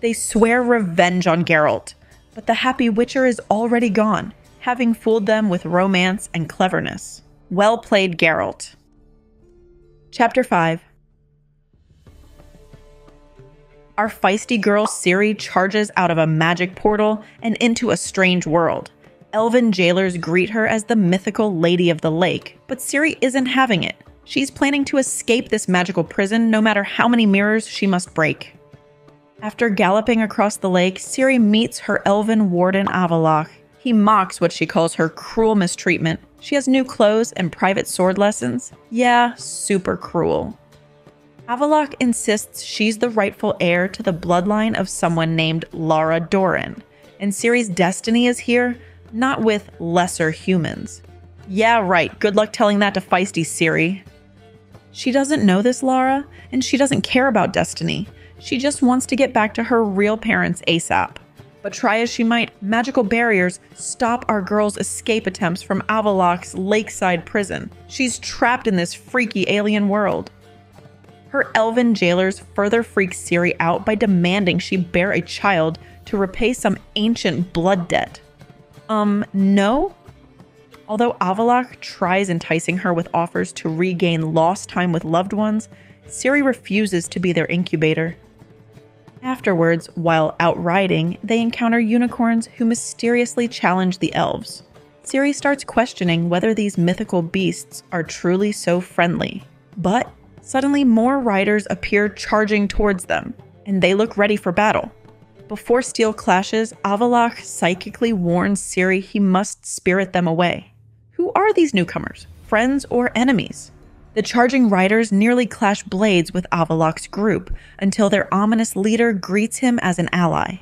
They swear revenge on Geralt, but the happy Witcher is already gone, having fooled them with romance and cleverness. Well played, Geralt. Chapter 5. Our feisty girl Ciri charges out of a magic portal and into a strange world. Elven jailers greet her as the mythical Lady of the Lake, but Ciri isn't having it. She's planning to escape this magical prison no matter how many mirrors she must break. After galloping across the lake, Ciri meets her elven warden Avallac'h. He mocks what she calls her cruel mistreatment. She has new clothes and private sword lessons. Yeah, super cruel. Avallac'h insists she's the rightful heir to the bloodline of someone named Lara Dorren, and Ciri's destiny is here, not with lesser humans. Yeah, right, good luck telling that to feisty Ciri. She doesn't know this Lara, and she doesn't care about destiny. She just wants to get back to her real parents ASAP. But try as she might, magical barriers stop our girl's escape attempts from Avallac'h's lakeside prison. She's trapped in this freaky alien world. Her elven jailers further freak Ciri out by demanding she bear a child to repay some ancient blood debt. No? Although Avallac'h tries enticing her with offers to regain lost time with loved ones, Ciri refuses to be their incubator. Afterwards, while out riding, they encounter unicorns who mysteriously challenge the elves. Ciri starts questioning whether these mythical beasts are truly so friendly. But suddenly more riders appear charging towards them, and they look ready for battle. Before steel clashes, Avallac'h psychically warns Ciri he must spirit them away. Who are these newcomers? Friends or enemies? The charging riders nearly clash blades with Avallac'h's group until their ominous leader greets him as an ally.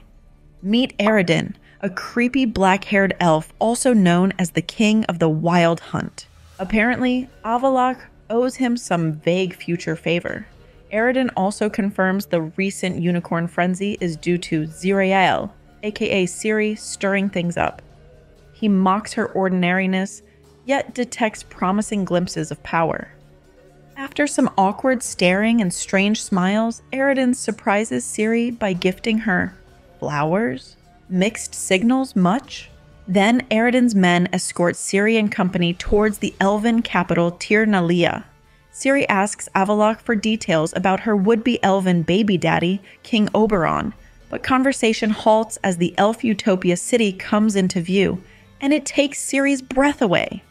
Meet Eredin, a creepy black-haired elf also known as the King of the Wild Hunt. Apparently, Avallac'h owes him some vague future favor. Eredin also confirms the recent unicorn frenzy is due to Zirael, aka Ciri, stirring things up. He mocks her ordinariness, yet detects promising glimpses of power. After some awkward staring and strange smiles, Eredin surprises Ciri by gifting her flowers? Mixed signals much? Then Eredin's men escort Ciri and company towards the elven capital Tir Nalia. Ciri asks Avallac'h for details about her would-be elven baby daddy, King Oberon, but conversation halts as the elf utopia city comes into view, and it takes Ciri's breath away.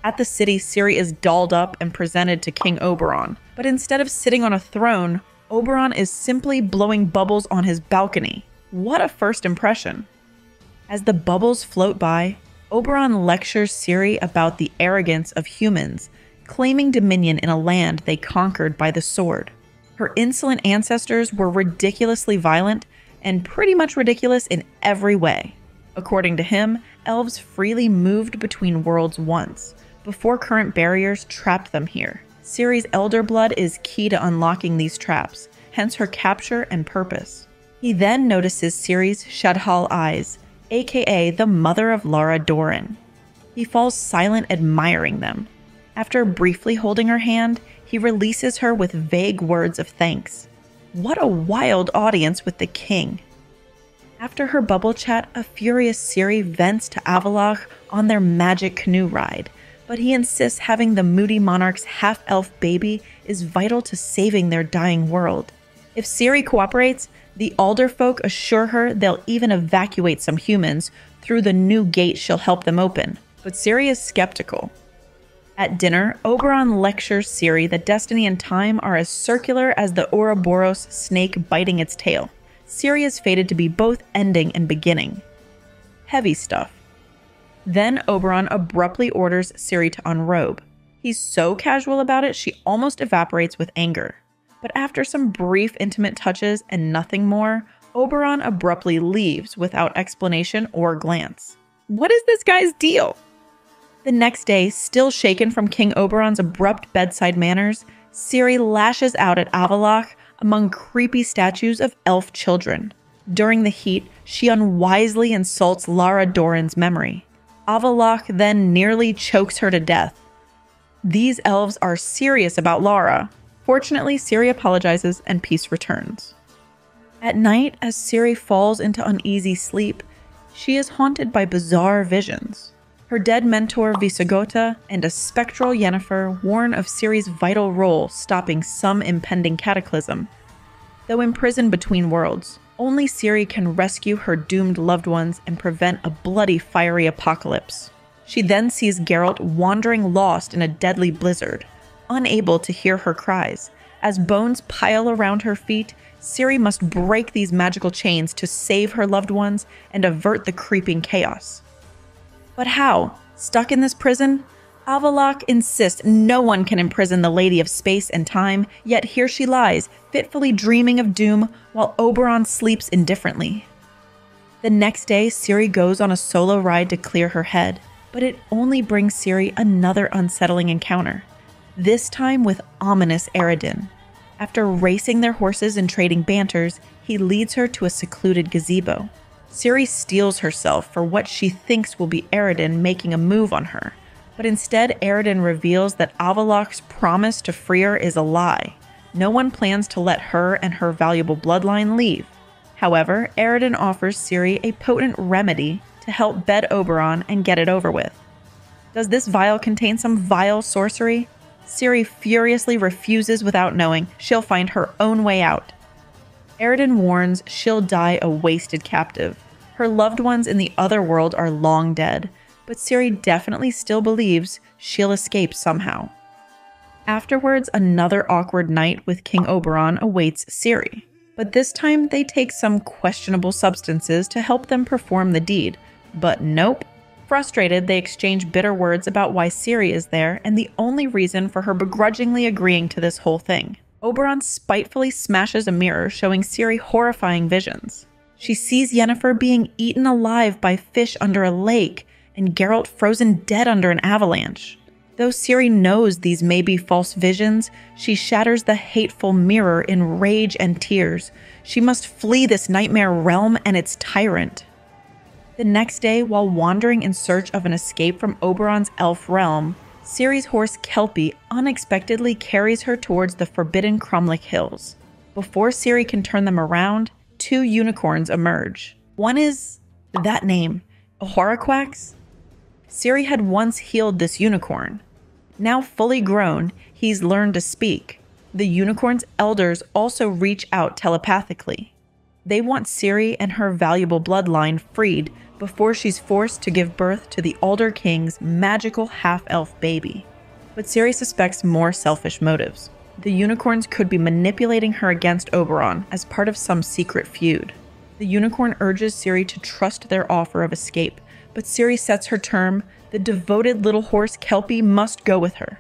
At the city, Ciri is dolled up and presented to King Oberon, but instead of sitting on a throne, Oberon is simply blowing bubbles on his balcony. What a first impression! As the bubbles float by, Oberon lectures Ciri about the arrogance of humans, claiming dominion in a land they conquered by the sword. Her insolent ancestors were ridiculously violent and pretty much ridiculous in every way. According to him, elves freely moved between worlds once, before current barriers trapped them here. Ciri's elder blood is key to unlocking these traps, hence her capture and purpose. He then notices Ciri's Shadhal eyes, aka the mother of Lara Dorren. He falls silent, admiring them. After briefly holding her hand, he releases her with vague words of thanks. What a wild audience with the king. After her bubble chat, a furious Ciri vents to Avallac'h on their magic canoe ride, but he insists having the moody monarch's half-elf baby is vital to saving their dying world. If Ciri cooperates, the Alderfolk assure her they'll even evacuate some humans through the new gate she'll help them open, but Ciri is skeptical. At dinner, Oberon lectures Ciri that destiny and time are as circular as the Ouroboros snake biting its tail. Ciri is fated to be both ending and beginning. Heavy stuff. Then Oberon abruptly orders Ciri to unrobe. He's so casual about it, she almost evaporates with anger. But after some brief intimate touches and nothing more, Oberon abruptly leaves without explanation or glance. What is this guy's deal? The next day, still shaken from King Oberon's abrupt bedside manners, Ciri lashes out at Avallac'h among creepy statues of elf children. During the heat, she unwisely insults Lara Dorren's memory. Avallac'h then nearly chokes her to death. These elves are serious about Lara. Fortunately, Ciri apologizes and peace returns. At night, as Ciri falls into uneasy sleep, she is haunted by bizarre visions. Her dead mentor Visegota and a spectral Yennefer warn of Ciri's vital role stopping some impending cataclysm. Though imprisoned between worlds, only Ciri can rescue her doomed loved ones and prevent a bloody fiery apocalypse. She then sees Geralt wandering lost in a deadly blizzard, unable to hear her cries. As bones pile around her feet, Ciri must break these magical chains to save her loved ones and avert the creeping chaos. But how? Stuck in this prison? Avallac'h insists no one can imprison the Lady of Space and Time, yet here she lies, fitfully dreaming of doom while Oberon sleeps indifferently. The next day, Ciri goes on a solo ride to clear her head, but it only brings Ciri another unsettling encounter, this time with ominous Eredin. After racing their horses and trading banters, he leads her to a secluded gazebo. Ciri steels herself for what she thinks will be Eredin making a move on her, but instead Eredin reveals that Avallac'h's promise to free her is a lie. No one plans to let her and her valuable bloodline leave. However, Eredin offers Ciri a potent remedy to help bed Oberon and get it over with. Does this vial contain some vile sorcery? Ciri furiously refuses without knowing she'll find her own way out. Eredin warns she'll die a wasted captive. Her loved ones in the other world are long dead, but Ciri definitely still believes she'll escape somehow. Afterwards, another awkward night with King Oberon awaits Ciri, but this time they take some questionable substances to help them perform the deed. But nope. Frustrated, they exchange bitter words about why Ciri is there and the only reason for her begrudgingly agreeing to this whole thing. Oberon spitefully smashes a mirror, showing Ciri horrifying visions. She sees Yennefer being eaten alive by fish under a lake, and Geralt frozen dead under an avalanche. Though Ciri knows these may be false visions, she shatters the hateful mirror in rage and tears. She must flee this nightmare realm and its tyrant. The next day, while wandering in search of an escape from Oberon's elf realm, Ciri's horse Kelpie unexpectedly carries her towards the forbidden Crumlick Hills. Before Ciri can turn them around, two unicorns emerge. One is that name, a Horcrux? Ciri had once healed this unicorn. Now fully grown, he's learned to speak. The unicorn's elders also reach out telepathically. They want Ciri and her valuable bloodline freed before she's forced to give birth to the Alder King's magical half-elf baby. But Ciri suspects more selfish motives. The unicorns could be manipulating her against Oberon as part of some secret feud. The unicorn urges Ciri to trust their offer of escape, but Ciri sets her term: the devoted little horse Kelpie must go with her.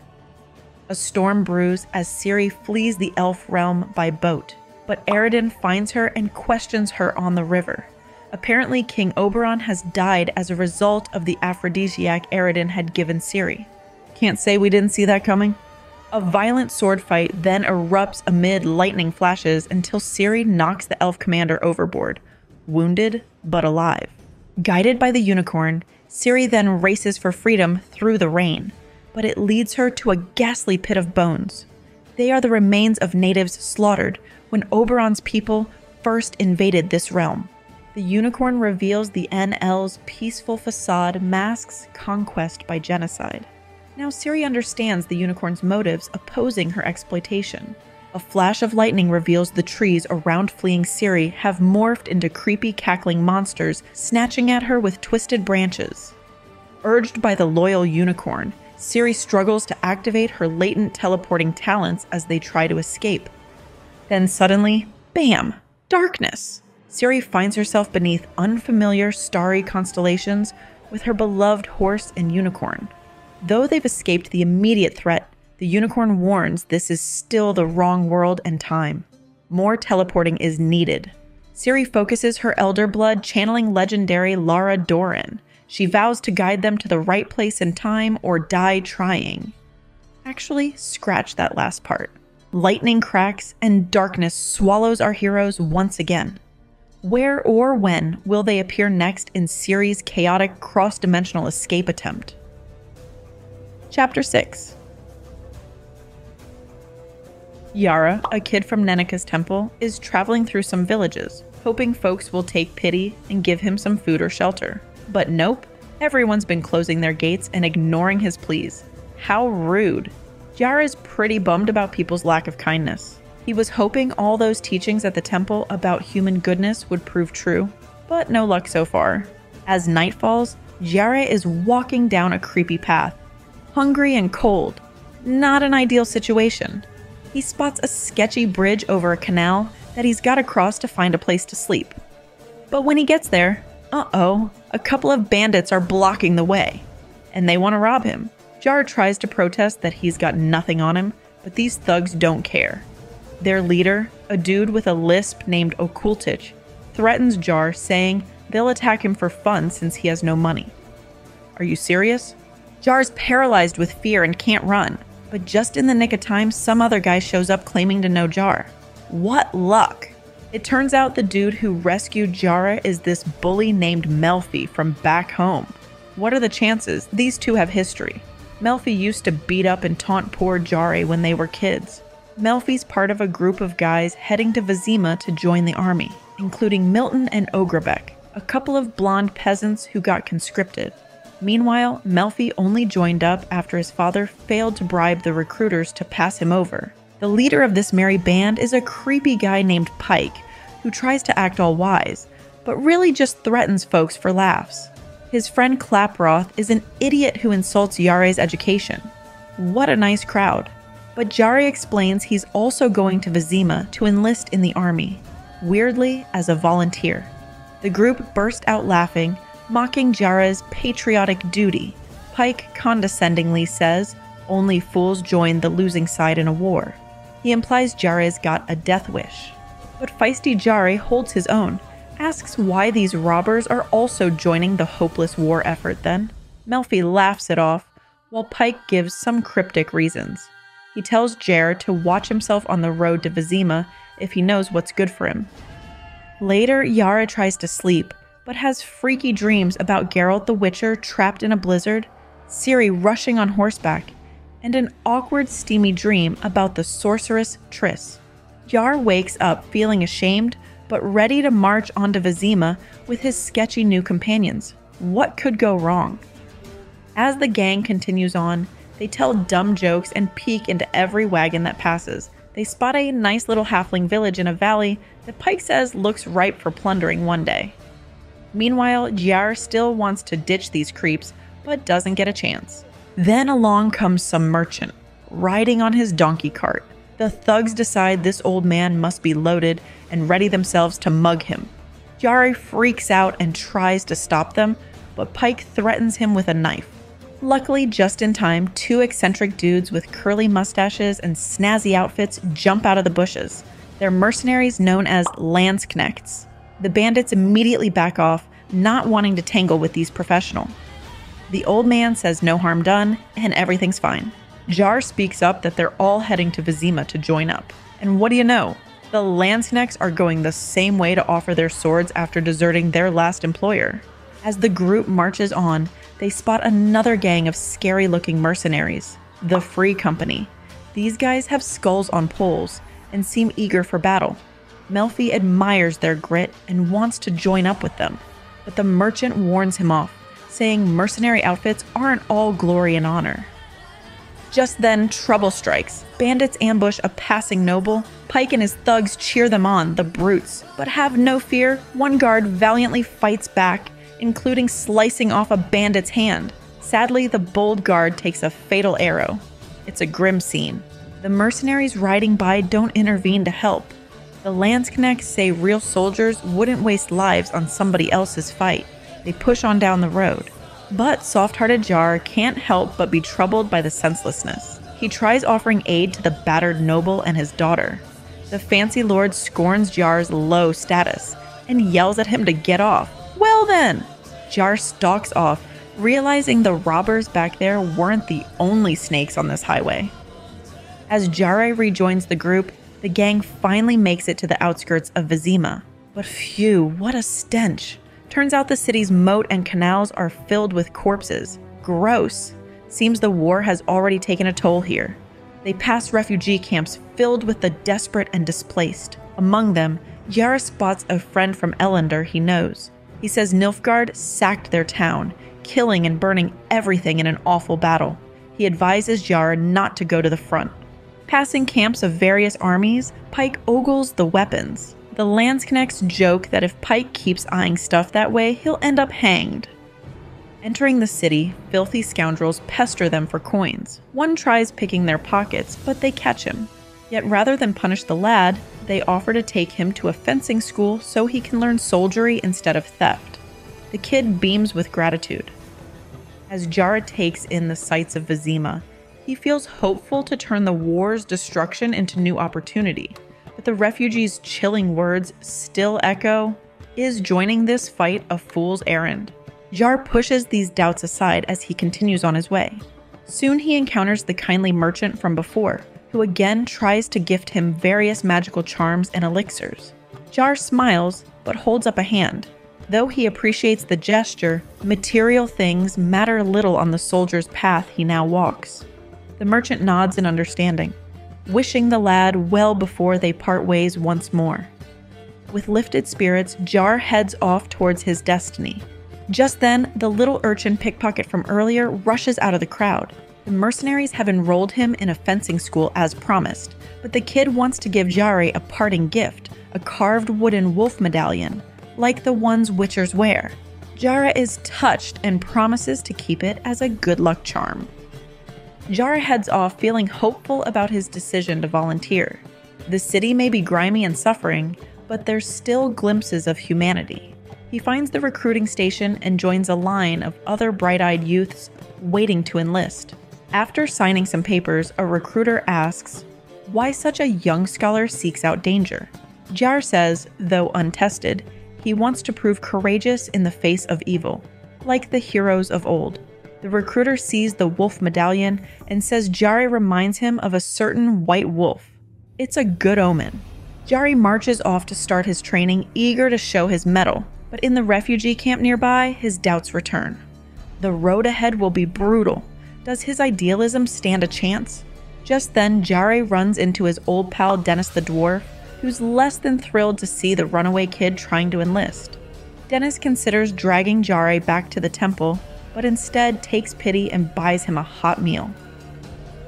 A storm brews as Ciri flees the elf realm by boat, but Eredin finds her and questions her on the river. Apparently, King Oberon has died as a result of the aphrodisiac Eredin had given Ciri. Can't say we didn't see that coming. A violent sword fight then erupts amid lightning flashes until Ciri knocks the elf commander overboard, wounded but alive. Guided by the unicorn, Ciri then races for freedom through the rain, but it leads her to a ghastly pit of bones. They are the remains of natives slaughtered when Oberon's people first invaded this realm. The unicorn reveals the NL's peaceful facade masks conquest by genocide. Now Ciri understands the unicorn's motives opposing her exploitation. A flash of lightning reveals the trees around fleeing Ciri have morphed into creepy cackling monsters snatching at her with twisted branches. Urged by the loyal unicorn, Ciri struggles to activate her latent teleporting talents as they try to escape. Then suddenly, bam! Darkness! Ciri finds herself beneath unfamiliar starry constellations with her beloved horse and unicorn. Though they've escaped the immediate threat, the unicorn warns this is still the wrong world and time. More teleporting is needed. Ciri focuses her elder blood channeling legendary Lara Dorren. She vows to guide them to the right place and time or die trying. Actually, scratch that last part. Lightning cracks and darkness swallows our heroes once again. Where or when will they appear next in Ciri's chaotic cross-dimensional escape attempt? Chapter 6. Yara, a kid from Neneka's temple, is traveling through some villages, hoping folks will take pity and give him some food or shelter. But nope, everyone's been closing their gates and ignoring his pleas. How rude. Yara is pretty bummed about people's lack of kindness. He was hoping all those teachings at the temple about human goodness would prove true, but no luck so far. As night falls, Yara is walking down a creepy path. Hungry and cold. Not an ideal situation. He spots a sketchy bridge over a canal that he's got to cross to find a place to sleep. But when he gets there, a couple of bandits are blocking the way, and they want to rob him. Jar tries to protest that he's got nothing on him, but these thugs don't care. Their leader, a dude with a lisp named Okultich, threatens Jar, saying they'll attack him for fun since he has no money. Are you serious? Jar's paralyzed with fear and can't run, but just in the nick of time, some other guy shows up claiming to know Jar. What luck! It turns out the dude who rescued Jara is this bully named Melfi from back home. What are the chances? These two have history. Melfi used to beat up and taunt poor Jare when they were kids. Melfi's part of a group of guys heading to Vizima to join the army, including Milton and Ogrebek, a couple of blonde peasants who got conscripted. Meanwhile, Melfi only joined up after his father failed to bribe the recruiters to pass him over. The leader of this merry band is a creepy guy named Pike, who tries to act all wise, but really just threatens folks for laughs. His friend Klaproth is an idiot who insults Yare's education. What a nice crowd. But Jare explains he's also going to Vizima to enlist in the army, weirdly as a volunteer. The group burst out laughing, mocking Jara's patriotic duty. Pike condescendingly says only fools join the losing side in a war. He implies Jara's got a death wish. But feisty Jare holds his own, asks why these robbers are also joining the hopeless war effort then. Melfi laughs it off, while Pike gives some cryptic reasons. He tells Jar to watch himself on the road to Vizima if he knows what's good for him. Later, Yara tries to sleep, but has freaky dreams about Geralt the Witcher trapped in a blizzard, Ciri rushing on horseback, and an awkward steamy dream about the sorceress Triss. Jar wakes up feeling ashamed, but ready to march onto Vizima with his sketchy new companions. What could go wrong? As the gang continues on, they tell dumb jokes and peek into every wagon that passes. They spot a nice little halfling village in a valley that Pike says looks ripe for plundering one day. Meanwhile, Jar still wants to ditch these creeps, but doesn't get a chance. Then along comes some merchant, riding on his donkey cart. The thugs decide this old man must be loaded and ready themselves to mug him. Jar freaks out and tries to stop them, but Pike threatens him with a knife. Luckily, just in time, two eccentric dudes with curly mustaches and snazzy outfits jump out of the bushes. They're mercenaries known as Landsknechts. The bandits immediately back off, not wanting to tangle with these professionals. The old man says no harm done, and everything's fine. Jar speaks up that they're all heading to Vizima to join up. And what do you know? The Landsknechts are going the same way to offer their swords after deserting their last employer. As the group marches on, they spot another gang of scary-looking mercenaries, the Free Company. These guys have skulls on poles and seem eager for battle. Melfi admires their grit and wants to join up with them, but the merchant warns him off, saying mercenary outfits aren't all glory and honor. Just then, trouble strikes. Bandits ambush a passing noble. Pike and his thugs cheer them on, the brutes. But have no fear, one guard valiantly fights back, including slicing off a bandit's hand. Sadly, the bold guard takes a fatal arrow. It's a grim scene. The mercenaries riding by don't intervene to help. The Landsknechts say real soldiers wouldn't waste lives on somebody else's fight. They push on down the road. But soft-hearted Jar can't help but be troubled by the senselessness. He tries offering aid to the battered noble and his daughter. The fancy lord scorns Jar's low status and yells at him to get off. Well then! Jar stalks off, realizing the robbers back there weren't the only snakes on this highway. As Jare rejoins the group, the gang finally makes it to the outskirts of Vizima. But phew, what a stench! Turns out the city's moat and canals are filled with corpses. Gross. Seems the war has already taken a toll here. They pass refugee camps filled with the desperate and displaced. Among them, Yara spots a friend from Elendor he knows. He says Nilfgaard sacked their town, killing and burning everything in an awful battle. He advises Yara not to go to the front. Passing camps of various armies, Pike ogles the weapons. The Landsknechts joke that if Pike keeps eyeing stuff that way, he'll end up hanged. Entering the city, filthy scoundrels pester them for coins. One tries picking their pockets, but they catch him. Yet rather than punish the lad, they offer to take him to a fencing school so he can learn soldiery instead of theft. The kid beams with gratitude. As Jara takes in the sights of Vizima, he feels hopeful to turn the war's destruction into new opportunity. But the refugees' chilling words still echo, "Is joining this fight a fool's errand?" Jar pushes these doubts aside as he continues on his way. Soon he encounters the kindly merchant from before, who again tries to gift him various magical charms and elixirs. Jar smiles, but holds up a hand. Though he appreciates the gesture, material things matter little on the soldier's path he now walks. The merchant nods in understanding, wishing the lad well before they part ways once more. With lifted spirits, Jar heads off towards his destiny. Just then, the little urchin pickpocket from earlier rushes out of the crowd. The mercenaries have enrolled him in a fencing school as promised, but the kid wants to give Jare a parting gift, a carved wooden wolf medallion, like the ones witchers wear. Jara is touched and promises to keep it as a good luck charm. Jara heads off feeling hopeful about his decision to volunteer. The city may be grimy and suffering, but there's still glimpses of humanity. He finds the recruiting station and joins a line of other bright-eyed youths waiting to enlist. After signing some papers, a recruiter asks why such a young scholar seeks out danger. Jar says, though untested, he wants to prove courageous in the face of evil, like the heroes of old. The recruiter sees the wolf medallion and says Jari reminds him of a certain white wolf. It's a good omen. Jari marches off to start his training, eager to show his mettle, but in the refugee camp nearby, his doubts return. The road ahead will be brutal. Does his idealism stand a chance? Just then, Jari runs into his old pal Dennis the dwarf, who's less than thrilled to see the runaway kid trying to enlist. Dennis considers dragging Jari back to the temple, but instead takes pity and buys him a hot meal.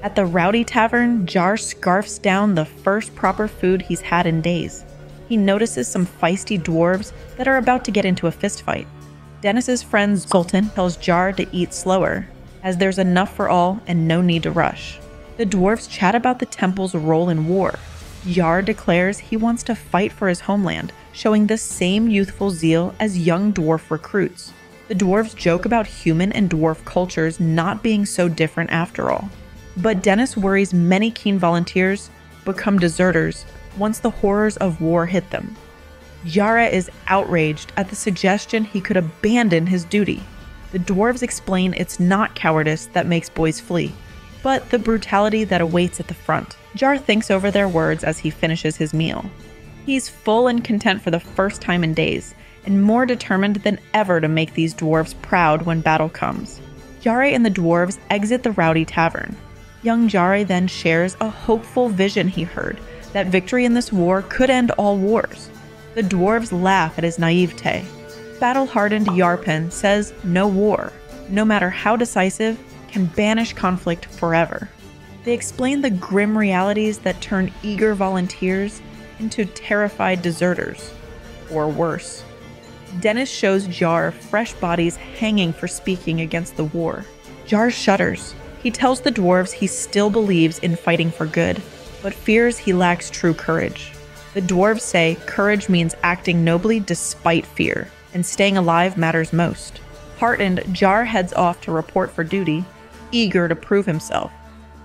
At the Rowdy Tavern, Jar scarfs down the first proper food he's had in days. He notices some feisty dwarves that are about to get into a fistfight. Dennis's friend Zoltan tells Jar to eat slower, as there's enough for all and no need to rush. The dwarves chat about the temple's role in war. Jar declares he wants to fight for his homeland, showing the same youthful zeal as young dwarf recruits. The dwarves joke about human and dwarf cultures not being so different after all. But Dennis worries many keen volunteers become deserters once the horrors of war hit them. Yara is outraged at the suggestion he could abandon his duty. The dwarves explain it's not cowardice that makes boys flee. but the brutality that awaits at the front. Jar thinks over their words as he finishes his meal. He's full and content for the first time in days, and more determined than ever to make these dwarves proud when battle comes. Jare and the dwarves exit the rowdy tavern. Young Jare then shares a hopeful vision he heard, that victory in this war could end all wars. The dwarves laugh at his naivete. Battle-hardened Yarpen says no war, no matter how decisive, can banish conflict forever. They explain the grim realities that turn eager volunteers into terrified deserters, or worse. Dennis shows Jar fresh bodies hanging for speaking against the war. Jar shudders. He tells the dwarves he still believes in fighting for good, but fears he lacks true courage. The dwarves say courage means acting nobly despite fear, and staying alive matters most. Heartened, Jar heads off to report for duty, eager to prove himself,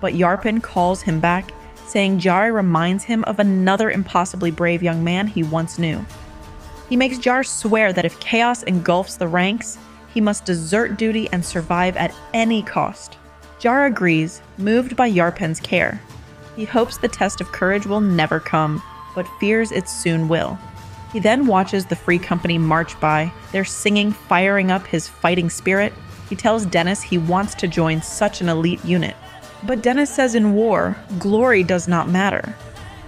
but Yarpen calls him back, saying Jar reminds him of another impossibly brave young man he once knew. He makes Jar swear that if chaos engulfs the ranks, he must desert duty and survive at any cost. Jar agrees, moved by Yarpen's care. He hopes the test of courage will never come, but fears it soon will. He then watches the Free Company march by, their singing firing up his fighting spirit. He tells Dennis he wants to join such an elite unit. But Dennis says in war, glory does not matter.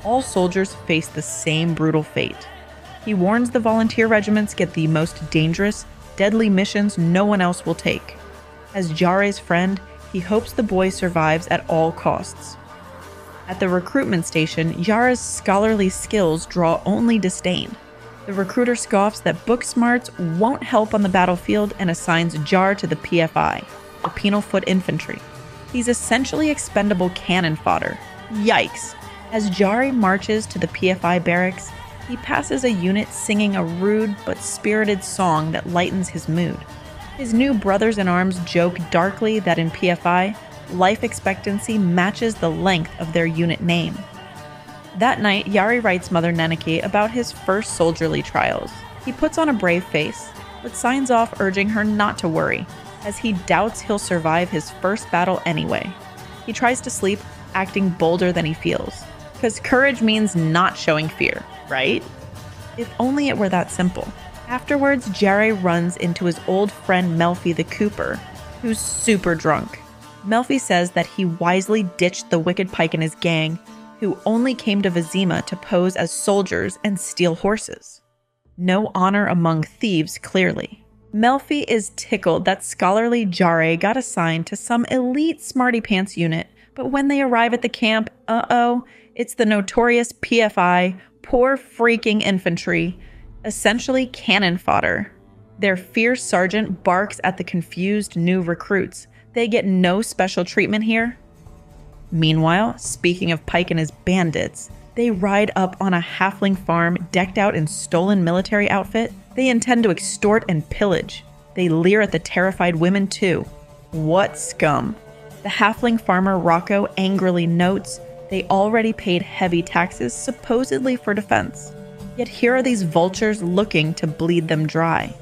All soldiers face the same brutal fate. He warns the volunteer regiments get the most dangerous, deadly missions no one else will take. As Jare's friend, he hopes the boy survives at all costs. At the recruitment station, Yara's scholarly skills draw only disdain. The recruiter scoffs that book smarts won't help on the battlefield and assigns Jar to the PFI, the Penal Foot Infantry. He's essentially expendable cannon fodder. Yikes! As Jare marches to the PFI barracks, he passes a unit singing a rude but spirited song that lightens his mood. His new brothers-in-arms joke darkly that in PFI, life expectancy matches the length of their unit name. That night, Yari writes Mother Neneke about his first soldierly trials. He puts on a brave face, but signs off urging her not to worry, as he doubts he'll survive his first battle anyway. He tries to sleep, acting bolder than he feels. Because courage means not showing fear, right? If only it were that simple. Afterwards, Jare runs into his old friend Melfi the Cooper, who's super drunk. Melfi says that he wisely ditched the wicked pike and his gang, who only came to Vizima to pose as soldiers and steal horses. No honor among thieves, clearly. Melfi is tickled that scholarly Jare got assigned to some elite smarty pants unit, but when they arrive at the camp, it's the notorious PFI, poor freaking infantry, essentially cannon fodder. Their fierce sergeant barks at the confused new recruits. They get no special treatment here. Meanwhile, speaking of Pike and his bandits, they ride up on a halfling farm decked out in stolen military outfit. They intend to extort and pillage. They leer at the terrified women too. What scum! The halfling farmer Rocco angrily notes they already paid heavy taxes supposedly for defense. Yet here are these vultures looking to bleed them dry.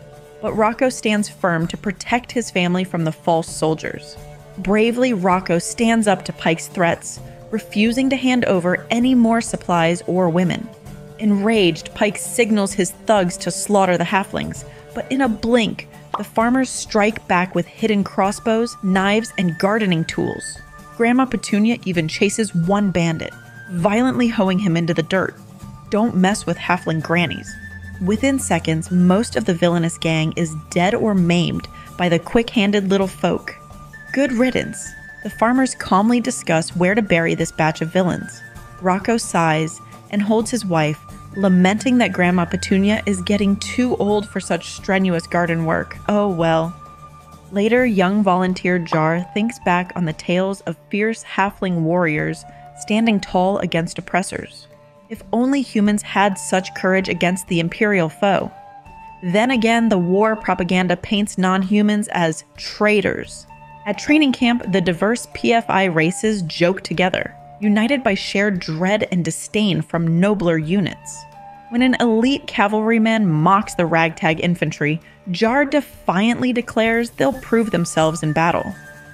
But Rocco stands firm to protect his family from the false soldiers. Bravely, Rocco stands up to Pike's threats, refusing to hand over any more supplies or women. Enraged, Pike signals his thugs to slaughter the halflings, but in a blink, the farmers strike back with hidden crossbows, knives, and gardening tools. Grandma Petunia even chases one bandit, violently hoeing him into the dirt. Don't mess with halfling grannies. Within seconds, most of the villainous gang is dead or maimed by the quick-handed little folk. Good riddance. The farmers calmly discuss where to bury this batch of villains. Rocco sighs and holds his wife, lamenting that Grandma Petunia is getting too old for such strenuous garden work. Oh well. Later, young volunteer Jar thinks back on the tales of fierce halfling warriors standing tall against oppressors. If only humans had such courage against the imperial foe. Then again, the war propaganda paints non-humans as traitors. At training camp, the diverse PFI races joke together, united by shared dread and disdain from nobler units. When an elite cavalryman mocks the ragtag infantry, Jar defiantly declares they'll prove themselves in battle.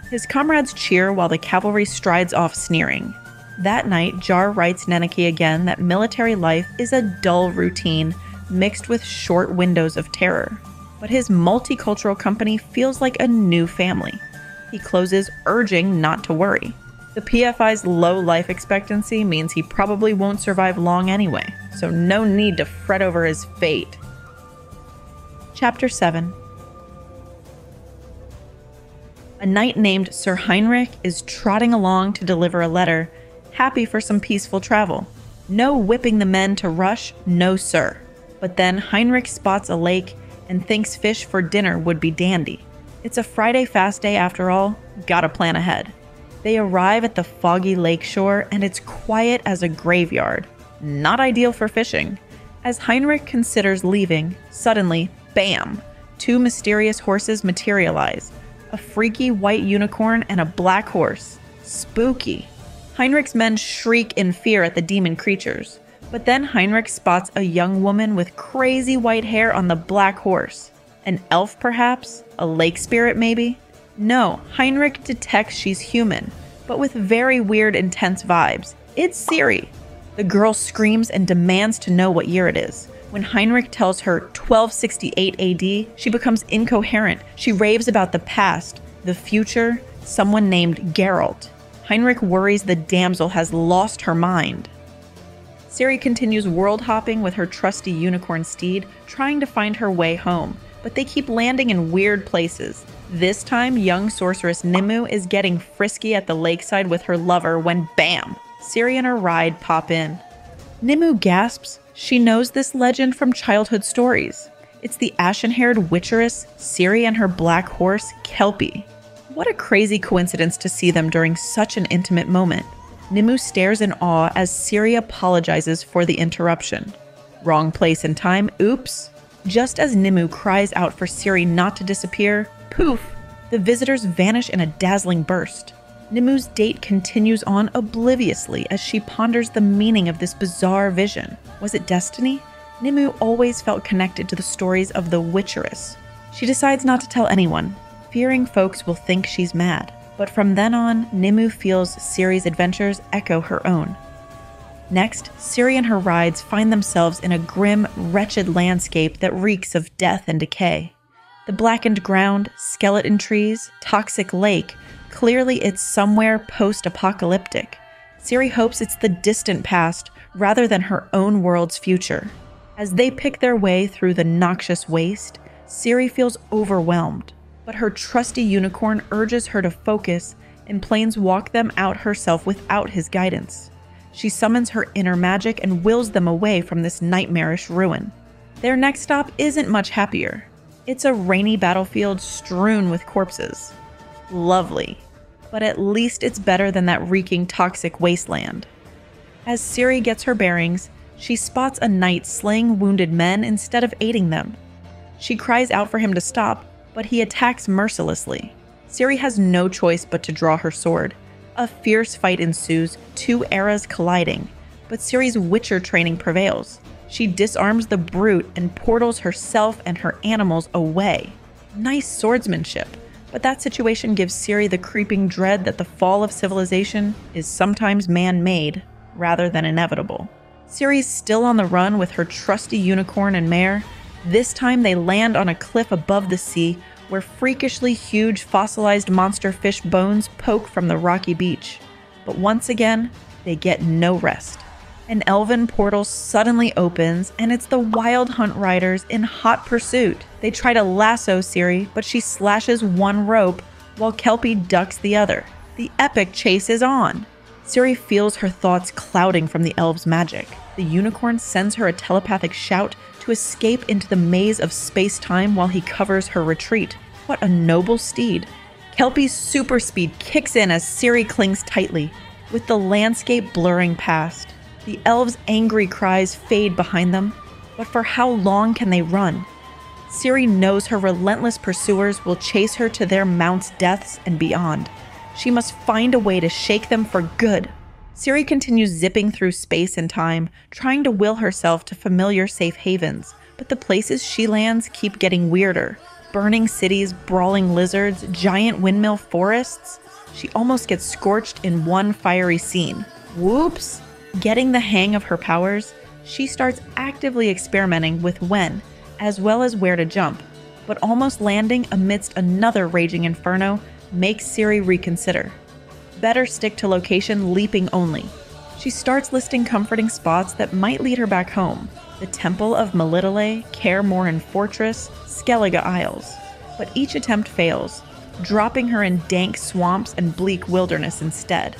His comrades cheer while the cavalry strides off sneering. That night, Jar writes Neneki again that military life is a dull routine mixed with short windows of terror. But his multicultural company feels like a new family. He closes, urging not to worry. The PFI's low life expectancy means he probably won't survive long anyway, so no need to fret over his fate. Chapter 7. A knight named Sir Heinrich is trotting along to deliver a letter, happy for some peaceful travel. No whipping the men to rush, no sir. But then Heinrich spots a lake and thinks fish for dinner would be dandy. It's a Friday fast day after all, gotta plan ahead. They arrive at the foggy lake shore and it's quiet as a graveyard. Not ideal for fishing. As Heinrich considers leaving, suddenly, bam! 2 mysterious horses materialize. A freaky white unicorn and a black horse. Spooky. Heinrich's men shriek in fear at the demon creatures. But then Heinrich spots a young woman with crazy white hair on the black horse. An elf perhaps? A lake spirit maybe? No, Heinrich detects she's human, but with very weird intense vibes. It's Ciri. The girl screams and demands to know what year it is. When Heinrich tells her 1268 AD, she becomes incoherent. She raves about the past, the future, someone named Geralt. Heinrich worries the damsel has lost her mind. Ciri continues world hopping with her trusty unicorn steed, trying to find her way home, but they keep landing in weird places. This time, young sorceress Nimue is getting frisky at the lakeside with her lover when bam! Ciri and her ride pop in. Nimue gasps. She knows this legend from childhood stories. It's the ashen-haired witcheress, Ciri and her black horse, Kelpie. What a crazy coincidence to see them during such an intimate moment. Nimue stares in awe as Ciri apologizes for the interruption. Wrong place and time, oops. Just as Nimue cries out for Ciri not to disappear, poof! The visitors vanish in a dazzling burst. Nimue's date continues on obliviously as she ponders the meaning of this bizarre vision. Was it destiny? Nimue always felt connected to the stories of the Witcheress. She decides not to tell anyone, fearing folks will think she's mad. But from then on, Nimue feels Ciri's adventures echo her own. Next, Ciri and her rides find themselves in a grim, wretched landscape that reeks of death and decay. The blackened ground, skeleton trees, toxic lake, clearly it's somewhere post-apocalyptic. Ciri hopes it's the distant past rather than her own world's future. As they pick their way through the noxious waste, Ciri feels overwhelmed, but her trusty unicorn urges her to focus and planeswalk them out herself without his guidance. She summons her inner magic and wills them away from this nightmarish ruin. Their next stop isn't much happier. It's a rainy battlefield strewn with corpses. Lovely. But at least it's better than that reeking toxic wasteland. As Ciri gets her bearings, she spots a knight slaying wounded men instead of aiding them. She cries out for him to stop, but he attacks mercilessly. Ciri has no choice but to draw her sword. A fierce fight ensues, 2 eras colliding, but Ciri's Witcher training prevails. She disarms the brute and portals herself and her animals away. Nice swordsmanship, but that situation gives Ciri the creeping dread that the fall of civilization is sometimes man-made rather than inevitable. Ciri's still on the run with her trusty unicorn and mare. This time they land on a cliff above the sea where freakishly huge fossilized monster fish bones poke from the rocky beach. But once again, they get no rest. An elven portal suddenly opens, and it's the Wild Hunt riders in hot pursuit. They try to lasso Ciri, but she slashes one rope while Kelpie ducks the other. The epic chase is on. Ciri feels her thoughts clouding from the elves' magic. The unicorn sends her a telepathic shout to escape into the maze of space-time while he covers her retreat. What a noble steed. Kelpie's super speed kicks in as Ciri clings tightly, with the landscape blurring past. The elves' angry cries fade behind them, but for how long can they run? Ciri knows her relentless pursuers will chase her to their mounts' deaths and beyond. She must find a way to shake them for good. Ciri continues zipping through space and time, trying to will herself to familiar safe havens, but the places she lands keep getting weirder. Burning cities, brawling lizards, giant windmill forests. She almost gets scorched in one fiery scene. Whoops! Getting the hang of her powers, she starts actively experimenting with when, as well as where to jump, but almost landing amidst another raging inferno makes Ciri reconsider. Better stick to location leaping only. She starts listing comforting spots that might lead her back home. The Temple of Melitele, Kaer Morhen Fortress, Skellige Isles. But each attempt fails, dropping her in dank swamps and bleak wilderness instead.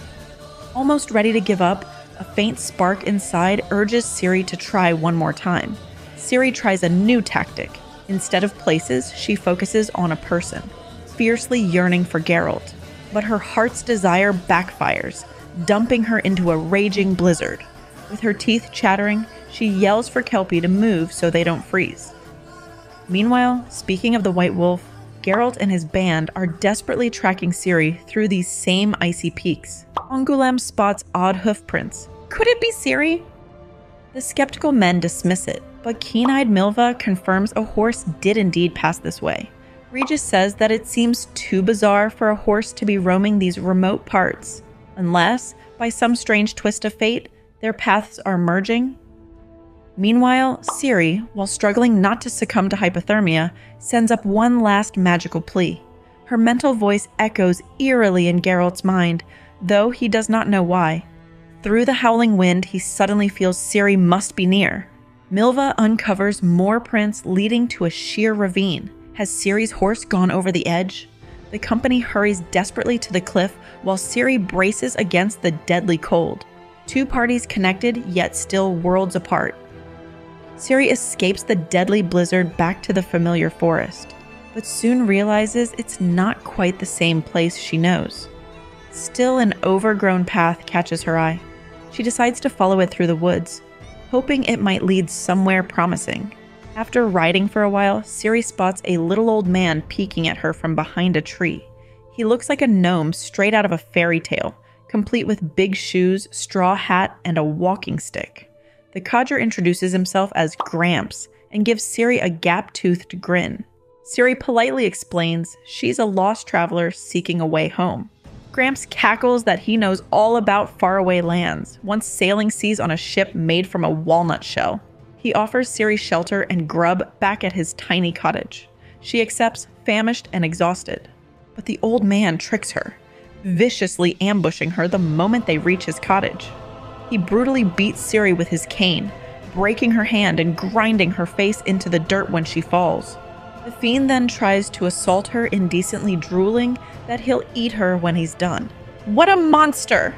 Almost ready to give up, a faint spark inside urges Ciri to try one more time. Ciri tries a new tactic. Instead of places, she focuses on a person, fiercely yearning for Geralt. But her heart's desire backfires, dumping her into a raging blizzard. With her teeth chattering, she yells for Kelpie to move so they don't freeze. Meanwhile, speaking of the White Wolf, Geralt and his band are desperately tracking Ciri through these same icy peaks. Angoulême spots odd hoof prints. Could it be Ciri? The skeptical men dismiss it, but keen-eyed Milva confirms a horse did indeed pass this way. Regis says that it seems too bizarre for a horse to be roaming these remote parts, unless, by some strange twist of fate, their paths are merging. Meanwhile, Ciri, while struggling not to succumb to hypothermia, sends up one last magical plea. Her mental voice echoes eerily in Geralt's mind, though he does not know why. Through the howling wind, he suddenly feels Ciri must be near. Milva uncovers more prints leading to a sheer ravine. Has Ciri's horse gone over the edge? The company hurries desperately to the cliff while Ciri braces against the deadly cold. Two parties connected, yet still worlds apart. Ciri escapes the deadly blizzard back to the familiar forest, but soon realizes it's not quite the same place she knows. Still, an overgrown path catches her eye. She decides to follow it through the woods, hoping it might lead somewhere promising. After riding for a while, Ciri spots a little old man peeking at her from behind a tree. He looks like a gnome straight out of a fairy tale, complete with big shoes, straw hat, and a walking stick. The codger introduces himself as Gramps and gives Ciri a gap-toothed grin. Ciri politely explains she's a lost traveler seeking a way home. Gramps cackles that he knows all about faraway lands, once sailing seas on a ship made from a walnut shell. He offers Ciri shelter and grub back at his tiny cottage. She accepts, famished and exhausted. But the old man tricks her, viciously ambushing her the moment they reach his cottage. He brutally beats Ciri with his cane, breaking her hand and grinding her face into the dirt when she falls. The fiend then tries to assault her, indecently drooling that he'll eat her when he's done. What a monster!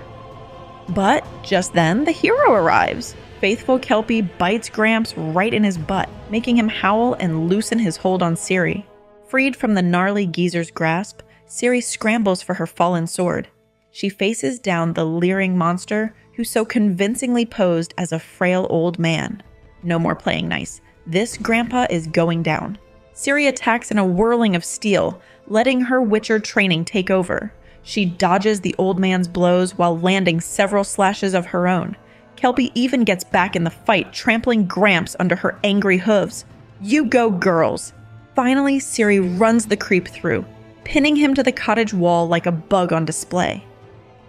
But just then, the hero arrives. Faithful Kelpie bites Gramps right in his butt, making him howl and loosen his hold on Ciri. Freed from the gnarly geezer's grasp, Ciri scrambles for her fallen sword. She faces down the leering monster who so convincingly posed as a frail old man. No more playing nice. This grandpa is going down. Ciri attacks in a whirling of steel, letting her Witcher training take over. She dodges the old man's blows while landing several slashes of her own. Kelpie even gets back in the fight, trampling Gramps under her angry hooves. You go, girls! Finally, Ciri runs the creep through, pinning him to the cottage wall like a bug on display.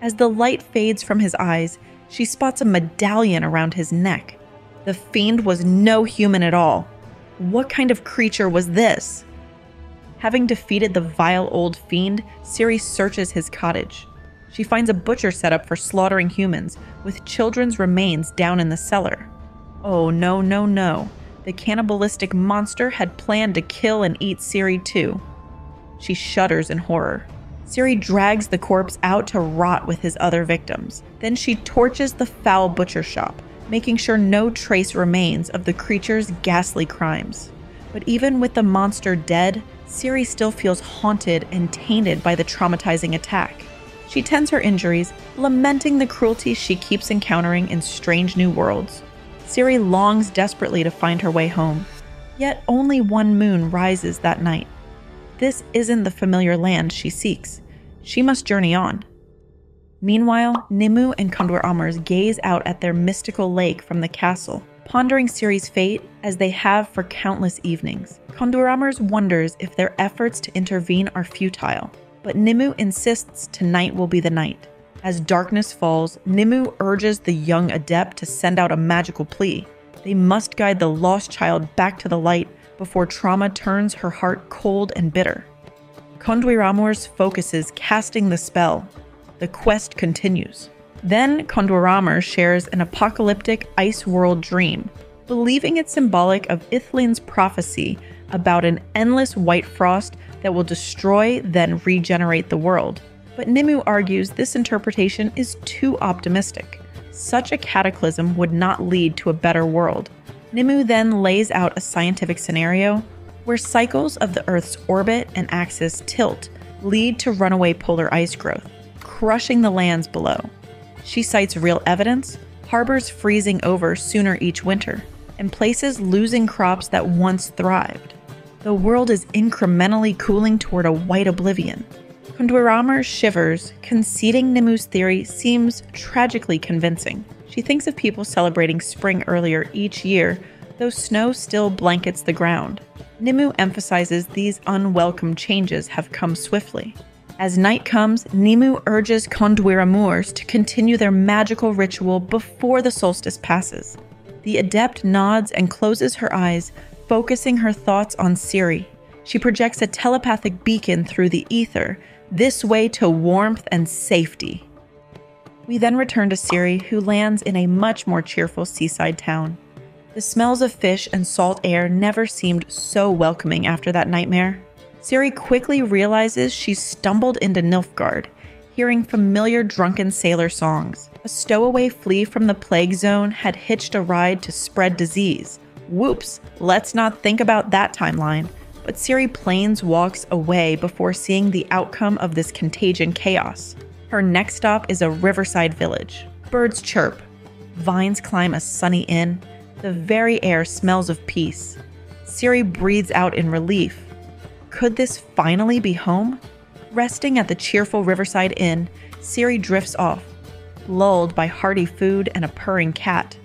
As the light fades from his eyes, she spots a medallion around his neck. The fiend was no human at all. What kind of creature was this? Having defeated the vile old fiend, Ciri searches his cottage. She finds a butcher set up for slaughtering humans, with children's remains down in the cellar. Oh no, no, no. The cannibalistic monster had planned to kill and eat Ciri too. She shudders in horror. Ciri drags the corpse out to rot with his other victims. Then she torches the foul butcher shop, making sure no trace remains of the creature's ghastly crimes. But even with the monster dead, Ciri still feels haunted and tainted by the traumatizing attack. She tends her injuries, lamenting the cruelty she keeps encountering in strange new worlds. Ciri longs desperately to find her way home. Yet only one moon rises that night. This isn't the familiar land she seeks. She must journey on. Meanwhile, Nimue and Condor Amers gaze out at their mystical lake from the castle, Pondering Ciri's fate, as they have for countless evenings, Konduramurs wonders if their efforts to intervene are futile. But Nimue insists tonight will be the night. As darkness falls, Nimue urges the young adept to send out a magical plea. They must guide the lost child back to the light before trauma turns her heart cold and bitter. Konduramurs focuses casting the spell. The quest continues. Then Konduramurs shares an apocalyptic ice world dream, believing it's symbolic of Ithlin's prophecy about an endless white frost that will destroy, then regenerate the world. But Nimue argues this interpretation is too optimistic. Such a cataclysm would not lead to a better world. Nimue then lays out a scientific scenario where cycles of the Earth's orbit and axis tilt lead to runaway polar ice growth, crushing the lands below. She cites real evidence, harbors freezing over sooner each winter, and places losing crops that once thrived. The world is incrementally cooling toward a white oblivion. Konduramurs shivers, conceding Nimue's theory seems tragically convincing. She thinks of people celebrating spring earlier each year, though snow still blankets the ground. Nimue emphasizes these unwelcome changes have come swiftly. As night comes, Nimue urges Konduramurs to continue their magical ritual before the solstice passes. The adept nods and closes her eyes, focusing her thoughts on Ciri. She projects a telepathic beacon through the ether, this way to warmth and safety. We then return to Ciri, who lands in a much more cheerful seaside town. The smells of fish and salt air never seemed so welcoming after that nightmare. Ciri quickly realizes she's stumbled into Nilfgaard, hearing familiar drunken sailor songs. A stowaway flea from the plague zone had hitched a ride to spread disease. Whoops, let's not think about that timeline. But Ciri planes walks away before seeing the outcome of this contagion chaos. Her next stop is a riverside village. Birds chirp. Vines climb a sunny inn. The very air smells of peace. Ciri breathes out in relief. Could this finally be home? Resting at the cheerful riverside inn, Ciri drifts off, lulled by hearty food and a purring cat.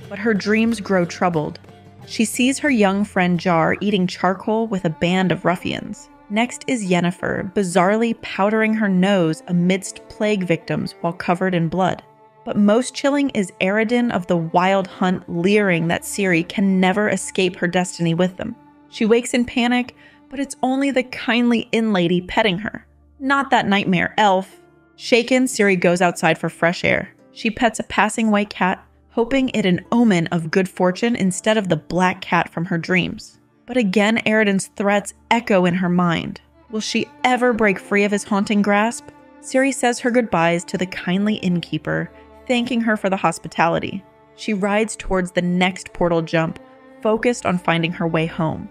But her dreams grow troubled. She sees her young friend Jar eating charcoal with a band of ruffians. Next is Yennefer, bizarrely powdering her nose amidst plague victims while covered in blood. But most chilling is Eredin of the Wild Hunt leering that Ciri can never escape her destiny with them. She wakes in panic, but it's only the kindly inn lady petting her, not that nightmare elf. Shaken, Ciri goes outside for fresh air. She pets a passing white cat, hoping it an omen of good fortune instead of the black cat from her dreams. But again, Eredin's threats echo in her mind. Will she ever break free of his haunting grasp? Ciri says her goodbyes to the kindly innkeeper, thanking her for the hospitality. She rides towards the next portal jump, focused on finding her way home.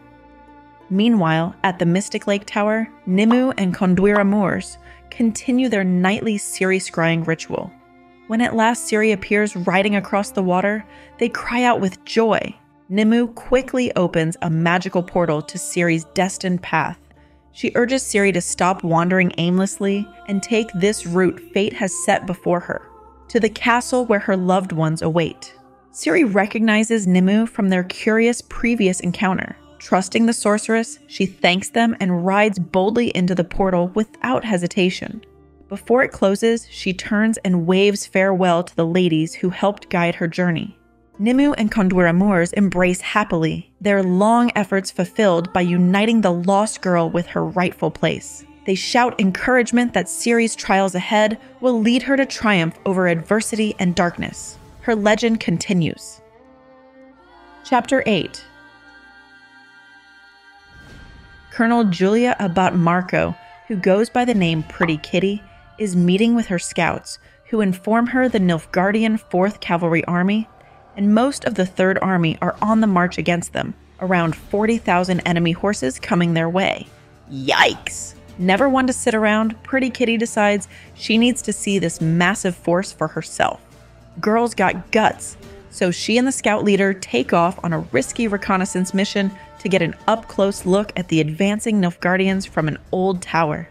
Meanwhile, at the Mystic Lake Tower, Nimue and Konduramurs continue their nightly Ciri scrying ritual. When at last Ciri appears riding across the water, they cry out with joy. Nimue quickly opens a magical portal to Ciri's destined path. She urges Ciri to stop wandering aimlessly and take this route fate has set before her, to the castle where her loved ones await. Ciri recognizes Nimue from their curious previous encounter. Trusting the sorceress, she thanks them and rides boldly into the portal without hesitation. Before it closes, she turns and waves farewell to the ladies who helped guide her journey. Nimue and Konduramurs embrace happily, their long efforts fulfilled by uniting the lost girl with her rightful place. They shout encouragement that Ciri's trials ahead will lead her to triumph over adversity and darkness. Her legend continues. Chapter 8. Colonel Julia Abat Marco, who goes by the name Pretty Kitty, is meeting with her scouts, who inform her the Nilfgaardian 4th Cavalry Army and most of the 3rd Army are on the march against them, around 40,000 enemy horses coming their way. Yikes! Never one to sit around, Pretty Kitty decides she needs to see this massive force for herself. Girl's got guts, so she and the scout leader take off on a risky reconnaissance mission to get an up-close look at the advancing Nilfgaardians from an old tower.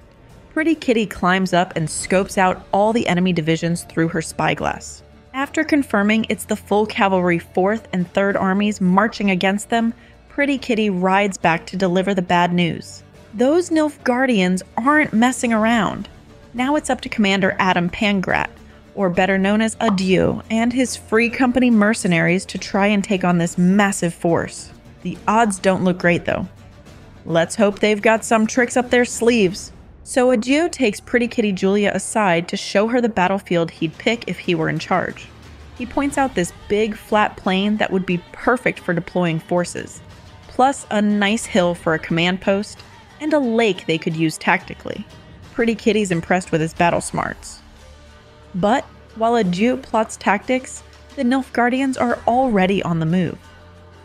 Pretty Kitty climbs up and scopes out all the enemy divisions through her spyglass. After confirming it's the full cavalry 4th and 3rd armies marching against them, Pretty Kitty rides back to deliver the bad news. Those Nilfgaardians aren't messing around. Now it's up to Commander Adam Pangrat, or better known as Adieu, and his Free Company mercenaries to try and take on this massive force. The odds don't look great though. Let's hope they've got some tricks up their sleeves. So Adieu takes Pretty Kitty Julia aside to show her the battlefield he'd pick if he were in charge. He points out this big flat plain that would be perfect for deploying forces, plus a nice hill for a command post, and a lake they could use tactically. Pretty Kitty's impressed with his battle smarts. But while Adieu plots tactics, the Nilfgaardians are already on the move.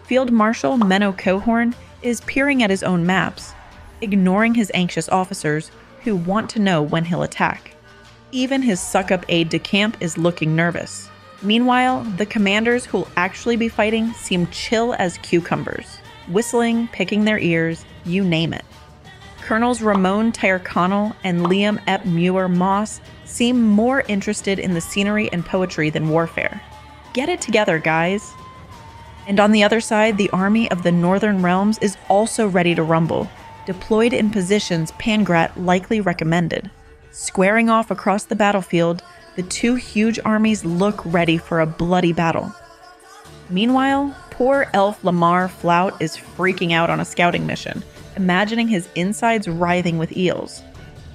Field Marshal Menno Cohorn is peering at his own maps, ignoring his anxious officers who want to know when he'll attack. Even his suck-up aide-de-camp is looking nervous. Meanwhile, the commanders who'll actually be fighting seem chill as cucumbers, whistling, picking their ears, you name it. Colonels Ramon Tyrconnell and Liam Ep Muir Moss seem more interested in the scenery and poetry than warfare. Get it together, guys. And on the other side, the army of the Northern Realms is also ready to rumble, deployed in positions Pangrat likely recommended. Squaring off across the battlefield, the two huge armies look ready for a bloody battle. Meanwhile, poor elf Lamar Flout is freaking out on a scouting mission, imagining his insides writhing with eels.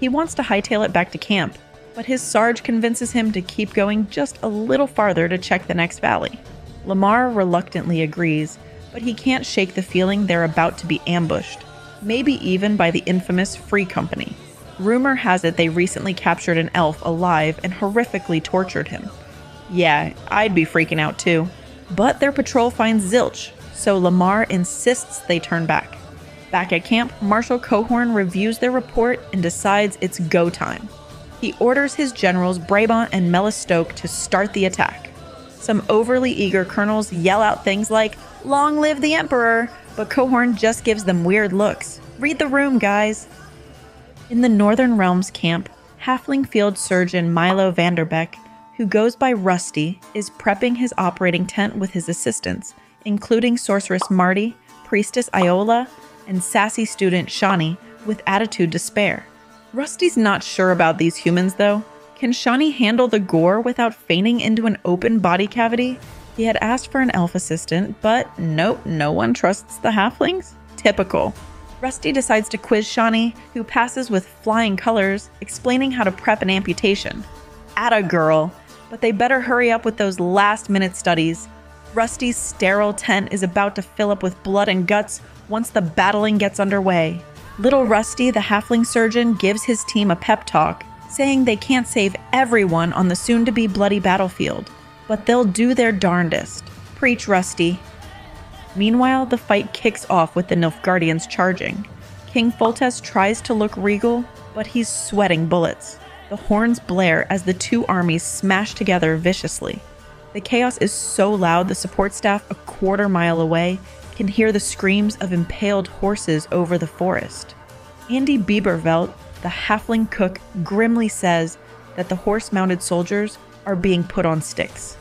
He wants to hightail it back to camp, but his Sarge convinces him to keep going just a little farther to check the next valley. Lamar reluctantly agrees, but he can't shake the feeling they're about to be ambushed, maybe even by the infamous Free Company. Rumor has it they recently captured an elf alive and horrifically tortured him. Yeah, I'd be freaking out too. But their patrol finds Zilch, so Lamar insists they turn back. Back at camp, Marshal Cohorn reviews their report and decides it's go time. He orders his generals Brabant and Melistoke to start the attack. Some overly eager colonels yell out things like, "Long live the Emperor!" but Cohorn just gives them weird looks. Read the room, guys. In the Northern Realms camp, Halfling Field Surgeon Milo Vanderbeck, who goes by Rusty, is prepping his operating tent with his assistants, including Sorceress Marty, Priestess Iola, and sassy student Shani, with attitude to spare. Rusty's not sure about these humans, though. Can Shani handle the gore without fainting into an open body cavity? He had asked for an elf assistant, but nope, no one trusts the halflings? Typical. Rusty decides to quiz Shani, who passes with flying colors, explaining how to prep an amputation. Atta girl. But they better hurry up with those last-minute studies. Rusty's sterile tent is about to fill up with blood and guts once the battling gets underway. Little Rusty, the halfling surgeon, gives his team a pep talk, saying they can't save everyone on the soon-to-be bloody battlefield, but they'll do their darndest. Preach, Rusty. Meanwhile, the fight kicks off with the Nilfgaardians charging. King Foltest tries to look regal, but he's sweating bullets. The horns blare as the two armies smash together viciously. The chaos is so loud the support staff a quarter-mile away can hear the screams of impaled horses over the forest. Andy Biebervelt, the halfling cook, grimly says that the horse-mounted soldiers are being put on sticks.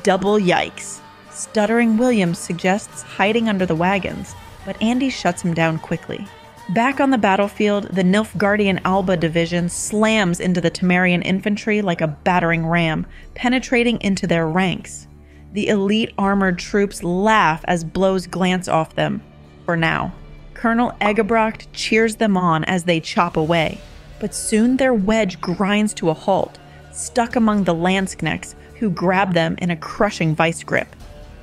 Double yikes. Stuttering Williams suggests hiding under the wagons, but Andy shuts him down quickly. Back on the battlefield, the Nilfgaardian Alba division slams into the Temerian infantry like a battering ram, penetrating into their ranks. The elite armored troops laugh as blows glance off them, for now. Colonel Egebrocht cheers them on as they chop away, but soon their wedge grinds to a halt, stuck among the Landsknechts who grab them in a crushing vice grip.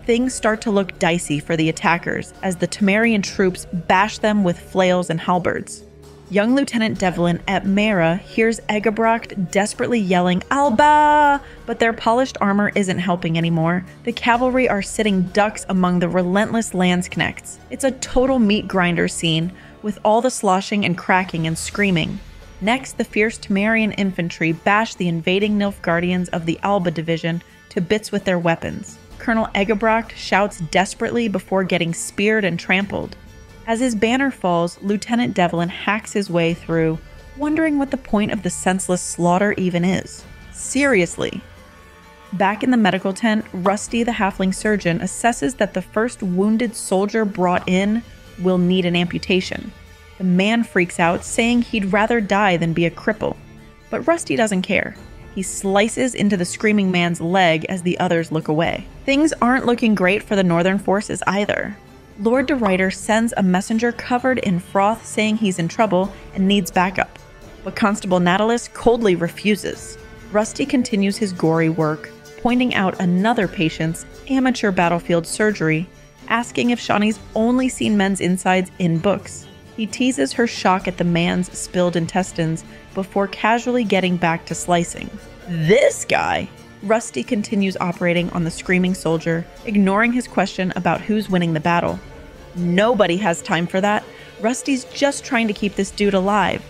Things start to look dicey for the attackers as the Temerian troops bash them with flails and halberds. Young Lieutenant Devlin at Mera hears Egebrocht desperately yelling, "Alba!" But their polished armor isn't helping anymore. The cavalry are sitting ducks among the relentless Landsknechts. It's a total meat grinder scene, with all the sloshing and cracking and screaming. Next, the fierce Temerian infantry bash the invading Nilfgaardians of the Alba division to bits with their weapons. Colonel Egebrocht shouts desperately before getting speared and trampled. As his banner falls, Lieutenant Devlin hacks his way through, wondering what the point of the senseless slaughter even is. Seriously. Back in the medical tent, Rusty the halfling surgeon assesses that the first wounded soldier brought in will need an amputation. The man freaks out, saying he'd rather die than be a cripple. But Rusty doesn't care. He slices into the screaming man's leg as the others look away. Things aren't looking great for the Northern forces either. Lord de Ruyter sends a messenger covered in froth saying he's in trouble and needs backup. But Constable Natalis coldly refuses. Rusty continues his gory work, pointing out another patient's amateur battlefield surgery, asking if Shawnee's only seen men's insides in books. He teases her shock at the man's spilled intestines before casually getting back to slicing. This guy! Rusty continues operating on the screaming soldier, ignoring his question about who's winning the battle. Nobody has time for that. Rusty's just trying to keep this dude alive.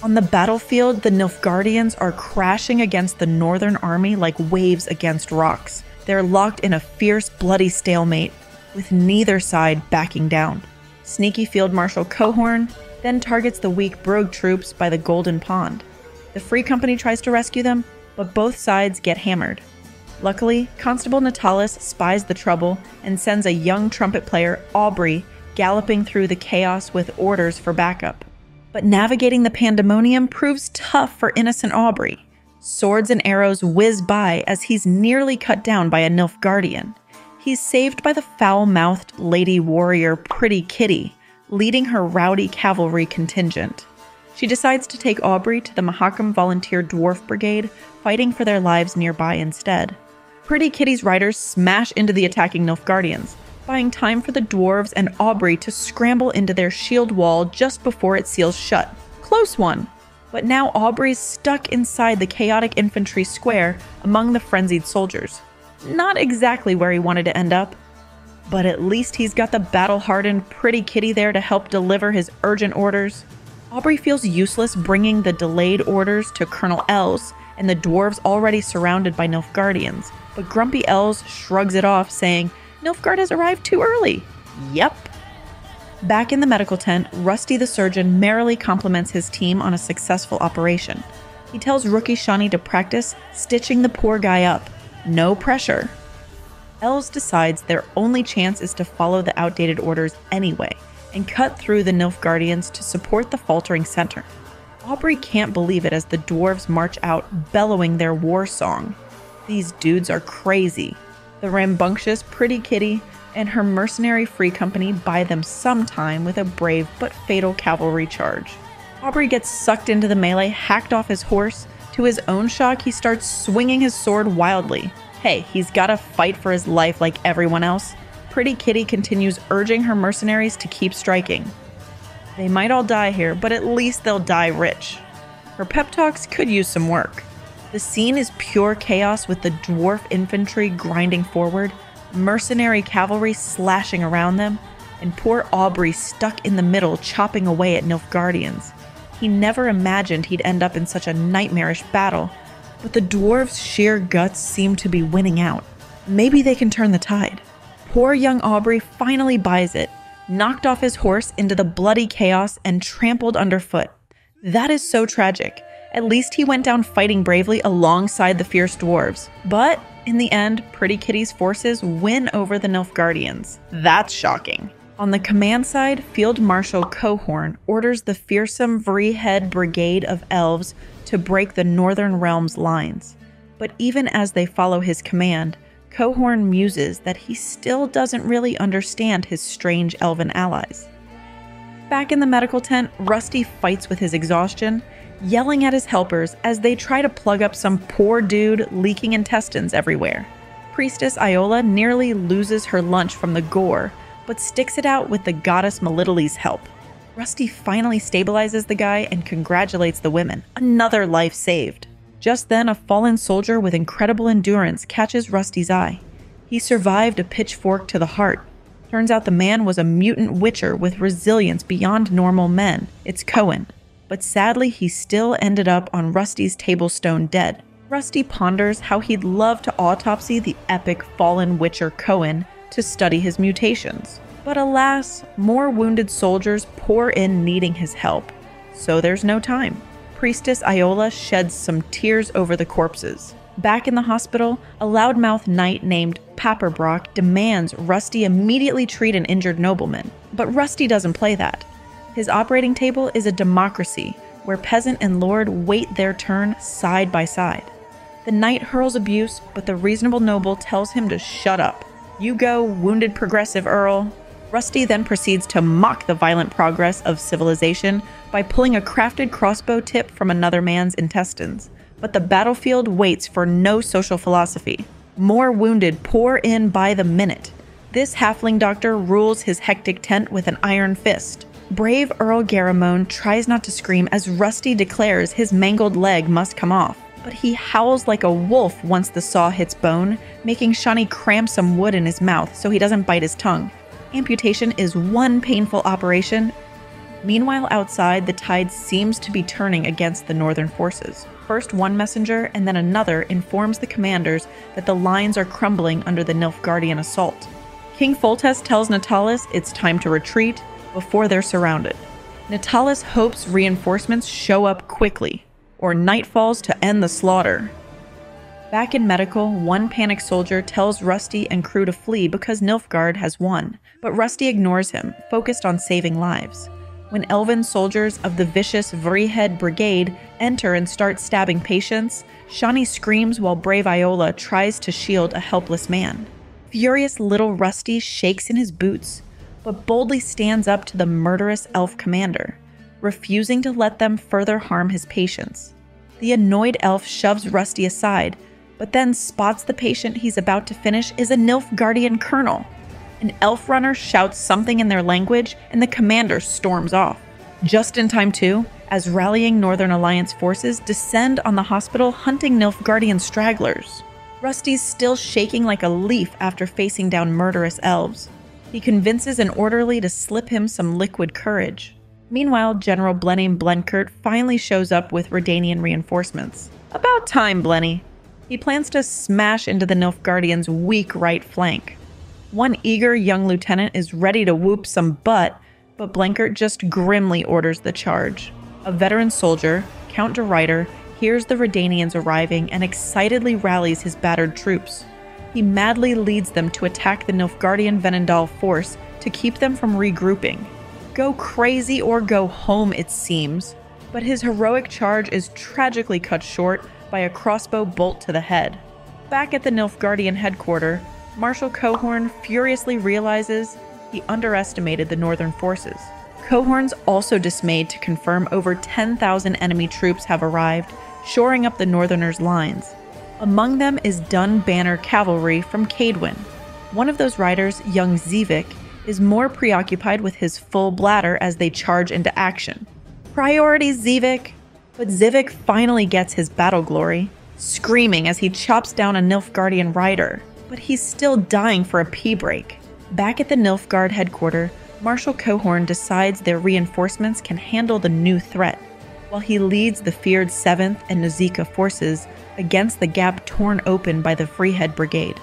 On the battlefield, the Nilfgaardians are crashing against the Northern army like waves against rocks. They're locked in a fierce, bloody stalemate, with neither side backing down. Sneaky Field Marshal Cohorn then targets the weak Brugg troops by the Golden Pond. The Free Company tries to rescue them, but both sides get hammered. Luckily, Constable Natalis spies the trouble and sends a young trumpet player, Aubrey, galloping through the chaos with orders for backup. But navigating the pandemonium proves tough for innocent Aubrey. Swords and arrows whiz by as he's nearly cut down by a Nilfgaardian. He's saved by the foul-mouthed lady warrior Pretty Kitty, leading her rowdy cavalry contingent. She decides to take Aubrey to the Mahakam Volunteer Dwarf Brigade, fighting for their lives nearby instead. Pretty Kitty's riders smash into the attacking Nilfgaardians, buying time for the dwarves and Aubrey to scramble into their shield wall just before it seals shut. Close one! But now Aubrey's stuck inside the chaotic infantry square among the frenzied soldiers. Not exactly where he wanted to end up, but at least he's got the battle-hardened Pretty Kitty there to help deliver his urgent orders. Aubrey feels useless bringing the delayed orders to Colonel Els and the dwarves already surrounded by Nilfgaardians, but Grumpy Els shrugs it off, saying, "Nilfgaard has arrived too early." Yep. Back in the medical tent, Rusty the surgeon merrily compliments his team on a successful operation. He tells rookie Shawnee to practice stitching the poor guy up. No pressure. Els decides their only chance is to follow the outdated orders anyway and cut through the Nilfgaardians to support the faltering center. Aubrey can't believe it as the dwarves march out bellowing their war song. These dudes are crazy. The rambunctious Pretty Kitty and her mercenary Free Company buy them some time with a brave but fatal cavalry charge. Aubrey gets sucked into the melee, hacked off his horse. To his own shock, he starts swinging his sword wildly. Hey, he's gotta fight for his life like everyone else. Pretty Kitty continues urging her mercenaries to keep striking. They might all die here, but at least they'll die rich. Her pep talks could use some work. The scene is pure chaos with the dwarf infantry grinding forward, mercenary cavalry slashing around them, and poor Aubrey stuck in the middle chopping away at Nilfgaardians. He never imagined he'd end up in such a nightmarish battle, but the dwarves' sheer guts seem to be winning out. Maybe they can turn the tide. Poor young Aubrey finally buys it, knocked off his horse into the bloody chaos and trampled underfoot. That is so tragic. At least he went down fighting bravely alongside the fierce dwarves. But in the end, Pretty Kitty's forces win over the Nilfgaardians. That's shocking. On the command side, Field Marshal Cohorn orders the fearsome Vreehead Brigade of Elves to break the Northern Realms lines. But even as they follow his command, Cohorn muses that he still doesn't really understand his strange elven allies. Back in the medical tent, Rusty fights with his exhaustion, yelling at his helpers as they try to plug up some poor dude leaking intestines everywhere. Priestess Iola nearly loses her lunch from the gore, but sticks it out with the goddess Melitele's help. Rusty finally stabilizes the guy and congratulates the women. Another life saved. Just then, a fallen soldier with incredible endurance catches Rusty's eye. He survived a pitchfork to the heart. Turns out the man was a mutant witcher with resilience beyond normal men. It's Cohen. But sadly, he still ended up on Rusty's tablestone dead. Rusty ponders how he'd love to autopsy the epic fallen witcher Cohen to study his mutations. But alas, more wounded soldiers pour in needing his help, so there's no time. Priestess Iola sheds some tears over the corpses. Back in the hospital, a loudmouth knight named Paperbrock demands Rusty immediately treat an injured nobleman. But Rusty doesn't play that. His operating table is a democracy where peasant and lord wait their turn side by side. The knight hurls abuse, but the reasonable noble tells him to shut up. You go, wounded progressive earl. Rusty then proceeds to mock the violent progress of civilization by pulling a crafted crossbow tip from another man's intestines. But the battlefield waits for no social philosophy. More wounded pour in by the minute. This halfling doctor rules his hectic tent with an iron fist. Brave Earl Garamone tries not to scream as Rusty declares his mangled leg must come off. But he howls like a wolf once the saw hits bone, making Shawnee cram some wood in his mouth so he doesn't bite his tongue. Amputation is one painful operation. Meanwhile, outside, the tide seems to be turning against the northern forces. First one messenger and then another informs the commanders that the lines are crumbling under the Nilfgaardian assault. King Foltest tells Natalis it's time to retreat before they're surrounded. Natalis hopes reinforcements show up quickly, or night falls to end the slaughter. Back in medical, one panicked soldier tells Rusty and crew to flee because Nilfgaard has won, but Rusty ignores him, focused on saving lives. When elven soldiers of the vicious Vreehead Brigade enter and start stabbing patients, Shawnee screams while brave Iola tries to shield a helpless man. Furious little Rusty shakes in his boots, but boldly stands up to the murderous elf commander, refusing to let them further harm his patients. The annoyed elf shoves Rusty aside, but then spots the patient he's about to finish is a Nilfgaardian colonel. An elf runner shouts something in their language, and the commander storms off. Just in time too, as rallying Northern Alliance forces descend on the hospital hunting Nilfgaardian stragglers. Rusty's still shaking like a leaf after facing down murderous elves. He convinces an orderly to slip him some liquid courage. Meanwhile, General Blenheim Blenkert finally shows up with Redanian reinforcements. About time, Blenny. He plans to smash into the Nilfgaardians' weak right flank. One eager young lieutenant is ready to whoop some butt, but Blenkert just grimly orders the charge. A veteran soldier, Count de Ruyter, hears the Redanians arriving and excitedly rallies his battered troops. He madly leads them to attack the Nilfgaardian Venendal force to keep them from regrouping. Go crazy or go home, it seems, but his heroic charge is tragically cut short by a crossbow bolt to the head. Back at the Nilfgaardian headquarters, Marshal Cohorn furiously realizes he underestimated the northern forces. Cohorn's also dismayed to confirm over 10,000 enemy troops have arrived, shoring up the northerners' lines. Among them is Dun Banner cavalry from Cadwyn. One of those riders, young Zivik, is more preoccupied with his full bladder as they charge into action. Priorities, Zivik! But Zivik finally gets his battle glory, screaming as he chops down a Nilfgaardian rider. But he's still dying for a pee break. Back at the Nilfgaard headquarters, Marshal Cohorn decides their reinforcements can handle the new threat, while he leads the feared 7th and Nazika forces against the gap torn open by the Vreehead Brigade.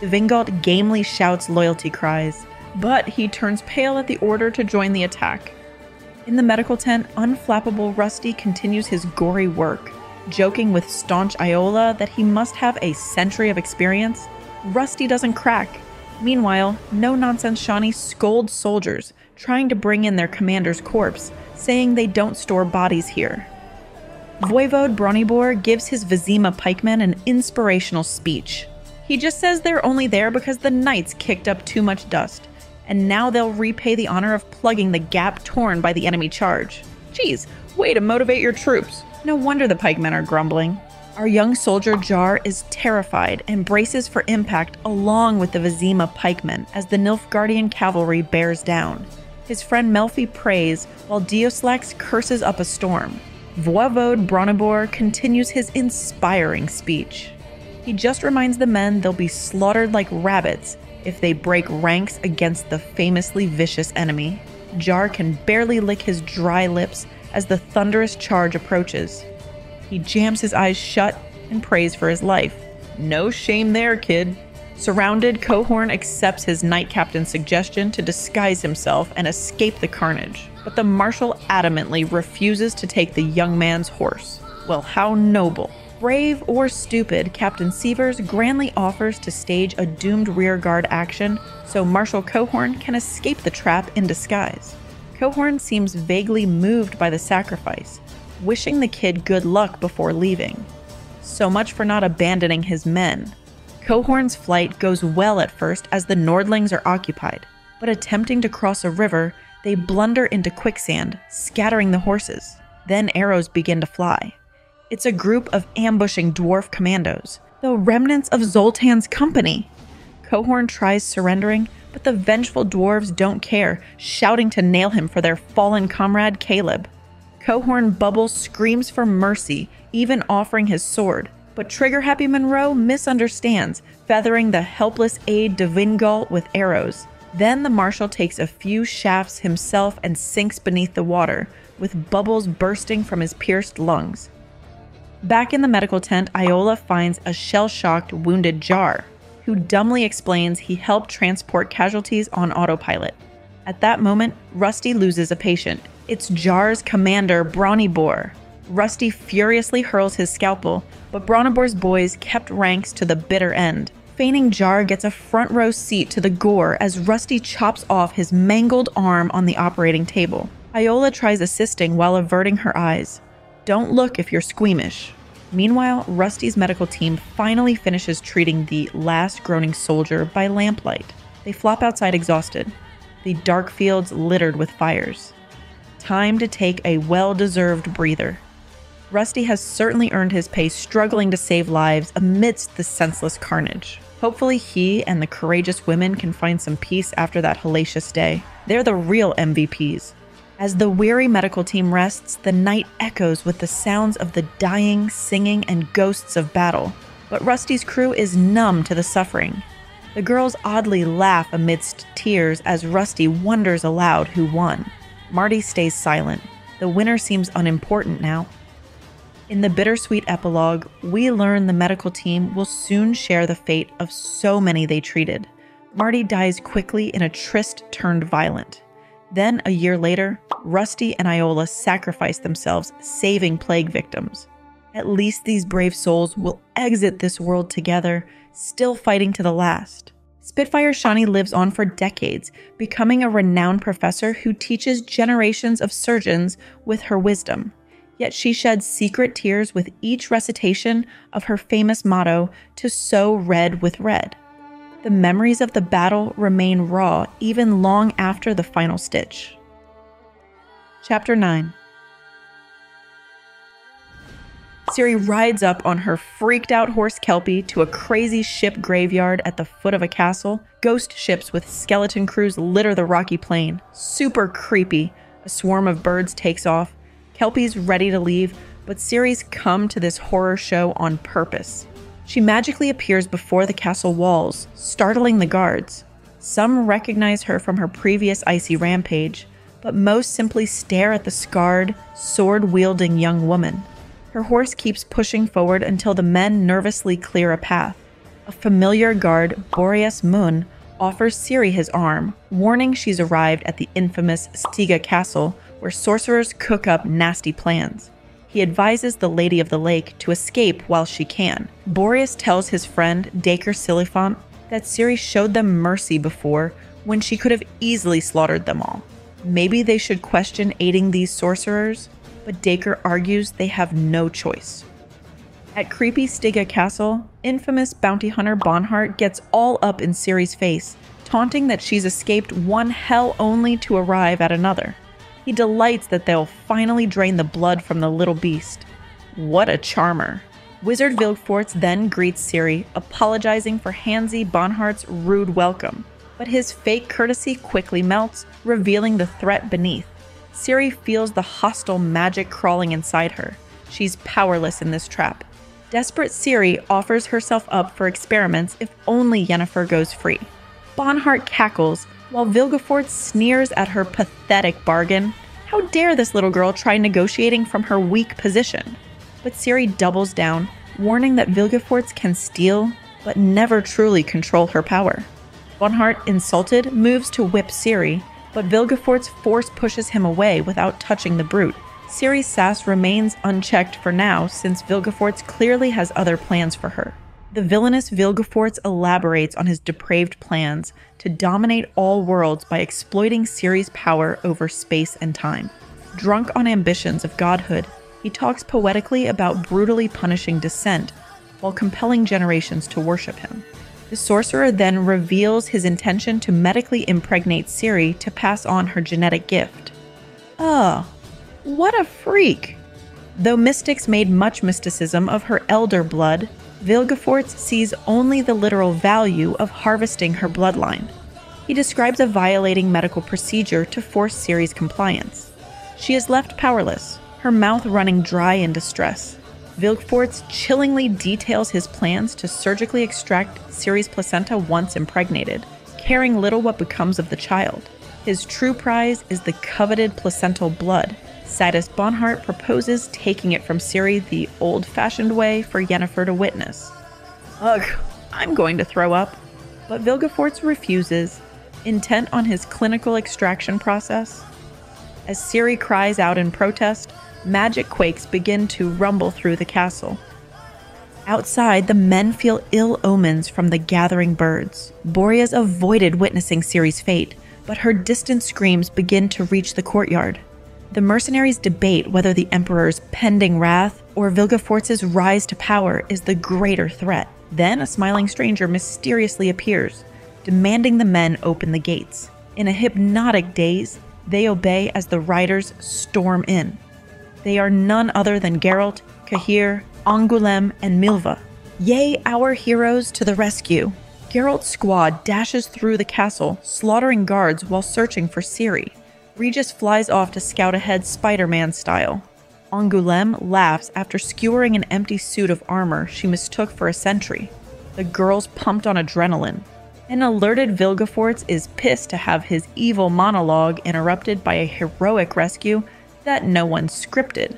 The Vingalt gamely shouts loyalty cries, but he turns pale at the order to join the attack. In the medical tent, unflappable Rusty continues his gory work, joking with staunch Iola that he must have a century of experience. Rusty doesn't crack. Meanwhile, no-nonsense Shawnee scolds soldiers, trying to bring in their commander's corpse, saying they don't store bodies here. Voivode Bronibor gives his Vizima pikemen an inspirational speech. He just says they're only there because the knights kicked up too much dust, and now they'll repay the honor of plugging the gap torn by the enemy charge. Geez, way to motivate your troops. No wonder the pikemen are grumbling. Our young soldier Jar is terrified and braces for impact along with the Vizima pikemen as the Nilfgaardian cavalry bears down. His friend Melfi prays while Dioslax curses up a storm. Voivode Bronibor continues his inspiring speech. He just reminds the men they'll be slaughtered like rabbits if they break ranks against the famously vicious enemy. Jar can barely lick his dry lips as the thunderous charge approaches. He jams his eyes shut and prays for his life. No shame there, kid. Surrounded, Cohorn accepts his knight captain's suggestion to disguise himself and escape the carnage, but the marshal adamantly refuses to take the young man's horse. Well, how noble. Brave or stupid, Captain Sievers grandly offers to stage a doomed rearguard action so Marshal Cohorn can escape the trap in disguise. Cohorn seems vaguely moved by the sacrifice, wishing the kid good luck before leaving. So much for not abandoning his men. Cohorn's flight goes well at first as the Nordlings are occupied, but attempting to cross a river, they blunder into quicksand, scattering the horses. Then arrows begin to fly. It's a group of ambushing dwarf commandos, the remnants of Zoltan's company. Cohorn tries surrendering, but the vengeful dwarves don't care, shouting to nail him for their fallen comrade Caleb. Cohorn Bubbles screams for mercy, even offering his sword, but trigger-happy Monroe misunderstands, feathering the helpless aide de Vingalt with arrows. Then the Marshal takes a few shafts himself and sinks beneath the water, with bubbles bursting from his pierced lungs. Back in the medical tent, Iola finds a shell-shocked, wounded Jar, who dumbly explains he helped transport casualties on autopilot. At that moment, Rusty loses a patient. It's Jar's commander, Bronibor. Rusty furiously hurls his scalpel, but Bronibor's boys kept ranks to the bitter end. Feigning Jar gets a front row seat to the gore as Rusty chops off his mangled arm on the operating table. Iola tries assisting while averting her eyes. Don't look if you're squeamish. Meanwhile, Rusty's medical team finally finishes treating the last groaning soldier by lamplight. They flop outside exhausted, the dark fields littered with fires. Time to take a well-deserved breather. Rusty has certainly earned his pay struggling to save lives amidst the senseless carnage. Hopefully he and the courageous women can find some peace after that hellacious day. They're the real MVPs. As the weary medical team rests, the night echoes with the sounds of the dying, singing, and ghosts of battle. But Rusty's crew is numb to the suffering. The girls oddly laugh amidst tears as Rusty wonders aloud who won. Marty stays silent. The winner seems unimportant now. In the bittersweet epilogue, we learn the medical team will soon share the fate of so many they treated. Marty dies quickly in a tryst turned violent. Then, a year later, Rusty and Iola sacrifice themselves, saving plague victims. At least these brave souls will exit this world together, still fighting to the last. Spitfire Shawnee lives on for decades, becoming a renowned professor who teaches generations of surgeons with her wisdom. Yet she sheds secret tears with each recitation of her famous motto, to sow red with red. The memories of the battle remain raw even long after the final stitch. Chapter 9. Ciri rides up on her freaked-out horse Kelpie to a crazy ship graveyard at the foot of a castle. Ghost ships with skeleton crews litter the rocky plain. Super creepy. A swarm of birds takes off. Kelpie's ready to leave, but Ciri's come to this horror show on purpose. She magically appears before the castle walls, startling the guards. Some recognize her from her previous icy rampage, but most simply stare at the scarred, sword-wielding young woman. Her horse keeps pushing forward until the men nervously clear a path. A familiar guard, Boreas Mun, offers Ciri his arm, warning she's arrived at the infamous Stiga Castle, where sorcerers cook up nasty plans. He advises the Lady of the Lake to escape while she can. Boreas tells his friend, Dacre Silifant, that Ciri showed them mercy before when she could have easily slaughtered them all. Maybe they should question aiding these sorcerers, but Dacre argues they have no choice. At creepy Stiga Castle, infamous bounty hunter Bonhart gets all up in Ciri's face, taunting that she's escaped one hell only to arrive at another. He delights that they'll finally drain the blood from the little beast. What a charmer. Wizard Vilgefortz then greets Ciri, apologizing for Hansi Bonhart's rude welcome. But his fake courtesy quickly melts, revealing the threat beneath. Ciri feels the hostile magic crawling inside her. She's powerless in this trap. Desperate Ciri offers herself up for experiments if only Yennefer goes free. Bonhart cackles, while Vilgefortz sneers at her pathetic bargain. How dare this little girl try negotiating from her weak position? But Ciri doubles down, warning that Vilgefortz can steal, but never truly control her power. Bonhart, insulted, moves to whip Ciri, but Vilgefortz force pushes him away without touching the brute, Ciri's sass remains unchecked for now since Vilgefortz clearly has other plans for her. The villainous Vilgefortz elaborates on his depraved plans to dominate all worlds by exploiting Ciri's power over space and time. Drunk on ambitions of godhood, he talks poetically about brutally punishing dissent while compelling generations to worship him. The sorcerer then reveals his intention to medically impregnate Ciri to pass on her genetic gift. What a freak! Though mystics made much mysticism of her elder blood, Vilgefortz sees only the literal value of harvesting her bloodline. He describes a violating medical procedure to force Ciri's compliance. She is left powerless, her mouth running dry in distress. Vilgefortz chillingly details his plans to surgically extract Ciri's placenta once impregnated, caring little what becomes of the child. His true prize is the coveted placental blood. Sidus Bonhart proposes taking it from Ciri the old-fashioned way for Yennefer to witness. Ugh, I'm going to throw up. But Vilgefortz refuses, intent on his clinical extraction process. As Ciri cries out in protest, magic quakes begin to rumble through the castle. Outside, the men feel ill omens from the gathering birds. Boreas avoided witnessing Ciri's fate, but her distant screams begin to reach the courtyard. The mercenaries debate whether the Emperor's pending wrath or Vilgefortz's rise to power is the greater threat. Then a smiling stranger mysteriously appears, demanding the men open the gates. In a hypnotic daze, they obey as the riders storm in. They are none other than Geralt, Cahir, Angoulême, and Milva. Yea, our heroes to the rescue! Geralt's squad dashes through the castle, slaughtering guards while searching for Ciri. Regis flies off to scout ahead Spider-Man style. Angoulême laughs after skewering an empty suit of armor she mistook for a sentry. The girl's pumped on adrenaline. An alerted Vilgefortz is pissed to have his evil monologue interrupted by a heroic rescue that no one scripted.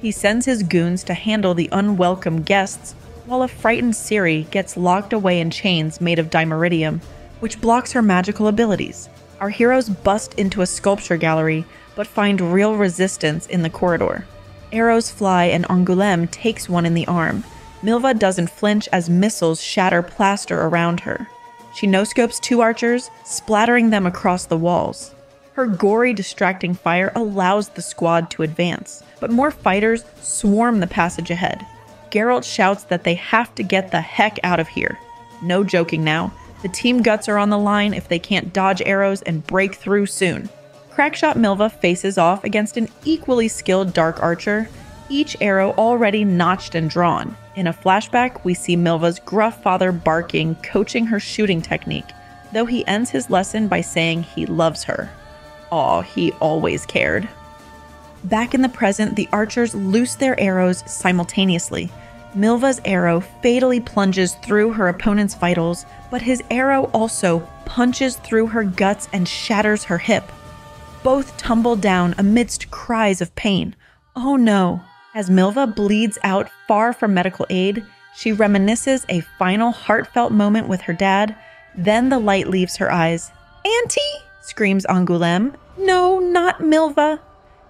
He sends his goons to handle the unwelcome guests, while a frightened Ciri gets locked away in chains made of dimeridium, which blocks her magical abilities. Our heroes bust into a sculpture gallery, but find real resistance in the corridor. Arrows fly and Angoulême takes one in the arm. Milva doesn't flinch as missiles shatter plaster around her. She no-scopes two archers, splattering them across the walls. Her gory, distracting fire allows the squad to advance, but more fighters swarm the passage ahead. Geralt shouts that they have to get the heck out of here. No joking now. The team guts are on the line if they can't dodge arrows and break through soon. Crackshot Milva faces off against an equally skilled Dark Archer, each arrow already notched and drawn. In a flashback, we see Milva's gruff father barking, coaching her shooting technique, though he ends his lesson by saying he loves her. Aw, he always cared. Back in the present, the archers loose their arrows simultaneously. Milva's arrow fatally plunges through her opponent's vitals, but his arrow also punches through her guts and shatters her hip. Both tumble down amidst cries of pain. Oh no! As Milva bleeds out far from medical aid, she reminisces a final heartfelt moment with her dad. Then the light leaves her eyes. "Auntie!" screams Angoulême. "No, not Milva!"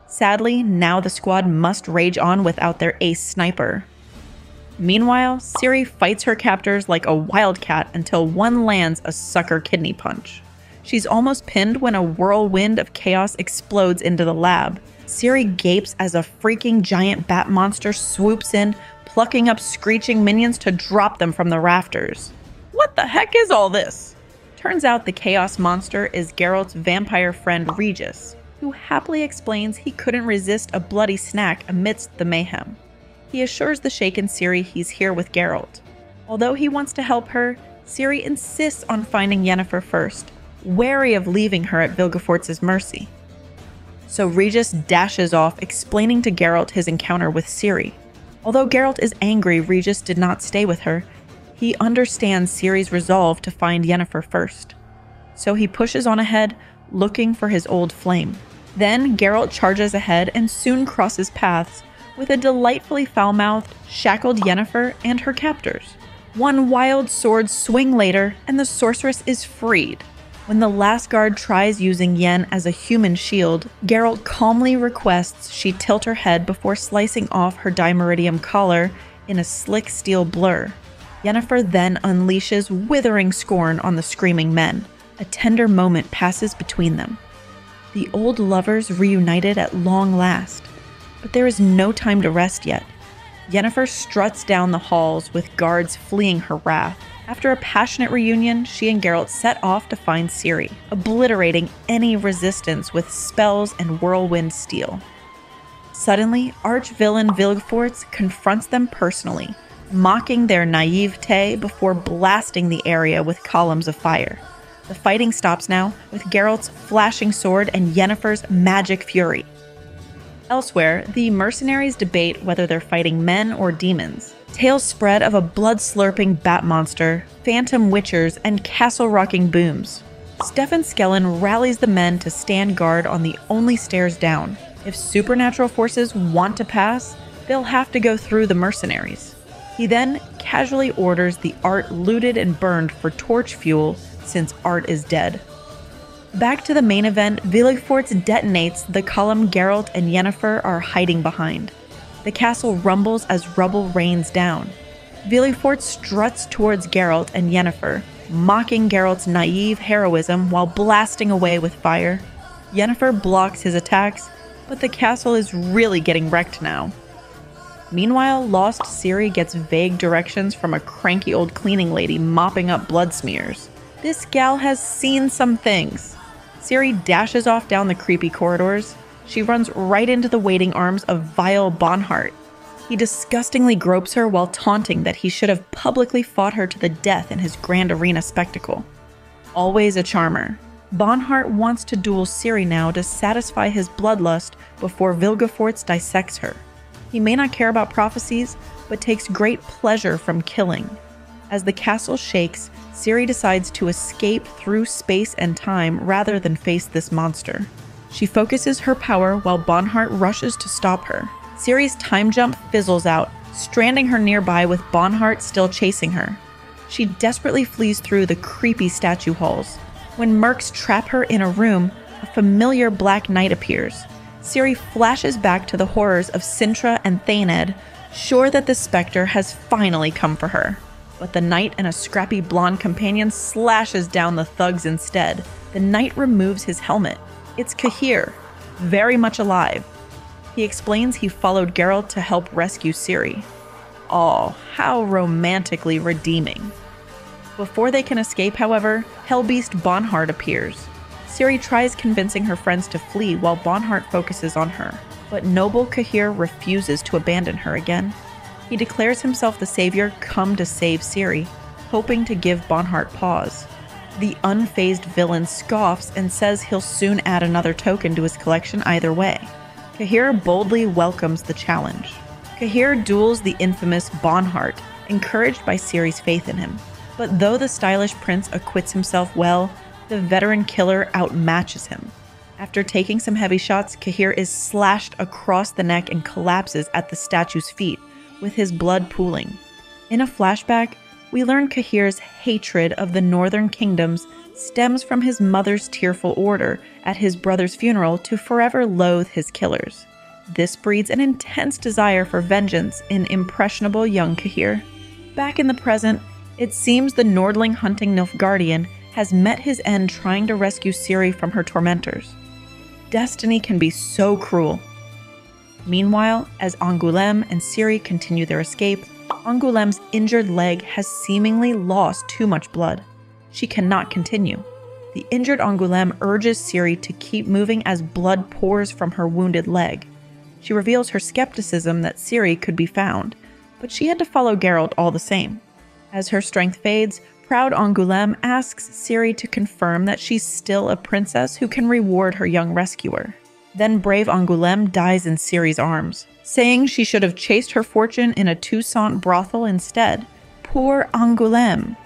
Sadly, now the squad must rage on without their ace sniper. Meanwhile, Ciri fights her captors like a wildcat until one lands a sucker kidney punch. She's almost pinned when a whirlwind of chaos explodes into the lab. Ciri gapes as a freaking giant bat monster swoops in, plucking up screeching minions to drop them from the rafters. What the heck is all this? Turns out the chaos monster is Geralt's vampire friend Regis, who happily explains he couldn't resist a bloody snack amidst the mayhem. He assures the shaken Ciri he's here with Geralt. Although he wants to help her, Ciri insists on finding Yennefer first, wary of leaving her at Vilgefortz's mercy. So Regis dashes off, explaining to Geralt his encounter with Ciri. Although Geralt is angry Regis did not stay with her, he understands Ciri's resolve to find Yennefer first. So he pushes on ahead, looking for his old flame. Then Geralt charges ahead and soon crosses paths with a delightfully foul-mouthed, shackled Yennefer and her captors. One wild sword swing later, and the sorceress is freed. When the last guard tries using Yen as a human shield, Geralt calmly requests she tilt her head before slicing off her dimeridium collar in a slick steel blur. Yennefer then unleashes withering scorn on the screaming men. A tender moment passes between them. The old lovers reunited at long last, but there is no time to rest yet. Yennefer struts down the halls with guards fleeing her wrath. After a passionate reunion, she and Geralt set off to find Ciri, obliterating any resistance with spells and whirlwind steel. Suddenly, arch-villain Vilgefortz confronts them personally, mocking their naivete before blasting the area with columns of fire. The fighting stops now, with Geralt's flashing sword and Yennefer's magic fury. Elsewhere, the mercenaries debate whether they're fighting men or demons. Tales spread of a blood-slurping bat monster, phantom witchers, and castle-rocking booms. Stefan Skellen rallies the men to stand guard on the only stairs down. If supernatural forces want to pass, they'll have to go through the mercenaries. He then casually orders the art looted and burned for torch fuel, since art is dead. Back to the main event, Vilgefortz detonates the column Geralt and Yennefer are hiding behind. The castle rumbles as rubble rains down. Vilgefortz struts towards Geralt and Yennefer, mocking Geralt's naive heroism while blasting away with fire. Yennefer blocks his attacks, but the castle is really getting wrecked now. Meanwhile, lost Ciri gets vague directions from a cranky old cleaning lady mopping up blood smears. This gal has seen some things. Ciri dashes off down the creepy corridors. She runs right into the waiting arms of vile Bonhart. He disgustingly gropes her while taunting that he should have publicly fought her to the death in his grand arena spectacle. Always a charmer, Bonhart wants to duel Ciri now to satisfy his bloodlust before Vilgefortz dissects her. He may not care about prophecies, but takes great pleasure from killing. As the castle shakes, Ciri decides to escape through space and time rather than face this monster. She focuses her power while Bonhart rushes to stop her. Ciri's time jump fizzles out, stranding her nearby with Bonhart still chasing her. She desperately flees through the creepy statue halls. When mercs trap her in a room, a familiar Black Knight appears. Ciri flashes back to the horrors of Cintra and Thained, sure that the specter has finally come for her. But the knight and a scrappy blonde companion slashes down the thugs instead. The knight removes his helmet. It's Cahir, very much alive. He explains he followed Geralt to help rescue Ciri. Oh, how romantically redeeming. Before they can escape, however, Hellbeast Bonhart appears. Ciri tries convincing her friends to flee while Bonhart focuses on her, but noble Cahir refuses to abandon her again. He declares himself the savior come to save Ciri, hoping to give Bonhart pause. The unfazed villain scoffs and says he'll soon add another token to his collection either way. Cahir boldly welcomes the challenge. Cahir duels the infamous Bonhart, encouraged by Ciri's faith in him. But though the stylish prince acquits himself well, the veteran killer outmatches him. After taking some heavy shots, Cahir is slashed across the neck and collapses at the statue's feet, with his blood pooling. In a flashback, we learn Cahir's hatred of the northern kingdoms stems from his mother's tearful order at his brother's funeral to forever loathe his killers. This breeds an intense desire for vengeance in impressionable young Cahir. Back in the present, it seems the Nordling hunting Nilfgaardian has met his end trying to rescue Ciri from her tormentors. Destiny can be so cruel. Meanwhile, as Angoulême and Ciri continue their escape, Angouleme's injured leg has seemingly lost too much blood. She cannot continue. The injured Angoulême urges Ciri to keep moving as blood pours from her wounded leg. She reveals her skepticism that Ciri could be found, but she had to follow Geralt all the same. As her strength fades, proud Angoulême asks Ciri to confirm that she's still a princess who can reward her young rescuer. Then brave Angoulême dies in Ciri's arms, saying she should have chased her fortune in a Toussaint brothel instead. Poor Angoulême.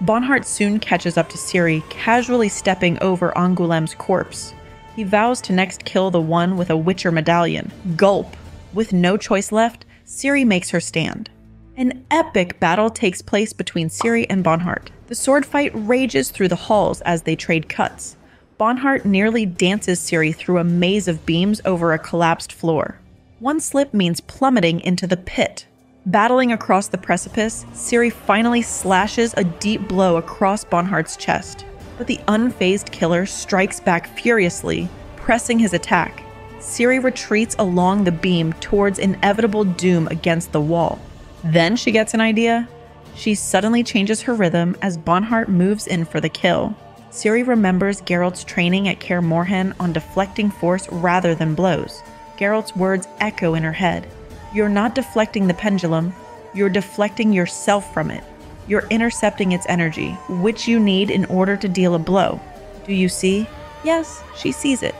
Bonhart soon catches up to Ciri, casually stepping over Angouleme's corpse. He vows to next kill the one with a Witcher medallion. Gulp! With no choice left, Ciri makes her stand. An epic battle takes place between Ciri and Bonhart. The sword fight rages through the halls as they trade cuts. Bonhart nearly dances Ciri through a maze of beams over a collapsed floor. One slip means plummeting into the pit. Battling across the precipice, Ciri finally slashes a deep blow across Bonhart's chest. But the unfazed killer strikes back furiously, pressing his attack. Ciri retreats along the beam towards inevitable doom against the wall. Then she gets an idea. She suddenly changes her rhythm as Bonhart moves in for the kill. Ciri remembers Geralt's training at Kaer Morhen on deflecting force rather than blows. Geralt's words echo in her head. You're not deflecting the pendulum, you're deflecting yourself from it. You're intercepting its energy, which you need in order to deal a blow. Do you see? Yes, she sees it.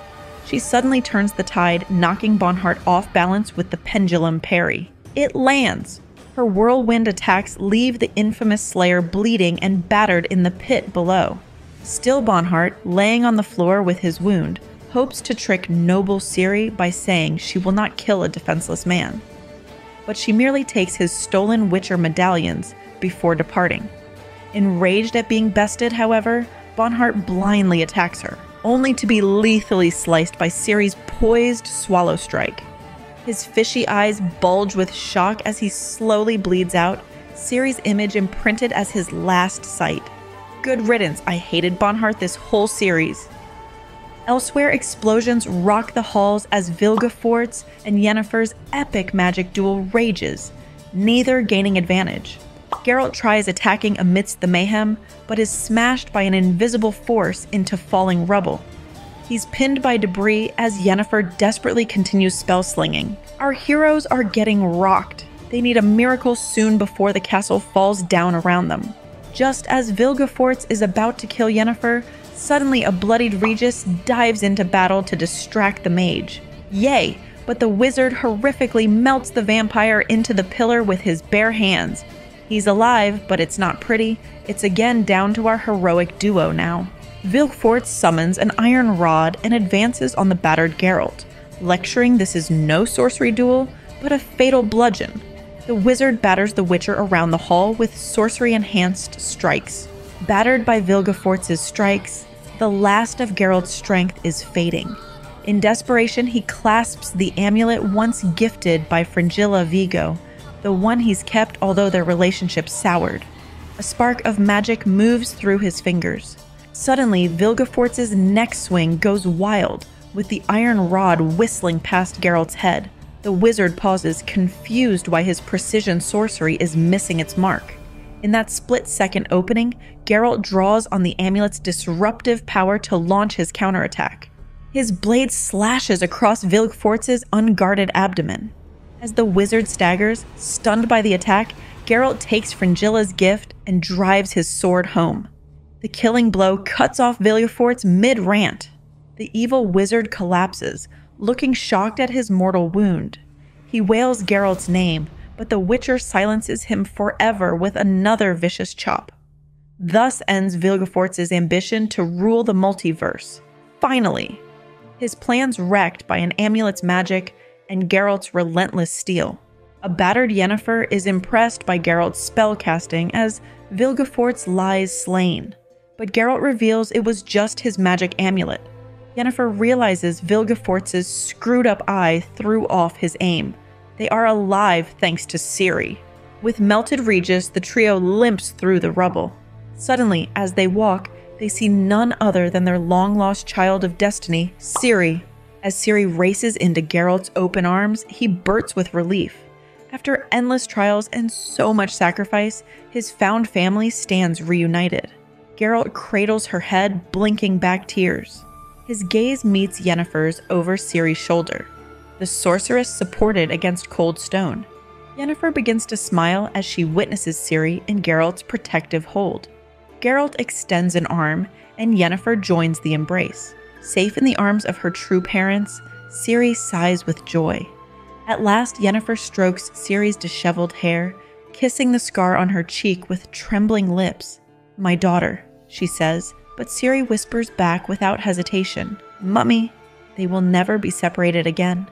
She suddenly turns the tide, knocking Bonhart off balance with the pendulum parry. It lands. Her whirlwind attacks leave the infamous Slayer bleeding and battered in the pit below. Still Bonhart, laying on the floor with his wound, hopes to trick noble Ciri by saying she will not kill a defenseless man. But she merely takes his stolen Witcher medallions before departing. Enraged at being bested, however, Bonhart blindly attacks her, only to be lethally sliced by Ciri's poised swallow strike. His fishy eyes bulge with shock as he slowly bleeds out, Ciri's image imprinted as his last sight. Good riddance, I hated Bonhart this whole series. Elsewhere, explosions rock the halls as Vilgefortz and Yennefer's epic magic duel rages, neither gaining advantage. Geralt tries attacking amidst the mayhem, but is smashed by an invisible force into falling rubble. He's pinned by debris as Yennefer desperately continues spell-slinging. Our heroes are getting rocked. They need a miracle soon before the castle falls down around them. Just as Vilgefortz is about to kill Yennefer, suddenly a bloodied Regis dives into battle to distract the mage. Yay, but the wizard horrifically melts the vampire into the pillar with his bare hands. He's alive, but it's not pretty. It's again down to our heroic duo now. Vilgefortz summons an iron rod and advances on the battered Geralt, lecturing this is no sorcery duel, but a fatal bludgeon. The wizard batters the Witcher around the hall with sorcery-enhanced strikes. Battered by Vilgefortz's strikes, the last of Geralt's strength is fading. In desperation, he clasps the amulet once gifted by Fringilla Vigo, the one he's kept although their relationship soured. A spark of magic moves through his fingers. Suddenly, Vilgefortz's neck swing goes wild, with the iron rod whistling past Geralt's head. The wizard pauses, confused why his precision sorcery is missing its mark. In that split-second opening, Geralt draws on the amulet's disruptive power to launch his counterattack. His blade slashes across Vilgefortz's unguarded abdomen. As the wizard staggers, stunned by the attack, Geralt takes Fringilla's gift and drives his sword home. The killing blow cuts off Vilgefortz mid-rant. The evil wizard collapses, looking shocked at his mortal wound. He wails Geralt's name, but the Witcher silences him forever with another vicious chop. Thus ends Vilgefortz's ambition to rule the multiverse. Finally! His plans wrecked by an amulet's magic and Geralt's relentless steel. A battered Yennefer is impressed by Geralt's spellcasting as Vilgefortz lies slain. But Geralt reveals it was just his magic amulet. Yennefer realizes Vilgefortz's screwed-up eye threw off his aim. They are alive thanks to Ciri. With melted Regis, the trio limps through the rubble. Suddenly, as they walk, they see none other than their long-lost child of destiny, Ciri. As Ciri races into Geralt's open arms, he bursts with relief. After endless trials and so much sacrifice, his found family stands reunited. Geralt cradles her head, blinking back tears. His gaze meets Yennefer's over Ciri's shoulder. The sorceress supported against cold stone. Yennefer begins to smile as she witnesses Ciri in Geralt's protective hold. Geralt extends an arm, and Yennefer joins the embrace. Safe in the arms of her true parents, Ciri sighs with joy. At last, Yennefer strokes Ciri's disheveled hair, kissing the scar on her cheek with trembling lips. "My daughter," she says, but Ciri whispers back without hesitation, "Mummy, they will never be separated again."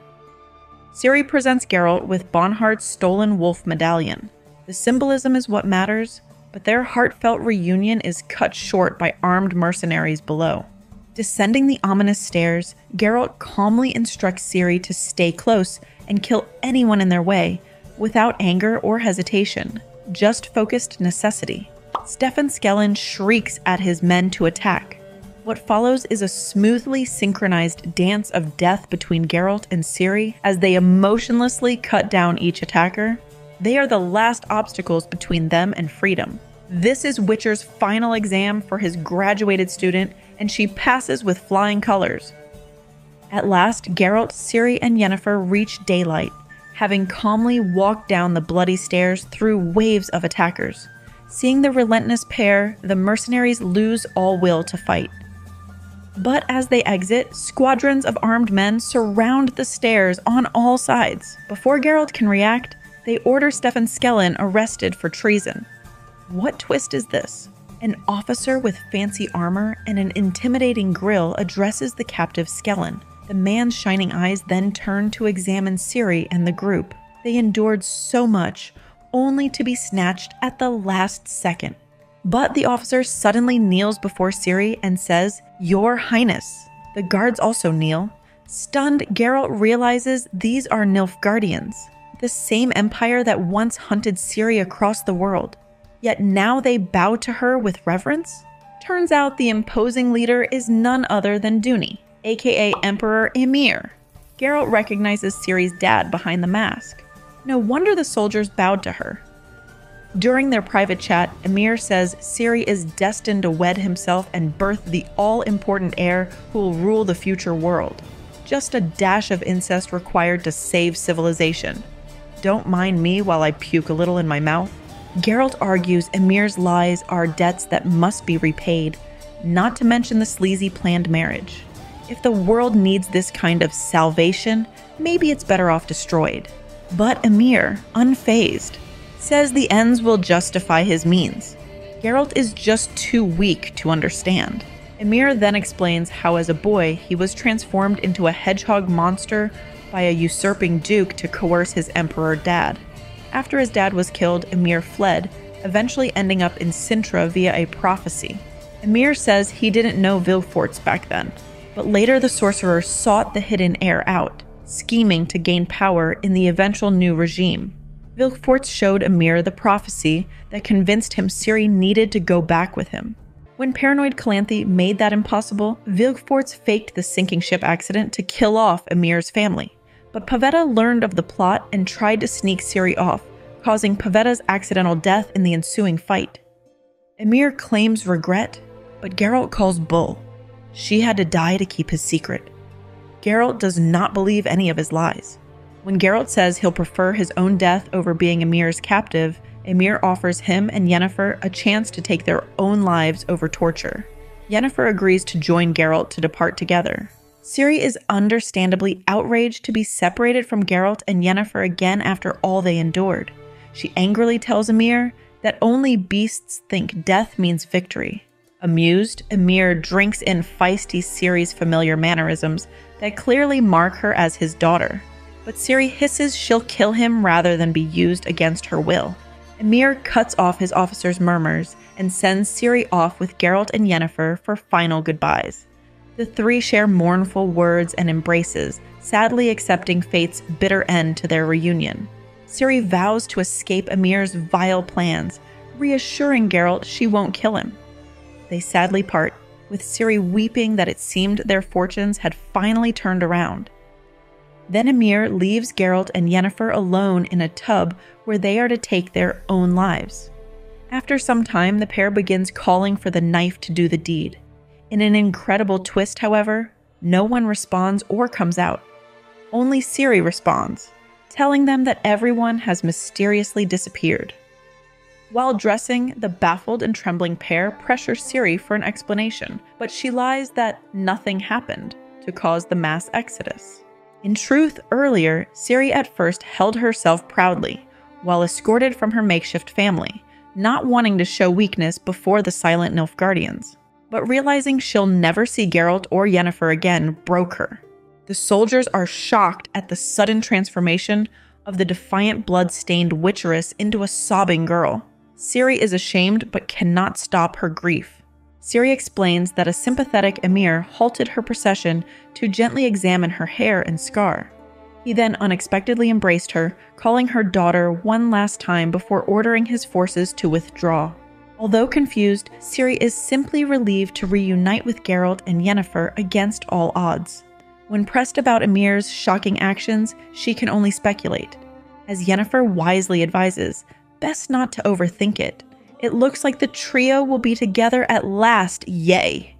Ciri presents Geralt with Bonhart's stolen wolf medallion. The symbolism is what matters, but their heartfelt reunion is cut short by armed mercenaries below. Descending the ominous stairs, Geralt calmly instructs Ciri to stay close and kill anyone in their way, without anger or hesitation, just focused necessity. Stefan Skellen shrieks at his men to attack. What follows is a smoothly synchronized dance of death between Geralt and Ciri as they emotionlessly cut down each attacker. They are the last obstacles between them and freedom. This is Witcher's final exam for his graduated student, and she passes with flying colors. At last, Geralt, Ciri, and Yennefer reach daylight, having calmly walked down the bloody stairs through waves of attackers. Seeing the relentless pair, the mercenaries lose all will to fight. But as they exit, squadrons of armed men surround the stairs on all sides. Before Geralt can react, they order Stefan Skellen arrested for treason. What twist is this? An officer with fancy armor and an intimidating grille addresses the captive Skellen. The man's shining eyes then turn to examine Ciri and the group. They endured so much, only to be snatched at the last second. But the officer suddenly kneels before Ciri and says, "Your Highness." The guards also kneel. Stunned, Geralt realizes these are Nilfgaardians, the same empire that once hunted Ciri across the world. Yet now they bow to her with reverence? Turns out the imposing leader is none other than Duny, aka Emperor Emhyr. Geralt recognizes Ciri's dad behind the mask. No wonder the soldiers bowed to her. During their private chat, Emhyr says Ciri is destined to wed himself and birth the all-important heir who will rule the future world. Just a dash of incest required to save civilization. Don't mind me while I puke a little in my mouth. Geralt argues Emhyr's lies are debts that must be repaid, not to mention the sleazy planned marriage. If the world needs this kind of salvation, maybe it's better off destroyed. But Emhyr, unfazed, says the ends will justify his means. Geralt is just too weak to understand. Emhyr then explains how as a boy he was transformed into a hedgehog monster by a usurping duke to coerce his emperor dad. After his dad was killed, Emhyr fled, eventually ending up in Cintra via a prophecy. Emhyr says he didn't know Vilgefortz back then, but later the sorcerer sought the hidden heir out, scheming to gain power in the eventual new regime. Vilgefortz showed Emhyr the prophecy that convinced him Ciri needed to go back with him. When paranoid Calanthe made that impossible, Vilgefortz faked the sinking ship accident to kill off Emhyr's family. But Pavetta learned of the plot and tried to sneak Ciri off, causing Pavetta's accidental death in the ensuing fight. Emhyr claims regret, but Geralt calls bull. She had to die to keep his secret. Geralt does not believe any of his lies. When Geralt says he'll prefer his own death over being Emhyr's captive, Emhyr offers him and Yennefer a chance to take their own lives over torture. Yennefer agrees to join Geralt to depart together. Ciri is understandably outraged to be separated from Geralt and Yennefer again after all they endured. She angrily tells Emhyr that only beasts think death means victory. Amused, Emhyr drinks in feisty Ciri's familiar mannerisms that clearly mark her as his daughter. But Ciri hisses she'll kill him rather than be used against her will. Emhyr cuts off his officer's murmurs and sends Ciri off with Geralt and Yennefer for final goodbyes. The three share mournful words and embraces, sadly accepting fate's bitter end to their reunion. Ciri vows to escape Emhyr's vile plans, reassuring Geralt she won't kill him. They sadly part, with Ciri weeping that it seemed their fortunes had finally turned around. Then Emhyr leaves Geralt and Yennefer alone in a tub where they are to take their own lives. After some time, the pair begins calling for the knife to do the deed. In an incredible twist, however, no one responds or comes out. Only Ciri responds, telling them that everyone has mysteriously disappeared. While dressing, the baffled and trembling pair pressure Ciri for an explanation, but she lies that nothing happened to cause the mass exodus. In truth, earlier, Ciri at first held herself proudly, while escorted from her makeshift family, not wanting to show weakness before the silent Nilfgaardians. But realizing she'll never see Geralt or Yennefer again broke her. The soldiers are shocked at the sudden transformation, of the defiant, blood-stained witcheress into a sobbing girl. Ciri is ashamed but cannot stop her grief. Ciri explains that a sympathetic emir halted her procession to gently examine her hair and scar. He then unexpectedly embraced her, calling her daughter one last time before ordering his forces to withdraw. Although confused, Ciri is simply relieved to reunite with Geralt and Yennefer against all odds. When pressed about Emir's shocking actions, she can only speculate. As Yennefer wisely advises, best not to overthink it. It looks like the trio will be together at last, yay!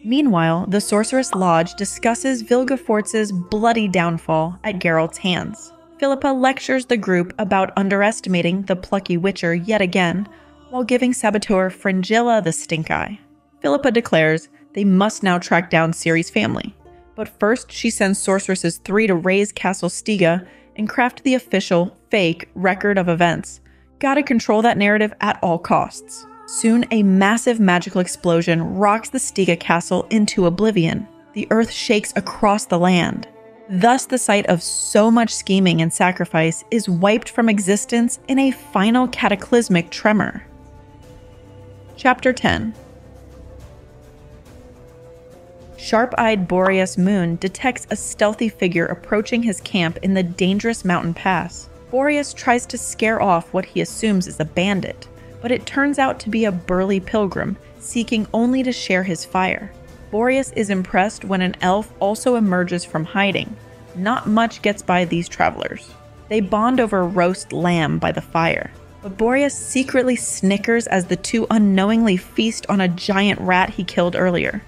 Meanwhile, the Sorceress Lodge discusses Vilgefortz's bloody downfall at Geralt's hands. Philippa lectures the group about underestimating the plucky Witcher yet again, while giving Saboteur Fringilla the stink eye. Philippa declares they must now track down Ciri's family, but first she sends Sorceresses 3 to raze Castle Stiga and craft the official, fake record of events. Gotta control that narrative at all costs. Soon, a massive magical explosion rocks the Stiga castle into oblivion. The earth shakes across the land. Thus, the site of so much scheming and sacrifice is wiped from existence in a final cataclysmic tremor. Chapter 10. Sharp-eyed Boreas Moon detects a stealthy figure approaching his camp in the dangerous mountain pass. Boreas tries to scare off what he assumes is a bandit, but it turns out to be a burly pilgrim, seeking only to share his fire. Boreas is impressed when an elf also emerges from hiding. Not much gets by these travelers. They bond over roast lamb by the fire, but Boreas secretly snickers as the two unknowingly feast on a giant rat he killed earlier.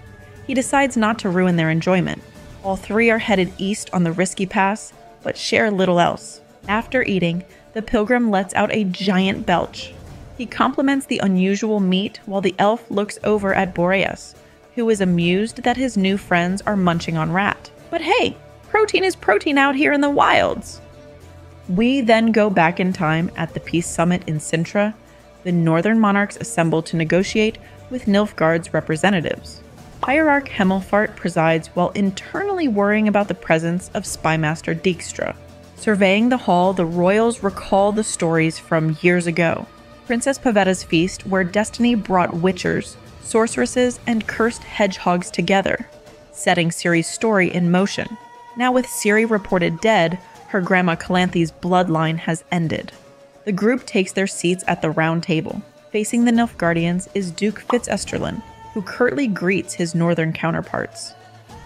He decides not to ruin their enjoyment. All three are headed east on the risky pass, but share little else. After eating, the pilgrim lets out a giant belch. He compliments the unusual meat while the elf looks over at Boreas, who is amused that his new friends are munching on rat. But hey, protein is protein out here in the wilds. We then go back in time at the peace summit in Cintra. The northern monarchs assemble to negotiate with Nilfgaard's representatives. Hierarch Hemmelfart presides while internally worrying about the presence of Spymaster Dijkstra. Surveying the hall, the royals recall the stories from years ago. Princess Pavetta's feast, where destiny brought witchers, sorceresses, and cursed hedgehogs together, setting Ciri's story in motion. Now with Ciri reported dead, her grandma Calanthe's bloodline has ended. The group takes their seats at the round table. Facing the Nilfgaardians is Duke Fitzesterlin, who curtly greets his northern counterparts.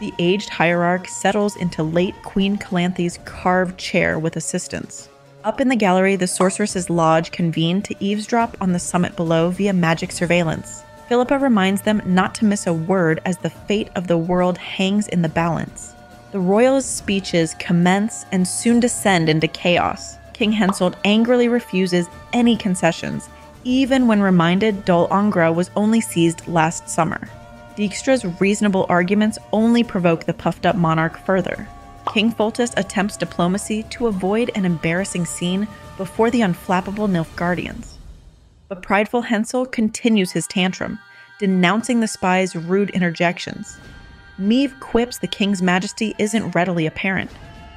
The aged hierarch settles into late Queen Calanthe's carved chair with assistants. Up in the gallery, the Sorceress's Lodge convene to eavesdrop on the summit below via magic surveillance. Philippa reminds them not to miss a word as the fate of the world hangs in the balance. The royals' speeches commence and soon descend into chaos. King Henselt angrily refuses any concessions, even when reminded Dol Angra was only seized last summer. Dijkstra's reasonable arguments only provoke the puffed-up monarch further. King Foltest attempts diplomacy to avoid an embarrassing scene before the unflappable Nilfgaardians. But prideful Hensel continues his tantrum, denouncing the spy's rude interjections. Meve quips the king's majesty isn't readily apparent.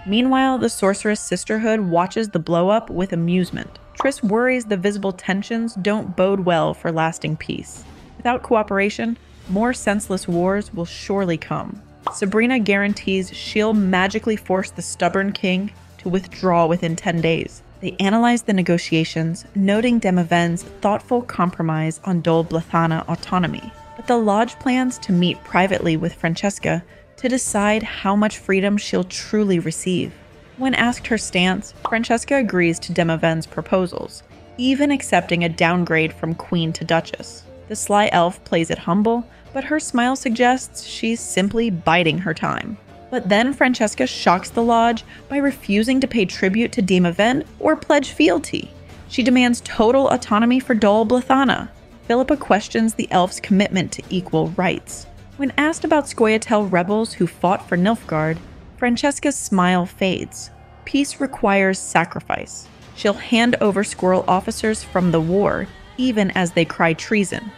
Meanwhile, the sorceress sisterhood watches the blow-up with amusement. Triss worries the visible tensions don't bode well for lasting peace. Without cooperation, more senseless wars will surely come. Sabrina guarantees she'll magically force the stubborn king to withdraw within 10 days. They analyze the negotiations, noting Demaven's thoughtful compromise on Dol Blathanna autonomy. But the Lodge plans to meet privately with Francesca to decide how much freedom she'll truly receive. When asked her stance, Francesca agrees to Demaven's proposals, even accepting a downgrade from queen to duchess. The sly elf plays it humble, but her smile suggests she's simply biding her time. But then Francesca shocks the Lodge by refusing to pay tribute to Demaven or pledge fealty. She demands total autonomy for Dol Blathanna. Philippa questions the elf's commitment to equal rights. When asked about Scoia'tael rebels who fought for Nilfgaard, Francesca's smile fades. Peace requires sacrifice. She'll hand over squirrel officers from the war, even as they cry treason.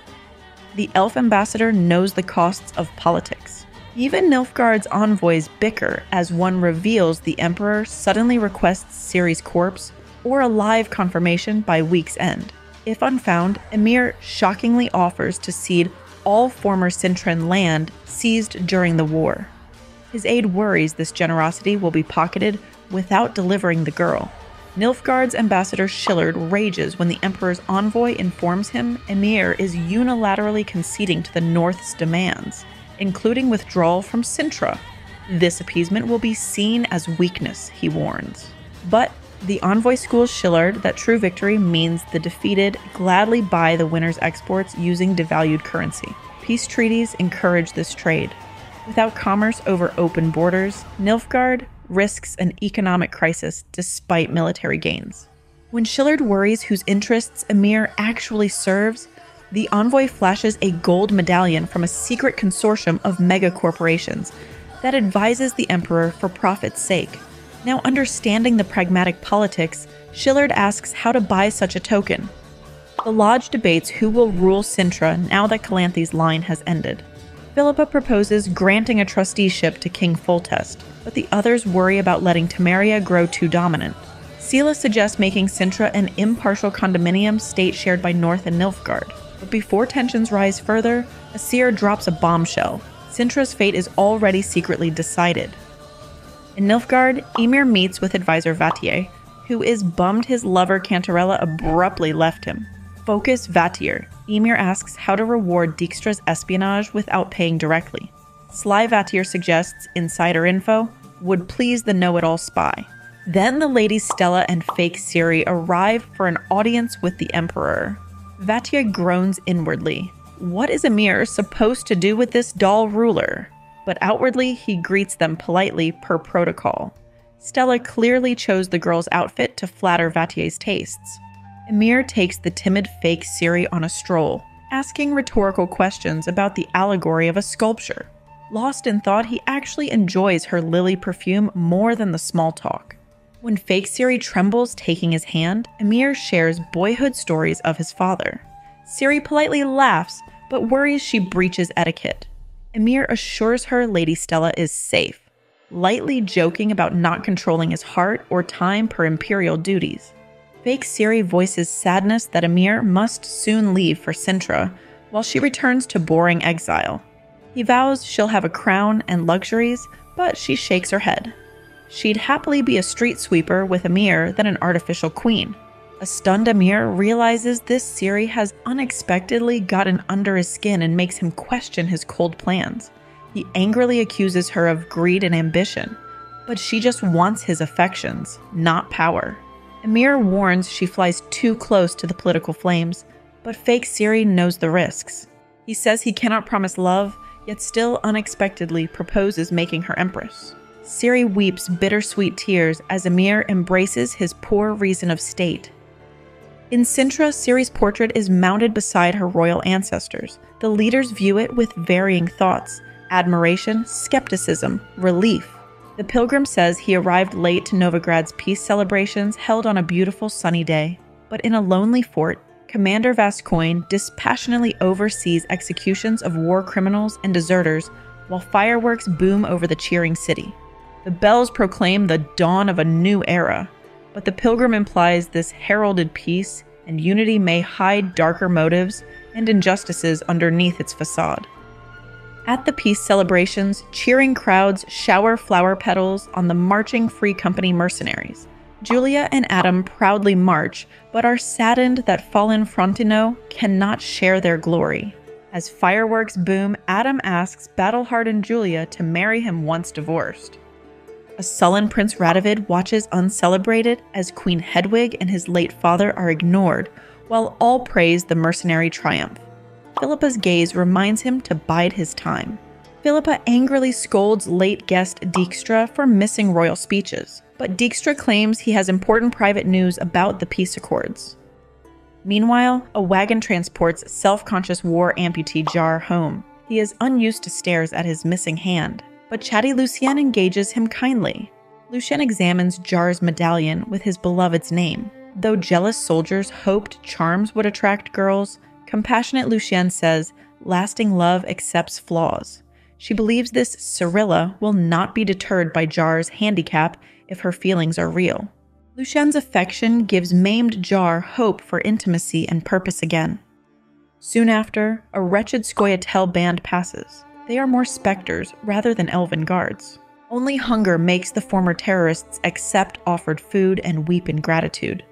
The elf ambassador knows the costs of politics. Even Nilfgaard's envoys bicker as one reveals the Emperor suddenly requests Ciri's corpse or a live confirmation by week's end. If unfound, Emhyr shockingly offers to cede all former Cintran land seized during the war. His aide worries this generosity will be pocketed without delivering the girl. Nilfgaard's ambassador Shillard rages when the Emperor's envoy informs him Emhyr is unilaterally conceding to the North's demands, including withdrawal from Cintra. This appeasement will be seen as weakness, he warns. But the envoy schools Shillard that true victory means the defeated gladly buy the winner's exports using devalued currency. Peace treaties encourage this trade. Without commerce over open borders, Nilfgaard risks an economic crisis despite military gains. When Shillard worries whose interests Emhyr actually serves, the envoy flashes a gold medallion from a secret consortium of mega corporations that advises the Emperor for profit's sake. Now understanding the pragmatic politics, Shillard asks how to buy such a token. The Lodge debates who will rule Cintra now that Calanthe's line has ended. Philippa proposes granting a trusteeship to King Foltest, but the others worry about letting Temeria grow too dominant. Síla suggests making Cintra an impartial condominium state shared by North and Nilfgaard. But before tensions rise further, Aesir drops a bombshell. Cintra's fate is already secretly decided. In Nilfgaard, Emhyr meets with advisor Vattier, who is bummed his lover Cantarella abruptly left him. Focus Vattier. Emhyr asks how to reward Dijkstra's espionage without paying directly. Sly Vattier suggests insider info would please the know-it-all spy. Then the ladies Stella and fake Ciri arrive for an audience with the Emperor. Vattier groans inwardly. What is Emhyr supposed to do with this doll ruler? But outwardly, he greets them politely per protocol. Stella clearly chose the girl's outfit to flatter Vattier's tastes. Emhyr takes the timid fake Ciri on a stroll, asking rhetorical questions about the allegory of a sculpture. Lost in thought, he actually enjoys her lily perfume more than the small talk. When fake Ciri trembles taking his hand, Emhyr shares boyhood stories of his father. Ciri politely laughs, but worries she breaches etiquette. Emhyr assures her Lady Stella is safe, lightly joking about not controlling his heart or time per imperial duties. Fake Ciri voices sadness that Emhyr must soon leave for Cintra, while she returns to boring exile. He vows she'll have a crown and luxuries, but she shakes her head. She'd happily be a street sweeper with Emhyr than an artificial queen. A stunned Emhyr realizes this Ciri has unexpectedly gotten under his skin and makes him question his cold plans. He angrily accuses her of greed and ambition, but she just wants his affections, not power. Emhyr warns she flies too close to the political flames, but fake Ciri knows the risks. He says he cannot promise love, yet still unexpectedly proposes making her empress. Ciri weeps bittersweet tears as Emhyr embraces his poor reason of state. In Cintra, Ciri's portrait is mounted beside her royal ancestors. The leaders view it with varying thoughts: admiration, skepticism, relief. The pilgrim says he arrived late to Novigrad's peace celebrations held on a beautiful sunny day. But in a lonely fort, Commander Vascoin dispassionately oversees executions of war criminals and deserters while fireworks boom over the cheering city. The bells proclaim the dawn of a new era, but the pilgrim implies this heralded peace and unity may hide darker motives and injustices underneath its facade. At the peace celebrations, cheering crowds shower flower petals on the marching Free Company mercenaries. Julia and Adam proudly march, but are saddened that fallen Frontino cannot share their glory. As fireworks boom, Adam asks battle-hardened Julia to marry him once divorced. A sullen Prince Radovid watches uncelebrated as Queen Hedwig and his late father are ignored, while all praise the mercenary triumph. Philippa's gaze reminds him to bide his time. Philippa angrily scolds late guest Dijkstra for missing royal speeches, but Dijkstra claims he has important private news about the peace accords. Meanwhile, a wagon transports self-conscious war amputee Jar home. He is unused to stares at his missing hand, but chatty Lucien engages him kindly. Lucien examines Jar's medallion with his beloved's name. Though jealous soldiers hoped charms would attract girls, compassionate Lucien says lasting love accepts flaws. She believes this Cyrilla will not be deterred by Jar's handicap if her feelings are real. Lucien's affection gives maimed Jar hope for intimacy and purpose again. Soon after, a wretched Scoia'tael band passes. They are more specters rather than elven guards. Only hunger makes the former terrorists accept offered food and weep in gratitude.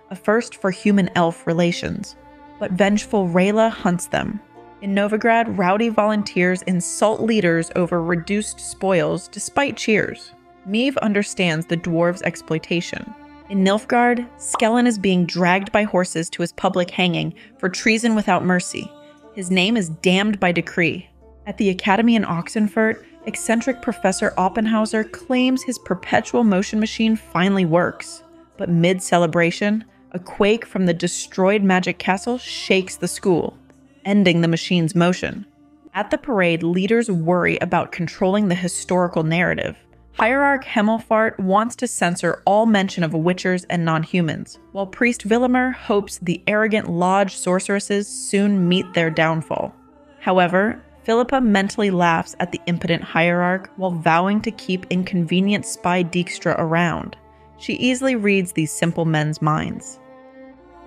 A first for human-elf relations. But vengeful Rayla hunts them. In Novigrad, rowdy volunteers insult leaders over reduced spoils despite cheers. Meve understands the dwarves' exploitation. In Nilfgaard, Skellen is being dragged by horses to his public hanging for treason without mercy. His name is damned by decree. At the Academy in Oxenfurt, eccentric Professor Oppenhauser claims his perpetual motion machine finally works. But mid-celebration, a quake from the destroyed magic castle shakes the school, ending the machine's motion. At the parade, leaders worry about controlling the historical narrative. Hierarch Hemmelfart wants to censor all mention of witchers and non-humans, while Priest Villemer hopes the arrogant lodge sorceresses soon meet their downfall. However, Philippa mentally laughs at the impotent hierarch while vowing to keep inconvenient spy Dijkstra around. She easily reads these simple men's minds.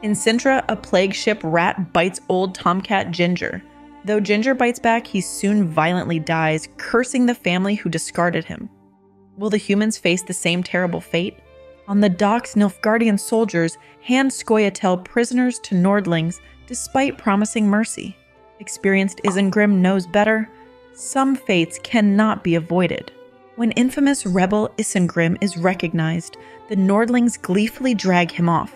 In Cintra, a plague ship rat bites old tomcat Ginger. Though Ginger bites back, he soon violently dies, cursing the family who discarded him. Will the humans face the same terrible fate? On the docks, Nilfgaardian soldiers hand Scoia'tael prisoners to Nordlings despite promising mercy. Experienced Isengrim knows better. Some fates cannot be avoided. When infamous rebel Isengrim is recognized, the Nordlings gleefully drag him off.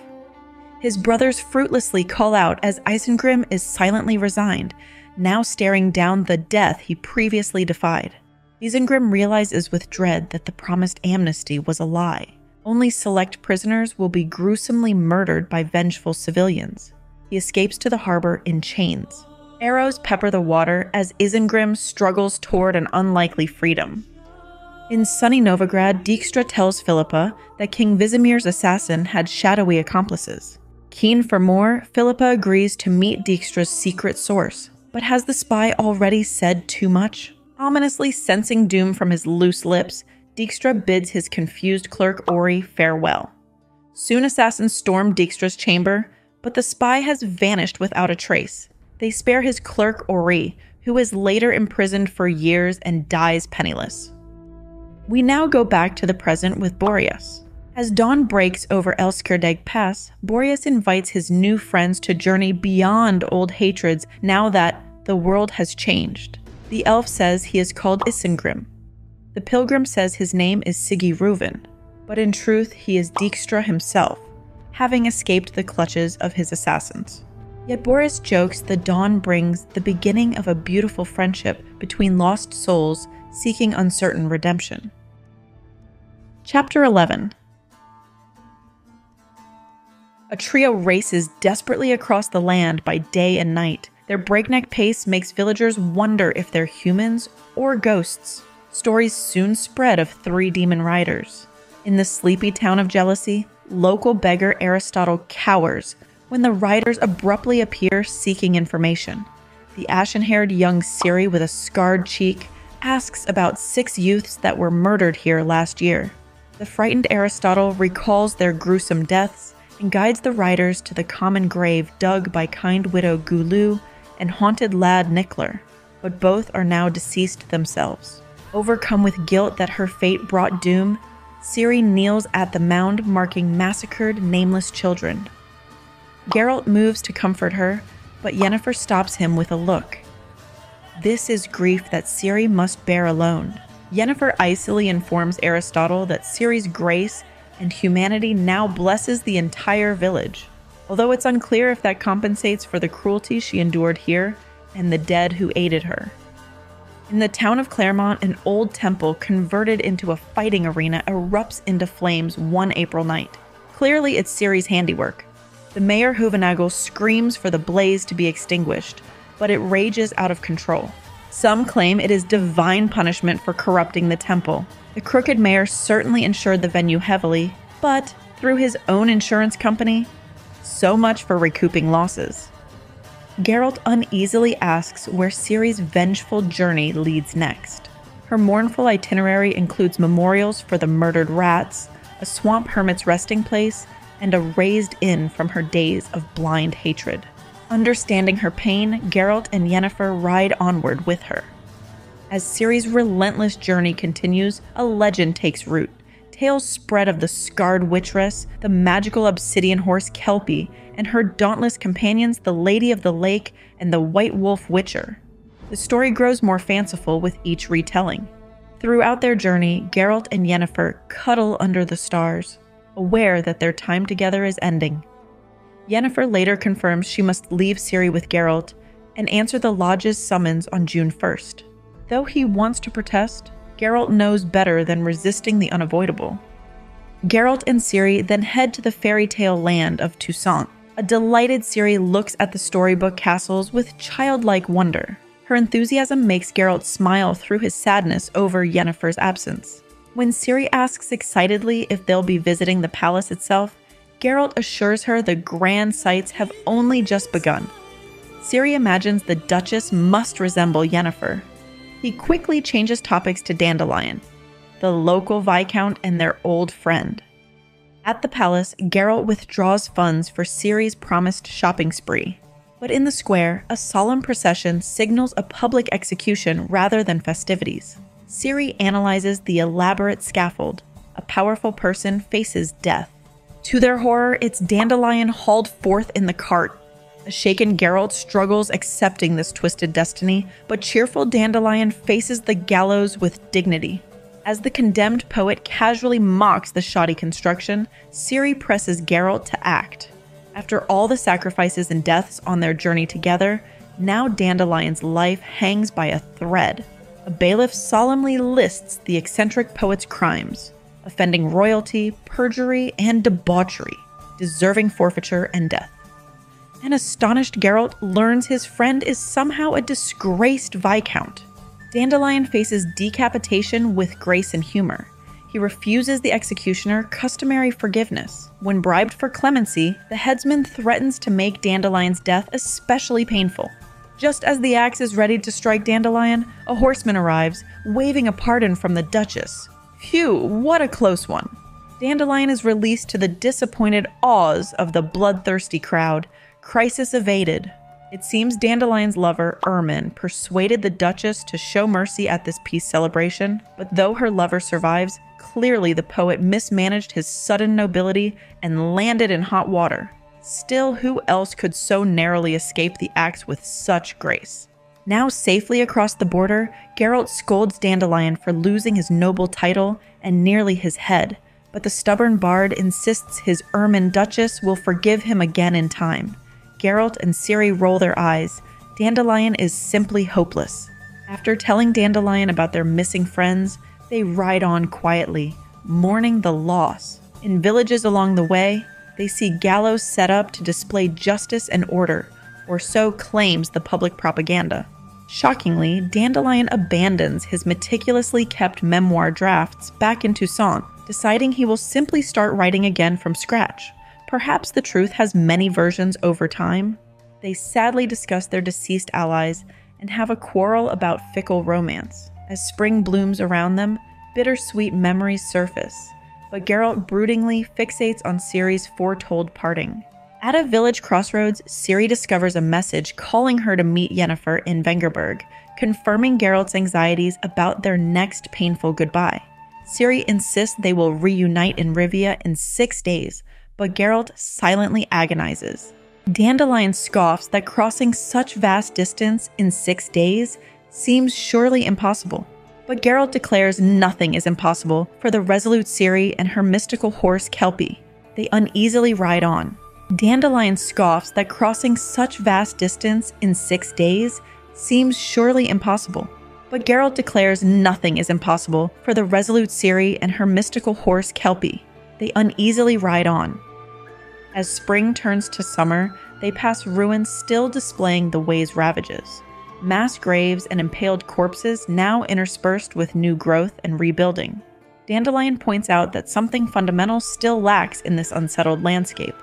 His brothers fruitlessly call out as Isengrim is silently resigned, now staring down the death he previously defied. Isengrim realizes with dread that the promised amnesty was a lie. Only select prisoners will be gruesomely murdered by vengeful civilians. He escapes to the harbor in chains. Arrows pepper the water as Isengrim struggles toward an unlikely freedom. In sunny Novigrad, Dijkstra tells Philippa that King Visimir's assassin had shadowy accomplices. Keen for more, Philippa agrees to meet Dijkstra's secret source. But has the spy already said too much? Ominously sensing doom from his loose lips, Dijkstra bids his confused clerk Ori farewell. Soon assassins storm Dijkstra's chamber, but the spy has vanished without a trace. They spare his clerk Ori, who is later imprisoned for years and dies penniless. We now go back to the present with Boreas. As dawn breaks over Elskerdeg Pass, Boreas invites his new friends to journey beyond old hatreds now that the world has changed. The elf says he is called Isengrim. The pilgrim says his name is Siggy Reuven, but in truth he is Dijkstra himself, having escaped the clutches of his assassins. Yet Boreas jokes the dawn brings the beginning of a beautiful friendship between lost souls seeking uncertain redemption. Chapter 11. A trio races desperately across the land by day and night. Their breakneck pace makes villagers wonder if they're humans or ghosts. Stories soon spread of 3 demon riders. In the sleepy town of Jealousy, local beggar Aristotle cowers when the riders abruptly appear seeking information. The ashen-haired young Ciri with a scarred cheek asks about 6 youths that were murdered here last year. The frightened Aristotle recalls their gruesome deaths and guides the riders to the common grave dug by kind widow Gulu and haunted lad Nickler, but both are now deceased themselves. Overcome with guilt that her fate brought doom, Ciri kneels at the mound marking massacred, nameless children. Geralt moves to comfort her, but Yennefer stops him with a look. This is grief that Ciri must bear alone. Yennefer icily informs Aristotle that Ciri's grace and humanity now blesses the entire village, although it's unclear if that compensates for the cruelty she endured here and the dead who aided her. In the town of Claremont, an old temple converted into a fighting arena erupts into flames one April night. Clearly, it's Ciri's handiwork. The mayor Huvenagel screams for the blaze to be extinguished, but it rages out of control. Some claim it is divine punishment for corrupting the temple. The crooked mayor certainly insured the venue heavily, but through his own insurance company, so much for recouping losses. Geralt uneasily asks where Ciri's vengeful journey leads next. Her mournful itinerary includes memorials for the murdered rats, a swamp hermit's resting place, and a raised inn from her days of blind hatred. Understanding her pain, Geralt and Yennefer ride onward with her. As Ciri's relentless journey continues, a legend takes root. Tales spread of the scarred witchress, the magical obsidian horse Kelpie, and her dauntless companions, the Lady of the Lake and the White Wolf Witcher. The story grows more fanciful with each retelling. Throughout their journey, Geralt and Yennefer cuddle under the stars, aware that their time together is ending. Yennefer later confirms she must leave Ciri with Geralt and answer the Lodge's summons on June 1st. Though he wants to protest, Geralt knows better than resisting the unavoidable. Geralt and Ciri then head to the fairy tale land of Toussaint. A delighted Ciri looks at the storybook castles with childlike wonder. Her enthusiasm makes Geralt smile through his sadness over Yennefer's absence. When Ciri asks excitedly if they'll be visiting the palace itself, Geralt assures her the grand sights have only just begun. Ciri imagines the Duchess must resemble Yennefer. He quickly changes topics to Dandelion, the local Viscount and their old friend. At the palace, Geralt withdraws funds for Ciri's promised shopping spree. But in the square, a solemn procession signals a public execution rather than festivities. Ciri analyzes the elaborate scaffold. A powerful person faces death. To their horror, it's Dandelion hauled forth in the cart. A shaken Geralt struggles accepting this twisted destiny, but cheerful Dandelion faces the gallows with dignity. As the condemned poet casually mocks the shoddy construction, Ciri presses Geralt to act. After all the sacrifices and deaths on their journey together, now Dandelion's life hangs by a thread. A bailiff solemnly lists the eccentric poet's crimes, offending royalty, perjury, and debauchery, deserving forfeiture and death. An astonished Geralt learns his friend is somehow a disgraced Viscount. Dandelion faces decapitation with grace and humor. He refuses the executioner customary forgiveness. When bribed for clemency, the headsman threatens to make Dandelion's death especially painful. Just as the axe is ready to strike Dandelion, a horseman arrives, waving a pardon from the Duchess. Phew, what a close one. Dandelion is released to the disappointed awes of the bloodthirsty crowd. Crisis evaded. It seems Dandelion's lover, Ermin, persuaded the Duchess to show mercy at this peace celebration, but though her lover survives, clearly the poet mismanaged his sudden nobility and landed in hot water. Still, who else could so narrowly escape the axe with such grace? Now safely across the border, Geralt scolds Dandelion for losing his noble title and nearly his head, but the stubborn bard insists his ermine Duchess will forgive him again in time. Geralt and Ciri roll their eyes. Dandelion is simply hopeless. After telling Dandelion about their missing friends, they ride on quietly, mourning the loss. In villages along the way, they see gallows set up to display justice and order, or so claims the public propaganda. Shockingly, Dandelion abandons his meticulously kept memoir drafts back in Toussaint, deciding he will simply start writing again from scratch. Perhaps the truth has many versions over time. They sadly discuss their deceased allies and have a quarrel about fickle romance. As spring blooms around them, bittersweet memories surface, but Geralt broodingly fixates on Ciri's foretold parting. At a village crossroads, Ciri discovers a message calling her to meet Yennefer in Vengerberg, confirming Geralt's anxieties about their next painful goodbye. Ciri insists they will reunite in Rivia in 6 days, but Geralt silently agonizes. Dandelion scoffs that crossing such vast distance in 6 days seems surely impossible. But Geralt declares nothing is impossible for the resolute Ciri and her mystical horse Kelpie. They uneasily ride on. Dandelion scoffs that crossing such vast distance in 6 days seems surely impossible. But Geralt declares nothing is impossible for the resolute Ciri and her mystical horse Kelpie. They uneasily ride on. As spring turns to summer, they pass ruins still displaying the way's ravages. Mass graves and impaled corpses now interspersed with new growth and rebuilding. Dandelion points out that something fundamental still lacks in this unsettled landscape.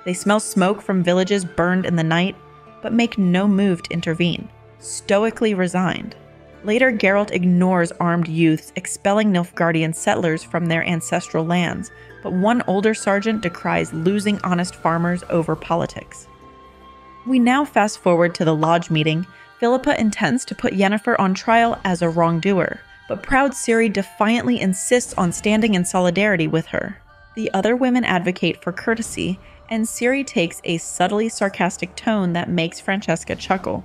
They smell smoke from villages burned in the night, but make no move to intervene, stoically resigned. Later, Geralt ignores armed youths expelling Nilfgaardian settlers from their ancestral lands, but one older sergeant decries losing honest farmers over politics. We now fast forward to the lodge meeting. Philippa intends to put Yennefer on trial as a wrongdoer, but proud Ciri defiantly insists on standing in solidarity with her. The other women advocate for courtesy, and Ciri takes a subtly sarcastic tone that makes Francesca chuckle.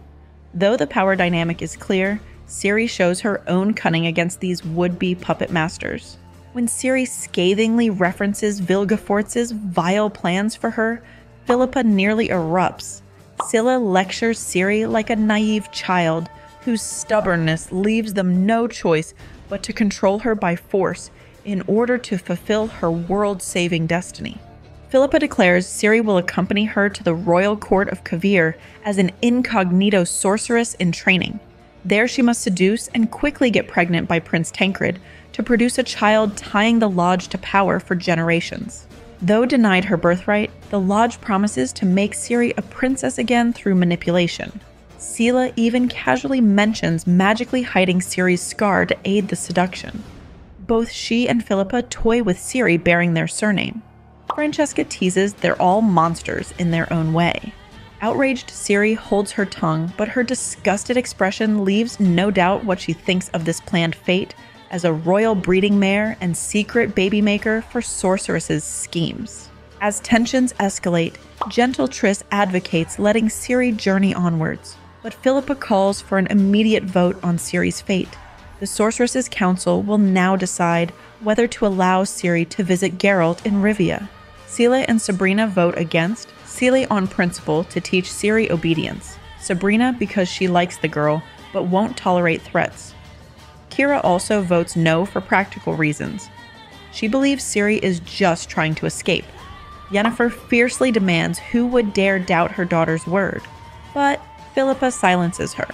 Though the power dynamic is clear, Ciri shows her own cunning against these would-be puppet masters. When Ciri scathingly references Vilgefortz's vile plans for her, Philippa nearly erupts. Scylla lectures Ciri like a naive child, whose stubbornness leaves them no choice but to control her by force in order to fulfill her world-saving destiny. Philippa declares Ciri will accompany her to the royal court of Kovir as an incognito sorceress in training. There she must seduce and quickly get pregnant by Prince Tancred to produce a child tying the lodge to power for generations. Though denied her birthright, the lodge promises to make Ciri a princess again through manipulation. Scylla even casually mentions magically hiding Ciri's scar to aid the seduction. Both she and Philippa toy with Ciri bearing their surname. Francesca teases they're all monsters in their own way. Outraged Ciri holds her tongue, but her disgusted expression leaves no doubt what she thinks of this planned fate as a royal breeding mare and secret baby maker for sorceress's schemes. As tensions escalate, gentle Triss advocates letting Ciri journey onwards, but Philippa calls for an immediate vote on Ciri's fate. The sorceress's council will now decide whether to allow Ciri to visit Geralt in Rivia. Scylla and Sabrina vote against, Scylla on principle to teach Ciri obedience, Sabrina because she likes the girl but won't tolerate threats. Kira also votes no for practical reasons. She believes Ciri is just trying to escape. Yennefer fiercely demands who would dare doubt her daughter's word, but Philippa silences her.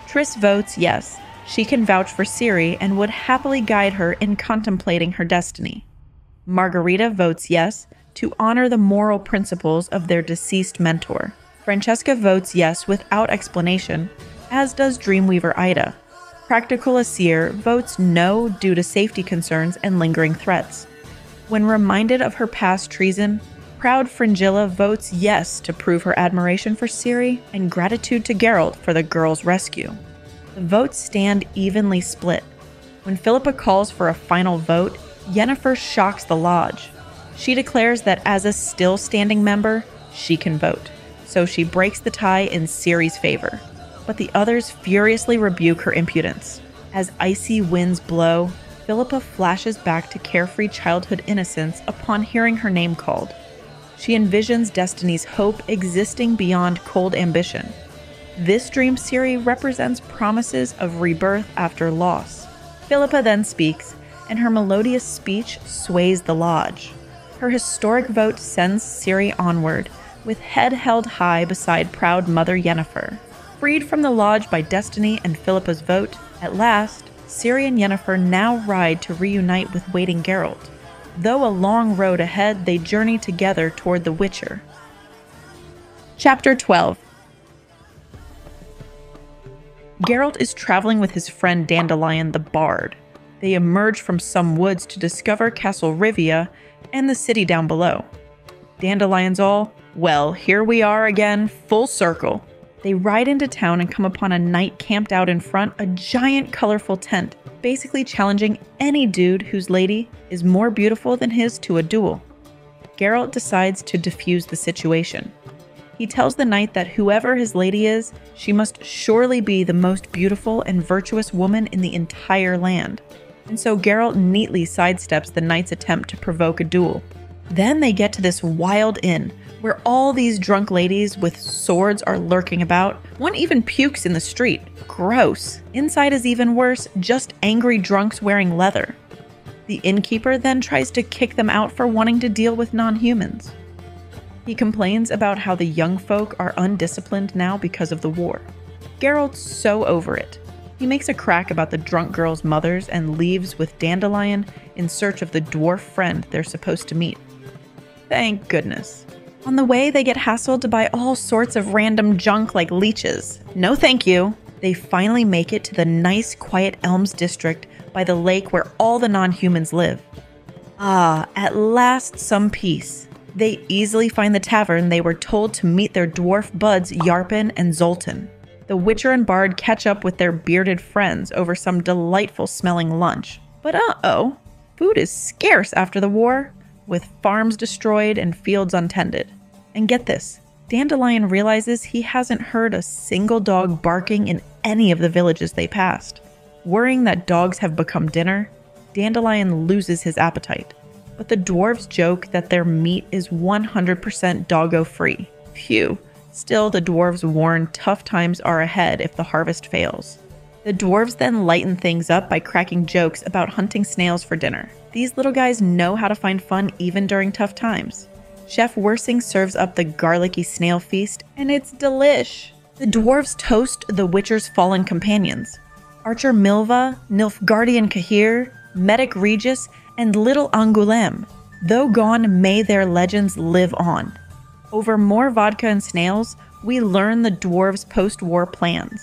Triss votes yes, she can vouch for Ciri and would happily guide her in contemplating her destiny. Margarita votes yes, to honor the moral principles of their deceased mentor. Francesca votes yes without explanation, as does Dreamweaver Ida. Practical Aesir votes no due to safety concerns and lingering threats. When reminded of her past treason, proud Fringilla votes yes to prove her admiration for Ciri and gratitude to Geralt for the girl's rescue. The votes stand evenly split. When Philippa calls for a final vote, Yennefer shocks the lodge. She declares that as a still-standing member, she can vote, so she breaks the tie in Ciri's favor. But the others furiously rebuke her impudence. As icy winds blow, Philippa flashes back to carefree childhood innocence upon hearing her name called. She envisions Destiny's hope existing beyond cold ambition. This dream Ciri represents promises of rebirth after loss. Philippa then speaks, and her melodious speech sways the lodge. Her historic vote sends Ciri onward, with head held high beside proud Mother Yennefer. Freed from the lodge by destiny and Philippa's vote, at last, Ciri and Yennefer now ride to reunite with waiting Geralt. Though a long road ahead, they journey together toward the Witcher. Chapter 12. Geralt is traveling with his friend Dandelion the Bard. They emerge from some woods to discover Castle Rivia and the city down below. Dandelion's all, well, here we are again, full circle. They ride into town and come upon a knight camped out in front, a giant colorful tent, basically challenging any dude whose lady is more beautiful than his to a duel. Geralt decides to defuse the situation. He tells the knight that whoever his lady is, she must surely be the most beautiful and virtuous woman in the entire land. And so Geralt neatly sidesteps the knight's attempt to provoke a duel. Then they get to this wild inn, where all these drunk ladies with swords are lurking about. One even pukes in the street. Gross. Inside is even worse, just angry drunks wearing leather. The innkeeper then tries to kick them out for wanting to deal with non-humans. He complains about how the young folk are undisciplined now because of the war. Geralt's so over it. He makes a crack about the drunk girls' mothers and leaves with Dandelion in search of the dwarf friend they're supposed to meet. Thank goodness. On the way, they get hassled to buy all sorts of random junk like leeches. No thank you. They finally make it to the nice, quiet Elms district by the lake where all the non-humans live. Ah, at last some peace. They easily find the tavern they were told to meet their dwarf buds Yarpen and Zoltan. The Witcher and Bard catch up with their bearded friends over some delightful smelling lunch. But uh-oh, food is scarce after the war, with farms destroyed and fields untended. And get this, Dandelion realizes he hasn't heard a single dog barking in any of the villages they passed. Worrying that dogs have become dinner, Dandelion loses his appetite. But the dwarves joke that their meat is 100% doggo-free. Phew. Still, the dwarves warn tough times are ahead if the harvest fails. The dwarves then lighten things up by cracking jokes about hunting snails for dinner. These little guys know how to find fun even during tough times. Chef Wersing serves up the garlicky snail feast, and it's delish. The dwarves toast the Witcher's fallen companions. Archer Milva, Nilfgaardian Cahir, Medic Regis, and Little Angoulême. Though gone, may their legends live on. Over more vodka and snails, we learn the dwarves' post-war plans.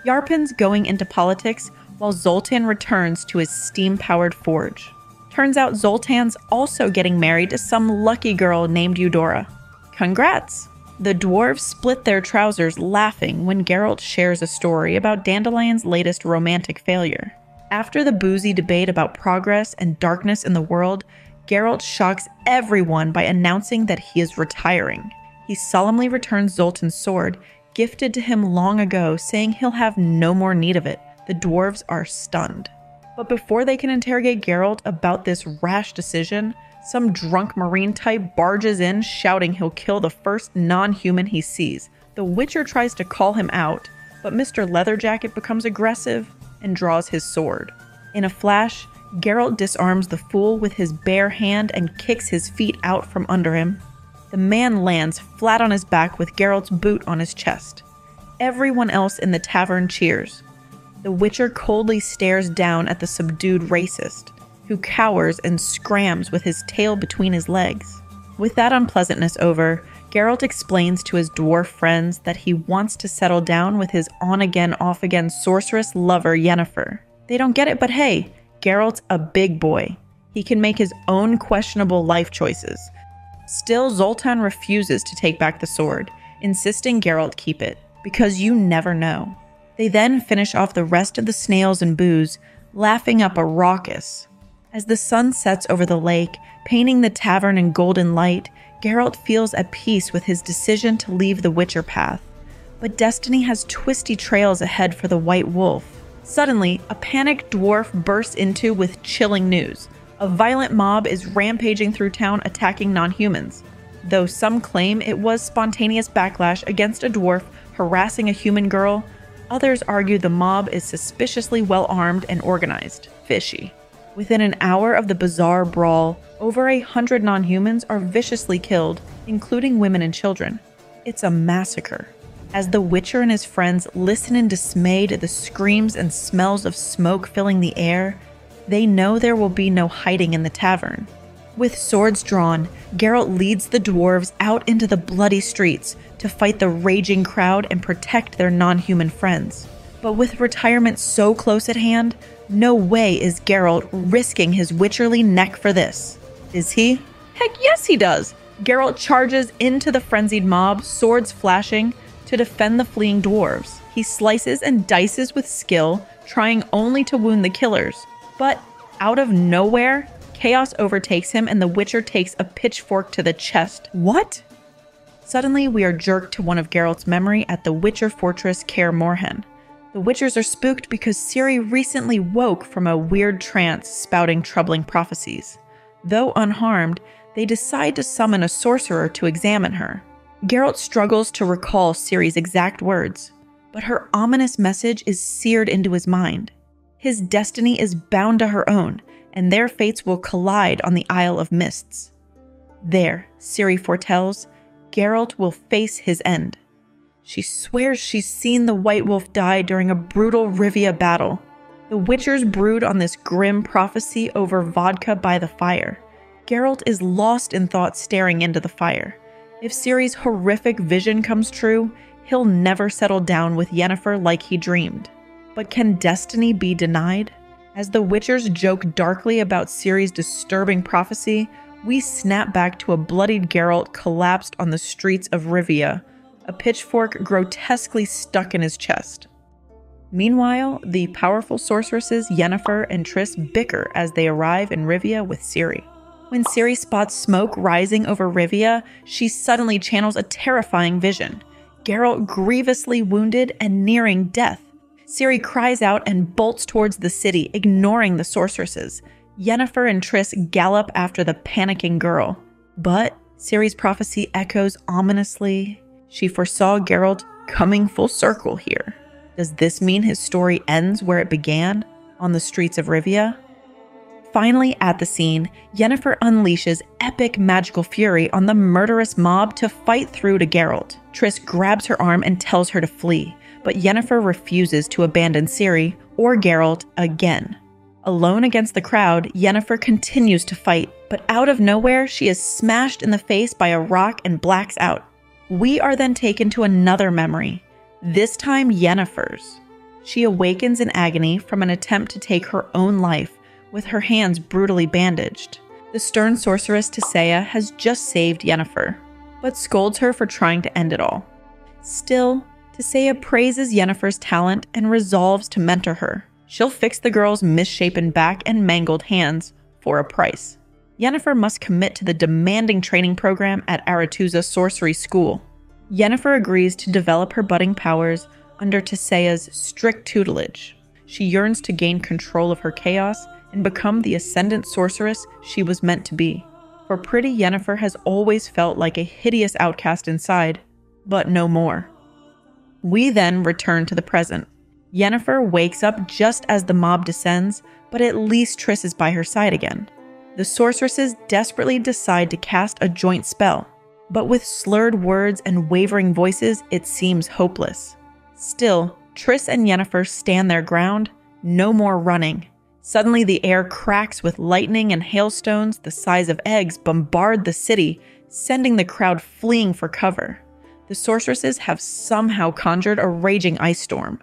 Yarpen's going into politics, while Zoltan returns to his steam-powered forge. Turns out Zoltan's also getting married to some lucky girl named Eudora. Congrats! The dwarves split their trousers laughing when Geralt shares a story about Dandelion's latest romantic failure. After the boozy debate about progress and darkness in the world, Geralt shocks everyone by announcing that he is retiring. He solemnly returns Zoltan's sword, gifted to him long ago, saying he'll have no more need of it. The dwarves are stunned. But before they can interrogate Geralt about this rash decision, some drunk marine type barges in shouting he'll kill the first non-human he sees. The Witcher tries to call him out, but Mr. Leatherjacket becomes aggressive and draws his sword. In a flash, Geralt disarms the fool with his bare hand and kicks his feet out from under him. The man lands flat on his back with Geralt's boot on his chest. Everyone else in the tavern cheers. The Witcher coldly stares down at the subdued racist, who cowers and scrams with his tail between his legs. With that unpleasantness over, Geralt explains to his dwarf friends that he wants to settle down with his on-again, off-again sorceress lover Yennefer. They don't get it, but hey, Geralt's a big boy. He can make his own questionable life choices. Still, Zoltan refuses to take back the sword, insisting Geralt keep it, because you never know. They then finish off the rest of the snails and booze, laughing up a raucous. As the sun sets over the lake, painting the tavern in golden light, Geralt feels at peace with his decision to leave the Witcher path. But destiny has twisty trails ahead for the White Wolf. Suddenly, a panicked dwarf bursts into with chilling news. A violent mob is rampaging through town attacking non-humans. Though some claim it was spontaneous backlash against a dwarf harassing a human girl, others argue the mob is suspiciously well-armed and organized. Fishy. Within an hour of the bizarre brawl, over 100 non-humans are viciously killed, including women and children. It's a massacre. As the Witcher and his friends listen in dismay to the screams and smells of smoke filling the air, they know there will be no hiding in the tavern. With swords drawn, Geralt leads the dwarves out into the bloody streets to fight the raging crowd and protect their non-human friends. But with retirement so close at hand, no way is Geralt risking his witcherly neck for this. Is he? Heck yes he does! Geralt charges into the frenzied mob, swords flashing, to defend the fleeing dwarves. He slices and dices with skill, trying only to wound the killers. But out of nowhere, chaos overtakes him and the Witcher takes a pitchfork to the chest. What? Suddenly, we are jerked to one of Geralt's memory at the Witcher fortress Kaer Morhen. The Witchers are spooked because Ciri recently woke from a weird trance spouting troubling prophecies. Though unharmed, they decide to summon a sorcerer to examine her. Geralt struggles to recall Ciri's exact words, but her ominous message is seared into his mind. His destiny is bound to her own, and their fates will collide on the Isle of Mists. There, Ciri foretells, Geralt will face his end. She swears she's seen the White Wolf die during a brutal Rivia battle. The Witchers brood on this grim prophecy over vodka by the fire. Geralt is lost in thought staring into the fire. If Ciri's horrific vision comes true, he'll never settle down with Yennefer like he dreamed. But can destiny be denied? As the Witchers joke darkly about Ciri's disturbing prophecy, we snap back to a bloodied Geralt collapsed on the streets of Rivia, a pitchfork grotesquely stuck in his chest. Meanwhile, the powerful sorceresses Yennefer and Triss bicker as they arrive in Rivia with Ciri. When Ciri spots smoke rising over Rivia, she suddenly channels a terrifying vision. Geralt grievously wounded and nearing death. Ciri cries out and bolts towards the city, ignoring the sorceresses. Yennefer and Triss gallop after the panicking girl. But Ciri's prophecy echoes ominously. She foresaw Geralt coming full circle here. Does this mean his story ends where it began, on the streets of Rivia? Finally, at the scene, Yennefer unleashes epic magical fury on the murderous mob to fight through to Geralt. Triss grabs her arm and tells her to flee, but Yennefer refuses to abandon Ciri or Geralt again. Alone against the crowd, Yennefer continues to fight, but out of nowhere, she is smashed in the face by a rock and blacks out. We are then taken to another memory, this time Yennefer's. She awakens in agony from an attempt to take her own life, with her hands brutally bandaged. The stern sorceress Tissaia has just saved Yennefer, but scolds her for trying to end it all. Still, Tissaia praises Yennefer's talent and resolves to mentor her. She'll fix the girl's misshapen back and mangled hands for a price. Yennefer must commit to the demanding training program at Aretuza Sorcery School. Yennefer agrees to develop her budding powers under Tissaia's strict tutelage. She yearns to gain control of her chaos and become the ascendant sorceress she was meant to be. For pretty Yennefer has always felt like a hideous outcast inside, but no more. We then return to the present. Yennefer wakes up just as the mob descends, but at least Triss is by her side again. The sorceresses desperately decide to cast a joint spell, but with slurred words and wavering voices, it seems hopeless. Still, Triss and Yennefer stand their ground, no more running. Suddenly the air cracks with lightning and hailstones the size of eggs bombard the city, sending the crowd fleeing for cover. The sorceresses have somehow conjured a raging ice storm.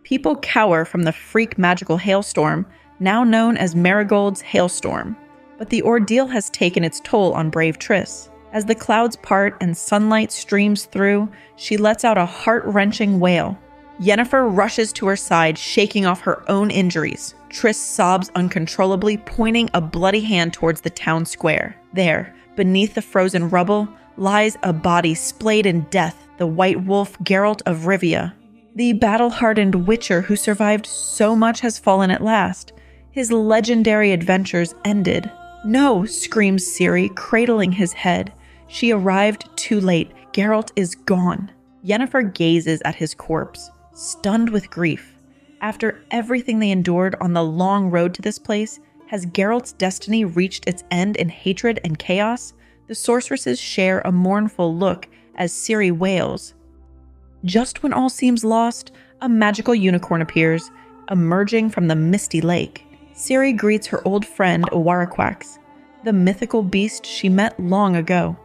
People cower from the freak magical hailstorm, now known as Marigold's Hailstorm. But the ordeal has taken its toll on brave Triss. As the clouds part and sunlight streams through, she lets out a heart-wrenching wail. Yennefer rushes to her side, shaking off her own injuries. Triss sobs uncontrollably, pointing a bloody hand towards the town square. There, beneath the frozen rubble, lies a body splayed in death, the White Wolf Geralt of Rivia. The battle-hardened Witcher who survived so much has fallen at last. His legendary adventures ended. No, screams Ciri, cradling his head. She arrived too late. Geralt is gone. Yennefer gazes at his corpse, stunned with grief. After everything they endured on the long road to this place, has Geralt's destiny reached its end in hatred and chaos? The sorceresses share a mournful look as Ciri wails. Just when all seems lost, a magical unicorn appears, emerging from the misty lake. Ciri greets her old friend Owaraqax, the mythical beast she met long ago.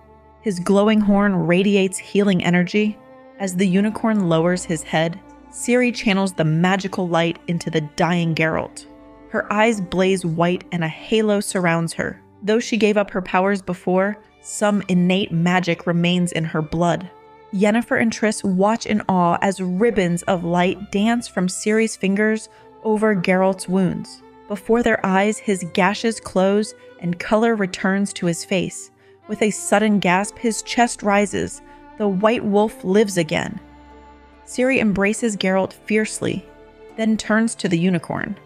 His glowing horn radiates healing energy. As the unicorn lowers his head, Ciri channels the magical light into the dying Geralt. Her eyes blaze white and a halo surrounds her. Though she gave up her powers before, some innate magic remains in her blood. Yennefer and Triss watch in awe as ribbons of light dance from Ciri's fingers over Geralt's wounds. Before their eyes, his gashes close and color returns to his face. With a sudden gasp, his chest rises. The White Wolf lives again. Ciri embraces Geralt fiercely, then turns to the unicorn.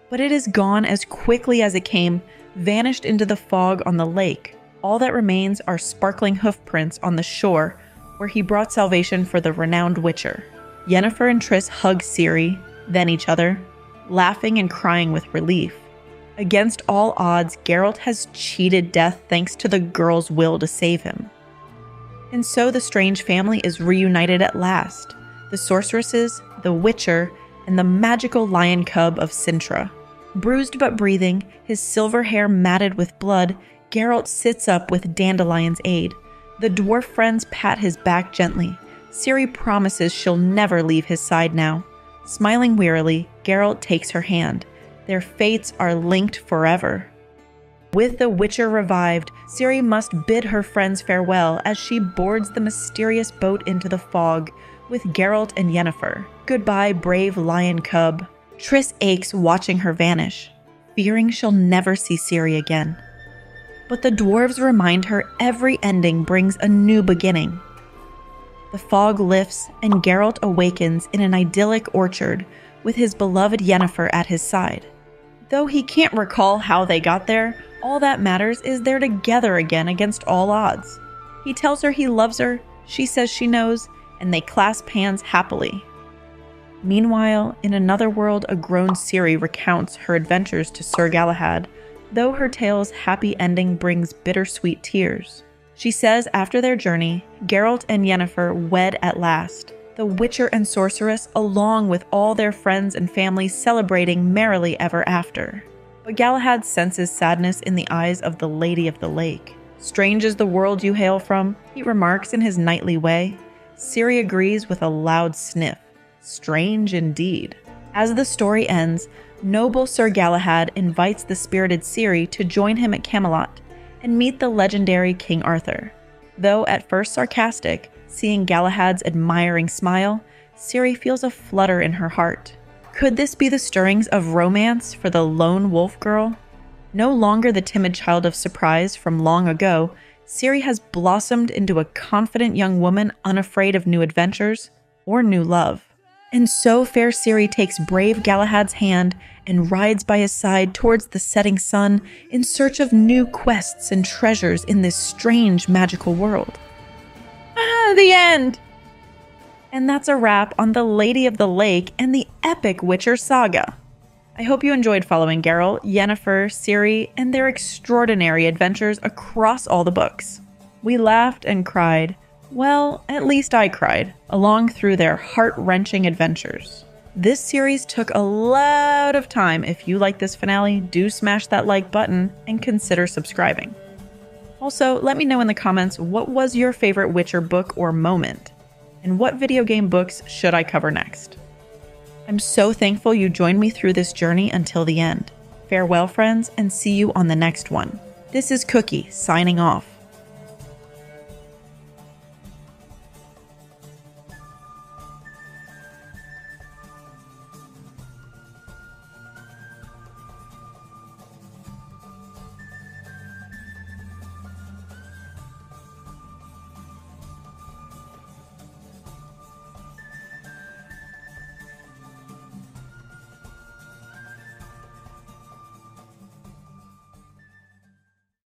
But it is gone as quickly as it came, vanished into the fog on the lake. All that remains are sparkling hoofprints on the shore where he brought salvation for the renowned Witcher. Yennefer and Triss hug Ciri, then each other, laughing and crying with relief. Against all odds, Geralt has cheated death thanks to the girl's will to save him. And so the strange family is reunited at last. The sorceresses, the Witcher, and the magical lion cub of Cintra. Bruised but breathing, his silver hair matted with blood, Geralt sits up with Dandelion's aid. The dwarf friends pat his back gently. Ciri promises she'll never leave his side now. Smiling wearily, Geralt takes her hand. Their fates are linked forever. With the Witcher revived, Ciri must bid her friends farewell as she boards the mysterious boat into the fog with Geralt and Yennefer. Goodbye, brave lion cub. Triss aches watching her vanish, fearing she'll never see Ciri again. But the dwarves remind her every ending brings a new beginning. The fog lifts and Geralt awakens in an idyllic orchard with his beloved Yennefer at his side. Though he can't recall how they got there, all that matters is they're together again against all odds. He tells her he loves her, she says she knows, and they clasp hands happily. Meanwhile, in another world, a grown Ciri recounts her adventures to Sir Galahad, though her tale's happy ending brings bittersweet tears. She says after their journey, Geralt and Yennefer wed at last, the Witcher and Sorceress along with all their friends and family celebrating merrily ever after. But Galahad senses sadness in the eyes of the Lady of the Lake. Strange is the world you hail from, he remarks in his knightly way. Ciri agrees with a loud sniff. Strange indeed. As the story ends, noble Sir Galahad invites the spirited Ciri to join him at Camelot and meet the legendary King Arthur. Though at first sarcastic, seeing Galahad's admiring smile, Ciri feels a flutter in her heart. Could this be the stirrings of romance for the lone wolf girl? No longer the timid child of surprise from long ago, Ciri has blossomed into a confident young woman unafraid of new adventures or new love. And so fair Ciri takes brave Galahad's hand and rides by his side towards the setting sun in search of new quests and treasures in this strange magical world. The end! And that's a wrap on the Lady of the Lake and the epic Witcher saga. I hope you enjoyed following Geralt, Yennefer, Ciri, and their extraordinary adventures across all the books. We laughed and cried. Well, at least I cried, along through their heart-wrenching adventures. This series took a lot of time. If you like this finale, do smash that like button and consider subscribing. Also, let me know in the comments what was your favorite Witcher book or moment, and what video game books should I cover next. I'm so thankful you joined me through this journey until the end. Farewell, friends, and see you on the next one. This is Cookie, signing off.